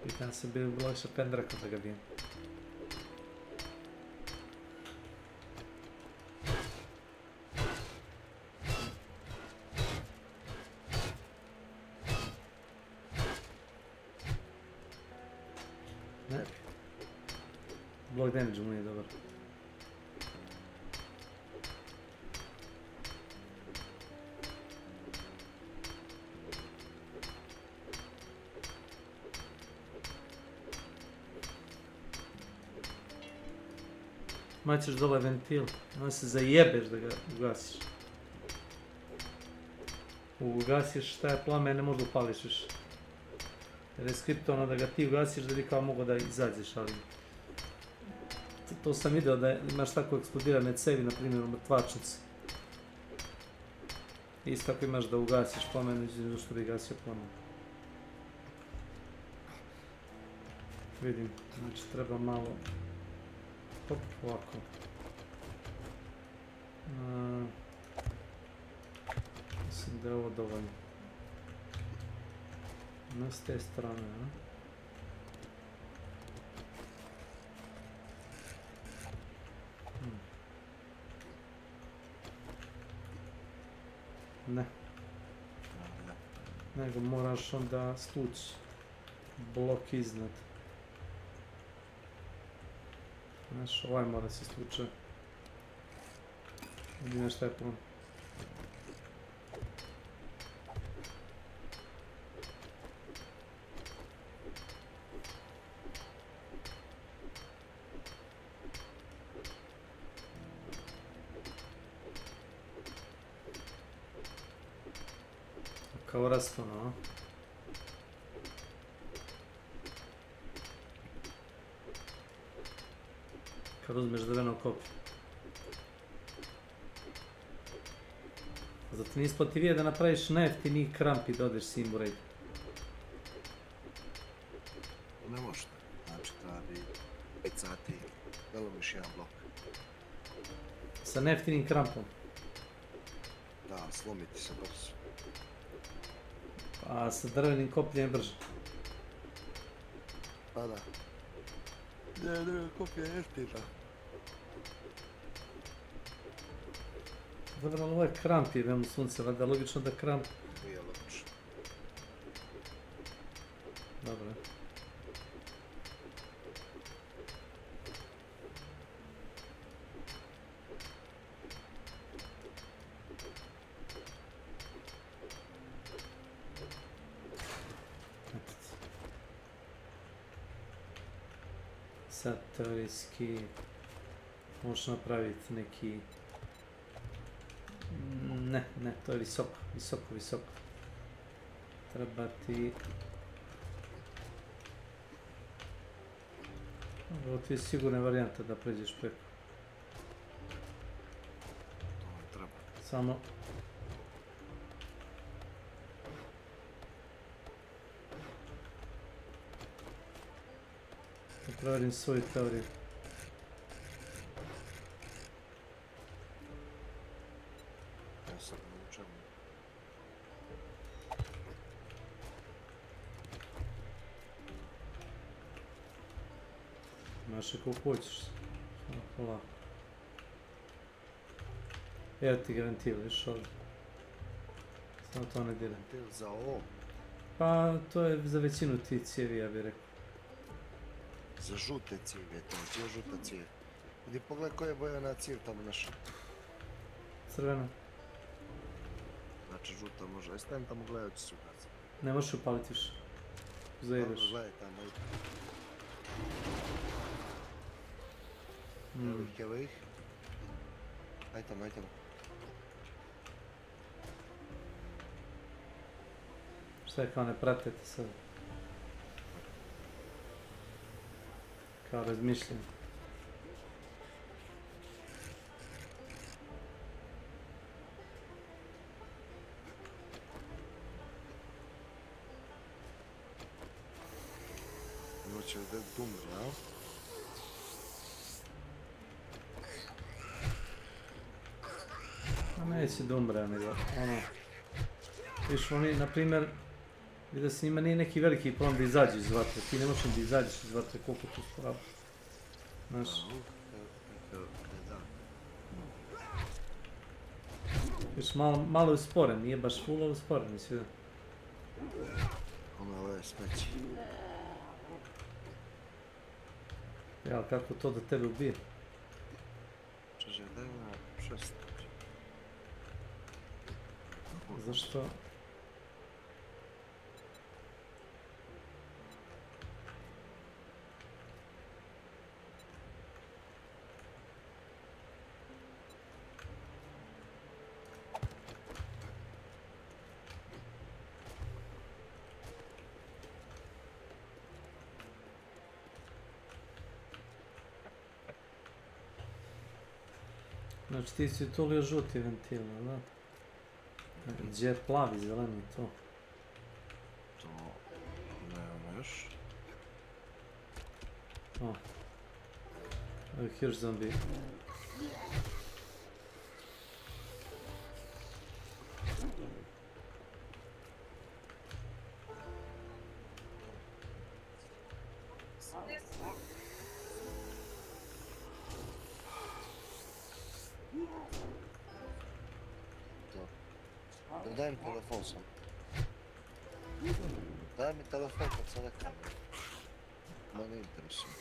Pitan se bi bilo više pendreka da ga bijem. Ne? Block damage mu nije dobar. Maćeš dole ventil, onda se zajebeš da ga ugasiš. Ugasiš taj plamen, ne možda upališ više. Jer je skriptovano da ga ti ugasiš da bi kao mogo da izađeš, ali... To sam vidio da imaš tako eksplodirane cevi, na primjer u mrtvačnici. Isto tako imaš da ugasiš plamen, što bi gasio plamen. Vidim, znači treba malo... Hop, ovako. Mislim da je ovo dovoljno. Ne s te strane, a? Ne. Nego moraš onda stući blok iznad. Znaš, ovaj mora se stuče. Vidim nešto je plan. Kao rastono, a? Kad uzmeš drveno koplje. Zato nije isplativije da napraviš najjeftiniji kramp i da odeš s imbu raid. Ne može. Znači treba bi 5 sati da lomiš jedan blok. Sa najjeftinijim krampom. Da, slomiti se brzo. A sa drvenim kopljem je brže. Pa da. Ne, drveno koplje je jeftina. Dobro, ali ovo je kramp je veoma sunce, valjda logično da kramp... Nije logično. Dobro. Sad teorijski možeš napraviti neki... Ne, to je visoko. Treba ti... Ovo ti je sigurna varijanta da pređeš preko. To vam treba. Samo... Da proverim svoju teoriju. Ja sam naučen. Znaš je koliko hoćeš. Samo polako. Evo ti garantil, viš ovdje. Samo to ne diraj. Garantil za ovo? Pa to je za većinu ti cijevi, ja bih rekao. Za žute cijevi, to je žuta cijev. Idi pogledaj koja je boja na cijev tamo naša. Crvena. Znači žuta može, aj stavim tamo gledaj će se ukazati. Ne možeš upaliti više. Zajedeš. Dobro, gledaj tamo, ide. Evo ih. Aj tamo. Šta je kao ne pratite sad? Kao razmišljam. Hoće da dumre, a? A neće da umre, nego ono... Viš oni, na primjer, vidio se njima nije neki veliki problem da izađu iz vatre. Ti ne možeš da izađeš iz vatre, koliko tu sporo. Znaš... Viš malo je usporen, nije baš full, ali usporen, nisi vidio. Ono je smeći. Ja, kako to da tebe ubije? Čeže, daj na 6. Zašto? Znači ti si utulio žuti ventil, da? Gdje je plavi, zeleni, to? To nemamo još. O. Evo ih još zombi. Daj mi telefon sam. Daj mi telefon kad sam rekao. Ma ne interesuje.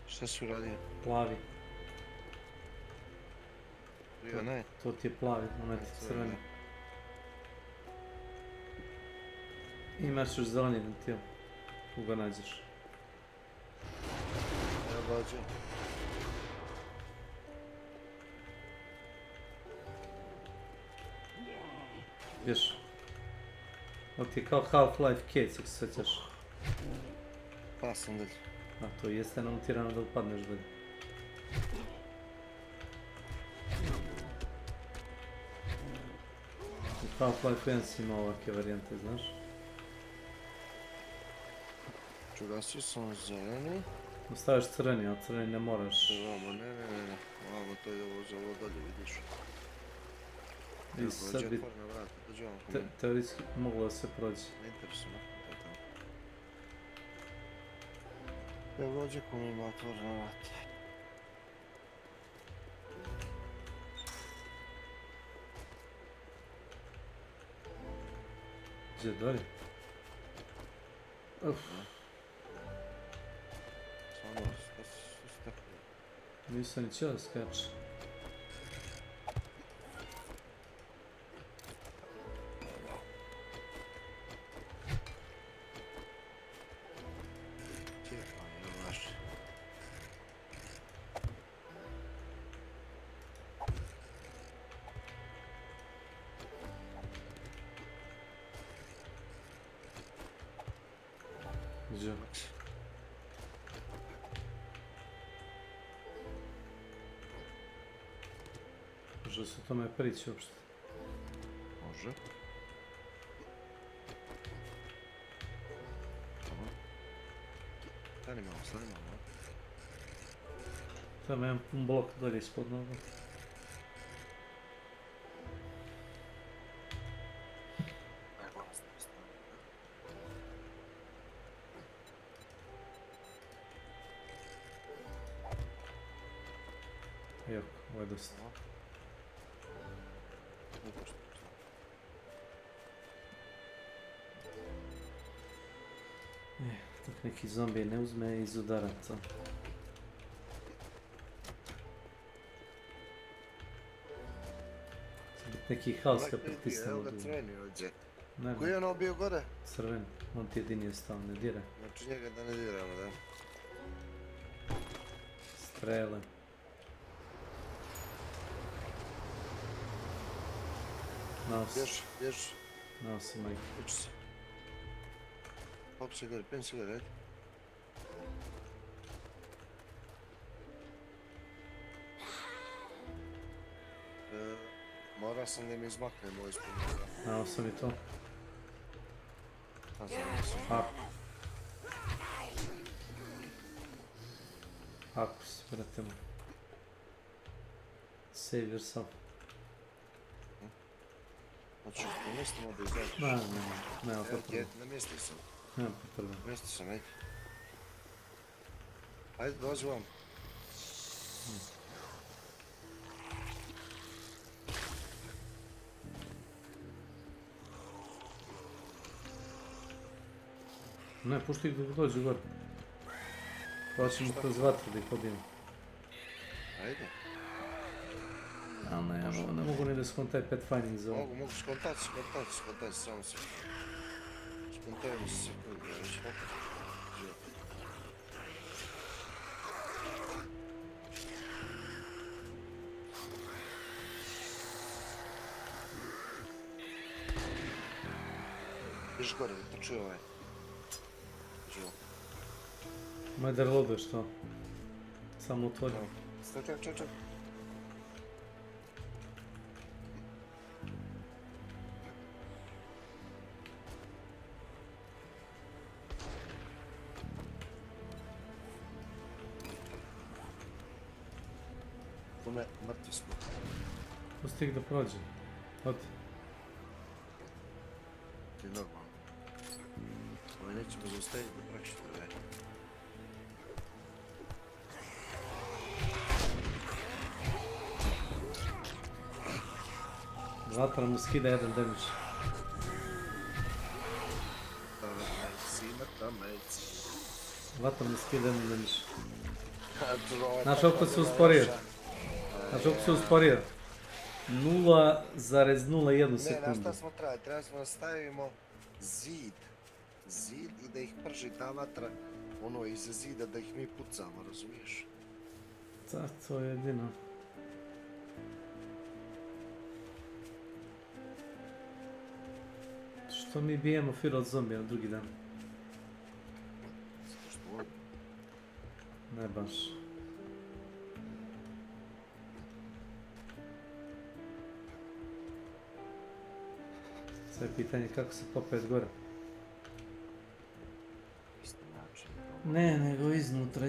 Šta si uradio? Plavi. Ja ne. To ti je plavi, onaj ti crveni. Imaš još zeleni ventil. Tu ga nađeš. Evo dođe. Viš. Ovo ti je kao Half-Life Case, ako se sjećaš. Pa sam dalje. A to jeste namontirano da upadneš dalje. U Half-Life 1 si imao ovakve varijante, znaš? Čugasio sam zeleni. Ostaviš crveni, a crveni ne moraš. Ovamo, ne. Ovamo, to je ovo za ovo dalje, vidiš. I sad bi teoretski moglo da se prođe. Ne interesuje me. Evo dođe ko mi ima otvorena vrata. Gdje dolje? Uf. Samo, što si tako? Nisam ni cijelo da skače. Gdje? Može se o tome prići uopšte? Može. Dobro. Stani malo, Tamo imam pun blok dolje ispod noga. Evo, ovo je dosta. Tak neki zombi ne uzme iz udaraca. Neki haos kad pritisnemo Evo ga crveni ovdje. Ne, Koji je ono bio gore? Crven, on ti jedini je stao, ne dira. Znači njega da ne diramo, da. Strele. Naos. Bjež. Naos se majke. Uči se. Pop se gore, pen se gore, ajde. Morao sam da mi izmakne moj ispunjega. Naos sam i to. Akus, brate mu. Save yourself. Znači, ne mislimo da izađeš. Ne, potrebe. Ne misli sam. Nema potrebe. Misli sam, ajde. Ajde, dođi vam. Ne, pušti ih dok dođu gore. Pa ćemo kroz vatru da ih pobijemo. Ajde. Ali ne mogu ni da skontaj Pathfinding zone. Mogu skontati, samo se. Skontajem se sekundu, već opet. Viš gore, trči ovaj. Živo. Moj da reloaduješ to. Samo otvori. Ček. Ne, mrtvi smo. Pusti ih da prođe. Odi. Ti normalno. Ovo nećemo zaustaviti da praktično ne. Vatra mu skida jedan damage. Vatra mu skida jedan damage. Znači opet se usporio. 0,01 sekundu. Ne, na šta smo trebali? Trebali smo da stavimo zid. Zid i da ih prži ta vatra, ono iza zida, da ih mi pucamo, razumiješ? Da, to je jedino. Što mi bijemo Fear od zombija na drugi dan? Zato što volim. Ne baš. Sve pitanje kako se popet gore. Ne, nego iznutra.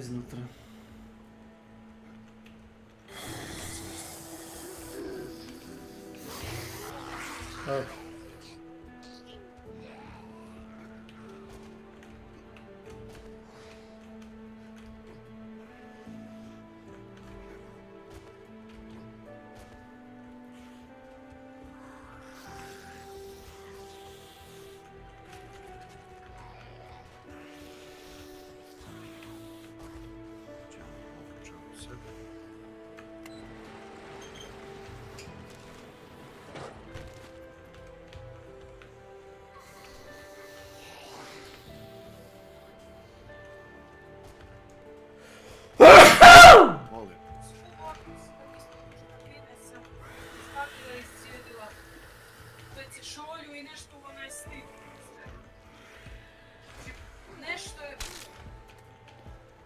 Nešto je...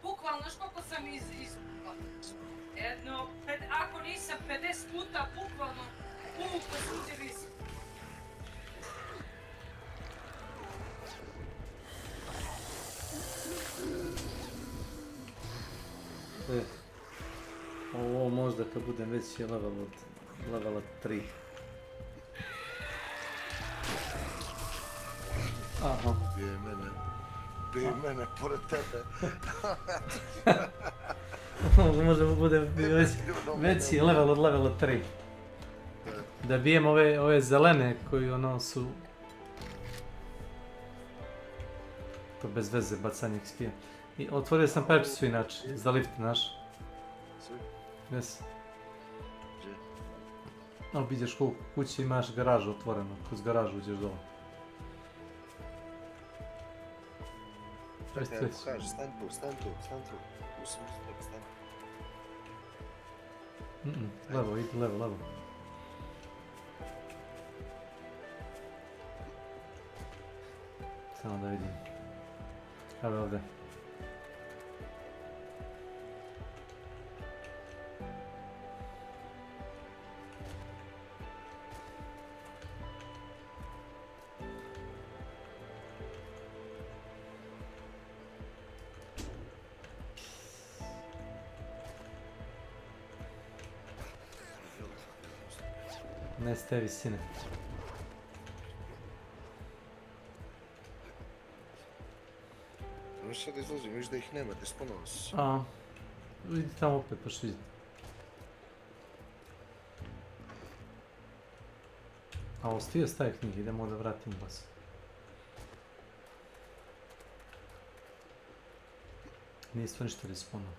Bukvalno, koliko sam izvukla. Jedno, ako nisam 50 puta, bukvalno, uvukla sam ti rizik. Ovo možda kad budem veći level od levela 3. Aha. Bio mene pored tebe. Možda budem veći level od levela 3. Da bijem ove zelene koji ono su... To bez veze, bacanje XP-a. I otvorio sam perčicu inače, za lift naš. Jes. Obiđeš kući, imaš garažu otvorenu, kroz garažu uđeš dole. Čekaj, kaži, stan tu. Tu sam isto, stan. Levo, idi levo. Samo da vidim. Evo ovdje. Ne s te visine. No sad izlazim, viš da ih nema, te sponovo si. Vidi tamo opet, paš vidi. A ostio staje knjige, idemo da vratim vas. Nije to ništa respawnao.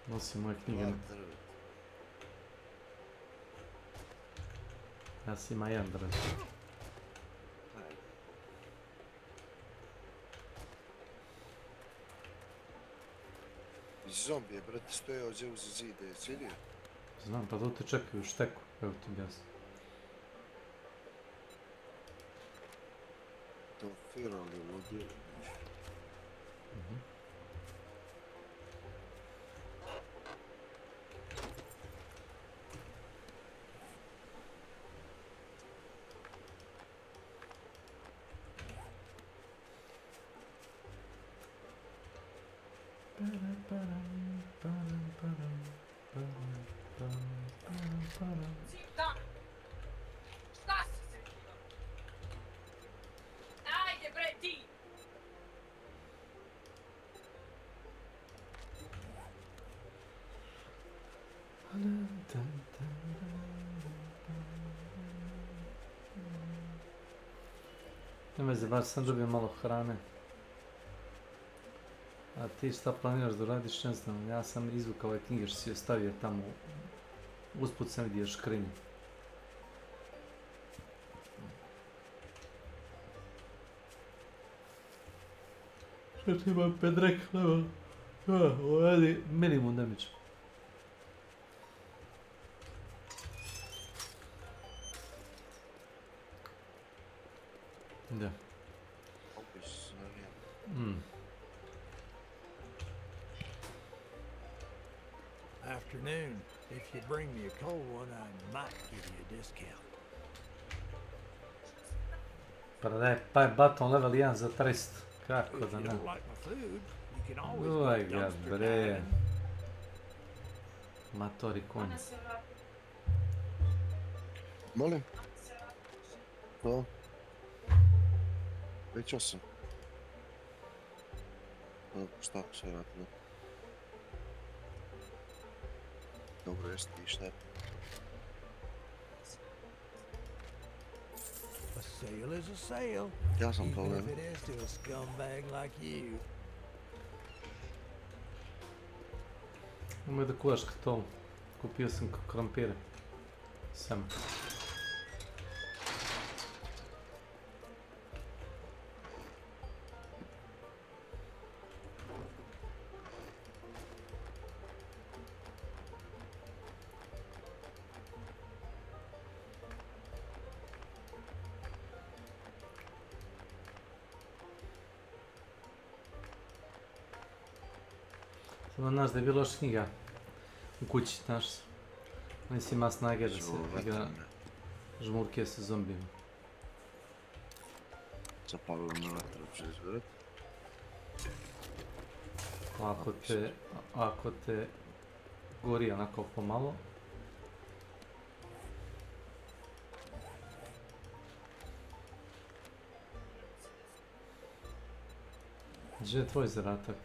Nosi moje knjige. Ja si ima jedan drži. Zombije, brate, stoje ovdje uz zide, svidio? Znam, pa tu te čekaju u šteku, evo ti objasnim. To firali ludilo. Zita! Šta si se kilo? Ajde bre ti! Ne veze, bar sam dobio malo hrane. A ti šta planiraš da radiš, ne znam. Ja sam izvukao ove knjige što si ostavio tamo. Usput sam vidio škrinju. Što ti ima pedrek, nema? Ovo radi minimum damage. Da. Afternoon. If you bring me a cold one, I might give you a discount. Pa daj, pa je baton level 1 za 300. Kako da If you ne? don't like my food, you can always Uaj get ga dumpster bre. diving. Matori konj. Molim? To? Većao sam. Šta ako se vratilo? Dobro, jesi ti šta je? A sale is a sale. Ja sam Even problem. if it is to a scumbag like you. Umoj da kuvaš kartolu. Kupio sam krompire. Sam. Samo znaš da je bilo još knjiga u kući, znaš. Nisi ima snage da se igra žmurke sa zombijima. Zapalilo me vatra, ću izgledat. Ako te gori onako pomalo. Gdje je tvoj zadatak?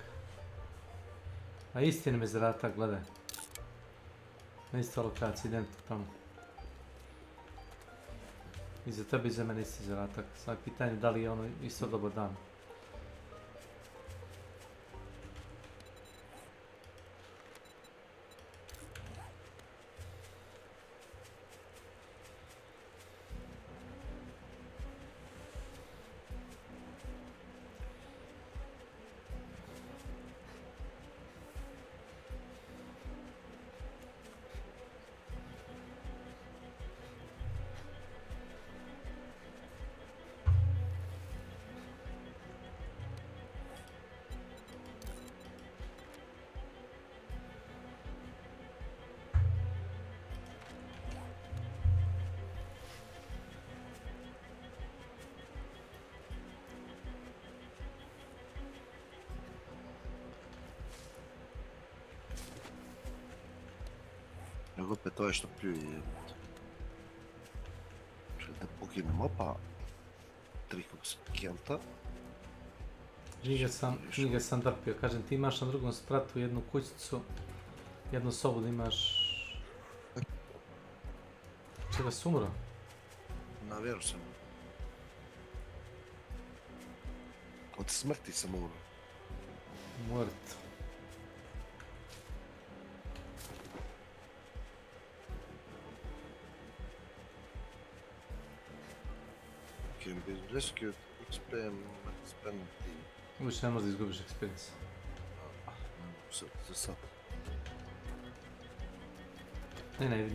A istina mi zadatak, gledaj. Na istoj lokaciji, idem tamo. I za tebe i za mene isti zadatak. Sad pitanje da li je ono isto dobar dan. Nego opet to je što pljuje jebate. Čeli da poginem opa. 3 kjelta. Knjige sam drpio. Kažem, ti imaš na drugom spratu jednu kućicu, jednu sobu da imaš... Čega si umro? Na vjeru sam. Od smrti sam umro. Mrt. can be rescued, expend Više ne možeš da izgubiš experience. za sad.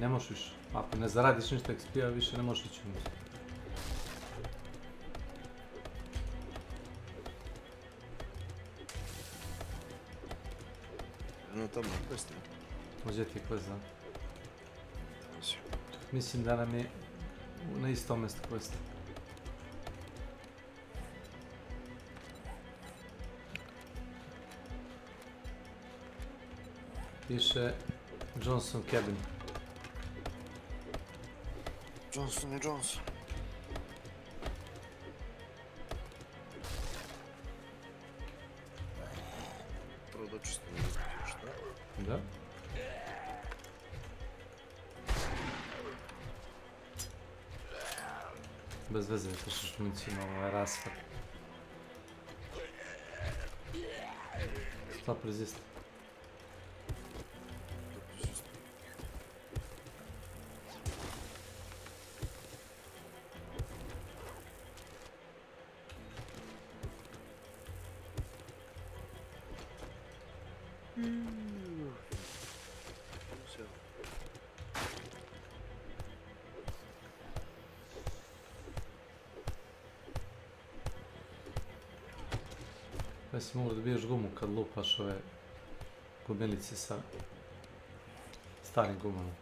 Ne možeš više. Ako ne zaradiš ništa XP-a, više ne možeš ići unutra. Jedno tamo na questi. Uzeti je quest, da. Mislim da nam je na istom mjestu quest. Piše Johnson Cabin. Johnson i Johnson. Prvo dočistim šta? Da. Bez veze ne trošiš municiju na ovaj rasfak. Stop resist. Pa si mogu da dobiješ gumu kad lupaš ove gumilice sa starim gumama.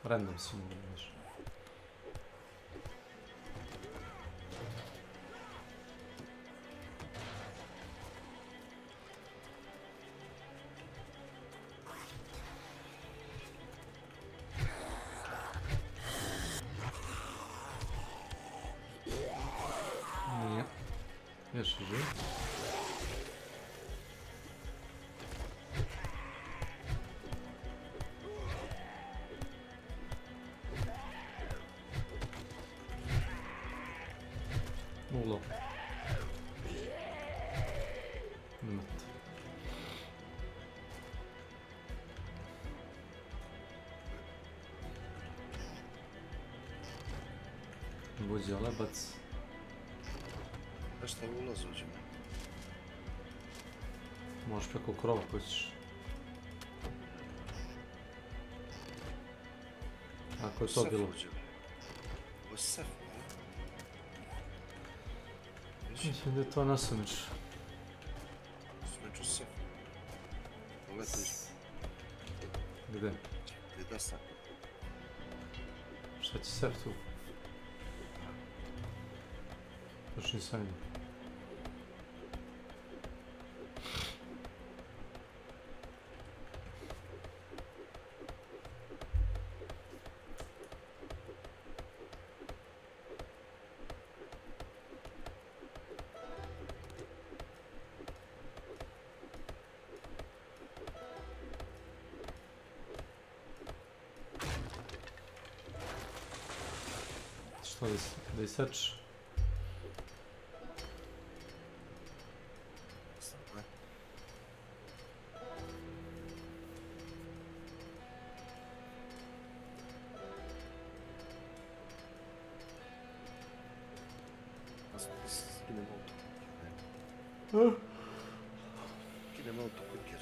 Random si mogu da dobiješ. Nije. Još je živ. Ulo. Buđe lebac. A šta ulaz uđemo? Možeš preko krova ako ćeš. Ako je to bilo. Ovo je sef, Mislim da je to nasumič. Smeđu sef. Leto iz... Gde? Gdje sam? Šta ti sef tu? Još nisam vidio. Što da isečeš? Kinem auto clicker.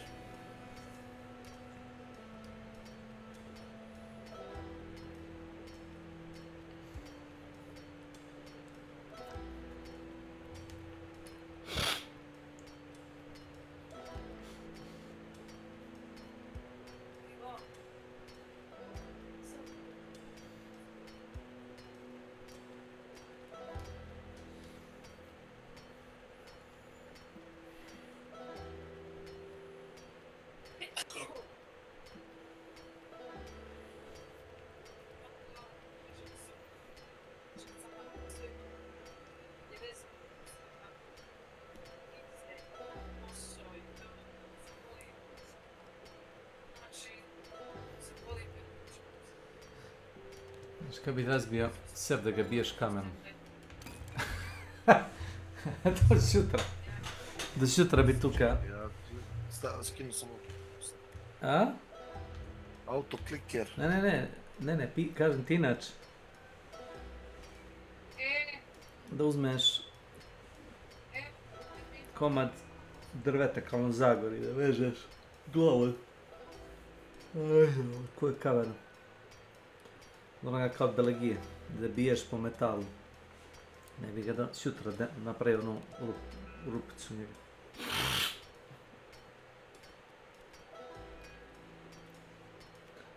Znaš kad bi razbio sef da ga biješ kamenom. Do sutra. Do sutra bi tuka. Ja skinu sam auto. A? Auto clicker. Ne, kažem ti inače. da uzmeš komad drveta kao u Zagori, da vežeš glavu. Ko je kavera? Onoga kao belegije, da biješ po metalu. Ne bi ga da sutra napravio onu rupicu njega.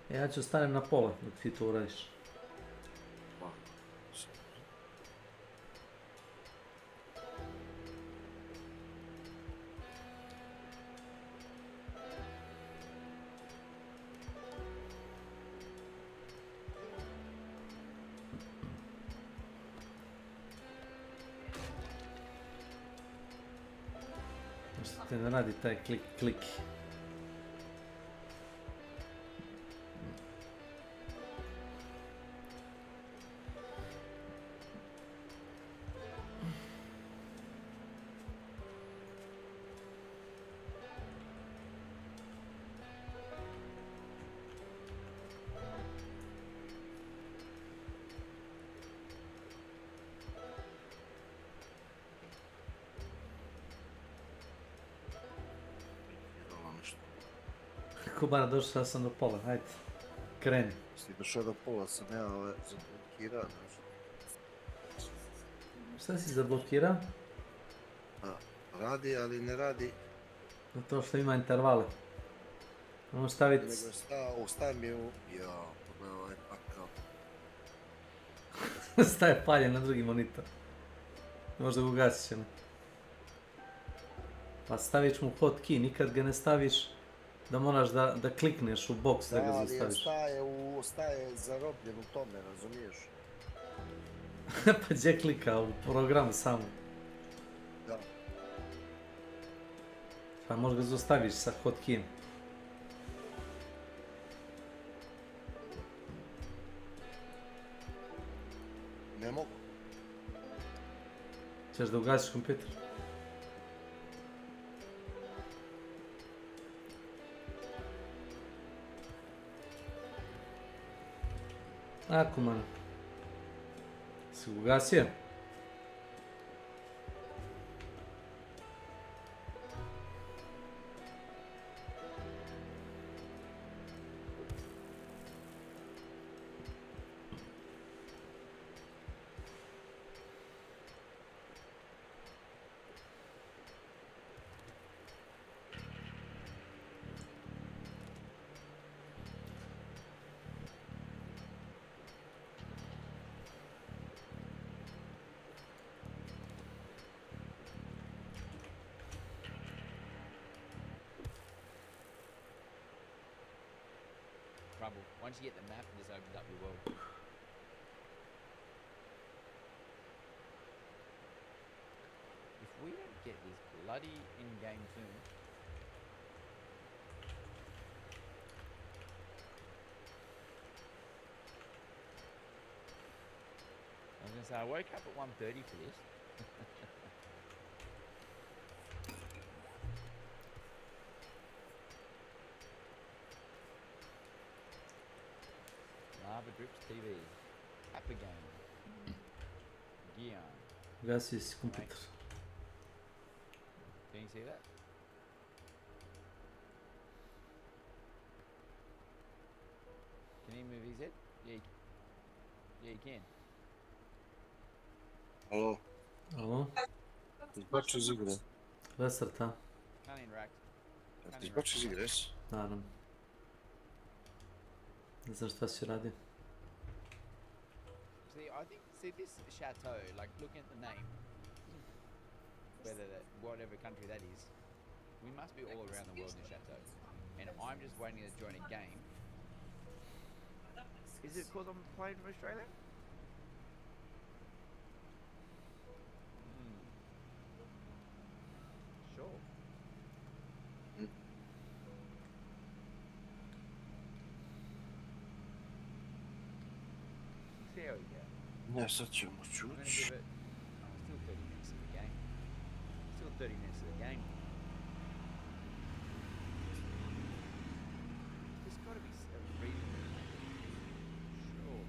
Ja ću stanem na pola dok ti to uradiš. Možda te ne radi taj klik. Kubana, došao sam do pola, hajde. Kreni. Si došao do pola, sam ja zablokirao, znaš. Šta si zablokirao? Radi, ali ne radi. Zato što ima intervale. Možeš staviti... Nego stavim je u... Jao, pogledaj ovaj pakao. Staje paljen na drugi monitor. Možda ga ugasit ćemo. Pa stavit mu hotkey, nikad ga ne staviš da moraš da klikneš u box da ga zastaviš. Staje zarobljen u tome, razumiješ? Pa gdje klika u program samo. Da. Pa možda ga zostaviš sa hotkeyem. Ne mogu. Češ da ugasiš kompjuter? Ako man. Si ugasio? Trouble. Once you get the map, this opens up your world. If we don't get this bloody in-game soon, I was gonna say I woke up at 1:30 for this. Lava Drips TV. Appa Game. Gion. Ugasi si kompjuter. Can you see that? Can he move his head? Yeah, you can. Alo. Alo? Izbaču iz igre. Vesrta. Can't interact. Izbaču iz igre, jesi? Naravno. Ne znam šta si radi. See this chateau, like looking at the name, whatever country that is, we must be all around the world in the chateau. And I'm just waiting to join a game. Is it because I'm playing from Australia? Sure. There we go. Ne, sad ćemo I'm gonna čući. give it. Still 30 minutes of the game. Still 30 minutes of the game. There's got to be a reason. Sure.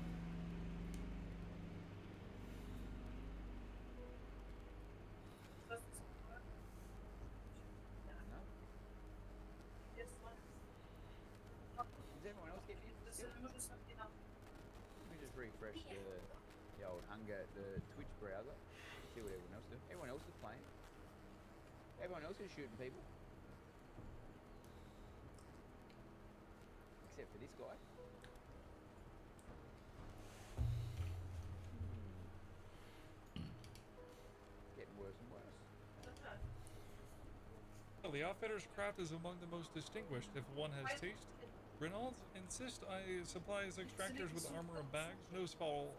Let me just refresh the old the Twitch browser. See what everyone else is doing. Everyone else is playing. Everyone else is shooting people. Except for this guy. Getting worse and worse. Well, the outfitter's craft is among the most distinguished if one has taste. Renault insists I supply his extractors with armor and bags. No small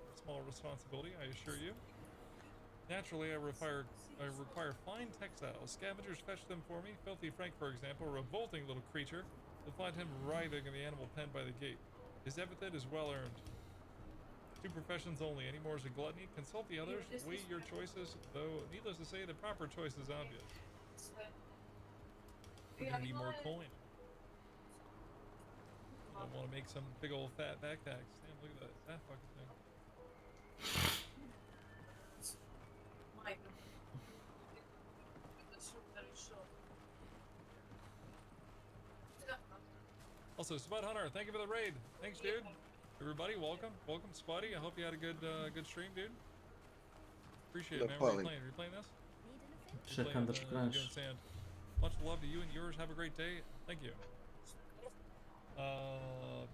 responsibility, I assure you. Naturally, I require fine textiles. Scavengers fetch them for me. Filthy Frank, for example, a revolting little creature. You'll find him writhing in the animal pen by the gate. His epithet is well earned. 2 professions only. Any more is a gluttony. Consult the others. Weigh your choices, though needless to say, the proper choice is obvious. We're gonna need more coin. I want to make some big old fat backpacks. Damn, look at that fucking thing. Also, Spud Hunter, thank you for the raid. Thanks, dude. Everybody, welcome, Spuddy. I hope you had a good stream, dude. Appreciate it, man. What are you playing? Are you playing this? Czekam do przegrania. Much love to you and yours. Have a great day. Thank you.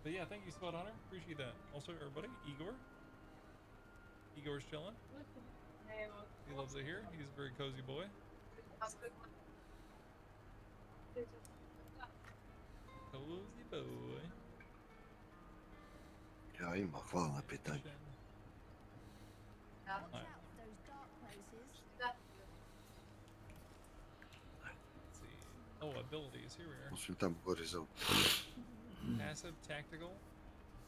But yeah, thank you, Spud Hunter. Appreciate that. Also, everybody, Igor's chilling. He loves it here. He's a very cozy boy. Cozy boy. Ja, ima, hvala na pitanju. Oh, abilities. Here we are. Muslim tamo gore za... Passive, tactical.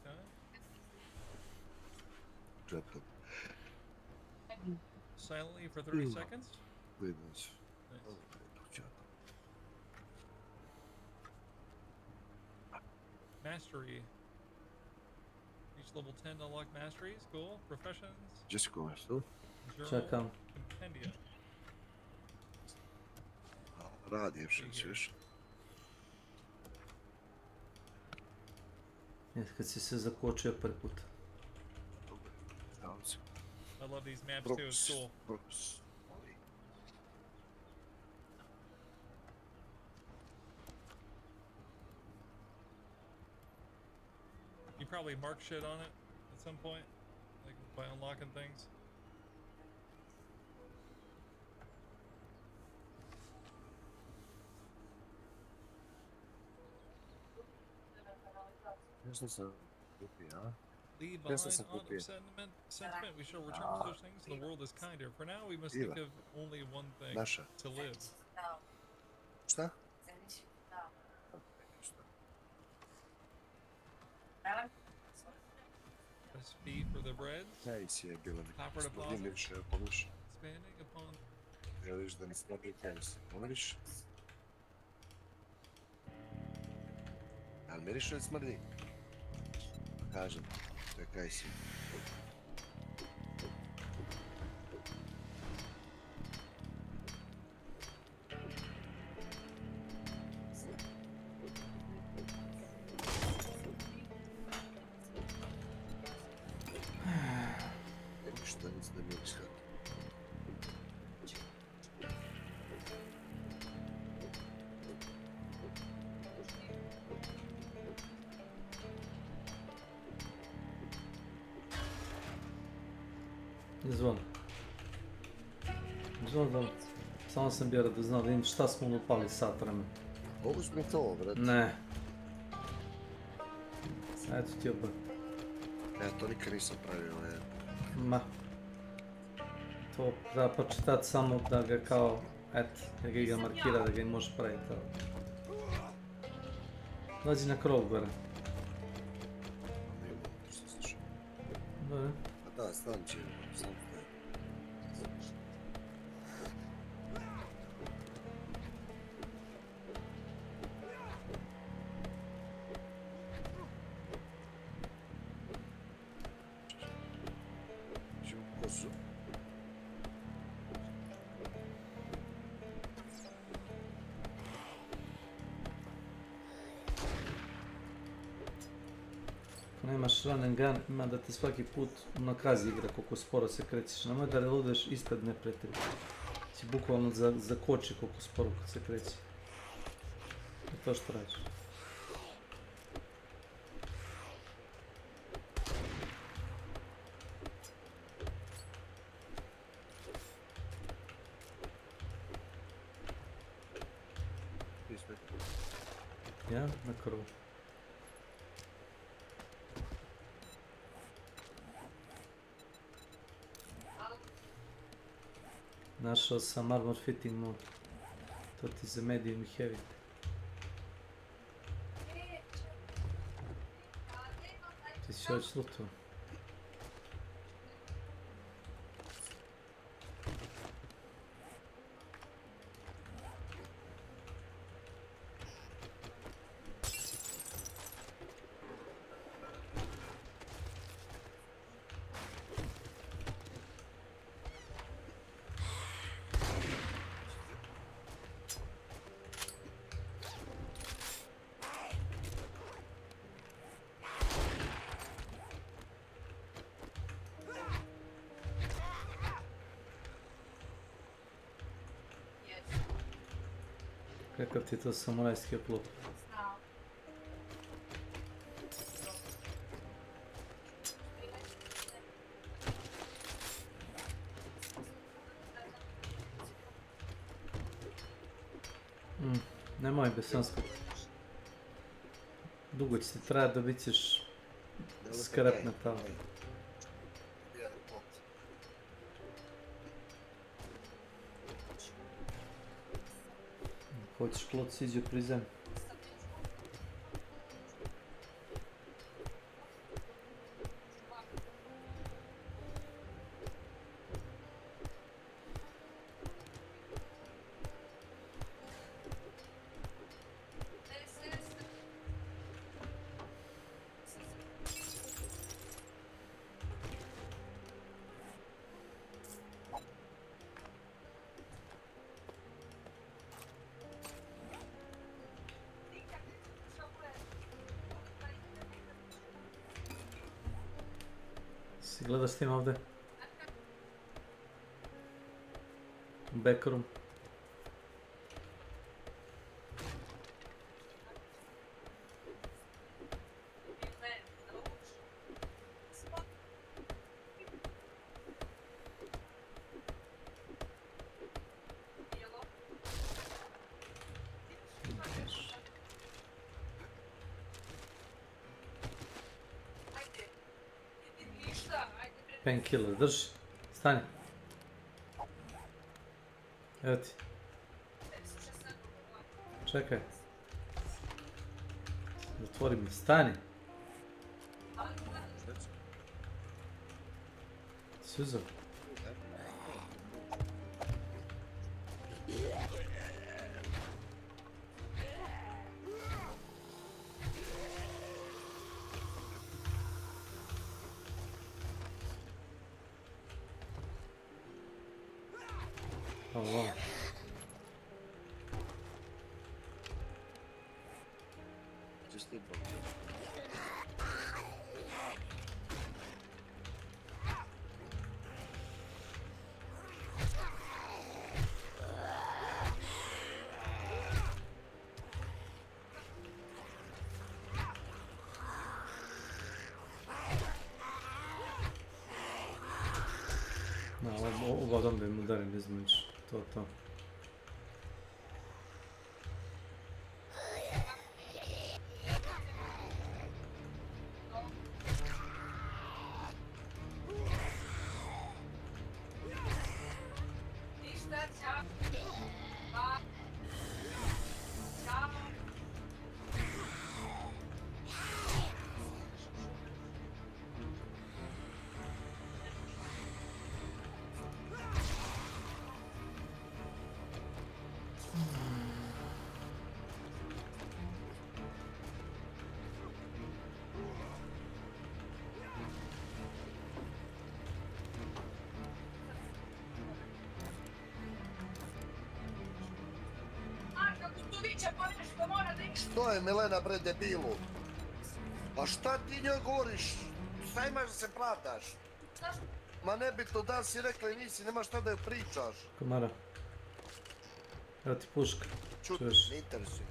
Okay. Džepom. Silently for 30 seconds. Vidim se. Mastery. Reach level 10 to unlock masteries. Cool. Professions. Just go, so. Czekam. Compendia. Radi je još. Kad si se zakočio prvi put. I love these maps too, it's cool. You probably mark shit on it at some point, like by unlocking things. Leave behind on sentiment. We shall return to such things. The world is kinder. For now, we must think of only one thing: to live. Šta? Press B for the breads. Copper deposit. Expanding upon. Želiš da ne smrdi kada se pomiriš? Ali miriš ili smrdi? Kažem, čekaj si. Ništa nic ne miriš. Zvon. Samo sam bio da znam da vidim šta smo ulupali sat vremena. Mogu smo to, brate? Ne. Eto ti opet. Ja to nikad nisam pravio, Ma. To treba počitati samo da ga kao, da ga markira, da ga i može praviti. Dođi na krov gore. Dobro. Pa da, stan će, sam te. Kosu. imaš run and gun, ima da te svaki put unakazi igra koliko sporo se krećeš. Nemoj da reloaduješ ispred neprijatelja. Ti bukvalno zakoči koliko sporo se kreći. To je to što radiš. Ja, na krovu. Našao sam armor fitting mode. To ti za medium i heavy. Ti si već lutao. Kakav ti je to samurajski oklop? Nemoj besansko. Dugo će ti trajati, dobit ćeš skrap metala. Hoćeš plot siđe pri zemlji. Si gledaš tim ovdje? Backroom. Painkiller, drži. Stani. Evo ti. Čekaj. Zatvori mi. Stani. Si uzeo? Ovo. Just need one. Ovo da im udarim između. To. Što je Milena bre debilu? Pa šta ti njoj govoriš? šta imaš da se pravdaš? Ma nebitno da li si rekla i nisi, nema šta da joj pričaš. Komara. Evo ti puška. Čuti, Čuješ? ne interesuje.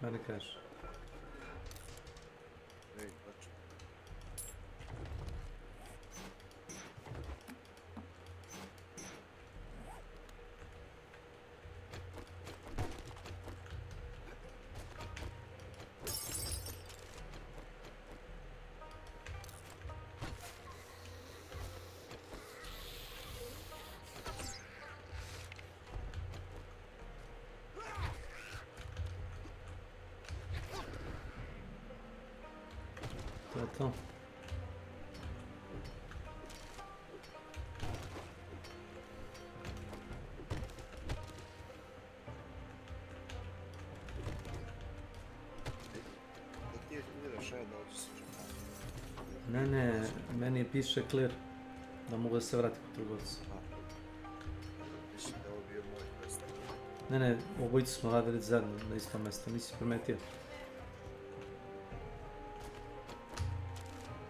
Meni kažeš. Ej, znači. To je to. Da ti aktiviraš jedno ovdje se čeka. Ne, meni piše clear. Da mogu da se vratim kod trgovca. Mislim da je ovo bio moj quest. Ne, obojicu smo radili zajedno na istom mjestu, nisi primetio.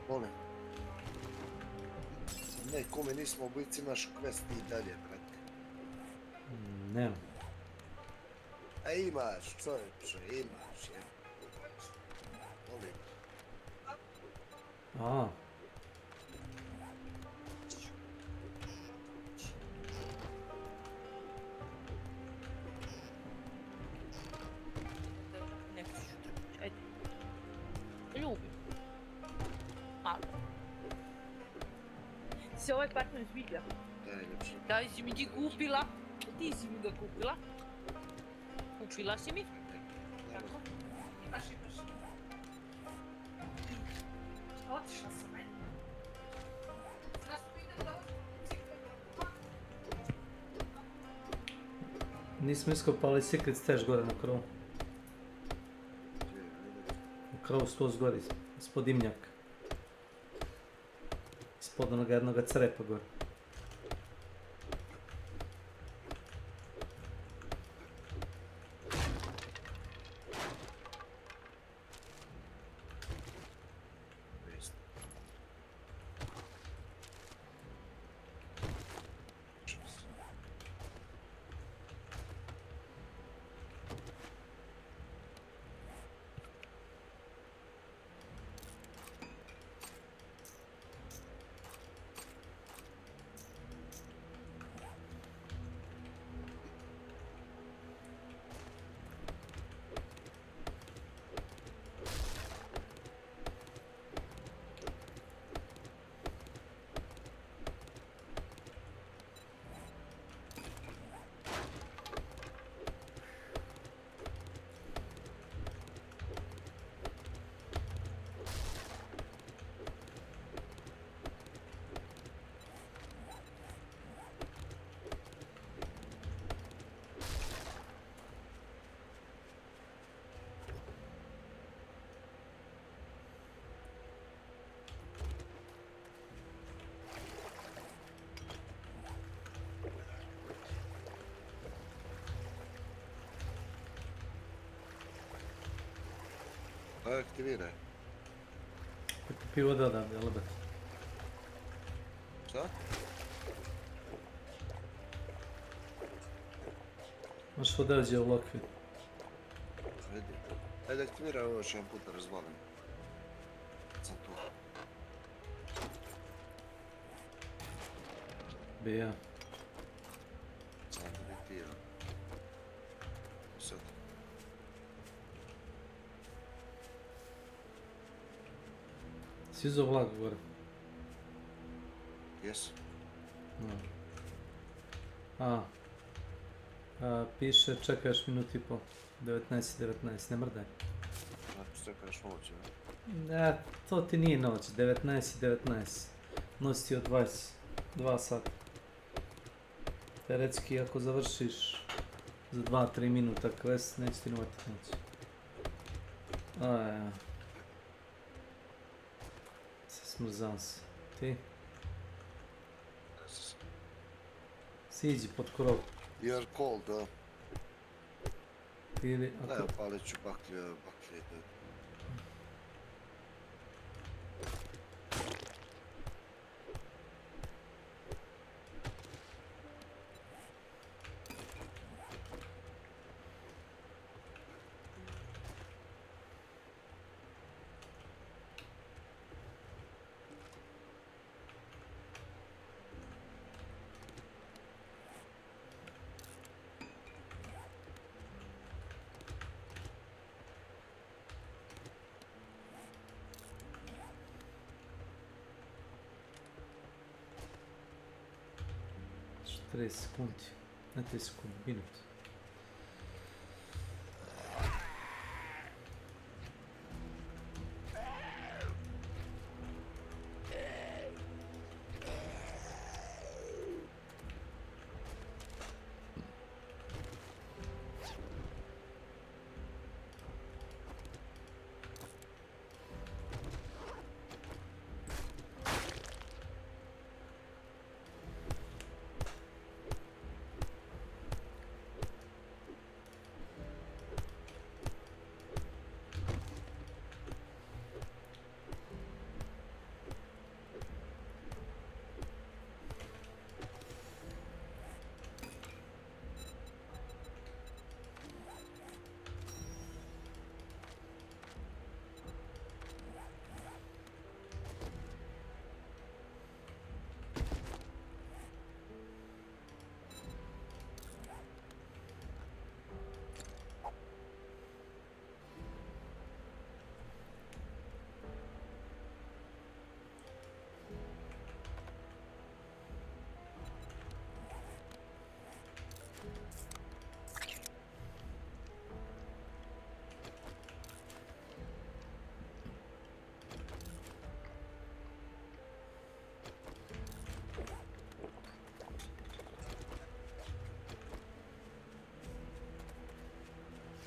Molim. Ne, kome nismo obojici imaš quest i dalje, brate. Nemam. A imaš, čovječe, imaš, je. Molim. A. Ajde. Ljubim. Malo. Se ovaj partner sviđa? Najljepše. Da si mi ti kupila? Ti si mi ga kupila? Kupila si mi? Tako? Imaš. Otišla sam, ajde. Sada idem da Nismo iskopali secret stash gore na krovu. Na krovu sto zgori, ispod dimnjaka. Ispod onoga jednoga crepa gore. Aktiviraj. Pivo da, jelebet. Šta? Možeš odrađi u lokvi. Ajde aktiviraj ovo još jedan puta razvalim. Sam tu. Bi ja. Sam da bi ti ja. Sad. Si uzeo vlak gore. Jes. Piše čekaš minut i pol. 19:19, ne mrdaj. Znači čekaš noć, ne? Ne, to ti nije noć, 19:19. Noć ti od 22 sata. Teoretski ako završiš za 2-3 minuta quest, neće ti novatiti noć. Ja. Smrzam se. Ti? Siđi pod krov. You're cold, da. Ili ako... Ne, palit ću baklje. 30 sekundi. Ne 30 sekundi, minut.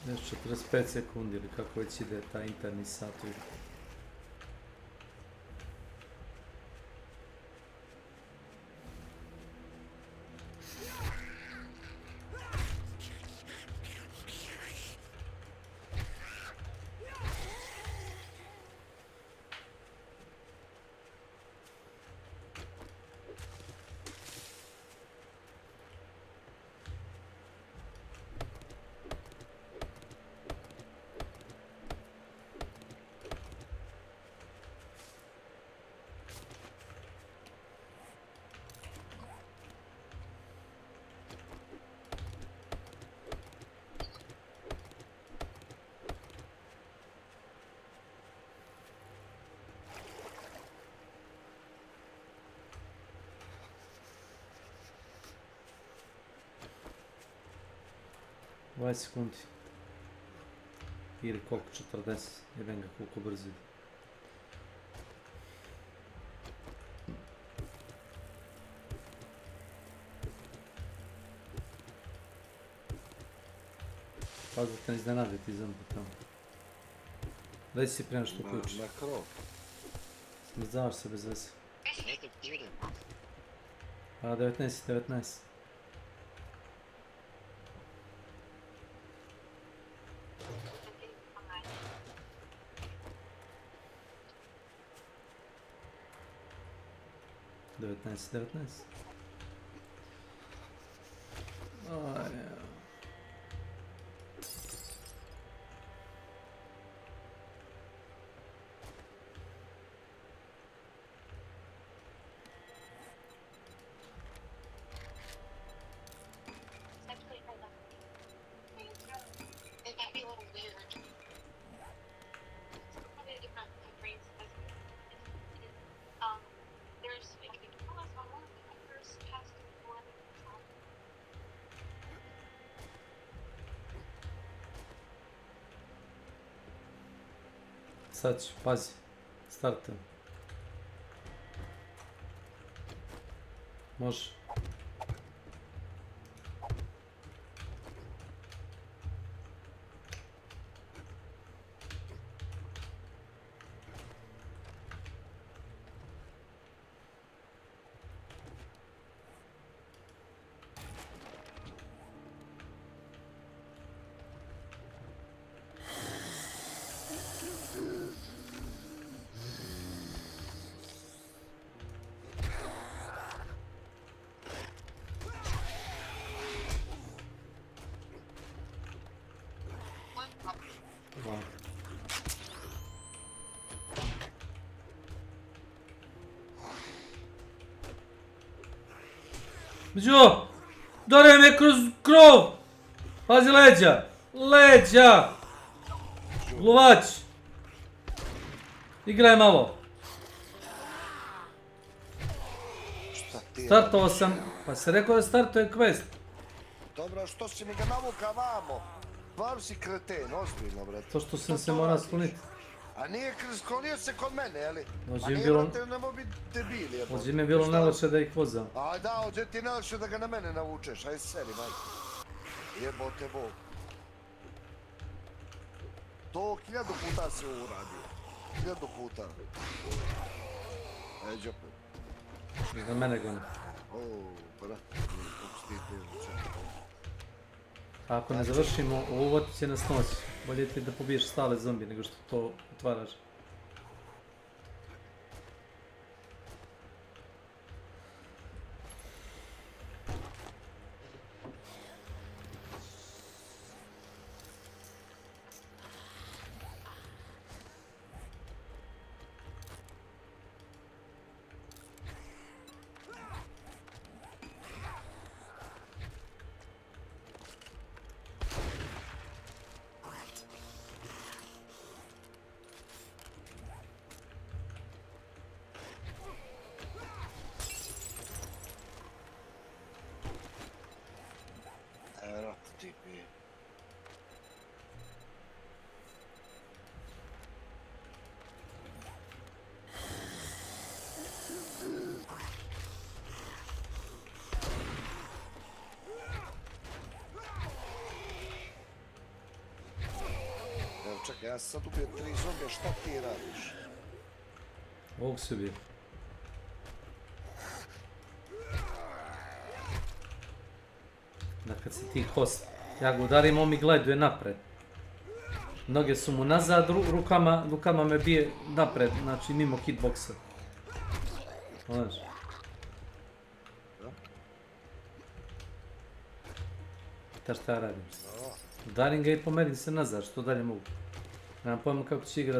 Još 45 sekundi ili kako već ide taj interni sat. Dvadeset sekundi. Ili koliko? 40. Jebem ga koliko brzo ide. Pazi da te ne iznenade ti zombi tamo. Daj si prema što uključiš. Na krov. Smrzavaš se bez veze. A 19. 19. Sad ću, pazi, startujem. Može. Među! Dore me kroz krov! Pazi leđa! Leđa! Gluvać! Igraj malo! Šta? Startovao sam, pa se rekao da startuje quest. Dobro, što si mi ga navuka vamo? Stvarno si kreten, ozbiljno, brate. To što sam se morao skloniti. A nije sklonio se kod mene, jeli? Ođe Pa mi nije, bilo... brate, nemoj biti debil, jebote. Ođe mi je bilo najlakše da ih vozam. A da, ođe ti najlakše da ga na mene navučeš, aj seri, majke. Jebote Bog. To 1000 puta se uradio. 1000 puta. Eđe opet. Za mene gledam. O, brate, kako si ti tu učinio. Ako ne završimo, ovo će nas noći. Bolje ti da pobiješ stale zombi nego što to otvaraš. Čekaj, ja sam sad ubio 3 zombija, šta ti radiš? Ovog se ubije. Da kad si ti host, ja ga udarim, on mi gleduje napred. Noge su mu nazad, rukama me bije napred, znači mimo hitboxa. Znaš? Šta ja radim? Udarim ga i pomerim se nazad, što dalje mogu. Nemam pojma kako će igra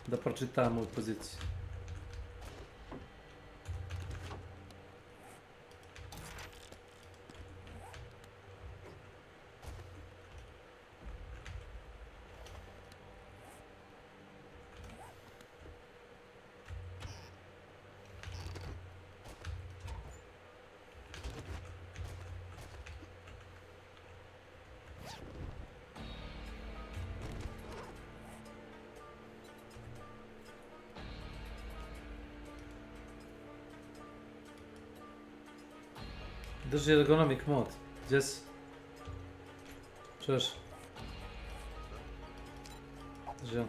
da pročita moju poziciju. Drži ergonomic mod. Gdje si? Čuješ? Drži on.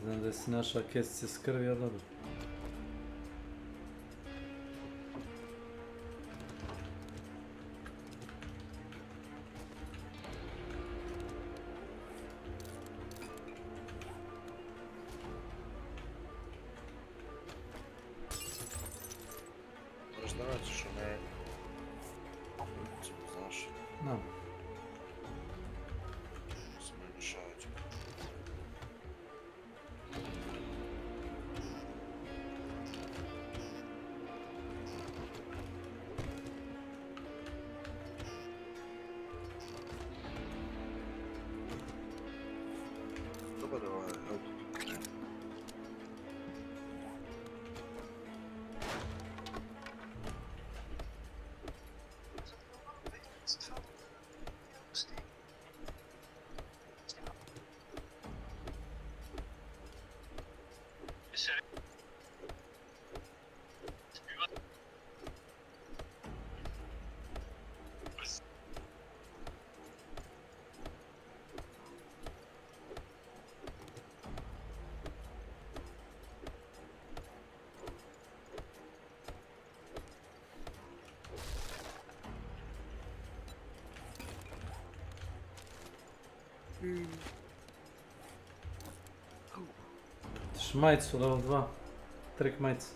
Znam da si našla kesice s krvi, ali dobro. Moraš da naćiš one... Znaš? No. Samo je dešavađe. Dobar ovaj auto. Ćeš majicu, level 2. Trik majicu.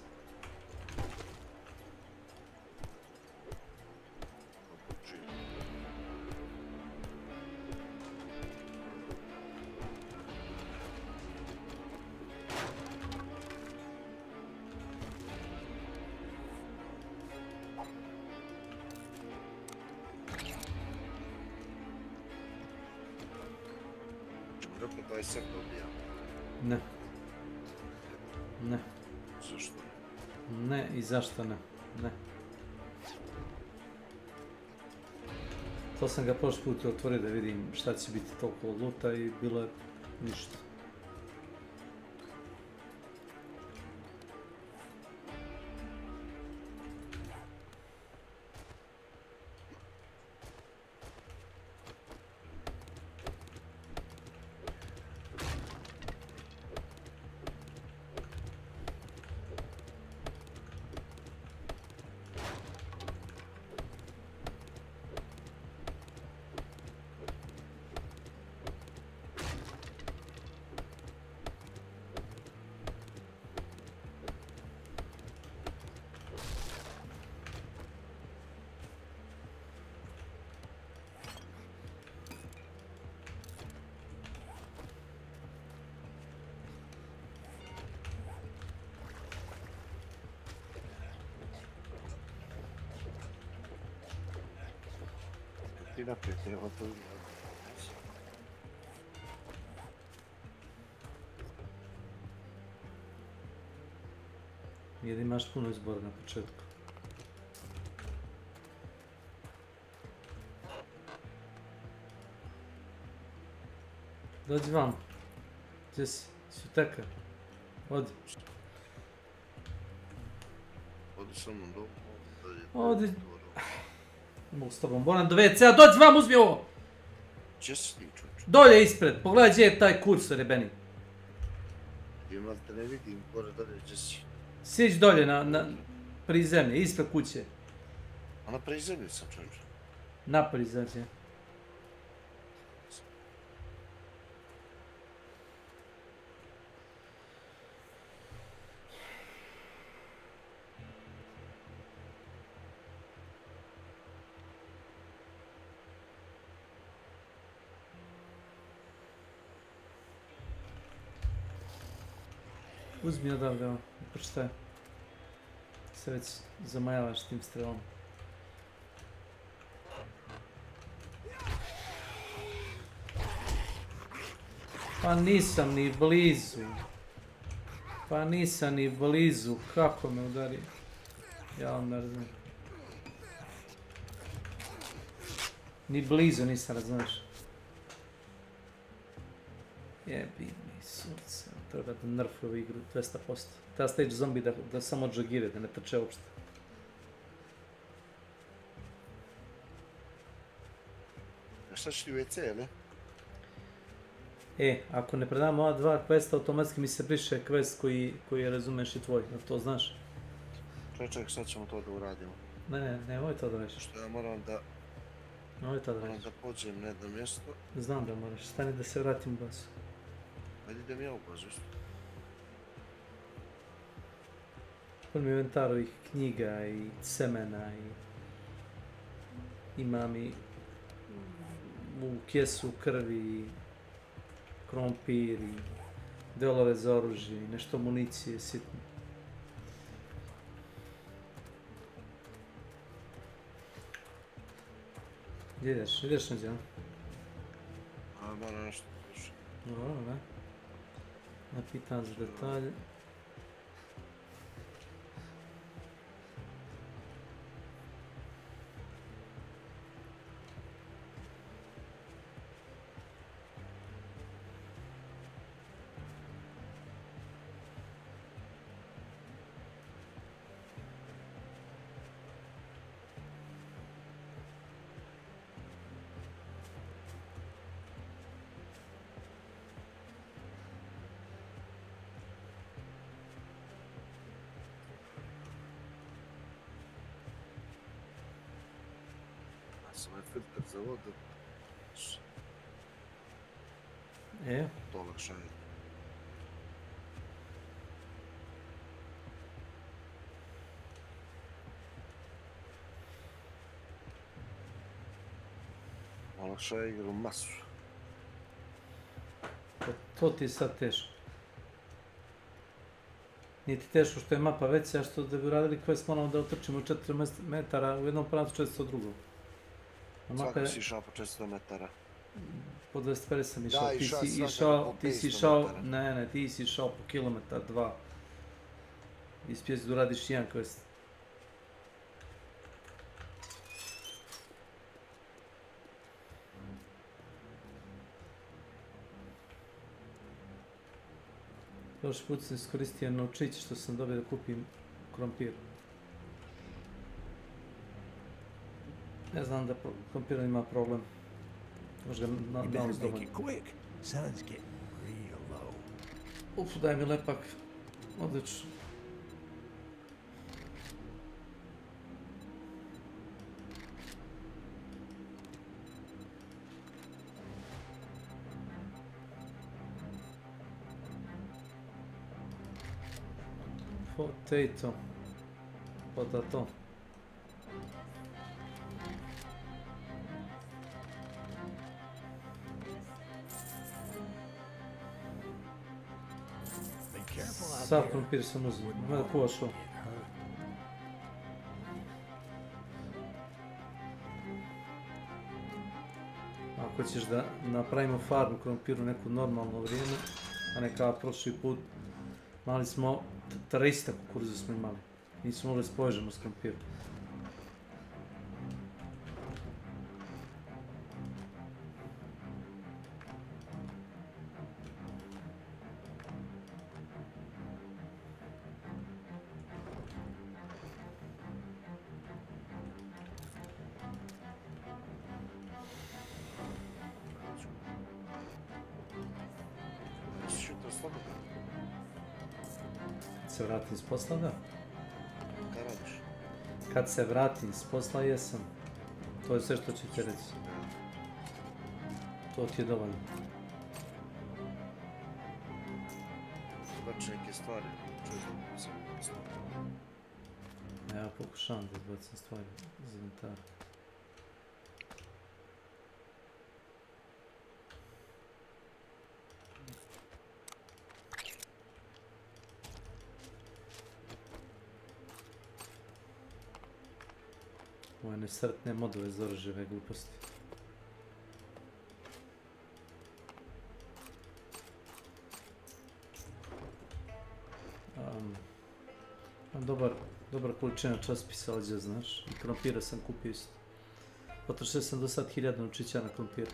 oko 20 dobija. Ne. Ne. Zašto? Ne i zašto ne? Ne. To sam ga prošli put otvorio da vidim šta će biti toliko od luta i bilo je ništa. Ti naprijed je gotovo. Jer imaš puno izbora na početku. Dođi vam. Gdje si? Si uteka? Odi. Odi sa mnom do... Odi. Ne mogu s tobom, moram do WC-a, dođi vam, uzmi ovo! Gdje si ti, čuču? Dolje ispred, pogledaj gdje je taj kursor jebeni. Ima te ne vidim, gore dolje, gdje si? Siđi dolje na prizemlje, ispred kuće. A na prizemlju sam, čuču. Na prizemlje. Uzmi odavde ovo, pročitaj. Se već zamajavaš tim strelom. Pa nisam ni blizu. Pa nisam ni blizu, kako me udari? Ja vam ne razumijem. Ni blizu nisam, razumiješ. Jebi mi sunce. Treba da nerfuju ovu igru 200%. Ta stage zombi da samo džogire, da ne trče uopšte. A šta ću ti u WC, ne? Ako ne predam ova dva questa, automatski mi se briše quest koji je, razumeš, i tvoj, to znaš? Čekaj, sad ćemo to da uradimo. Ne, nemoj to da radiš. Što ja moram da... Nemoj to da radiš. Moram da pođem na jedno mjesto. Znam da moraš, stani da se vratim u bazu. Ajde idem ja u bazu isto. Punim inventar ovih knjiga i semena i... Imam i... u kesu krvi, krompir i... delove za oružje i nešto municije sitno. Gdje ideš? Ideš neđe, a? A, moram nešto više. Dobro, ne? Ne pitan za detalje. Samo je filter za vodu. To olakšanje. Olakšaj igru masu. To ti je sad teško. Nije ti teško što je mapa veća, što da bi uradili quest moramo da otrčimo 4 metara u jednom pravcu, 400 u drugom. Svako si išao po 400 metara. Po 25 sam išao, Da, ti išao si svakako išao, po ti si 500 išao, metara. ne, ti si išao po kilometar, 2. Ispio si da uradiš jedan quest. Prošli put sam iskoristio novčić što sam dobio da kupim krompir. Ne znam da krompir ima problem. Možda ga nalazi dovoljno. Uf, daj mi lepak. Odlično. Potato. Potato. Sav krompir sam uzeo. Nema da kuvaš ovo. Ako ćeš da napravimo farmu krompiru neku normalno vrijeme, a ne kao prošli put, imali smo 300 kukuruza smo imali. Nismo mogli spoježemo s krompirom. Što slobodno? Kad se vratim s posla, da. Kaj radiš? Kad se vratim s posla, jesam. To je sve što ću ti reći. To ti je dovoljno. Zbači neke stvari. Ja pokušavam da izbacim stvari iz inventara. Ove nesretne modove za oružjeve gluposti. Dobar količina časopisa ovdje, znaš. I krompira sam kupio isto. Potrošio sam do sad 1000 novčića na krompir.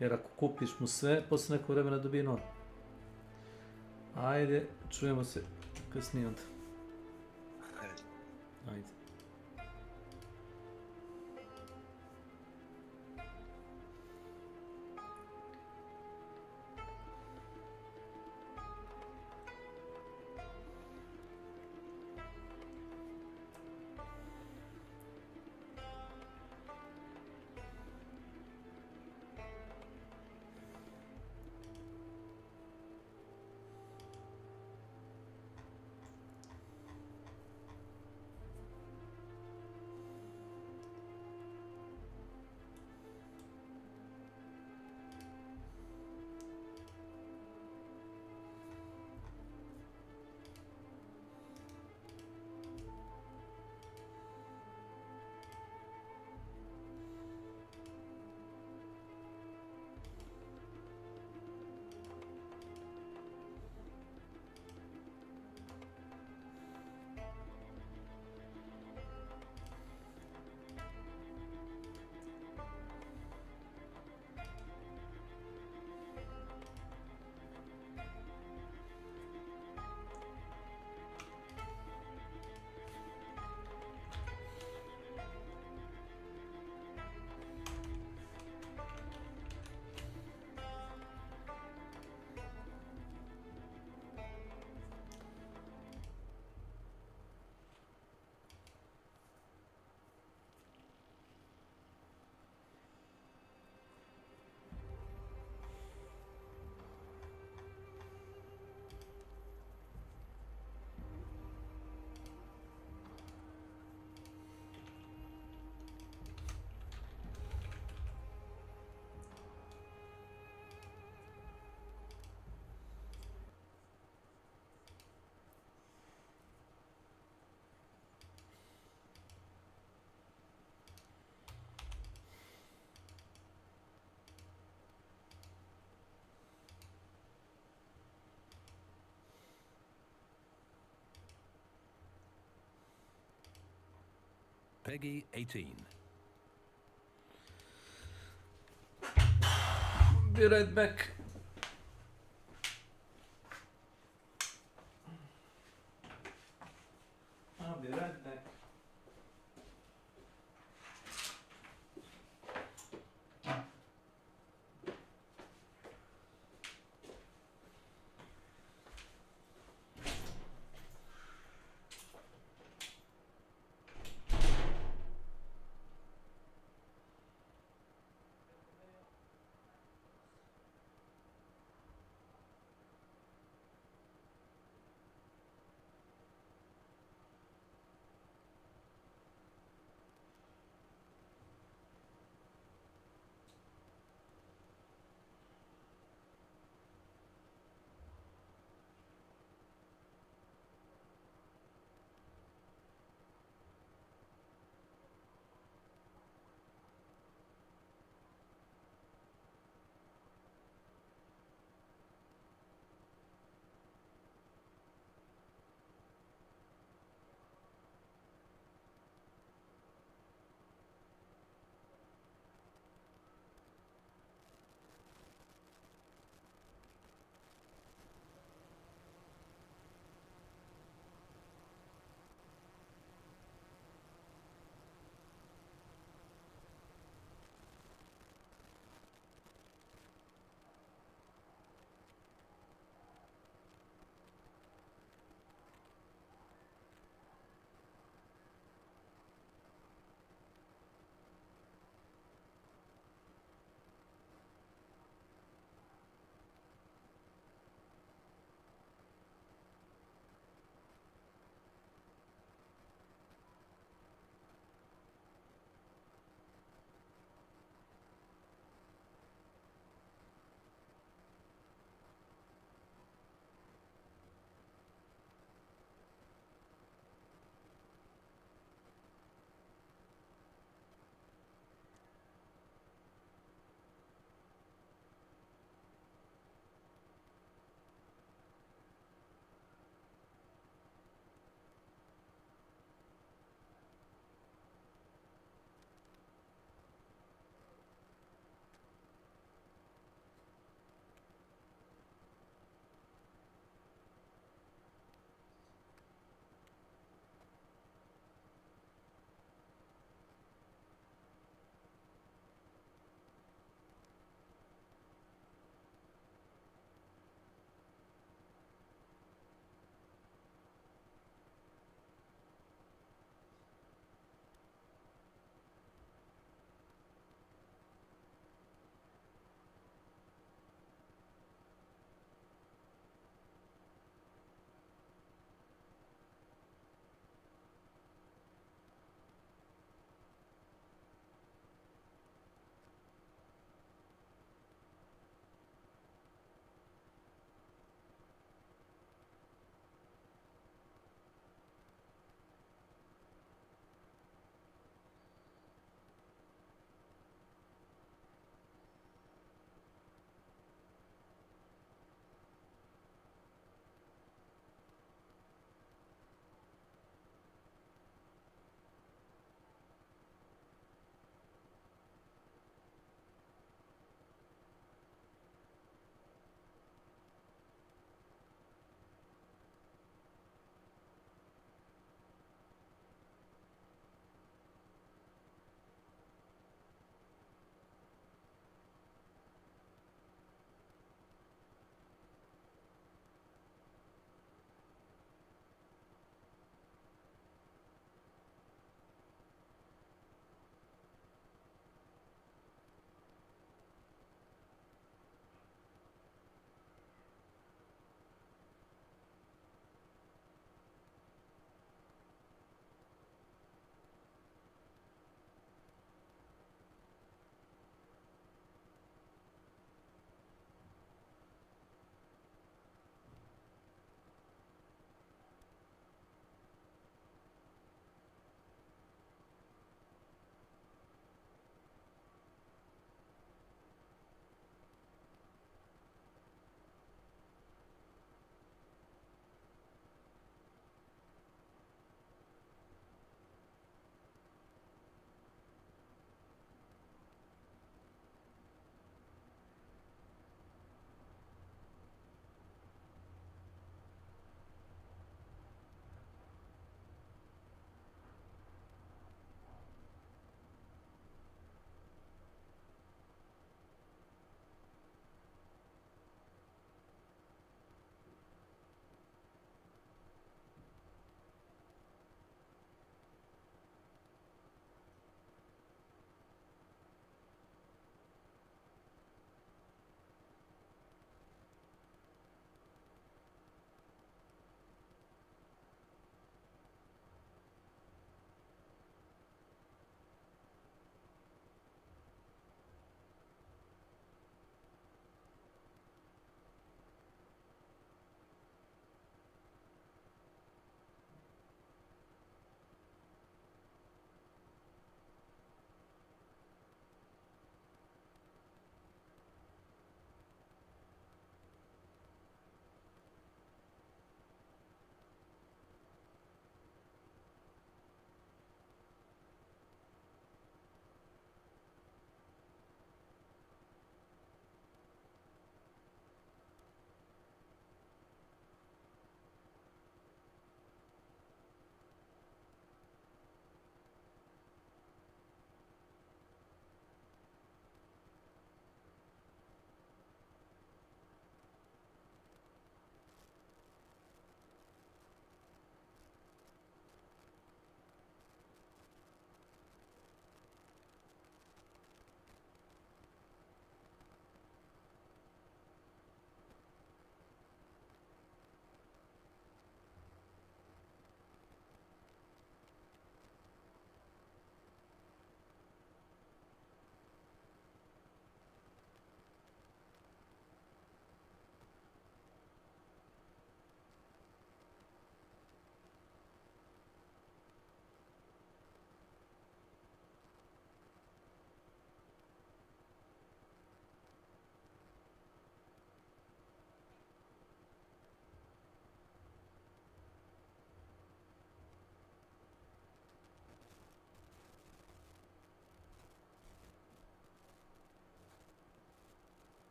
Jer ako kupiš mu sve, posle neko vremena dobije novo. Ajde, čujemo se kasnije onda. Ajde. Peggy 18. Be right back. I'll be right back.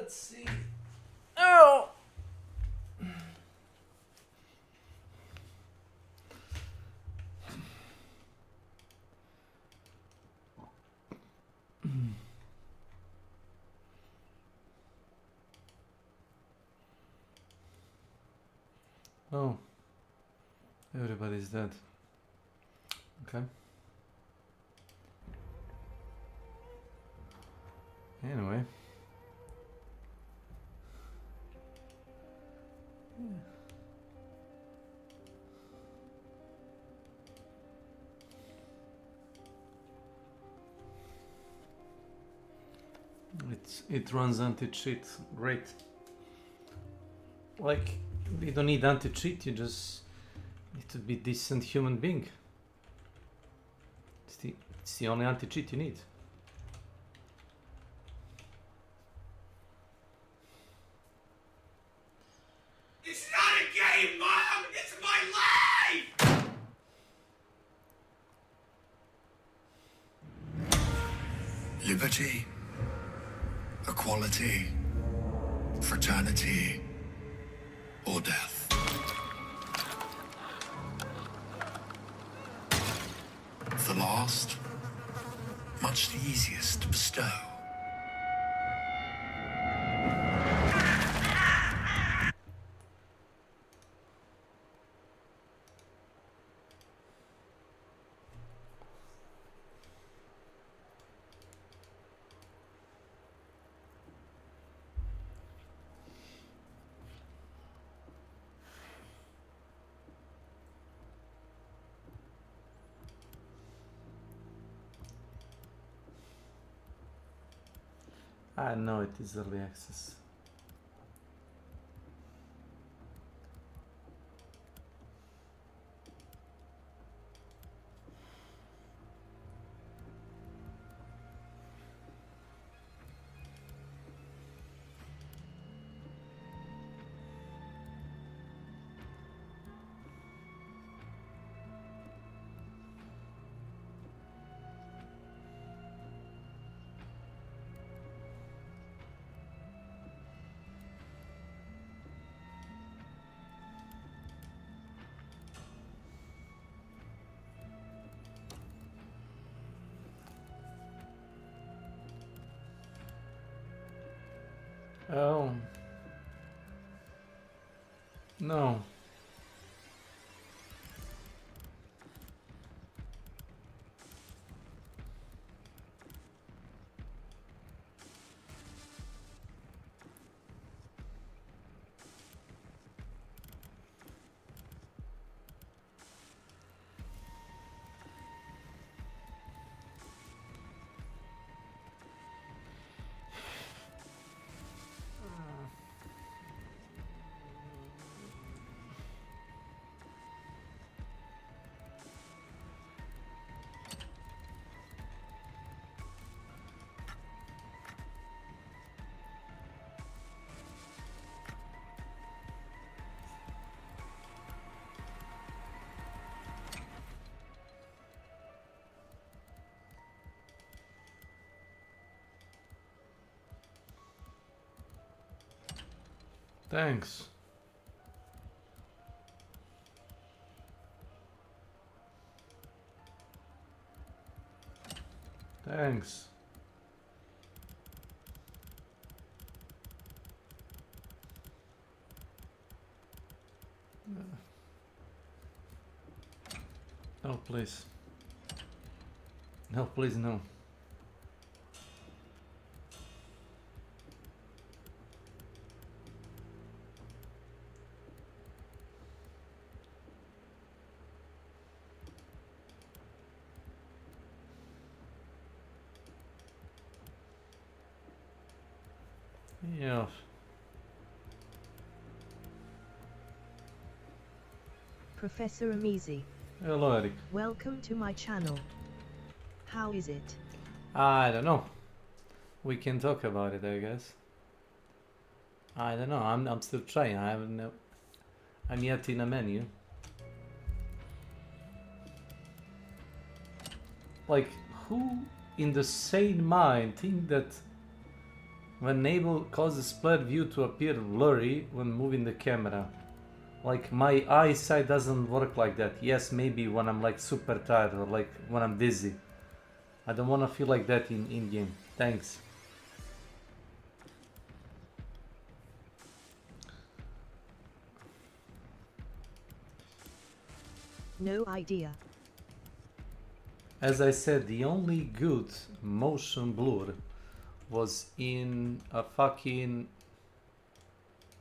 Let's see. Oh! Oh. Everybody's dead. Okay. Anyway. It runs anti-cheat. Great. Like, you don't need anti-cheat, you just need to be a decent human being. It's the only anti-cheat you need. It's not a game, Mom! It's my life! Liberty, equality, fraternity, or death. The last, much the easiest to bestow. I know it is early access. Oh. No. Thanks. Thanks. No, please. No, please, no. Yeah. Professor Amizi. Hello, Eric. Welcome to my channel. How is it? I don't know. We can talk about it, I guess. I don't know. I'm still trying. I haven't. I'm yet in a menu. Like, who in the sane mind think that when enable causes blurred view to appear blurry when moving the camera. Like my eyesight doesn't work like that. Yes, maybe when I'm like super tired or like when I'm dizzy. I don't want to feel like that in game. Thanks. No idea. As I said, the only good motion blur was in a fucking...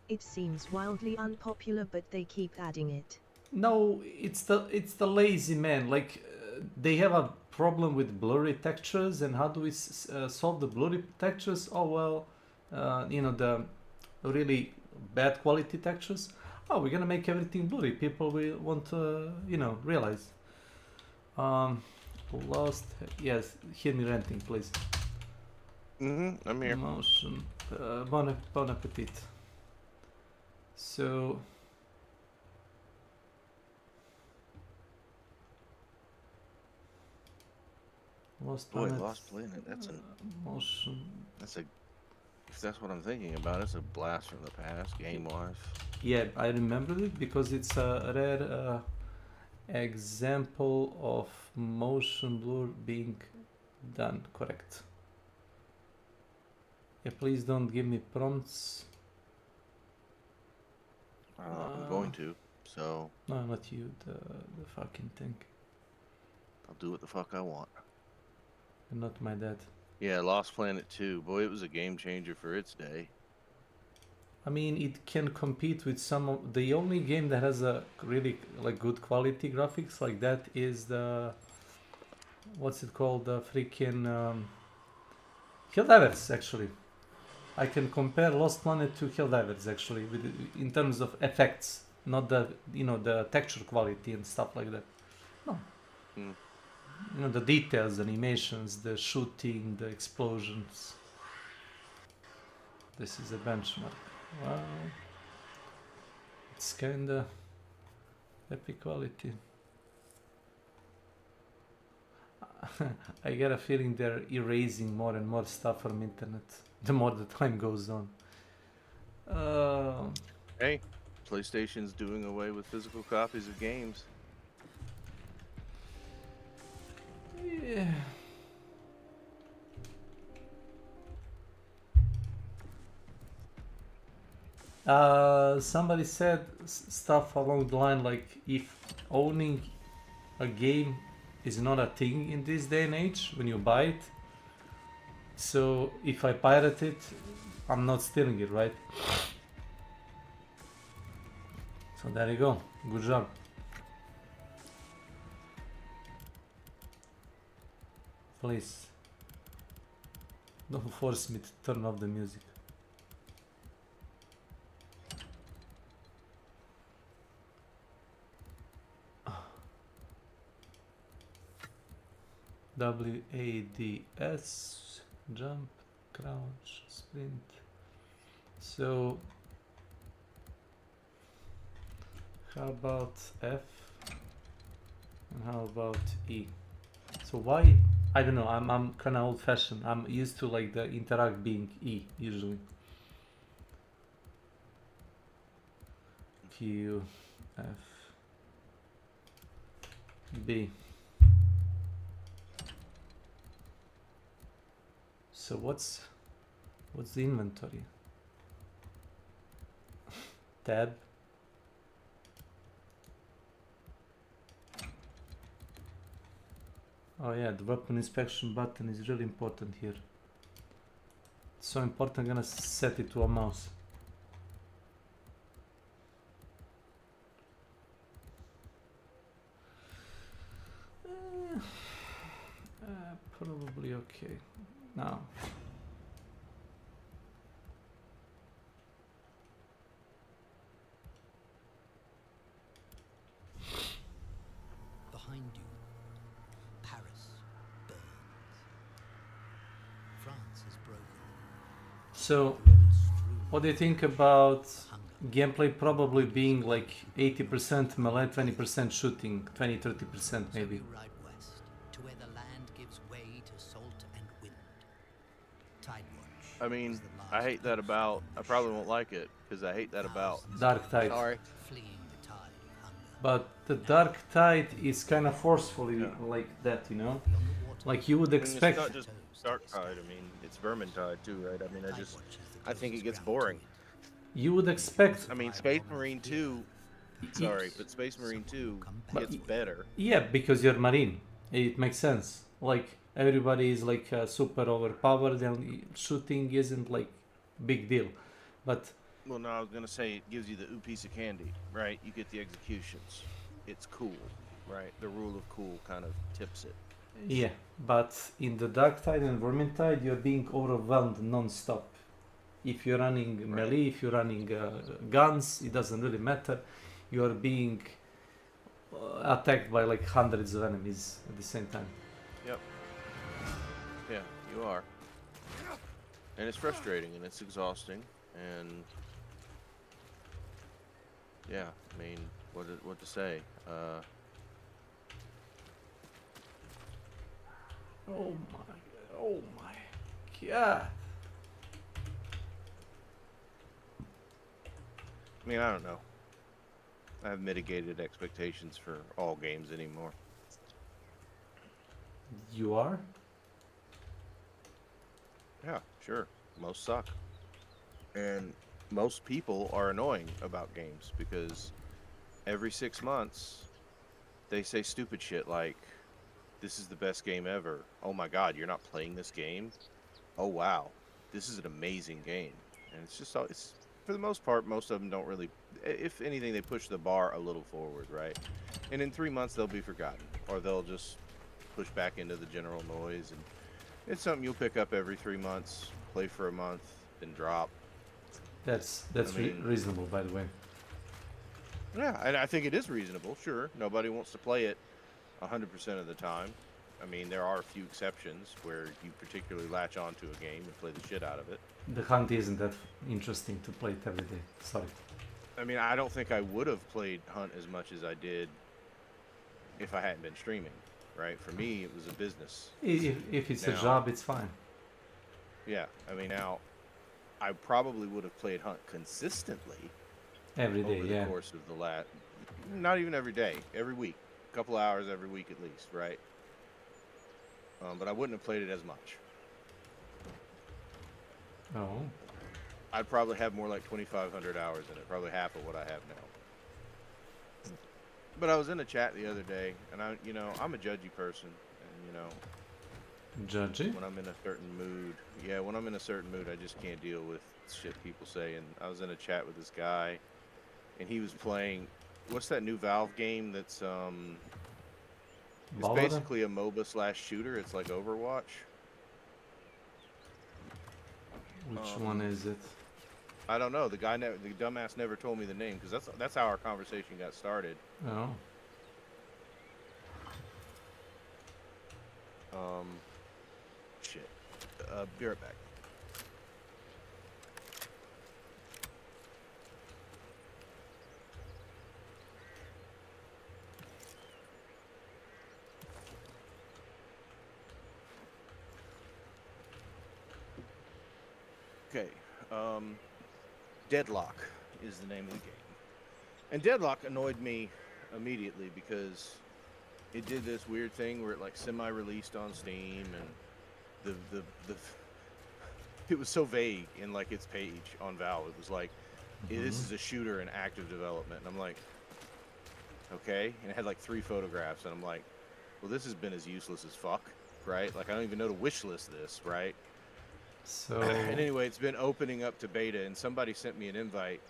It seems wildly unpopular, but they keep adding it. No, it's the lazy man. Like they have a problem with blurry textures, and how do we solve the blurry textures? Oh well, you know, the really bad quality textures. Oh, we're gonna make everything blurry. People will want to, you know, realize. Lost. Yes, hear me ranting, please. I'm here. Motion. Bon appetit. So. Lost Boy, Planet. Lost Planet. That's a motion. That's what I'm thinking about. It's a blast from the past, game-wise. Yeah, I remembered it because it's a rare example of motion blur being done correct. Yeah, please don't give me prompts. I'm going to, so... No, not you, the fucking thing. I'll do what the fuck I want. You're not my dad. Yeah, Lost Planet 2. Boy, it was a game changer for its day. I mean, it can compete with some of... The only game that has a really like good quality graphics like that is the... What's it called? The freaking... Helldivers, actually. I can compare Lost Planet to Helldivers, actually, in terms of effects. Not the, you know, the texture quality and stuff like that. No. You know, the details, animations, the shooting, the explosions. This is a benchmark. Wow. It's kinda epic quality. I get a feeling they're erasing more and more stuff from internet the more the time goes on. Hey, PlayStation's doing away with physical copies of games. Yeah. Somebody said stuff along the line like, if owning a game is not a thing in this day and age when you buy it, so if I pirate it, I'm not stealing it, right? So there you go. Good job. Please don't force me to turn off the music. WADS, jump, crouch, sprint. So how about F and how about E? So why? I don't know, I'm kinda old fashioned. I'm used to like the interact being E usually. Q, F, B. So what's the inventory? Tab. Oh yeah, the weapon inspection button is really important here. It's so important, I'm gonna set it to a mouse. Probably okay. Now. Behind you, Paris burns. France is broken. So, what do you think about gameplay probably being like 80% melee, 20% shooting, 20-30% maybe? Ride west to where the land gives way to salt and wind. Tidewatch. I mean, I hate that about. I probably won't like it because I hate that about. Dark Tide. Sorry. But the Dark Tide is kind of forcefully like that, you know? Like you would I mean, expect. it's not just Dark Tide. I mean, it's Vermintide too, right? I mean, I think it gets boring. You would expect. I mean, Space Marine 2. Sorry, but Space Marine 2 gets better. Yeah, because you're Marine. It makes sense. Like everybody is like super overpowered, and shooting isn't like big deal. But Well, no, I was gonna say it gives you the piece of candy, right? You get the executions. It's cool, right? The rule of cool kind of tips it. yeah, but in the Dark Tide and Vermintide, you're being overwhelmed non-stop. If you're running melee, if you're running guns, it doesn't really matter. You're being attacked by like hundreds of enemies at the same time. Yep. Yeah, you are. And it's frustrating and it's exhausting and yeah, I mean, what to say? Oh my god. I mean, I don't know. I have mitigated expectations for all games anymore. You are? Yeah, sure. Most suck. And most people are annoying about games because every 6 months they say stupid shit like, this is the best game ever. Oh my god, you're not playing this game? Oh wow, this is an amazing game. And it's just, it's for the most part, most of them don't really, if anything, they push the bar a little forward, right? And in 3 months they'll be forgotten, or they'll just push back into the general noise. And it's something you'll pick up every 3 months, play for a month, then drop. That's reasonable, by the way. Yeah, and I think it is reasonable. Sure, nobody wants to play it 100% of the time. I mean, there are a few exceptions where you particularly latch onto a game and play the shit out of it. The hunt isn't that interesting to play it every day. Sorry. I mean, I don't think I would have played Hunt as much as I did if I hadn't been streaming, right? For me, it was a business. If it's a job, it's fine. Yeah, I mean, now, I probably would have played Hunt consistently every day, over the course of the last, not even every day, every week, a couple hours every week at least, right? But I wouldn't have played it as much. Oh. I'd probably have more like 2,500 hours in it, probably half of what I have now. But I was in a chat the other day, and I'm a judgy person, and Judgy? when I'm in a certain mood, when I'm in a certain mood, I just can't deal with shit people say. And I was in a chat with this guy, and he was playing, what's that new Valve game that's it's basically a MOBA / shooter. It's like Overwatch. Which one is it? I don't know. The dumbass never told me the name, because that's how our conversation got started. Oh. Shit. Be right back. Okay, Deadlock is the name of the game. And Deadlock annoyed me immediately because it did this weird thing where it like semi-released on Steam, and it was so vague in like its page on Valve. It was like, this is a shooter in active development. And I'm like, okay. And it had like 3 photographs, and I'm like, well, this has been as useless as fuck, right? Like, I don't even know to wish list this, right? So. And anyway, it's been opening up to beta, and somebody sent me an invite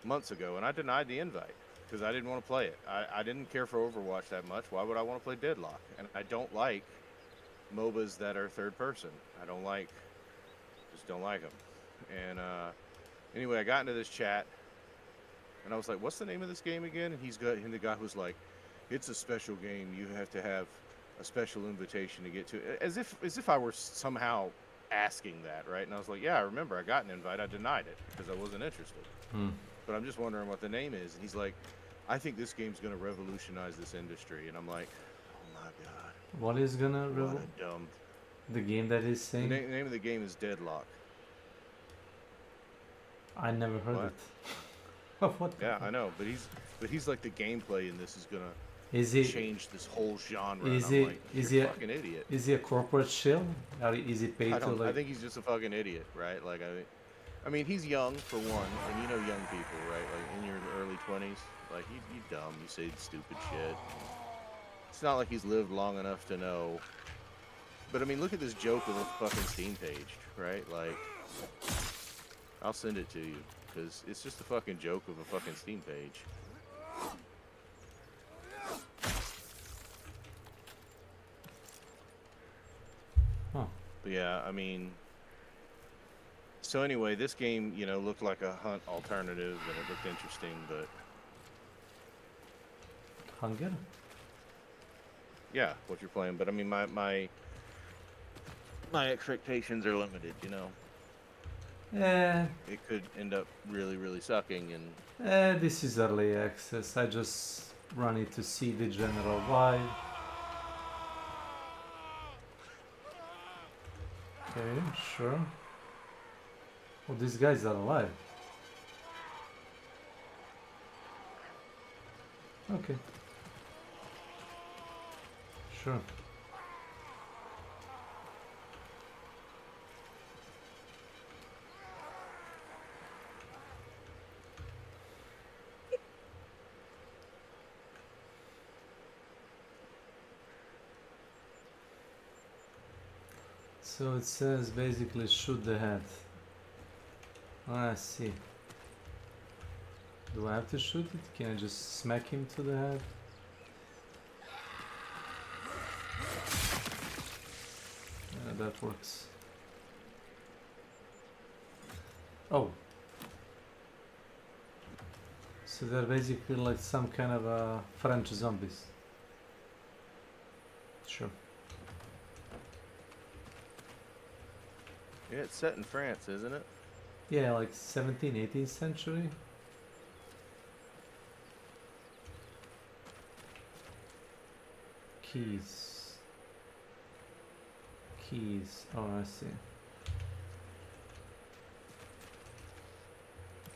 months ago, and I denied the invite because I didn't want to play it. I didn't care for Overwatch that much. Why would I want to play Deadlock? And I don't like MOBAs that are third person. Just don't like them. And anyway, I got into this chat, and I was like, what's the name of this game again? And the guy was like, it's a special game. You have to have a special invitation to get to it. As if I were somehow asking that, right? And I was like, yeah, I remember I got an invite. I denied it because I wasn't interested. But I'm just wondering what the name is. And he's like, I think this game's going to revolutionize this industry. And I'm like, oh my god. What is gonna What a dumb. The game that is saying? The name of the game is Deadlock. I never heard What? it. Of what? Yeah, I know, but he's like the gameplay in this is gonna Is he? change this whole genre. Is and I'm he? like, Is you're he? a fucking idiot. Is he a corporate shill? Or is he paid I to don't. I like? think he's just a fucking idiot, right? Like I mean, he's young for one, and you know young people, right? Like in your early 20s, like you dumb, you say stupid shit. It's not like he's lived long enough to know. But I mean, look at this joke of a fucking Steam page, right? Like, I'll send it to you because it's just a fucking joke of a fucking Steam page. Huh. But yeah, I mean. So anyway, this game, you know, looked like a hunt alternative, and it looked interesting, but Hunger? yeah, what you're playing. But I mean, my expectations are limited, you know. Yeah. It could end up really sucking, and This is early access. I just run it to see the general vibe. Okay, sure. Oh, these guys are alive. Okay. Sure. So it says basically shoot the head. I see. Do I have to shoot it? Can I just smack him to the head? Yeah, that works. Oh. So they're basically like some kind of French zombies. Sure. yeah, it's set in France, isn't it? Yeah, like 17th, 18th century. Keys. Keys. Oh, I see.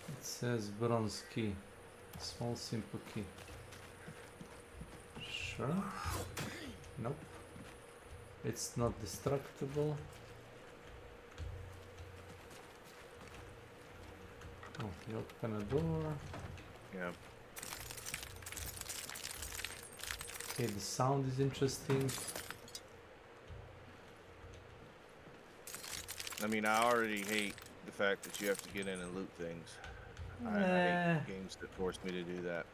It says bronze key. Small simple key. Sure. Nope. It's not destructible. Oh, you open a door. Yeah. Okay, the sound is interesting. I mean, I already hate the fact that you have to get in and loot things. I hate games that force me to do that.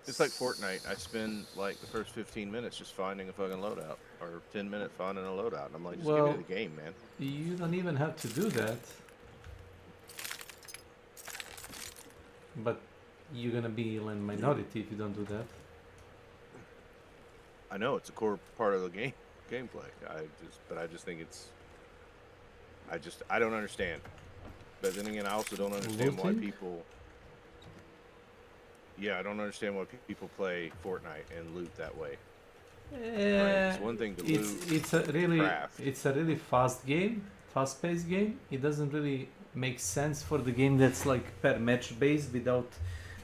It's like Fortnite. I spend like the first 15 minutes just finding a fucking loadout, or 10 minutes finding a loadout. And I'm like, just give me the game, man. You don't even have to do that. But you're gonna be in minority if you don't do that. I know it's a core part of the gameplay. I just think it's. I don't understand. But then again, I also don't understand why people. Yeah, I don't understand why people play Fortnite and loot that way. Right? It's one thing to loot. It's a really fast game, fast-paced game. It doesn't really make sense for the game that's like per match based without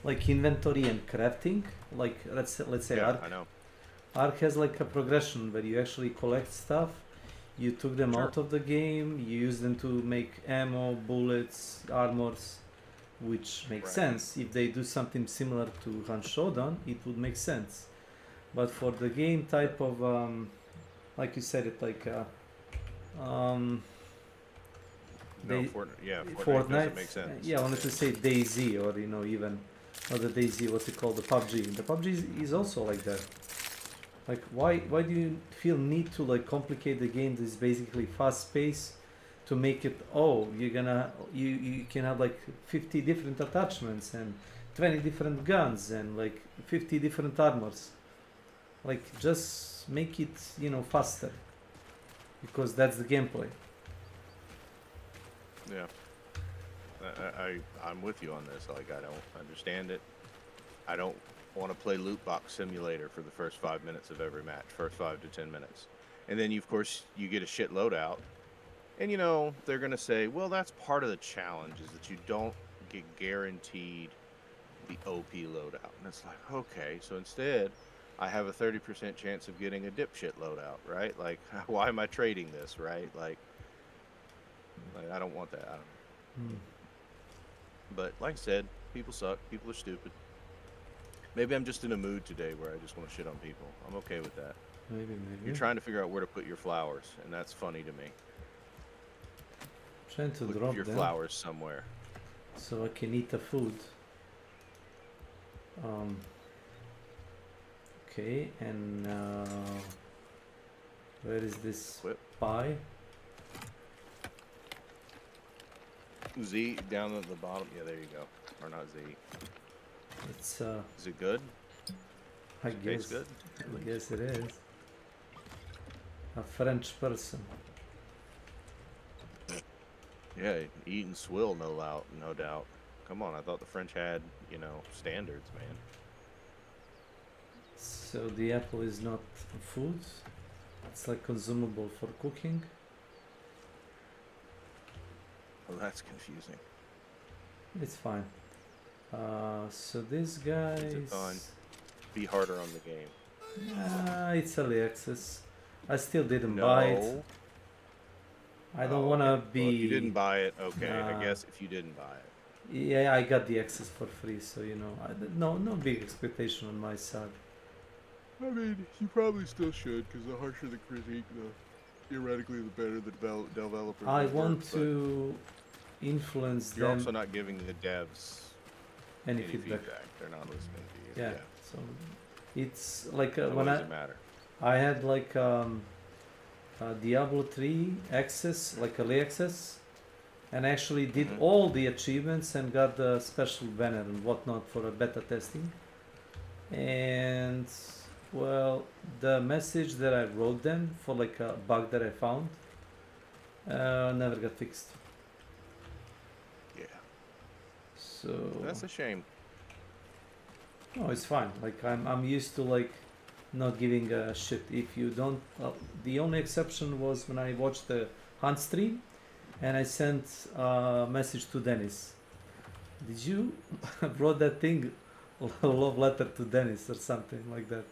like inventory and crafting. Like let's say Yeah, Ark. I know. Ark has like a progression where you actually collect stuff. You took them out of the game. You use them to make ammo, bullets, armors, which makes sense. If they do something similar to Hunt Showdown, it would make sense. But for the game type of, like you said, it like, Fortnite doesn't make sense. Yeah, I wanted to say DayZ, or even not the DayZ. What's it called? The PUBG. The PUBG is also like that. Like, why do you feel need to like complicate the game that is basically fast paced to make it? Oh, you can have like 50 different attachments and 20 different guns and like 50 different armors. Like, just make it faster, because that's the gameplay. Yeah, I'm with you on this. Like, I don't understand it. I don't want to play loot box simulator for the first 5 minutes of every match, first 5 to 10 minutes, and then of course you get a shit loadout, And you know, they're gonna say, well, that's part of the challenge is that you don't get guaranteed the OP loadout. And it's like, okay, so instead I have a 30% chance of getting a dipshit loadout, right? Like, why am I trading this, right? Like I don't want that. I don't know. But like I said, people suck. People are stupid. Maybe I'm just in a mood today where I just want to shit on people. I'm okay with that. Maybe. You're trying to figure out where to put your flowers, and that's funny to me. Trying to Put drop your them flowers somewhere. so I can eat the food. Okay, and where is this pie? Z down at the bottom. Yeah, there you go. Or not Z. It's Is it good? I Does it taste guess. good? I guess it is. A French person. Yeah, eat and swill, no doubt. Come on, I thought the French had, you know, standards, man. So the apple is not food. It's like consumable for cooking. Well, that's confusing. It's fine. So this guy It's fine. Be harder on the game. it's early access. I still didn't buy it. I don't want to be... Well, if you didn't buy it, okay, I Nah. guess if you didn't buy it. Yeah, I got the access for free, so you know, no big expectation on my side. I mean, you probably still should, because the harsher the critique, theoretically the better the developers. I will want work, to influence but you're them. also not giving the devs Any feedback. They're not listening to you. Yeah. So it's like So when what does it matter? I had like Diablo 3 access, like early access, and actually did all the achievements and got the special banner and whatnot for a beta testing. And well, the message that I wrote them for like a bug that I found never got fixed. Yeah. So That's a shame. no, it's fine. Like I'm used to like not giving a shit if you don't. The only exception was when I watched the hunt stream, and I sent a message to Dennis. Did you wrote that thing, love letter to Dennis or something like that?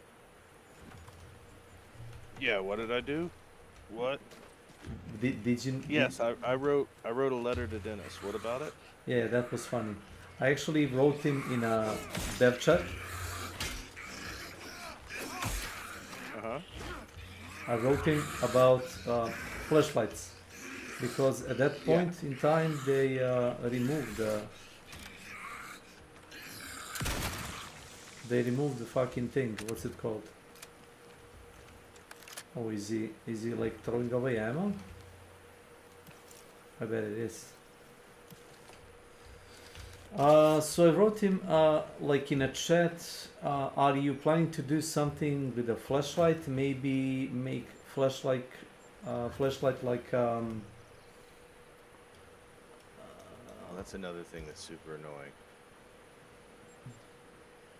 Yeah. What did I do? What? Did you? Yes, I wrote a letter to Dennis. What about it? Yeah, that was funny. I actually wrote him in a dev chat. I wrote him about flashlights because at that point in time they removed the fucking thing. What's it called? Oh, is he like throwing away ammo? I bet it is. So I wrote him like in a chat, are you planning to do something with a flashlight? Maybe make flashlight like Oh, that's another thing that's super annoying.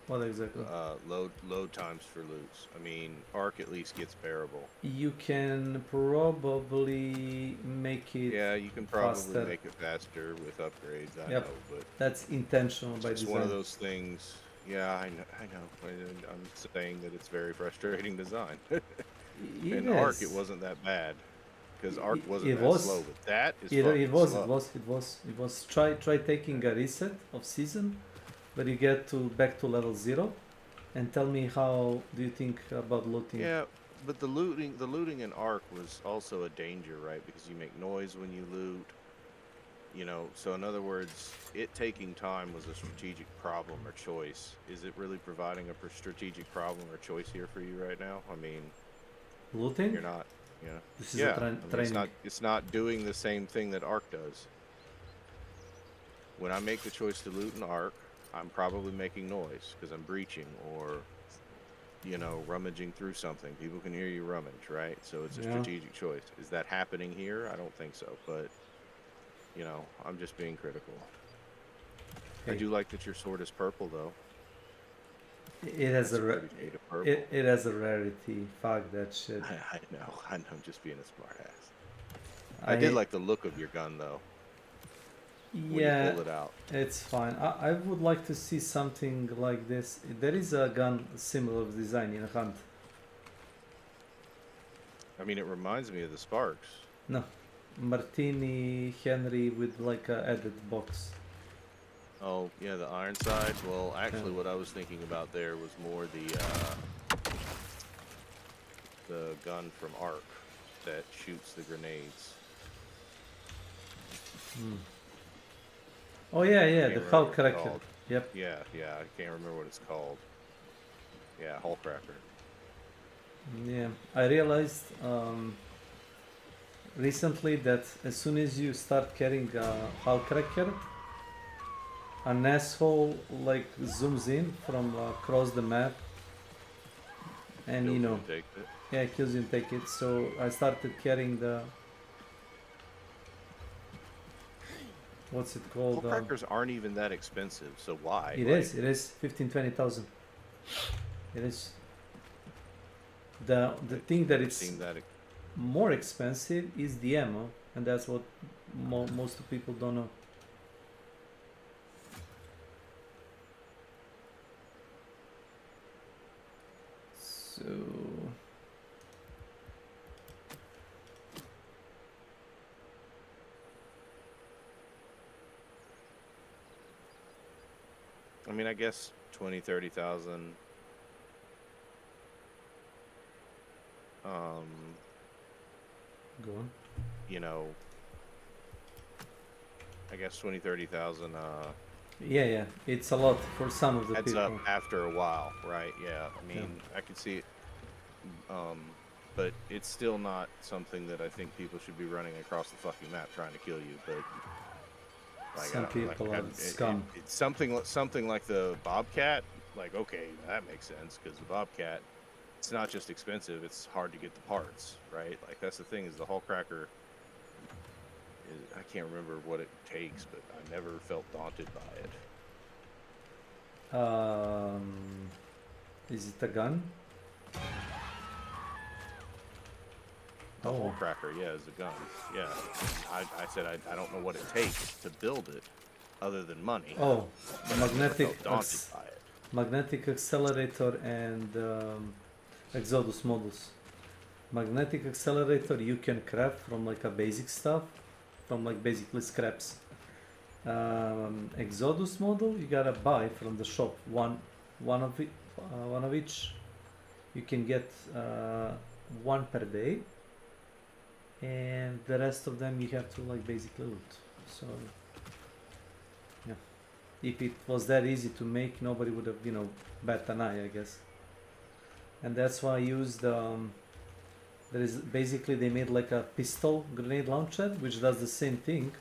what exactly? Load times for loots. I mean, Arc at least gets bearable. You can probably make it Yeah, you can probably faster. make it faster with upgrades. I Yep. know, but That's intentional by it's design. one of those things. Yeah, I know. I'm saying that it's very frustrating design. In Arc, it wasn't that bad because Arc wasn't that slow. But that is It was. slow. Try taking a reset of season, but you get back to level 0, and tell me how do you think about looting? Yeah, but the looting in Arc was also a danger, right? Because you make noise when you loot. You know, so in other words, it taking time was a strategic problem or choice. Is it really providing a strategic problem or choice here for you right now? I mean, looting? You're not. Yeah. This is yeah. a I mean, training. it's not doing the same thing that Arc does. When I make the choice to loot in Arc, I'm probably making noise because I'm breaching or, you know, rummaging through something. People can hear you rummage, right? So it's a Yeah. strategic choice. Is that happening here? I don't think so, but, you know, I'm just being critical. I Hey. do like that your sword is purple, though. It has That's a pretty shade of purple. it has a rarity. Fuck that shit. I know. I'm just being a smart ass. I did like the look of your gun though. When you Yeah, pull it out. it's fine. I would like to see something like this. There is a gun similar design in Hunt. I mean, it reminds me of the Sparks. No, Martini Henry with like a added box. Oh, yeah, the Ironside. Well, actually, what I was thinking about there was more the gun from Ark that shoots the grenades. Hmm. Oh yeah, yeah, the Hull Cracker. Called. Yep. Yeah, I can't remember what it's called. Yeah, Hull Cracker. Yeah, I realized recently that as soon as you start carrying a Hull Cracker, an asshole like zooms in from across the map, and Kills you know, and takes it. yeah, kills you and take it. So I started carrying the what's it called? Hull Crackers aren't even that expensive, so why? It is 15,000-20,000. It is. The thing that it's more expensive is the ammo, and that's what most people don't know. So I mean, I guess 20,000-30,000. Go on. You know, I guess 20,000-30,000. Yeah, it's a lot for some of the Adds people. up after a while, right? Yeah, I mean, I could see it. But it's still not something that I think people should be running across the fucking map trying to kill you. But like, Some people are scum. It's something like the Bobcat. Like, okay, that makes sense because the Bobcat, it's not just expensive; it's hard to get the parts, right? Like that's the thing is the Hull Cracker. I can't remember what it takes, but I never felt daunted by it. Is it a gun? The Hull Cracker, yeah, is a gun. Yeah, I said I don't know what it takes to build it, other than money. Oh, but magnetic daunted by it. magnetic accelerator and Exodus models. Magnetic accelerator you can craft from like a basic stuff, from like basically scraps. Exodus model you gotta buy from the shop. One of each. You can get one per day, and the rest of them you have to like basically loot. So yeah, if it was that easy to make, nobody would have bat an eye, I guess. And that's why I used there is basically they made like a pistol grenade launcher which does the same thing.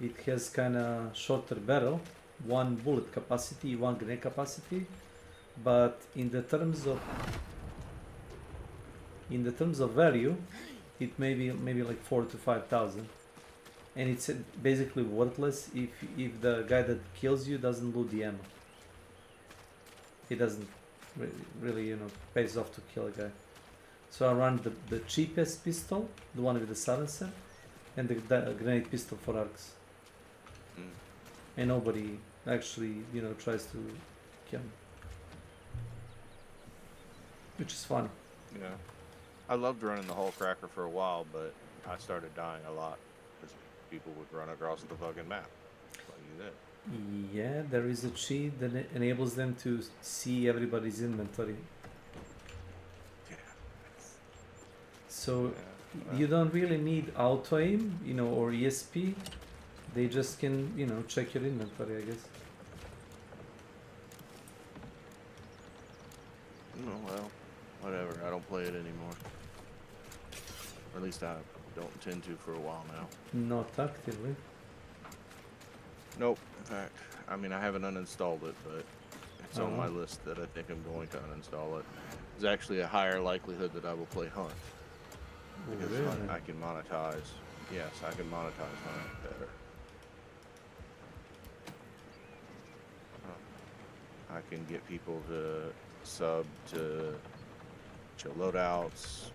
It has kind of shorter barrel, one bullet capacity, one grenade capacity, but in the terms of value, it may be maybe like 4,000 to 5,000, and it's basically worthless if the guy that kills you doesn't loot the ammo. It doesn't really pays off to kill a guy. So I run the cheapest pistol, the one with the silencer, and the grenade pistol for arcs. And nobody actually tries to kill me, which is funny. Yeah, I loved running the Hull Cracker for a while, but I started dying a lot because people would run across the fucking map like you did. Yeah, there is a cheat that enables them to see everybody's inventory. So you don't really need auto aim, or ESP. They just can, check your inventory, I guess. Oh, well, whatever. I don't play it anymore. Or at least I don't intend to for a while now. Not actively. Nope. In fact, I mean, I haven't uninstalled it, but it's on my list that I think I'm going to uninstall it. There's actually a higher likelihood that I will play Hunt. Because really? I can monetize. Yes, I can monetize Hunt better. I can get people to sub to loadouts,